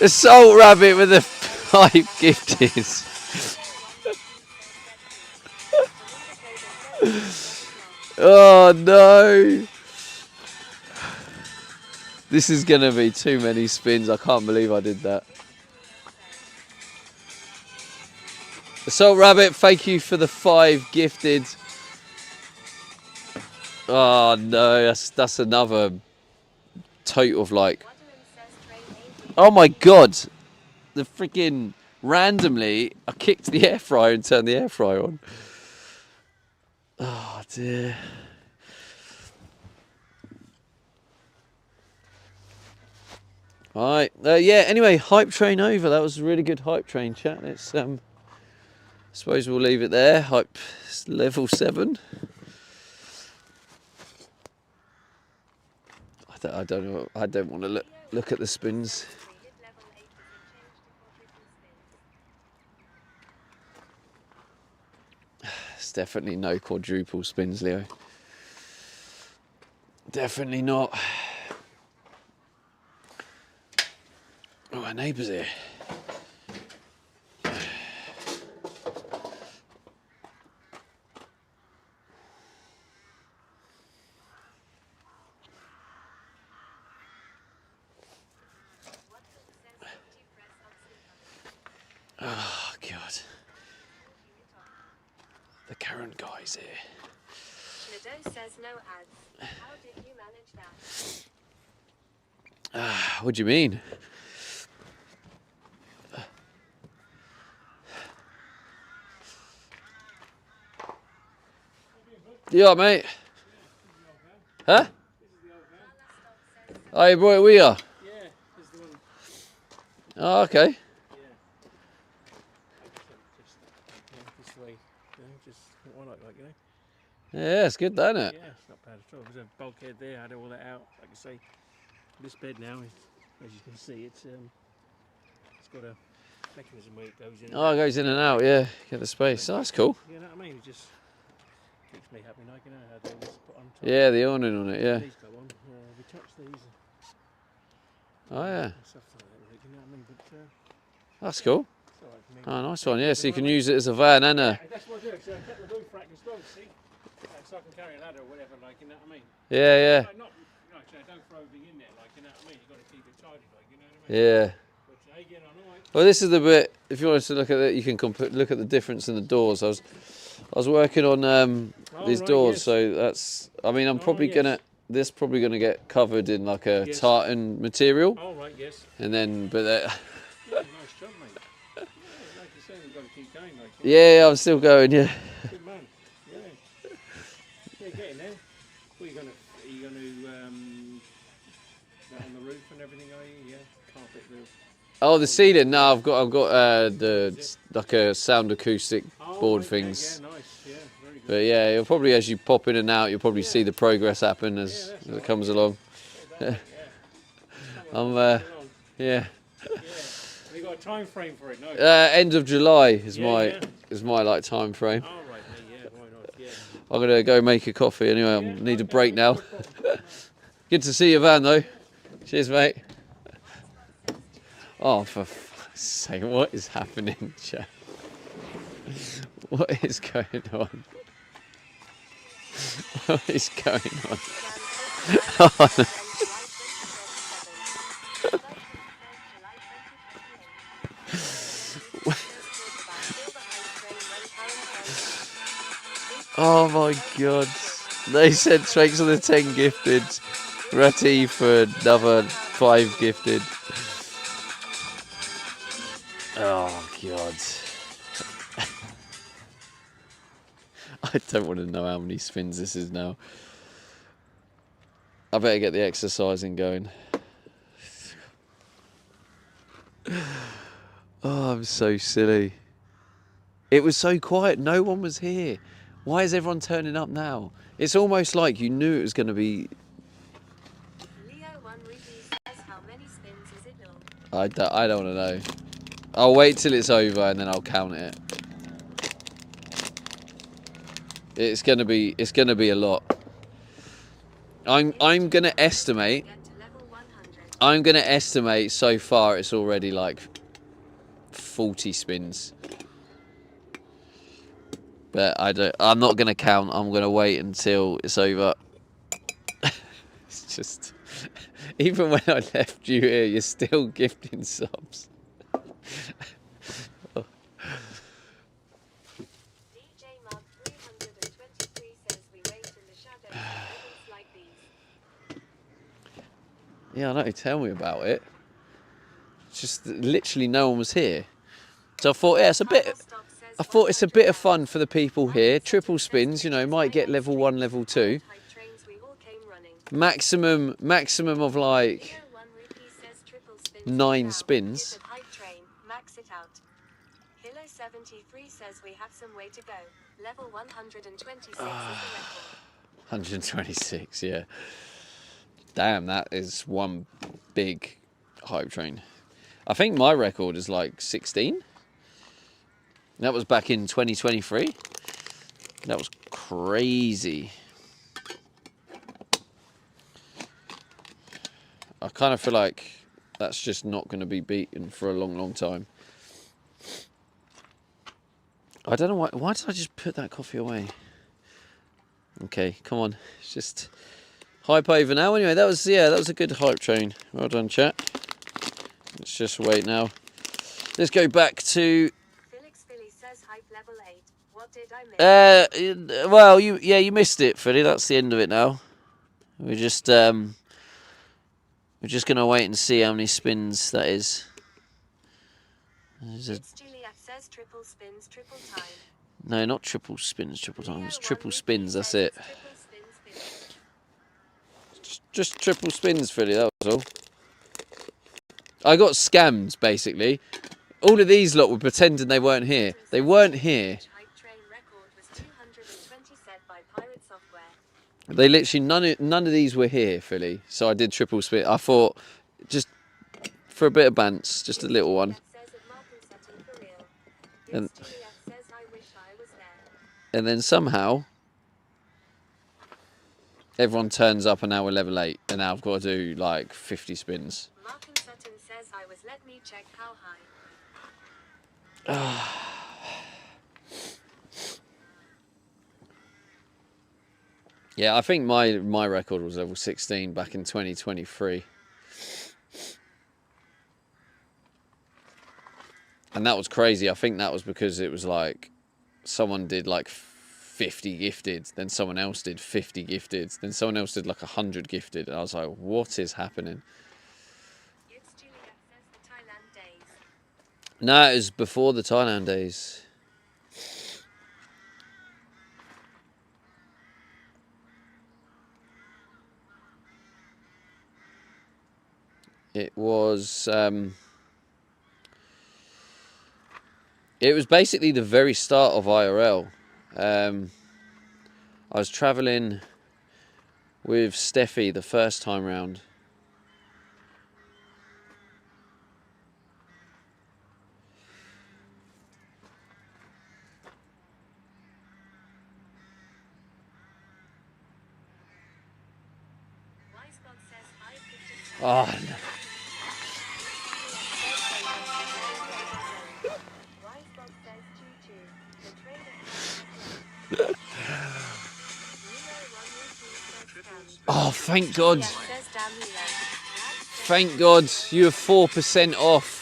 Assault Rabbit with the 5 gifted. Oh no. This is going to be too many spins. I can't believe I did that. Assault Rabbit, thank you for the 5 gifted. Oh no, that's another total of like... Oh my god. The freaking... Randomly, I kicked the air fryer and turned the air fryer on. Oh dear. Alright, yeah, anyway, hype train over. That was a really good hype train chat. Let's, suppose we'll leave it there. Hype level 7. I don't know. I don't want to look at the spins. It's definitely no quadruple spins, Leo. Definitely not. Oh, our neighbour's here. Oh, God. The current guy's here. Nadeau says no ads. How did you manage that? What do you mean? Yeah, mate. Huh? Oh, you brought it with you? Yeah, this is the one. Oh, okay. Yeah. This way. Just what I like, you know. Yeah, it's good, isn't it? Yeah, it's not bad at all. There's a bulkhead there. I had all that out. Like I say, this bed now, as you can see, it's got a mechanism where it goes in. Oh, it goes in and out. Yeah, get the space. Oh, that's cool. You know what I mean? It just keeps me happy, like, you know how they always put on top. Yeah, the awning on it. Yeah. These go on. We touch these. Oh yeah. And stuff like that, you know what I mean? But That's cool. it's all right for me. Oh, nice one. Yeah, so you can use it as a van and a... Yeah, that's what I do. So I cut the roof rack as well, see? So I can carry a ladder or whatever, like, you know what I mean? Yeah, yeah. Not, like, so don't throw everything in there, like, you know what I mean? You've got to keep it tidy, like, you know what I mean? Yeah. But how you getting on, all right? Well, this is the bit, if you want us to look at it, you can look at the difference in the doors. I was working on these right, doors, yes. so that's. I mean, I'm probably yes. gonna. This probably gonna get covered in like a Yes. tartan material, All right, yes. and then but Yeah, nice job, mate. Yeah, like you say, we've got to keep going. Like, yeah, I'm still going. Yeah. Good man. Yeah. Yeah, getting there. What are you gonna that on the roof and everything? Are you? Yeah. Carpet the. Oh, the ceiling. No, I've got the like a sound acoustic board right, things. Yeah, nice. Yeah, very good. But yeah, you'll probably as you pop in and out, you'll probably Yeah. see the progress happen as that's it all comes right, along. Well done, mate, yeah. I'm Coming yeah. Yeah. Have you got a time frame for it? No. End of July is Yeah. my like time frame. All right, mate. Yeah, why not? Yeah. I'm gonna go make a coffee anyway. I Yeah, need a okay, break mate, now. no problem. Good to see you, Van, though. Cheers, mate. Oh, for fuck's sake, what is happening, chat? What is going on? What is going on? Oh, no. Oh my god. They said thanks for the 10 gifted. Ratty for another 5 gifted. Oh god. I don't want to know how many spins this is now. I better get the exercising going. Oh, I'm so silly. It was so quiet, no one was here. Why is everyone turning up now? It's almost like you knew it was going to be... I don't want to know. I'll wait till it's over and then I'll count it. It's gonna be a lot. I'm gonna estimate. I'm gonna estimate so far it's already like 40 spins. But I'm not gonna count. I'm gonna wait until it's over. It's just even when I left you here, you're still gifting subs. Yeah, I know. Tell me about it. It's just literally no one was here. So I thought, yeah, it's a bit. I thought it's a bit of fun for the people here. Triple spins, you know, might get level 1, level 2. Maximum of like 9 spins. Max it out. Hilo 73 says we have some way to go. Level 126 is the record. 126, yeah. Damn, that is one big hype train. I think my record is like 16. That was back in 2023. That was crazy. I kind of feel like that's just not going to be beaten for a long, long time. I don't know why did I just put that coffee away? Okay, come on. It's just hype over now. Anyway, that was a good hype train. Well done, chat. Let's just wait now. Let's go back to Felix Philly says hype level 8. What did I miss? well, you missed it, Philly. That's the end of it now. We're just gonna wait and see how many spins that is. It's Juliet says triple spins, triple time. No, not triple spins, triple times. Triple spins, that's it. Just triple spins, Philly, that was all. I got scammed, basically. All of these lot were pretending they weren't here. They weren't here. They literally, none of these were here, Philly. So I did triple spin. I thought, just for a bit of bants, just a little one. And then somehow, everyone turns up and now we're level 8. And now I've got to do like 50 spins. Mark and Sutton says I was, let me check how high. Yeah, I think my record was level 16 back in 2023. And that was crazy. I think that was because it was like someone did like 50 gifted, then someone else did 50 gifted, then someone else did like 100 gifted, and I was like, what is happening? It's Juliet says the Thailand days. No, it was before the Thailand days. It was basically the very start of IRL. I was travelling with Steffi the first time round. Wisebot says I gifted Oh, no. Wisebot says choo-choo. The trader Oh, thank God. says damn Leo. Thank God. You have 4% off.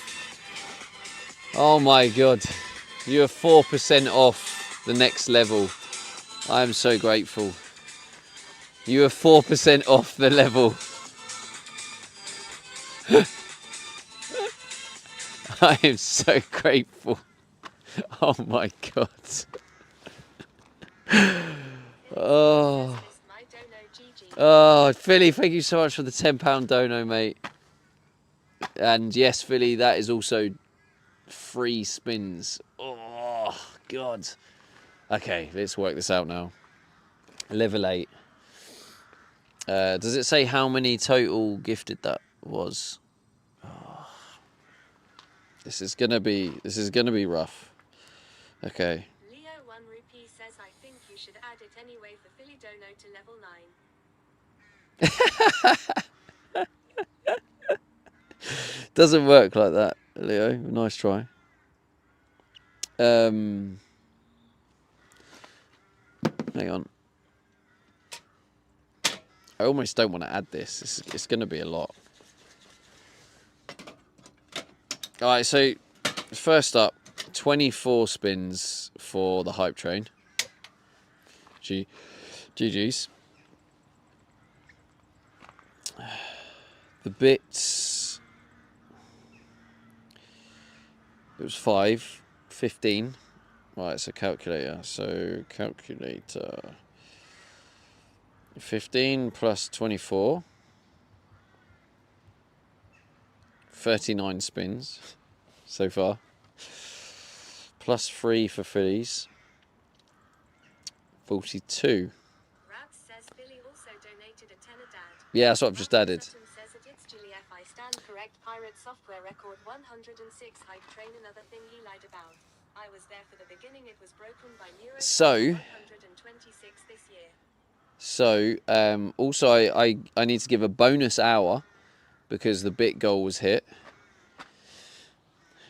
Oh my God. You are 4% off the next level. I am so grateful. You are 4% off the level. I am so grateful. Oh my God. Oh. My dono GG. Oh, Philly, thank you so much for the £10 dono, mate. And yes, Philly, that is also free spins. Oh, God. Okay, let's work this out now. Level 8. Does it say how many total gifted that was? Oh. This is gonna be rough. Okay. Leo 1 rupee says I think you should add it anyway for Philly dono to level 9. Doesn't work like that, Leo. Nice try. Hang on. I almost don't want to add this. It's going to be a lot. All right, so first up, 24 spins for the hype train. GG's. The bits. It was 5, 15. Right, so calculator. So calculator. 15 plus 24. 39 spins so far. Plus 3 for Phillies. 42. Rabs says Philly also donated a tenner dad. Yeah, that's what I've just added. Sutton says it, it's Juliet. I stand correct. Pirate software record 106. Hype train, another thing he lied about. I was there for the beginning. It was broken by Nero. So 126 this year. So also I need to give a bonus hour because the bit goal was hit.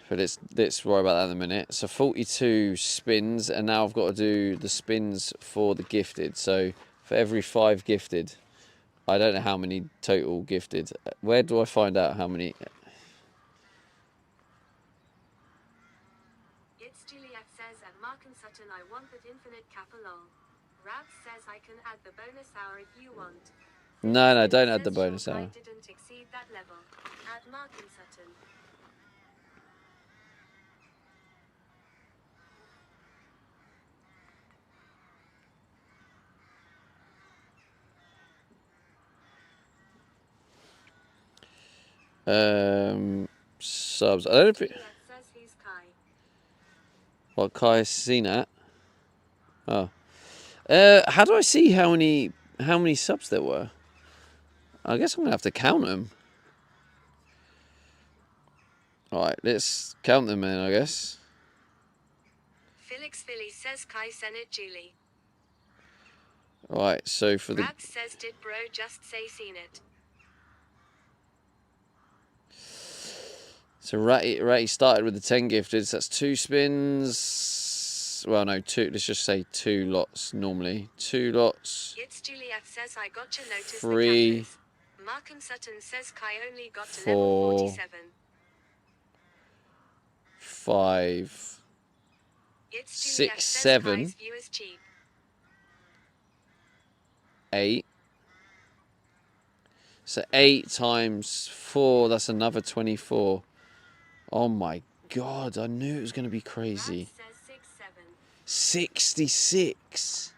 But let's worry about that in a minute. So 42 spins, and now I've got to do the spins for the gifted. So for every 5 gifted, I don't know how many total gifted. Where do I find out how many? It's Juliet says and Mark and Sutton I want that infinite cap along. Rabs says I can add the bonus hour if you want. No, don't add the bonus hour. I didn't exceed that level. Add Mark and Sutton. Subs. I don't think. Juliet says he's Kai. What, Kai seen that? Oh. How do I see how many subs there were? I guess I'm gonna have to count them. All right, let's count them in, I guess. Felix Philly says Kai Senate Julie. All right, so for the Rabs says did bro just say seen it. so Ratty started with the 10 gifted. So that's 2 spins. Well, no, 2. Let's just say 2 lots normally. 2 lots. It's Juliet says I got to notice 3. the campers. Mark and Sutton says Kai only got to 4. level 47. 5. It's 6, Juliet says 7. Kai's view is cheap. 8. So 8 times 4, that's another 24. Oh my god, I knew it was going to be crazy. Rab says 6-7. 66.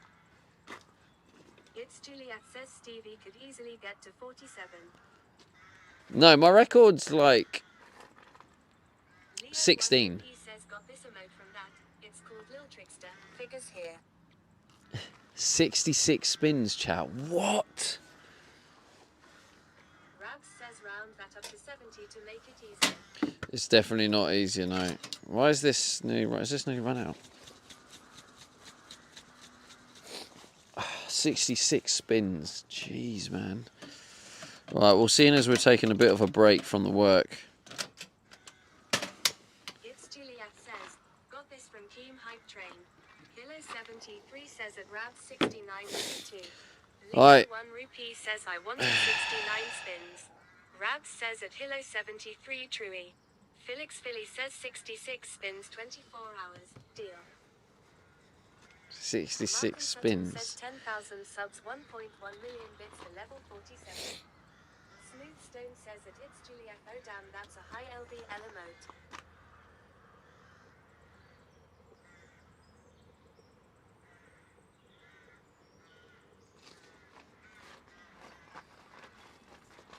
It's Juliet says Stevie could easily get to 47. No, my record's like Leo 16. He says got this emote from that. It's called Lil Trickster. Figures here. 66 spins, chat. What? Rabs says round that up to 70 to make it easier. It's definitely not easier, no. Why is this nearly, run out? 66 spins. Jeez, man. Right, well, seeing as we're taking a bit of a break from the work. It's Juliet says, got this from Keem Hype Train. Kilo 73 says at Rabs 69.2. Right. Leo 1 Rupee says I wanted 69 spins. Rabs says at Hilo 73 Truey. Felix Philly says 66 spins 24 hours. Deal. 66 Martin Sutton spins. says 10,000 subs 1.1 million bits to level 47. Smooth Stone says that it's Juliet. Oh damn, that's a high LBL emote.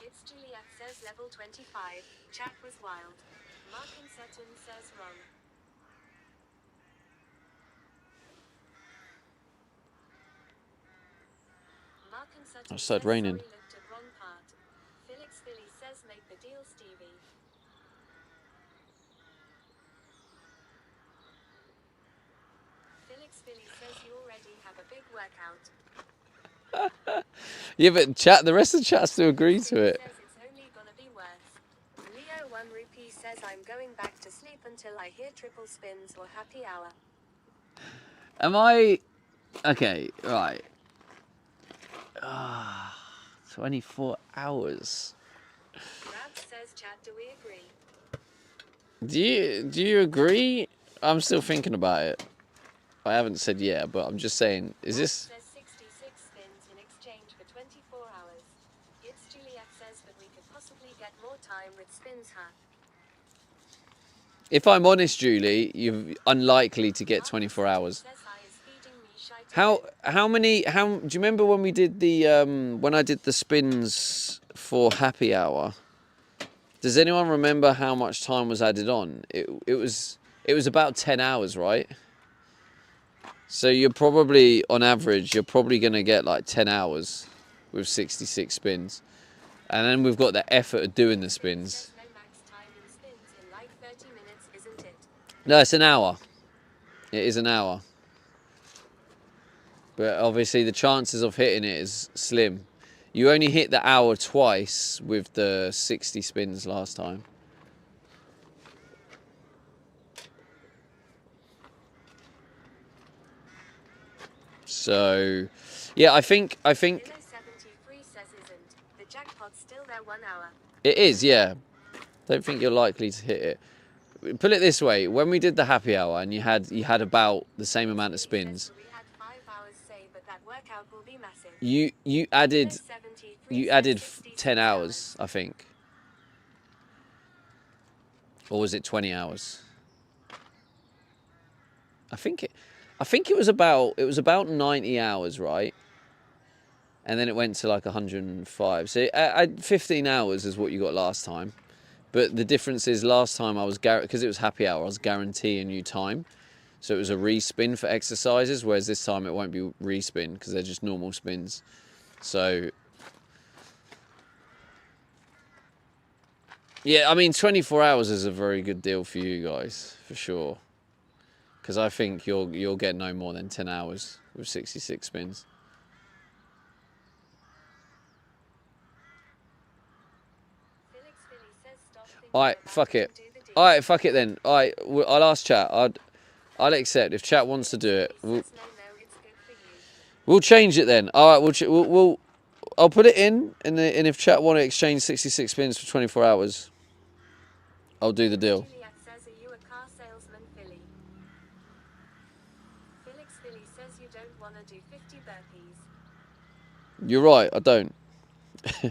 It's Juliet says level 25. Chat was wild. Martin Sutton says wrong. Martin Sutton It started says raining. sorry, looked at wrong part. Felix Philly says make the deal Stevie. Felix Philly says you already have a big workout. Yeah, but chat, the rest of the chat has to agree to it. Says it's only gonna be worse. Leo 1 Rupee says I'm going back to sleep until I hear triple spins or happy hour. Am I... Okay, right. 24 hours. Rabs says chat, do we agree? Do you agree? I'm still thinking about it. I haven't said yeah, but I'm just saying, is this... Rabs says 66 spins in exchange for 24 hours. It's Juliet says that we could possibly get more time with spins, huh? If I'm honest, Julie, you're unlikely to get 24 hours. Says I is feeding me shite. How many, do you remember when we did the, when I did the spins for happy hour? Does anyone remember how much time was added on? It was about 10 hours, right? So you're probably, on average, you're probably going to get like 10 hours with 66 spins. And then we've got the effort of doing the spins. Says no max time in spins in like 30 minutes, isn't it? No, it's an hour. It is an hour. But obviously the chances of hitting it is slim. You only hit the hour twice with the 60 spins last time. So, yeah, I think Hilo 73 says isn't. The jackpot's still there 1 hour. it is, yeah. Don't think you're likely to hit it. Put it this way, when we did the happy hour and you had about the same amount of spins, We had 5 hours say, but that workout will be massive. you Hilo added 73 10 hours, I think. Or was it 20 hours? I think it was about 90 hours, right? And then it went to like 105. So 15 hours is what you got last time. But the difference is last time I was because it was happy hour, I was guaranteeing you time. So it was a respin for exercises, whereas this time it won't be respin because they're just normal spins. So yeah, I mean 24 hours is a very good deal for you guys, for sure. Because I think you'll get no more than 10 hours with 66 spins. Felix Philly says stop thinking Alright, about fuck it. do the deal. Alright, fuck it then. Alright, I'll ask chat. I'll accept if chat wants to do it. He says no, it's good for you. We'll change it then. Alright, I'll put it in, and if chat want to exchange 66 spins for 24 hours, I'll do the deal. Juliet says, are you a car salesman, Philly? Felix Philly says you don't want to do 50 burpees. You're right, I don't. It's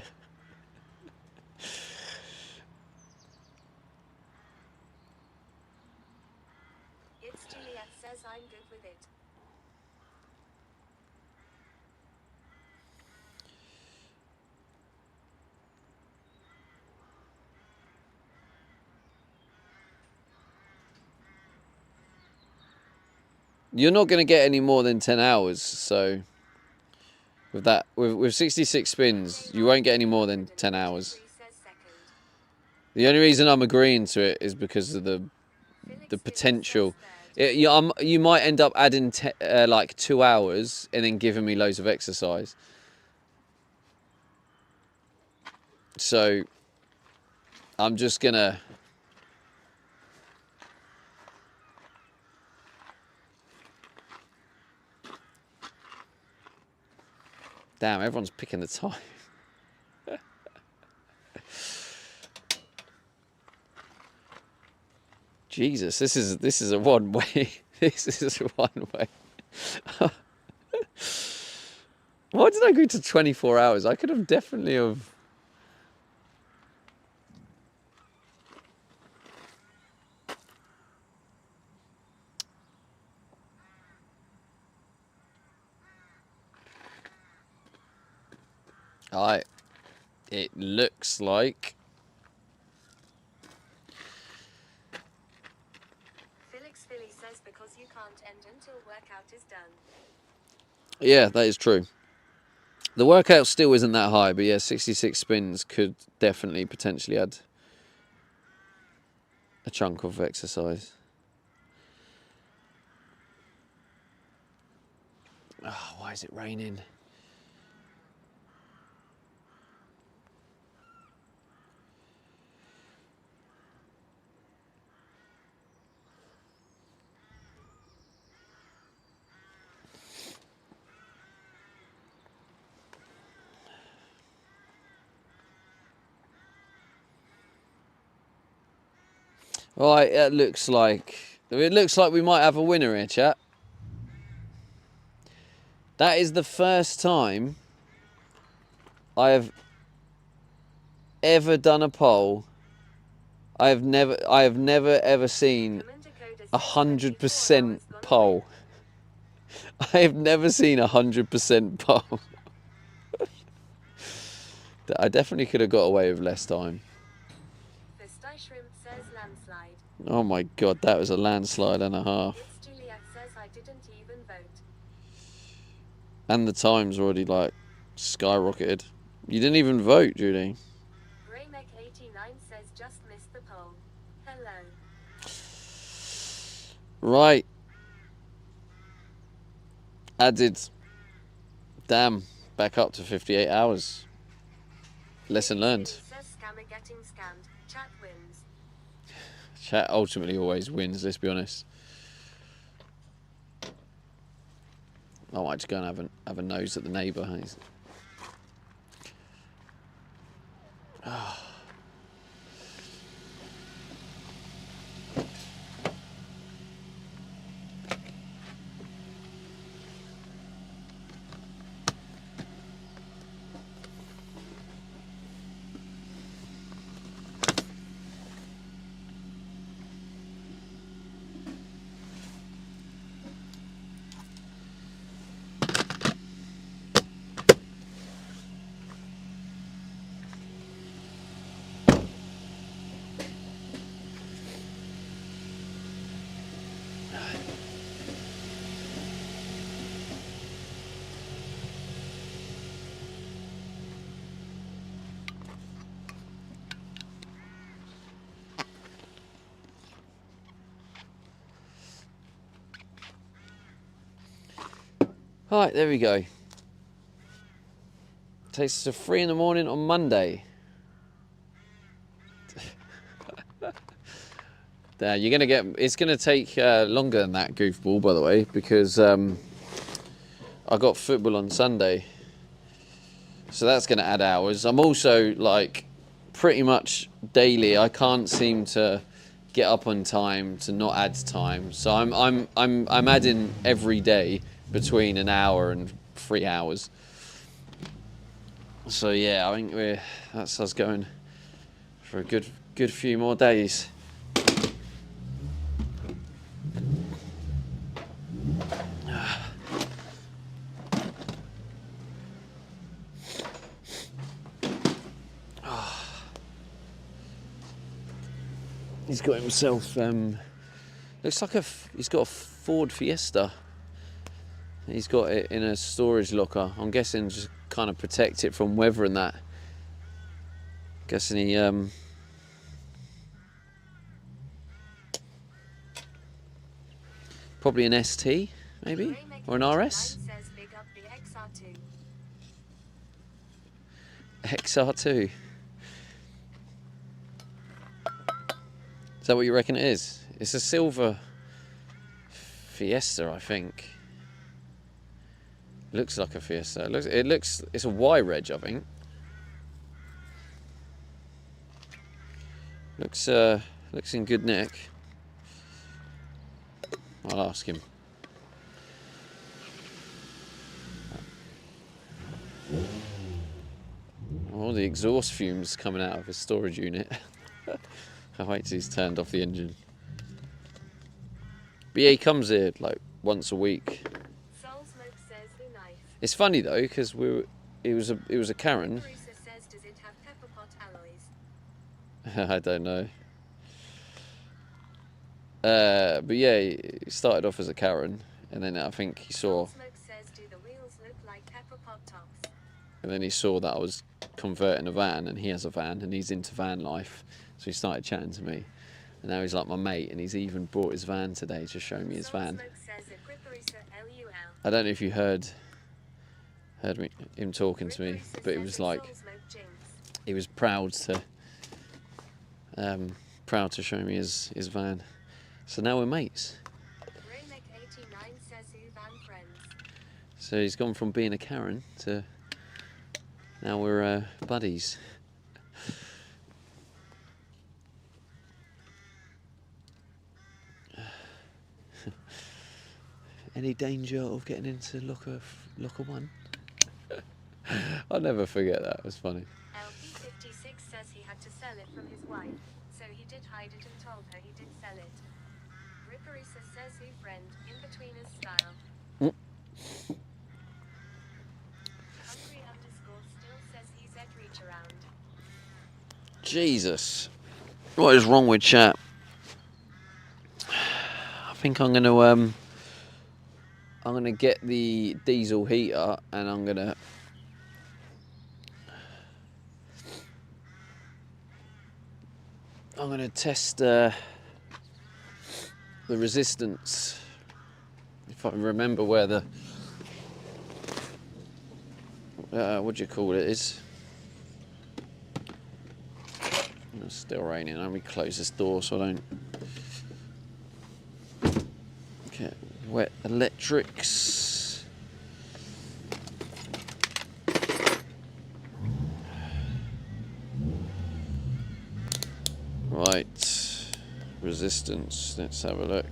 Juliet says I'm good with it. You're not going to get any more than 10 hours, so with that, with 66 spins, you won't get any more than 10 hours. The only reason I'm agreeing to it is because of the potential. You might end up adding like 2 hours and then giving me loads of exercise. So I'm just gonna. Damn, everyone's picking the time. Jesus, this is a one way. This is a one way. Why did I go to 24 hours? I could have definitely have. Alright. It looks like. Felix Philly says because you can't end until workout is done. Yeah, that is true. The workout still isn't that high, but yeah, 66 spins could definitely potentially add a chunk of exercise. Oh, why is it raining? Right, it looks like we might have a winner here, chat. That is the first time I have ever done a poll. I have never ever seen 100% poll. I have never seen 100% poll. I definitely could have got away with less time. Shrimp says landslide. Oh my god, that was a landslide and a half. It's Juliet says I didn't even vote. And the time's already like skyrocketed. You didn't even vote, Judy. Raymek89 says just missed the poll. Hello. Right. Added. Damn, back up to 58 hours. Lesson learned. Says scammer getting scammed. Chat wins. Chat ultimately always wins, let's be honest. I might just go and have a nose at the neighbour. Oh. Right, there we go. Takes us to 3 in the morning on Monday. You're gonna get. It's gonna take longer than that, goofball. By the way, because I got football on Sunday, so that's gonna add hours. I'm also like pretty much daily. I can't seem to get up on time to not add time. So I'm adding every day between an hour and 3 hours. So yeah, I think that's us going for a good few more days. He's got himself. Looks like he's got a Ford Fiesta. He's got it in a storage locker. I'm guessing just kind of protect it from weather and that. Guessing he probably an ST maybe or an RS. Says big up the XR2. XR2. Is that what you reckon it is? It's a silver Fiesta, I think. Looks like a Fiesta. It's a Y reg, I think. Looks in good nick. I'll ask him. All the exhaust fumes coming out of his storage unit. I wait till he's turned off the engine. But yeah, he comes here like once a week. Soul Smoke says who nice. It's funny though, because it was a Karen. Teresa says does it have pepper pot alloys? I don't know. But yeah, he started off as a Karen, and then I think he saw, Soul Smoke says do the wheels look like pepper pot tops? and then he saw that I was converting a van, and he has a van, and he's into van life, so he started chatting to me, and now he's like my mate, and he's even brought his van today to show me his Soul van. Smoke says a Gripperisa LUL. I don't know if you heard him talking to me, Gripperisa but it says was a like Soul Smoke jinx. he was proud to show me his van. So now we're mates. Raymek89 says who van friends. So he's gone from being a Karen to now we're buddies. Any danger of getting into locker one? I'll never forget that. It was funny. LP56 says he had to sell it from his wife, so he did hide it and told her he did sell it. Ripperisa says who friend, in betweeners style. Hungry underscore still says he's at reach around. Jesus. What is wrong with chat? I think I'm gonna get the diesel heater, and I'm gonna test the resistance. If I can remember where the what do you call it is. It's still raining. Let me close this door so I don't get wet electrics. Right, resistance, let's have a look.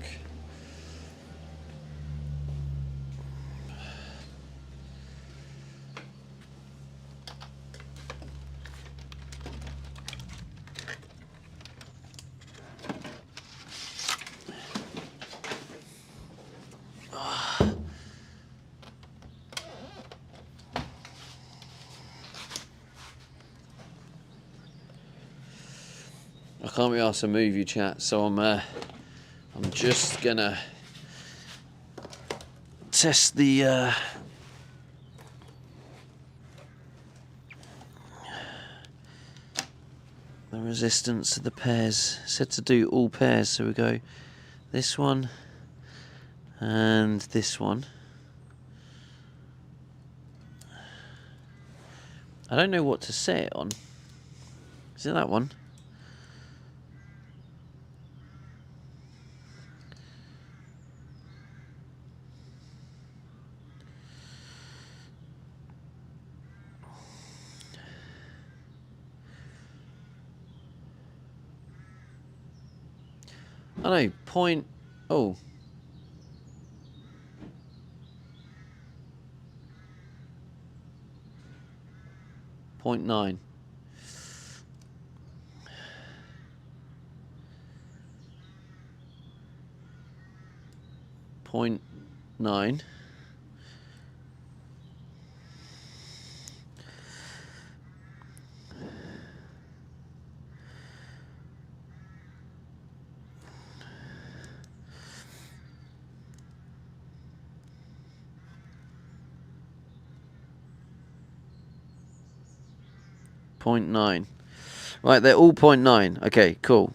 I can't be asked to move you, chat, so I'm just gonna test the resistance of the pairs. Said to do all pairs, so we go this one and this one. I don't know what to set it on. Is it that one? I know, point. Oh. 0.9. .9. .9. Right, they're all 0.9. Okay, cool.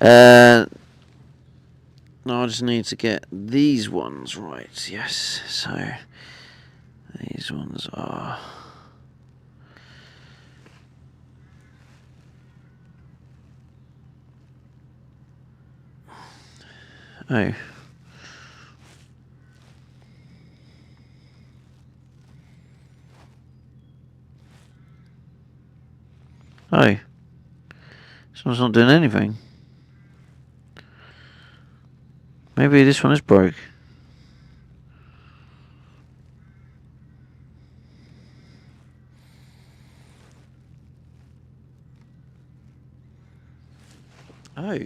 Now I just need to get these ones right. Yes, so these ones are... Oh. Oh. Someone's not doing anything. Maybe this one is broke. Oh.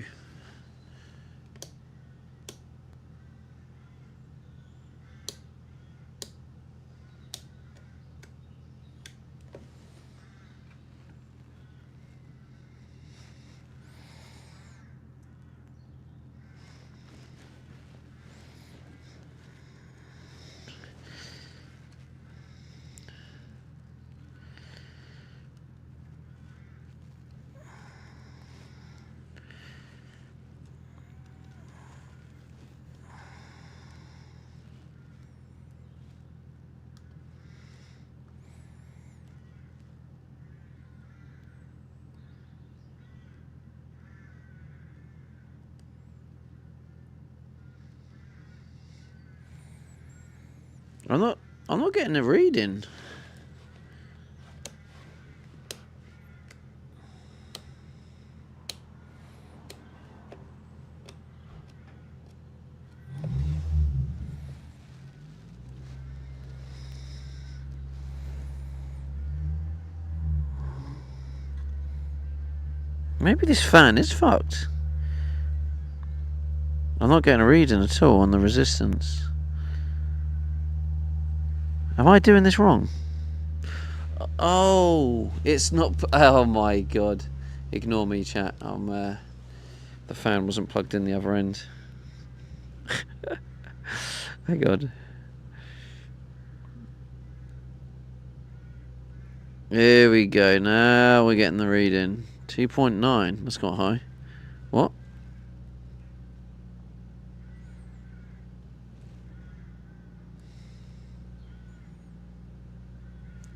I'm not getting a reading. Maybe this fan is fucked. I'm not getting a reading at all on the resistance. Am I doing this wrong? Oh, it's not... Oh my god. Ignore me, chat. The fan wasn't plugged in the other end. My god. Here we go. Now we're getting the reading. 2.9. That's quite high. What?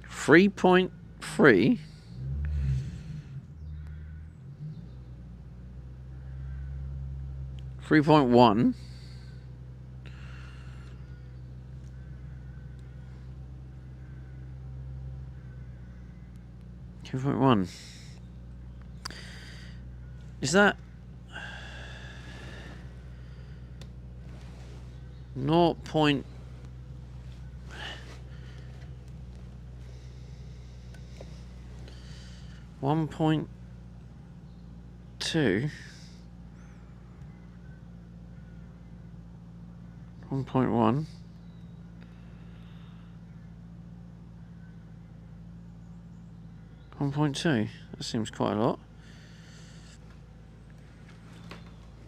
Three point 3. .1. .1. Is that 0. 1.2. 1.1. 1.2. That seems quite a lot.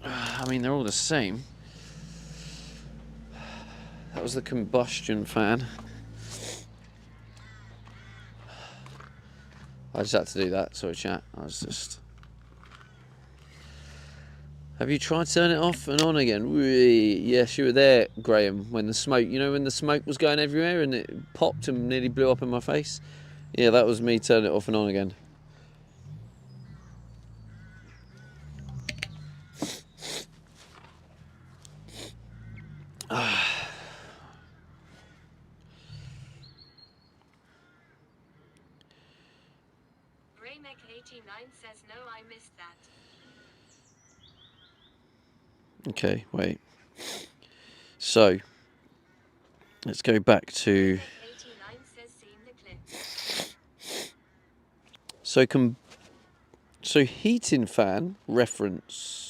I mean, they're all the same. That was the combustion fan. I just had to do that. Sorry, chat. I was just... Have you tried to turn it off and on again? Yes, you were there, Graham, when the smoke... You know when the smoke was going everywhere and it popped and nearly blew up in my face? Yeah, that was me turning it off and on again. Raymek89 says no, I missed that. Okay, wait. So, let's go back to... 89 says seen the clip. So heating fan reference.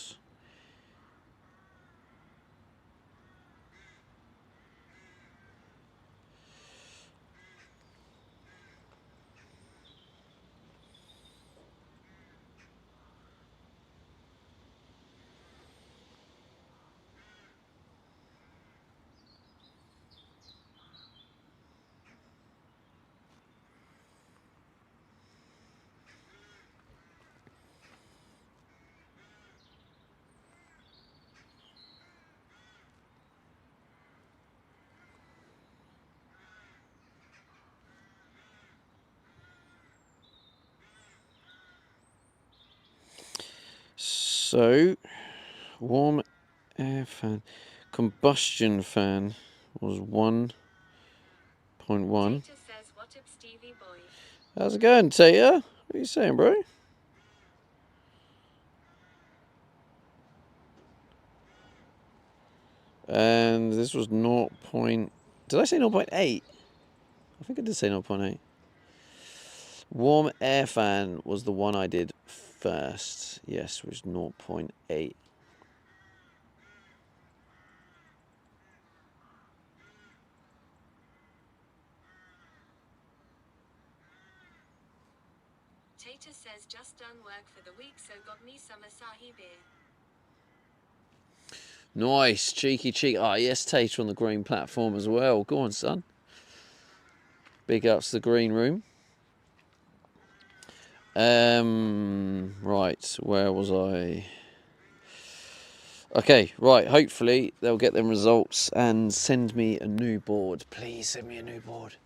So, warm air fan, combustion fan was 1.1. Tater says, what up, Stevie boy? How's it going, Tater? What are you saying, bro? And this was 0. Did I say 0.8? I think I did say 0.8. Warm air fan was the one I did first. Yes, it was 0.8. Tater says, just done work for the week, so got me some Asahi beer. Nice, cheeky cheek. Ah, yes, Tater on the green platform as well. Go on, son. Big ups to the green room. Right, where was I? Okay, right, hopefully they'll get them results and send me a new board. Please send me a new board.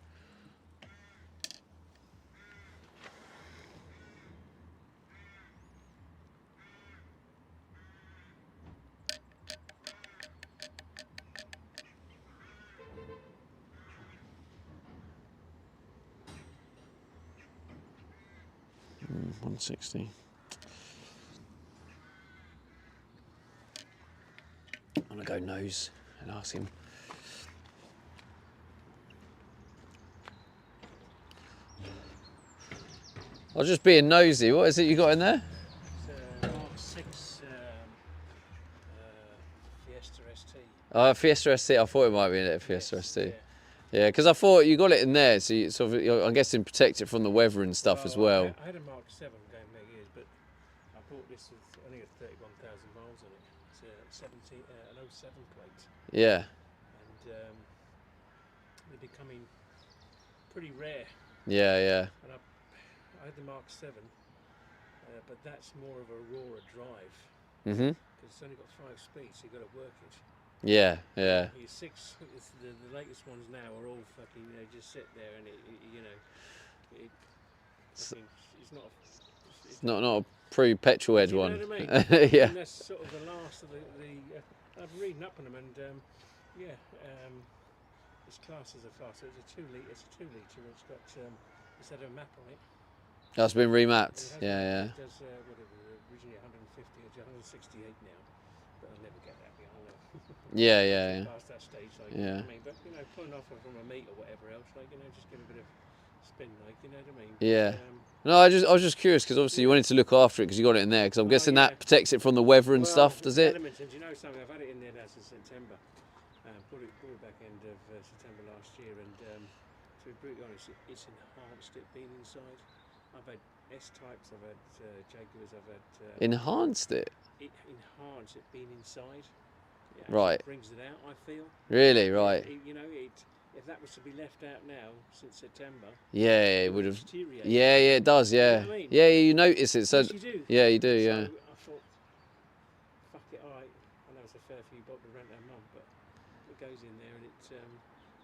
Mm, 160. I'm gonna go nose and ask him. I was just being nosy. What is it you got in there? It's Mark 6 Fiesta ST. Fiesta ST. I thought it might be in it. Fiesta Yes, ST. yeah. Yeah, because I thought you got it in there, so you sort of, I'm guessing protect it from the weather and stuff as well. I had a Mark 7 going many years, but I bought this with only 31,000 miles on it. It's an 07 plate, Yeah, and they're becoming pretty rare. yeah. And I had the Mark 7, but that's more of a Aurora drive Mhm. because it's only got 5 speeds, so you've got to work it. Yeah. Your 6, the latest ones now are all fucking, just sit there and it's not. It's not a pre-petrol edge You know one. what I mean? Yeah. And that's sort of the last of the I've been reading up on them, and it's classed as a fast. So it's a 2 litre. It's a 2 litre. It's got it's had a map on it. That's been remapped. It Yeah. It does whatever, originally 150, it's 168 now, but I'll never get that behind it. Yeah. Past that stage, like, Yeah. you know what I mean? But pulling off from a meet or whatever else, like, just give a bit of spin, like, you know what I mean? Yeah. But, No, I was just curious because obviously you wanted to look after it because you got it in there. Because I'm guessing yeah. that protects it from the weather and well, stuff, does it? Elements, and do you know something? I've had it in there now since September. Bought it back end of September last year, and to be brutally honest, it's enhanced it being inside. I've had S-types, I've had Jaguars, I've had Enhanced it. it enhanced it being inside. It actually Right. brings it out, I feel. Really, right? If that was to be left out now since September, Yeah, it would have. deteriorated. Yeah, it does. Yeah, You know what I mean? yeah, you notice it. So Yes, you do. yeah, you do. So Yeah. I thought, fuck it, alright. I know it's a fair few bob to rent a month, but it goes in there and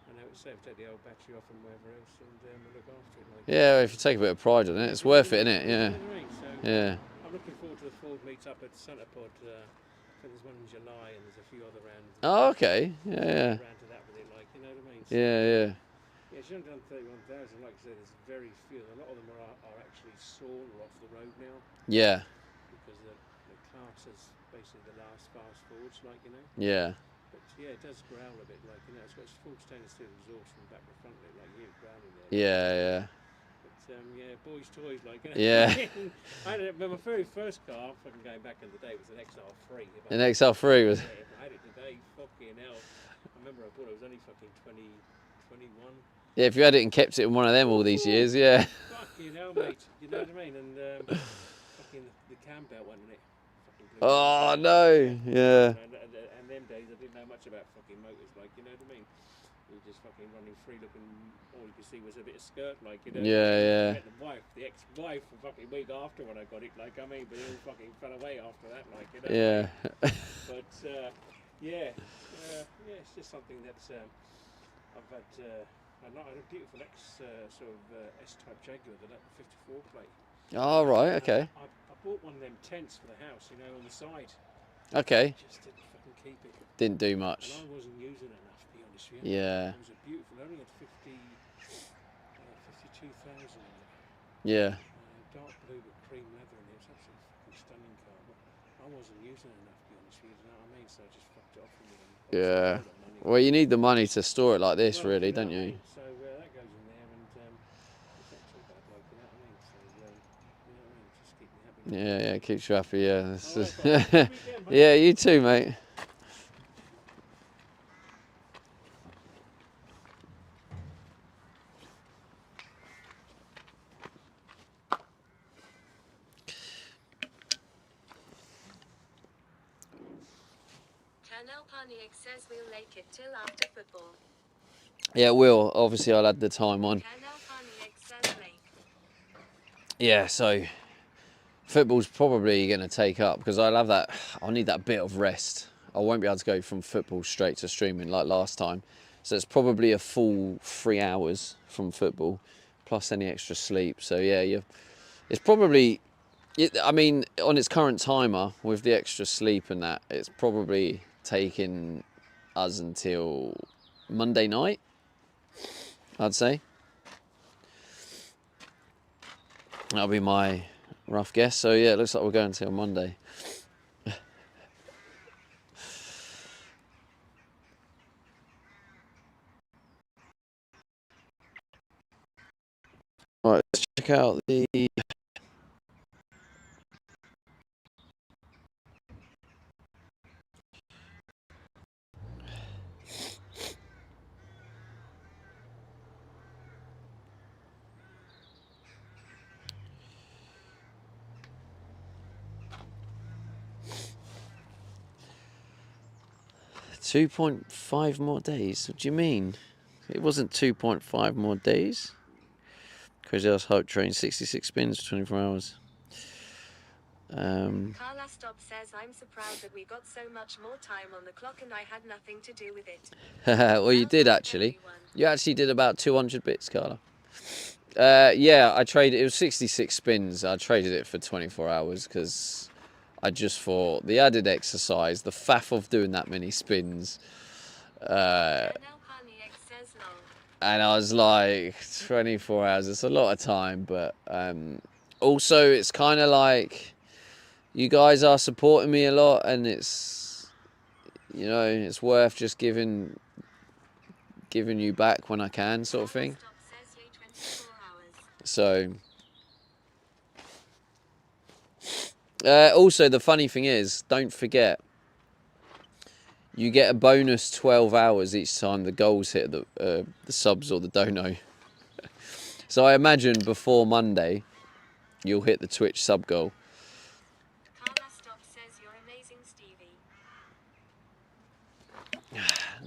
I know it's safe to take the old battery off and whatever else, and we'll look after it. Like, Yeah, if you take a bit of pride in it, it's worth it, isn't it? Yeah. You know what I mean? So, Yeah. I'm looking forward to the Ford meet up at Centerpod. I think there's one in July and there's a few other rounds. Oh, okay. Yeah. Round to that with it, like, you know what I mean? So, Yeah. yeah, she's only done 31,000. Like I said, there's very few. A lot of them are actually sawn or off the road now Yeah. because the classed as basically the last fast forwards, like, you know. Yeah. But yeah, it does growl a bit, like, you know. It's got full stainless steel exhaust from the back to the front of it, like you growling there. Yeah. But yeah, boys' toys, like, you know. Yeah. I had it, but my very first car, fucking going back in the day, was an XR3. An XL3 was. Yeah, if I had it today, fucking hell. I remember I bought it, was only fucking 21. Yeah, if you had it and kept it in one of them all these years, yeah. Fucking hell, mate. You know what I mean? And fucking the cam belt went in it. Fucking blew Oh out. no, yeah. And them days I didn't know much about fucking motors, like, you know what I mean? You were just fucking running free looking, all you could see was a bit of skirt, like, you know. Yeah. I met the ex-wife, a fucking week after when I got it, like, I mean, but it all fucking fell away after that, like, you know. Yeah. But yeah, it's just something that's I've had. I had a beautiful S-type Jaguar, the 54 plate. Oh right, okay. I bought one of them tents for the house, you know, on the side. Okay. Just didn't fucking keep it. Didn't do much. And I wasn't using it enough, to be honest with you. Yeah. It was a beautiful. I only had 52,000 in it. Yeah. Dark blue with cream leather in it. It's absolutely fucking stunning car. But I wasn't using it enough, to be honest with you. You know what I mean? So I just fucked it off from me. Yeah. Well, you need the money to store it like this, really, don't you? So that goes in there, and it's not too bad, like, you know what I mean? So you know what I mean? Just keep me happy. Yeah, keeps you happy. Yeah. This All is- right, bud. Have a good weekend, bud. Yeah, you too, mate. Colonel Paniak says we'll make it till after football. Yeah, Will. Obviously, I'll add the time on. Colonel Paniak says make. Yeah, so football's probably going to take up because I'll have that. I'll need that bit of rest. I won't be able to go from football straight to streaming like last time. So it's probably a full 3 hours from football, plus any extra sleep. So yeah, it's probably. I mean, on its current timer with the extra sleep and that, it's probably taking us until Monday night, I'd say. That'll be my rough guess. So yeah, it looks like we're going until Monday. Right, let's check out the. $2.5 more days? What do you mean? It wasn't 2.5 more days. Crazy Ass Hype Train, 66 spins for 24 hours. Carla Stop says I'm surprised that we got so much more time on the clock and I had nothing to do with it. Well, you did actually. You actually did about 200 bits, Carla. Yeah, I traded. It was 66 spins. I traded it for 24 hours because I just thought the added exercise, the faff of doing that many spins. And I was like, 24 hours, it's a lot of time, but also it's kind of like you guys are supporting me a lot, and it's, you know, it's worth just giving you back when I can, sort of thing. So also the funny thing is, don't forget, you get a bonus 12 hours each time the goals hit the subs or the dono. So I imagine before Monday, you'll hit the Twitch sub goal. Carla Stop says you're amazing, Stevie.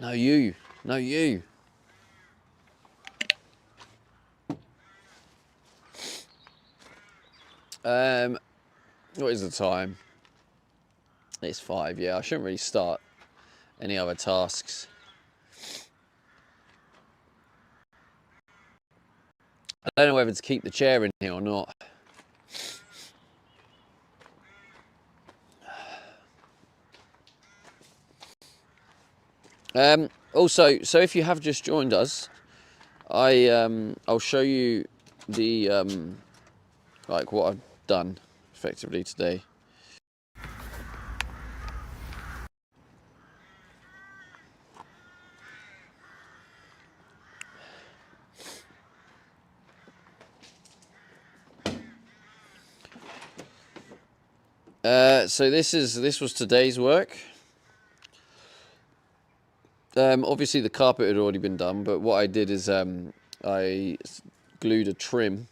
No, you. No, you. What is the time? It's 5. Yeah, I shouldn't really start any other tasks. I don't know whether to keep the chair in here or not. Also, so if you have just joined us, I'll show you the like what I've done effectively today. So this was today's work. Obviously the carpet had already been done, but what I did is I glued a trim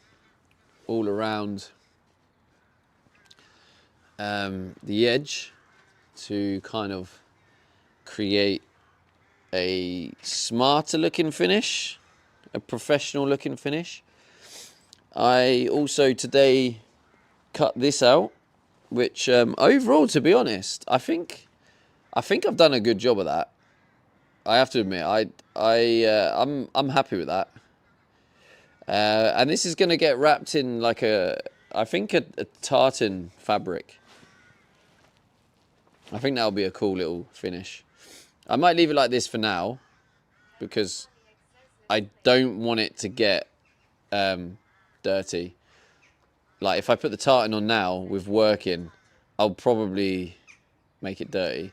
all around the edge to kind of create a smarter looking finish, a professional looking finish. I also today cut this out, which overall, to be honest, I think I've done a good job of that. I have to admit, I'm happy with that. And this is going to get wrapped in like I think a tartan fabric. I think that'll be a cool little finish. I might leave it like this for now because I don't want it to get dirty. Like if I put the tartan on now with working, I'll probably make it dirty.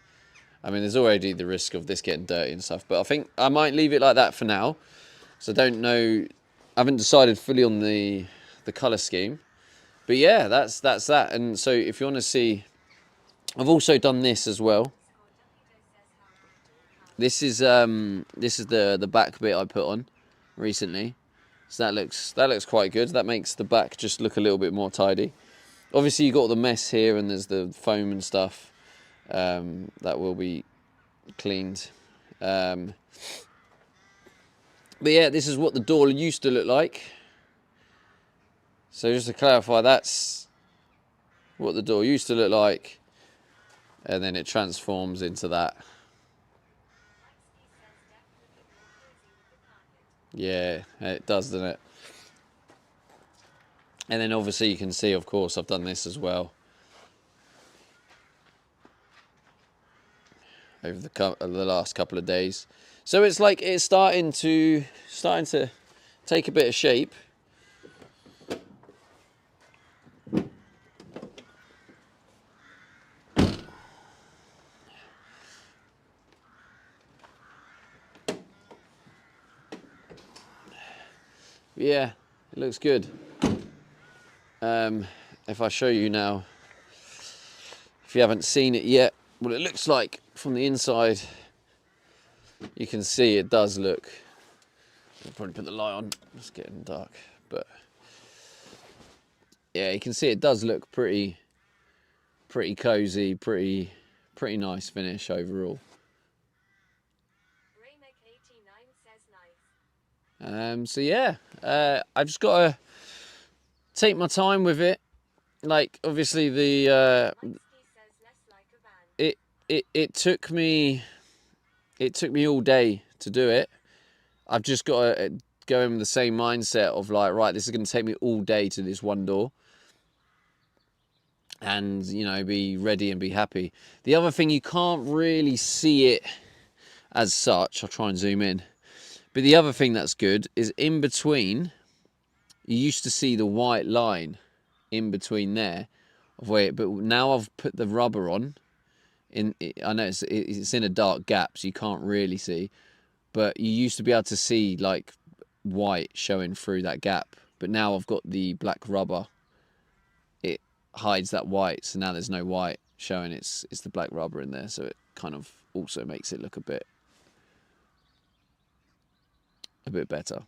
I mean, there's already the risk of this getting dirty and stuff, but I think I might leave it like that for now. So I don't know, I haven't decided fully on the colour scheme. But yeah, that's that. And so if you want to see, I've also done this as well. This is the back bit I put on recently. So that looks quite good. That makes the back just look a little bit more tidy. Obviously you got the mess here and there's the foam and stuff that will be cleaned. But yeah, this is what the door used to look like. So just to clarify, that's what the door used to look like, and then it transforms into that. Yeah, it does, doesn't it? And then obviously you can see, of course, I've done this as well over the last couple of days. So it's like it's starting to take a bit of shape. Yeah, it looks good. If I show you now, if you haven't seen it yet, what it looks like from the inside, you can see it does look. I'll probably put the light on. It's getting dark, but yeah, you can see it does look pretty cozy, pretty nice finish overall. So yeah, I've just got to take my time with it. Like obviously it took me all day to do it. I've just got to go in with the same mindset of like, right, this is going to take me all day to this one door, and you know, be ready and be happy. The other thing, you can't really see it as such. I'll try and zoom in. But the other thing that's good is in between, you used to see the white line in between there of where, but now I've put the rubber on. I know it's in a dark gap, so you can't really see. But you used to be able to see like white showing through that gap. But now I've got the black rubber. It hides that white, so now there's no white showing. It's the black rubber in there, so it kind of also makes it look a bit better.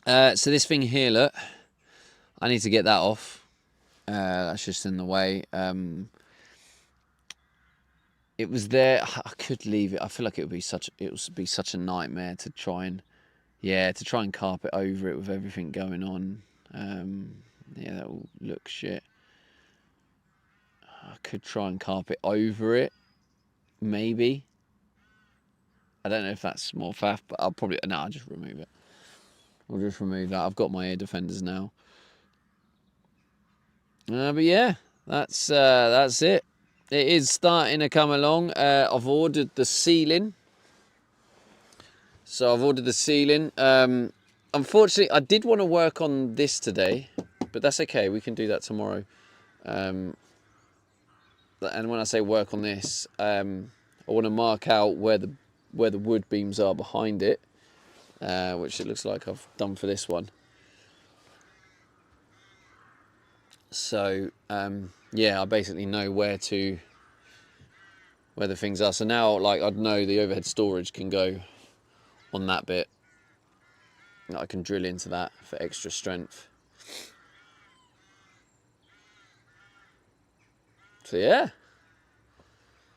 So this thing here, look, I need to get that off. That's just in the way. It was there. I could leave it. I feel like it would be such a nightmare to try and carpet over it with everything going on. Yeah, that will look shit. I could try and carpet over it, maybe. I don't know if that's more faff, but I'll just remove it. I'll just remove that. I've got my ear defenders now. But yeah, that's it. It is starting to come along. I've ordered the ceiling. So I've ordered the ceiling. Unfortunately, I did want to work on this today, but that's okay. We can do that tomorrow. And when I say work on this, I want to mark out where the wood beams are behind it, which it looks like I've done for this one. So yeah, I basically know where the things are. So now, like, I'd know the overhead storage can go on that bit. I can drill into that for extra strength. So yeah,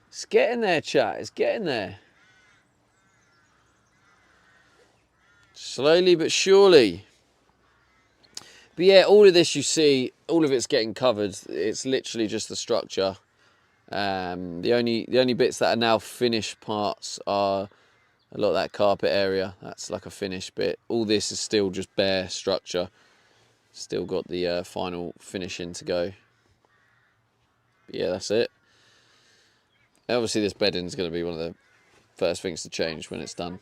it's getting there, chat. It's getting there. Slowly but surely. But yeah, all of this you see, all of it's getting covered. It's literally just the structure. The only bits that are now finished parts are a lot of that carpet area. That's like a finished bit. All this is still just bare structure. Still got the final finishing to go. But yeah, that's it. Obviously this bedding is going to be one of the first things to change when it's done.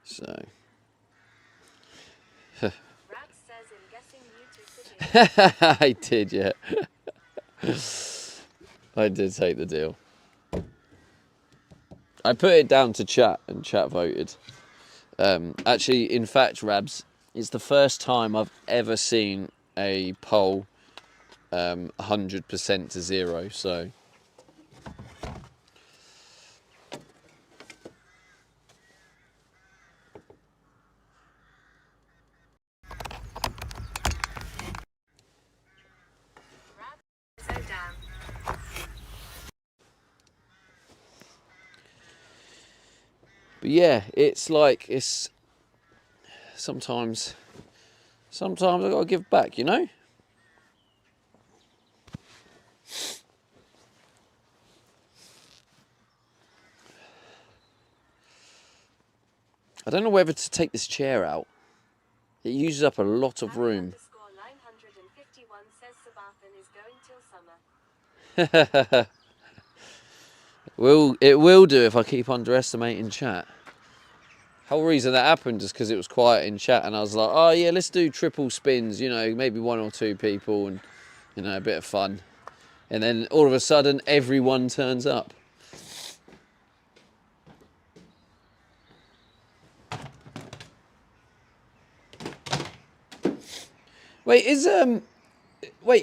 So I did, yeah. I did take the deal. I put it down to chat and chat voted. Actually, in fact, Rabs, it's the first time I've ever seen a poll 100% to 0, so but yeah, it's like, it's sometimes I've got to give back, you know? I don't know whether to take this chair out. It uses up a lot of room. 951 says Subathon is going till summer. It will do if I keep underestimating chat. Whole reason that happened is because it was quiet in chat, and I was like, oh yeah, let's do triple spins, you know, maybe 1 or 2 people, and you know, a bit of fun. And then all of a sudden everyone turns up. Wait,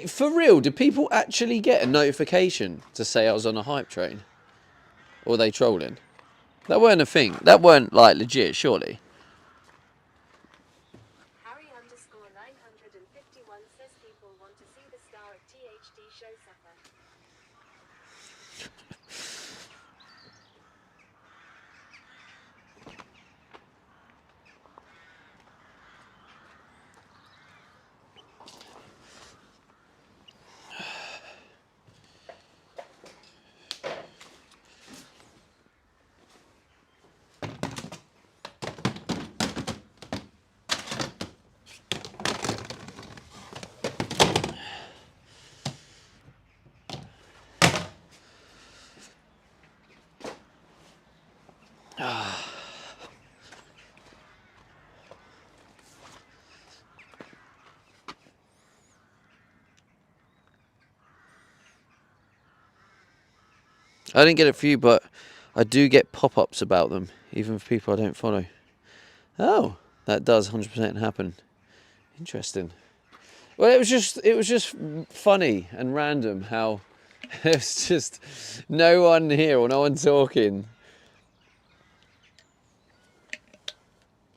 for real, do people actually get a notification to say I was on a hype train? Or are they trolling? That weren't a thing. That weren't, like, legit, surely. Harry _ 951 says people want to see the star of THD show supper. I didn't get it for you, but I do get pop-ups about them, even for people I don't follow. Oh, that does 100% happen. Interesting. Well, it was just funny and random how there's just no one here or no one talking.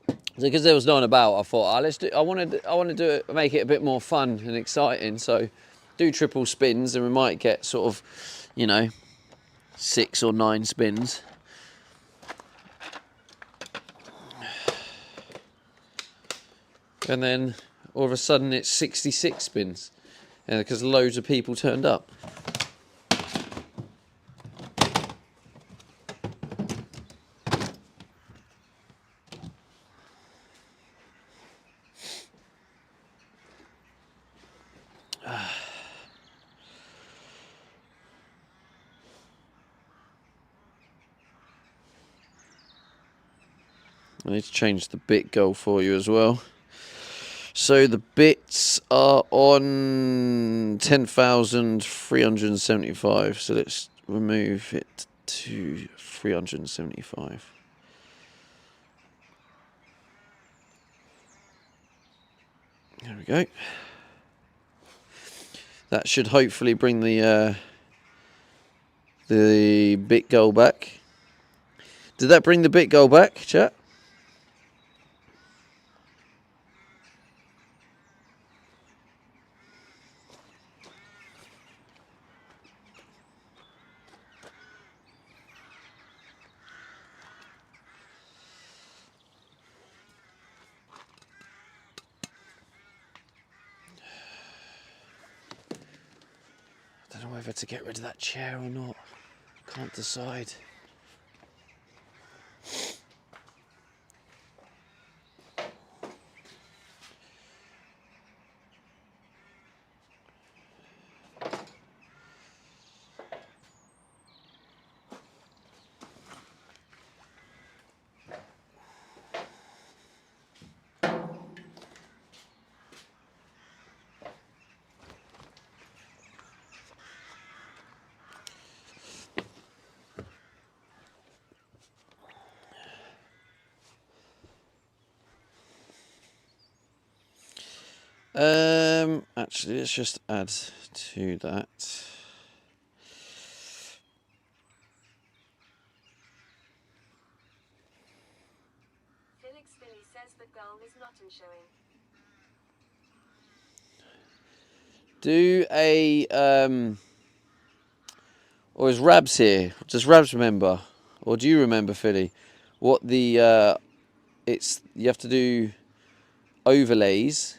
So because there was no one about, I thought, I want to do it, make it a bit more fun and exciting. So do triple spins, and we might get sort of, you know, 6 or 9 spins. And then all of a sudden it's 66 spins, because loads of people turned up. I need to change the bit goal for you as well. So the bits are on 10,375. So let's remove it to 375. There we go. That should hopefully bring the bit goal back. Did that bring the bit goal back, chat? I don't know whether to get rid of that chair or not. Can't decide. Actually, let's just add to that. Felix Philly says the goal is not in showing. Do a or is Rabs here? Does Rabs remember, or do you remember, Philly? What the it's you have to do overlays.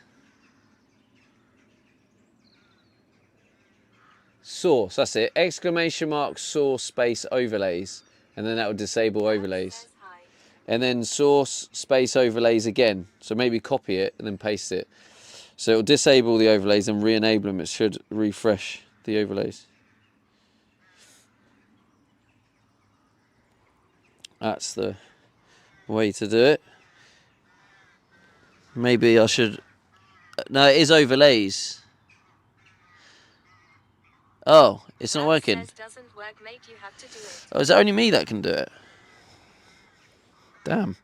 Source, that's it. Exclamation mark source space overlays, and then that will disable overlays. Says hi. And then source space overlays again. So maybe copy it and then paste it. So it'll disable the overlays and re-enable them. It should refresh the overlays. That's the way to do it. Maybe I should... No, it is overlays. Oh, it's not Rab working. says doesn't work, mate, you have to do it. Oh, is it only me that can do it? Damn.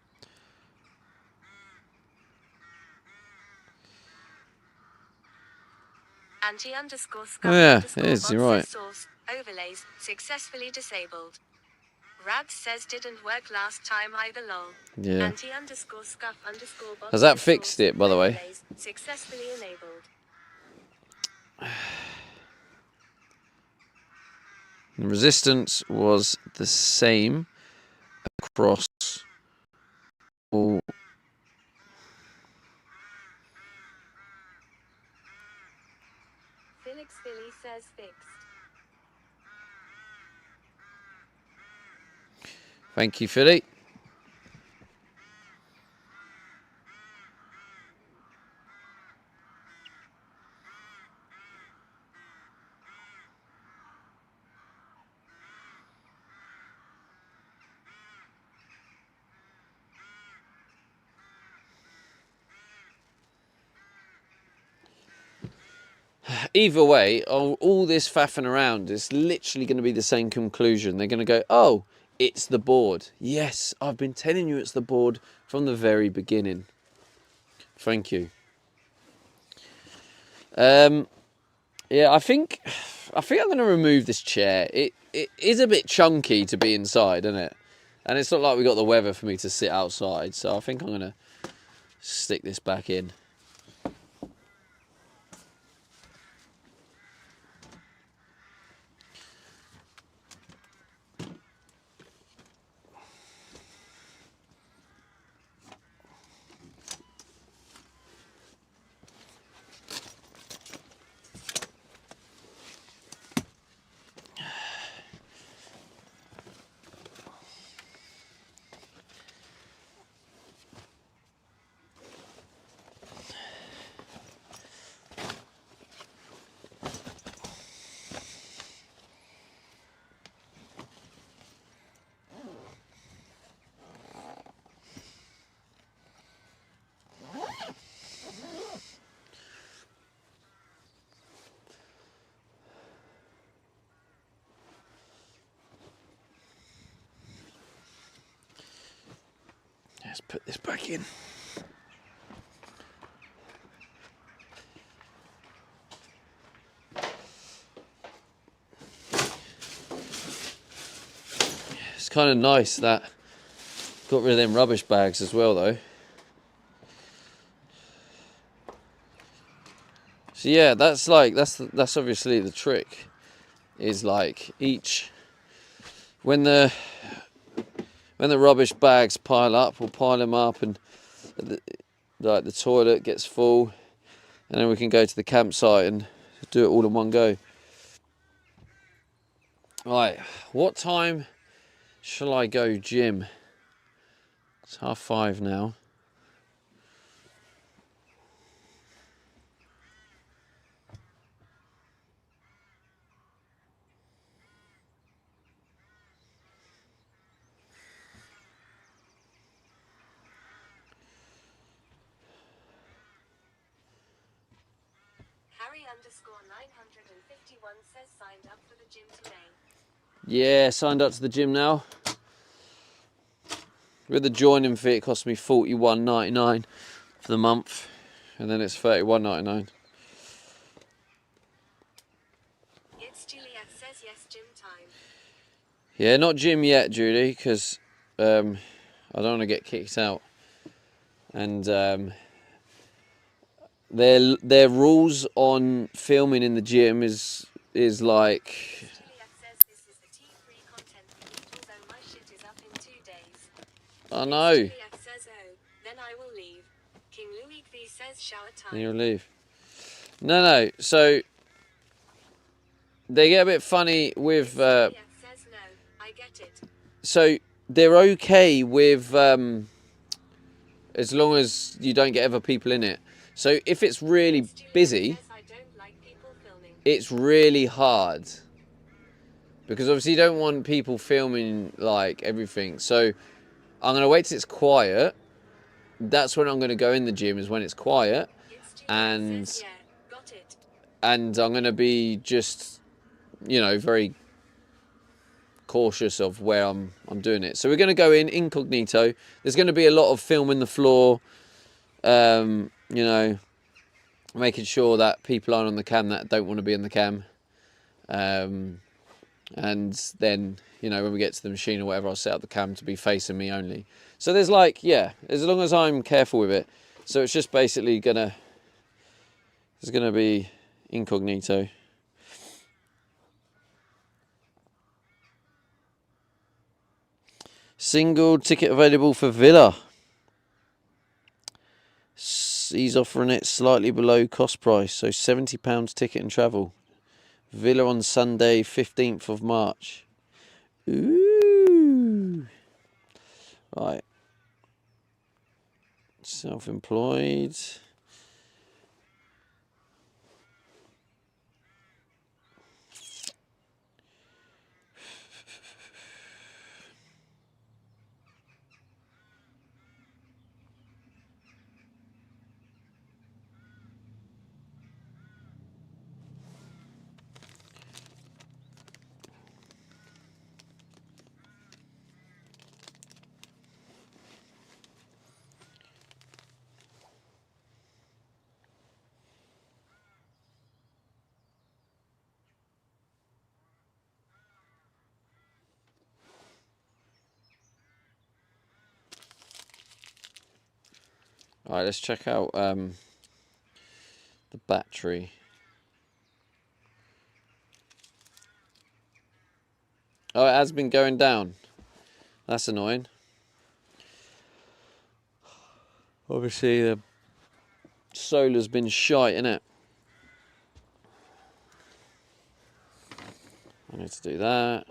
Anti_scuff Oh yeah, underscore it is, bot you're says right. source overlays successfully disabled. Rab says didn't work last time either, lol. Yeah. Anti_scuff_bot Has that says fixed source it, by the way? overlays successfully enabled. The resistance was the same across all. Felix Philly says fixed. Thank you, Philly. Either way, all this faffing around is literally going to be the same conclusion. They're going to go, oh, it's the board. Yes, I've been telling you it's the board from the very beginning. Thank you. Yeah, I think I'm going to remove this chair. It is a bit chunky to be inside, isn't it? And it's not like we got the weather for me to sit outside, so I think I'm going to stick this back in. Let's put this back in. It's kind of nice that got rid of them rubbish bags as well, though. So yeah, that's obviously the trick. Is like when the rubbish bags pile up, we'll pile them up, and like the toilet gets full, and then we can go to the campsite and do it all in one go. Right, what time shall I go gym? It's 5:30 now. Harry_951 says signed up for the gym today. Yeah, signed up to the gym now. With the joining fee, it cost me $41.99 for the month, and then it's $31.99. It's Juliet says yes, gym time. Yeah, not gym yet, Judy, because I don't want to get kicked out. And their rules on filming in the gym is like. Juliet says this is the T3 content released, although my shit is up in 2 days. I know. Juliet says oh, then I will leave. King Louis V says shower time. Then you'll leave. No. So they get a bit funny with. Juliet says no, I get it. So they're okay with as long as you don't get other people in it. So if it's really busy, I don't like people filming. it's really hard because obviously you don't want people filming like everything. So I'm gonna wait till it's quiet. That's when I'm gonna go in the gym, is when it's quiet, and Says, yeah, got it. and I'm gonna be just, very cautious of where I'm doing it. So we're going to go in incognito. There's going to be a lot of filming the floor, making sure that people aren't on the cam that don't want to be in the cam. And then, when we get to the machine or whatever, I'll set up the cam to be facing me only. So there's as long as I'm careful with it. So it's just basically there's going to be incognito. Single ticket available for Villa. He's offering it slightly below cost price, so £70 ticket and travel. Villa on Sunday, 15th of March. Ooh. Right. Self-employed. Alright, let's check out the battery. Oh, it has been going down. That's annoying. Obviously, the solar's been shite, innit? I need to do that.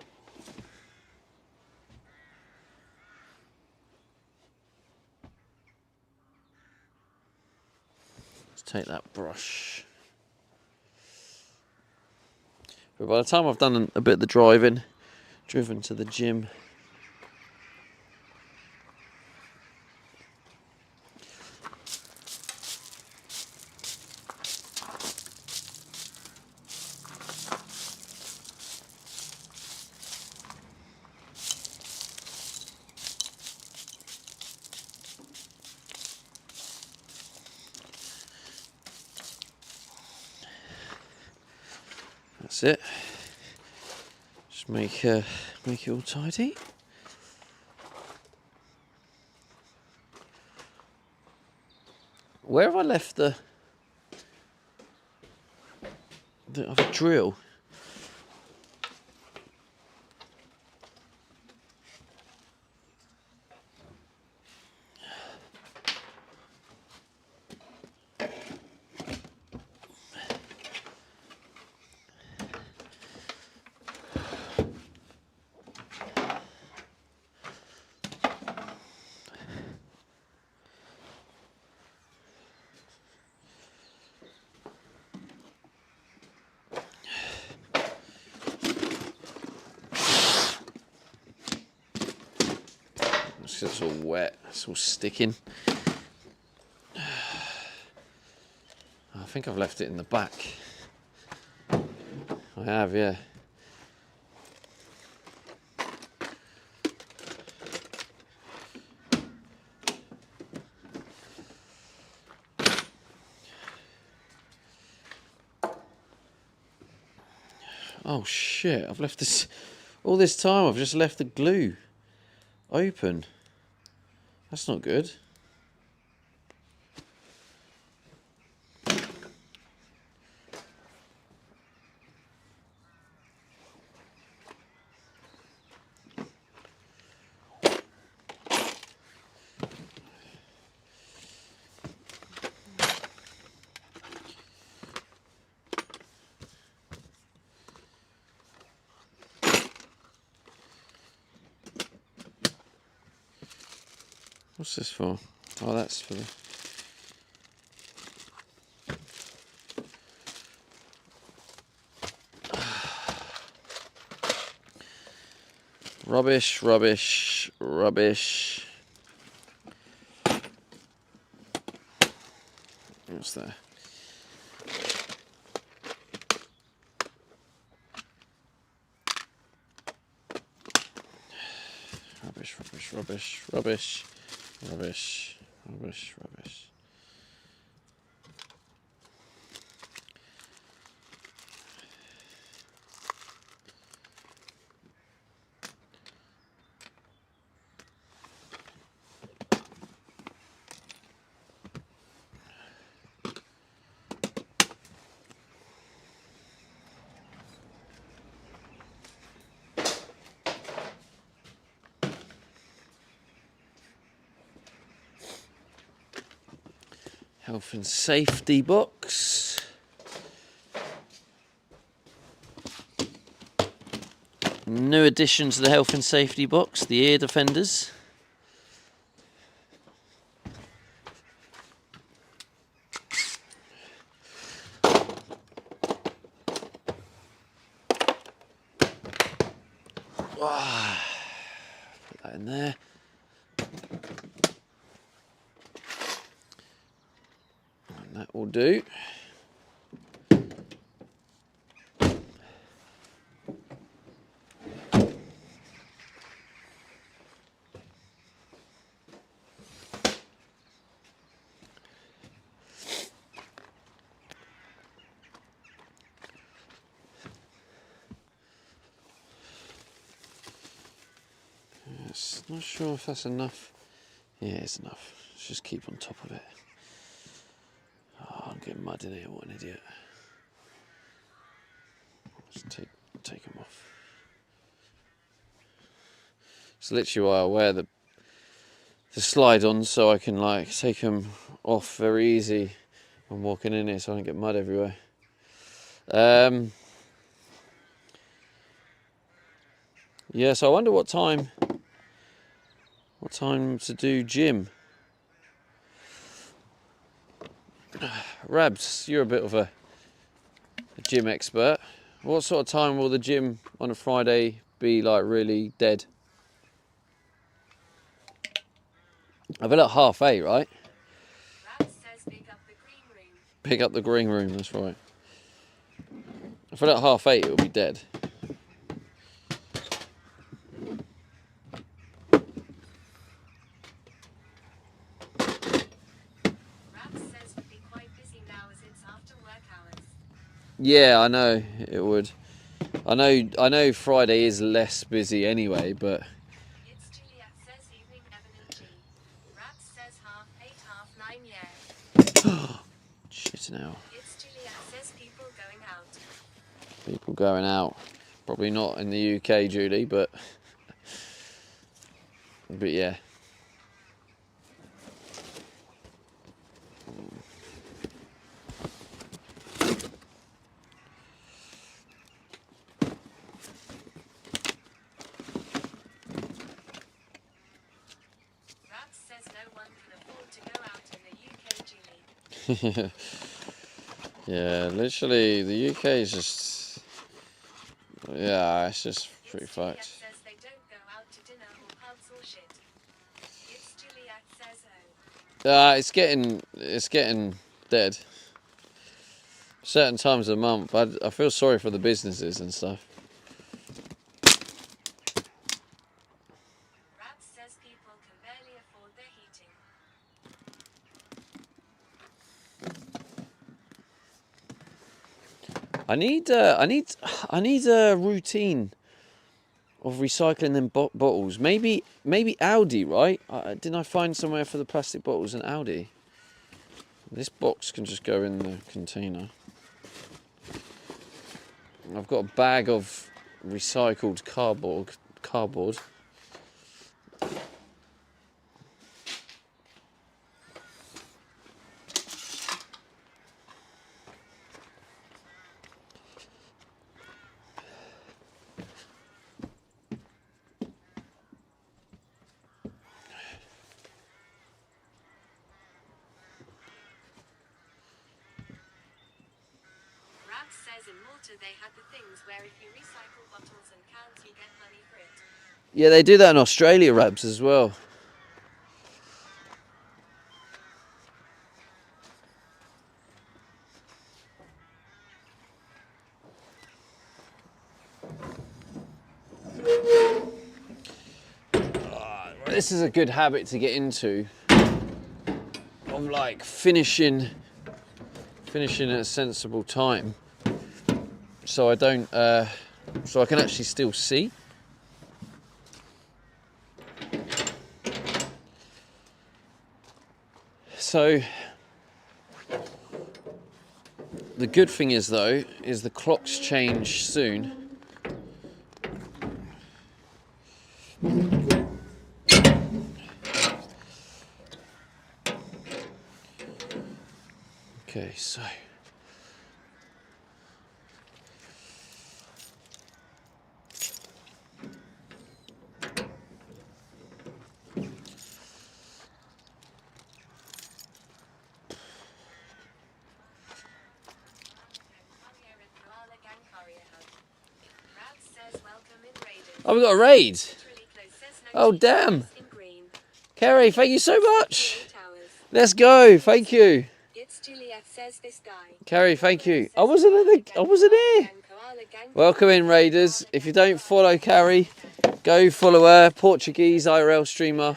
Let's take that brush. But by the time I've done a bit of the driving, driven to the gym, that's it. Just make it all tidy. Where have I left the other drill? It's all wet, it's all sticking. I think I've left it in the back. I have, yeah. Oh shit, I've left this, all this time I've just left the glue open. That's not good. What's this for? Oh, that's for the... Rubbish, rubbish, rubbish. What's that? Rubbish, rubbish, rubbish, rubbish, rubbish, rubbish, rubbish. Health and safety box. New addition to the health and safety box, the ear defenders. Put that in there. And that will do. Yes, not sure if that's enough. Yeah, it's enough. Let's just keep on top of it. Oh, I'm getting mud in here, what an idiot. Let's take them off. It's literally why I wear the slide-ons, so I can like take them off very easy when walking in here, so I don't get mud everywhere. Yeah, so I wonder what time to do gym. Rabs, you're a bit of a gym expert. What sort of time will the gym on a Friday be like really dead? I've been at 8:30, right? Rabs says pick up the green room. Pick up the green room, that's right. If I'm at 8:30, it'll be dead. Rabs says would be quite busy now as it's after work hours. Yeah, I know it would. I know Friday is less busy anyway, but It's Juliet says evening Evan and G. Rabs says 8:30, 9:30, yeah. right now. It's Juliet says people going out. People going out. Probably not in the UK, Julie, but yeah. Rabs says no one can afford to go out in the UK, Julie. Yeah, literally, the UK is just, yeah, it's just pretty It's Juliet fucked. says they don't go out to dinner or pubs or shit. It's Juliet says It's getting dead. Certain times of the month, I feel sorry for the businesses and stuff. Rabs says people can barely afford their heating. I need a routine of recycling them bottles. Maybe Aldi, right? Didn't I find somewhere for the plastic bottles in Aldi? This box can just go in the container. I've got a bag of recycled cardboard. Rabs says in Malta they had the things where if you recycle bottles and cans you get money for it. Yeah, they do that in Australia, Rabs, as well. This is a good habit to get into. Of like finishing at a sensible time, so I don't, so I can actually still see. So the good thing is though, is the clocks change soon. Okay, so Rabs says welcome in Raiders. oh, we got a raid. Literally close says no Oh, cheese damn. in green. Kerry, thank you so much. Twin Towers. Let's go. Thank you, It's Juliet says this guy. Kerry. Thank you. I wasn't here. Welcome in, Raiders. If you don't follow Carrie, go follow her. Portuguese IRL streamer,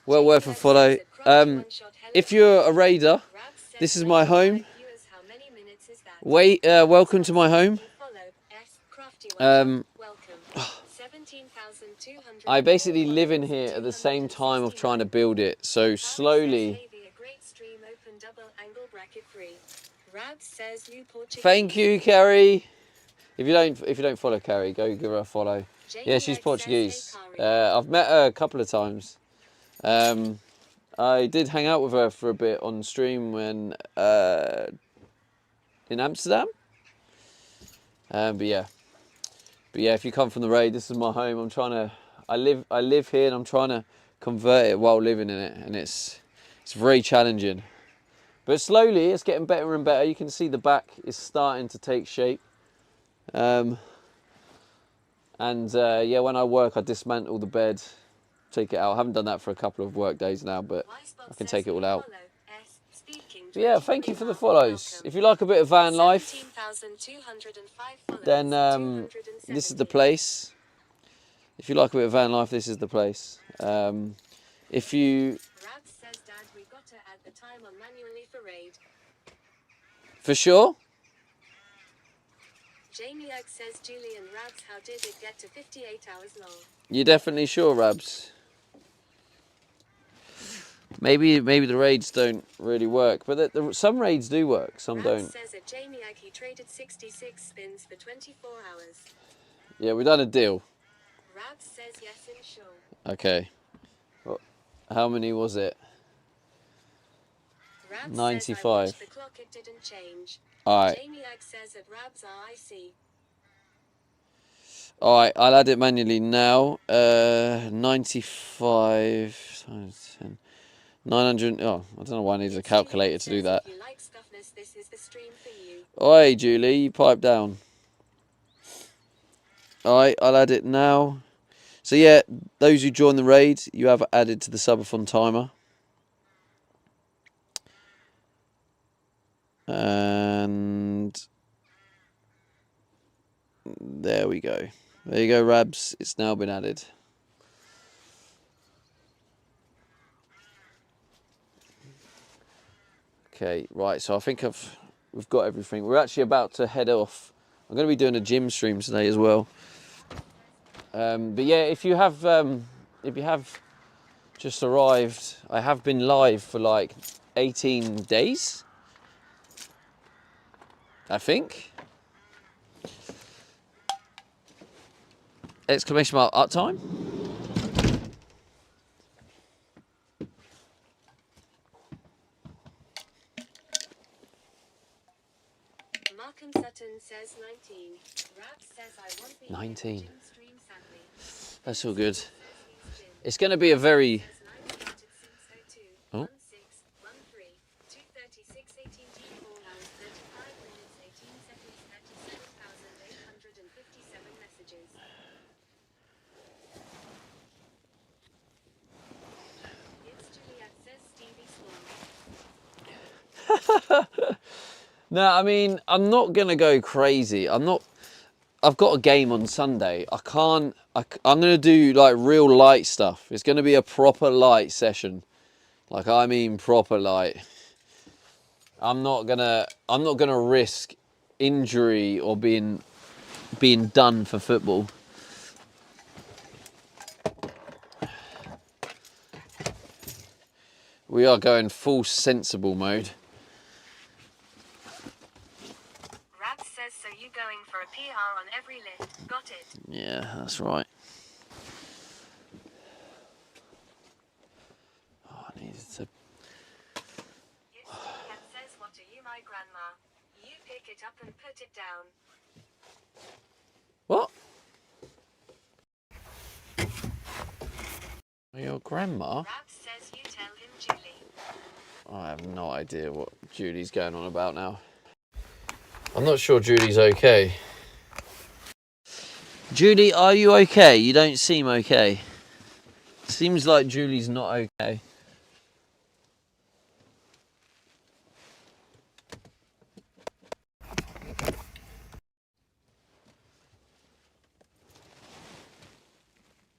well worth a follow. If you're a Raider, this is my home. Welcome to my home. I basically live in here at the same time of trying to build it, so slowly. Thank you, Carrie. If you don't follow Carrie, go give her a follow. Yeah, she's Portuguese. I've met her a couple of times. I did hang out with her for a bit on stream when in Amsterdam. But yeah, if you come from the raid, this is my home. I live here, and I'm trying to convert it while living in it, and it's very challenging. But slowly, it's getting better and better. You can see the back is starting to take shape. Yeah, when I work, I dismantle the bed, take it out. I haven't done that for a couple of work days now, but I can take it all out. But yeah, thank you for the follows. If you like a bit of van life, then this is the place. If you like a bit of van life, this is the place. If you... For sure? Jamie Oak says Julian Rabs, how did it get to 58 hours long? You're definitely sure, Rabs? Maybe the raids don't really work, but some raids do work, some Rabs don't. says at Jamie he traded 66 spins for 24 hours. Yeah, we've done a deal. Rabs says yes in sure. Okay. Well, how many was it? Rabs 95. says I watched the clock, it didn't change. Alright. Jamie says at Rabs RIC. Alright, I'll add it manually now. 95 times 10. 900. Oh, I don't know why I needed a calculator to do that. If you like stuffness, this is the stream for you. Oi, Julie, you pipe down. Alright, I'll add it now. So yeah, those who join the raid, you have added to the subathon timer. And there we go. There you go, Rabs. It's now been added. Okay, right. So I think we've got everything. We're actually about to head off. I'm going to be doing a gym stream today as well. But yeah, if you have just arrived, I have been live for like 18 days, I think. Exclamation mark uptime. Markham Sutton says 19. Rabs says I won't be 19. gym stream sadly. That's all good. It's going to be a very... Oh. No, I mean, I'm not going to go crazy. I've got a game on Sunday. I'm going to do like real light stuff. It's going to be a proper light session. Like, I mean proper light. I'm not going to risk injury or being done for football. We are going full sensible mode. Rabs says, so you going for a PR on every lift. Got it. Yeah, that's right. Oh, I needed to... That says, what are you, my grandma? You pick it up and put it down. What? Your grandma? Rabs says you tell him Julie. I have no idea what Julie's going on about now. I'm not sure Julie's okay. Julie, are you okay? You don't seem okay. Seems like Julie's not okay.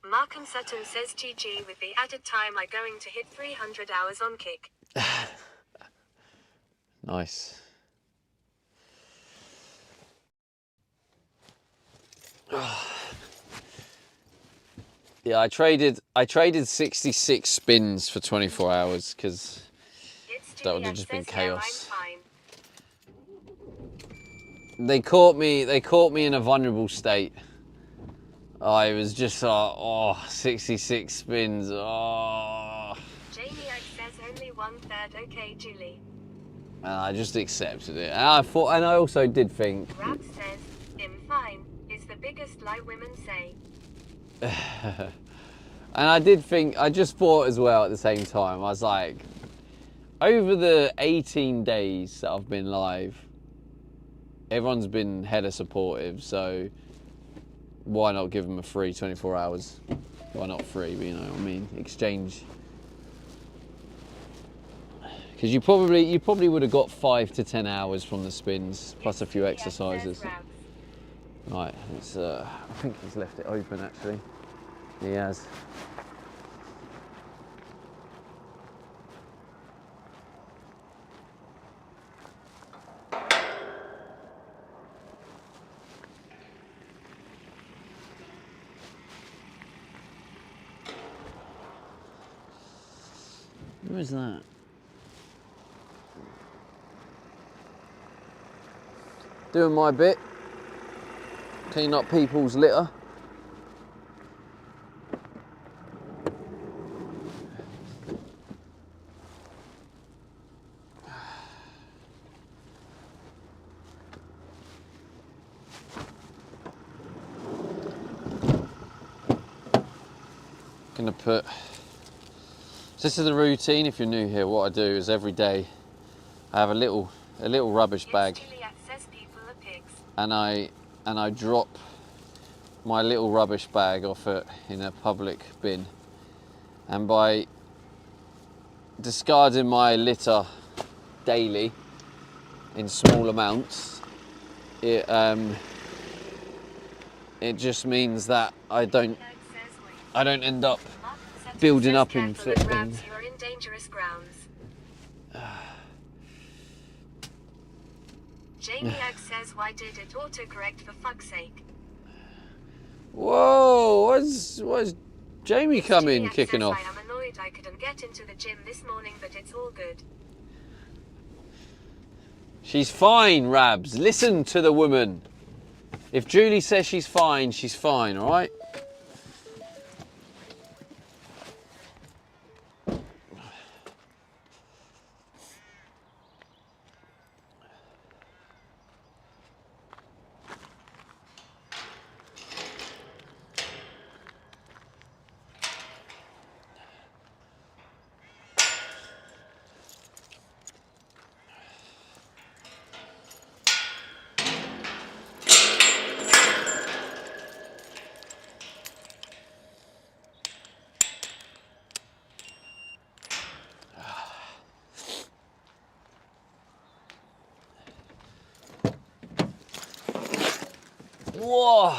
Markham Sutton says TG with the added time I going to hit 300 hours on kick. Nice. Yeah, I traded 66 spins for 24 hours because that would have just been chaos. They caught me in a vulnerable state. I was just 66 spins. Oh. Jamie says only 1/3. Okay, Julie. And I just accepted it. And I also did think. Rabs says, "I'm fine." Is the biggest lie women say. And I did think. I just thought as well at the same time. I was like, over the 18 days that I've been live, everyone's been hella supportive. So why not give them a free 24 hours? Why not free? But you know what I mean? Exchange. Because you probably would have got 5 to 10 hours from the spins plus a few exercises. Right, it's I think he's left it open actually. He has. Who is that? Doing my bit. Clean up people's litter. Gonna put, so this is the routine. If you're new here, what I do is every day I have a little rubbish bag, and I drop my little rubbish bag off it in a public bin, and by discarding my litter daily in small amounts, it just means that I don't end up building up in flipping. You're in dangerous grounds. Jamie X says, why did it autocorrect for fuck's sake? Whoa, what's Jamie coming kicking off? I am annoyed I couldn't get into the gym this morning, but it's all good. She's fine, Rabs. Listen to the woman. If Julie says she's fine, all right? Whoa.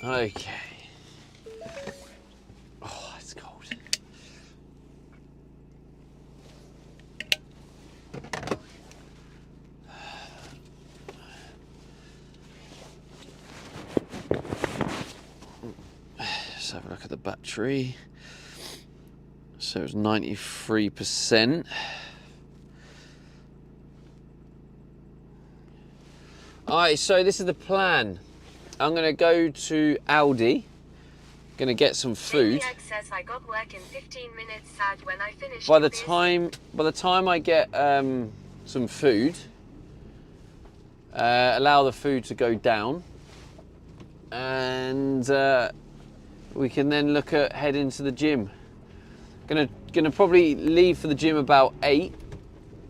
Okay. Oh, it's cold. Let's have a look at the battery. So it's 93%. Alright, so this is the plan. I'm going to go to Aldi, going to get some food. Says I got work in 15 minutes, sad when I finish. By the time I get some food, allow the food to go down, and we can then look at heading to the gym. Gonna probably leave for the gym about 8,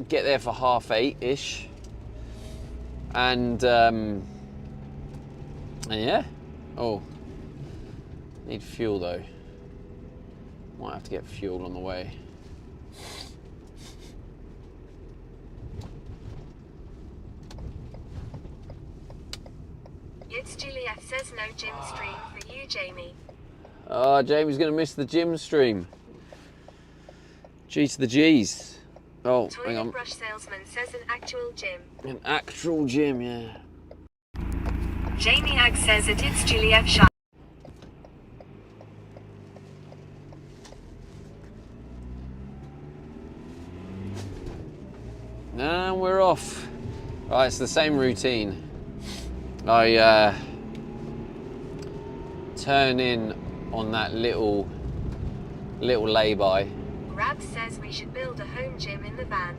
get there for 7:30ish. And yeah. Oh, need fuel though. Might have to get fuel on the way. It's Juliet says no gym stream for you, Jamie. Oh, Jamie's gonna miss the gym stream. G to the G's. Oh, Toilet hang on. brush salesman says an actual gym. An actual gym, yeah. Jamie Ag says it's Juliet Shah. And we're off. Right, it's the same routine. I turn in on that little lay-by. Rab says we should build a home gym in the van.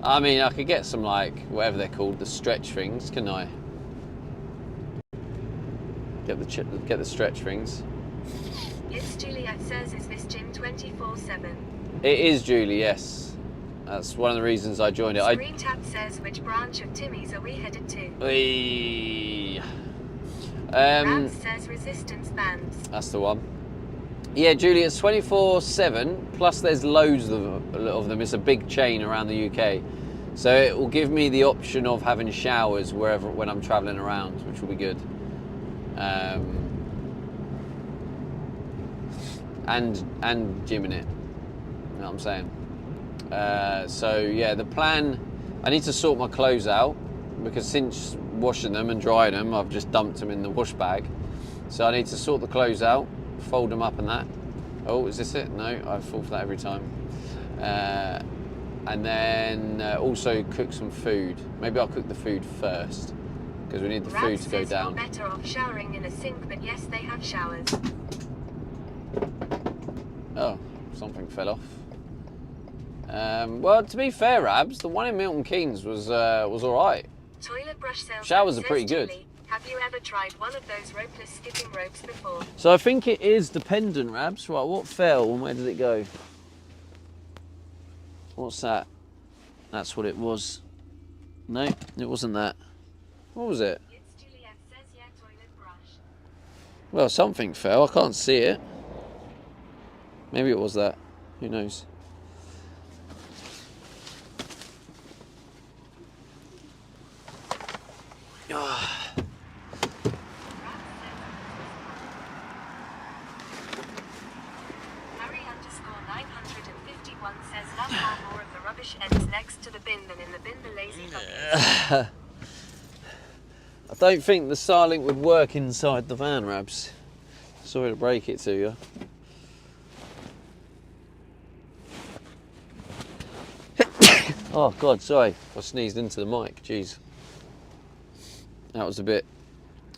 I mean, I could get some, like, whatever they're called, the stretch things, couldn't I? Get the stretch things. It's Juliet says, is this gym 24/7? It is, Julie, yes. That's one of the reasons I joined it. Screen Tap says, which branch of Timmy's are we headed to? Rab says resistance bands. That's the one. Yeah, Julie, it's 24/7, plus there's loads of them. It's a big chain around the UK. So it will give me the option of having showers when I'm travelling around, which will be good. And gym in it. You know what I'm saying? So yeah, the plan, I need to sort my clothes out, because since washing them and drying them, I've just dumped them in the wash bag. So I need to sort the clothes out, fold them up and that. Oh, is this it? No, I fall for that every time. And then also cook some food. Maybe I'll cook the food first, because we need the food to go down. You're better off showering in a sink, but yes, they have showers. Oh, something fell off. Well, to be fair, Rabs, the one in Milton Keynes was all right. Toilet brush salesman Showers are says, pretty good. Julie, have you ever tried one of those ropeless skipping ropes before? So I think it is dependent, Rabs. Right, what fell and where did it go? What's that? That's what it was. No, it wasn't that. What was it? It's Juliet says, yeah, toilet brush. Well, something fell. I can't see it. Maybe it was that. Who knows? Harry_951 says, love how more of the rubbish ends next to the bin than in the bin, the lazy fuckers. I don't think the Starlink would work inside the van, Rabs. Sorry to break it to you. Oh God, sorry. I sneezed into the mic. Jeez. That was a bit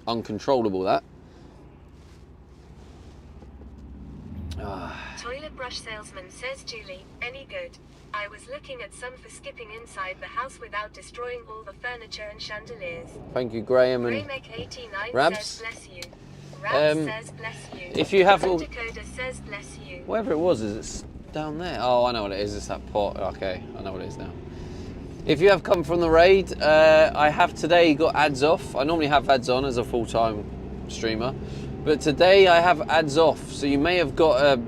uncontrollable, that. Toilet brush salesman says, Julie, any good? I was looking at some for skipping inside the house without destroying all the furniture and chandeliers. Thank you, Graham and Graymek89 Rabs. says, bless you. Rabs says, bless you. If you have all, Dakota says, bless you. whatever it was, is it down there? Oh, I know what it is. It's that pot. Okay, I know what it is now. If you have come from the raid, I have today got ads off. I normally have ads on as a full-time streamer, but today I have ads off. So you may have got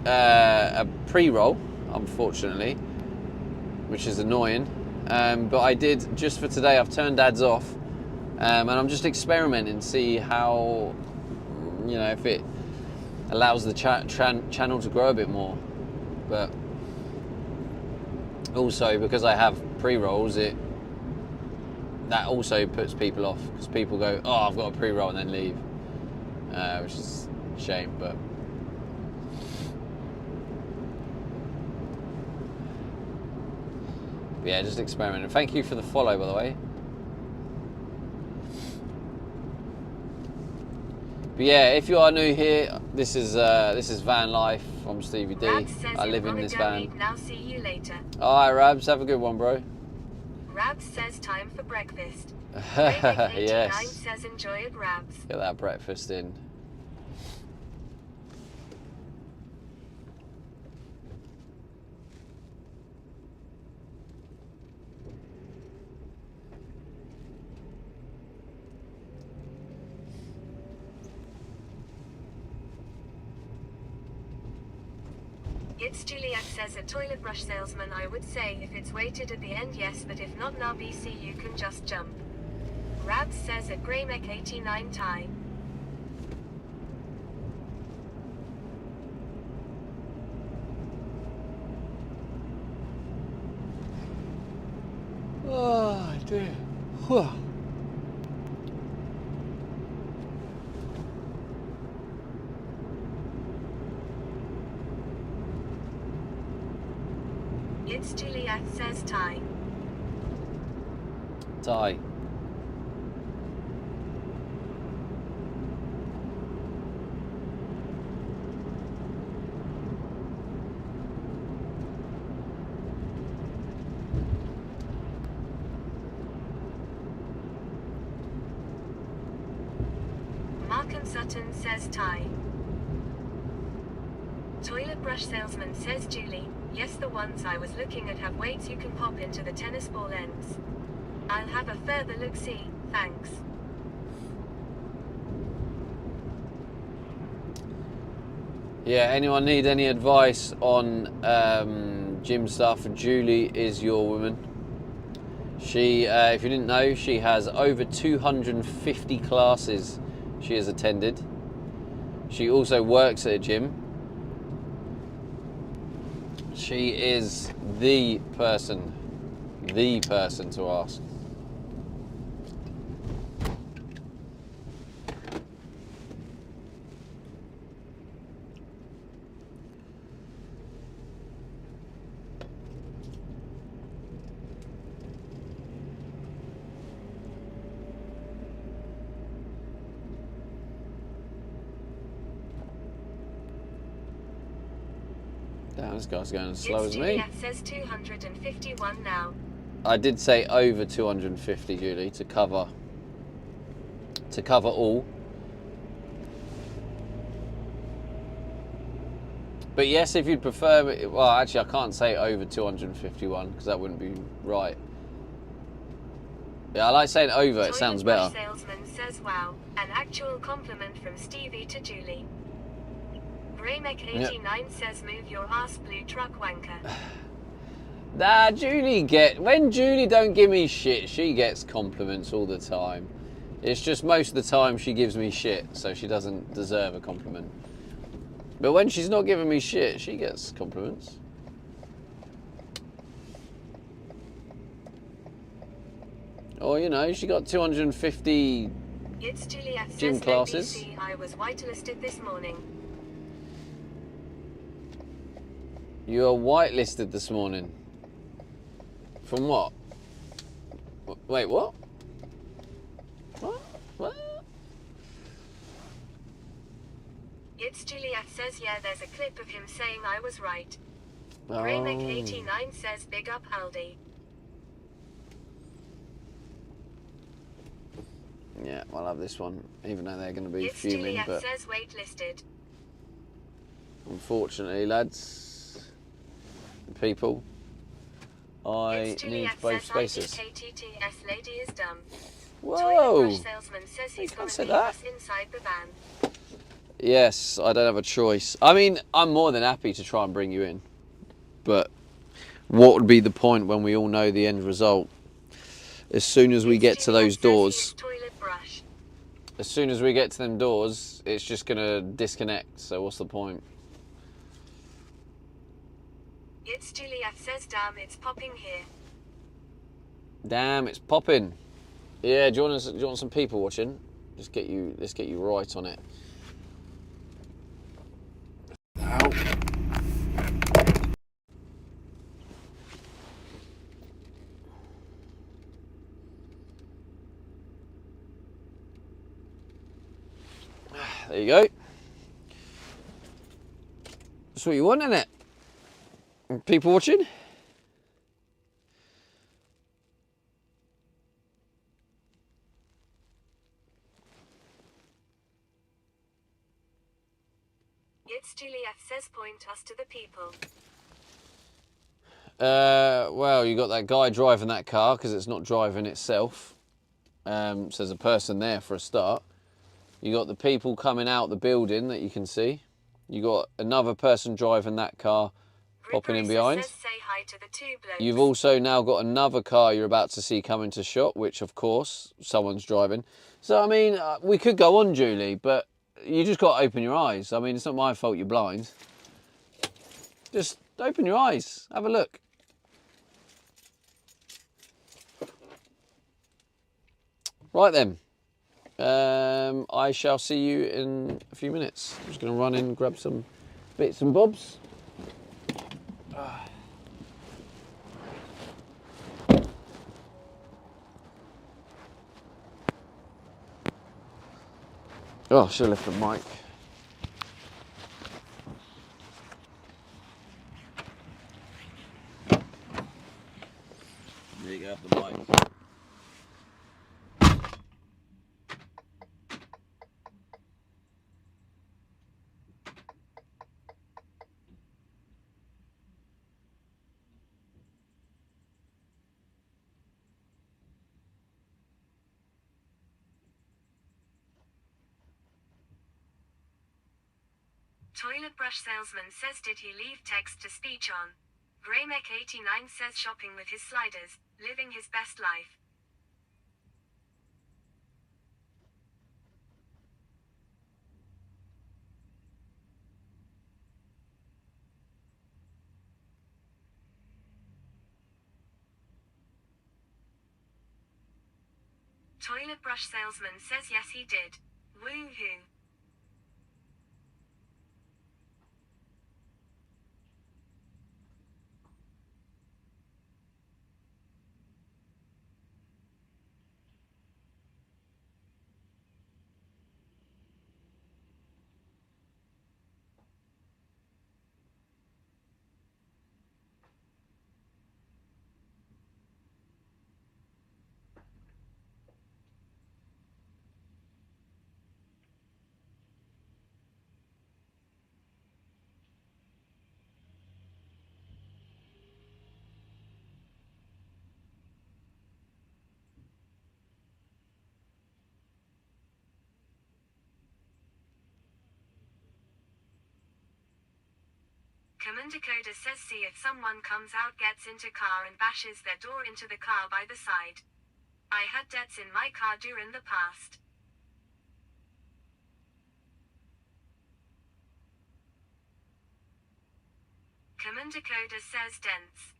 a pre-roll, unfortunately, which is annoying. But I did, just for today, I've turned ads off, and I'm just experimenting to see how, you know, if it allows the channel to grow a bit more. But also, because I have pre-rolls, that also puts people off, because people go, oh, I've got a pre-roll, and then leave, which is a shame. But yeah, just experimenting. Thank you for the follow, by the way. But yeah, if you are new here, this is van life. I'm Stevie D. Rabs says, I live in this van. Now see you later. Alright, Rabs, have a good one, bro. Rabs says, time for breakfast. Yes. Graymek89 says, enjoy it, Rabs. Get that breakfast in. It's Juliet says, a toilet brush salesman, I would say if it's weighted at the end, yes, but if not, now BC you can just jump. Rabs says, at Graymek89 tie. Oh dear. Whew. It's Juliet says, tie. Die. Markham Sutton says, tie. Toilet brush salesman says, Julie, yes, the ones I was looking at have weights you can pop into the tennis ball ends. I'll have a further look-see, thanks. Yeah, anyone need any advice on gym stuff? Julie is your woman. She, if you didn't know, she has over 250 classes she has attended. She also works at a gym. She is the person to ask. Damn, this guy's going as slow It's as me. Juliet says 251 now. I did say over 250, Julie, to cover all. But yes, if you'd prefer, well, actually, I can't say over 251 because that wouldn't be right. Yeah, I like saying over. It sounds better. Toilet brush salesman says, "Wow, an actual compliment from Stevie to Julie." Graymek89 says, "Move your ass, blue truck wanker." Nah, when Julie don't give me shit, she gets compliments all the time. It's just most of the time she gives me shit, so she doesn't deserve a compliment. But when she's not giving me shit, she gets compliments. Or, you know, she got 250 It's Juliet gym says, classes. "No BC, I was whitelisted this morning." You were whitelisted this morning. From what? Wait, what? What? It's Juliet says, "Yeah, there's a clip of him saying I was right." Oh. Graymek89 says, "Big up Aldi." Yeah, I'll have this one, even though they're going to be It's fuming. Juliet But says, "Waitlisted." unfortunately, lads, people, I It's need Juliet both says, spaces. "IDKTTS lady is dumb." Toilet Whoa! brush salesman says he's You gonna can't say leave that. us inside the van. Yes, I don't have a choice. I mean, I'm more than happy to try and bring you in. But what would be the point when we all know the end result? As soon as we get to those doors, Toilet brush. as soon as we get to them doors, it's just going to disconnect. So what's the point? It's Juliet says, "Damn, it's popping here." Damn, it's popping. Yeah, do you want some people watching? Let's get you right on it. Ow. There you go. That's what you want, isn't it? People watching? It's Juliet says, "Point us to the people." Well, you got that guy driving that car because it's not driving itself. So there's a person there for a start. You got the people coming out the building that you can see. You got another person driving that car, popping in behind. Says, "Say hi to the two blokes." You've also now got another car you're about to see coming to shot, which of course someone's driving. So I mean, we could go on, Julie, but you just got to open your eyes. I mean, it's not my fault you're blind. Just open your eyes, have a look. Right then, I shall see you in a few minutes. I'm just going to run in and grab some bits and bobs. Oh, I should have left the mic. There you go, have the mic. Toilet brush salesman says, "Did he leave text to speech on?" Graymek89 says, "Shopping with his sliders, living his best life." Toilet brush salesman says, "Yes he did. Woohoo." Commander Coda says see if someone comes out, gets into car and bashes their door into the car by the side. I had debts in my car during the past. Commander Coda says dents.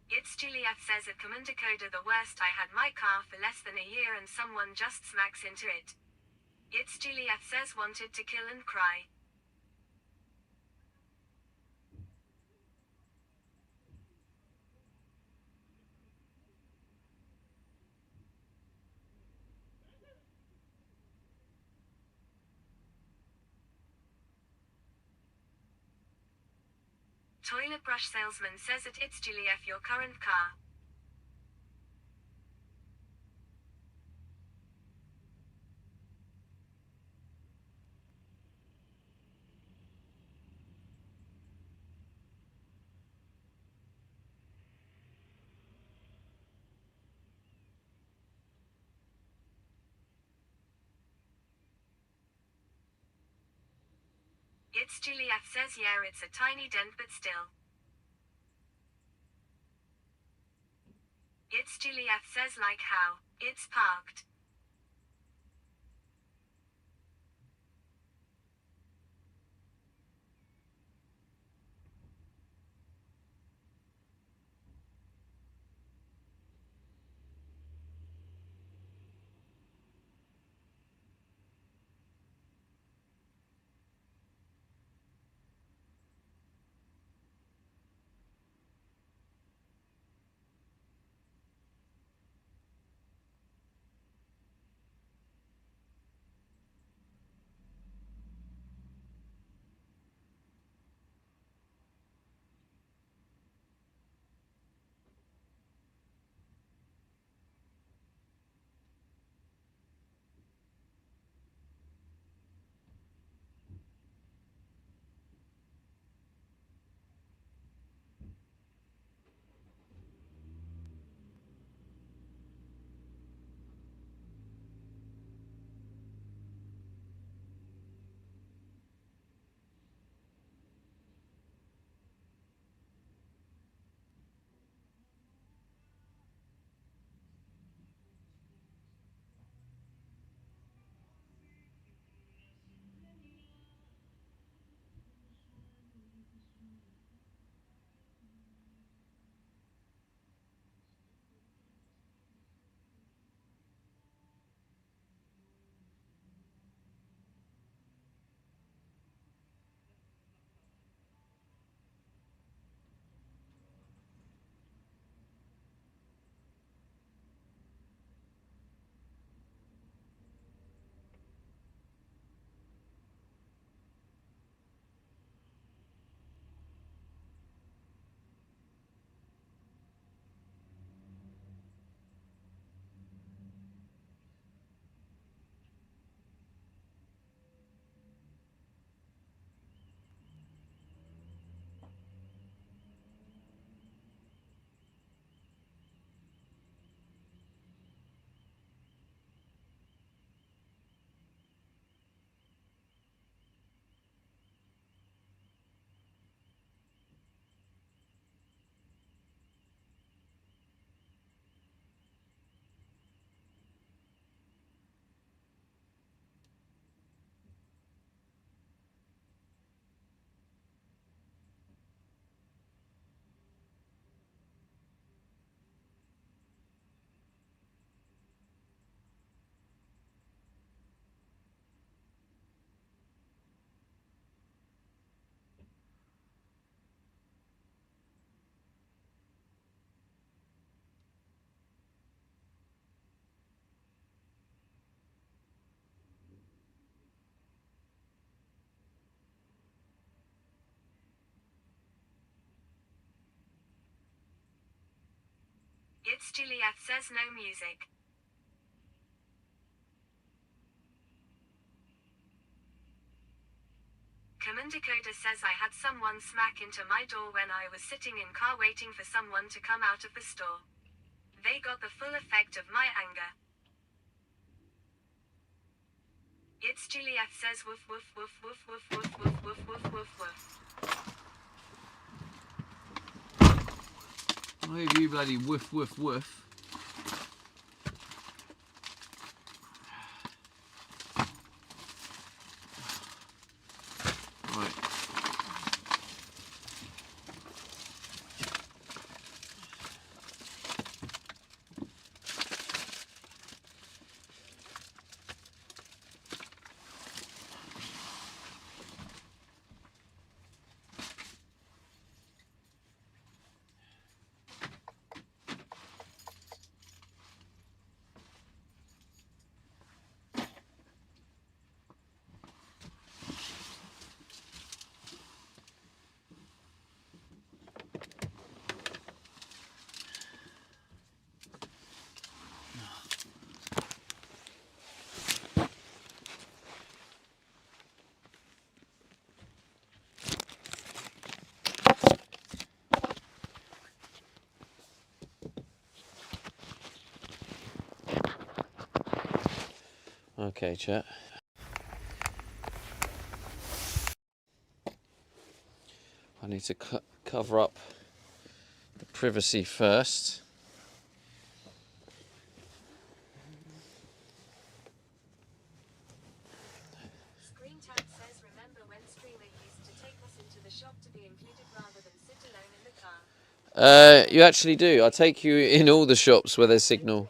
It's Juliet says at Commander Coda the worst, I had my car for less than a year and someone just smacks into it. It's Juliet says wanted to kill and cry. Toilet brush salesman says at it's Juliet your current car. It's Juliet says yeah it's a tiny dent but still. It's Juliet says like how, it's parked. It's Juliet says no music. Dakota says I had someone smack into my door when I was sitting in car waiting for someone to come out of the store. They got the full effect of my anger. It's Juliet says woof woof woof woof woof woof woof woof woof woof woof. Move you bloody woof woof woof. Right. Okay, chat. I need to cover up the privacy first. Screen Tag says remember when Streamer used to take us into the shop to be included rather than sit alone in the car. You actually do. I take you in all the shops where there's signal.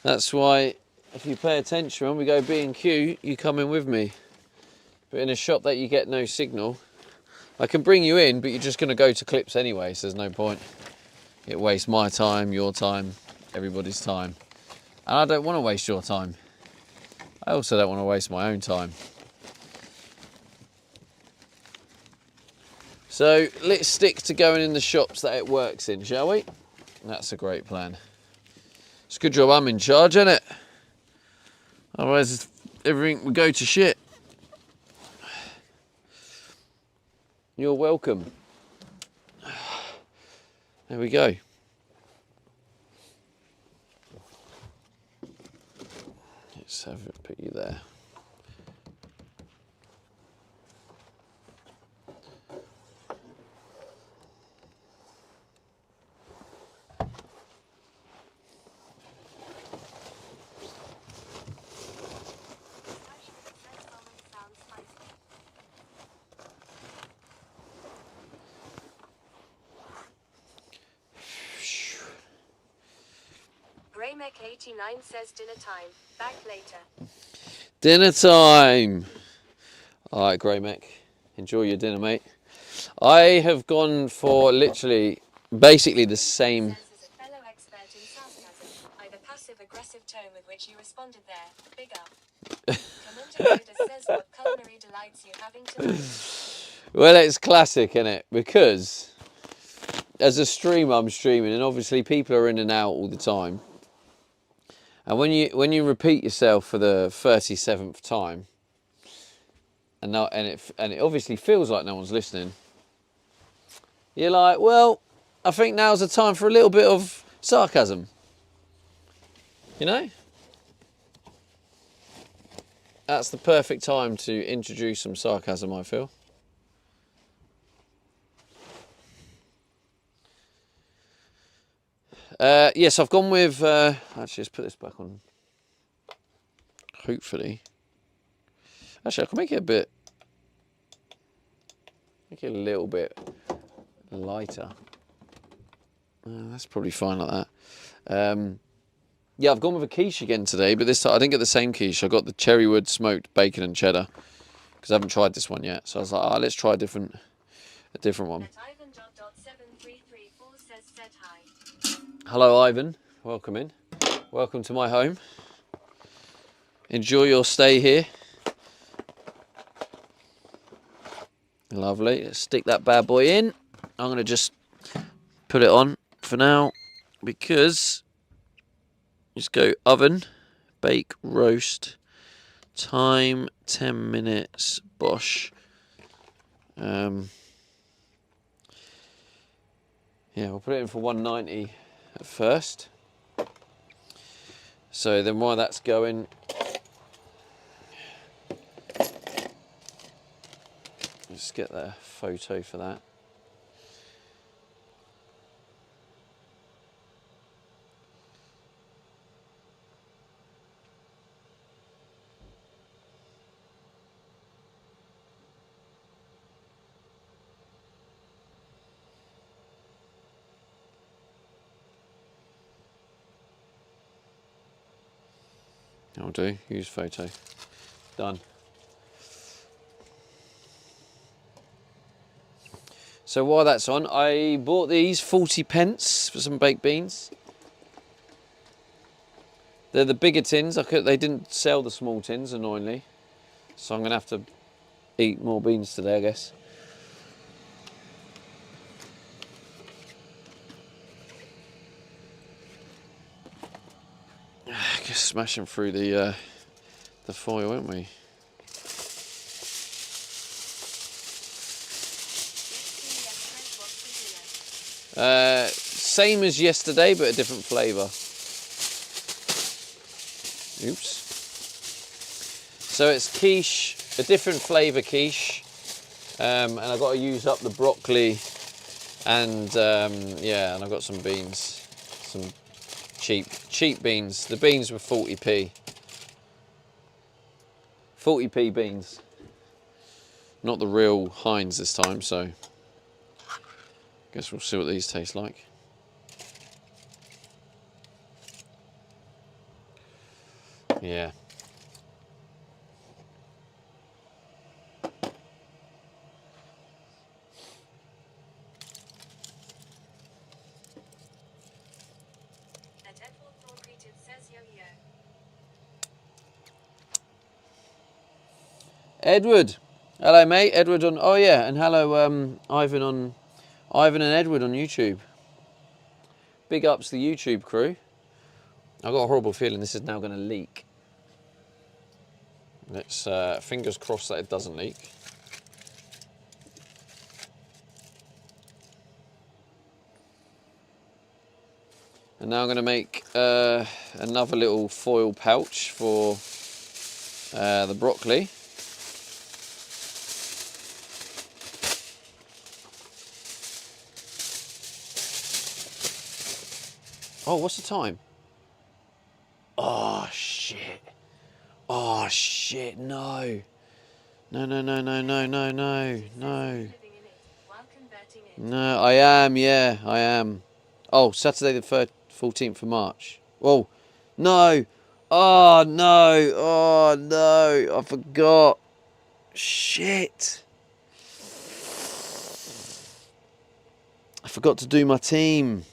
That's why if you pay attention when we go B&Q, you come in with me. But in a shop that you get no signal, I can bring you in, but you're just going to go to Clips anyway, so there's no point. It wastes my time, your time, everybody's time. And I don't want to waste your time. I also don't want to waste my own time. So let's stick to going in the shops that it works in, shall we? That's a great plan. It's a good job I'm in charge, isn't it? Otherwise everything would go to shit. You're welcome. There we go. Let's have it, put you there. Graymek89 says dinner time. Back later. Dinner time. All right, Graymek. Enjoy your dinner, mate. I have gone for literally, basically the same. Says as a fellow expert in sarcasm, by the passive-aggressive tone with which you responded there. Big up. Dakota says what culinary delights you having tonight. Well, it's classic, isn't it? Because as a streamer, I'm streaming, and obviously people are in and out all the time. And when you repeat yourself for the 37th time, and it obviously feels like no one's listening, you're like, well, I think now's the time for a little bit of sarcasm. You know? That's the perfect time to introduce some sarcasm, I feel. Yes, I've gone with... actually, let's put this back on. Hopefully. Actually, I can make it a bit... Make it a little bit lighter. That's probably fine like that. Yeah, I've gone with a quiche again today, but this time I didn't get the same quiche. I got the cherrywood smoked bacon and cheddar because I haven't tried this one yet. So I was like, let's try a different one. Hello, Ivan. Welcome in. Welcome to my home. Enjoy your stay here. Lovely. Let's stick that bad boy in. I'm going to just put it on for now. because just go oven, bake, roast, time 10 minutes, Bosch. Yeah, we'll put it in for 190 at first. So then while that's going, let's get the photo for that. That'll do, use photo. Done. So while that's on, I bought these 40 pence for some baked beans. They're the bigger tins. They didn't sell the small tins, annoyingly. So I'm going to have to eat more beans today, I guess. Just smashing through the foil, weren't we? Same as yesterday, but a different flavour. Oops. So it's quiche, a different flavour quiche, and I've got to use up the broccoli, and yeah, and I've got some beans, some cheap beans. The beans were 40p. 40p beans. Not the real Heinz this time, so guess we'll see what these taste like. Yeah. Edward, hello mate. Edward on. Oh yeah, and hello Ivan and Edward on YouTube. Big ups to the YouTube crew. I've got a horrible feeling this is now going to leak. Let's fingers crossed that it doesn't leak. And now I'm going to make another little foil pouch for the broccoli. Oh, what's the time? Oh, shit. Oh, shit, no. No. No, I am, yeah, I am. Oh, Saturday the 14th of March. Oh, no. Oh, no. Oh, no. I forgot. Shit. I forgot to do my team.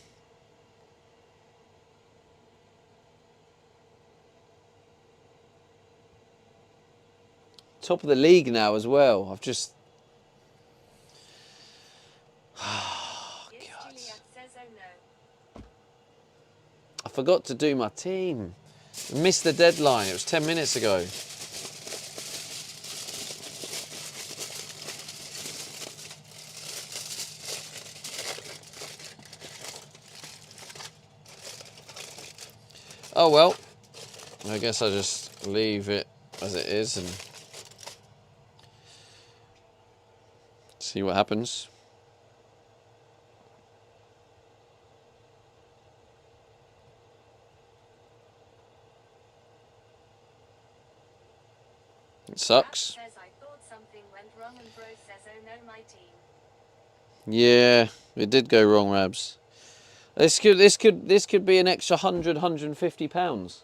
Top of the league now as well. I've just... Oh, God. I forgot to do my team. I missed the deadline. It was 10 minutes ago. Oh well. I guess I'll just leave it as it is and see what happens. It sucks. Yeah, it did go wrong, Rabs. This could be an extra £150.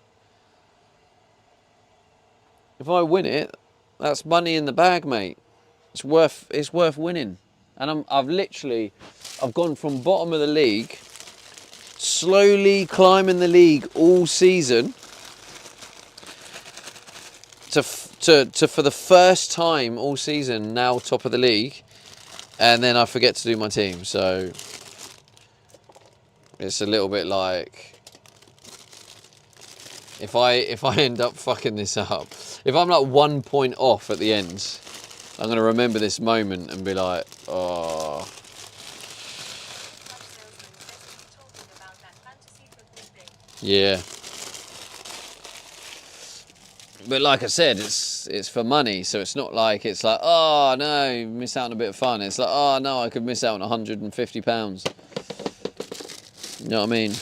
If I win it, that's money in the bag, mate. It's worth winning. And I've gone from bottom of the league, slowly climbing the league all season, to for the first time all season now top of the league, and then I forget to do my team. So It's a little bit like if I end up fucking this up, if I'm like 1 point off at the end, I'm gonna remember this moment and be like, oh. Yeah. But like I said, it's for money, so it's not like it's like, oh no, miss out on a bit of fun. It's like, oh no, I could miss out on £150. You know what I mean?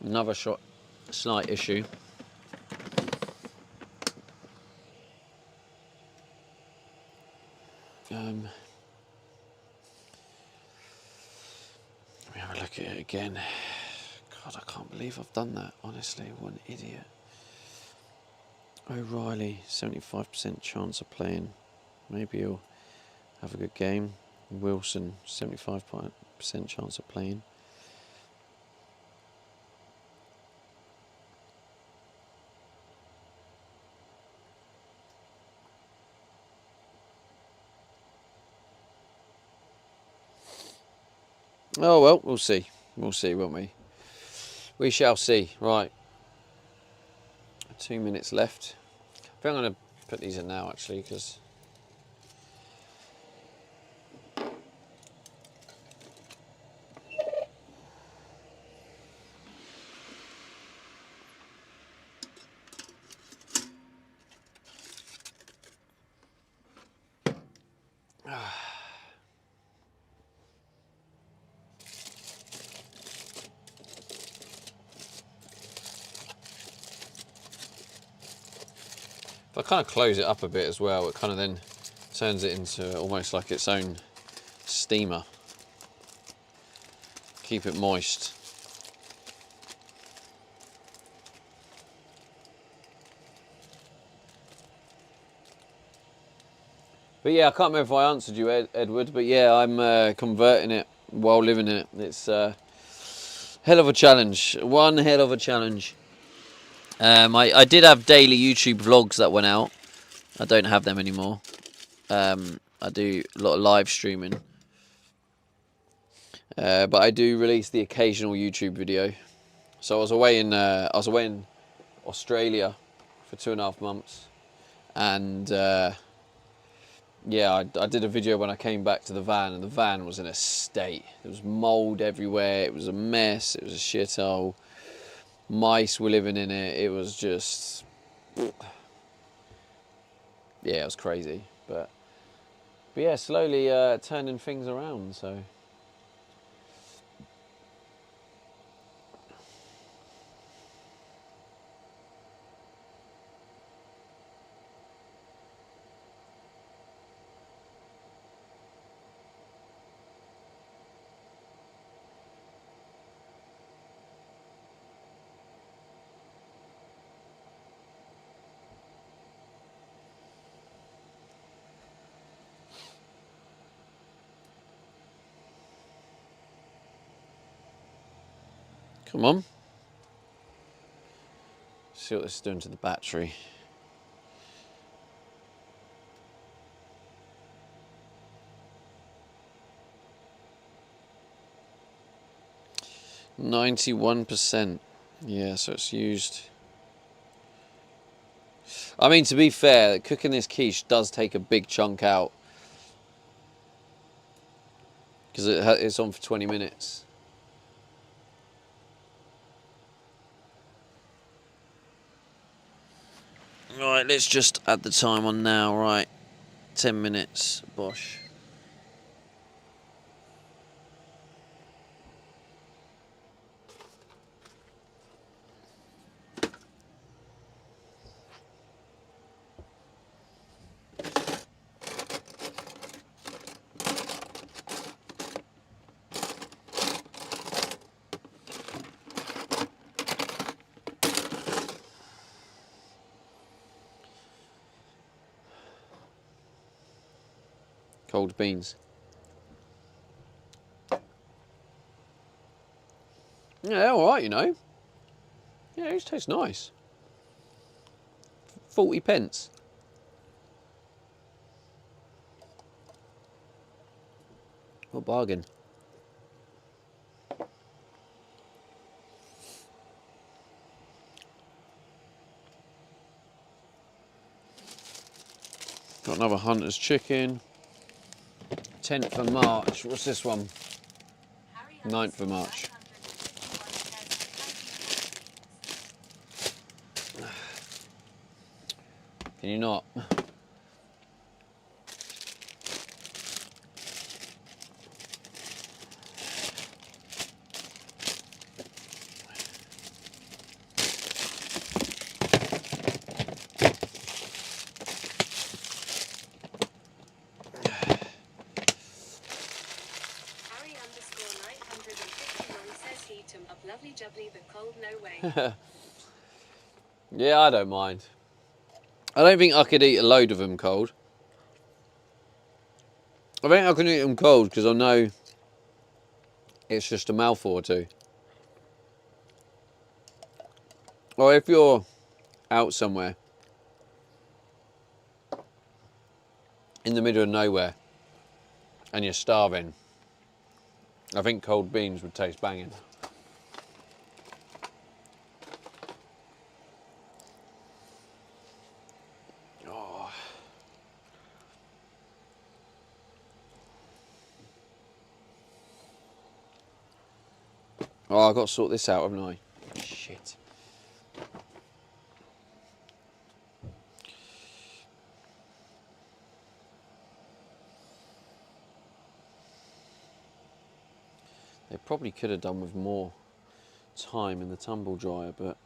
Another slight issue. Let me have a look at it again. God, I can't believe I've done that, honestly. What an idiot. O'Reilly, 75% chance of playing. Maybe he'll have a good game. Wilson, 75% chance of playing. Oh well, we'll see. We'll see, won't we? We shall see. Right. 2 minutes left. I think I'm going to put these in now, actually, because... If I kind of close it up a bit as well, it kind of then turns it into almost like its own steamer. Keep it moist. But yeah, I can't remember if I answered you, Edward, but yeah, I'm converting it while living in it. It's a hell of a challenge. One hell of a challenge. I did have daily YouTube vlogs that went out. I don't have them anymore. I do a lot of live streaming. But I do release the occasional YouTube video. So I was away in Australia for 2.5 months, and yeah, I did a video when I came back to the van, and the van was in a state. There was mould everywhere. It was a mess. It was a shithole. Mice were living in it. It was just, yeah, it was crazy. But yeah, slowly turning things around. So. Come on. See what this is doing to the battery. %91. Yeah, so it's used. I mean, to be fair, cooking this quiche does take a big chunk out. because it's on for 20 minutes. Right, let's just add the time on now. Right, 10 minutes. Bosh. Cold beans. Yeah, they're alright, you know. Yeah, these taste nice. 40 pence. What bargain. Got another Hunter's chicken. 10th of March. What's this one? 9th of March. Can you not? Lovely jubbly but cold, no way. Yeah, I don't mind. I don't think I could eat a load of them cold. I think I can eat them cold because I know it's just a mouthful or two. Or if you're out somewhere in the middle of nowhere and you're starving, I think cold beans would taste banging. Oh, I've got to sort this out, haven't I? Shit. They probably could have done with more time in the tumble dryer, but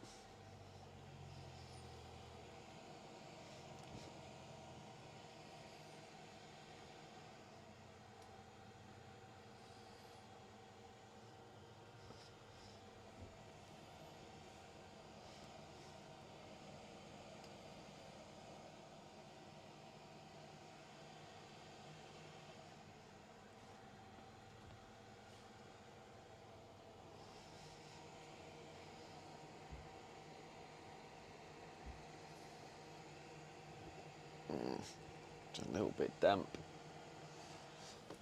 it's a little bit damp.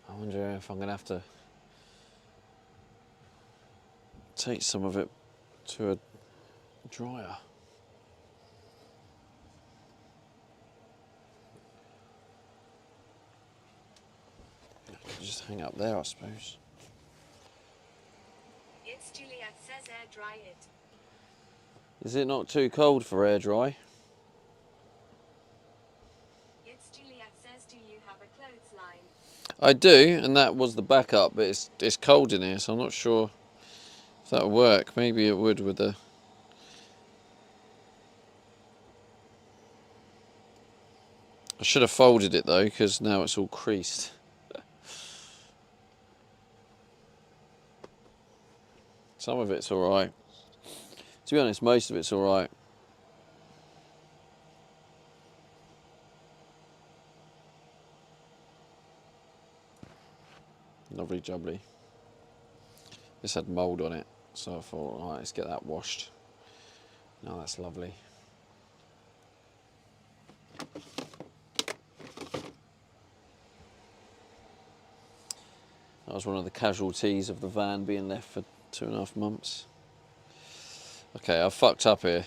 I wonder if I'm going to have to take some of it to a dryer. Just hang up there, I suppose. It's Juliet says air dry it. Is it not too cold for air dry? It's Juliet says, do you have a clothesline? I do, and that was the backup, but it's cold in here, so I'm not sure if that'll work. Maybe it would with the... I should have folded it though, because now it's all creased. Some of it's alright. To be honest, most of it's alright. Lovely jubbly. This had mould on it, so I thought, alright, let's get that washed. No, that's lovely. That was one of the casualties of the van being left for 2.5 months. Okay, I've fucked up here.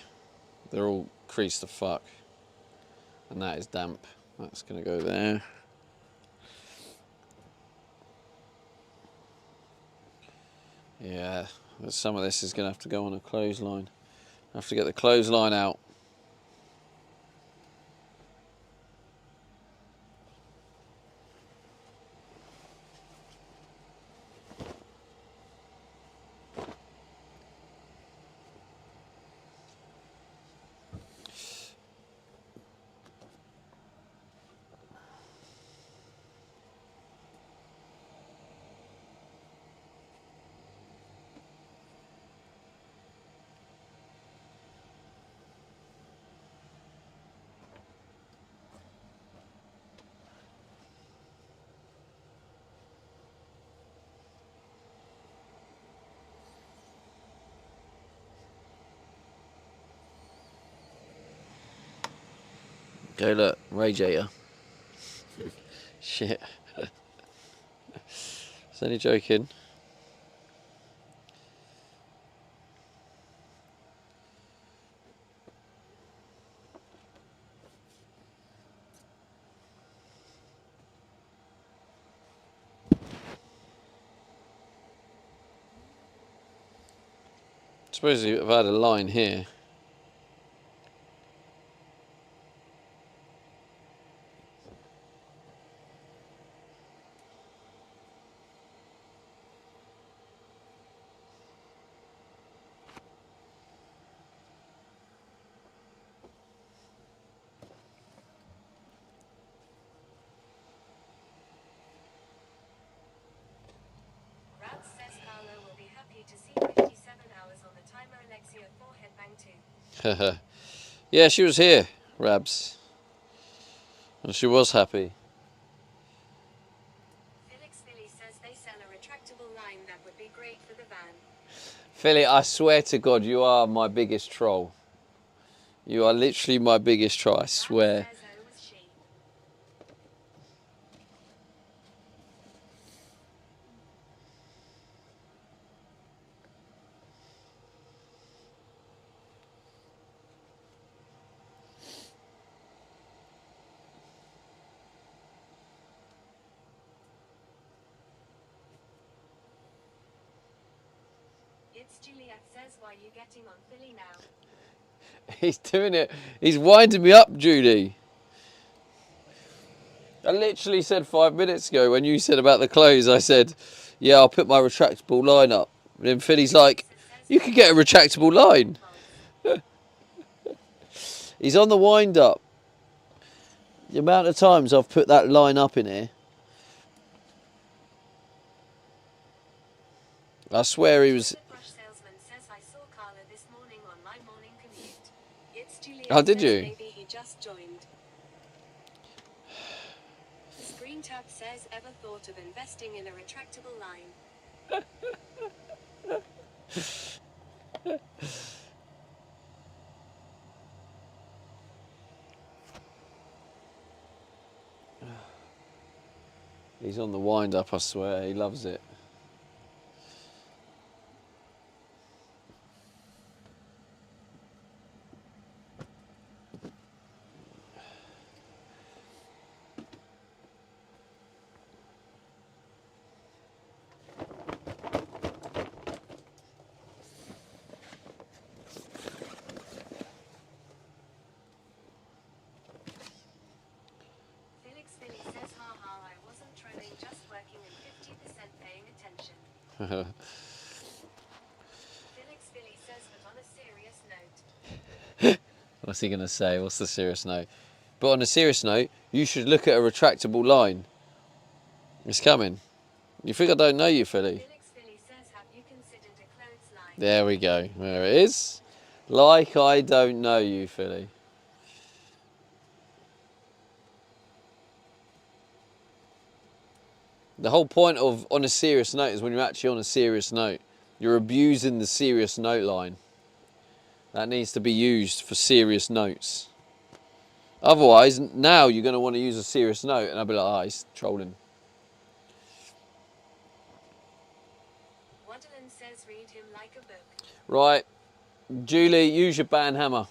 They're all creased to fuck. And that is damp. That's going to go there. Yeah, some of this is going to have to go on a clothesline. I have to get the clothesline out. Go look, radiator. Shit. It's only joking. Suppose if I had a line here. Rabs says Carlo will be happy to see 57 hours on the timer. Alexia 4 headbang 2. Yeah, she was here, Rabs. And she was happy. Felix Philly says they sell a retractable line that would be great for the van. Philly, I swear to God, you are my biggest troll. You are literally my biggest troll, I swear. Rabs says oh was she. It's Juliet says why you getting on Philly now? He's doing it. He's winding me up, Judy. I literally said 5 minutes ago when you said about the clothes, I said, yeah, I'll put my retractable line up. And then Philly's like, you could get a retractable line. He's on the wind up. The amount of times I've put that line up in here. I swear he was... The brush salesman says I saw Carla this morning on my morning commute. It's Juliet Oh, did says you? maybe he just joined. Screen Tab says ever thought of investing in a retractable line? He's on the wind up, I swear. He loves it. Felix Philly says haha I wasn't trolling just working and 50% paying attention. Felix Philly says but on a serious note. What's he going to say? What's the serious note? But on a serious note, you should look at a retractable line. It's coming. You think I don't know you, Philly? Felix Philly says have you considered a clothesline? There we go. There it is. Like I don't know you, Philly. The whole point of on a serious note is when you're actually on a serious note. You're abusing the serious note line. That needs to be used for serious notes. Otherwise, now you're going to want to use a serious note and I'll be like, ah, he's trolling. Waterland says read him like a book. Right. Julie, use your band hammer.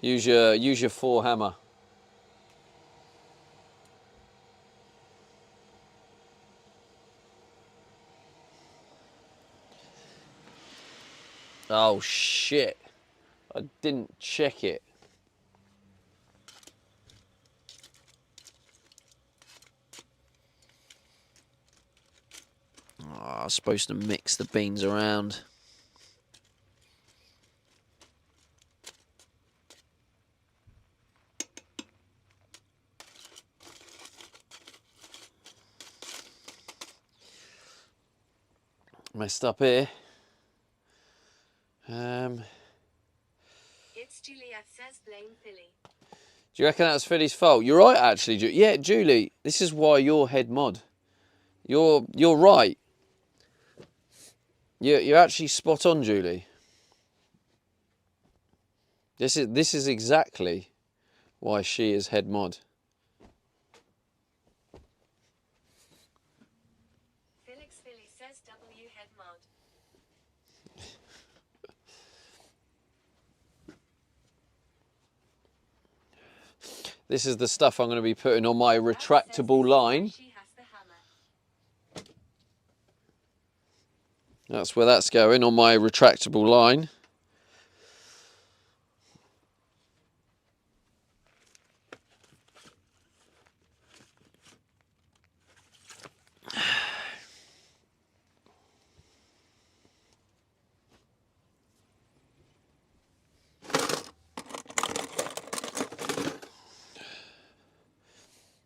Use your 4 hammer. Oh shit. I didn't check it. Oh, I was supposed to mix the beans around. Messed up here. It's Juliet says blame Philly. Do you reckon that was Philly's fault? You're right, actually. Yeah, Julie. This is why you're head mod. You're right. You're actually spot on, Julie. This is exactly why she is head mod. Felix Philly says W head mod. This is the stuff I'm going to be putting on my retractable line. She has the hammer. That's where that's going, on my retractable line.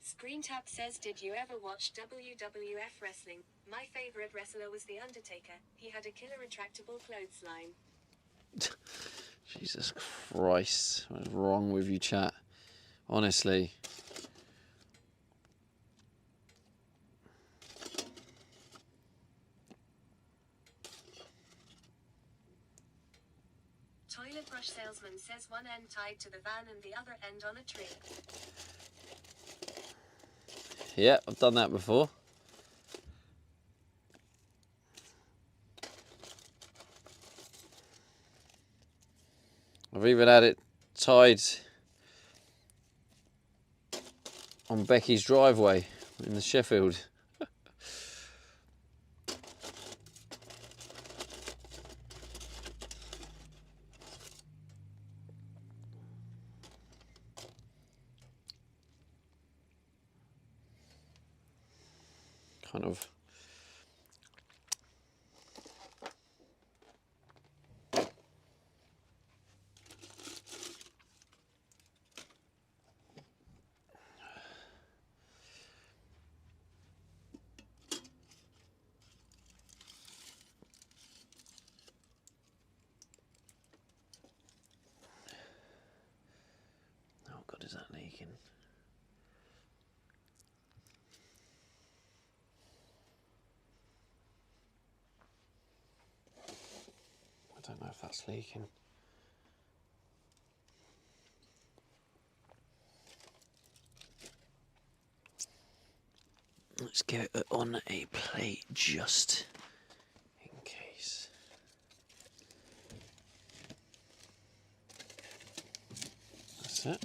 Screen Tap says, did you ever watch WWF wrestling? My favorite wrestler was The Undertaker. He had a killer retractable clothesline. Jesus Christ. What's wrong with you, chat? Honestly. Toilet brush salesman says one end tied to the van and the other end on a tree. Yeah, I've done that before. I've even had it tied on Becky's driveway in the Sheffield. Kind of. Oh God, is that leaking? I don't know if that's leaking. Let's get it on a plate just in case. That's it.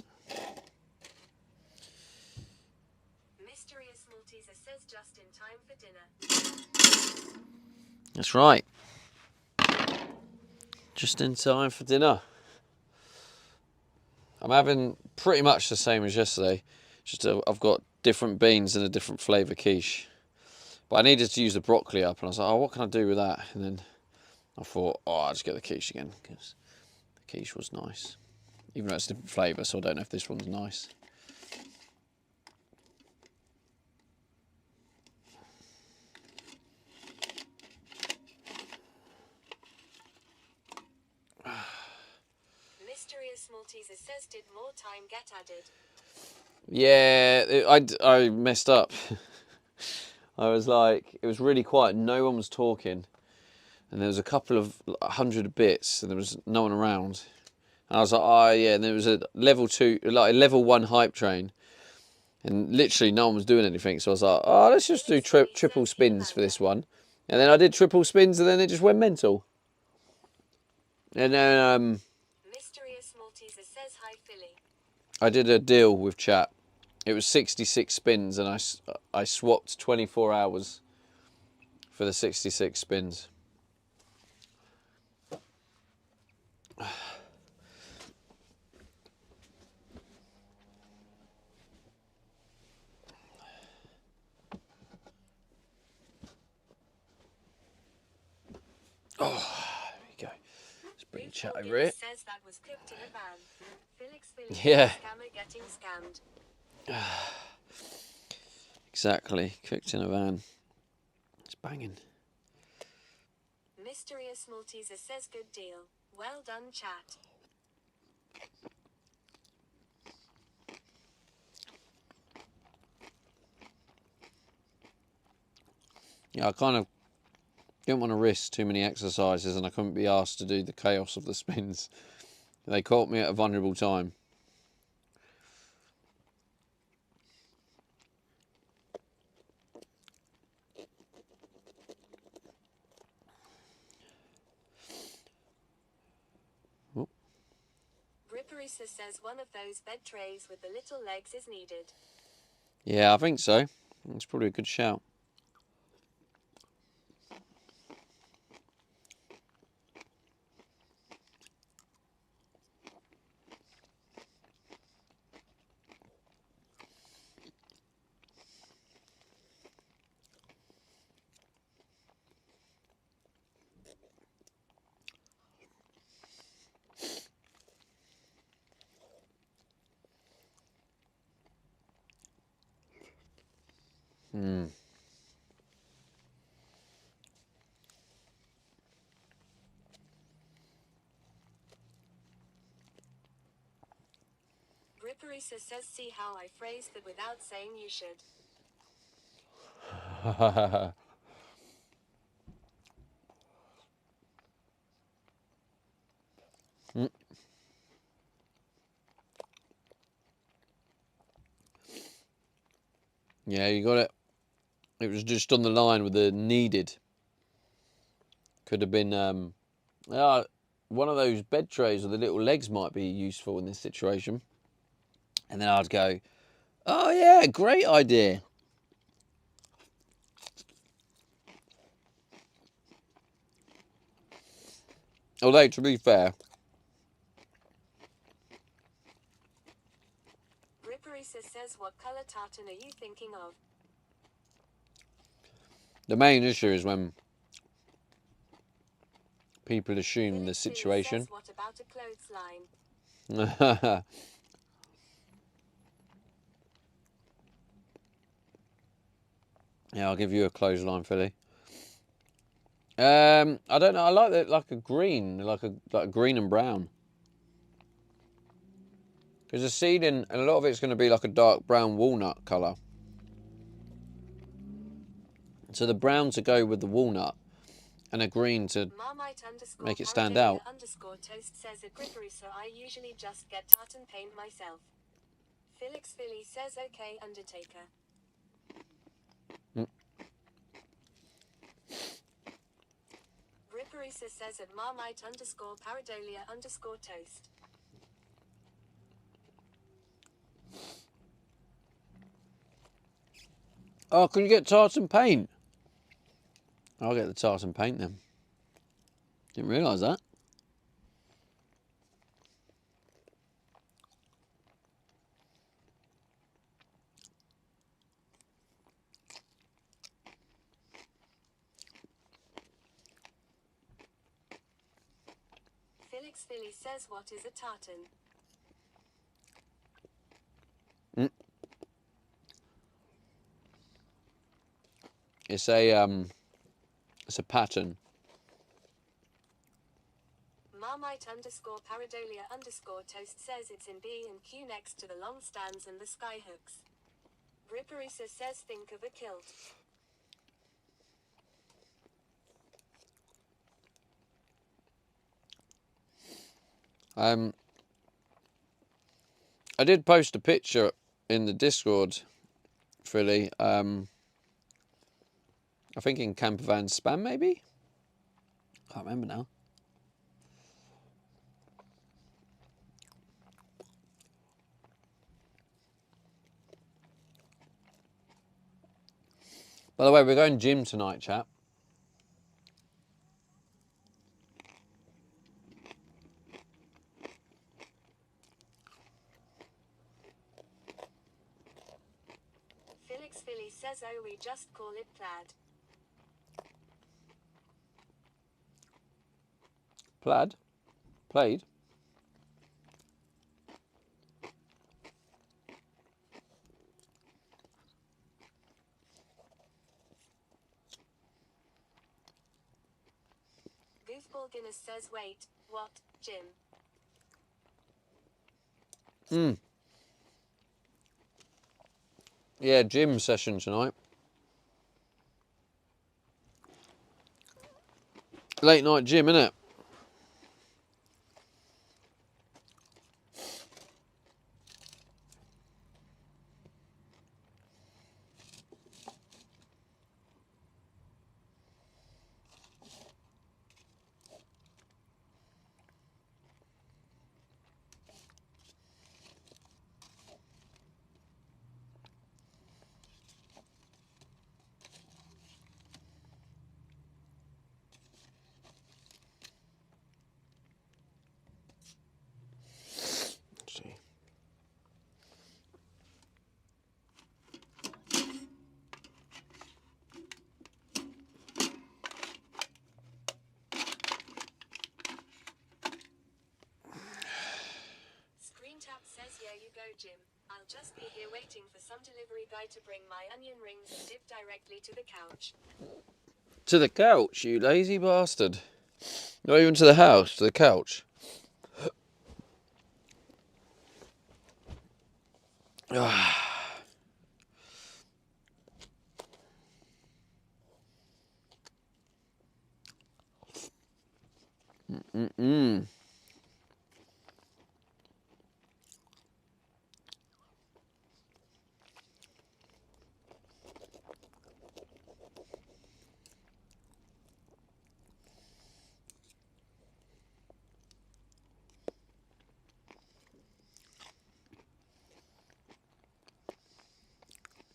Mysterious Malteser says just in time for dinner. That's right. Just in time for dinner. I'm having pretty much the same as yesterday. Just I've got different beans and a different flavour quiche. But I needed to use the broccoli up, and I was like, oh, what can I do with that? And then I thought, oh, I'll just get the quiche again, because the quiche was nice. Even though it's a different flavour, so I don't know if this one's nice. Mysterious Malteser says, did more time get added? Yeah, I messed up. I was like, it was really quiet. No one was talking. And there was a couple of 100 bits, and there was no one around. And I was like, oh yeah, and there was a level 2, like a level 1 hype train. And literally no one was doing anything. So I was like, oh, let's just do triple spins for this one. And then I did triple spins, and then it just went mental. And then Mysterious Malteser says, hi Philly. I did a deal with chat. It was 66 spins, and I swapped 24 hours for the 66 spins. Oh, there we go. Let's bring Booth chat over Hawkins here. says that was cooked in a van. Felix Philly Yeah. scammer getting scammed. Exactly. Cooked in a van. It's banging. Mysterious Malteser says good deal. Well done, chat. Yeah, I kind of didn't want to risk too many exercises, and I couldn't be asked to do the chaos of the spins. They caught me at a vulnerable time. Oh. Ripperisa says one of those bed trays with the little legs is needed. Yeah, I think so. That's probably a good shout. Ripperisa says see how I phrased that without saying you should. Yeah, you got it. It was just on the line with the needed. Could have been one of those bed trays with the little legs might be useful in this situation. And then I'd go, oh yeah, great idea. Although, to be fair, Ripperisa says what colour tartan are you thinking of? the main issue is when people assume the Felix Philly situation. says what about a clothesline? Yeah, I'll give you a clothesline, Philly. I don't know. I like it like a green, like a green and brown. Because the ceiling, and a lot of it's going to be like a dark brown walnut colour. So the brown to go with the walnut, and a green to make it stand out. Toast says at Ripperisa I usually just get tartan paint myself. Felix Philly says okay, Undertaker. Ripperisa says at Marmite_Paradolia_toast. Oh, can you get tartan paint? I'll get the tartan paint then. Didn't realise that. Felix Philly says what is a tartan? It's a pattern. Marmite_Paradolia_toast says it's in B and Q next to the long stands and the sky hooks. Ripperisa says think of a kilt. I did post a picture in the Discord, Philly. I think in Campervan Spam, maybe? Can't remember now. By the way, we're going gym tonight, chap. just call it plaid. Plaid? Played? Goofball Guinness says wait, what, Jim? Yeah, gym session tonight. Late night gym, innit? Let's see. Screen Tap says yeah you go Jim. I'll just be here waiting for some delivery guy to bring my onion rings and dip directly to the couch. To the couch, you lazy bastard. Not even to the house, to the couch.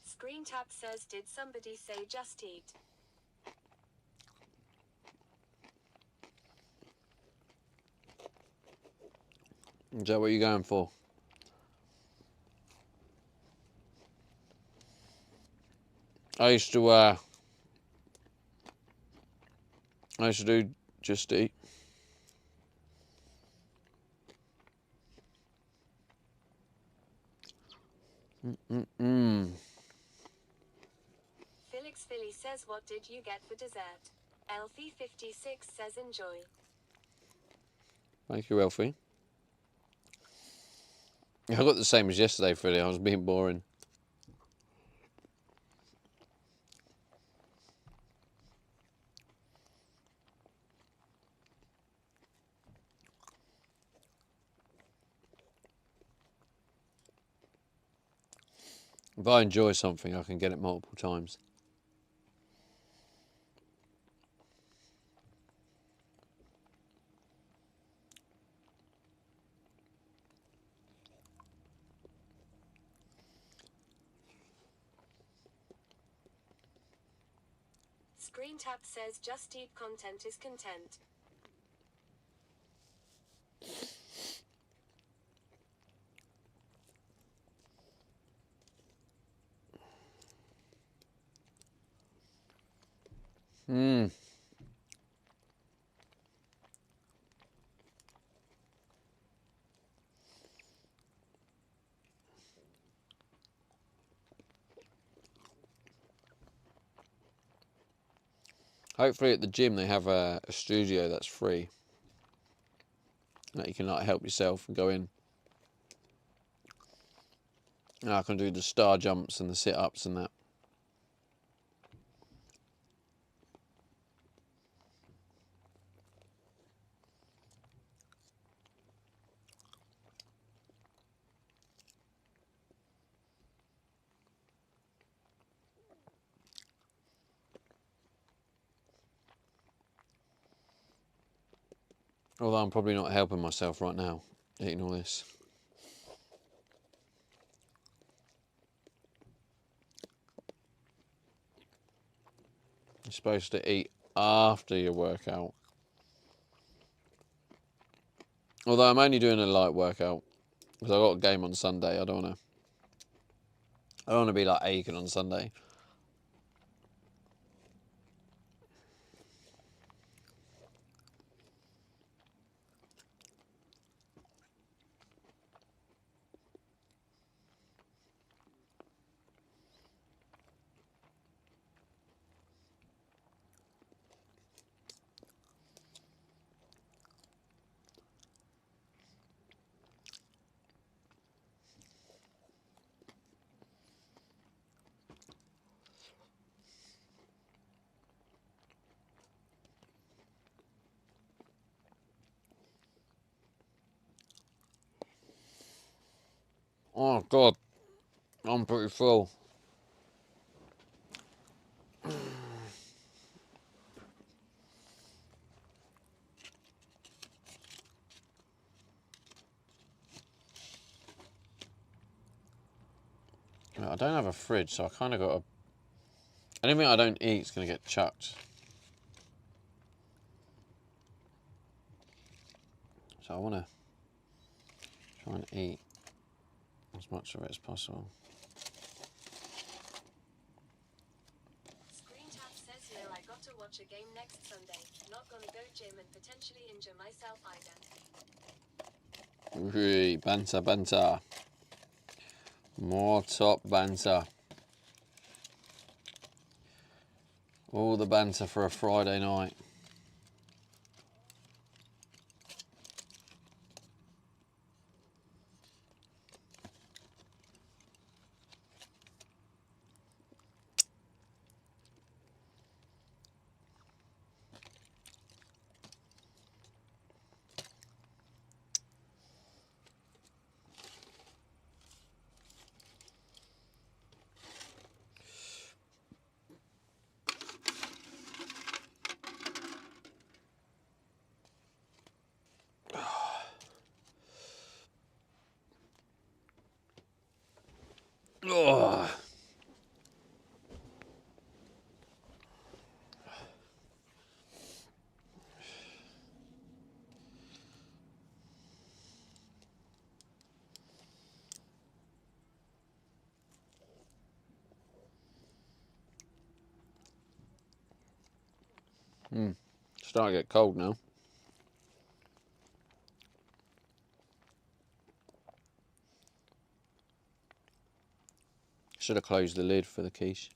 Screen Tap says did somebody say just eat? Is that what you're going for? I used to do just eat. Felix Philly says what did you get for dessert? Elfie56 says enjoy. Thank you, Elfie. I got the same as yesterday, Freddie. I was being boring. If I enjoy something, I can get it multiple times. Screen Tap says just eat content is content. Hopefully at the gym they have a studio that's free. That you can like help yourself and go in. And I can do the star jumps and the sit-ups and that. Although I'm probably not helping myself right now, eating all this. You're supposed to eat after your workout. Although I'm only doing a light workout because I've got a game on Sunday. I don't want to be like aching on Sunday. Oh God, I'm pretty full. I don't have a fridge, so I kind of got to... Anything I don't eat is going to get chucked. So I want to try and eat as much of it as possible. Screen Tap says no, I got to watch a game next Sunday. Not gonna go gym and potentially injure myself either. Ooh, banter, banter. More top banter. All the banter for a Friday night. Oh. Starting to get cold now. Should have closed the lid for the quiche.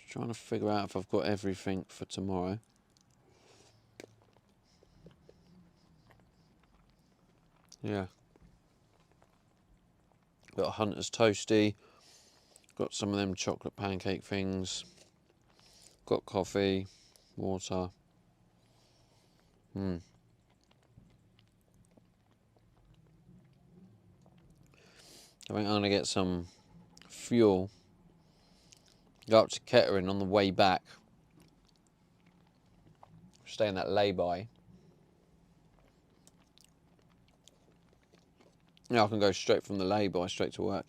Trying to figure out if I've got everything for tomorrow. Yeah. Got a Hunter's Toasty. Got some of them chocolate pancake things. Got coffee, water. I think I'm going to get some fuel. Go up to Kettering on the way back. Stay in that lay-by. Yeah, I can go straight from the lay-by straight to work.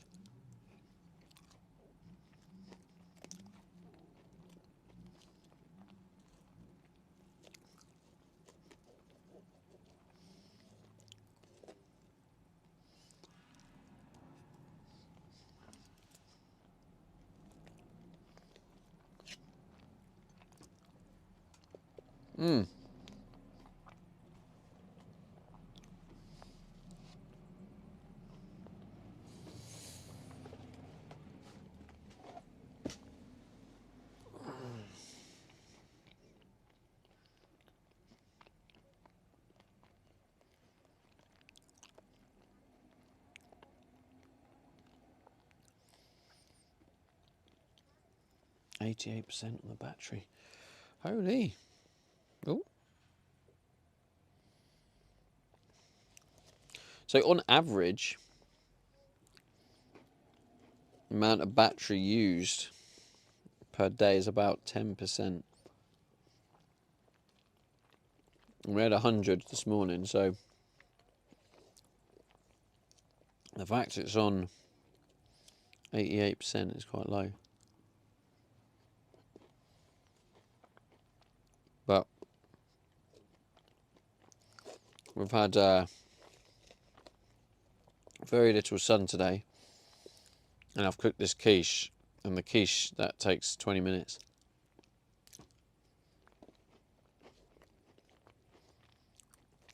Mm. %88 on the battery. Holy. Oh. So on average, the amount of battery used per day is about 10%. And we had 100 this morning, so the fact it's on 88% is quite low. But we've had very little sun today, and I've cooked this quiche, and the quiche, that takes 20 minutes.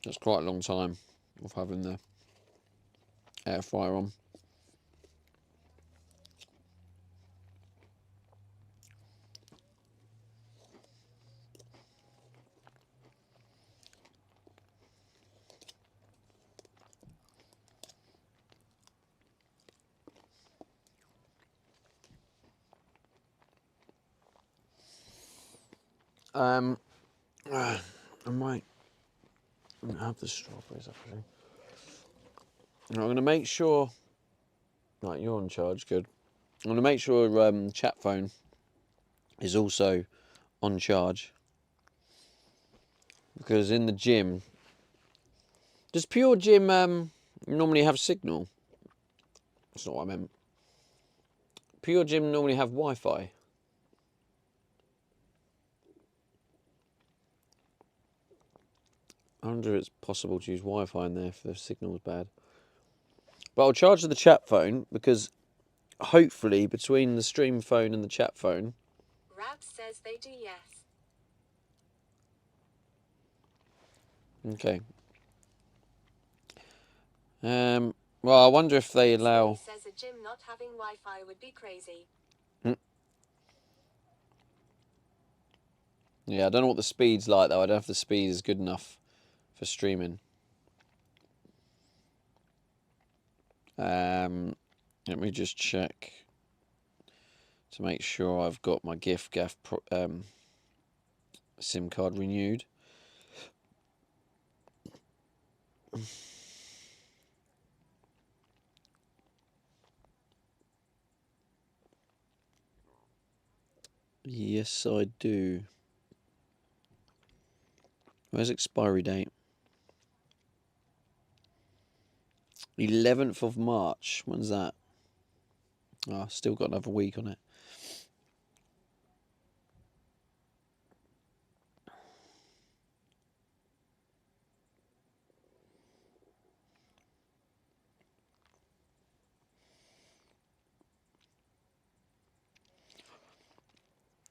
That's quite a long time of having the air fryer on. I might have the strawberries actually. I'm going to make sure. Right, you're on charge. Good. I'm going to make sure chat phone is also on charge, because in the gym, does Pure Gym normally have signal? That's not what I meant. Pure Gym normally have Wi-Fi. I wonder if it's possible to use Wi-Fi in there if the signal's bad. But I'll charge the chat phone, because hopefully between the stream phone and the chat phone. Rab says they do, yes. Okay. Well, I wonder if they allow. Says a gym not having Wi-Fi would be crazy. Yeah, I don't know what the speed's like though. I don't know if the speed is good enough for streaming. Let me just check to make sure I've got my GIF-GAF SIM card renewed. Yes, I do. Where's expiry date? 11th of March. When's that? Oh, still got another week on it.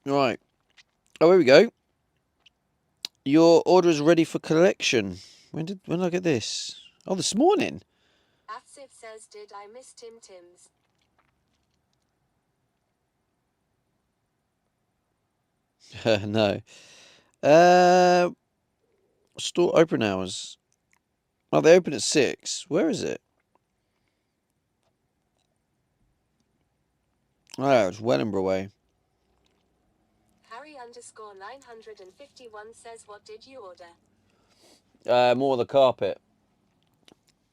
Right. Oh, here we go. Your order is ready for collection. When did I get this? Oh, this morning. Afsif says, did I miss Tim Tim's? No. Store open hours. Oh, they open at 6. Where is it? Oh, it's Wellingborough way. Harry_951 says, what did you order? More of the carpet.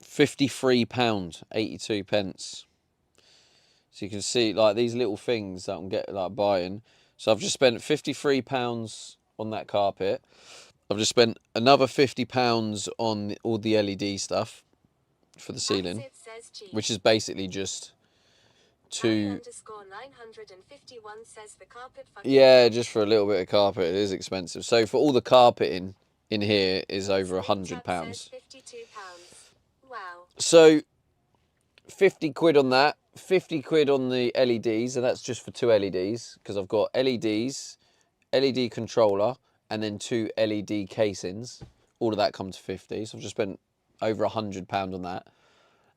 £53, 82 pence. So you can see like these little things that I'm buying. So I've just spent £53 on that carpet. I've just spent another £50 on all the LED stuff for the ceiling, which is basically just to. Harry_951 says the carpet. Yeah, just for a little bit of carpet, it is expensive. So for all the carpeting in here is over £100. £52. Wow. So 50 quid on that, 50 quid on the LEDs, and that's just for 2 LEDs, because I've got LEDs, LED controller, and then 2 LED casings. All of that comes to 50, so I've just spent over £100 on that.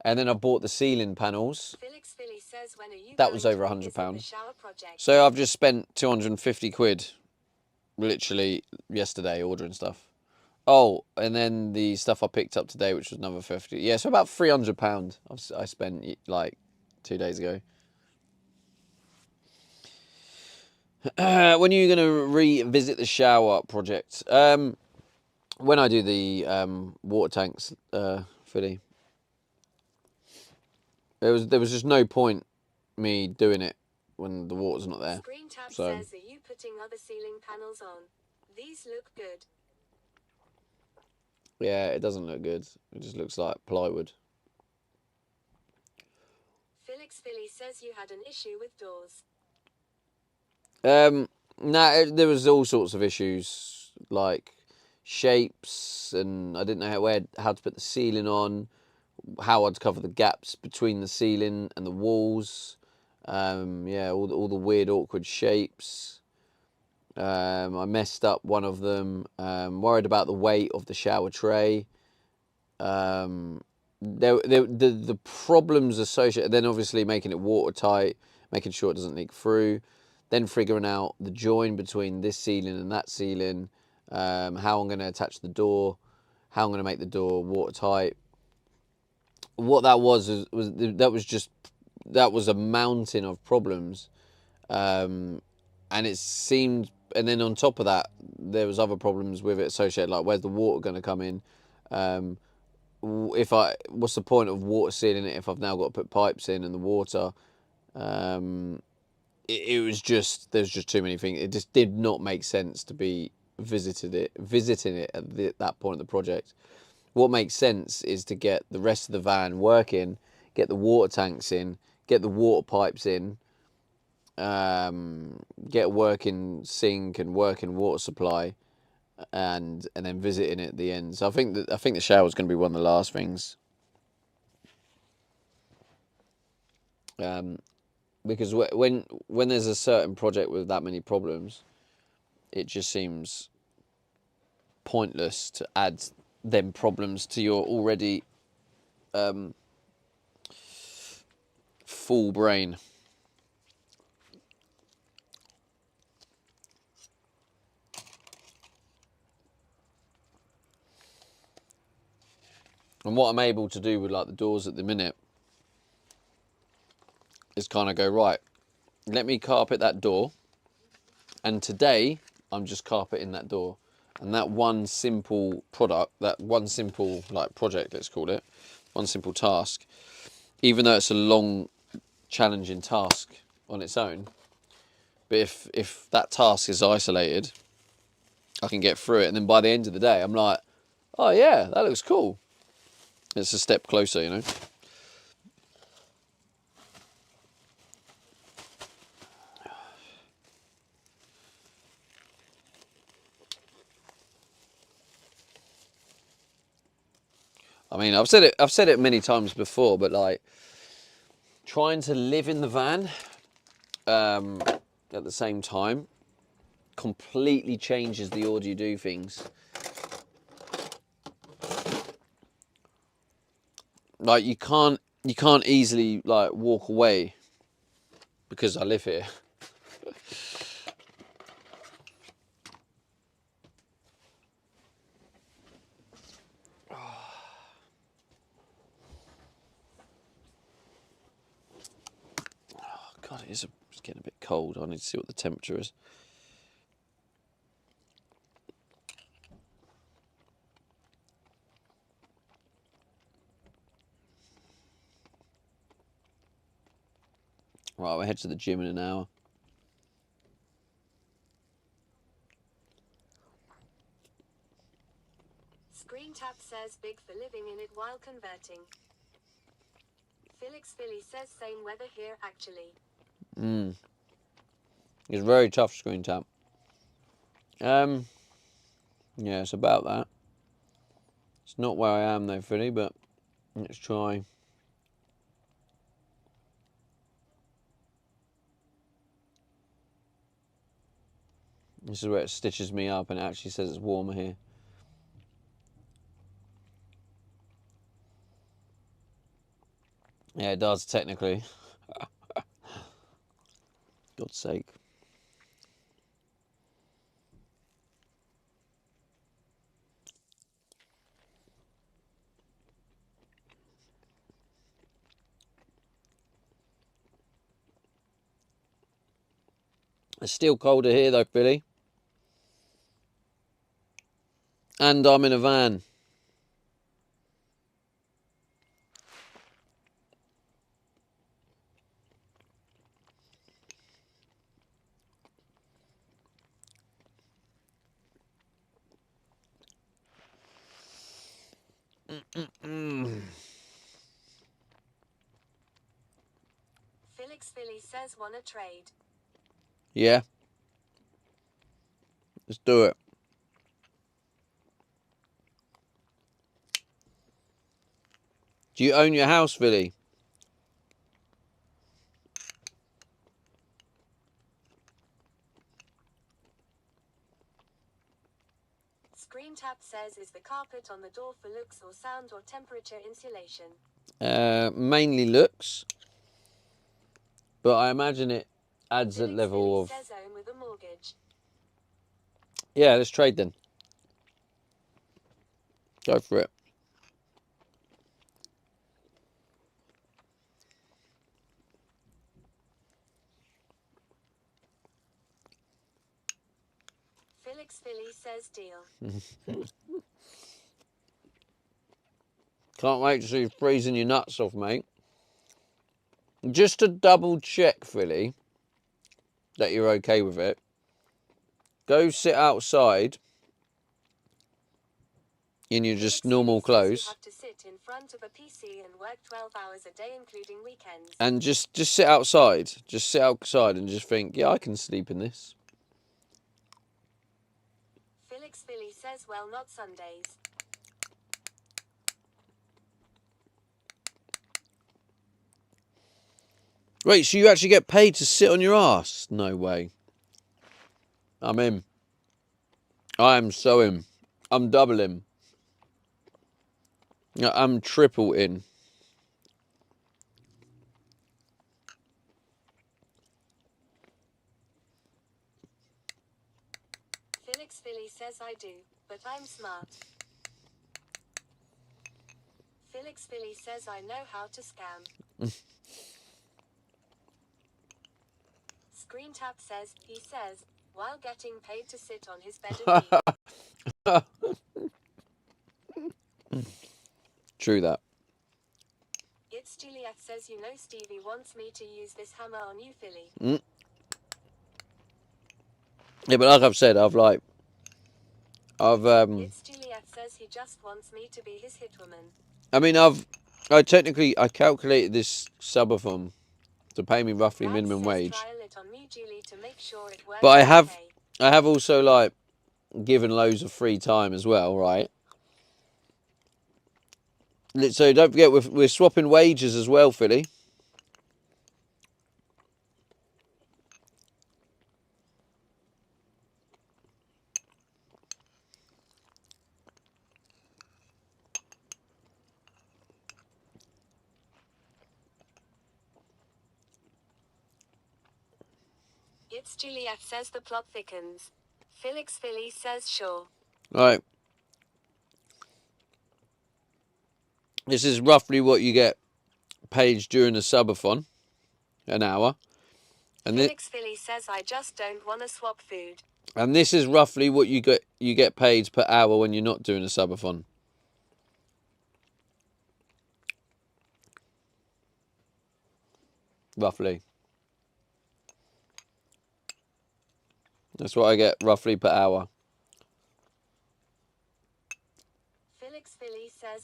And then I bought the ceiling panels. That was over £100. So I've just spent 250 quid, literally yesterday, ordering stuff. Oh, and then the stuff I picked up today, which was another 50. Yeah, so about £300 I spent like 2 days ago. When are you going to revisit the shower project? When I do the water tanks, Philly. There was just no point me doing it when the water's not there. Screen tab So. says, are you putting other ceiling panels on? These look good. Yeah, it doesn't look good. It just looks like plywood. Felix Philly says you had an issue with doors. Nah, there was all sorts of issues, like shapes, and I didn't know how to put the ceiling on, how I'd cover the gaps between the ceiling and the walls. Yeah, all the weird, awkward shapes. I messed up one of them. Worried about the weight of the shower tray. the problems associated, then obviously making it watertight, making sure it doesn't leak through, then figuring out the join between this ceiling and that ceiling, how I'm going to attach the door, how I'm going to make the door watertight. What that was a mountain of problems, and it seemed, and then on top of that, there was other problems with it associated, like where's the water going to come in? What's the point of water sealing it if I've now got to put pipes in and the water? It was just, there's just too many things. It just did not make sense to be visiting it at that point of the project. What makes sense is to get the rest of the van working, get the water tanks in, get the water pipes in, get a working sink and working water supply, and then visiting it at the end. So I think the shower is going to be one of the last things. Because when there's a certain project with that many problems, it just seems pointless to add them problems to your already full brain. And what I'm able to do with like the doors at the minute is kind of go, right, let me carpet that door, and today I'm just carpeting that door. And that one simple product, that one simple like project, let's call it, one simple task, even though it's a long, challenging task on its own, but if that task is isolated, I can get through it, and then by the end of the day, I'm like, oh yeah, that looks cool. It's a step closer, you know. I mean, I've said it many times before, but like trying to live in the van at the same time completely changes the order you do things. Like you can't easily like walk away because I live here. God, it's getting a bit cold. I need to see what the temperature is. Right, we'll head to the gym in an hour. Screen Tap says big for living in it while converting. Felix Philly says same weather here actually. It's very tough, Screen Tap. Yeah, it's about that. It's not where I am though, Philly, but let's try. This is where it stitches me up and it actually says it's warmer here. Yeah, it does, technically. God's sake. It's still colder here though, Billy. And I'm in a van. Felix Philly says wanna trade. Yeah. Let's do it. Do you own your house, Billy? Screen Tap says, is the carpet on the door for looks or sound or temperature insulation? Mainly looks, but I imagine it adds a Felix level Philly of... says own with a mortgage. Yeah, let's trade then. Go for it. Felix Philly says deal. Can't wait to see you freezing your nuts off, mate. Just to double check, Philly, that you're okay with it, go sit outside in your just normal clothes. You have to sit in front of a PC and work 12 hours a day, including weekends. And just sit outside. Just sit outside and just think, yeah, I can sleep in this. Felix Philly says, well, not Sundays. Wait, so you actually get paid to sit on your ass? No way. I'm in. I am so in. I'm double in. I'm triple in. Felix Philly says I do, but I'm smart. Felix Philly says I know how to scam. Screen Tap says, he says, while getting paid to sit on his bed and eat. True that. It's Juliet says, you know Stevie wants me to use this hammer on you, Philly. Yeah, but like I've said, It's Juliet says he just wants me to be his hit woman. I mean, I calculated this subathon to pay me roughly minimum wage. But I have also like given loads of free time as well, right? So don't forget we're swapping wages as well, Philly. It's Juliet says the plot thickens. Felix Philly says sure. Right. This is roughly what you get paid during the subathon, an hour. And Felix Philly says I just don't want to swap food. And this is roughly what you get paid per hour when you're not doing a subathon. Roughly. That's what I get roughly per hour. Felix Philly says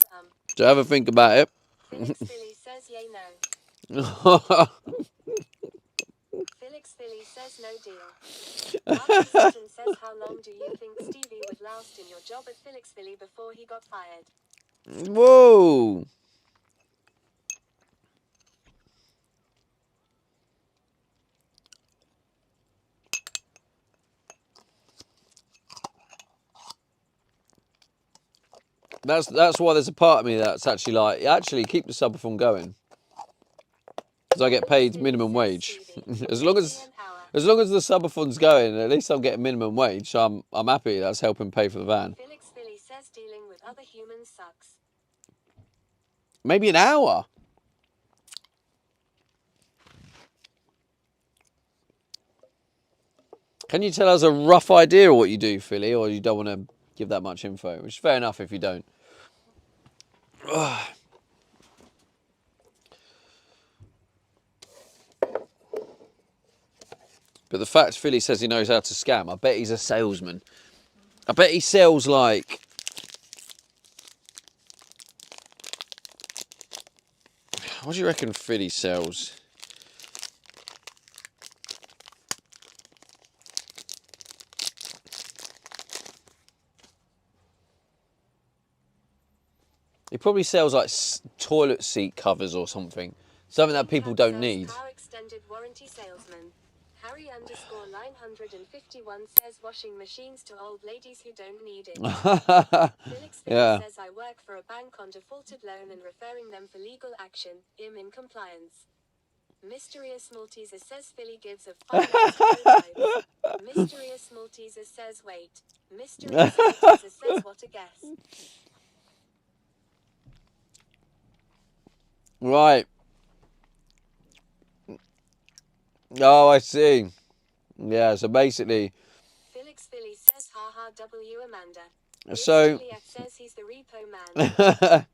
So have a think about it. Felix Philly says yay no. Felix Philly says no deal. Martin Sutton says how long do you think Stevie would last in your job at Felix Philly before he got fired? Whoa. That's why there's a part of me that's actually like, keep the subathon going. Because I get paid minimum wage. as long as the subathon's going, at least I'm getting minimum wage. So I'm happy that's helping pay for the van. Felix Philly says dealing with other humans sucks. Maybe an hour. Can you tell us a rough idea of what you do, Philly, or you don't want to give that much info? Which is fair enough if you don't. But the fact Philly says he knows how to scam, I bet he's a salesman. I bet he sells like... What do you reckon Philly sells? He probably sells like toilet seat covers or something. Something that people don't need. How extended warranty salesman. Harry underscore 951 says washing machines to old ladies who don't need it. Felix Yeah. says I work for a bank on defaulted loan and referring them for legal action. In compliance. Mysterious Malteser says Philly gives of finance to no vibes. Mysterious Malteser says wait. Mysterious Malteser says what a guess. Right. Oh, I see. Yeah, so basically... Felix Philly says haha W Amanda. So... Juliet says he's the repo man.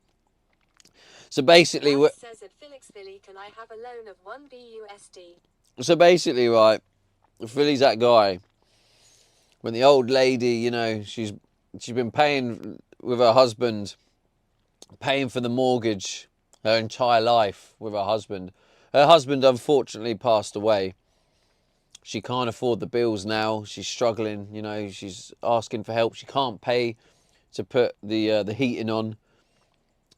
So basically... Lance says at Felix Philly can I have a loan of 1 BUSD? So basically, right, Philly's that guy. When the old lady, you know, she's been paying with her husband, paying for the mortgage her entire life with her husband. Her husband unfortunately passed away. She can't afford the bills now. She's struggling, you know, she's asking for help. She can't pay to put the heating on.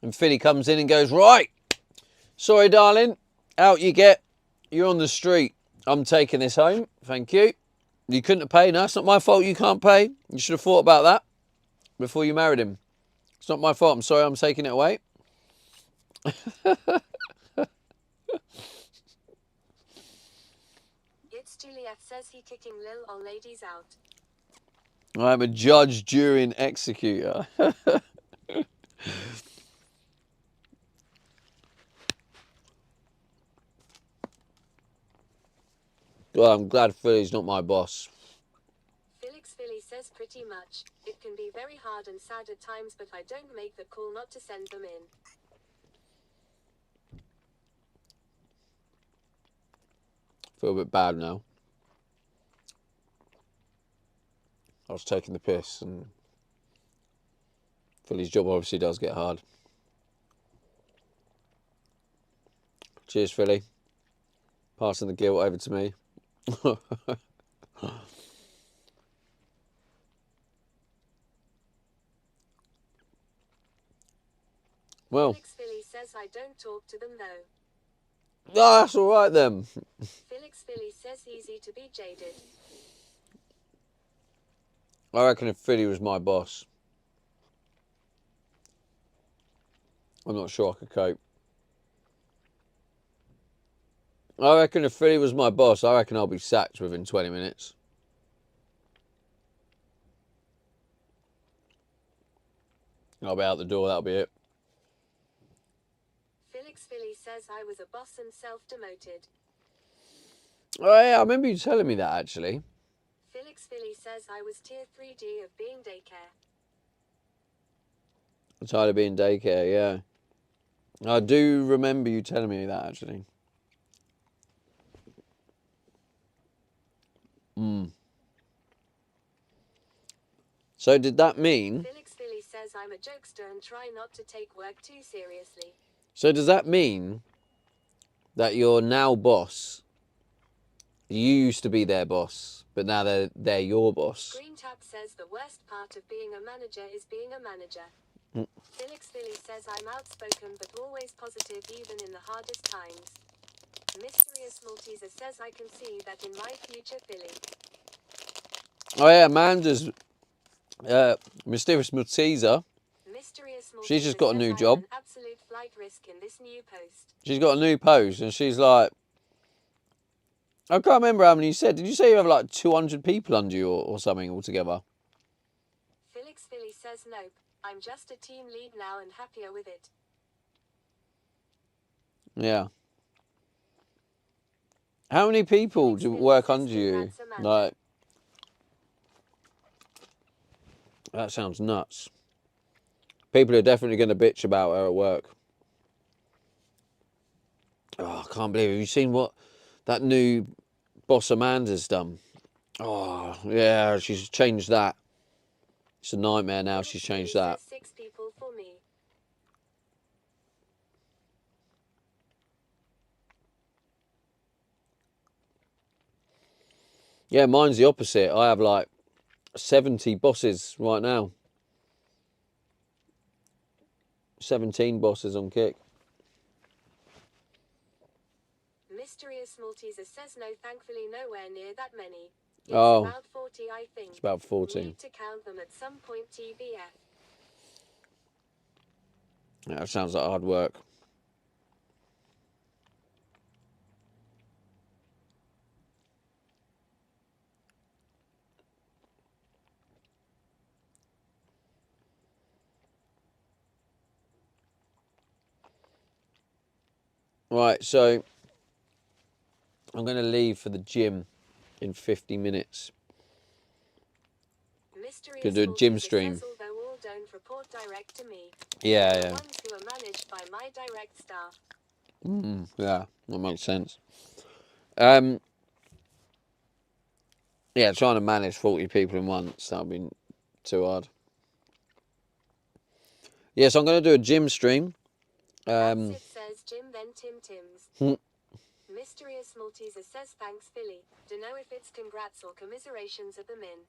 And Philly comes in and goes, right, sorry, darling, out you get. You're on the street. I'm taking this home. Thank you. You couldn't have paid. No, it's not my fault you can't pay. You should have thought about that before you married him. It's not my fault. I'm sorry, I'm taking it away. It's Juliet says he kicking lil old ladies out. I'm a judge, jury and executor. Well, I'm glad Philly's not my boss. Felix Philly says pretty much. It can be very hard and sad at times, but I don't make the call not to send them in. Feel a bit bad now. I was taking the piss, and Philly's job obviously does get hard. Cheers, Philly. Passing the guilt over to me. Well, Felix Philly says I don't talk to them though. oh, that's all right then. Felix Philly says easy to be jaded. I reckon if Philly was my boss, I'm not sure I could cope. I reckon if Philly was my boss, I reckon I'll be sacked within 20 minutes. I'll be out the door, that'll be it. Felix Philly says I was a boss and self-demoted. Oh yeah, I remember you telling me that actually. Felix Philly says I was tier 3D of being daycare. I'm tired of being daycare, yeah. I do remember you telling me that actually. So did that mean... Felix Philly says I'm a jokester and try not to take work too seriously. So does that mean that your now boss, you used to be their boss, but now they're your boss? Green Tap says the worst part of being a manager is being a manager. Felix Philly says I'm outspoken but always positive even in the hardest times. Mysterious Malteser says I can see that in my future Philly. Oh yeah, Amanda's Mysterious Malteser. Mysterious Malteser She's just got a says new I'm job. an absolute flight risk in this new post. She's got a new post and she's like... I can't remember how many you said. Did you say you have like 200 people under you or something altogether? Felix Philly says nope. I'm just a team lead now and happier with it. Yeah. How many people do work under you? Like, that sounds nuts. People are definitely going to bitch about her at work. Oh, I can't believe it. Have you seen what that new boss Amanda's done? Oh, yeah, she's changed that. It's a nightmare now, she's changed that. 6 people for me. Yeah, mine's the opposite. I have like 70 bosses right now. 17 bosses on Kick. Mysterious Malteser says no, thankfully nowhere near that many. It's Oh. about 40, I think. It's about 40. Need to count them at some point, TBF. Yeah, that sounds like hard work. Right, so I'm going to leave for the gym in 50 minutes. Gonna do a gym stream. Although all don't report direct to me. Yeah, The yeah. ones who are managed by my direct staff. Yeah, that makes sense. Yeah, trying to manage 40 people in once, that would be too hard. Yes, I'm going to do a gym stream. That's it, says Jim, then Tim Tims. Mysterious Malteser says thanks, Philly. Dunno if it's congrats or commiserations at the min.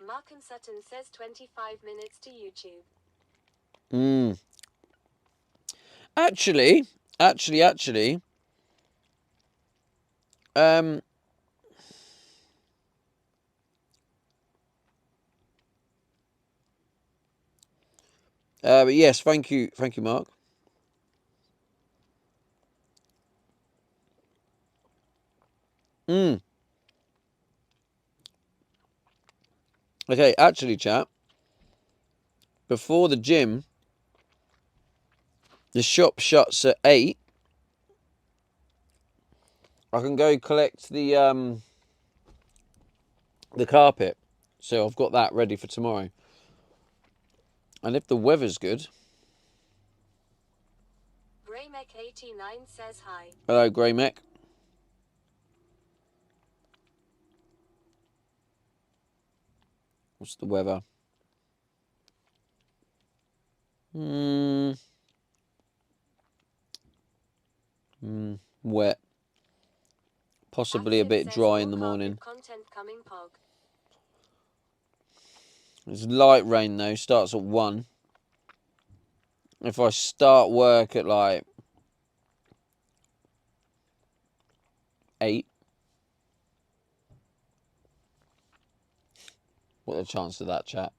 Mark and Sutton says 25 minutes to YouTube. Actually, but yes, thank you, Mark. Okay, actually, chat, before the gym, the shop shuts at 8. I can go collect the carpet, so I've got that ready for tomorrow. And if the weather's good, Graymec89 says hi. hello, Grey Mech. What's the weather? Wet. Possibly a bit dry in the morning. Content coming, Pog. It's light rain though, starts at 1. If I start work at like 8, what are the chances of that, chat?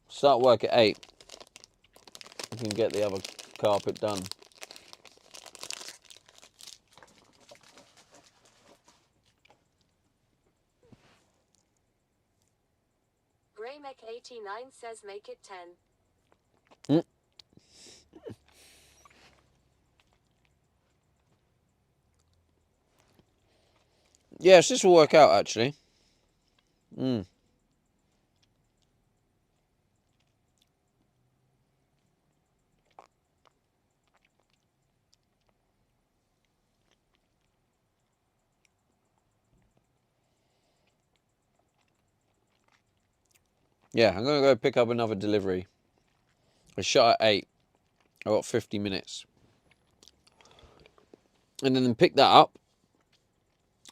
Start work at 8. I can get the other carpet done. Graymec89 says make it 10. Yes, this will work out actually. Yeah, I'm going to go pick up another delivery. I shut at 8. I got 50 minutes. And then pick that up.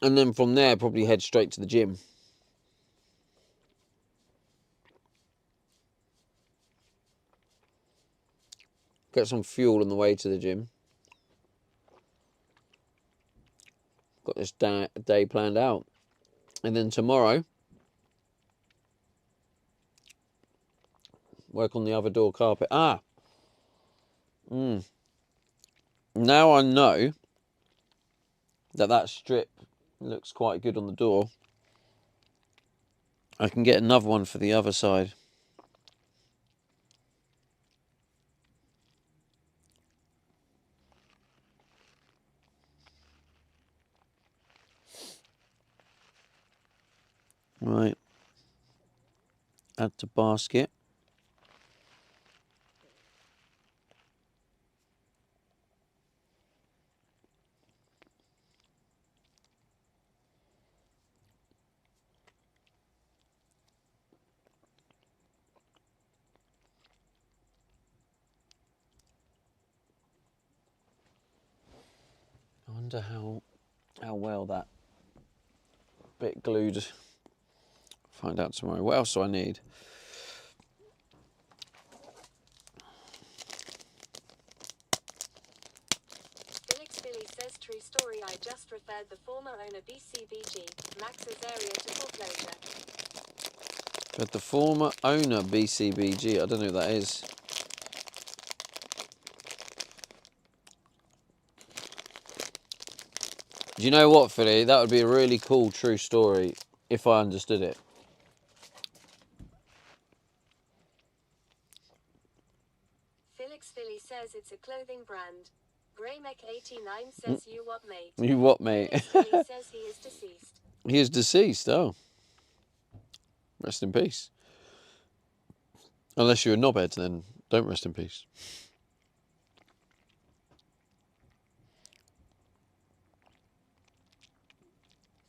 And then from there, probably head straight to the gym. Get some fuel on the way to the gym. Got this day planned out. And then tomorrow, work on the other door carpet. Now I know that strip looks quite good on the door. I can get another one for the other side. Right. Add to basket. I wonder how well that bit glued. Find out tomorrow. What else do I need? Felix Billy says true just referred the former owner BCBG, Max's area to foreclosure. But the former owner BCBG, I don't know who that is. Do you know what, Philly? That would be a really cool true story if I understood it. Felix Philly says it's a clothing brand. Graymec89 says you what, mate? You what, mate? Felix Philly says he is deceased. He is deceased, oh. Rest in peace. Unless you're a knobhead, then don't rest in peace.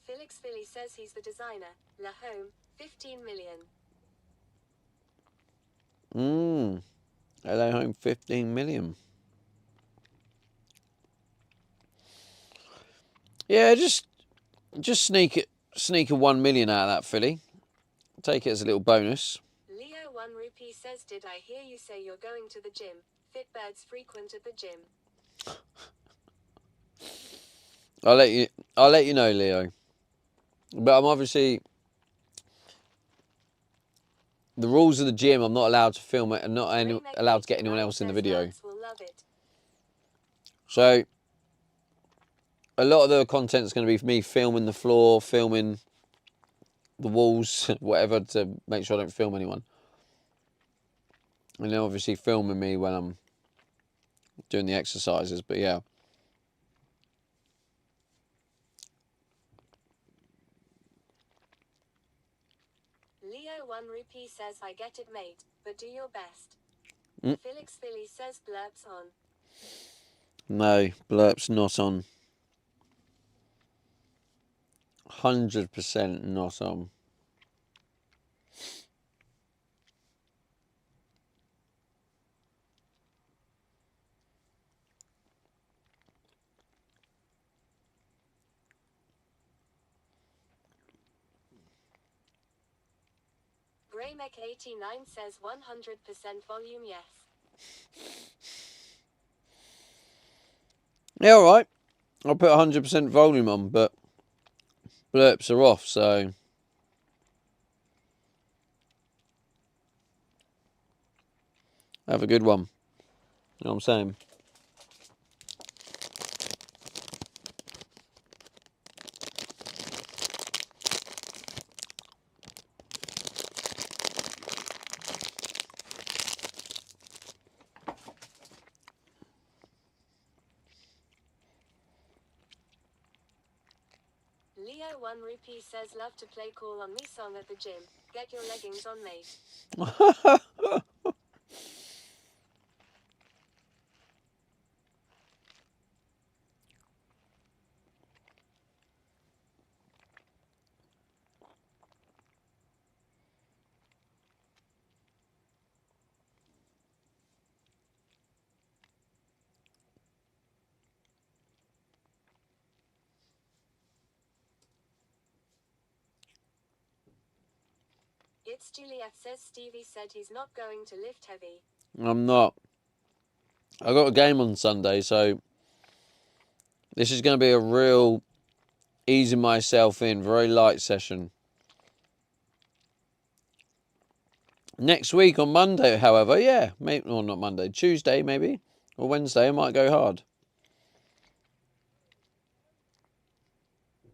Felix Philly says he's the designer. La Home, 15 million. LA Home, 15 million. Yeah, just sneak a 1 million out of that, Philly. Take it as a little bonus. Leo 1 Rupee says, did I hear you say you're going to the gym? Fitbirds frequent at the gym. I'll let you know, Leo. But I'm obviously, the rules of the gym, I'm not allowed to film it and not allowed to get anyone else in the video. Will love it. So a lot of the content's going to be me filming the floor, filming the walls, whatever, to make sure I don't film anyone. And then obviously filming me when I'm doing the exercises, but yeah. Leo 1 Rupee says, I get it, mate, but do your best. Felix Philly says, blurps on. No, blurps not on. 100% not on. Graymec89 says 100% volume, yes. Yeah, alright. I'll put 100% volume on, but blurps are off, so have a good one. You know what I'm saying? Leo 1 Rupee says, love to play Call On Me song at the gym. Get your leggings on, mate. It's Juliet says Stevie said he's not going to lift heavy. I'm not. I got a game on Sunday, so this is going to be a real easing myself in, very light session. Next week on Monday, however, yeah, maybe, or not Monday, Tuesday maybe, or Wednesday, I might go hard.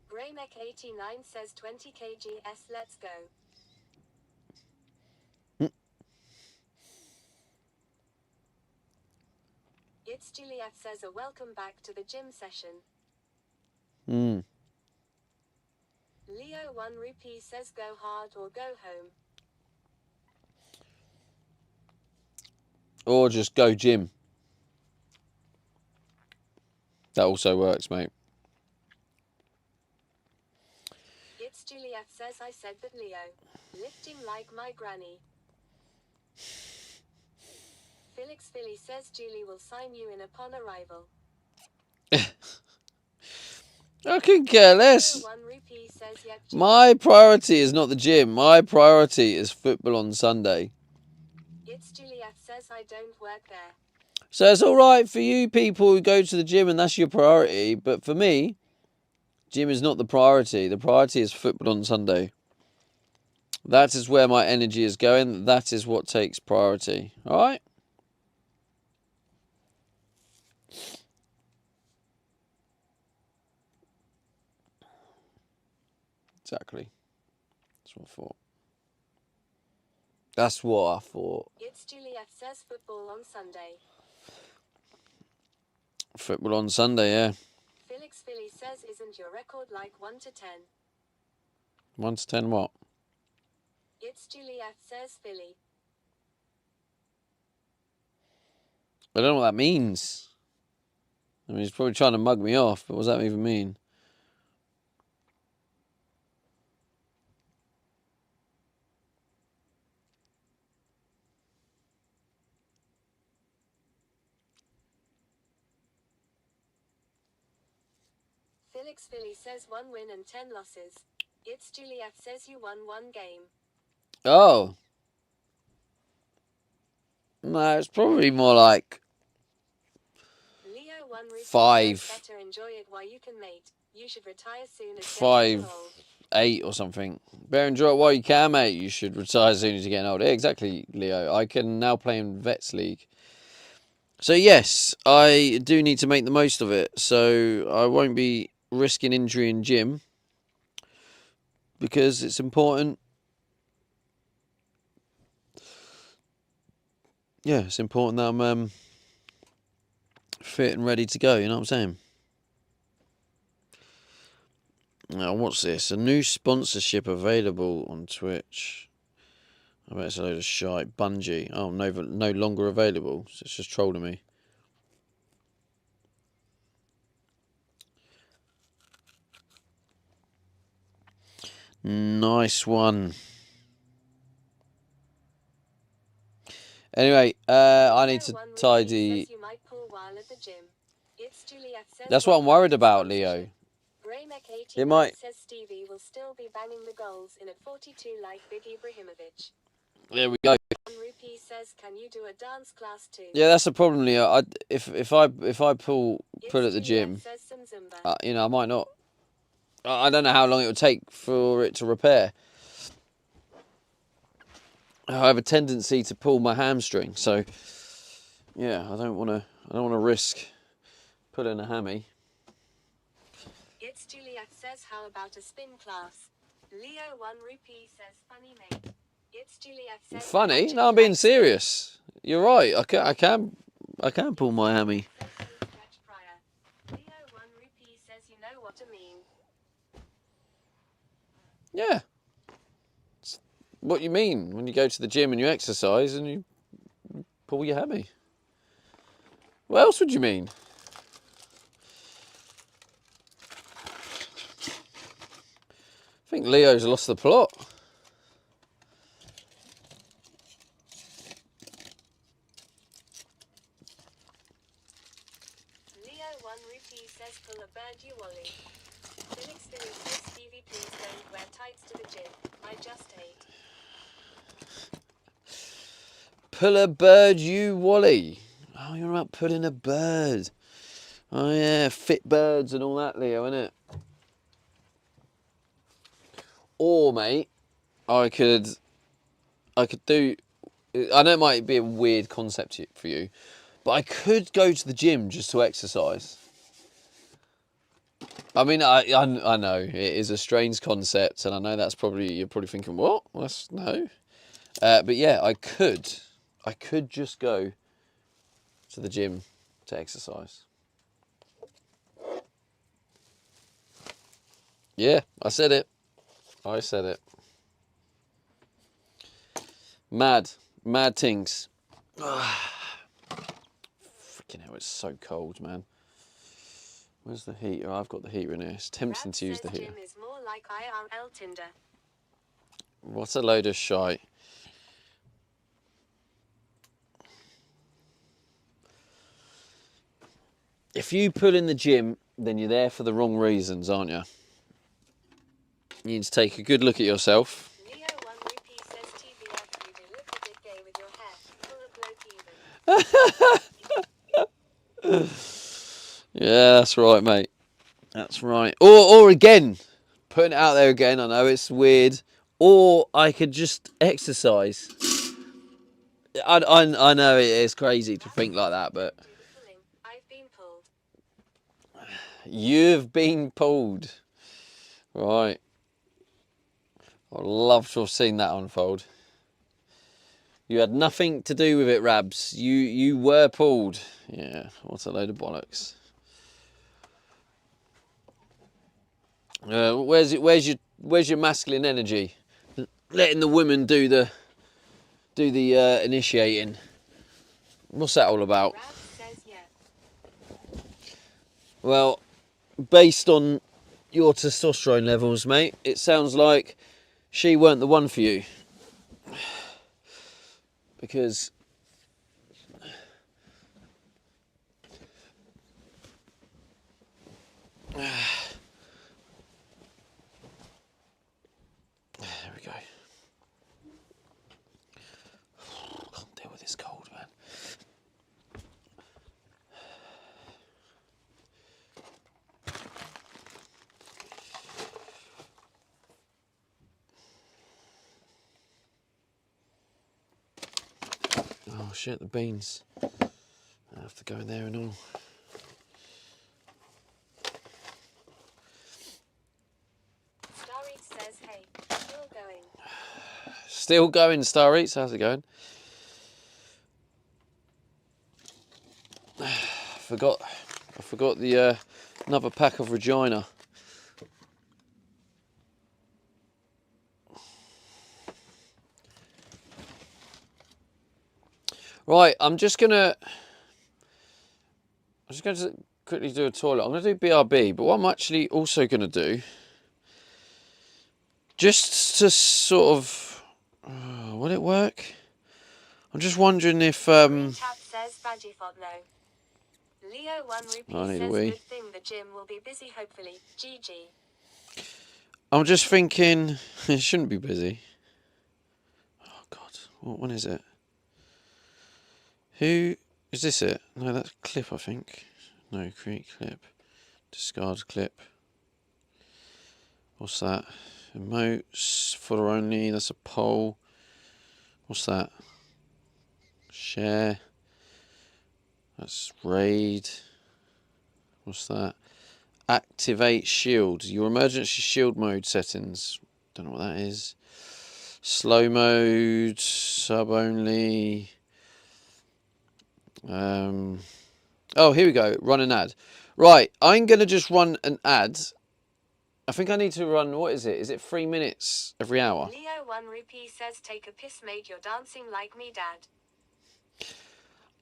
Graymec89 says 20 kgs, let's go. It's Juliet says a welcome back to the gym session. Leo 1 Rupee says go hard or go home. Or just go gym. That also works, mate. It's Juliet says I said that, Leo. Lifting like my granny. Felix Philly says Julie will sign you in upon arrival. I couldn't care less. Says, yep, my priority is not the gym. My priority is football on Sunday. It's Juliet says I don't work there. So it's all right for you people who go to the gym and that's your priority. But for me, Gym is not the priority. The priority is football on Sunday. That is where my energy is going. That is what takes priority. All right? Exactly. That's what I thought. That's what I thought. It's Juliet says football on Sunday. Football on Sunday, yeah. Felix Philly says, isn't your record like 1 to 10? 1 to 10 what? It's Juliet says Philly. I don't know what that means. I mean, he's probably trying to mug me off, but what does that even mean? Felix Philly says 1 win and 10 losses. It's Juliet says you won 1 game. Oh. No, it's probably more like Leo 1 Ruth 5. says better enjoy it while you can, mate. You should retire soon as 5, getting old. 8 or something. Better enjoy it while you can, mate. You should retire as soon as you're getting old. Yeah, exactly, Leo. I can now play in Vets League. So, yes, I do need to make the most of it. So, I won't be risking injury in gym because it's important. Yeah, it's important that I'm fit and ready to go. You know what I'm saying? Now, what's this? A new sponsorship available on Twitch. I bet it's a load of shite. Bungie. Oh, no longer available. So it's just trolling me. Nice one. Anyway, I need to tidy. That's what I'm worried about, Leo. It might. Says Stevie will still be banging the goals in at 42 like Big Ibrahimovic. There we go. Rupee says, can you do a dance class too? Yeah, that's the problem, Leo. If I pull at the gym, you know, I might not. I don't know how long it would take for it to repair. I have a tendency to pull my hamstring, so yeah, I don't want to risk pulling a hammy. It's Juliet says, how about a spin class? Leo 1 Rupee says, funny mate. It's Juliet says, funny? No, I'm being serious. You're right. I can pull my hammy. Leo 1 Rupee says, you know what I mean. Yeah. What you mean when you go to the gym and you exercise and you pull your hammy? What else would you mean? I think Leo's lost the plot. Leo 1 Rupee says, pull a bird you wally. Felix Philly says, Stevie please don't wear tights to the gym. I just hate. Pull a bird, you Wally. Oh, you're about pulling a bird. Oh yeah, fit birds and all that, Leo, innit? Or, mate, I could do. I know it might be a weird concept for you, but I could go to the gym just to exercise. I mean, I know it is a strange concept, and I know you're probably thinking, what? No. But yeah, I could just go to the gym to exercise. Yeah, I said it. Mad things. Freaking hell, it's so cold, man. Where's the heater? I've got the heater in here. It's tempting to use the heater. Gym is more like IRL Tinder. What a load of shite. If you pull in the gym, then you're there for the wrong reasons, aren't you? You need to take a good look at yourself. Leo 1 Rupee says, TBF, you do look a bit gay with your hair. Full of bloke even. Yeah, that's right, mate. That's right. Or again, putting it out there again. I know it's weird. Or I could just exercise. I know it is crazy to think like that, but Do the pulling. I've been pulled. you've been pulled. Right. I'd love to have seen that unfold. You had nothing to do with it, Rabs. You were pulled. Yeah, what a load of bollocks. Where's your masculine energy? Letting the women do the initiating. What's that all about? Rab says yeah. Well, based on your testosterone levels, mate, it sounds like she weren't the one for you. Because there we go. Can't deal with this cold, man. Oh shit, the beans. I have to go in there and all. Starry says hey. Still going. Still going, Star Eats. How's it going? I forgot the another pack of Regina. Right, I'm just gonna quickly do a toilet. I'm gonna do BRB, but what I'm actually also gonna do, just to sort of, will it work? I'm just wondering if Tap says Badgifot no. Leo 1 I Rupee need a says wee. good thing the gym will be busy hopefully. GG. I'm just thinking it shouldn't be busy. Oh God, what one is it? Who is this? It? No, that's clip. I think. No, create clip. Discard clip. What's that? Emotes, follower only, that's a poll. What's that? Share. That's raid. What's that? Activate shield. Your emergency shield mode settings. Don't know what that is. Slow mode, sub only. Oh, here we go. Run an ad. Right, I'm going to just run an ad. I think I need to run, what is it? Is it 3 minutes every hour? Leo 1 Rupee says take a piss mate, you're dancing like me dad.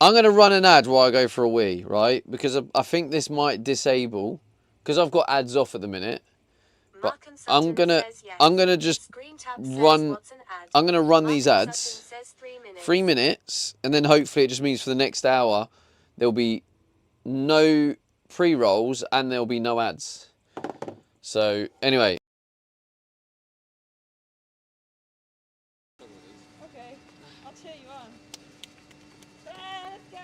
I'm going to run an ad while I go for a wee, right? Because I think this might disable, because I've got ads off at the minute. But I'm gonna just run. I'm gonna run these ads. 3 minutes, and then hopefully it just means for the next hour there'll be no pre-rolls and there'll be no ads. So anyway. Okay, I'll cheer you on. Let's go!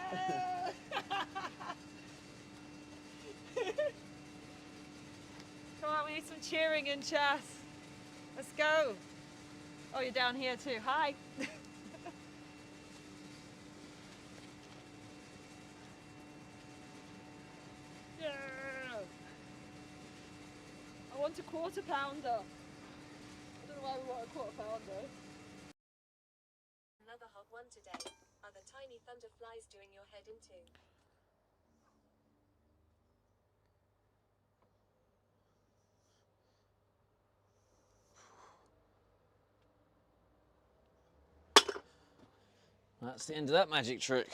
Come on, we need some cheering in chat. Let's go. Oh, you're down here too. Hi. Yeah. I want a quarter pounder. I don't know why we want a quarter pounder. Another hot one today. Are the tiny thunderflies doing your head in two? That's the end of that magic trick.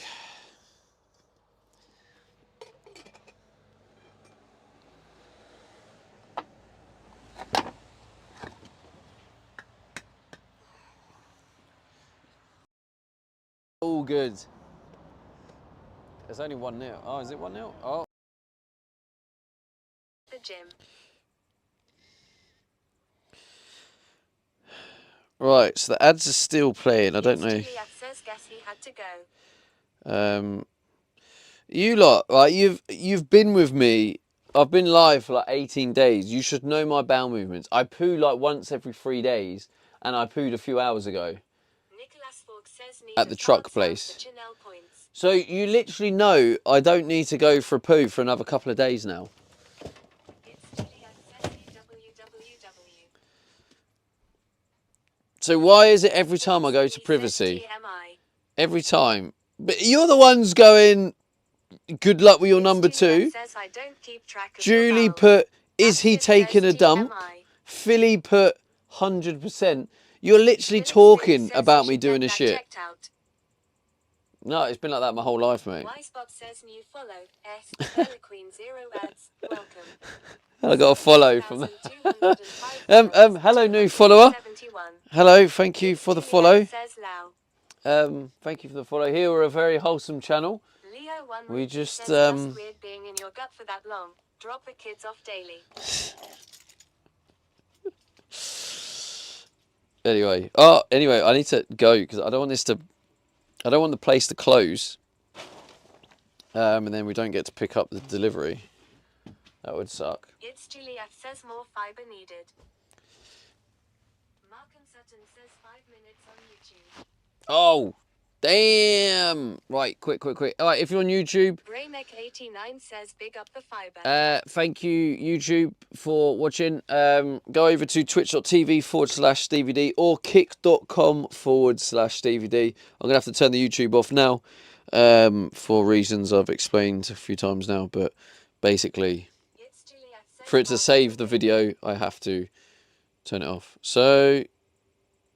All good. There's only 1-0. Oh, is it 1-0? Oh. The gym. Right, so the ads are still playing. I don't know. Says guess he had to go. You lot, right? You've been with me I've been live for like 18 days. You should know my bowel movements. I poo like once every 3 days, and I pooed a few hours ago at the truck place. So you literally know I don't need to go for a poo for another couple of days now. So why is it every time I go to privacy? Every time. But you're the ones going, good luck with your number 2. Julie put, is he taking a dump? Philly put, 100%. You're literally talking about me doing a shit. No, it's been like that my whole life, mate. I got a follow from that. Hello, new follower. Hello, thank you for the follow. Thank you for the follow. Here we're a very wholesome channel. We just weird being in your gut for that long. Drop the kids off daily. Anyway, I need to go because I don't want the place to close. And then we don't get to pick up the delivery. That would suck. It's Juliet says more fiber needed. Mark and Sutton says 5 minutes on YouTube. Oh, damn! Right, quick. All right, if you're on YouTube, Raymek89 says big up the fiber. Thank you, YouTube, for watching. Go over to twitch.tv/SteviD or kick.com/SteviD. I'm gonna have to turn the YouTube off now, for reasons I've explained a few times now. But basically, for it to save the video, I have to turn it off. So